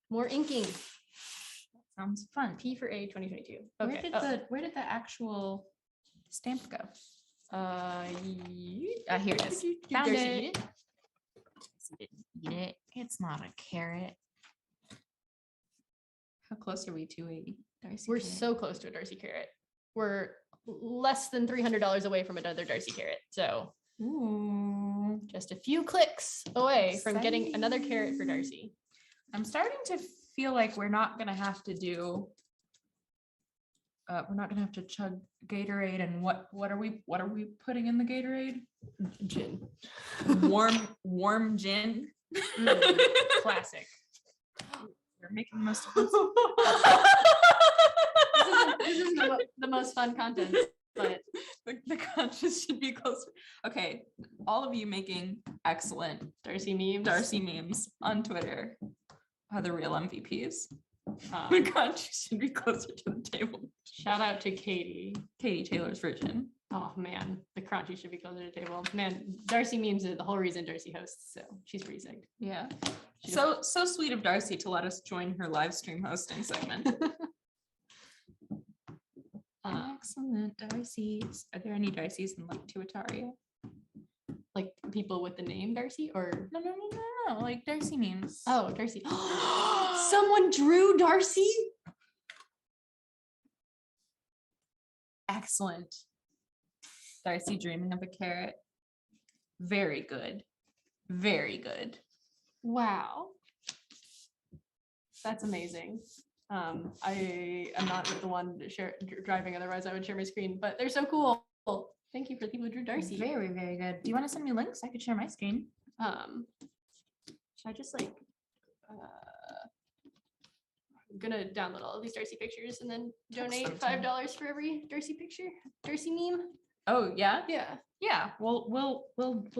More inking. Sounds fun. P4A 2022. Okay. Where did the actual stamp go? Here it is. Found Darcy, it. eat it? Eat it. It's not a carrot. How close are we to a Darcy? We're carrot? so close to a Darcy carrot. We're less than $300 away from another Darcy carrot. So just a few clicks away from getting another carrot for Darcy. I'm starting to feel like we're not gonna have to do. We're not gonna have to chug Gatorade. And what are we putting in the Gatorade? Gin. Warm gin. Classic. We're making the most of this. This is the most fun content, but the conscious should be closer. Okay, all of you making excellent Darcy memes on Twitter are the real MVPs. The conscious should be closer to the table. Shout out to Katie Taylor's version. Oh man, the crunchy should be closer to the table. Man, Darcy memes are the whole reason Darcy hosts, so she's pretty sick. Yeah. So sweet of Darcy to let us join her live stream hosting segment. Excellent, Darcy's. Are there any Darcy's in like Tuataria? Like people with the name Darcy or No, like Darcy memes. Oh, Darcy. Someone drew Darcy? Excellent. Darcy dreaming of a carrot. Very good. Very good. Wow. That's amazing. I am not the one driving, otherwise I would share my screen, but they're so cool. Thank you for the people who drew Darcy. Very, very good. Do you want to send me links? I could share my screen. Should I just like I'm gonna download all of these Darcy pictures and then donate $5 for every Darcy picture, Darcy meme. Oh yeah, yeah. We'll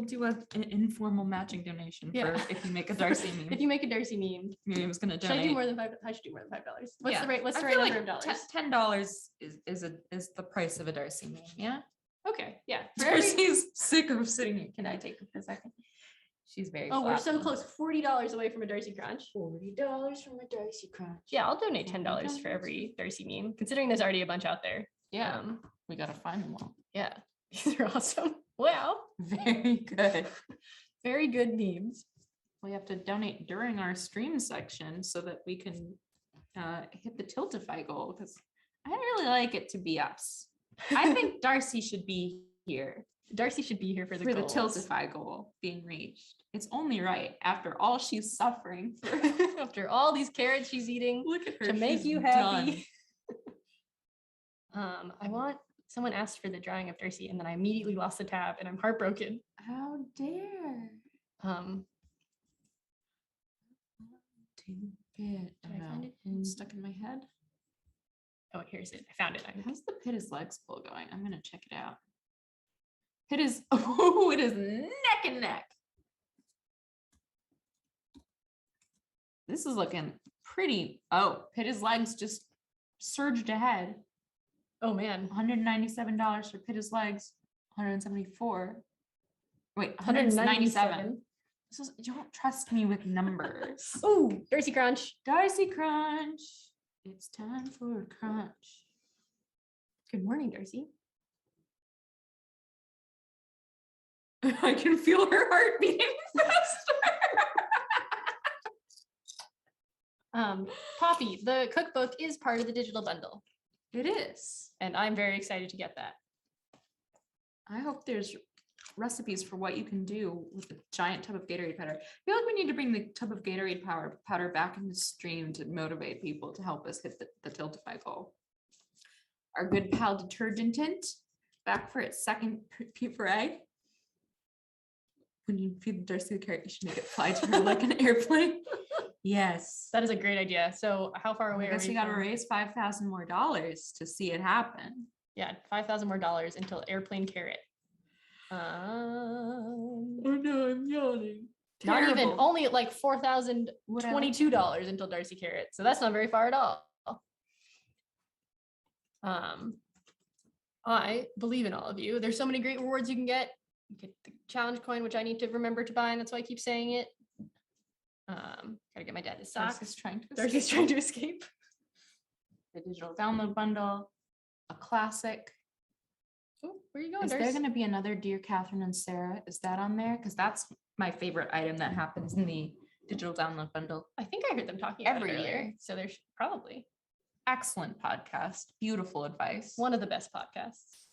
do an informal matching donation for if you make a Darcy meme. If you make a Darcy meme, Miriam's gonna donate. Should I do more than $5? I should do more than $5. What's the right? What's the I right feel number like of dollars? $10 is the price of a Darcy meme. Yeah. Okay. Yeah. Darcy's sick of sitting here. Can I take it for a second? She's very. Oh, we're so close. $40 away from a Darcy crunch. $40 from a Darcy crunch. Yeah, I'll donate $10 for every Darcy meme, considering there's already a bunch out there. Yeah. We gotta find them all. Yeah. These are awesome. Wow. Very good. Very good memes. We have to donate during our stream section so that we can hit the Tiltify goal, because I really like it to be us. I think Darcy should be here. Darcy should be here for the Tiltify goal being reached. It's only right after all she's suffering for. After all these carrots she's eating. Look at her, to make she's you happy. Someone asked for the drawing of Darcy and then I immediately lost the tab and I'm heartbroken. How dare. Did I find it? Stuck in my head. Oh, here's it. I found it. How's the pit is legs pull going? I'm gonna check it out. It is, oh, it is neck and neck. This is looking pretty. Oh, pit his legs just surged ahead. Oh man, $197 for pit his legs. 174. Wait, 197. This is, you don't trust me with numbers. Ooh, Darcy Crunch. Darcy Crunch. It's time for a crunch. Good morning, Darcy. I can feel her heart beating faster. Poppy, the cookbook is part of the digital bundle. It is. And I'm very excited to get that. I hope there's recipes for what you can do with the giant tub of Gatorade powder. I feel like we need to bring the tub of Gatorade powder back in the stream to motivate people to help us hit the Tiltify goal. Our good pal detergent tint back for its second P4A. When you feed Darcy the carrot, you should make it fly to her like an airplane. Yes. That is a great idea. So how far away I guess are we? We got to raise $5,000 more to see it happen. Yeah, $5,000 more until airplane carrot. Oh no, I'm yawning. Not even, only at like $4,022 until Darcy Carrot. So that's not very far at all. I believe in all of you. There's so many great rewards you can get. You get the challenge coin, which I need to remember to buy, and that's why I keep saying it. Gotta get my dad his socks. Darcy's trying to escape. The digital download bundle, a classic. Oh, where are you going, Is Darcy? there going to be another Dear Catherine and Sarah? Is that on there? Because that's my favorite item that happens in the digital download bundle. I think I heard them talking about every it earlier. year. So there's probably excellent podcast, beautiful advice. One of the best podcasts,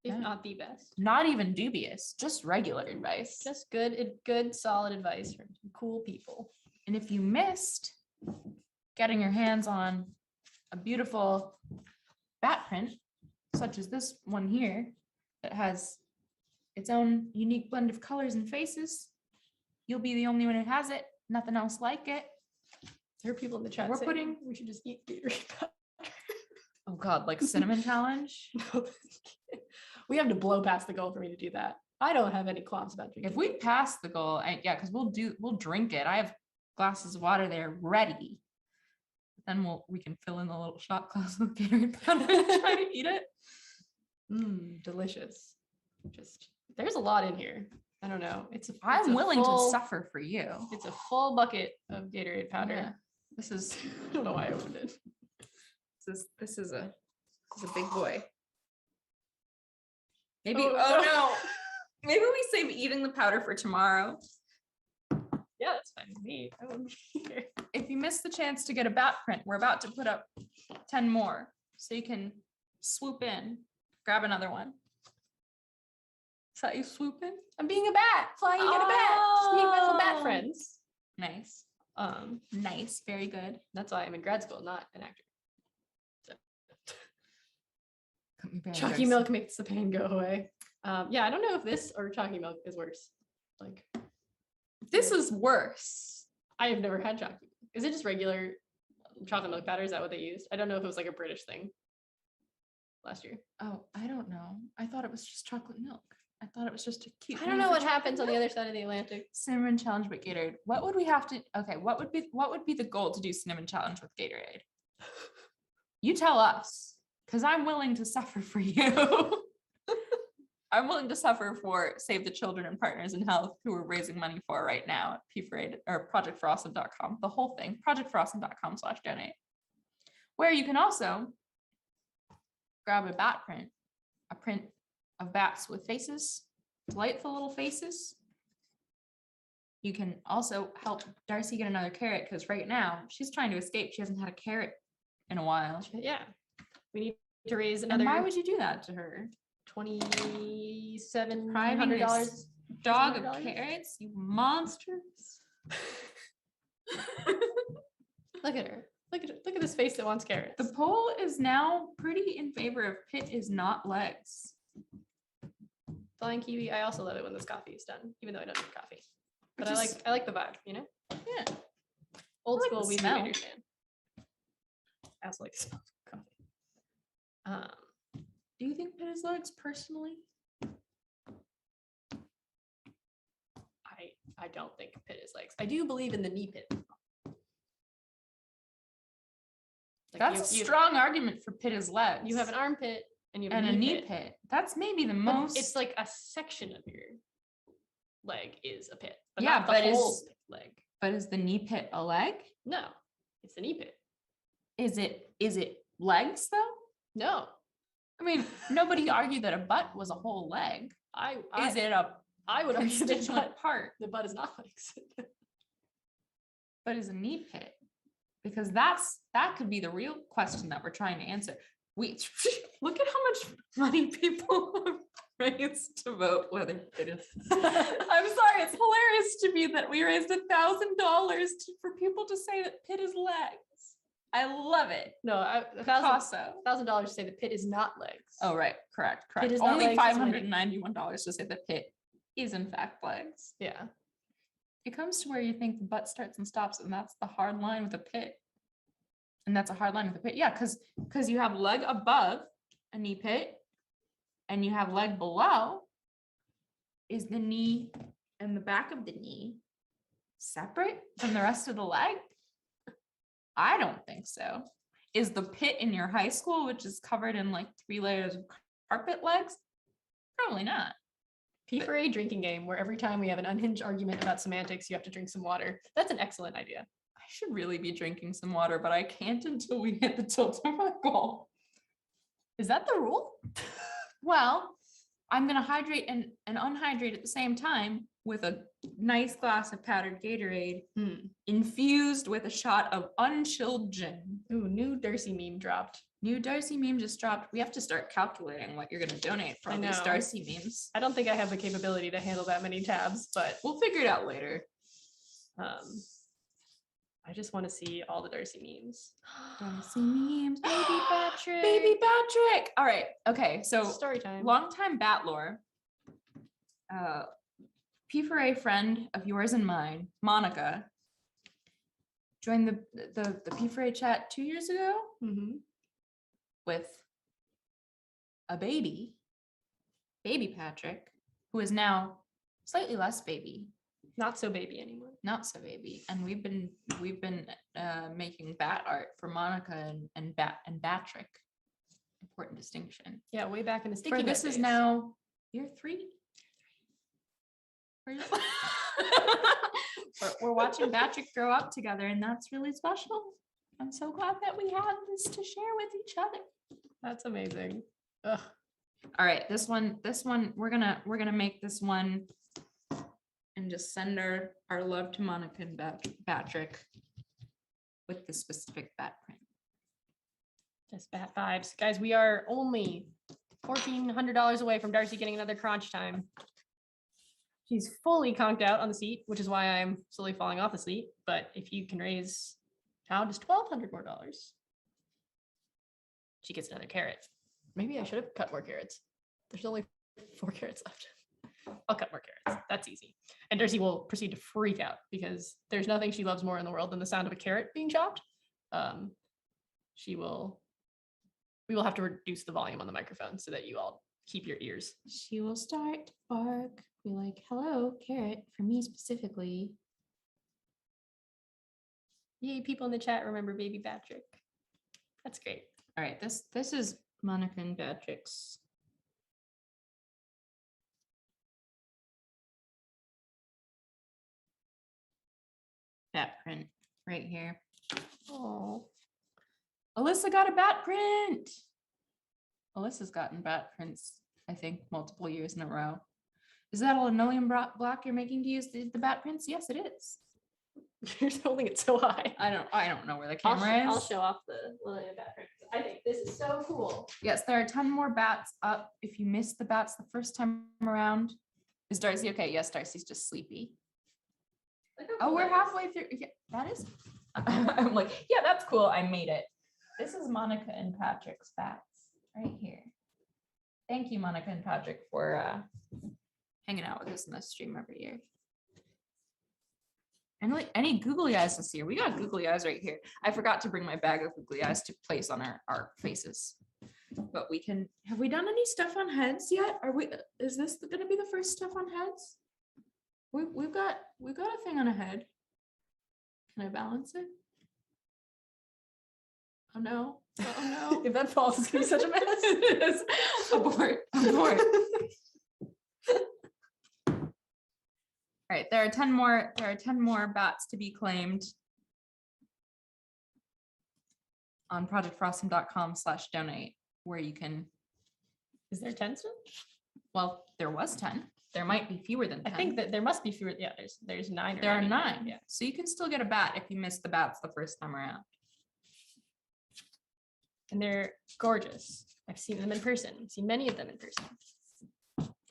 if not the best. Not even dubious, just regular advice. Just good, solid advice from cool people. And if you missed getting your hands on a beautiful bat print, such as this one here, that has its own unique blend of colors and faces, you'll be the only one who has it. Nothing else like it. There are people in the chat We're saying putting. we should just eat Gatorade powder. Oh God, like cinnamon challenge. We have to blow past the goal for me to do that. I don't have any qualms about drinking. If we pass the goal, yeah, because we'll drink it. I have glasses of water there ready. Then we can fill in the little shot glass with Gatorade powder and try to eat it. Delicious. Just there's a lot in here. I don't know. I'm willing to suffer for you. It's a full bucket of Gatorade powder. Yeah. This is. I don't know why I opened it. This is a big boy. Maybe. Oh, No. Maybe we save eating the powder for tomorrow. Yeah, that's fine with me. I wouldn't be here. If you missed the chance to get a bat print, we're about to put up 10 more, so you can swoop in, grab another one. Is that you swoop in? I'm being a bat. Flying to get a bat. Just meet my little bat friends. Nice. Nice. Very good. That's why I'm in grad school, not an actor. So. Chalky milk makes the pain go away. Yeah, I don't know if this or chalky milk is worse. Like, this is worse. I have never had chalky. Is it just regular chocolate milk powder? Is that what they used? I don't know if it was like a British thing last year. Oh, I don't know. I thought it was just chocolate milk. I thought it was just a cute. I don't know what happens on the other side of the Atlantic. Cinnamon challenge with Gatorade. What would we have to? Okay, what would be the goal to do cinnamon challenge with Gatorade? You tell us, because I'm willing to suffer for you. I'm willing to suffer for Save the Children and Partners in Health, who we're raising money for right now at P4A or projectforawesome.com. The whole thing, projectforawesome.com/donate, where you can also grab a bat print, a print of bats with faces, delightful little faces. You can also help Darcy get another carrot, because right now she's trying to escape. She hasn't had a carrot in a while. Yeah, we need to raise another. And why would you do that to her? $2,700. Dog of carrots, you monsters. Look at her. Look at this face that wants carrots. The poll is now pretty in favor of Pit is not legs. Flying Kiwi. I also love it when this coffee is done, even though I don't drink coffee. But I like the vibe, you know? Yeah. Old I like school the we smell. understand. I also like the smell of coffee. Do you think pit is legs personally? I don't think pit is legs. I do believe in the knee pit. Like That's a strong argument for pit is legs. You have an armpit and you have and a knee pit. That's maybe the But most. it's like a section of your leg is a pit, but Yeah, not the but whole leg. But is the knee pit a leg? No, it's the knee pit. Is it legs though? No. I mean, nobody argued that a butt was a whole leg. Is it a I would argue that constituent part? the butt is not legs. But is a knee pit? Because that could be the real question that we're trying to answer. We look at how much money people have raised to vote whether pit is. I'm sorry, it's hilarious to me that we raised $1,000 for people to say that pit is legs. I love it. No, $1,000 to say the pit is not legs. Oh, right. Correct. Pit is not Only legs, it's when $591 to say the pit is in fact legs. Yeah. It comes to where you think the butt starts and stops, and that's the hard line with a pit. And that's a hard line with a pit. Yeah, because you have leg above a knee pit and you have leg below. Is the knee and the back of the knee separate from the rest of the leg? I don't think so. Is the pit in your high school, which is covered in like 3 layers of carpet legs? Probably not. P4A drinking game where every time we have an unhinged argument about semantics, you have to drink some water. That's an excellent idea. I should really be drinking some water, but I can't until we hit the tilt of my goal. Is that the rule? Well, I'm going to hydrate and unhydrate at the same time with a nice glass of powdered Gatorade infused with a shot of unchilled gin. Ooh, new Darcy meme dropped. New Darcy meme just dropped. We have to start calculating what you're going to donate for all these Darcy memes. I don't think I have the capability to handle that many tabs, but we'll figure it out later. I just want to see all the Darcy memes. Darcy memes, baby Patrick. Baby Patrick. All right. Okay. So story time. Longtime bat lore. P4A friend of yours and mine, Monica, joined the P4A chat 2 years ago with a baby Patrick, who is now slightly less baby. Not so baby anymore. Not so baby. And we've been making bat art for Monica and Patrick. Important distinction. Yeah, way back in the sticky. For this is now year 3. We're watching Patrick grow up together, and that's really special. I'm so glad that we have this to share with each other. That's amazing. Ugh. All right, this one, we're gonna make this one and just send our love to Monica and Patrick with the specific bat print. Just bat vibes. Guys, we are only $1,400 away from Darcy getting another crunch time. She's fully conked out on the seat, which is why I'm slowly falling off the seat. But if you can raise now just $1,200 more, she gets another carrot. Maybe I should have cut more carrots. There's only 4 carrots left. I'll cut more carrots. That's easy. And Darcy will proceed to freak out because there's nothing she loves more in the world than the sound of a carrot being chopped. We will have to reduce the volume on the microphone so that you all keep your ears. She will start to bark. Be like, hello, carrot, for me specifically. Yay, people in the chat remember baby Patrick. That's great. All right, this is Monica and Patrick's bat print right here. Oh, Alyssa got a bat print. Alyssa's gotten bat prints, I think, multiple years in a row. Is that a linoleum block you're making to use the bat prints? Yes, it is. You're holding it so high. I don't know where the camera is. I'll show off the linoleum bat print. I think this is so cool. Yes, there are 10 more bats up. If you missed the bats the first time around, is Darcy okay? Yes, Darcy's just sleepy. Oh, we're halfway through. Yeah, that is. I'm like, yeah, that's cool. I made it. This is Monica and Patrick's bats right here. Thank you, Monica and Patrick, for hanging out with us in the stream every year. And like any googly eyes this year? We got googly eyes right here. I forgot to bring my bag of googly eyes to place on our faces. but have we done any stuff on heads yet? Is this gonna be the first stuff on heads? We've got a thing on a head. Can I balance it? Oh no. Oh no. If that falls, it's gonna be such a mess. It is. Abort. All right, there are 10 more bats to be claimed on projectforawesome.com/donate, where you can. Is there 10 still? Well, there was 10. There might be fewer than 10. I think that there must be fewer. Yeah, there's 9. There are 9. Yeah. So you can still get a bat if you missed the bats the first time around. And they're gorgeous. I've seen them in person. I've seen many of them in person.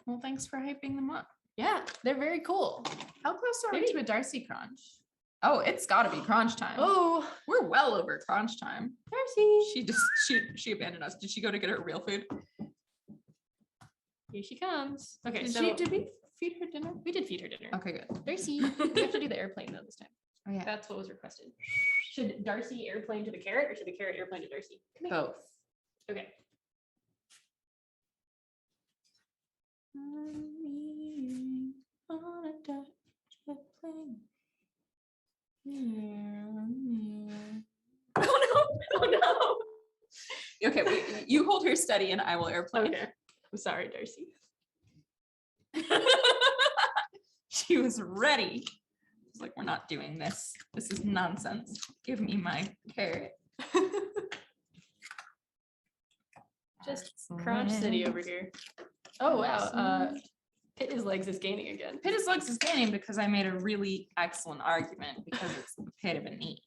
Well, thanks for hyping them up. Yeah, they're very cool. How close are we to a Darcy crunch? Oh, it's got to be crunch time. Oh, we're well over crunch time. Darcy. She abandoned us. Did she go to get her real food? Here she comes. Okay, Did we feed her dinner? We did feed her dinner. Okay, good. Darcy, we have to do the airplane though this time. Oh yeah, that's what was requested. Should Darcy airplane to the carrot, or should the carrot airplane to Darcy? Come here. Both. Okay. On a Dutch plane. Oh no! Okay, you hold her steady, and I will airplane. Okay. I'm sorry, Darcy. She was ready. She's like, we're not doing this. This is nonsense. Give me my carrot. Just Crotch City over here. Oh wow. Pit his legs is gaining again. Pit his legs is gaining because I made a really excellent argument because it's the pit of a knee.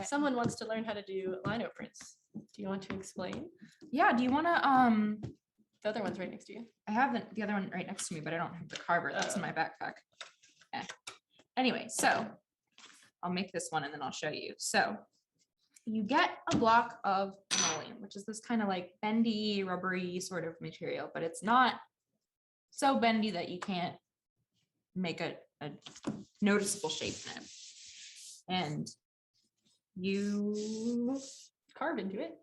Someone wants to learn how to do lino prints. Do you want to explain? Yeah, do you want to the other one's right next to you. I have the other one right next to me, but I don't have the carver. That's in my backpack. Okay. Anyway, so I'll make this one and then I'll show you. So you get a block of linoleum, which is this kind of like bendy, rubbery sort of material, but it's not so bendy that you can't make a noticeable shape in it. And you carve into it.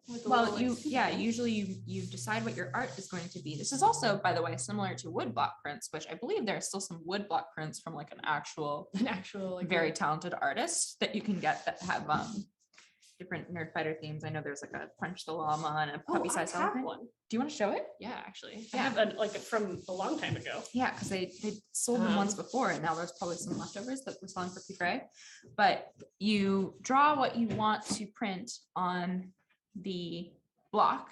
Usually you decide what your art is going to be. This is also, by the way, similar to wood block prints, which I believe there are still some wood block prints from like an actual like very talented artist that you can get that have different Nerd Fighter themes. I know there's like a Punch the Llama and a puppy size elephant. One. Do you want to show it? Yeah, actually. Yeah. I have like from a long time ago. Yeah, because they sold them once before, and now there's probably some leftovers that we're selling for P-Fray. But you draw what you want to print on the block,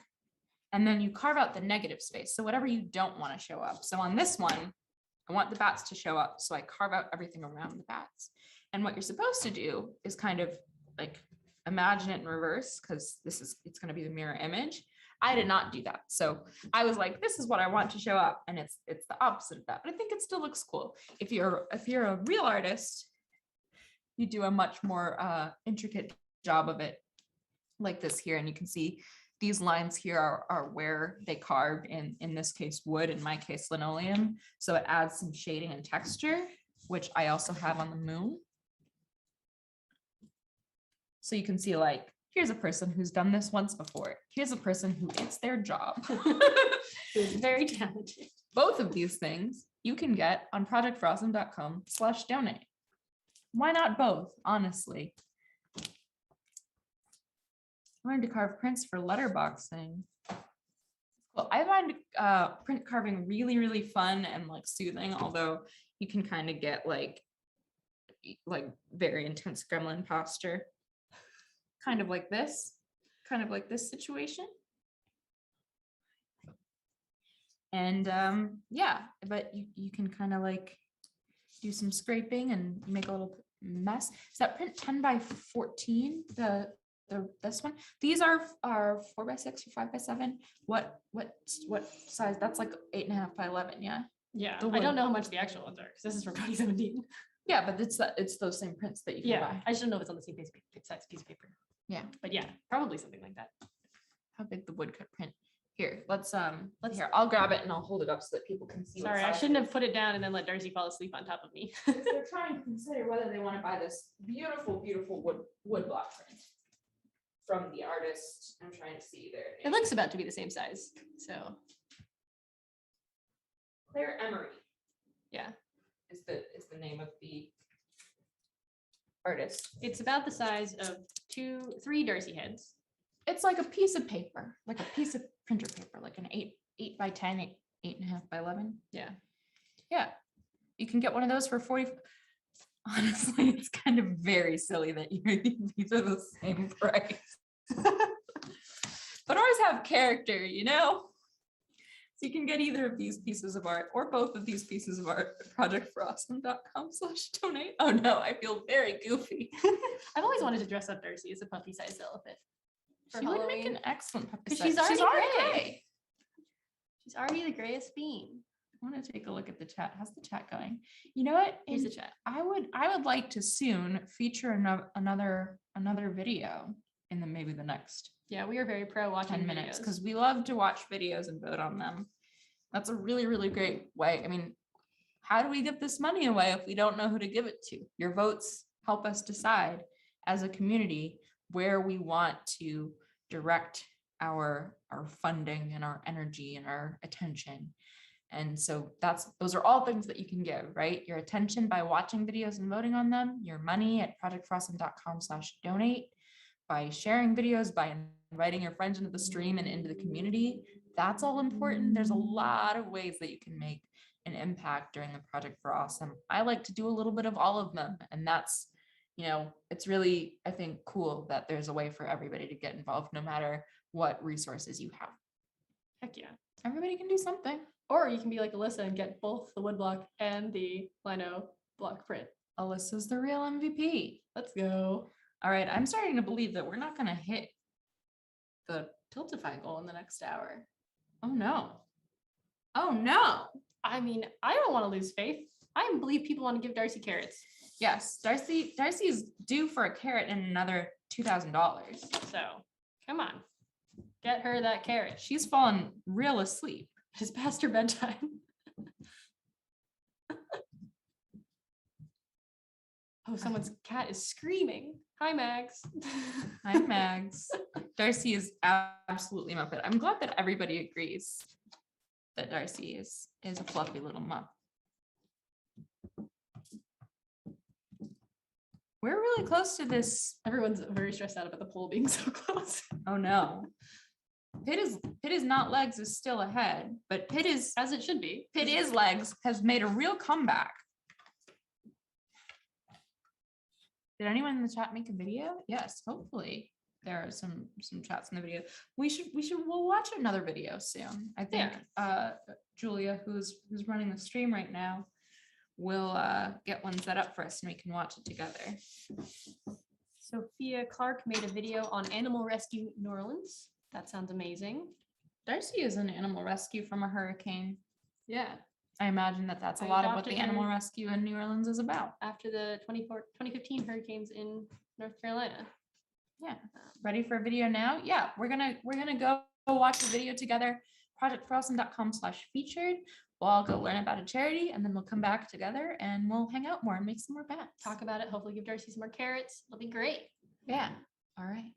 and then you carve out the negative space. So whatever you don't want to show up. So on this one, I want the bats to show up, so I carve out everything around the bats. And what you're supposed to do is kind of like imagine it in reverse, because it's going to be the mirror image. I did not do that. So I was like, this is what I want to show up. And it's the opposite of that. But I think it still looks cool. If you're a real artist, you do a much more intricate job of it like this here. And you can see these lines here are where they carved in this case, wood, in my case, linoleum. So it adds some shading and texture, which I also have on the moon. So you can see, like, here's a person who's done this once before. Here's a person who it's their job. Who's very talented. Both of these things you can get on projectforawesome.com/donate. Why not both, honestly? I wanted to carve prints for letterboxing. Well, I find print carving really, really fun and like soothing, although you can kind of get like very intense gremlin posture. Kind of like this situation. And yeah, but you can kind of like do some scraping and make a little mess. Is that print 10 by 14? This one? These are 4 by 6 or 5 by 7. What size? That's like 8.5 by 11. Yeah. Yeah. I don't know how much the actual ones are because this is from 2017. Yeah, but it's those same prints that you can buy. I just don't know if it's on the same size piece of paper. Yeah, but yeah, probably something like that. How big the woodcut print? Here, let's here. I'll grab it and I'll hold it up so that people can see. Sorry, I shouldn't have put it down and then let Darcy fall asleep on top of me. They're trying to consider whether they want to buy this beautiful, beautiful wood block print. from the artist. I'm trying to see their It looks about to be the same size. So Claire Emery. Yeah. Is the name of the artist. It's about the size of 3 Darcy heads. It's like a piece of paper, like a piece of printer paper, like an 8 by 10, 8.5 by 11. Yeah. Yeah. You can get one of those for 40. Honestly, it's kind of very silly that these are the same price. But ours have character, you know? So you can get either of these pieces of art or both of these pieces of art at projectforawesome.com/donate. Oh no, I feel very goofy. I've always wanted to dress up Darcy as a puppy-sized elephant. She would make an excellent puppy. She's already gray. gray. She's already the grayest bean. I want to take a look at the chat. How's the chat going? You know what? Here's the chat. I would like to soon feature another video in maybe the next. Yeah, we are very pro watching 10 minutes videos. because we love to watch videos and vote on them. That's a really, really great way. I mean, how do we give this money away if we don't know who to give it to? Your votes help us decide as a community where we want to direct our funding and our energy and our attention. And so those are all things that you can give, right? Your attention by watching videos and voting on them, your money at projectforawesome.com/donate, by sharing videos, by inviting your friends into the stream and into the community. That's all important. There's a lot of ways that you can make an impact during the Project for Awesome. I like to do a little bit of all of them. And that's, it's really, I think, cool that there's a way for everybody to get involved no matter what resources you have. Heck yeah. Everybody can do something. Or you can be like Alyssa and get both the woodblock and the lino block print. Alyssa's the real MVP. Let's go. All right, I'm starting to believe that we're not going to hit the Tiltify goal in the next hour. Oh no. Oh no. I mean, I don't want to lose faith. I believe people want to give Darcy carrots. Yes, Darcy is due for a carrot and another $2,000. So come on, get her that carrot. She's fallen real asleep. It's past her bedtime. Oh, someone's cat is screaming. Hi, Mags. Hi, Mags. Darcy is absolutely Muppet. I'm glad that everybody agrees that Darcy is a fluffy little mupp. We're really close to this. Everyone's very stressed out about the poll being so close. Oh no. Pit is not legs is still ahead, but Pit is, as it should be. Pit is legs has made a real comeback. Did anyone in the chat make a video? Yes, hopefully there are some chats in the video. We'll watch another video soon. I think Julia, who's running the stream right now, will get one set up for us and we can watch it together. Sophia Clark made a video on animal rescue New Orleans. That sounds amazing. Darcy is an animal rescue from a hurricane. Yeah. I imagine that's a lot of what the animal rescue in New Orleans is about. After the 2015 hurricanes in North Carolina. Yeah. Ready for a video now? Yeah, we're gonna go watch the video together. projectforawesome.com/featured. We'll all go learn about a charity and then we'll come back together and we'll hang out more and make some more bets. Talk about it. Hopefully give Darcy some more carrots. It'll be great. Yeah. All right.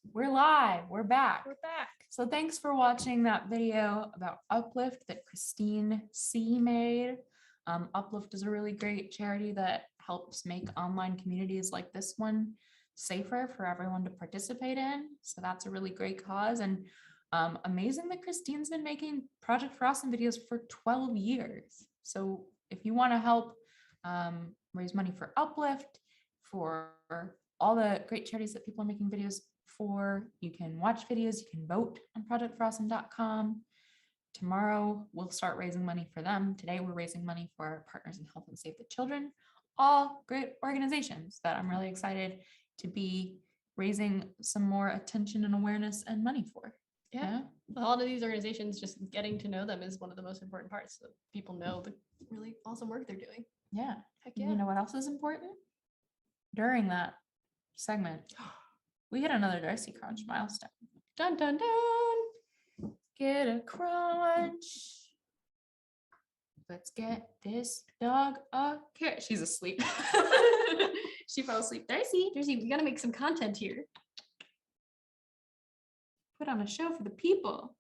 We're live. We're back. We're back. So thanks for watching that video about Uplift that Christine C made. Uplift is a really great charity that helps make online communities like this one safer for everyone to participate in. So that's a really great cause. And amazing that Christine's been making Project for Awesome videos for 12 years. So if you want to help raise money for Uplift, for all the great charities that people are making videos for, you can watch videos, you can vote on projectforawesome.com. Tomorrow we'll start raising money for them. Today we're raising money for our partners in Help and Save the Children. All great organizations that I'm really excited to be raising some more attention and awareness and money for. Yeah. A lot of these organizations, just getting to know them is one of the most important parts, so people know the really awesome work they're doing. Yeah. Heck yeah. You know what else is important? During that segment, we hit another Darcy Crunch milestone. Dun dun dun. Get a crunch. Let's get this dog a carrot. She's asleep. She fell asleep. Darcy, we gotta make some content here. Put on a show for the people.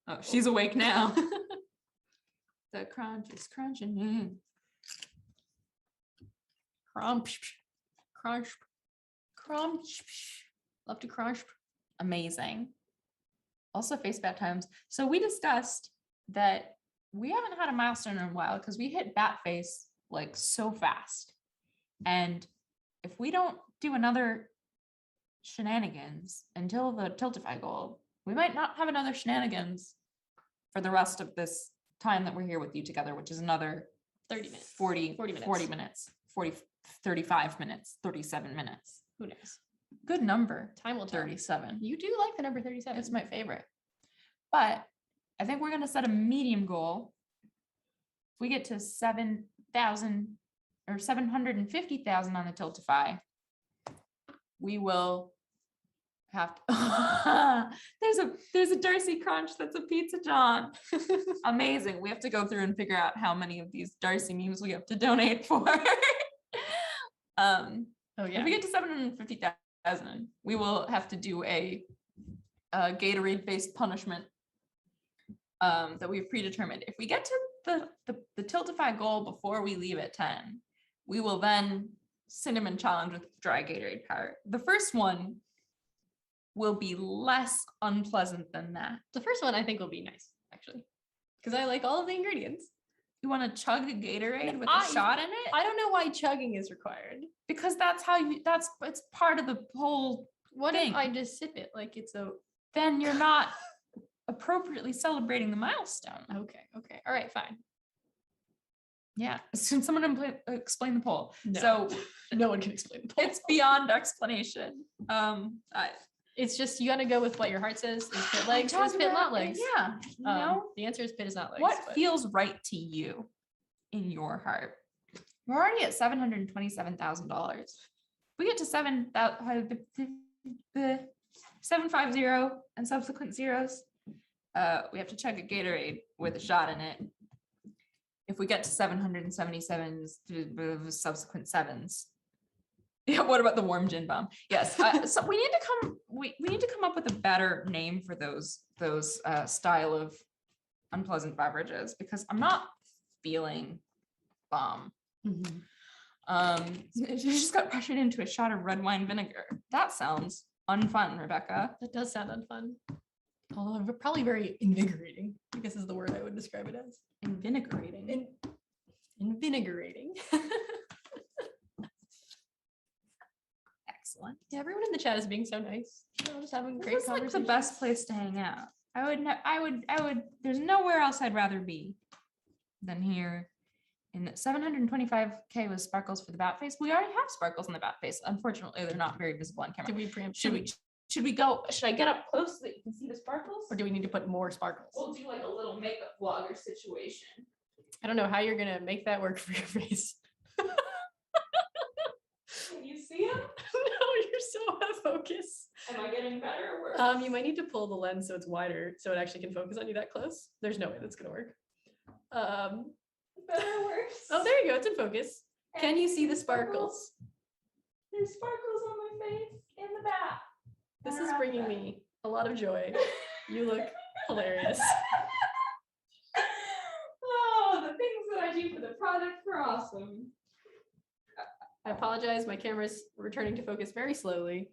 Oh, she's awake now. The crunch is crunching. Crunch, crunch, crunch. Love to crunch. Amazing. Also, face bat times. So we discussed that we haven't had a milestone in a while because we hit bat face like so fast. And if we don't do another shenanigans until the Tiltify goal, we might not have another shenanigans for the rest of this time that we're here with you together, which is another 30 minutes, 40 minutes, 40 minutes, 35 minutes, 37 minutes. Who knows? Good number. Time will tell. 37. You do like the number 37. It's my favorite. But I think we're going to set a medium goal. If we get to 7,000 or 750,000 on the Tiltify, we will have to there's a Darcy Crunch that's a Pizza John. Amazing. We have to go through and figure out how many of these Darcy memes we have to donate for. Oh yeah. If we get to 750,000, we will have to do a Gatorade-based punishment that we've predetermined. If we get to the Tiltify goal before we leave at 10, we will then cinnamon challenge with dry Gatorade powder. The first one will be less unpleasant than that. The first one I think will be nice, actually, because I like all of the ingredients. You want to chug a Gatorade with a shot in it? I don't know why chugging is required. Because that's it's part of the whole What thing. if I just sip it like it's a... Then you're not appropriately celebrating the milestone. Okay. All right, fine. Yeah. Can someone explain the poll? No. So no one can explain the poll. It's beyond explanation. It's just you got to go with what your heart says. Is pit legs? Is pit not legs? Yeah. You know? The answer is pit is not legs. What feels right to you in your heart? We're already at $727,000. We get to 750 and subsequent zeros. We have to chug a Gatorade with a shot in it. If we get to 777 subsequent sevens. Yeah, what about the warm gin bomb? Yes. So we need to come up with a better name for those style of unpleasant beverages, because I'm not feeling bomb. She just got pressured into a shot of red wine vinegar. That sounds unfun, Rebecca. That does sound unfun. Although probably very invigorating, I guess is the word I would describe it as. Invigorating. Invigorating. Excellent. Yeah, everyone in the chat is being so nice. Just having great This is like conversation. the best place to hang out. I would. There's nowhere else I'd rather be than here. In 725K was sparkles for the bat face. We already have sparkles on the bat face. Unfortunately, they're not very visible on camera. Did we preempt? Should we go? Should I get up close so that you can see the sparkles? Or do we need to put more sparkles? We'll do like a little makeup vlogger situation. I don't know how you're gonna make that work for your face. Can you see them? No, you're so out of focus. Am I getting better or worse? You might need to pull the lens so it's wider so it actually can focus on you that close. There's no way that's gonna work. Better or worse? Oh, there you go. It's in focus. Can you see the sparkles? There's sparkles on my face in the back. This is bringing me a lot of joy. You look hilarious. Oh, the things that I do for the Project for Awesome. I apologize. My camera's returning to focus very slowly.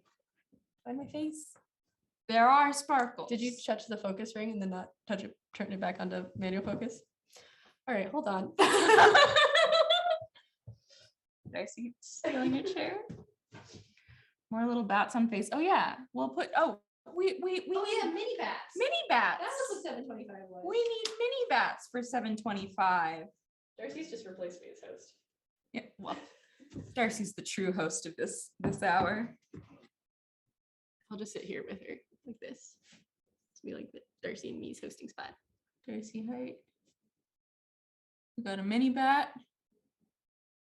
Find my face. There are sparkles. Did you touch the focus ring and then not touch it, turn it back onto manual focus? All right, hold on. Darcy, stealing your chair. More little bats on face. Oh yeah, we'll put. Oh, we yeah, mini bats. Mini bats. That was what 725 was. We need mini bats for 725. Darcy's just replaced me as host. Yeah, well, Darcy's the true host of this hour. I'll just sit here with her like this. It's be like the Darcy and me's hosting spot. Darcy height. We got a mini bat.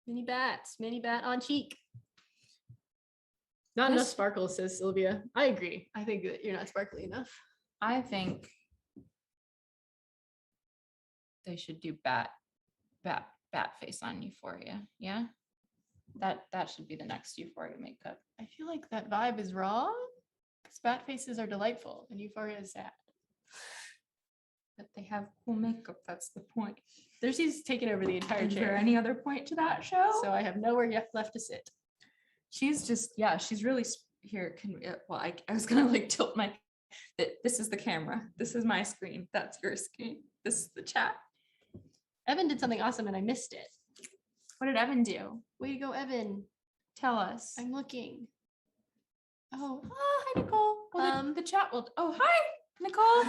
Mini bats, mini bat on cheek. Not enough sparkles, says Sylvia. I agree. I think that you're not sparkly enough. I think they should do bat face on Euphoria. Yeah, that should be the next Euphoria makeup. I feel like that vibe is wrong because bat faces are delightful and Euphoria is sad. But they have cool makeup. That's the point. Darcy's taken over the entire Is chair. there any other point to that show? So I have nowhere yet left to sit. She's just, yeah, she's really here. Can we, well, I was gonna like tilt my. This is the camera. This is my screen. That's your screen. This is the chat. Evan did something awesome and I missed it. What did Evan do? Way to go, Evan. Tell us. I'm looking. Oh, hi Nicole. Well, the chat will. Oh, hi Nicole.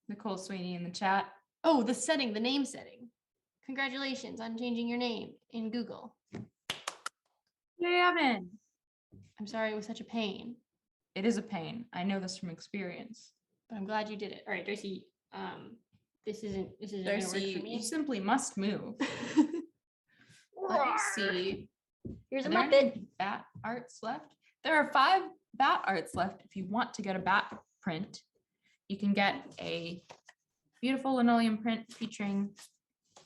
Nicole Sweeney in the chat. Oh, the setting, the name setting. Congratulations on changing your name in Google. Yay, Evan. I'm sorry it was such a pain. It is a pain. I know this from experience. But I'm glad you did it. All right, Darcy. This isn't Darcy, gonna work for me. you simply must move. Let me see. Here's a Are there Muppet. any bat arts left? There are 5 bat arts left. If you want to get a bat print, you can get a beautiful linoleum print featuring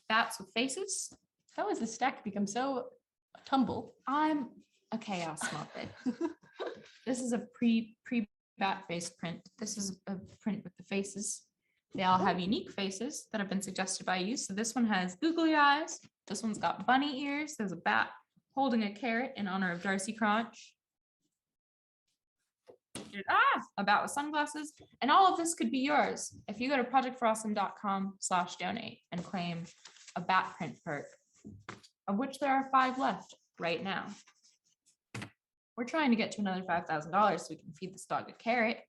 bats with faces. How has the stack become so tumble? I'm a chaos Muppet. This is a pre bat face print. This is a print with the faces. They all have unique faces that have been suggested by you. So this one has googly eyes. This one's got bunny ears. There's a bat holding a carrot in honor of Darcy Crunch. A bat with sunglasses. And all of this could be yours if you go to projectforawesome.com/donate and claim a bat print perk, of which there are 5 left right now. We're trying to get to another $5,000 so we can feed this dog a carrot.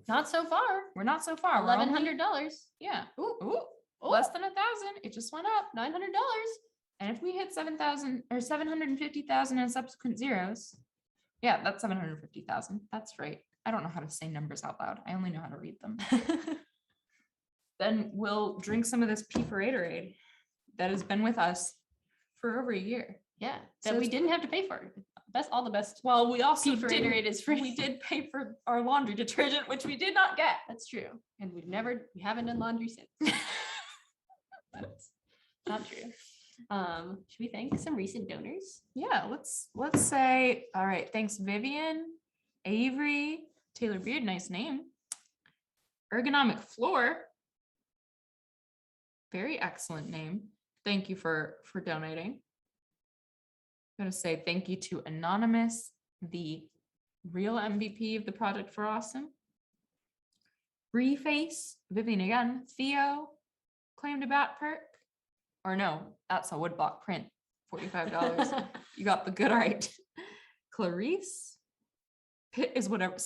Not so far. We're not so far. We're only- $1,100. Yeah. Ooh. Less than 1,000. It just went up. $900. And if we hit 7,000 or 750,000 in subsequent zeros, yeah, that's 750,000. That's right. I don't know how to say numbers out loud. I only know how to read them. Then we'll drink some of this P4Atorade that has been with us for over a year. Yeah, So that we it's- didn't have to pay for. Best, all the best. Well, we also P4Atorade is free. We did pay for our laundry detergent, which we did not get. That's true. And we haven't done laundry since. That's not true. Should we thank some recent donors? Yeah, let's say, all right, thanks Vivian, Avery, Taylor Beard, nice name. Ergonomic Floor, very excellent name. Thank you for donating. I'm going to say thank you to Anonymous, the real MVP of the Project for Awesome. Reface, Vivian again, Theo, claimed a bat perk. Or no, that's a woodblock print, $45. You got the good art. Clarice, Pit is whatever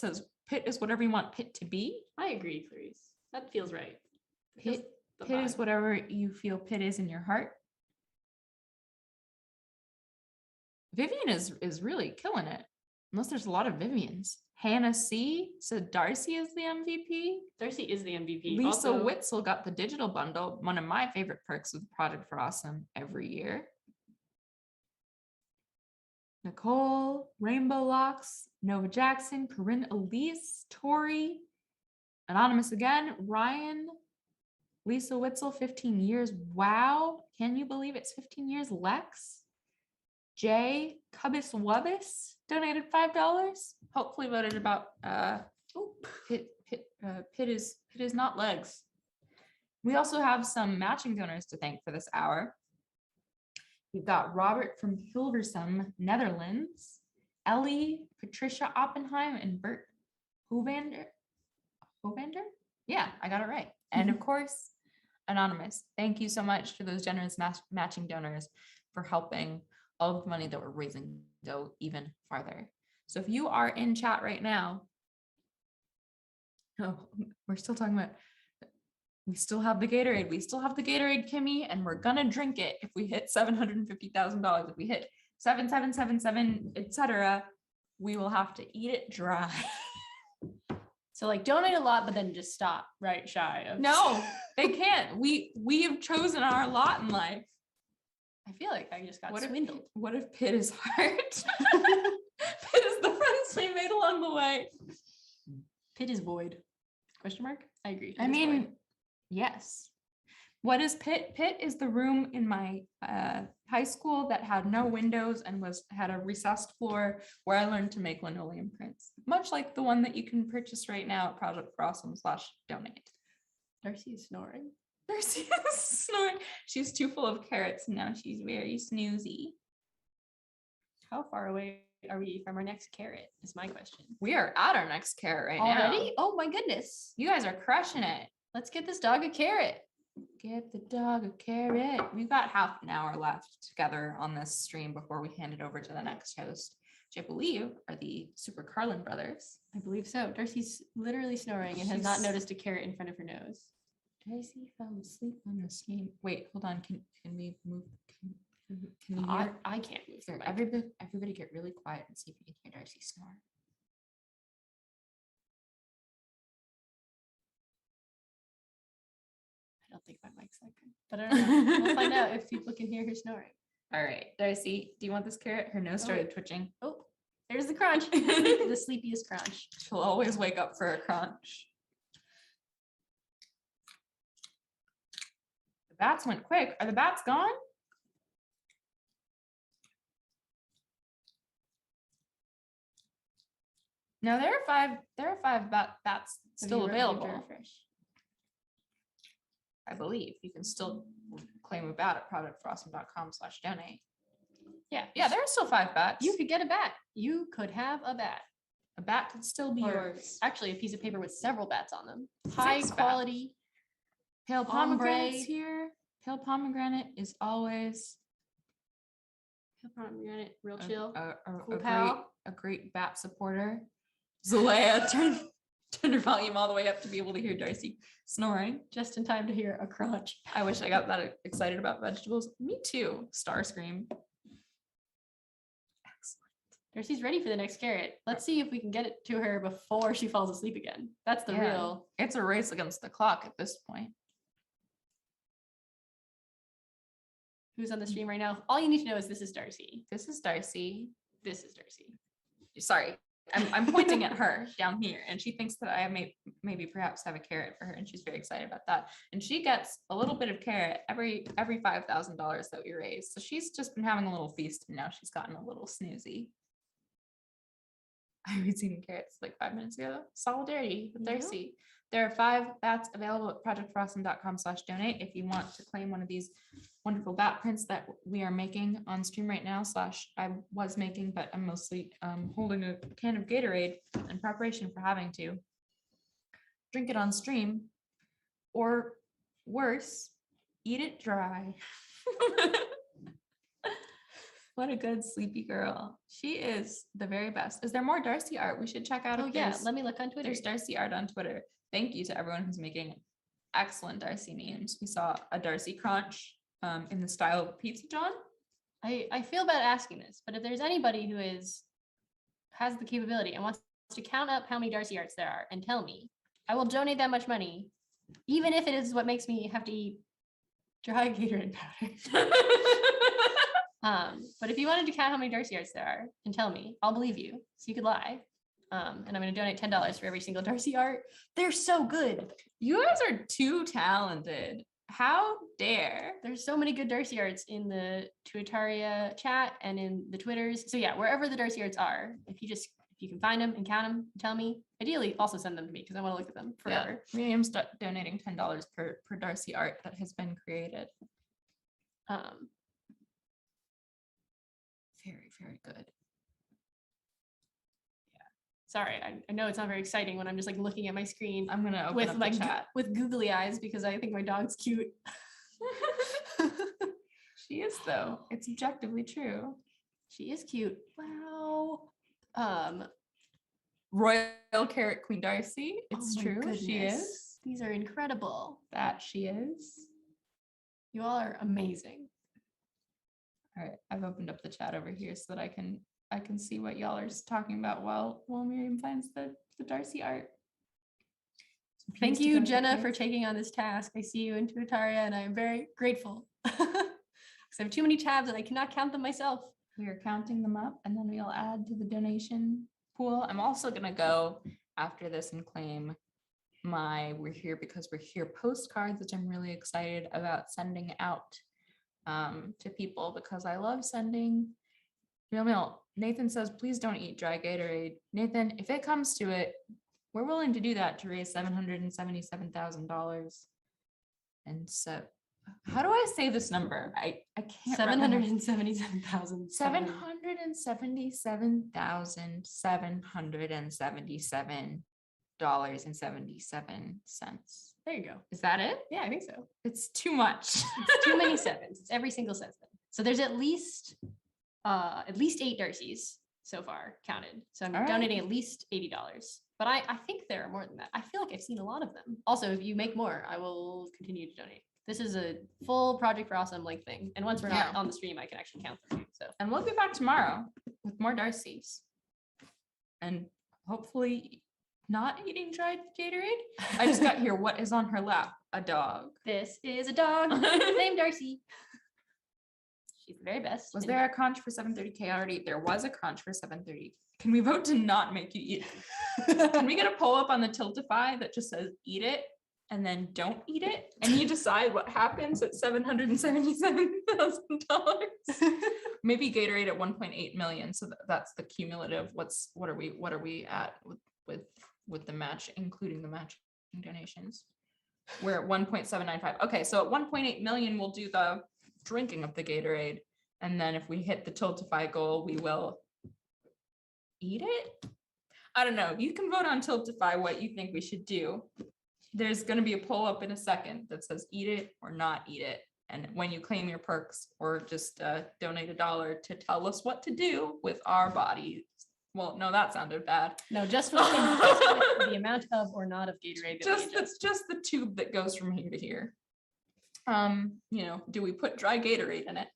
you want Pit to be. I agree, Clarice. That feels right. Pit is whatever you feel Pit is in your heart. Vivian is really killing it. Unless there's a lot of Vivians. Hannah C said Darcy is the MVP. Darcy is the MVP. Lisa Also, Witzel got the digital bundle, one of my favorite perks with Project for Awesome every year. Nicole, Rainbow Locks, Nova Jackson, Corinne Elise, Tori, Anonymous again, Ryan, Lisa Witzel, 15 years. Wow. Can you believe it's 15 years? Lex, Jay Cubis Wubbis donated $5. Hopefully voted about Pit is not legs. We also have some matching donors to thank for this hour. We've got Robert from Hilversum, Netherlands, Ellie, Patricia Oppenheim, and Bert Hovander. Yeah, I got it right. And of course, Anonymous. Thank you so much to those generous matching donors for helping all of the money that we're raising go even farther. So if you are in chat right now, we're still talking about, we still have the Gatorade. We still have the Gatorade, Kimmy, and we're gonna drink it if we hit $750,000. If we hit 7777, etc., we will have to eat it dry. So like donate a lot, but then just stop right shy of. No, they can't. We have chosen our lot in life. I feel like I just got swindled. What if Pitt is hard? Pitt is the friends we made along the way. Pit is void. Question mark? I agree. I mean, yes. What is Pit? Pit is the room in my high school that had no windows and had a recessed floor where I learned to make linoleum prints, much like the one that you can purchase right now at Project for Awesome/donate. Darcy is snoring. Darcy is snoring. She's too full of carrots and now she's very snoozy. How far away are we from our next carrot is my question. We are at our next carrot right now. Already? Oh my goodness. You guys are crushing it. Let's get this dog a carrot. Get the dog a carrot. We've got half an hour left together on this stream before we hand it over to the next host, which I believe are the Super Carlin brothers. I believe so. Darcy's literally snoring and has not noticed a carrot in front of her nose. Darcy fell asleep on the stream. Wait, hold on. Can we move? Can you hear? I can't move. Here, everybody get really quiet and see if you can hear Darcy snore. I don't think my mic's that good, but I don't know. We'll find out if people can hear her snoring. All right, Darcy, do you want this carrot? Her nose started twitching. Oh, there's the crunch. The sleepiest crunch. She'll always wake up for a crunch. The bats went quick. Are the bats gone? No, there are five bats still available. I believe you can still claim a bat at productforawesome.com/donate. Yeah, there are still 5 bats. You could get a bat. You could have a bat. A bat could still be yours. Actually, a piece of paper with several bats on them. High quality. Pale pomegranate's here. Pale pomegranate is always. Pale pomegranate, real chill. A great bat supporter. Zalea, turn her volume all the way up to be able to hear Darcy snoring. Just in time to hear a crunch. I wish I got that excited about vegetables. Me too. Starscream. Excellent. Darcy's ready for the next carrot. Let's see if we can get it to her before she falls asleep again. That's the real. It's a race against the clock at this point. Who's on the stream right now? All you need to know is this is Darcy. This is Darcy. This is Darcy. Sorry. I'm pointing at her down here, and she thinks that I maybe perhaps have a carrot for her, and she's very excited about that. And she gets a little bit of carrot every $5,000 that we raise. So she's just been having a little feast, and now she's gotten a little snoozy. I was eating carrots like 5 minutes ago. Solidarity with Darcy. There are 5 bats available at projectforawesome.com/donate if you want to claim one of these wonderful bat prints that we are making on stream right now. I was making, but I'm mostly holding a can of Gatorade in preparation for having to drink it on stream, or worse, eat it dry. What a good sleepy girl. She is the very best. Is there more Darcy art? We should check out. Oh yeah, let me look on Twitter. There's Darcy art on Twitter. Thank you to everyone who's making excellent Darcy memes. We saw a Darcy crunch in the style of Pizza John. I feel bad asking this, but if there's anybody who has the capability and wants to count up how many Darcy arts there are and tell me, I will donate that much money, even if it is what makes me have to eat dry Gatorade powder. But if you wanted to count how many Darcy arts there are and tell me, I'll believe you. So you could lie. And I'm going to donate $10 for every single Darcy art. They're so good. You guys are too talented. How dare? There's so many good Darcy arts in the Tuitaria chat and in the Twitters. So yeah, wherever the Darcy arts are, if you can find them and count them, tell me. Ideally, also send them to me because I want to look at them forever. Yeah. Miriam's donating $10 per Darcy art that has been created. Very, very good. Sorry, I know it's not very exciting when I'm just like looking at my screen. I'm gonna open with up like the chat with googly eyes because I think my dog's cute. She is though. It's objectively true. She is cute. Wow. Royal Carrot Queen Darcy. It's Oh my true. She goodness. is. These are incredible. That she is. You all are amazing. All right, I've opened up the chat over here so that I can see what y'all are talking about while Miriam finds the Darcy art. Thank you, Jenna, for taking on this task. I see you in Tuitaria and I am very grateful. Because I have too many tabs and I cannot count them myself. We are counting them up and then we'll add to the donation pool. I'm also gonna go after this and claim my We're Here Because We're Here postcards, which I'm really excited about sending out to people because I love sending real mail. Nathan says, please don't eat dry Gatorade. Nathan, if it comes to it, we're willing to do that to raise $777,000. And so, how do I say this number? I can't. 777,000. $777,777.77. There you go. Is that it? Yeah, I think so. It's too much. It's too many sevens. It's every single seven. So there's at least 8 Darcys so far counted. So I'm donating at least $80. But I think there are more than that. I feel like I've seen a lot of them. Also, if you make more, I will continue to donate. This is a full Project for Awesome like thing. And once we're not on the stream, I can actually count them too. So and we'll be back tomorrow with more Darcys. And hopefully not eating dried Gatorade. I just got here. What is on her lap? A dog. This is a dog named Darcy. She's the very best. Was there a crunch for 730K already? There was a crunch for 730. Can we vote to not make you eat it? Can we get a poll up on the Tiltify that just says eat it and then don't eat it? And you decide what happens at $777,000. Maybe Gatorade at 1.8 million. So that's the cumulative. What are we at with the match, including the matching donations? We're at 1.795. Okay, so at 1.8 million, we'll do the drinking of the Gatorade. And then if we hit the Tiltify goal, we will eat it. I don't know. You can vote on Tiltify what you think we should do. There's going to be a poll up in a second that says eat it or not eat it. And when you claim your perks or just donate $1 to tell us what to do with our bodies. Well, no, that sounded bad. No, just with the amount of or not of Gatorade. Just the tube that goes from here to here. Do we put dry Gatorade in it?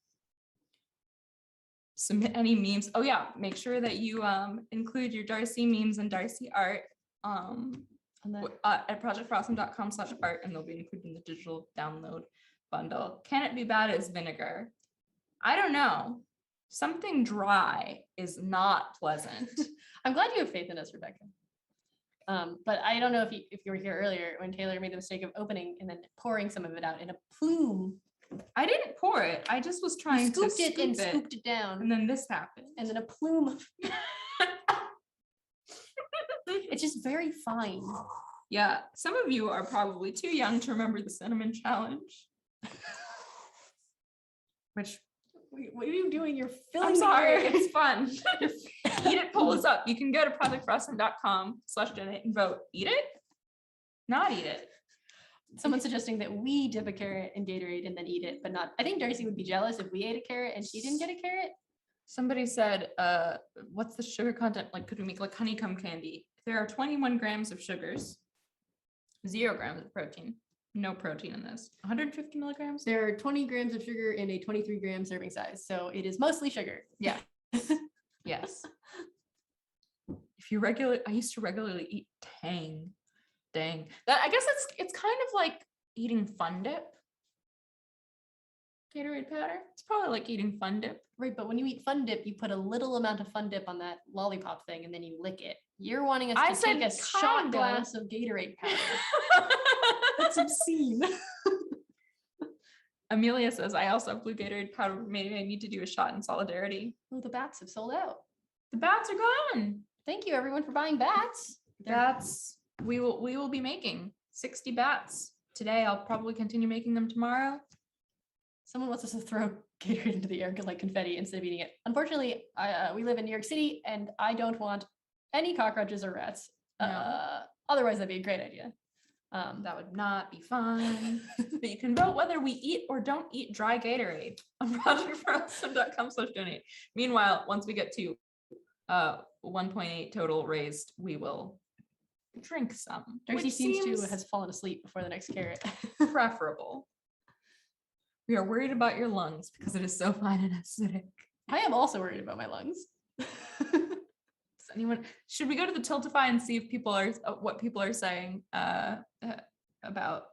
Submit any memes. Oh yeah, make sure that you include your Darcy memes and Darcy art at projectforawesome.com/art, and they'll be included in the digital download bundle. Can it be bad as vinegar? I don't know. Something dry is not pleasant. I'm glad you have faith in us, Rebecca. But I don't know if you were here earlier when Taylor made the mistake of opening and then pouring some of it out in a plume. I didn't pour it. I just was trying to scoop it down. And then this happened. And then a plume of it's just very fine. Yeah. Some of you are probably too young to remember the cinnamon challenge. Which what are you doing? You're filling. I'm sorry. It's fun. Eat it, pull us up. You can go to projectforawesome.com/donate and vote. Eat it? Not eat it. Someone's suggesting that we dip a carrot in Gatorade and then eat it, but not. I think Darcy would be jealous if we ate a carrot and she didn't get a carrot. Somebody said, what's the sugar content? Like, could we make like honeycomb candy? There are 21 grams of sugars, 0 grams of protein. No protein in this. 150 milligrams? There are 20 grams of sugar in a 23-gram serving size. So it is mostly sugar. Yeah. Yes. I used to regularly eat Tang. Dang. That I guess it's kind of like eating Fun Dip. Gatorade powder. It's probably like eating Fun Dip. Right, but when you eat Fun Dip, you put a little amount of Fun Dip on that lollipop thing and then you lick it. You're wanting us to take a shot glass of Gatorade powder. That's obscene. Amelia says, I also have blue Gatorade powder. Maybe I need to do a shot in solidarity. Oh, the bats have sold out. The bats are gone. Thank you everyone for buying bats. We will be making 60 bats today. I'll probably continue making them tomorrow. Someone wants us to throw Gatorade into the air like confetti instead of eating it. Unfortunately, we live in New York City and I don't want any cockroaches or rats. No. Otherwise, that'd be a great idea. That would not be fun. But you can vote whether we eat or don't eat dry Gatorade on projectforawesome.com/donate. Meanwhile, once we get to 1.8 total raised, we will drink some. Darcy seems to has fallen asleep before the next carrot. Preferable. We are worried about your lungs because it is so fine and acidic. I am also worried about my lungs. Does anyone? Should we go to the Tiltify and see if people are what people are saying about?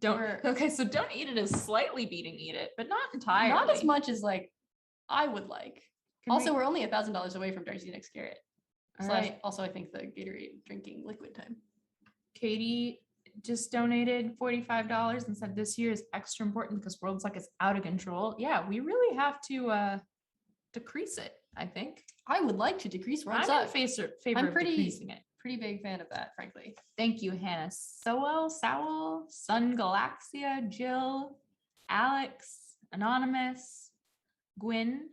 Okay, so don't eat it is slightly beating eat it, but not entirely. Not as much as like I would like. We're only $1,000 away from Darcy's next carrot. Right. Also, I think the Gatorade drinking liquid time. Katie just donated $45 and said this year is extra important because World's Luck is out of control. Yeah, we really have to decrease it, I think. I would like to decrease World's I'm Luck. in favor of decreasing it. Pretty big fan of that, frankly. Thank you, Hannah. Sowell, Sun Galaxia, Jill, Alex, Anonymous, Gwyn.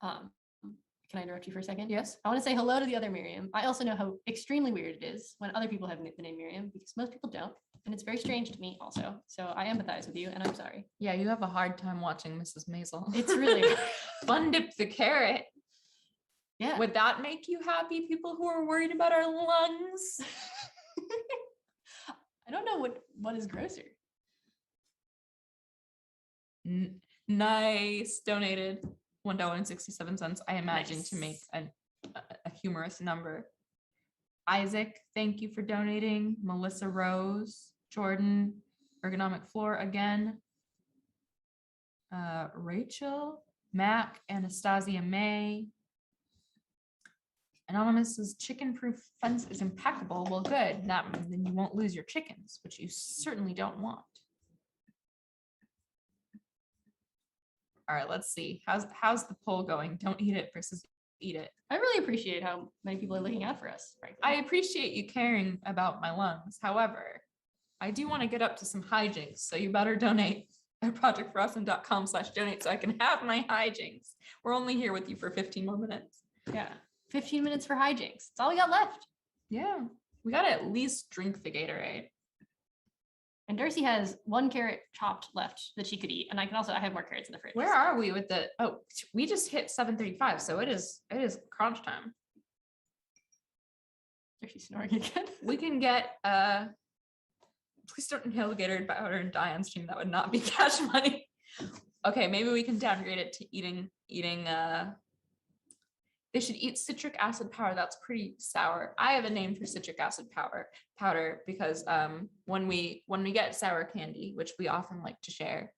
Can I interrupt you for a second? Yes. I want to say hello to the other Miriam. I also know how extremely weird it is when other people have the name Miriam because most people don't. And it's very strange to me also. So I empathize with you and I'm sorry. Yeah, you have a hard time watching Mrs. Maisel. It's really Fun Dip the Carrot. Yeah. Would that make you happy, people who are worried about our lungs? I don't know what is grosser. Nice. Donated $1.67. I imagine to make a humorous number. Isaac, thank you for donating. Melissa Rose, Jordan, Ergonomic Floor again. Rachel, Mac, Anastasia May. Anonymous's chicken-proof fence is impeccable. Well, good. Then you won't lose your chickens, which you certainly don't want. All right, let's see. How's the poll going? Don't eat it versus eat it. I really appreciate how many people are looking out for us. Frankly. I appreciate you caring about my lungs. However, I do want to get up to some hijinks, so you better donate at projectforawesome.com/donate so I can have my hijinks. We're only here with you for 15 more minutes. Yeah, 15 minutes for hijinks. That's all we got left. Yeah, we got to at least drink the Gatorade. And Darcy has 1 carrot chopped left that she could eat. And I have more carrots in the fridge. Where are we with the, we just hit 7:35. So it is crunch time. Darcy's snoring again. We can get, please don't inhale the Gatorade powder and die on stream. That would not be cash money. Okay, maybe we can downgrade it to eating, they should eat citric acid powder. That's pretty sour. I have a name for citric acid powder because when we get sour candy, which we often like to share,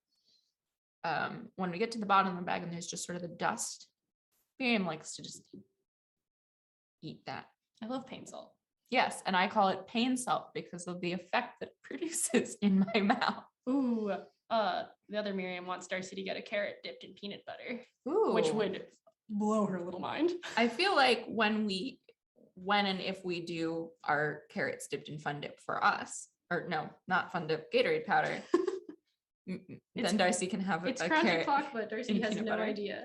when we get to the bottom of the bag and there's just sort of the dust, Miriam likes to just eat that. I love pain salt. Yes, and I call it pain salt because of the effect that it produces in my mouth. Ooh, the other Miriam wants Darcy to get a carrot dipped in peanut butter. Ooh. Which would blow her little mind. I feel like when and if we do our carrots dipped in Fun Dip for us, or no, not Fun Dip, Gatorade powder, then Darcy can have a carrot. Clock, but Darcy has no idea.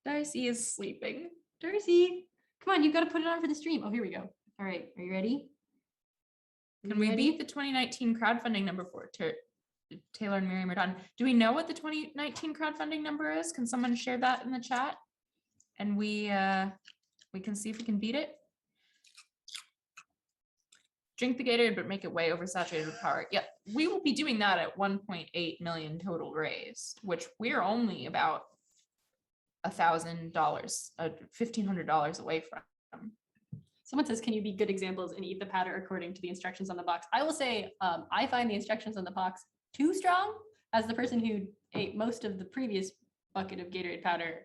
Darcy is sleeping. Darcy, come on, you've got to put it on for the stream. Oh, here we go. All right, are you ready? Can we beat the 2019 crowdfunding number for Taylor and Miriam are done? Do we know what the 2019 crowdfunding number is? Can someone share that in the chat? And we can see if we can beat it. Drink the Gatorade, but make it way oversaturated with power. Yep, we will be doing that at 1.8 million total raised, which we're only about $1,000, $1,500 away from. Someone says, can you be good examples and eat the powder according to the instructions on the box? I will say, I find the instructions on the box too strong. As the person who ate most of the previous bucket of Gatorade powder,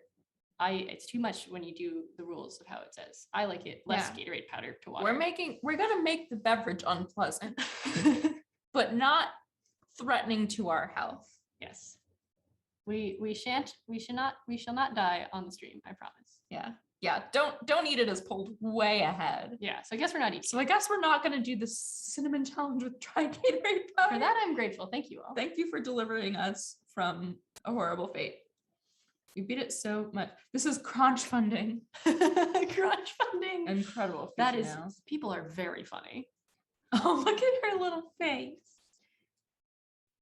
it's too much when you do the rules of how it says. I like it less Gatorade powder to water. We're gonna make the beverage unpleasant, but not threatening to our health. Yes. We shall not die on the stream, I promise. Yeah, don't eat it as pulled way ahead. Yeah, so I guess we're not eating. So I guess we're not gonna do the cinnamon challenge with dry Gatorade powder. For that, I'm grateful. Thank you all. Thank you for delivering us from a horrible fate. We beat it so much. This is crunch funding. Crunch funding. Incredible. That is, people are very funny. Oh, look at her little face.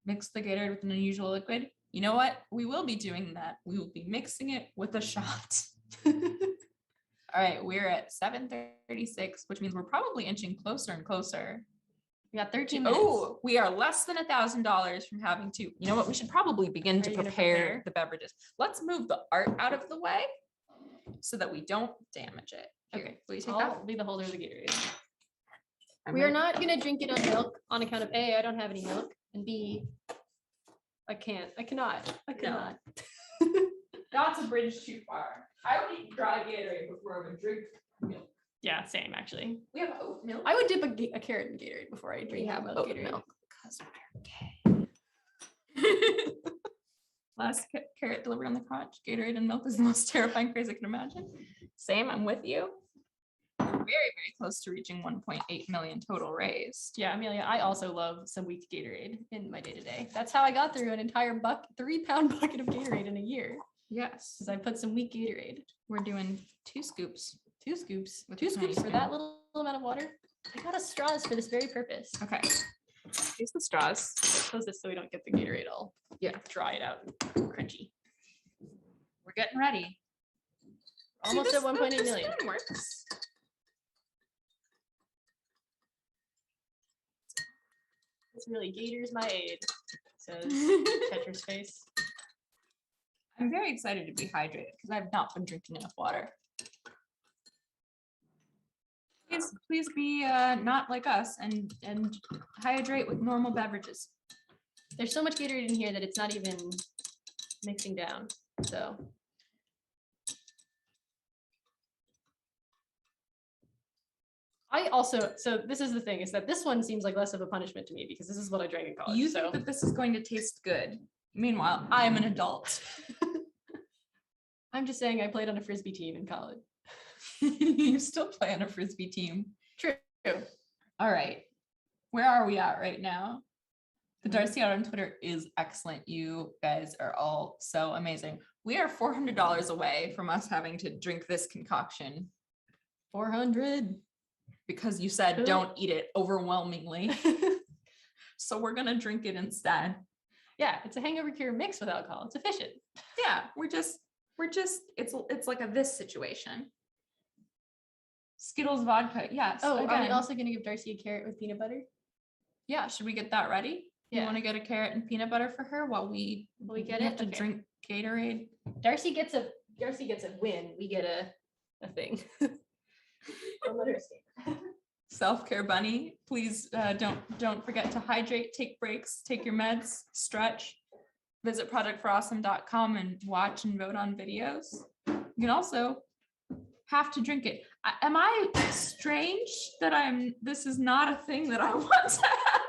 Mix the Gatorade with an unusual liquid. You know what? We will be doing that. We will be mixing it with a shot. All right, we're at 7:36, which means we're probably inching closer and closer. We got 13 minutes. Oh, we are less than $1,000 from having to. You know what? We should probably begin to prepare the beverages. Let's move the art out of the way so that we don't damage it. Here, Okay, will you take I'll that? be the holder of the Gatorade. I'm We are ready. not going to drink it on milk on account of A, I don't have any milk, and B, I cannot. That's a bridge too far. I would eat dry Gatorade before I would drink milk. Yeah, same actually. We have oat milk. I would dip a carrot in Gatorade before I drink have milk oat Gatorade. milk because we're gay. Last carrot delivered on the crotch. Gatorade and milk is the most terrifying phrase I can imagine. Same, I'm with you. We're very, very close to reaching 1.8 million total raised. Yeah, Amelia, I also love some weak Gatorade in my day-to-day. That's how I got through an entire 3-pound bucket of Gatorade in a year. Yes. Because I put some weak Gatorade. We're doing 2 scoops. 2 scoops. With 2 a tiny scoops for spoon. that little amount of water. I got us straws for this very purpose. Okay. Here's the straws. Close this so we don't get the Gatorade all dry it out and crunchy. We're getting ready. Almost at 1.8 million. Works. It's really Gator's my aid, says Tetra's face. I'm very excited to be hydrated because I've not been drinking enough water. Please be not like us and hydrate with normal beverages. There's so much Gatorade in here that it's not even mixing down. So so this is the thing, is that this one seems like less of a punishment to me because this is what I drank in college. You think that this is going to taste good. Meanwhile, I am an adult. I'm just saying I played on a Frisbee team in college. You still play on a Frisbee team. True. All right. Where are we at right now? The Darcy Out on Twitter is excellent. You guys are all so amazing. We are $400 away from us having to drink this concoction. 400. Because you said Cool. don't eat it overwhelmingly. So we're gonna drink it instead. Yeah, it's a hangover cure mixed with alcohol. It's efficient. Yeah, we're just it's like a this situation. Skittles vodka, yes. Oh, are we again. also gonna give Darcy a carrot with peanut butter? Yeah, should we get that ready? You Yeah. want to get a carrot and peanut butter for her while we get have it? to Okay. drink Gatorade? Darcy gets a win. We get a thing. Don't let her escape. Self-care bunny, please don't forget to hydrate, take breaks, take your meds, stretch. Visit productforawesome.com and watch and vote on videos. You can also have to drink it. Am I strange that this is not a thing that I want to have?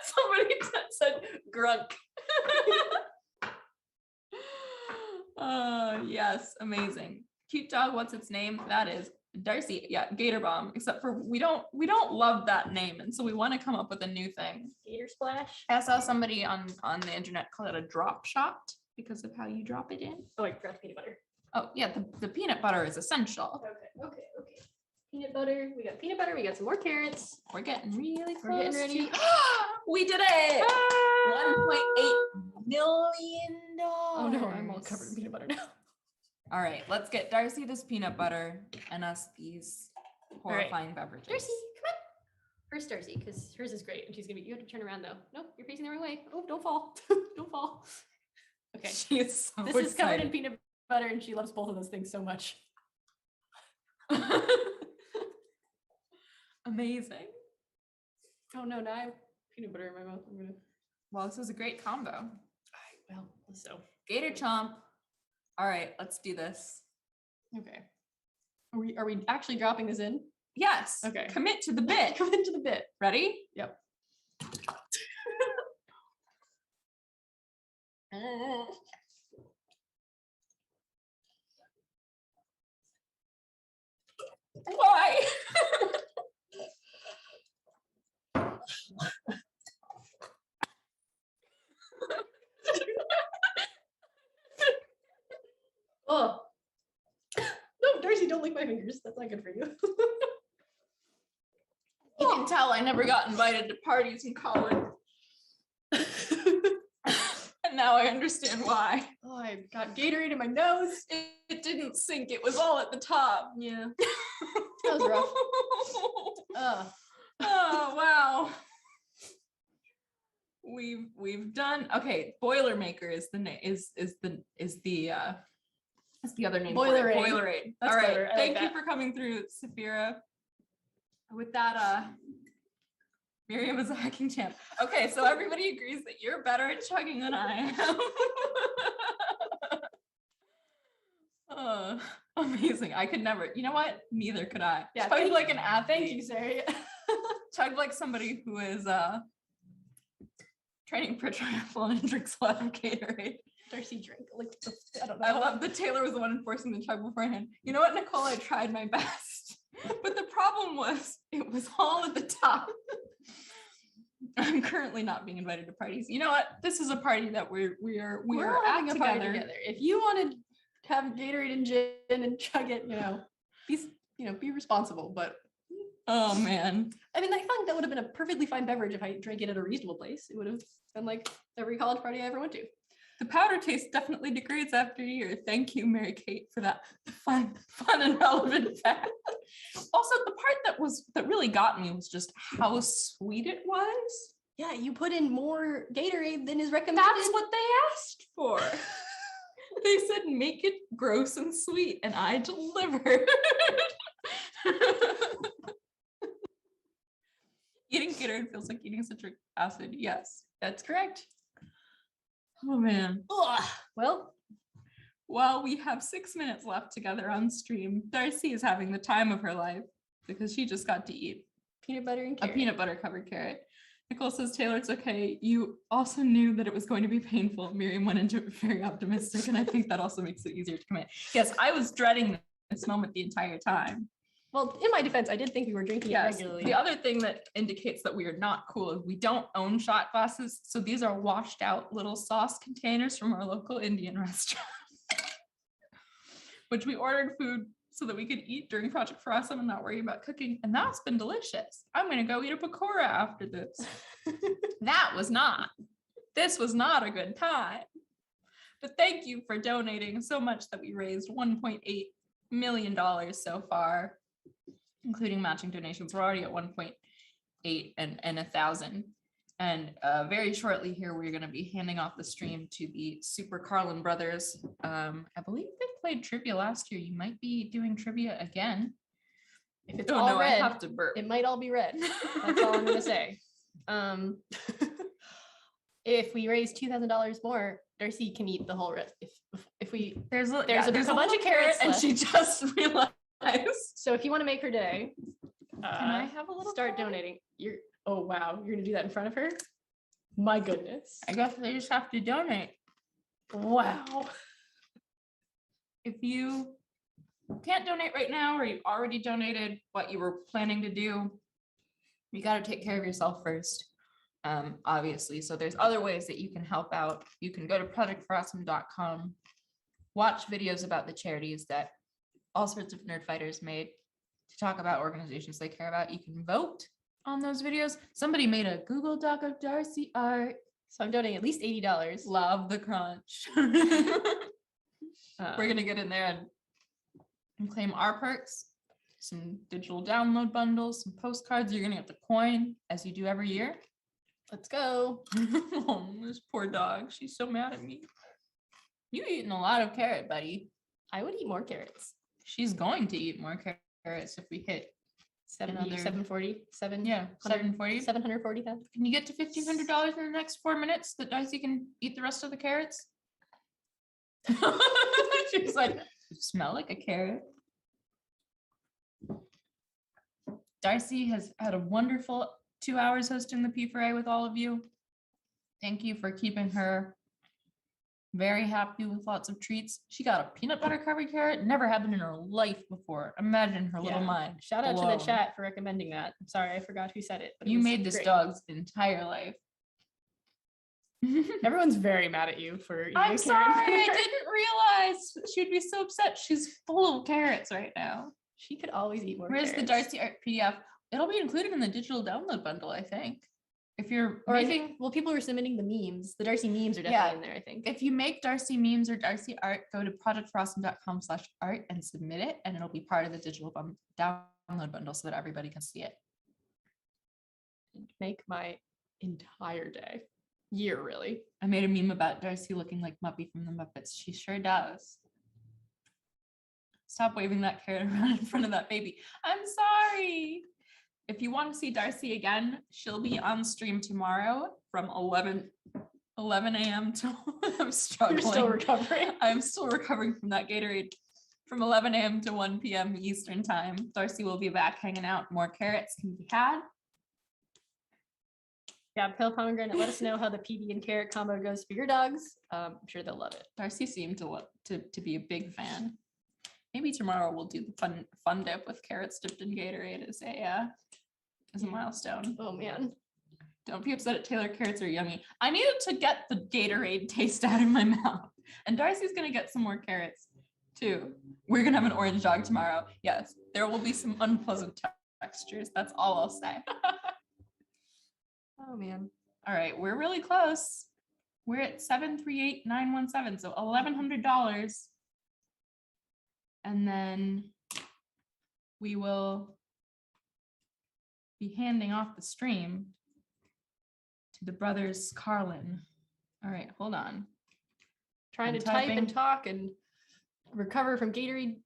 Somebody said grunk. Yes, amazing. Cute dog, what's its name? That is Darcy. Yeah, Gator Bomb. Except for we don't love that name, and so we want to come up with a new thing. Gator Splash. I saw somebody on the internet call it a drop shot because of how you drop it in. Oh, I forgot peanut butter. Oh yeah, the peanut butter is essential. Okay. Peanut butter. We got peanut butter. We got some more carrots. We're getting really close. We're getting ready. We did it! Ah! $1.8 million. Oh no, I'm all covered in peanut butter now. All right, let's get Darcy this peanut butter and us these horrifying beverages. Darcy, come on. First Darcy, because hers is great, and she's gonna be. You have to turn around though. Nope, you're facing the wrong way. Oh, don't fall. Don't fall. Okay. She is so This is covered in excited. peanut butter, and she loves both of those things so much. Amazing. Oh no, now I have peanut butter in my mouth. I'm gonna. Well, this is a great combo. Well, so. Gator chomp. All right, let's do this. Okay. Are we actually dropping this in? Yes. Okay. Commit to the bit. Commit to the bit. Ready? Yep. Why? Oh. No, Darcy, don't lick my fingers. That's not good for you. You can tell I never got invited to parties in college. And now I understand why. Oh, I got Gatorade in my nose. It didn't sink. It was all at the top. Yeah. That was rough. Oh, wow. We've done okay. Boilermaker is the name is the other name. Boilerade. Boilerade. That's All right. clever. I like Thank you that. for coming through, Saphira. With that, Miriam is a hacking champ. Okay, so everybody agrees that you're better at chugging than I am. Amazing. I could never. You know what? Neither could I. Yeah, Chug like an athlete. Thank you, Sarah. Chug like somebody who is training for triathlon and drinks a lot of Gatorade. Darcy drink. Like, I don't know. I love that Taylor was the one enforcing the chug beforehand. You know what, Nicole? I tried my best, but the problem was it was all at the top. I'm currently not being invited to parties. You know what? This is a party that we're all having at a party together. together. If you want to have Gatorade and gin and chug it, be responsible. But oh man, I mean, I think that would have been a perfectly fine beverage if I drank it at a reasonable place. It would have been like every college party I ever went to. The powder taste definitely degrades after a year. Thank you, Mary Kate, for that fun and relevant fact. Also, the part that really got me was just how sweet it was. Yeah, you put in more Gatorade than is recommended. That's what they asked for. They said make it gross and sweet, and I delivered. Eating Gatorade feels like eating citric acid. Yes, that's correct. Oh man. Ugh. Well, while we have 6 minutes left together on stream, Darcy is having the time of her life because she just got to eat peanut butter and carrot. A peanut butter covered carrot. Nicole says, Taylor, it's okay. You also knew that it was going to be painful. Miriam went into it very optimistic, and I think that also makes it easier to commit. Yes, I was dreading this moment the entire time. Well, in my defense, I did think we were drinking it regularly. The other thing that indicates that we are not cool is we don't own shot glasses. So these are washed out little sauce containers from our local Indian restaurant, which we ordered food so that we could eat during Project for Awesome and not worry about cooking. And that's been delicious. I'm going to go eat a pakora after this. This was not a good time. But thank you for donating so much that we raised $1.8 million so far, including matching donations. We're already at 1.8 and 1,000. And very shortly here, we're going to be handing off the stream to the Super Carlin brothers. I believe they played trivia last year. You might be doing trivia again. If it's all red, I have to burp. It might all be red. That's all I'm going to say. If we raise $2,000 more, Darcy can eat the whole rest. If we there's a bunch of carrots and left. she just realized. So if you want to make her day, can I have a little start donating? Oh wow, you're gonna do that in front of her? My goodness. I guess they just have to donate. Wow. If you can't donate right now, or you've already donated what you were planning to do, you got to take care of yourself first. Obviously. So there's other ways that you can help out. You can go to projectforawesome.com, watch videos about the charities that all sorts of nerd fighters made to talk about organizations they care about. You can vote on those videos. Somebody made a Google Doc of Darcy art. So I'm donating at least $80. Love the crunch. We're going to get in there and claim our perks, some digital download bundles, some postcards. You're going to get the coin as you do every year. Let's go. Oh, this poor dog. She's so mad at me. You eating a lot of carrot, buddy. I would eat more carrots. She's going to eat more carrots if we hit 740. 740,000. Can you get to $1,500 in the next 4 minutes that Darcy can eat the rest of the carrots? She's like, you smell like a carrot. Darcy has had a wonderful 2 hours hosting the P4A with all of you. Thank you for keeping her Very happy with lots of treats. She got a peanut butter covered carrot. Never happened in her life before. Imagine her little Yeah. mind. Shout out to blown. the chat for recommending that. I'm sorry, I forgot who said it. But it You was made this great. dog's entire life. Everyone's very mad at you for eating I'm a sorry, carrot. I didn't realize she'd be so upset. She's full of carrots right now. She could always eat more Where's the carrots. Darcy art PDF? It'll be included in the digital download bundle, I think. If you're Or I making, think, well, people were submitting the memes. The Darcy memes are definitely in there, I think. if you make Darcy memes or Darcy art, go to projectforawesome.com/art and submit it, and it'll be part of the digital download bundle so that everybody can see it. Make my entire day. Year, really. I made a meme about Darcy looking like Muppy from the Muppets. She sure does. Stop waving that carrot around in front of that baby. I'm sorry. If you want to see Darcy again, she'll be on stream tomorrow from 11 a.m. to I'm struggling. You're still recovering. I'm still recovering from that Gatorade. From 11 a.m. to 1 p.m. Eastern time. Darcy will be back hanging out. More carrots can be had. Yeah, Pale Pomegranate, let us know how the PB and carrot combo goes for your dogs. I'm sure they'll love it. Darcy seemed to be a big fan. Maybe tomorrow we'll do the fun dip with carrots dipped in Gatorade as a milestone. Oh man. Don't be upset at Taylor. Carrots are yummy. I needed to get the Gatorade taste out of my mouth. And Darcy's gonna get some more carrots too. We're gonna have an orange dog tomorrow. Yes, there will be some unpleasant textures. That's all I'll say. Oh man. All right, we're really close. We're at 738,917, so $1,100. And then we will be handing off the stream to the brothers Carlin. All right, hold on. Trying I'm to type typing. and talk and recover from Gatorade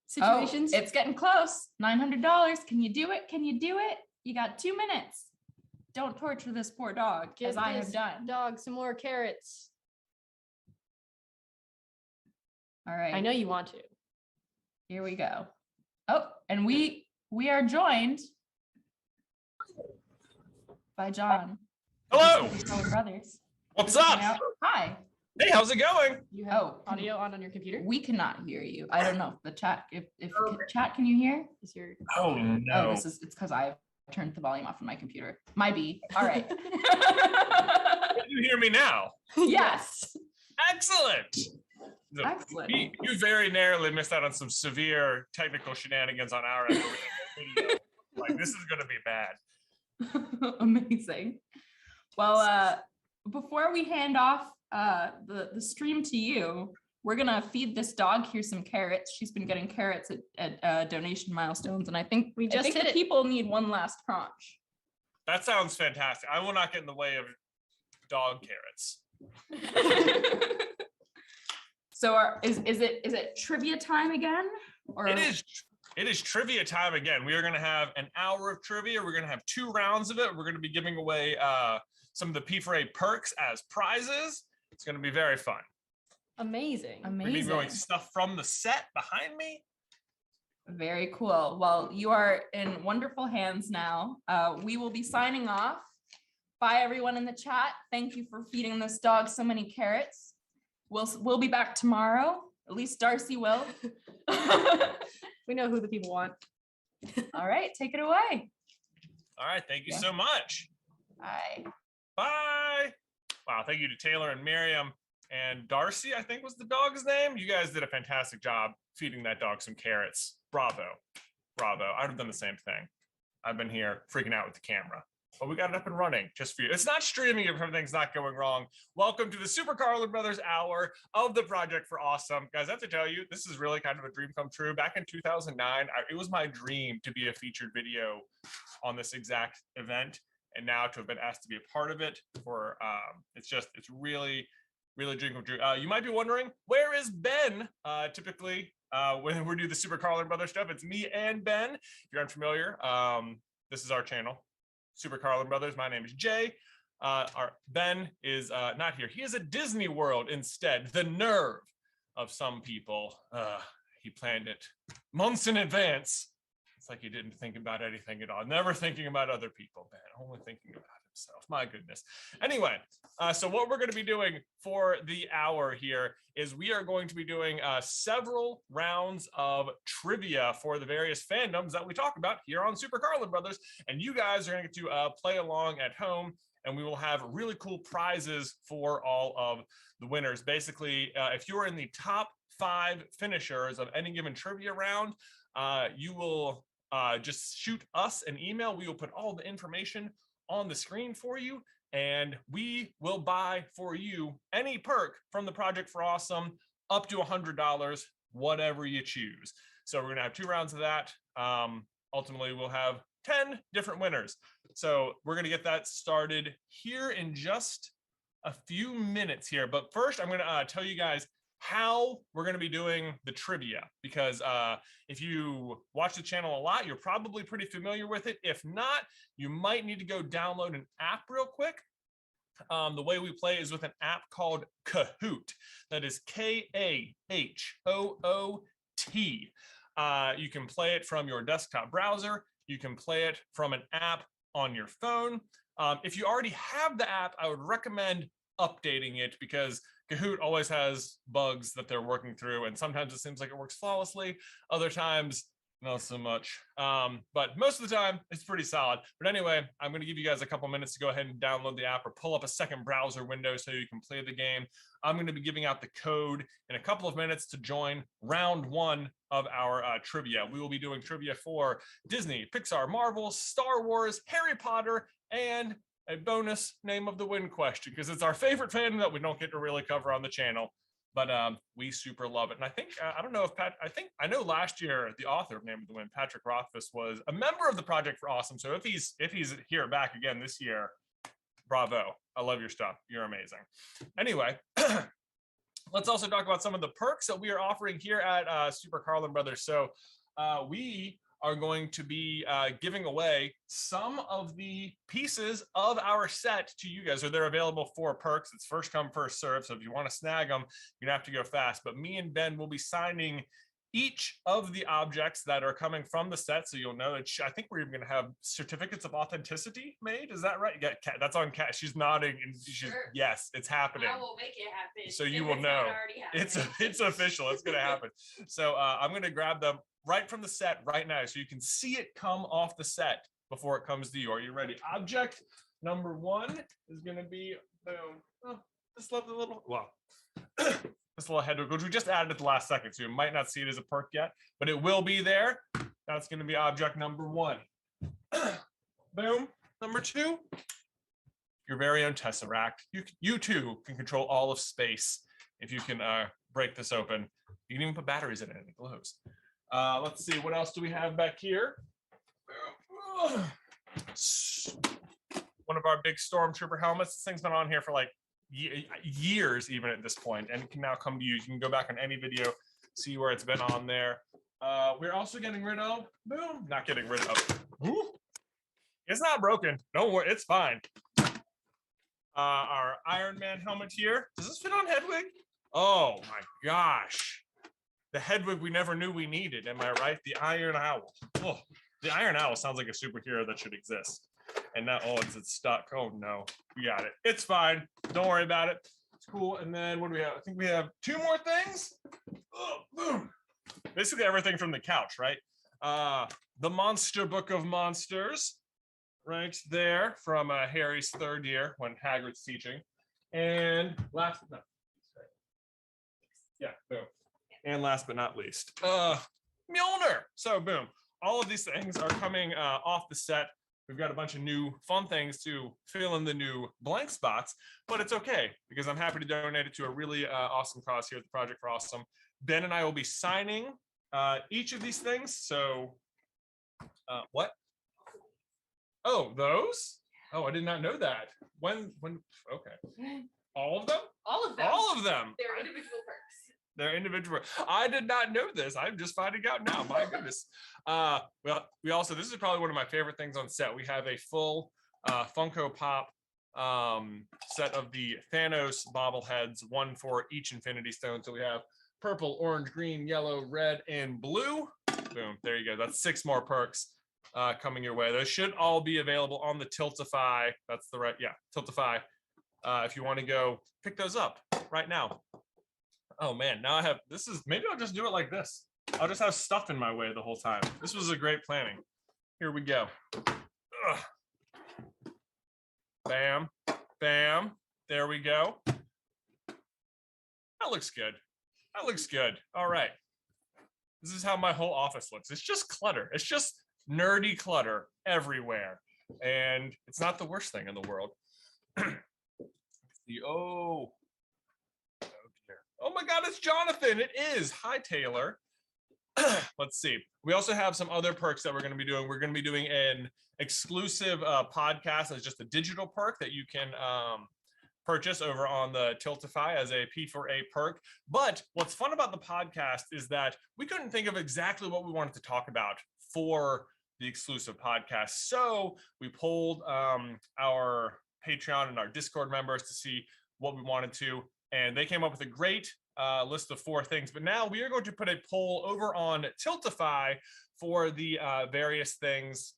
situations. Oh, it's getting close. $900. Can you do it? Can you do it? You got 2 minutes. Don't torture this poor dog, Give as I have this done. dog some more carrots. All right. I know you want to. Here we go. Oh, and we are joined by John. Hello. Our brothers. What's up? Hi. Hey, how's it going? You have audio on your computer? We cannot hear you. I don't know if the chat. If chat, can you hear? Is your Oh no. Oh, it's because I've turned the volume off on my computer. My B. All right. Can you hear me now? Yes. Excellent. Excellent. You very narrowly missed out on some severe technical shenanigans on our end. Video. Like, this is going to be bad. Amazing. Well, before we hand off the stream to you, we're gonna feed this dog here some carrots. She's been getting carrots at donation milestones, and I think we just hit the it. people need one last tranche. That sounds fantastic. I will not get in the way of dog carrots. So is it trivia time again? Or It is trivia time again. We are going to have an hour of trivia. We're going to have 2 rounds of it. We're going to be giving away some of the P4A perks as prizes. It's going to be very fun. Amazing. We're going to be going stuff from the set behind me. Very cool. Well, you are in wonderful hands now. We will be signing off. Bye, everyone in the chat. Thank you for feeding this dog so many carrots. We'll be back tomorrow. At least Darcy will. We know who the people want. All right, take it away. All right. Thank you so much. Bye. Bye. Wow. Thank you to Taylor and Miriam and Darcy, I think was the dog's name. You guys did a fantastic job feeding that dog some carrots. Bravo. Bravo. I'd have done the same thing. I've been here freaking out with the camera. But we got it up and running just for you. It's not streaming if everything's not going wrong. Welcome to the Super Carlin Brothers Hour of the Project for Awesome. Guys, I have to tell you, this is really kind of a dream come true. Back in 2009, it was my dream to be a featured video on this exact event. And now to have been asked to be a part of it for, it's really a dream come true. You might be wondering, where is Ben? Typically, when we do the Super Carlin Brothers stuff, it's me and Ben. If you're unfamiliar, this is our channel. Super Carlin Brothers. My name is Jay. Our Ben is not here. He is at Disney World instead. The nerve of some people. He planned it months in advance. It's like he didn't think about anything at all. Never thinking about other people, man. Only thinking about himself. My goodness. Anyway, so what we're going to be doing for the hour here is we are going to be doing several rounds of trivia for the various fandoms that we talk about here on Super Carlin Brothers. And you guys are going to get to play along at home. And we will have really cool prizes for all of the winners. Basically, if you're in the top 5 finishers of any given trivia round, you will just shoot us an email. We will put all the information on the screen for you, and we will buy for you any perk from the Project for Awesome up to $100, whatever you choose. So we're gonna have 2 rounds of that. Ultimately, we'll have 10 different winners. So we're going to get that started here in just a few minutes here. But first, I'm going to tell you guys how we're going to be doing the trivia, because if you watch the channel a lot, you're probably pretty familiar with it. If not, you might need to go download an app real quick. The way we play is with an app called Kahoot. That is Kahoot. You can play it from your desktop browser. You can play it from an app on your phone. If you already have the app, I would recommend updating it, because Kahoot always has bugs that they're working through, and sometimes it seems like it works flawlessly. Other times, not so much. But most of the time, it's pretty solid. But anyway, I'm going to give you guys a couple minutes to go ahead and download the app or pull up a second browser window so you can play the game. I'm going to be giving out the code in a couple of minutes to join round 1 of our trivia. We will be doing trivia for Disney, Pixar, Marvel, Star Wars, Harry Potter, and a bonus name of the win question, because it's our favorite fandom that we don't get to really cover on the channel. But we super love it. And I think, I don't know if I know last year, the author of Name of the Wind, Patrick Rothfuss, was a member of the Project for Awesome. So if he's here back again this year, bravo. I love your stuff. You're amazing. Anyway, let's also talk about some of the perks that we are offering here at Super Carlin Brothers. So we are going to be giving away some of the pieces of our set to you guys, or they're available for perks. It's first come, first serve. So if you want to snag them, you're gonna have to go fast. But me and Ben will be signing each of the objects that are coming from the set. So you'll know that I think we're even gonna have certificates of authenticity made. Is that right? Yeah, that's on Kat. She's nodding, and she's yes, it's happening. I will make it happen. So you will know it's official. It's gonna happen. So I'm gonna grab them right from the set right now, so you can see it come off the set before it comes to you. Are you ready? Object number 1 is going to be boom. Oh, this lovely little this little head, which we just added at the last second, so you might not see it as a perk yet, but it will be there. That's going to be object number 1. Boom. Number 2, your very own Tesseract. You too can control all of space if you can break this open. You can even put batteries in it and it glows. Let's see, what else do we have back here? One of our big Stormtrooper helmets. This thing's been on here for like years, even at this point, and it can now come to you. You can go back on any video, see where it's been on there. We're also getting rid of, boom, not getting rid of. Ooh, it's not broken. Don't worry, it's fine. Our Iron Man helmet here. Does this fit on Hedwig? Oh my gosh. The Hedwig we never knew we needed, am I right? The Iron Owl. Oh, the Iron Owl sounds like a superhero that should exist. And now, oh, it's stuck. Oh no, we got it. It's fine. Don't worry about it. It's cool. And then what do we have? I think we have 2 more things. Oh, boom. Basically everything from the couch, right? The Monster Book of Monsters, right there from Harry's 3rd year when Hagrid's teaching. And last but not least, yeah, boom. And last but not least, Mjolnir. So boom, all of these things are coming off the set. We've got a bunch of new fun things to fill in the new blank spots, but it's okay because I'm happy to donate it to a really awesome cause here at the Project for Awesome. Ben and I will be signing each of these things. So what? Oh, those? Oh, I did not know that. When, okay. All of them? All of them. All of them. They're individual perks. They're individual. I did not know this. I'm just finding out now. My goodness. Well, we also, this is probably one of my favorite things on set. We have a full Funko Pop set of the Thanos bobbleheads, 1 for each Infinity Stone. So we have purple, orange, green, yellow, red, and blue. Boom. There you go. That's 6 more perks coming your way. Those should all be available on the Tiltify. That's the right, yeah, Tiltify. If you want to go pick those up right now. Oh man, now I have, maybe I'll just do it like this. I'll just have stuff in my way the whole time. This was a great planning. Here we go. Ugh. Bam, bam. There we go. That looks good. That looks good. All right. This is how my whole office looks. It's just clutter. It's just nerdy clutter everywhere. And it's not the worst thing in the world. Oh dear. Oh my God, it's Jonathan. It is. Hi, Taylor. Let's see. We also have some other perks that we're going to be doing. We're going to be doing an exclusive podcast as just a digital perk that you can purchase over on the Tiltify as a P4A perk. But what's fun about the podcast is that we couldn't think of exactly what we wanted to talk about for the exclusive podcast. So we polled our Patreon and our Discord members to see what we wanted to, and they came up with a great list of 4 things. But now we are going to put a poll over on Tiltify for the various things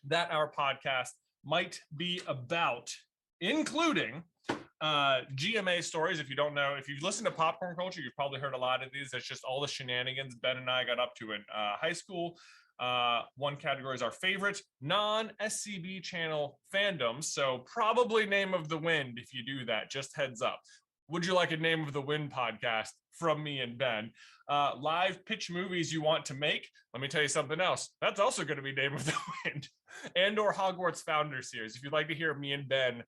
that our podcast might be about, including GMA stories. If you don't know, if you've listened to Popcorn Culture, you've probably heard a lot of these. It's just all the shenanigans Ben and I got up to in high school. One category is our favorite non-SCB channel fandoms. So probably Name of the Wind if you do that, just heads up. Would you like a Name of the Wind podcast from me and Ben? Live pitch movies you want to make. Let me tell you something else. That's also going to be Name of the Wind. And or Hogwarts Founder series. If you'd like to hear me and Ben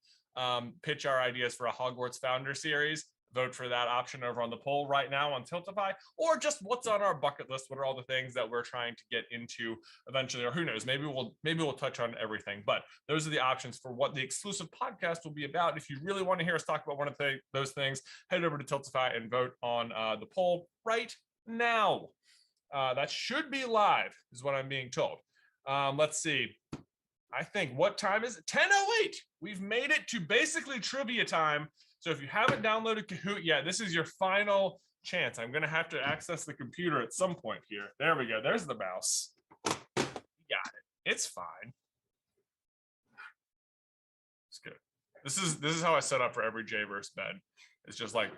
pitch our ideas for a Hogwarts Founder series, vote for that option over on the poll right now on Tiltify, or just what's on our bucket list. What are all the things that we're trying to get into eventually, or who knows, maybe we'll touch on everything. But those are the options for what the exclusive podcast will be about. If you really want to hear us talk about one of those things, head over to Tiltify and vote on the poll right now. That should be live, is what I'm being told. Let's see. I think, what time is it? 10:08. We've made it to basically trivia time. So if you haven't downloaded Kahoot yet, this is your final chance. I'm going to have to access the computer at some point here. There we go. There's the mouse. You got it. It's fine. It's good. This is how I set up for every J-verse Ben. It's just like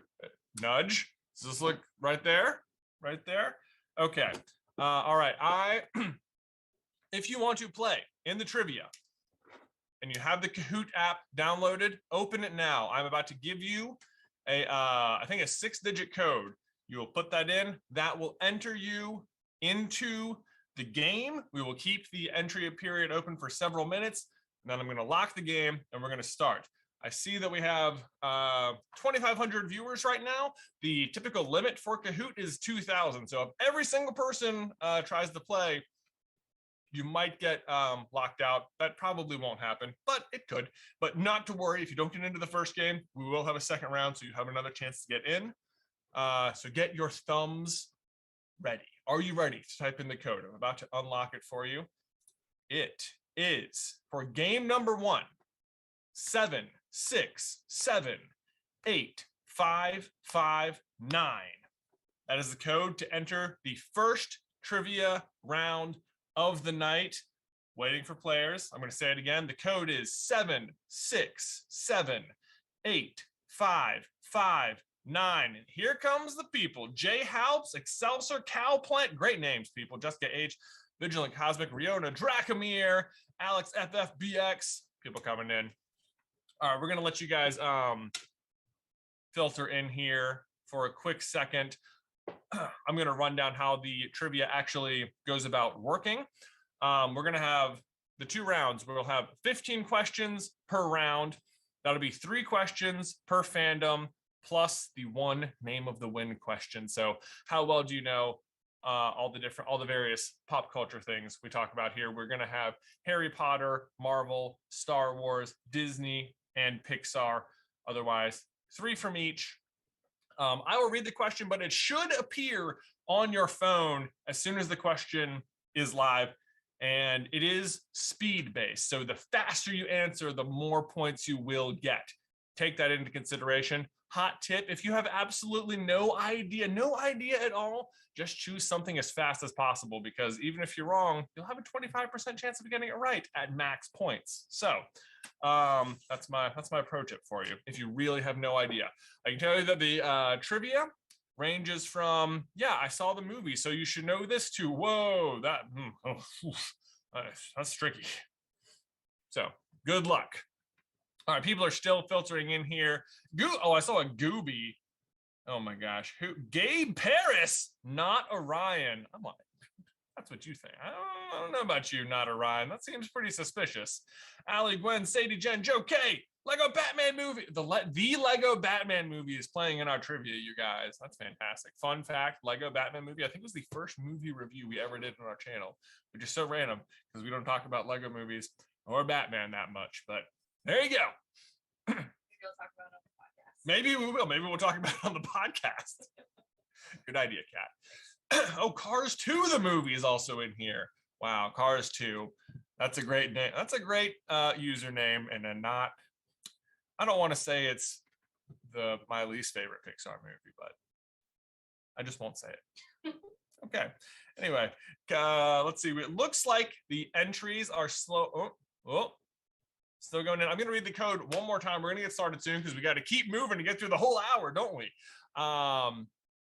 nudge. Does this look right there? Right there? Okay. All right. If you want to play in the trivia, and you have the Kahoot app downloaded, open it now. I'm about to give you I think a 6-digit code. You will put that in. That will enter you into the game. We will keep the entry period open for several minutes. And then I'm going to lock the game and we're going to start. I see that we have 2,500 viewers right now. The typical limit for Kahoot is 2,000. So if every single person tries to play, you might get locked out. That probably won't happen, but it could. But not to worry, if you don't get into the first game, we will have a second round, so you have another chance to get in. So get your thumbs ready. Are you ready to type in the code? I'm about to unlock it for you. It is for game number 1, 7678559. That is the code to enter the first trivia round of the night. Waiting for players. I'm going to say it again. The code is 7678559. And here comes the people. J Halps, Excelsior, Cowplant. Great names, people. Jessica H, Vigilant Cosmic, Riona, Dracomir, Alex FFBX. People coming in. All right, we're going to let you guys filter in here for a quick second. I'm going to run down how the trivia actually goes about working. We're going to have the 2 rounds. We'll have 15 questions per round. That'll be 3 questions per fandom, plus the 1 Name of the Wind question. So how well do you know all the various pop culture things we talk about here? We're going to have Harry Potter, Marvel, Star Wars, Disney, and Pixar. Otherwise, 3 from each. I will read the question, but it should appear on your phone as soon as the question is live, and it is speed-based. So the faster you answer, the more points you will get. Take that into consideration. hot tip, if you have absolutely no idea at all, just choose something as fast as possible, because even if you're wrong, you'll have a 25% chance of getting it right at max points. So that's my pro tip for you if you really have no idea. I can tell you that the trivia ranges from, yeah, I saw the movie, so you should know this too. Whoa, that's tricky. So good luck. All right, people are still filtering in here. Oh, I saw a Gooby. Oh my gosh, who? Gabe Paris, not Orion. I'm like, that's what you think. I don't know about you, not Orion. That seems pretty suspicious. Allie, Gwen, Sadie, Jen, Joe K. Lego Batman movie. The Lego Batman movie is playing in our trivia, you guys. That's fantastic. Fun fact, Lego Batman movie, I think was the first movie review we ever did on our channel, which is so random because we don't talk about Lego movies or Batman that much, but there you go. Maybe we will. Maybe we'll talk about it on the podcast. Good idea, Kat. Oh, Cars 2, the movie, is also in here. Wow, Cars 2. That's a great name. That's a great username, and then not. I don't want to say it's my least favorite Pixar movie, but I just won't say it. Okay. Anyway, let's see. It looks like the entries are slow. Oh, still going in. I'm going to read the code one more time. We're going to get started soon because we got to keep moving to get through the whole hour, don't we?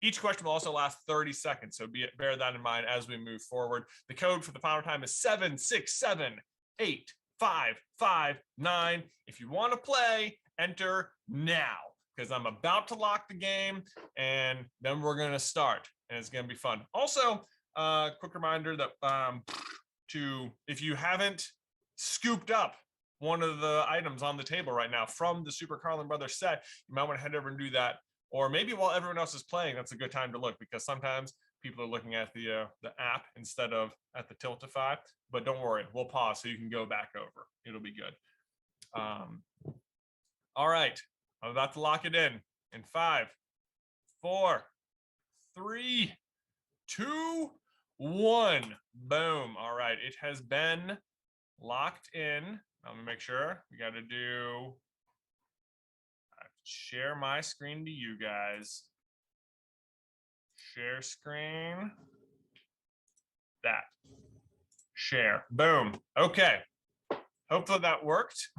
Each question will also last 30 seconds, so bear that in mind as we move forward. The code for the final time is 7678559. If you want to play, enter now, because I'm about to lock the game, and then we're going to start, and it's going to be fun. Also, quick reminder that if you haven't scooped up one of the items on the table right now from the Super Carlin Brothers set, you might want to head over and do that. Or maybe while everyone else is playing, that's a good time to look, because sometimes people are looking at the app instead of at the Tiltify. But don't worry, we'll pause so you can go back over. It'll be good. All right, I'm about to lock it in 5, 4, 3, 2, 1. Boom. All right, it has been locked in. Let me make sure. We got to do. Share my screen to you guys. Share screen. That. Share. Boom. Okay. Hopefully that worked.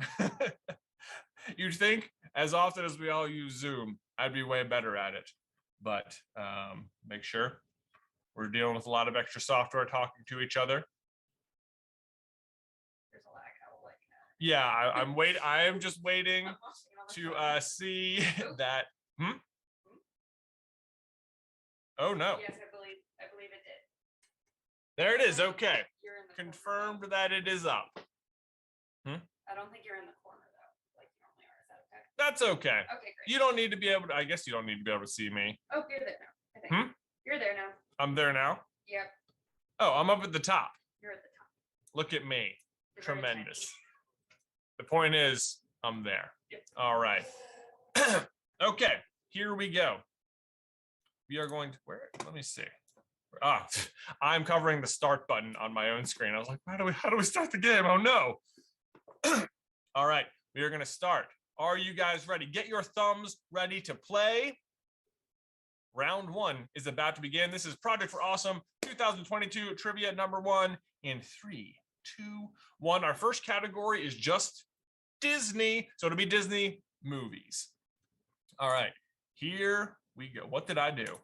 You'd think as often as we all use Zoom, I'd be way better at it. But make sure we're dealing with a lot of extra software talking to each other. Yeah, I'm waiting. I am just waiting to see that. Oh no. Yes, I believe it did. There it is. Okay. Confirmed that it is up. I don't think you're in the corner though, like you normally are. Is that okay? That's okay. Okay, great. You don't need to be able to. I guess you don't need to be able to see me. Oh, you're there now. I think. You're there now. I'm there now. Yep. Oh, I'm up at the top. You're at the top. Look at me. You're very Tremendous. The point is, I'm there. Yep. All right. Okay, here we go. We are going to let me see. I'm covering the start button on my own screen. I was like, how do we start the game? Oh no. All right, we are going to start. Are you guys ready? Get your thumbs ready to play. Round 1 is about to begin. This is Project for Awesome 2022 trivia number 1 in 3, 2, 1. Our first category is just Disney. So it'll be Disney movies. All right, here we go. What did I do?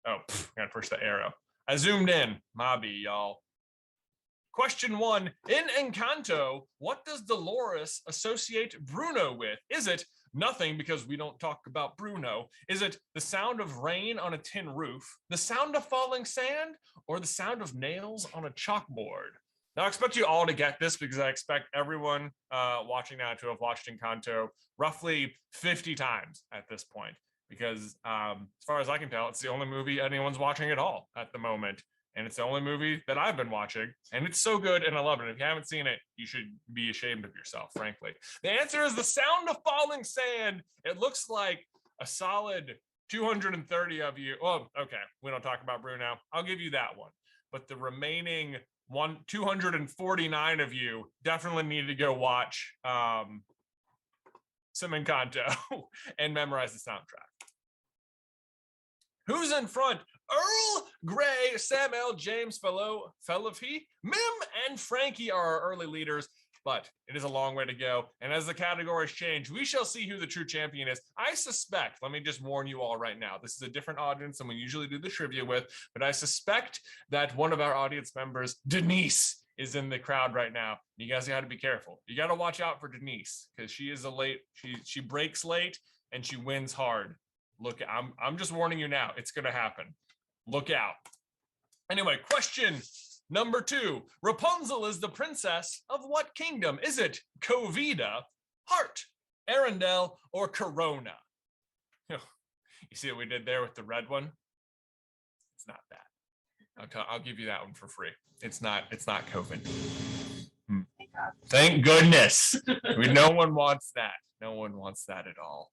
Oh, gotta push the arrow. I zoomed in. Mobby, y'all. Question 1. In Encanto, what does Dolores associate Bruno with? Is it nothing, because we don't talk about Bruno? Is it the sound of rain on a tin roof, the sound of falling sand, or the sound of nails on a chalkboard? Now, I expect you all to get this because I expect everyone watching now to have watched Encanto roughly 50 times at this point, because as far as I can tell, it's the only movie anyone's watching at all at the moment. And it's the only movie that I've been watching. And it's so good and I love it. If you haven't seen it, you should be ashamed of yourself, frankly. The answer is the sound of falling sand. It looks like a solid 230 of you. Oh, okay. We don't talk about Bruno. I'll give you that one. But the remaining 249 of you definitely need to go watch some Encanto, and memorize the soundtrack. Who's in front? Earl Grey, Sam L, James Fellofi, Mim, and Frankie are our early leaders, but it is a long way to go. And as the categories change, we shall see who the true champion is. I suspect, let me just warn you all right now, this is a different audience than we usually do the trivia with, but I suspect that one of our audience members, Denise, is in the crowd right now. You guys got to be careful. You got to watch out for Denise because she is she breaks late and she wins hard. Look, I'm just warning you now. It's going to happen. Look out. Anyway, question number 2. Rapunzel is the princess of what kingdom? Is it Covida, Heart, Arendelle, or Corona? You see what we did there with the red one? It's not that. I'll give you that one for free. It's not COVID. Thank goodness. No one wants that. No one wants that at all.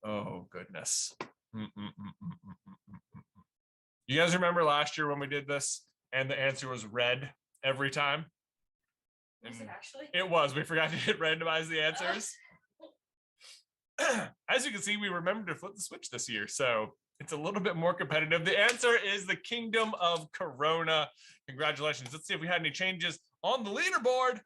Oh, goodness. You guys remember last year when we did this and the answer was red every time? Was it actually? It was. We forgot to hit randomize the answers. As you can see, we remembered to flip the switch this year, so it's a little bit more competitive. The answer is the Kingdom of Corona. Congratulations. Let's see if we had any changes on the leaderboard.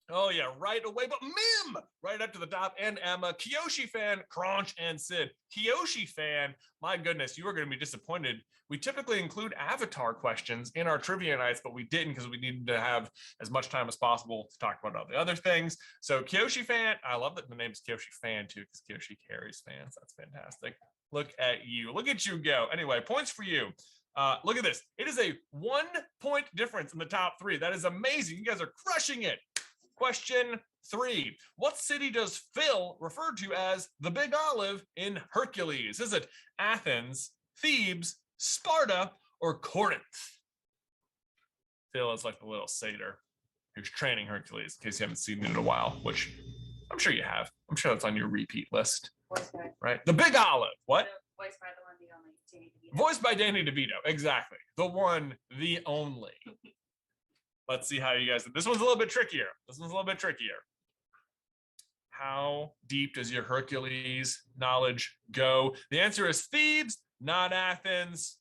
Oh yeah, right away, but Mim right up to the top, and Emma, Kyoshi fan, Crunch, and Sid. Kyoshi fan, my goodness, you are going to be disappointed. We typically include Avatar questions in our trivia nights, but we didn't because we needed to have as much time as possible to talk about all the other things. So Kyoshi fan, I love that the name's Kyoshi fan too, because Kyoshi carries fans. That's fantastic. Look at you. Look at you go. Anyway, points for you. Look at this. It is a 1-point difference in the top 3. That is amazing. You guys are crushing it. Question 3. What city does Phil refer to as the Big Olive in Hercules? Is it Athens, Thebes, Sparta, or Corinth? Phil is like the little satyr who's training Hercules, in case you haven't seen it in a while, which I'm sure you have. I'm sure that's on your repeat list. Right? The Big Olive. What? Voiced by the one, the only, Danny DeVito. Voiced by Danny DeVito. Exactly. The one, the only. Let's see how you guys. This one's a little bit trickier. How deep does your Hercules knowledge go? The answer is Thebes, not Athens.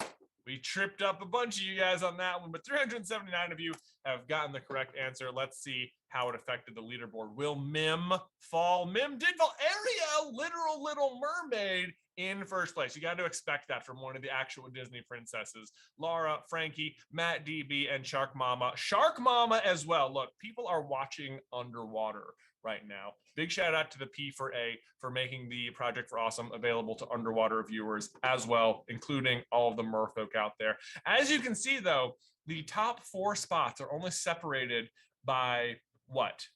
We tripped up a bunch of you guys on that one, but 379 of you have gotten the correct answer. Let's see how it affected the leaderboard. Will Mim fall? Mim did fall. Ariel, literal Little Mermaid, in first place. You got to expect that from one of the actual Disney princesses. Laura, Frankie, Matt DB, and Shark Mama. Shark Mama as well. Look, people are watching underwater right now. Big shout out to the P4A for making the Project for Awesome available to underwater viewers as well, including all of the merfolk out there. As you can see, though, the top 4 spots are only separated by what?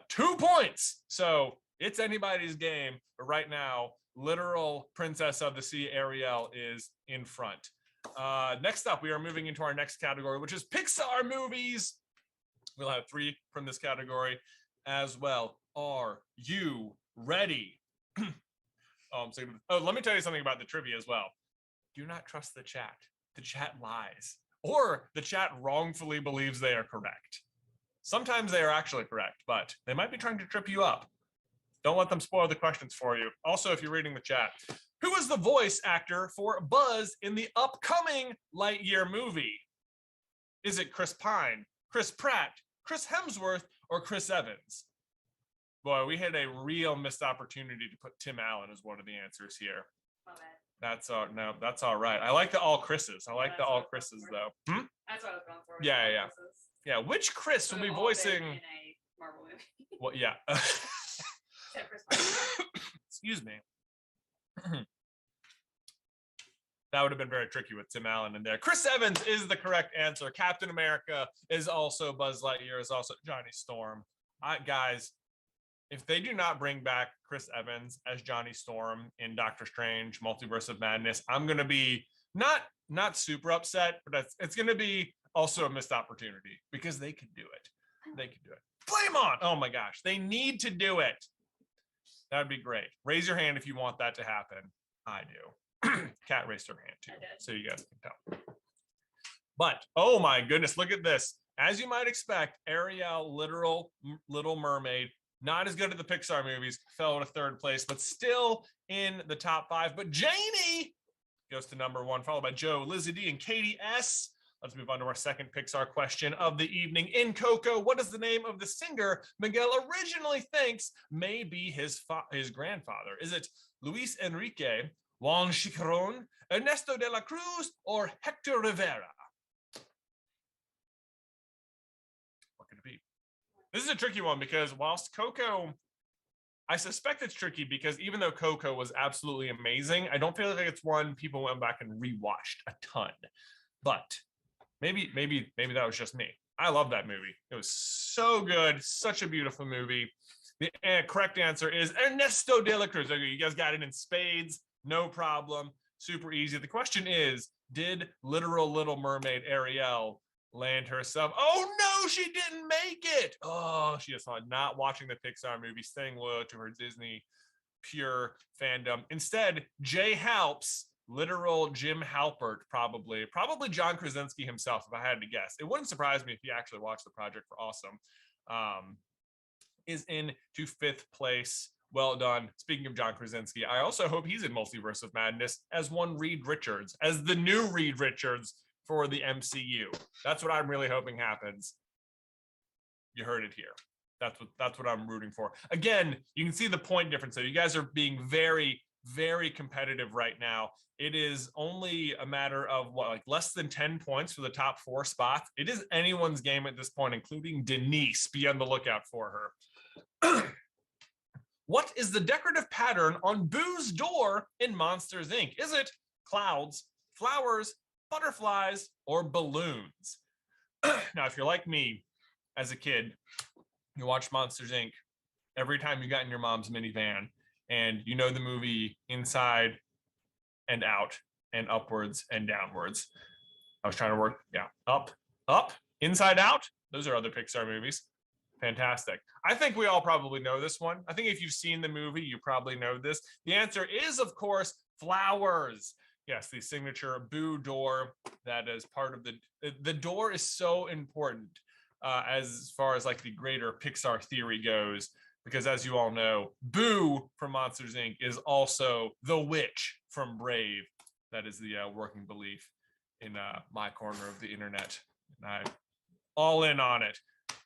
2 points. So it's anybody's game. But right now, literal Princess of the Sea Ariel is in front. Next up, we are moving into our next category, which is Pixar movies. We'll have 3 from this category as well. Are you ready? Let me tell you something about the trivia as well. Do not trust the chat. The chat lies, or the chat wrongfully believes they are correct. Sometimes they are actually correct, but they might be trying to trip you up. Don't let them spoil the questions for you. Also, if you're reading the chat, who is the voice actor for Buzz in the upcoming Lightyear movie? Is it Chris Pine, Chris Pratt, Chris Hemsworth, or Chris Evans? Boy, we had a real missed opportunity to put Tim Allen as one of the answers here. That's all right. I like the all Chris's. I like the all Chris's though. That's what I was going for. Yeah. Which Chris will be voicing? In a Marvel movie. Well, yeah. Excuse me. That would have been very tricky with Tim Allen in there. Chris Evans is the correct answer. Captain America is also Buzz Lightyear, is also Johnny Storm. Guys, if they do not bring back Chris Evans as Johnny Storm in Doctor Strange Multiverse of Madness, I'm going to be not super upset, but it's going to be also a missed opportunity because they could do it. They could do it. Flame on! Oh my gosh, they need to do it. That would be great. Raise your hand if you want that to happen. I do. Kat raised her hand too, so you guys can tell. But, oh my goodness, look at this. As you might expect, Ariel, literal Little Mermaid, Not as good at the Pixar movies, fell to third place, but still in the top 5. But Janie goes to number 1, followed by Joe, Lizzie D, and Katie S. Let's move on to our second Pixar question of the evening. In Coco, what is the name of the singer Miguel originally thinks may be his grandfather? Is it Luis Enrique, Juan Chicaron, Ernesto de la Cruz, or Hector Rivera? What could it be? This is a tricky one because whilst Coco, I suspect it's tricky because even though Coco was absolutely amazing, I don't feel like it's one people went back and rewatched a ton. But maybe that was just me. I love that movie. It was so good, such a beautiful movie. The correct answer is Ernesto de la Cruz. Okay, you guys got it in spades, no problem, super easy. The question is, did literal Little Mermaid Ariel land herself? Oh no, she didn't make it. Oh, she is not watching the Pixar movie, staying loyal to her Disney pure fandom. Instead, Jay Halps, literal Jim Halpert, probably John Krasinski himself, if I had to guess. It wouldn't surprise me if he actually watched the Project for Awesome. Is into 5th place. Well done. Speaking of John Krasinski, I also hope he's in Multiverse of Madness as one Reed Richards, as the new Reed Richards for the MCU. That's what I'm really hoping happens. You heard it here. That's what I'm rooting for. Again, you can see the point difference. So you guys are being very, very competitive right now. It is only a matter of less than 10 points for the top 4 spots. It is anyone's game at this point, including Denise. Be on the lookout for her. What is the decorative pattern on Boo's door in Monsters, Inc.? Is it clouds, flowers, butterflies, or balloons? Now, if you're like me as a kid, you watched Monsters, Inc. every time you got in your mom's minivan, and you know the movie inside and out and upwards and downwards. I was trying to work, up, inside out. Those are other Pixar movies. Fantastic. I think we all probably know this one. I think if you've seen the movie, you probably know this. The answer is, of course, flowers. Yes, the signature Boo door that is part of the door is so important as far as the greater Pixar theory goes, because as you all know, Boo from Monsters, Inc. is also the witch from Brave. That is the working belief in my corner of the internet. And I'm all in on it.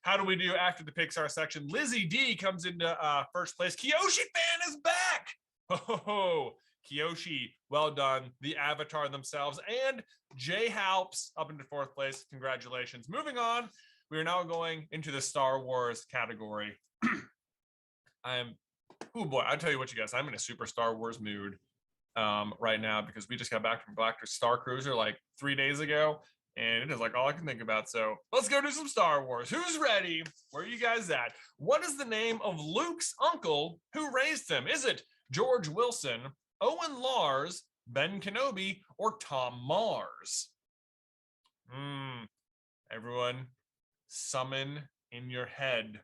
How do we do after the Pixar section? Lizzie D comes into first place. Kyoshi fan is back. Oh, Kyoshi, well done. The Avatar themselves, and Jay Halps up into 4th place. Congratulations. Moving on, we are now going into the Star Wars category. Oh boy, I'll tell you what, you guys, I'm in a super Star Wars mood right now because we just got back from Black Star Cruiser 3 days ago, and it is all I can think about. So let's go do some Star Wars. Who's ready? Where are you guys at? What is the name of Luke's uncle who raised him? Is it George Wilson, Owen Lars, Ben Kenobi, or Tom Mars? Everyone, summon in your head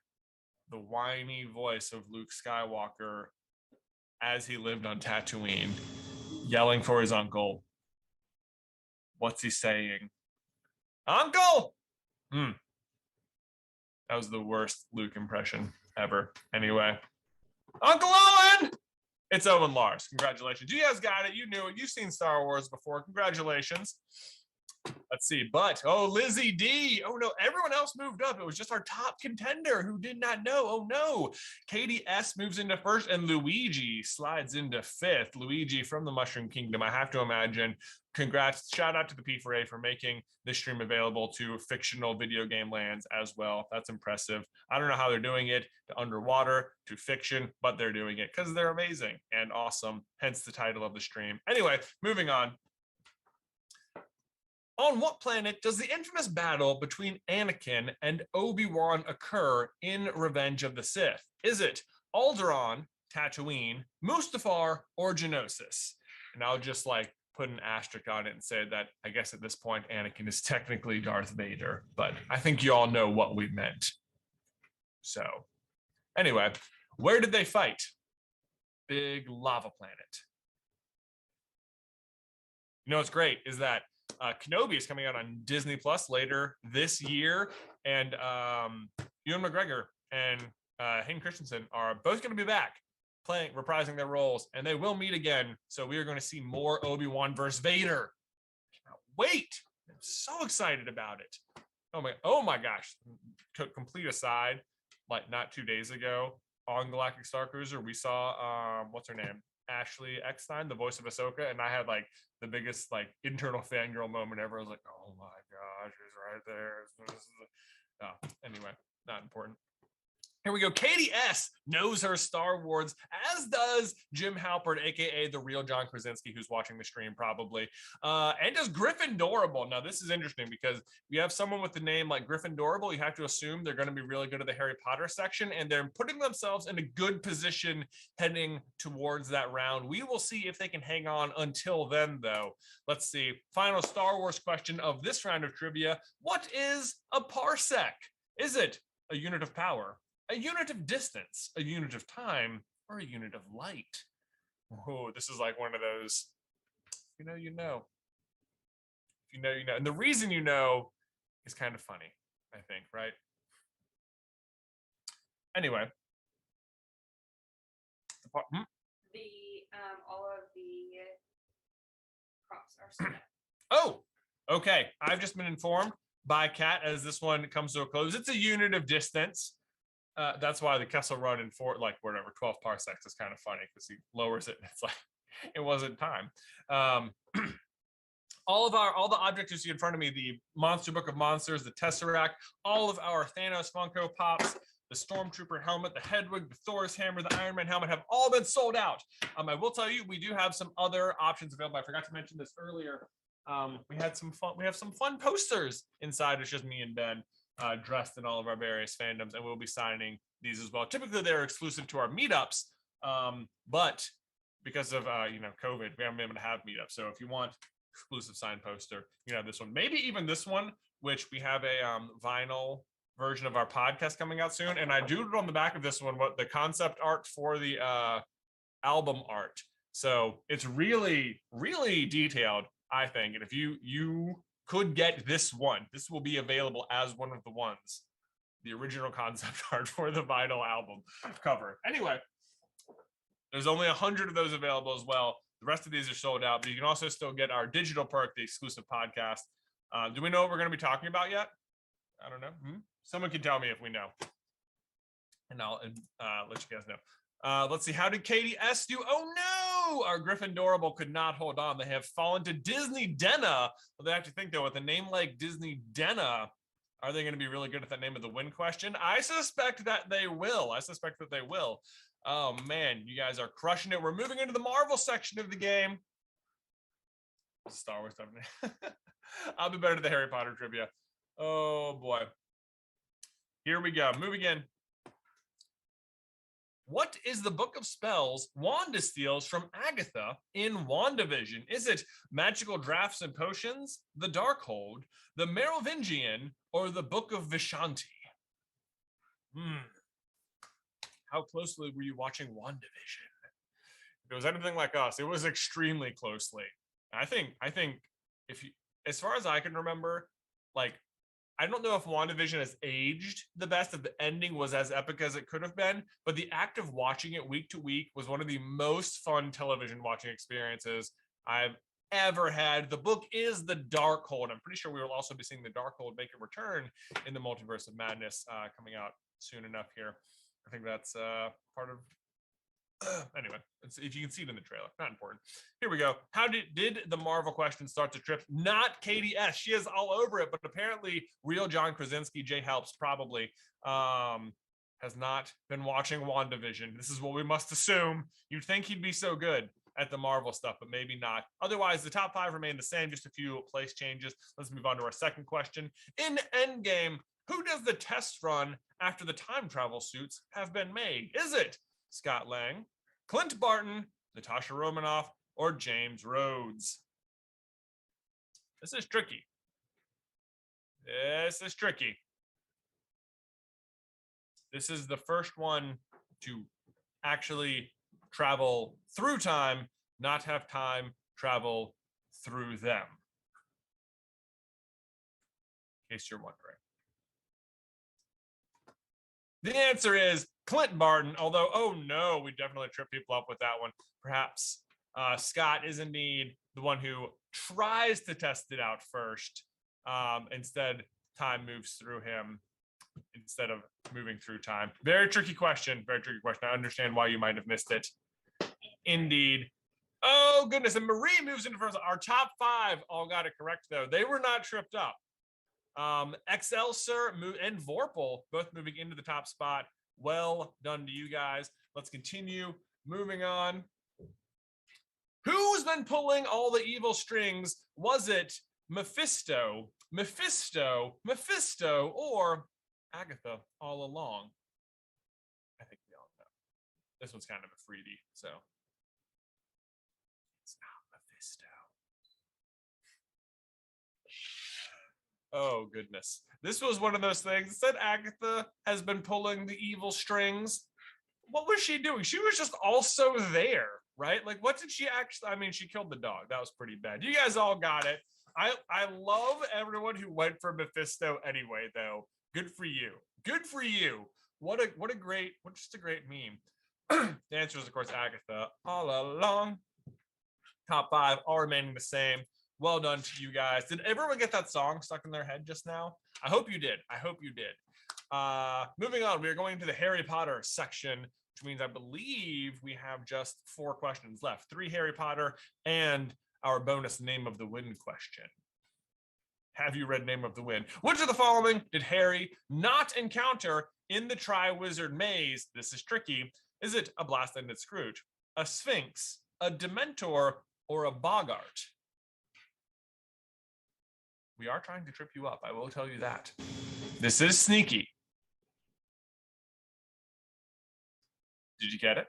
the whiny voice of Luke Skywalker as he lived on Tatooine, yelling for his uncle. What's he saying? Uncle! That was the worst Luke impression ever. Anyway, Uncle Owen! It's Owen Lars. Congratulations. You guys got it. You knew it. You've seen Star Wars before. Congratulations. Let's see. But, Lizzie D. Oh, no. Everyone else moved up. It was just our top contender who did not know. Oh, no. Katie S. moves into 1st, and Luigi slides into 5th. Luigi from the Mushroom Kingdom, I have to imagine. Congrats. Shout out to the P4A for making this stream available to fictional video game lands as well. That's impressive. I don't know how they're doing it to underwater, to fiction, but they're doing it because they're amazing and awesome. Hence the title of the stream. Anyway, moving on. On what planet does the infamous battle between Anakin and Obi-Wan occur in Revenge of the Sith? Is it Alderaan, Tatooine, Mustafar, or Geonosis? And I'll just put an asterisk on it and say that I guess at this point Anakin is technically Darth Vader, but I think you all know what we meant. So anyway, where did they fight? Big lava planet. You know what's great is that Kenobi is coming out on Disney Plus later this year, and Ewan McGregor and Hayden Christensen are both going to be back reprising their roles, and they will meet again. So we are going to see more Obi-Wan versus Vader. Wait, I'm so excited about it. Oh my gosh. Complete aside, like not 2 days ago on Galactic Star Cruiser, we saw what's her name? Ashley Eckstein, the voice of Ahsoka, and I had like the biggest like internal fangirl moment ever. I was like, oh my gosh, she's right there. Anyway, not important. Here we go. Katie S. knows her Star Wars, as does Jim Halpert, aka the real John Krasinski, who's watching the stream probably, and does Gryffindorable. Now, this is interesting because you have someone with the name like Gryffindorable. You have to assume they're going to be really good at the Harry Potter section, and they're putting themselves in a good position heading towards that round. We will see if they can hang on until then, though. Let's see. Final Star Wars question of this round of trivia. What is a parsec? Is it a unit of power, a unit of distance, a unit of time, or a unit of light? Oh, this is like one of those, you know. If you know, you know. And the reason you know is kind of funny, I think, right? Anyway. All of the props are sold out. Oh, okay. I've just been informed by Kat as this one comes to a close. It's a unit of distance. That's why the Kessel Run in 12 parsecs is kind of funny because he lowers it. And it's like it wasn't time. All the objects you see in front of me, the Monster Book of Monsters, the Tesseract, all of our Thanos Funko Pops, the Stormtrooper helmet, the Hedwig, the Thor's hammer, the Iron Man helmet have all been sold out. I will tell you, we do have some other options available. I forgot to mention this earlier. We have some fun posters inside. It's just me and Ben. Dressed in all of our various fandoms, and we'll be signing these as well. Typically, they're exclusive to our meetups, but because of COVID, we haven't been able to have meetups. So if you want exclusive signed poster, you have this one, maybe even this one, which we have a vinyl version of our podcast coming out soon. And I doodled on the back of this one what the concept art for the album art. So it's really, really detailed, I think. And if you could get this one, this will be available as one of the ones, the original concept art for the vinyl album cover. Anyway, there's only 100 of those available as well. The rest of these are sold out, but you can also still get our digital perk, the exclusive podcast. Do we know what we're going to be talking about yet? I don't know. Someone can tell me if we know, and I'll let you guys know. Let's see. How did Katie S do? Oh no! Our Gryffindorable could not hold on. They have fallen to Disney Denna. Well, they actually think, though, with a name like Disney Denna, are they going to be really good at that name of the win question? I suspect that they will. Oh man, you guys are crushing it. We're moving into the Marvel section of the game. Star Wars stuff. I'll be better at the Harry Potter trivia. Oh boy. Here we go. Moving in. What is the Book of Spells Wanda steals from Agatha in WandaVision? Is it Magical Drafts and Potions, the Darkhold, the Merovingian, or the Book of Vishanti? How closely were you watching WandaVision? If it was anything like us, it was extremely closely. I think if you, as far as I can remember, like, I don't know if WandaVision has aged the best, if the ending was as epic as it could have been, but the act of watching it week to week was one of the most fun television watching experiences I've ever had. The book is the Darkhold. I'm pretty sure we will also be seeing the Darkhold make a return in the Multiverse of Madness coming out soon enough here. I think that's part of... anyway, if you can see it in the trailer, not important. Here we go. How did the Marvel question start the trip? Not Katie S. She is all over it, but apparently real John Krasinski, Jay Helps probably, has not been watching WandaVision. This is what we must assume. You'd think he'd be so good at the Marvel stuff, but maybe not. Otherwise, the top five remain the same, just a few place changes. Let's move on to our second question. In Endgame, who does the test run after the time travel suits have been made? Is it Scott Lang, Clint Barton, Natasha Romanoff, or James Rhodes? This is tricky. This is the first one to actually travel through time, not have time travel through them. In case you're wondering. The answer is Clint Barton, although, oh no, we definitely trip people up with that one. Perhaps Scott is indeed the one who tries to test it out first. Instead, time moves through him instead of moving through time. Very tricky question. Very tricky question. I understand why you might have missed it. Indeed. Oh, goodness. And Marie moves into first. Our top 5 all got it correct, though. They were not tripped up. Excelsior and Vorpal both moving into the top spot. Well done to you guys. Let's continue moving on. Who's been pulling all the evil strings? Was it Mephisto, or Agatha all along? I think we all know. This one's kind of a freebie, so. It's not Mephisto. Oh, goodness. This was one of those things that Agatha has been pulling the evil strings. What was she doing? She was just also there, right? Like, what did she actually, I mean, she killed the dog. That was pretty bad. You guys all got it. I love everyone who went for Mephisto anyway, though. Good for you. Good for you. What just a great meme. The answer is, of course, Agatha all along. Top 5 all remaining the same. Well done to you guys. Did everyone get that song stuck in their head just now? I hope you did. I hope you did. Moving on, we are going to the Harry Potter section, which means I believe we have just 4 questions left. 3 Harry Potter and our bonus Name of the Wind question. Have you read Name of the Wind? Which of the following did Harry not encounter in the Triwizard Maze? This is tricky. Is it a Blast-Ended Scrooge, a Sphinx, a Dementor, or a Boggart? We are trying to trip you up, I will tell you that. This is sneaky. Did you get it?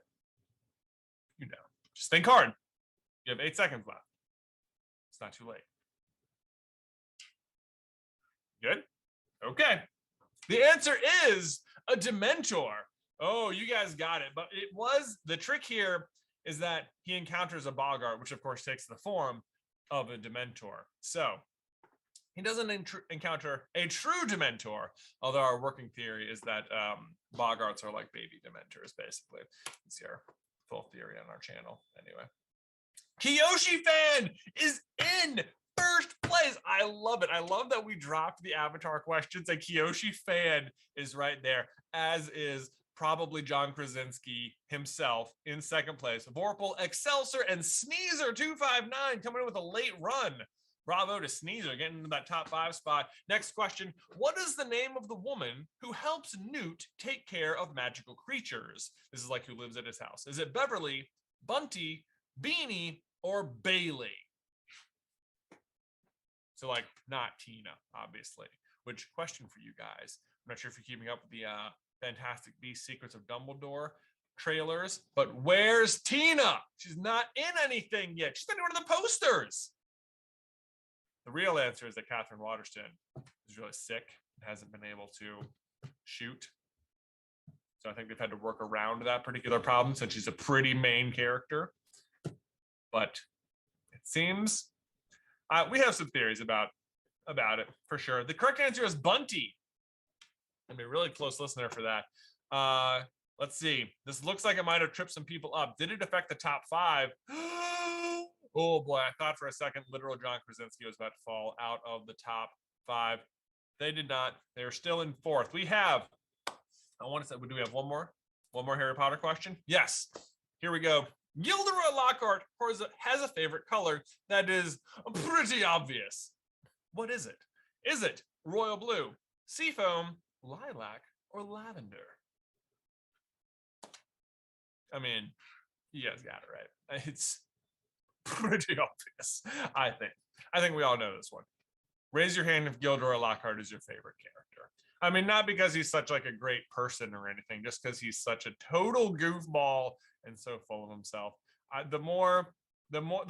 You know. Just think hard. You have 8 seconds left. It's not too late. Good? Okay. The answer is a Dementor. Oh, you guys got it. But it was, the trick here is that he encounters a Boggart, which of course takes the form of a Dementor. So he doesn't encounter a true Dementor, although our working theory is that Boggarts are like baby Dementors, basically. Let's see our full theory on our channel. Anyway. Kiyoshi fan is in first place. I love it. I love that we dropped the Avatar questions and Kiyoshi fan is right there, as is probably John Krasinski himself in second place. Vorpal, Excelsior, and Sneezer259 coming in with a late run. Bravo to Sneezer, getting into that top 5 spot. Next question. What is the name of the woman who helps Newt take care of magical creatures? This is like who lives at his house. Is it Beverly, Bunty, Beanie, or Bailey? So like not Tina, obviously. Which, question for you guys. I'm not sure if you're keeping up with the Fantastic Beasts Secrets of Dumbledore trailers, but where's Tina? She's not in anything yet. She's not in one of the posters. The real answer is that Catherine Waterston is really sick and hasn't been able to shoot. So I think they've had to work around that particular problem since she's a pretty main character. But it seems we have some theories about it for sure. The correct answer is Bunty. I'd be a really close listener for that. Let's see. This looks like it might have tripped some people up. Did it affect the top 5? Oh boy, I thought for a second literal John Krasinski was about to fall out of the top 5. They did not. They're still in 4th. We have, I want to say, do we have one more? One more Harry Potter question? Yes. Here we go. Gilderoy Lockhart has a favorite color that is pretty obvious. What is it? Is it royal blue, seafoam, lilac, or lavender? I mean, you guys got it right. It's pretty obvious, I think. I think we all know this one. Raise your hand if Gilderoy Lockhart is your favorite character. I mean, not because he's such like a great person or anything, just because he's such a total goofball and so full of himself. The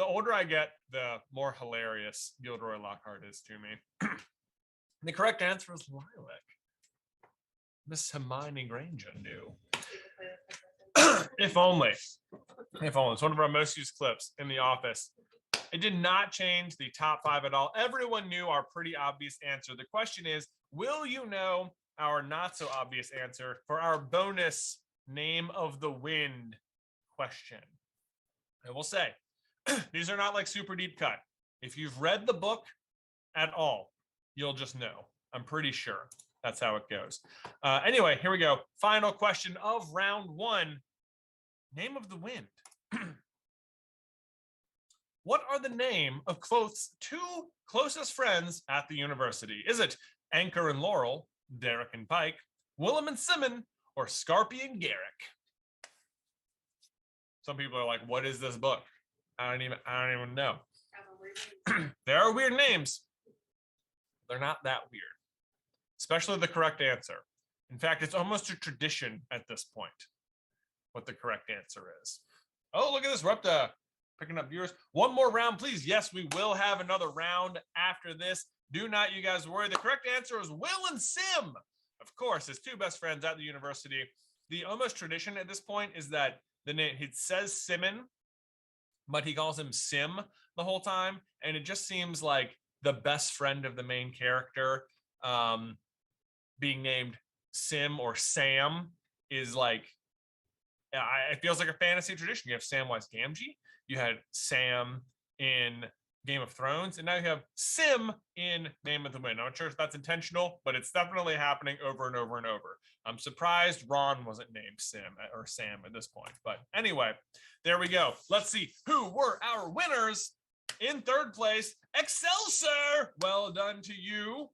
older I get, the more hilarious Gilderoy Lockhart is to me. The correct answer is lilac. Miss Hermione Granger knew. If only. If only. It's one of our most used clips in The Office. It did not change the top 5 at all. Everyone knew our pretty obvious answer. The question is, will you know our not so obvious answer for our bonus name of the wind question. I will say, these are not like super deep cut. If you've read the book at all, you'll just know. I'm pretty sure that's how it goes. Anyway, here we go. Final question of round 1. Name of the wind. What are the name of Quoth's 2 closest friends at the university? Is it Anchor and Laurel, Derek and Pike, Willem and Simon, or Scarpy and Garrick? Some people are like, what is this book? I don't even know. There are weird names. They're not that weird, especially the correct answer. In fact, it's almost a tradition at this point what the correct answer is. Oh, look at this. We're up to picking up viewers. One more round, please. Yes, we will have another round after this. Do not you guys worry. The correct answer is Will and Sim. Of course, his 2 best friends at the university. The almost tradition at this point is that the name, it says Simon, but he calls him Sim the whole time. And it just seems like the best friend of the main character being named Sim or Sam is like, it feels like a fantasy tradition. You have Samwise Gamgee, you had Sam in Game of Thrones, and now you have Sim in Name of the Wind. I'm not sure if that's intentional, but it's definitely happening over and over and over. I'm surprised Ron wasn't named Sim or Sam at this point. But anyway, there we go. Let's see who were our winners. In 3rd place, Excelsior. Well done to you.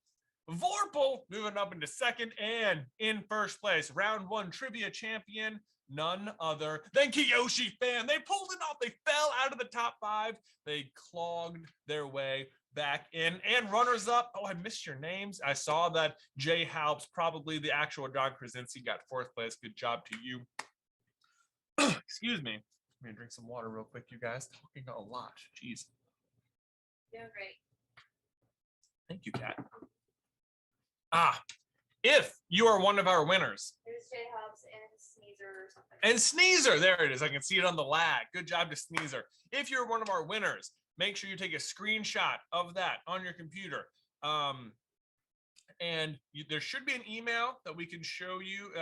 Vorpal moving up into 2nd, and in 1st place, round 1 trivia champion, none other than Kiyoshi Fan. They pulled it off. They fell out of the top 5. They clogged their way back in. And runners up. Oh, I missed your names. I saw that Jay Halps, probably the actual John Krasinski, got 4th place. Good job to you. Excuse me. I'm gonna drink some water real quick, you guys. Talking a lot. Jeez. Doing great. Thank you, Kat. If you are one of our winners. There's J Hubs and Sneezer or something. And Sneezer, there it is. I can see it on the lag. Good job to Sneezer. If you're one of our winners, make sure you take a screenshot of that on your computer. There should be an email that we can show you.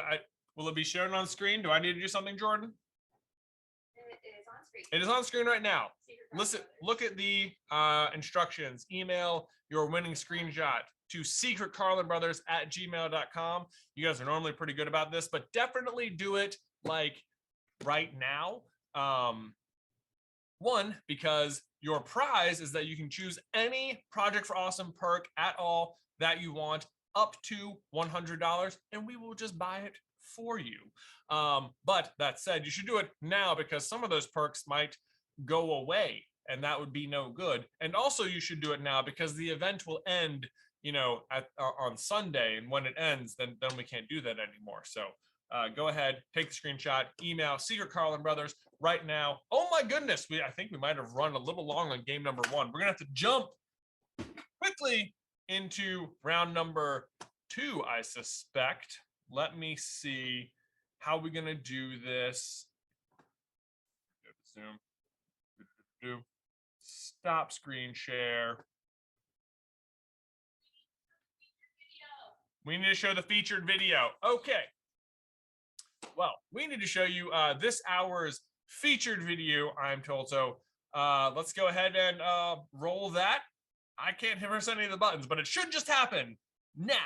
Will it be shown on screen? Do I need to do something, Jordan? It is on screen. It is on screen right now. Listen, look at the instructions. Email your winning screenshot to secretcarlinbrothers@gmail.com. You guys are normally pretty good about this, but definitely do it like right now. 1, because your prize is that you can choose any Project for Awesome perk at all that you want, up to $100, and we will just buy it for you. But that said, you should do it now because some of those perks might go away, and that would be no good. And also, you should do it now because the event will end, on Sunday, and when it ends, then we can't do that anymore. So go ahead, take the screenshot, email Secret Carlin Brothers right now. Oh my goodness, I think we might have run a little long on game number 1. We're gonna have to jump quickly into round number 2, I suspect. Let me see how we're gonna do this. Go to Zoom. Stop screen share. We need to show the featured video. Okay. Well, we need to show you this hour's featured video, I'm told. So let's go ahead and roll that. I can't press any of the buttons, but it should just happen now.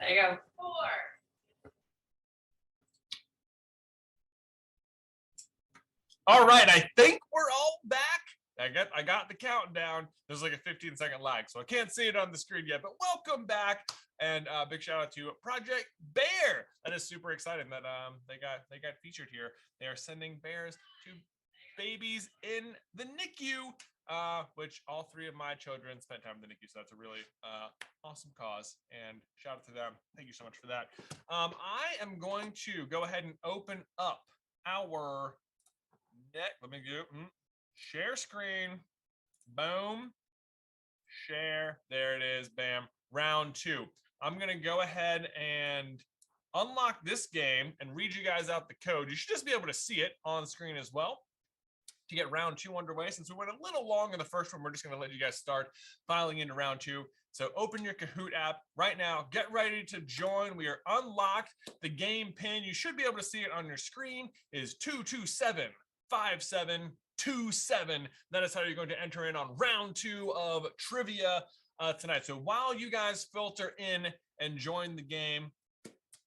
There you go. 4. All right, I think we're all back. I got the countdown. There's like a 15-second lag, so I can't see it on the screen yet. But welcome back, and big shout out to Project Bear. That is super exciting that they got featured here. They are sending bears to babies in the NICU, which all 3 of my children spent time in the NICU. So that's a really awesome cause, and shout out to them. Thank you so much for that. I am going to go ahead and open up our let me do share screen. Boom. Share. There it is. Bam. Round 2. I'm going to go ahead and unlock this game and read you guys out the code. You should just be able to see it on screen as well to get round 2 underway. Since we went a little long in the first one, we're just going to let you guys start filing into round 2. So open your Kahoot app right now. Get ready to join. We are unlocked. The game pin, you should be able to see it on your screen, is 2275727. That is how you're going to enter in on round 2 of trivia tonight. So while you guys filter in and join the game,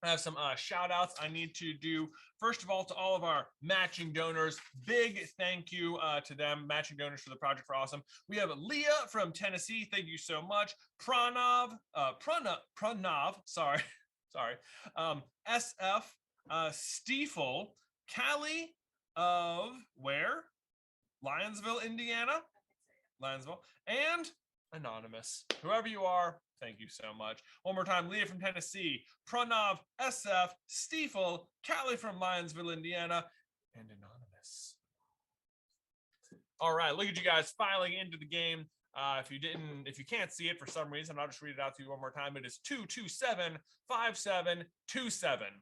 I have some shout outs I need to do. First of all, to all of our matching donors, big thank you to them, matching donors for the Project for Awesome. We have Leah from Tennessee. Thank you so much. Pranav, sorry. SF, Stiefel, Callie of where? Lyonsville, Indiana. Lyonsville. And Anonymous. Whoever you are, thank you so much. One more time, Leah from Tennessee, Pranav, SF, Stiefel, Callie from Lyonsville, Indiana, and Anonymous. All right, look at you guys filing into the game. If you can't see it for some reason, I'll just read it out to you one more time. It is 2275727.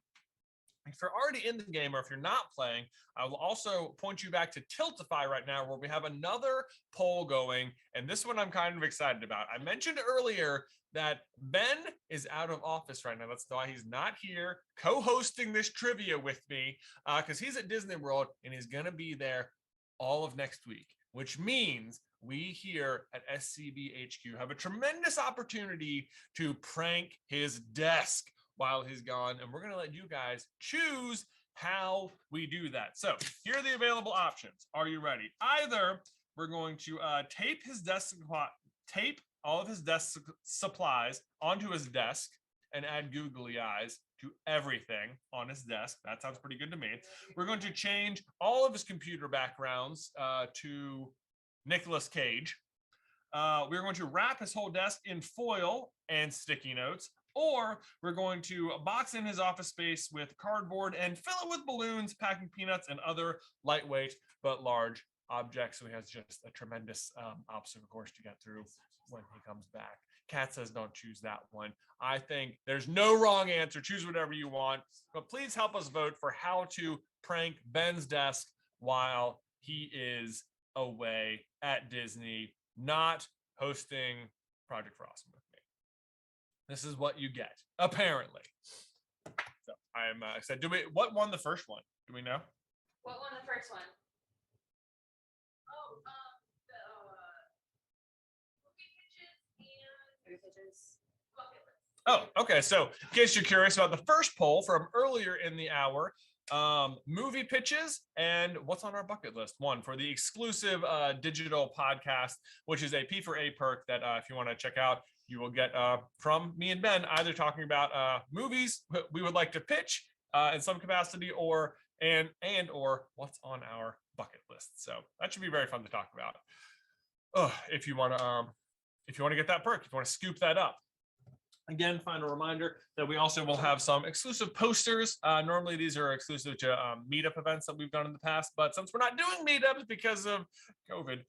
If you're already in the game or if you're not playing, I will also point you back to Tiltify right now, where we have another poll going. And this one I'm kind of excited about. I mentioned earlier that Ben is out of office right now. That's why he's not here co-hosting this trivia with me, because he's at Disney World and he's going to be there all of next week, which means we here at SCBHQ have a tremendous opportunity to prank his desk while he's gone, and we're going to let you guys choose how we do that. So here are the available options. Are you ready? Either we're going to tape all of his desk supplies onto his desk and add googly eyes to everything on his desk. That sounds pretty good to me. We're going to change all of his computer backgrounds to Nicolas Cage. We're going to wrap his whole desk in foil and sticky notes. Or we're going to box in his office space with cardboard and fill it with balloons, packing peanuts, and other lightweight but large objects. So he has just a tremendous obstacle course to get through when he comes back. Kat says don't choose that one. I think there's no wrong answer. Choose whatever you want. But please help us vote for how to prank Ben's desk while he is away at Disney, not hosting Project for Awesome. This is what you get, apparently. So I'm excited. What won the first one? Do we know? What won the first one? Oh, okay. So in case you're curious about the first poll from earlier in the hour, movie pitches and what's on our bucket list. One for the exclusive digital podcast, which is a P4A perk that if you want to check out, you will get from me and Ben, either talking about movies we would like to pitch in some capacity, or what's on our bucket list. So that should be very fun to talk about. If you want to get that perk, if you want to scoop that up. Again, final reminder that we also will have some exclusive posters. Normally, these are exclusive to meetup events that we've done in the past, but since we're not doing meetups because of COVID,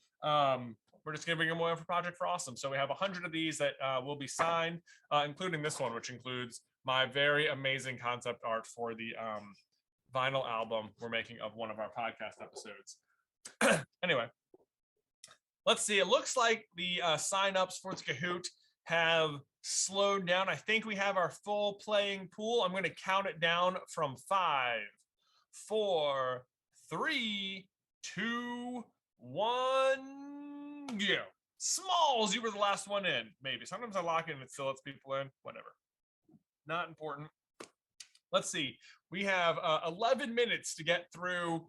we're just giving them away for Project for Awesome. So we have 100 of these that will be signed, including this one, which includes my very amazing concept art for the vinyl album we're making of one of our podcast episodes. Anyway, let's see. It looks like the signups for Kahoot have slowed down. I think we have our full playing pool. I'm going to count it down from 5, 4, 3, 2, 1. Go. Smalls, you were the last one in. Maybe sometimes I lock it and it still lets people in. Whatever. Not important. Let's see. We have 11 minutes to get through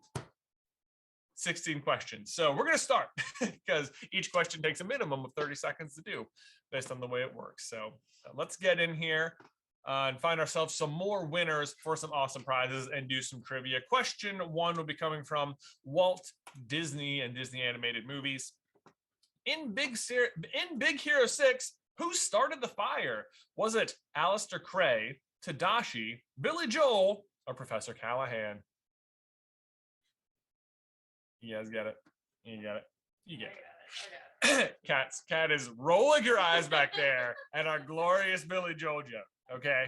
16 questions. So we're going to start because each question takes a minimum of 30 seconds to do based on the way it works. So let's get in here and find ourselves some more winners for some awesome prizes and do some trivia. Question 1 will be coming from Walt Disney and Disney animated movies. In Big Hero 6, who started the fire? Was it Alistair Cray, Tadashi, Billy Joel, or Professor Callahan? You guys get it. You get it. You get it. Cat is rolling your eyes back there at our glorious Billy Joel joke. Okay.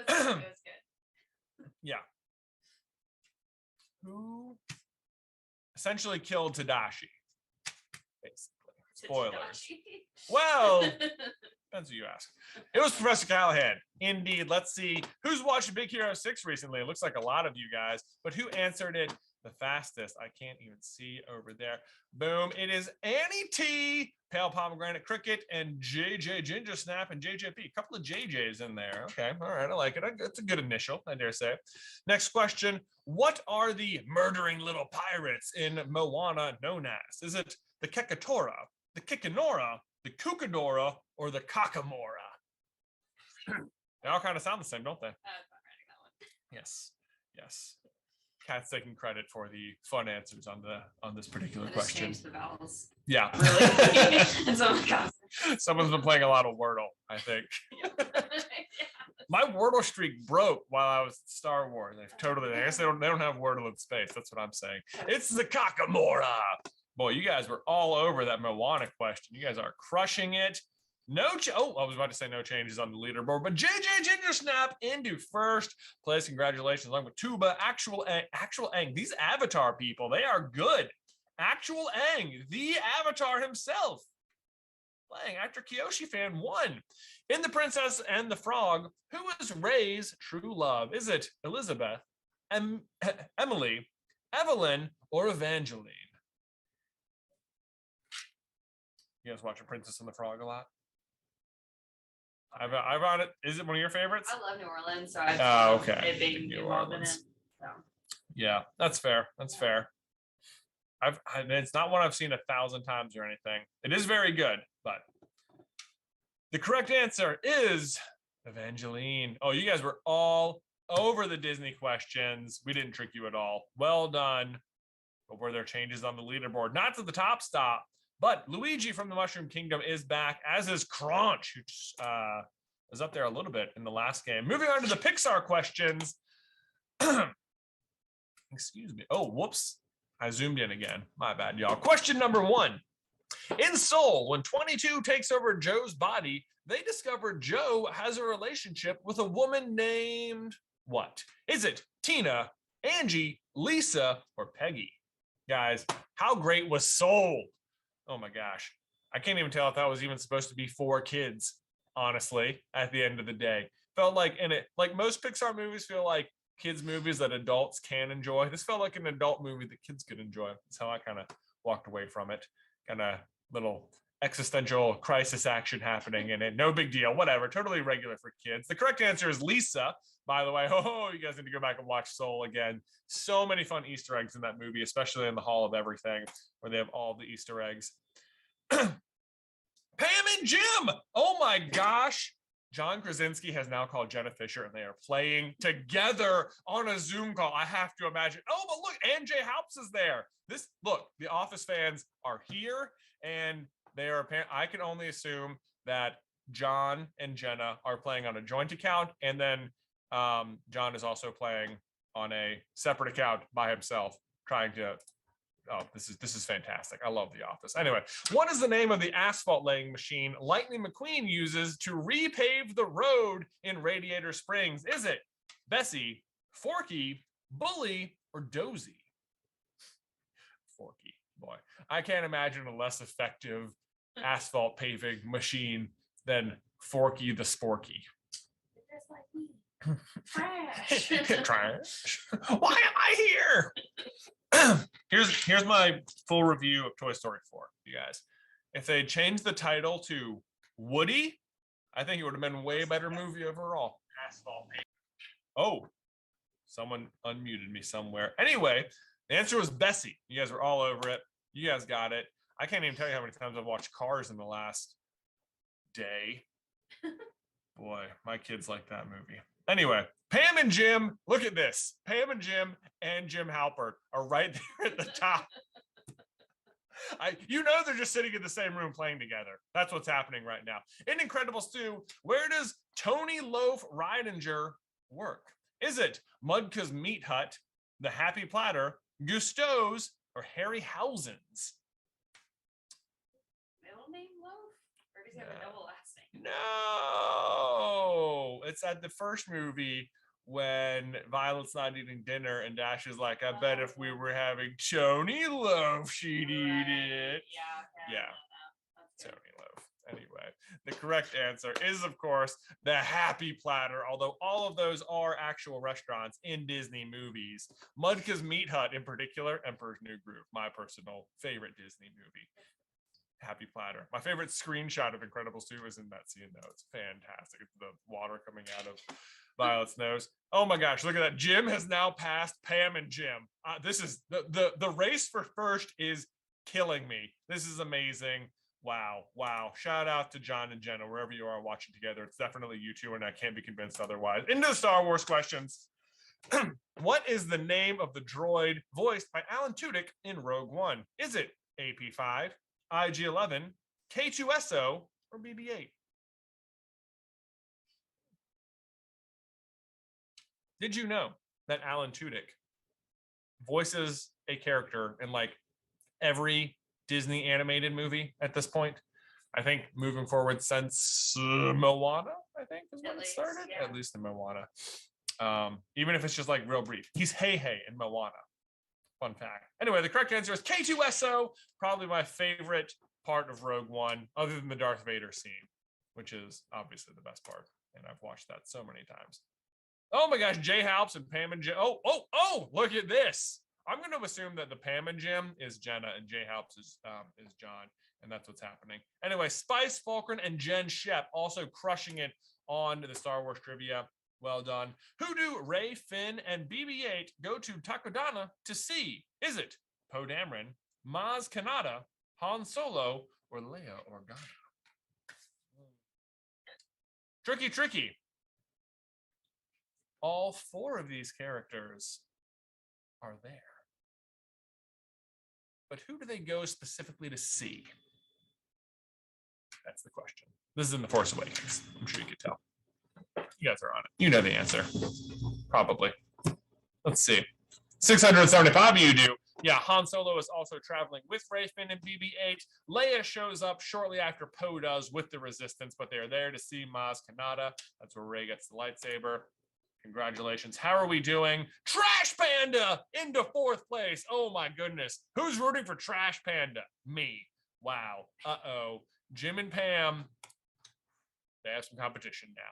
That was good. Yeah. Who essentially killed Tadashi? Basically. Spoilers. Well, depends who you ask. It was Professor Callahan. Indeed. Let's see who's watched Big Hero 6 recently. It looks like a lot of you guys, but who answered it the fastest? I can't even see over there. Boom. It is Annie T, Pale Pomegranate Cricket, and JJ Ginger Snap and JJP. A couple of JJs in there. Okay. All right. I like it. It's a good initial, I dare say. Next question. What are the murdering little pirates in Moana known as? Is it the Kekatora, the Kikanora, the Kukadora, or the Kakamora? They all kind of sound the same, don't they? Yes. Yes. Kat's taking credit for the fun answers on this particular question. Change the vowels. Yeah. Really? And so, gosh. Someone's been playing a lot of Wordle, I think. My Wordle streak broke while I was at Star Wars. I guess they don't have Wordle in space. That's what I'm saying. It's the Kakamora. Boy, you guys were all over that Moana question. You guys are crushing it. I was about to say no changes on the leaderboard, but JJ Ginger Snap into first place. Congratulations, along with Tuba, Actual Aang. These Avatar people, they are good. Actual Aang, the Avatar himself, playing actor Kyoshi fan 1. In The Princess and the Frog, who is Ray's true love? Is it Elizabeth, Emily, Evelyn, or Evangeline? You guys watching Princess and the Frog a lot? I've on it. Is it one of your favorites? I love New Orleans, so I okay. It being New Orleans. So. Yeah, that's fair. That's fair. It's not one I've seen 1,000 times or anything. It is very good, but the correct answer is Evangeline. Oh, you guys were all over the Disney questions. We didn't trick you at all. Well done. But were there changes on the leaderboard? Not to the top stop. But Luigi from the Mushroom Kingdom is back, as is Crunch, who was up there a little bit in the last game. Moving on to the Pixar questions. Excuse me. Oh, whoops. I zoomed in again. My bad, y'all. Question number 1. In Soul, when 22 takes over Joe's body, they discover Joe has a relationship with a woman named what? Is it Tina, Angie, Lisa, or Peggy? Guys, how great was Soul? Oh my gosh. I can't even tell if that was even supposed to be for kids, honestly, at the end of the day. Felt like most Pixar movies feel like kids movies that adults can enjoy. This felt like an adult movie that kids could enjoy. That's how I kind of walked away from it. Kind of little existential crisis action happening in it. No big deal, whatever. Totally regular for kids. The correct answer is Lisa, by the way. Oh, you guys need to go back and watch Soul again. So many fun Easter eggs in that movie, especially in the Hall of Everything, where they have all the Easter eggs. Pam and Jim. Oh my gosh. John Krasinski has now called Jenna Fisher, and they are playing together on a Zoom call. I have to imagine. Oh, but look, Ann J. Halps is there. The Office fans are here, and they are. I can only assume that John and Jenna are playing on a joint account, and then John is also playing on a separate account by himself, trying to. Oh, this is fantastic. I love The Office. Anyway, what is the name of the asphalt laying machine Lightning McQueen uses to repave the road in Radiator Springs? Is it Bessie, Forky, Bully, or Dozy? Forky, boy. I can't imagine a less effective asphalt paving machine than Forky the Sporky. Trash. Trash. Why am I here? Here's my full review of Toy Story 4, you guys. If they changed the title to Woody, I think it would have been a way better movie overall. asphalt pavement. Oh, someone unmuted me somewhere. Anyway, the answer was Bessie. You guys were all over it. You guys got it. I can't even tell you how many times I've watched Cars in the last day. Boy, my kids like that movie. Anyway, Pam and Jim, look at this. Pam and Jim Jim Halpert are right there at the top. You know they're just sitting in the same room playing together. That's what's happening right now. In Incredibles 2, where does Tony Loaf Reidinger work? Is it Mudka's Meat Hut, the Happy Platter, Gusteau's, or Harryhausen's? Middle name Loaf? Or does he have a double last name? No, it's at the first movie when Violet's not eating dinner and Dash is like, I bet if we were having Tony Loaf, she'd eat it. Yeah. Tony Loaf. Anyway, the correct answer is, of course, the Happy Platter, although all of those are actual restaurants in Disney movies. Mudka's Meat Hut, in particular, Emperor's New Groove, my personal favorite Disney movie. Happy Platter. My favorite screenshot of Incredibles 2 is in that scene, though. It's fantastic. It's the water coming out of Violet's nose. Oh my gosh, look at that. Jim has now passed Pam and Jim. This is the race for first is killing me. This is amazing. Wow. Shout out to John and Jenna, wherever you are watching together. It's definitely you two, and I can't be convinced otherwise. Into the Star Wars questions. What is the name of the droid voiced by Alan Tudyk in Rogue One? Is it AP5, IG-11, K2SO, or BB-8? Did you know that Alan Tudyk voices a character in like every Disney animated movie at this point? I think moving forward since Moana, I think is when it started. At least in Moana. Even if it's just like real brief. He's Hey in Moana. Fun fact. Anyway, the correct answer is K2SO, probably my favorite part of Rogue One, other than the Darth Vader scene, which is obviously the best part. And I've watched that so many times. Oh my gosh, Jay Halps and Pam and Jim. Oh, look at this. I'm going to assume that the Pam and Jim is Jenna and Jay Halps is John, and that's what's happening. Anyway, Spice Fulcrum and Jen Shep also crushing it on the Star Wars trivia. Well done. Who do Ray, Finn, and BB-8 go to Takodana to see? Is it Poe Dameron, Maz Kanata, Han Solo, or Leia Organa? Tricky. All four of these characters are there. But who do they go specifically to see? That's the question. This is in The Force Awakens. I'm sure you could tell. You guys are on it. You know the answer. Probably. Let's see. 675 of you do. Yeah, Han Solo is also traveling with Rey, Finn, and BB-8. Leia shows up shortly after Poe does with the Resistance, but they're there to see Maz Kanata. That's where Rey gets the lightsaber. Congratulations. How are we doing? Trash Panda into 4th place. Oh my goodness. Who's rooting for Trash Panda? Me. Wow. Uh-oh. Jim and Pam, they have some competition now.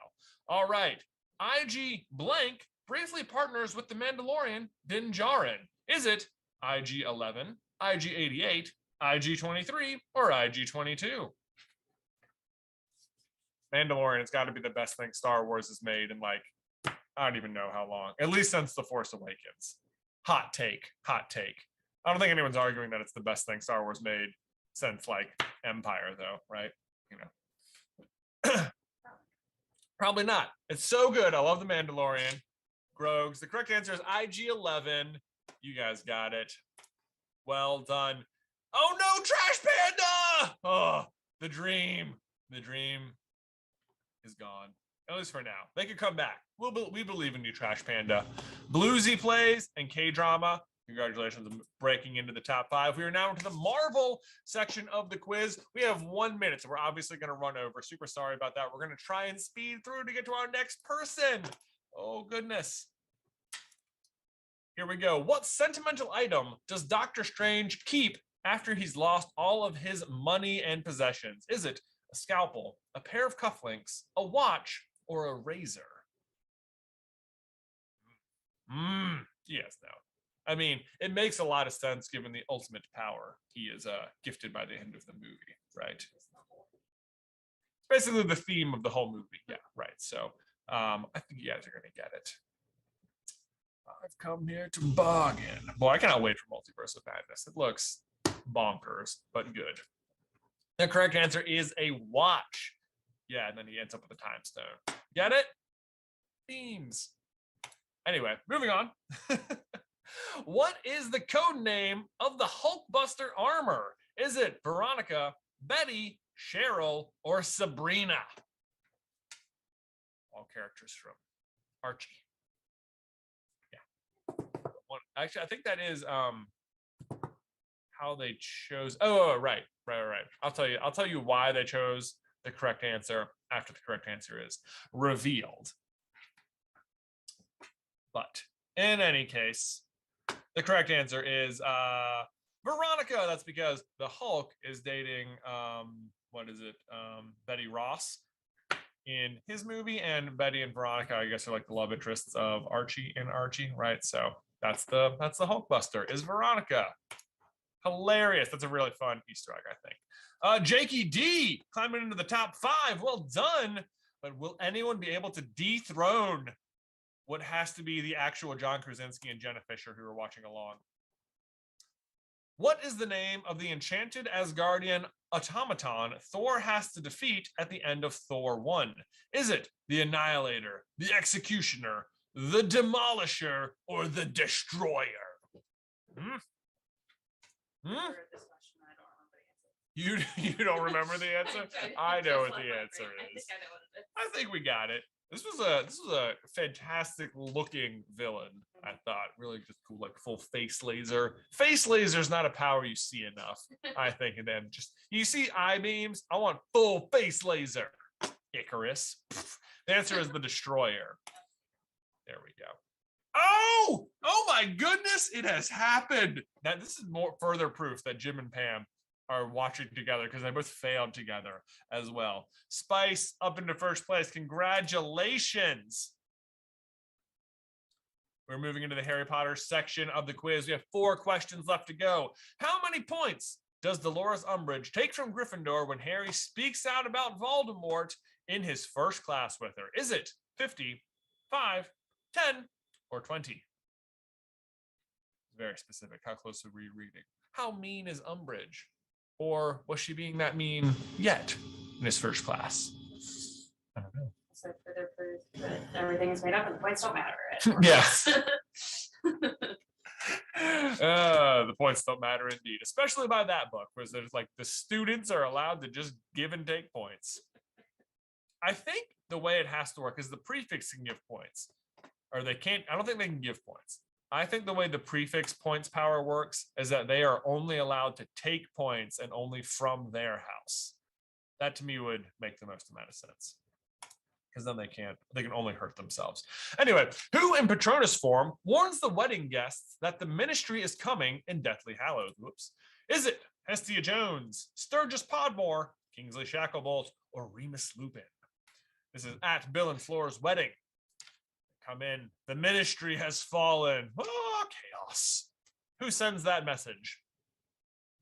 All right. IG blank briefly partners with the Mandalorian Din Djarin. Is it IG-11, IG-88, IG-23, or IG-22? Mandalorian has got to be the best thing Star Wars has made in like, I don't even know how long, at least since The Force Awakens. Hot take. I don't think anyone's arguing that it's the best thing Star Wars made since like Empire though, right? You know. Probably not. It's so good. I love The Mandalorian. Grogs. The correct answer is IG-11. You guys got it. Well done. Oh no, Trash Panda! Oh, the dream is gone. At least for now. They could come back. We believe in you, Trash Panda. Bluesy Plays and K-Drama. Congratulations on breaking into the top 5. We are now into the Marvel section of the quiz. We have 1 minute, so we're obviously going to run over. Super sorry about that. We're going to try and speed through to get to our next person. Oh, goodness. Here we go. What sentimental item does Doctor Strange keep after he's lost all of his money and possessions? Is it a scalpel, a pair of cufflinks, a watch, or a razor? Yes, no. I mean, it makes a lot of sense given the ultimate power he is gifted by the end of the movie, right? It's basically the theme of the whole movie. Yeah, right. So I think you guys are gonna get it. I've come here to bargain. Boy, I cannot wait for Multiverse of Madness. It looks bonkers, but good. The correct answer is a watch. Yeah, and then he ends up with a time stone. Get it? Themes. Anyway, moving on. What is the code name of the Hulkbuster armor? Is it Veronica, Betty, Cheryl, or Sabrina? All characters from Archie. Yeah. Actually, I think that is how they chose. Oh, right. I'll tell you why they chose the correct answer after the correct answer is revealed. But in any case, the correct answer is Veronica. That's because the Hulk is dating Betty Ross in his movie, and Betty and Veronica, I guess, are like the love interests of Archie and Archie, right? So that's the Hulkbuster is Veronica. Hilarious. That's a really fun Easter egg, I think. Jakey D climbing into the top 5. Well done. But will anyone be able to dethrone what has to be the actual John Krasinski and Jenna Fisher who are watching along? What is the name of the enchanted Asgardian automaton Thor has to defeat at the end of Thor 1? Is it the Annihilator, the Executioner, the Demolisher, or the Destroyer? You don't remember the answer? I know what the answer is. I think we got it. This was a fantastic looking villain, I thought. Really just cool, like full face laser. Face laser is not a power you see enough, I think. And then just you see eye beams. I want full face laser. Icarus. The answer is the Destroyer. There we go. Oh my goodness, it has happened. Now this is more further proof that Jim and Pam are watching together because they both failed together as well. Spice up into first place. Congratulations. We're moving into the Harry Potter section of the quiz. We have 4 questions left to go. How many points does Dolores Umbridge take from Gryffindor when Harry speaks out about Voldemort in his first class with her? Is it 50, 5, 10, or 20? Very specific. How close are we reading? How mean is Umbridge? Or was she being that mean yet in his first class? I don't know. So for their proof that everything is made up and the points don't matter. Yes. The points don't matter indeed, especially by that book, where there's like the students are allowed to just give and take points. I think the way it has to work is the prefix can give points, or they can't. I don't think they can give points. I think the way the prefix points power works is that they are only allowed to take points and only from their house. That to me would make the most amount of sense. Because then they can only hurt themselves. Anyway, who in Patronus form warns the wedding guests that the ministry is coming in Deathly Hallows? Whoops. Is it Hestia Jones, Sturgis Podmore, Kingsley Shacklebolt, or Remus Lupin? This is at Bill and Flora's wedding. Come in. The ministry has fallen. Oh, chaos. Who sends that message?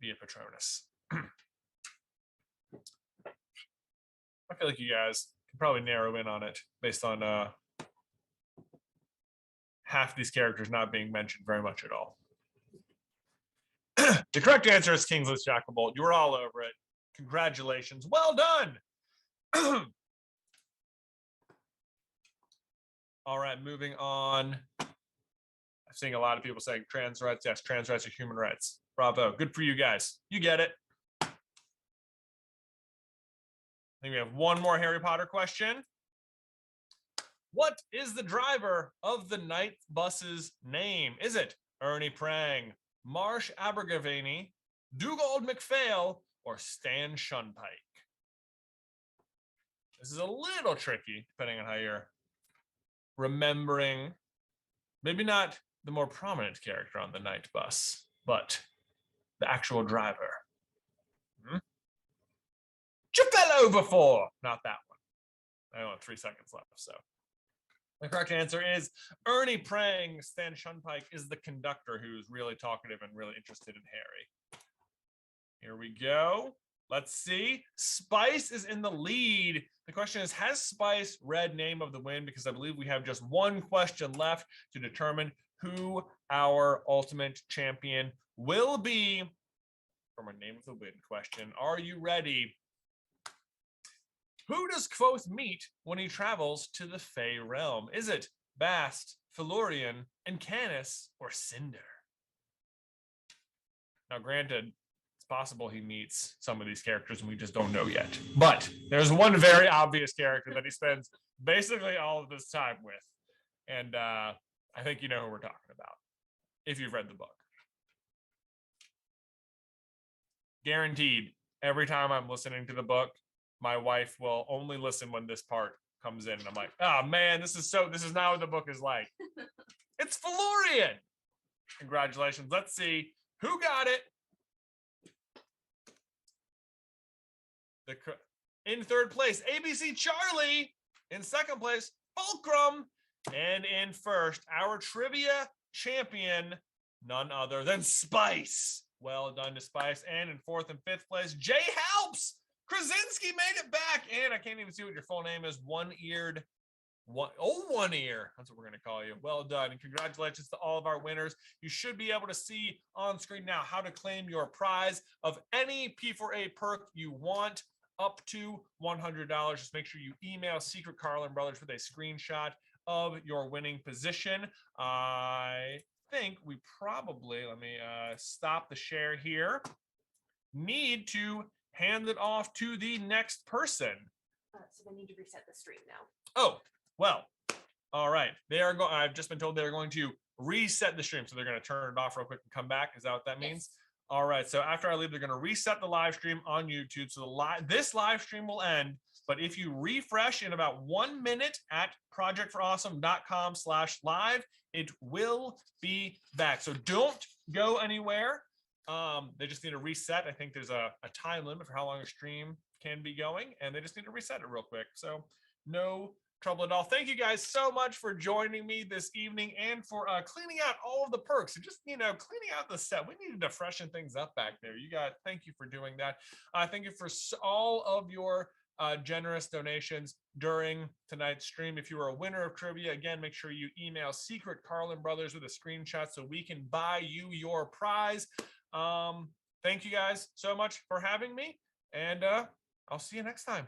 Via Patronus. I feel like you guys can probably narrow in on it based on half these characters not being mentioned very much at all. The correct answer is Kingsley Shacklebolt. You were all over it. Congratulations. Well done. All right, moving on. I'm seeing a lot of people saying trans rights. Yes, trans rights are human rights. Bravo. Good for you guys. You get it. I think we have one more Harry Potter question. What is the driver of the night bus's name? Is it Ernie Prang, Marsh Abergavenny, Dugald McPhail, or Stan Shunpike? This is a little tricky, depending on how you're remembering, maybe not the more prominent character on the night bus, but the actual driver. You fell over for? Not that one. I only have 3 seconds left, so. The correct answer is Ernie Prang. Stan Shunpike is the conductor who's really talkative and really interested in Harry. Here we go. Let's see. Spice is in the lead. The question is, has Spice read Name of the Wind? Because I believe we have just one question left to determine who our ultimate champion will be from a Name of the Wind question. Are you ready? Who does Quoth meet when he travels to the Fey realm? Is it Bast, Felurian, Encanis, or Cinder? Now, granted, it's possible he meets some of these characters and we just don't know yet. But there's one very obvious character that he spends basically all of this time with. And I think you know who we're talking about if you've read the book. Guaranteed, every time I'm listening to the book, my wife will only listen when this part comes in. And I'm like, oh man, this is not what the book is like. It's Felurian. Congratulations. Let's see who got it. In third place, ABC Charlie. In second place, Fulcrum. And in first, our trivia champion, none other than Spice. Well done to Spice. And in fourth and fifth place, Jay Helps. Krasinski made it back. And I can't even see what your full name is. One Ear. That's what we're going to call you. Well done. And congratulations to all of our winners. You should be able to see on screen now how to claim your prize of any P4A perk you want, up to $100. Just make sure you email Secret Carlin Brothers with a screenshot of your winning position. I think we probably, let me stop the share here, need to hand it off to the next person. So they need to reset the stream now. Oh, well, all right. I've just been told they're going to reset the stream. So they're going to turn it off real quick and come back. Is that what that means? All right. So after I leave, they're going to reset the live stream on YouTube. So this live stream will end. But if you refresh in about 1 minute at projectforawesome.com/live, it will be back. So don't go anywhere. They just need to reset. I think there's a time limit for how long a stream can be going, and they just need to reset it real quick. So no trouble at all. Thank you guys so much for joining me this evening and for cleaning out all of the perks and just, cleaning out the set. We needed to freshen things up back there. Thank you for doing that. Thank you for all of your generous donations during tonight's stream. If you are a winner of trivia, again, make sure you email Secret Carlin Brothers with a screenshot so we can buy you your prize. Thank you guys so much for having me, and I'll see you next time.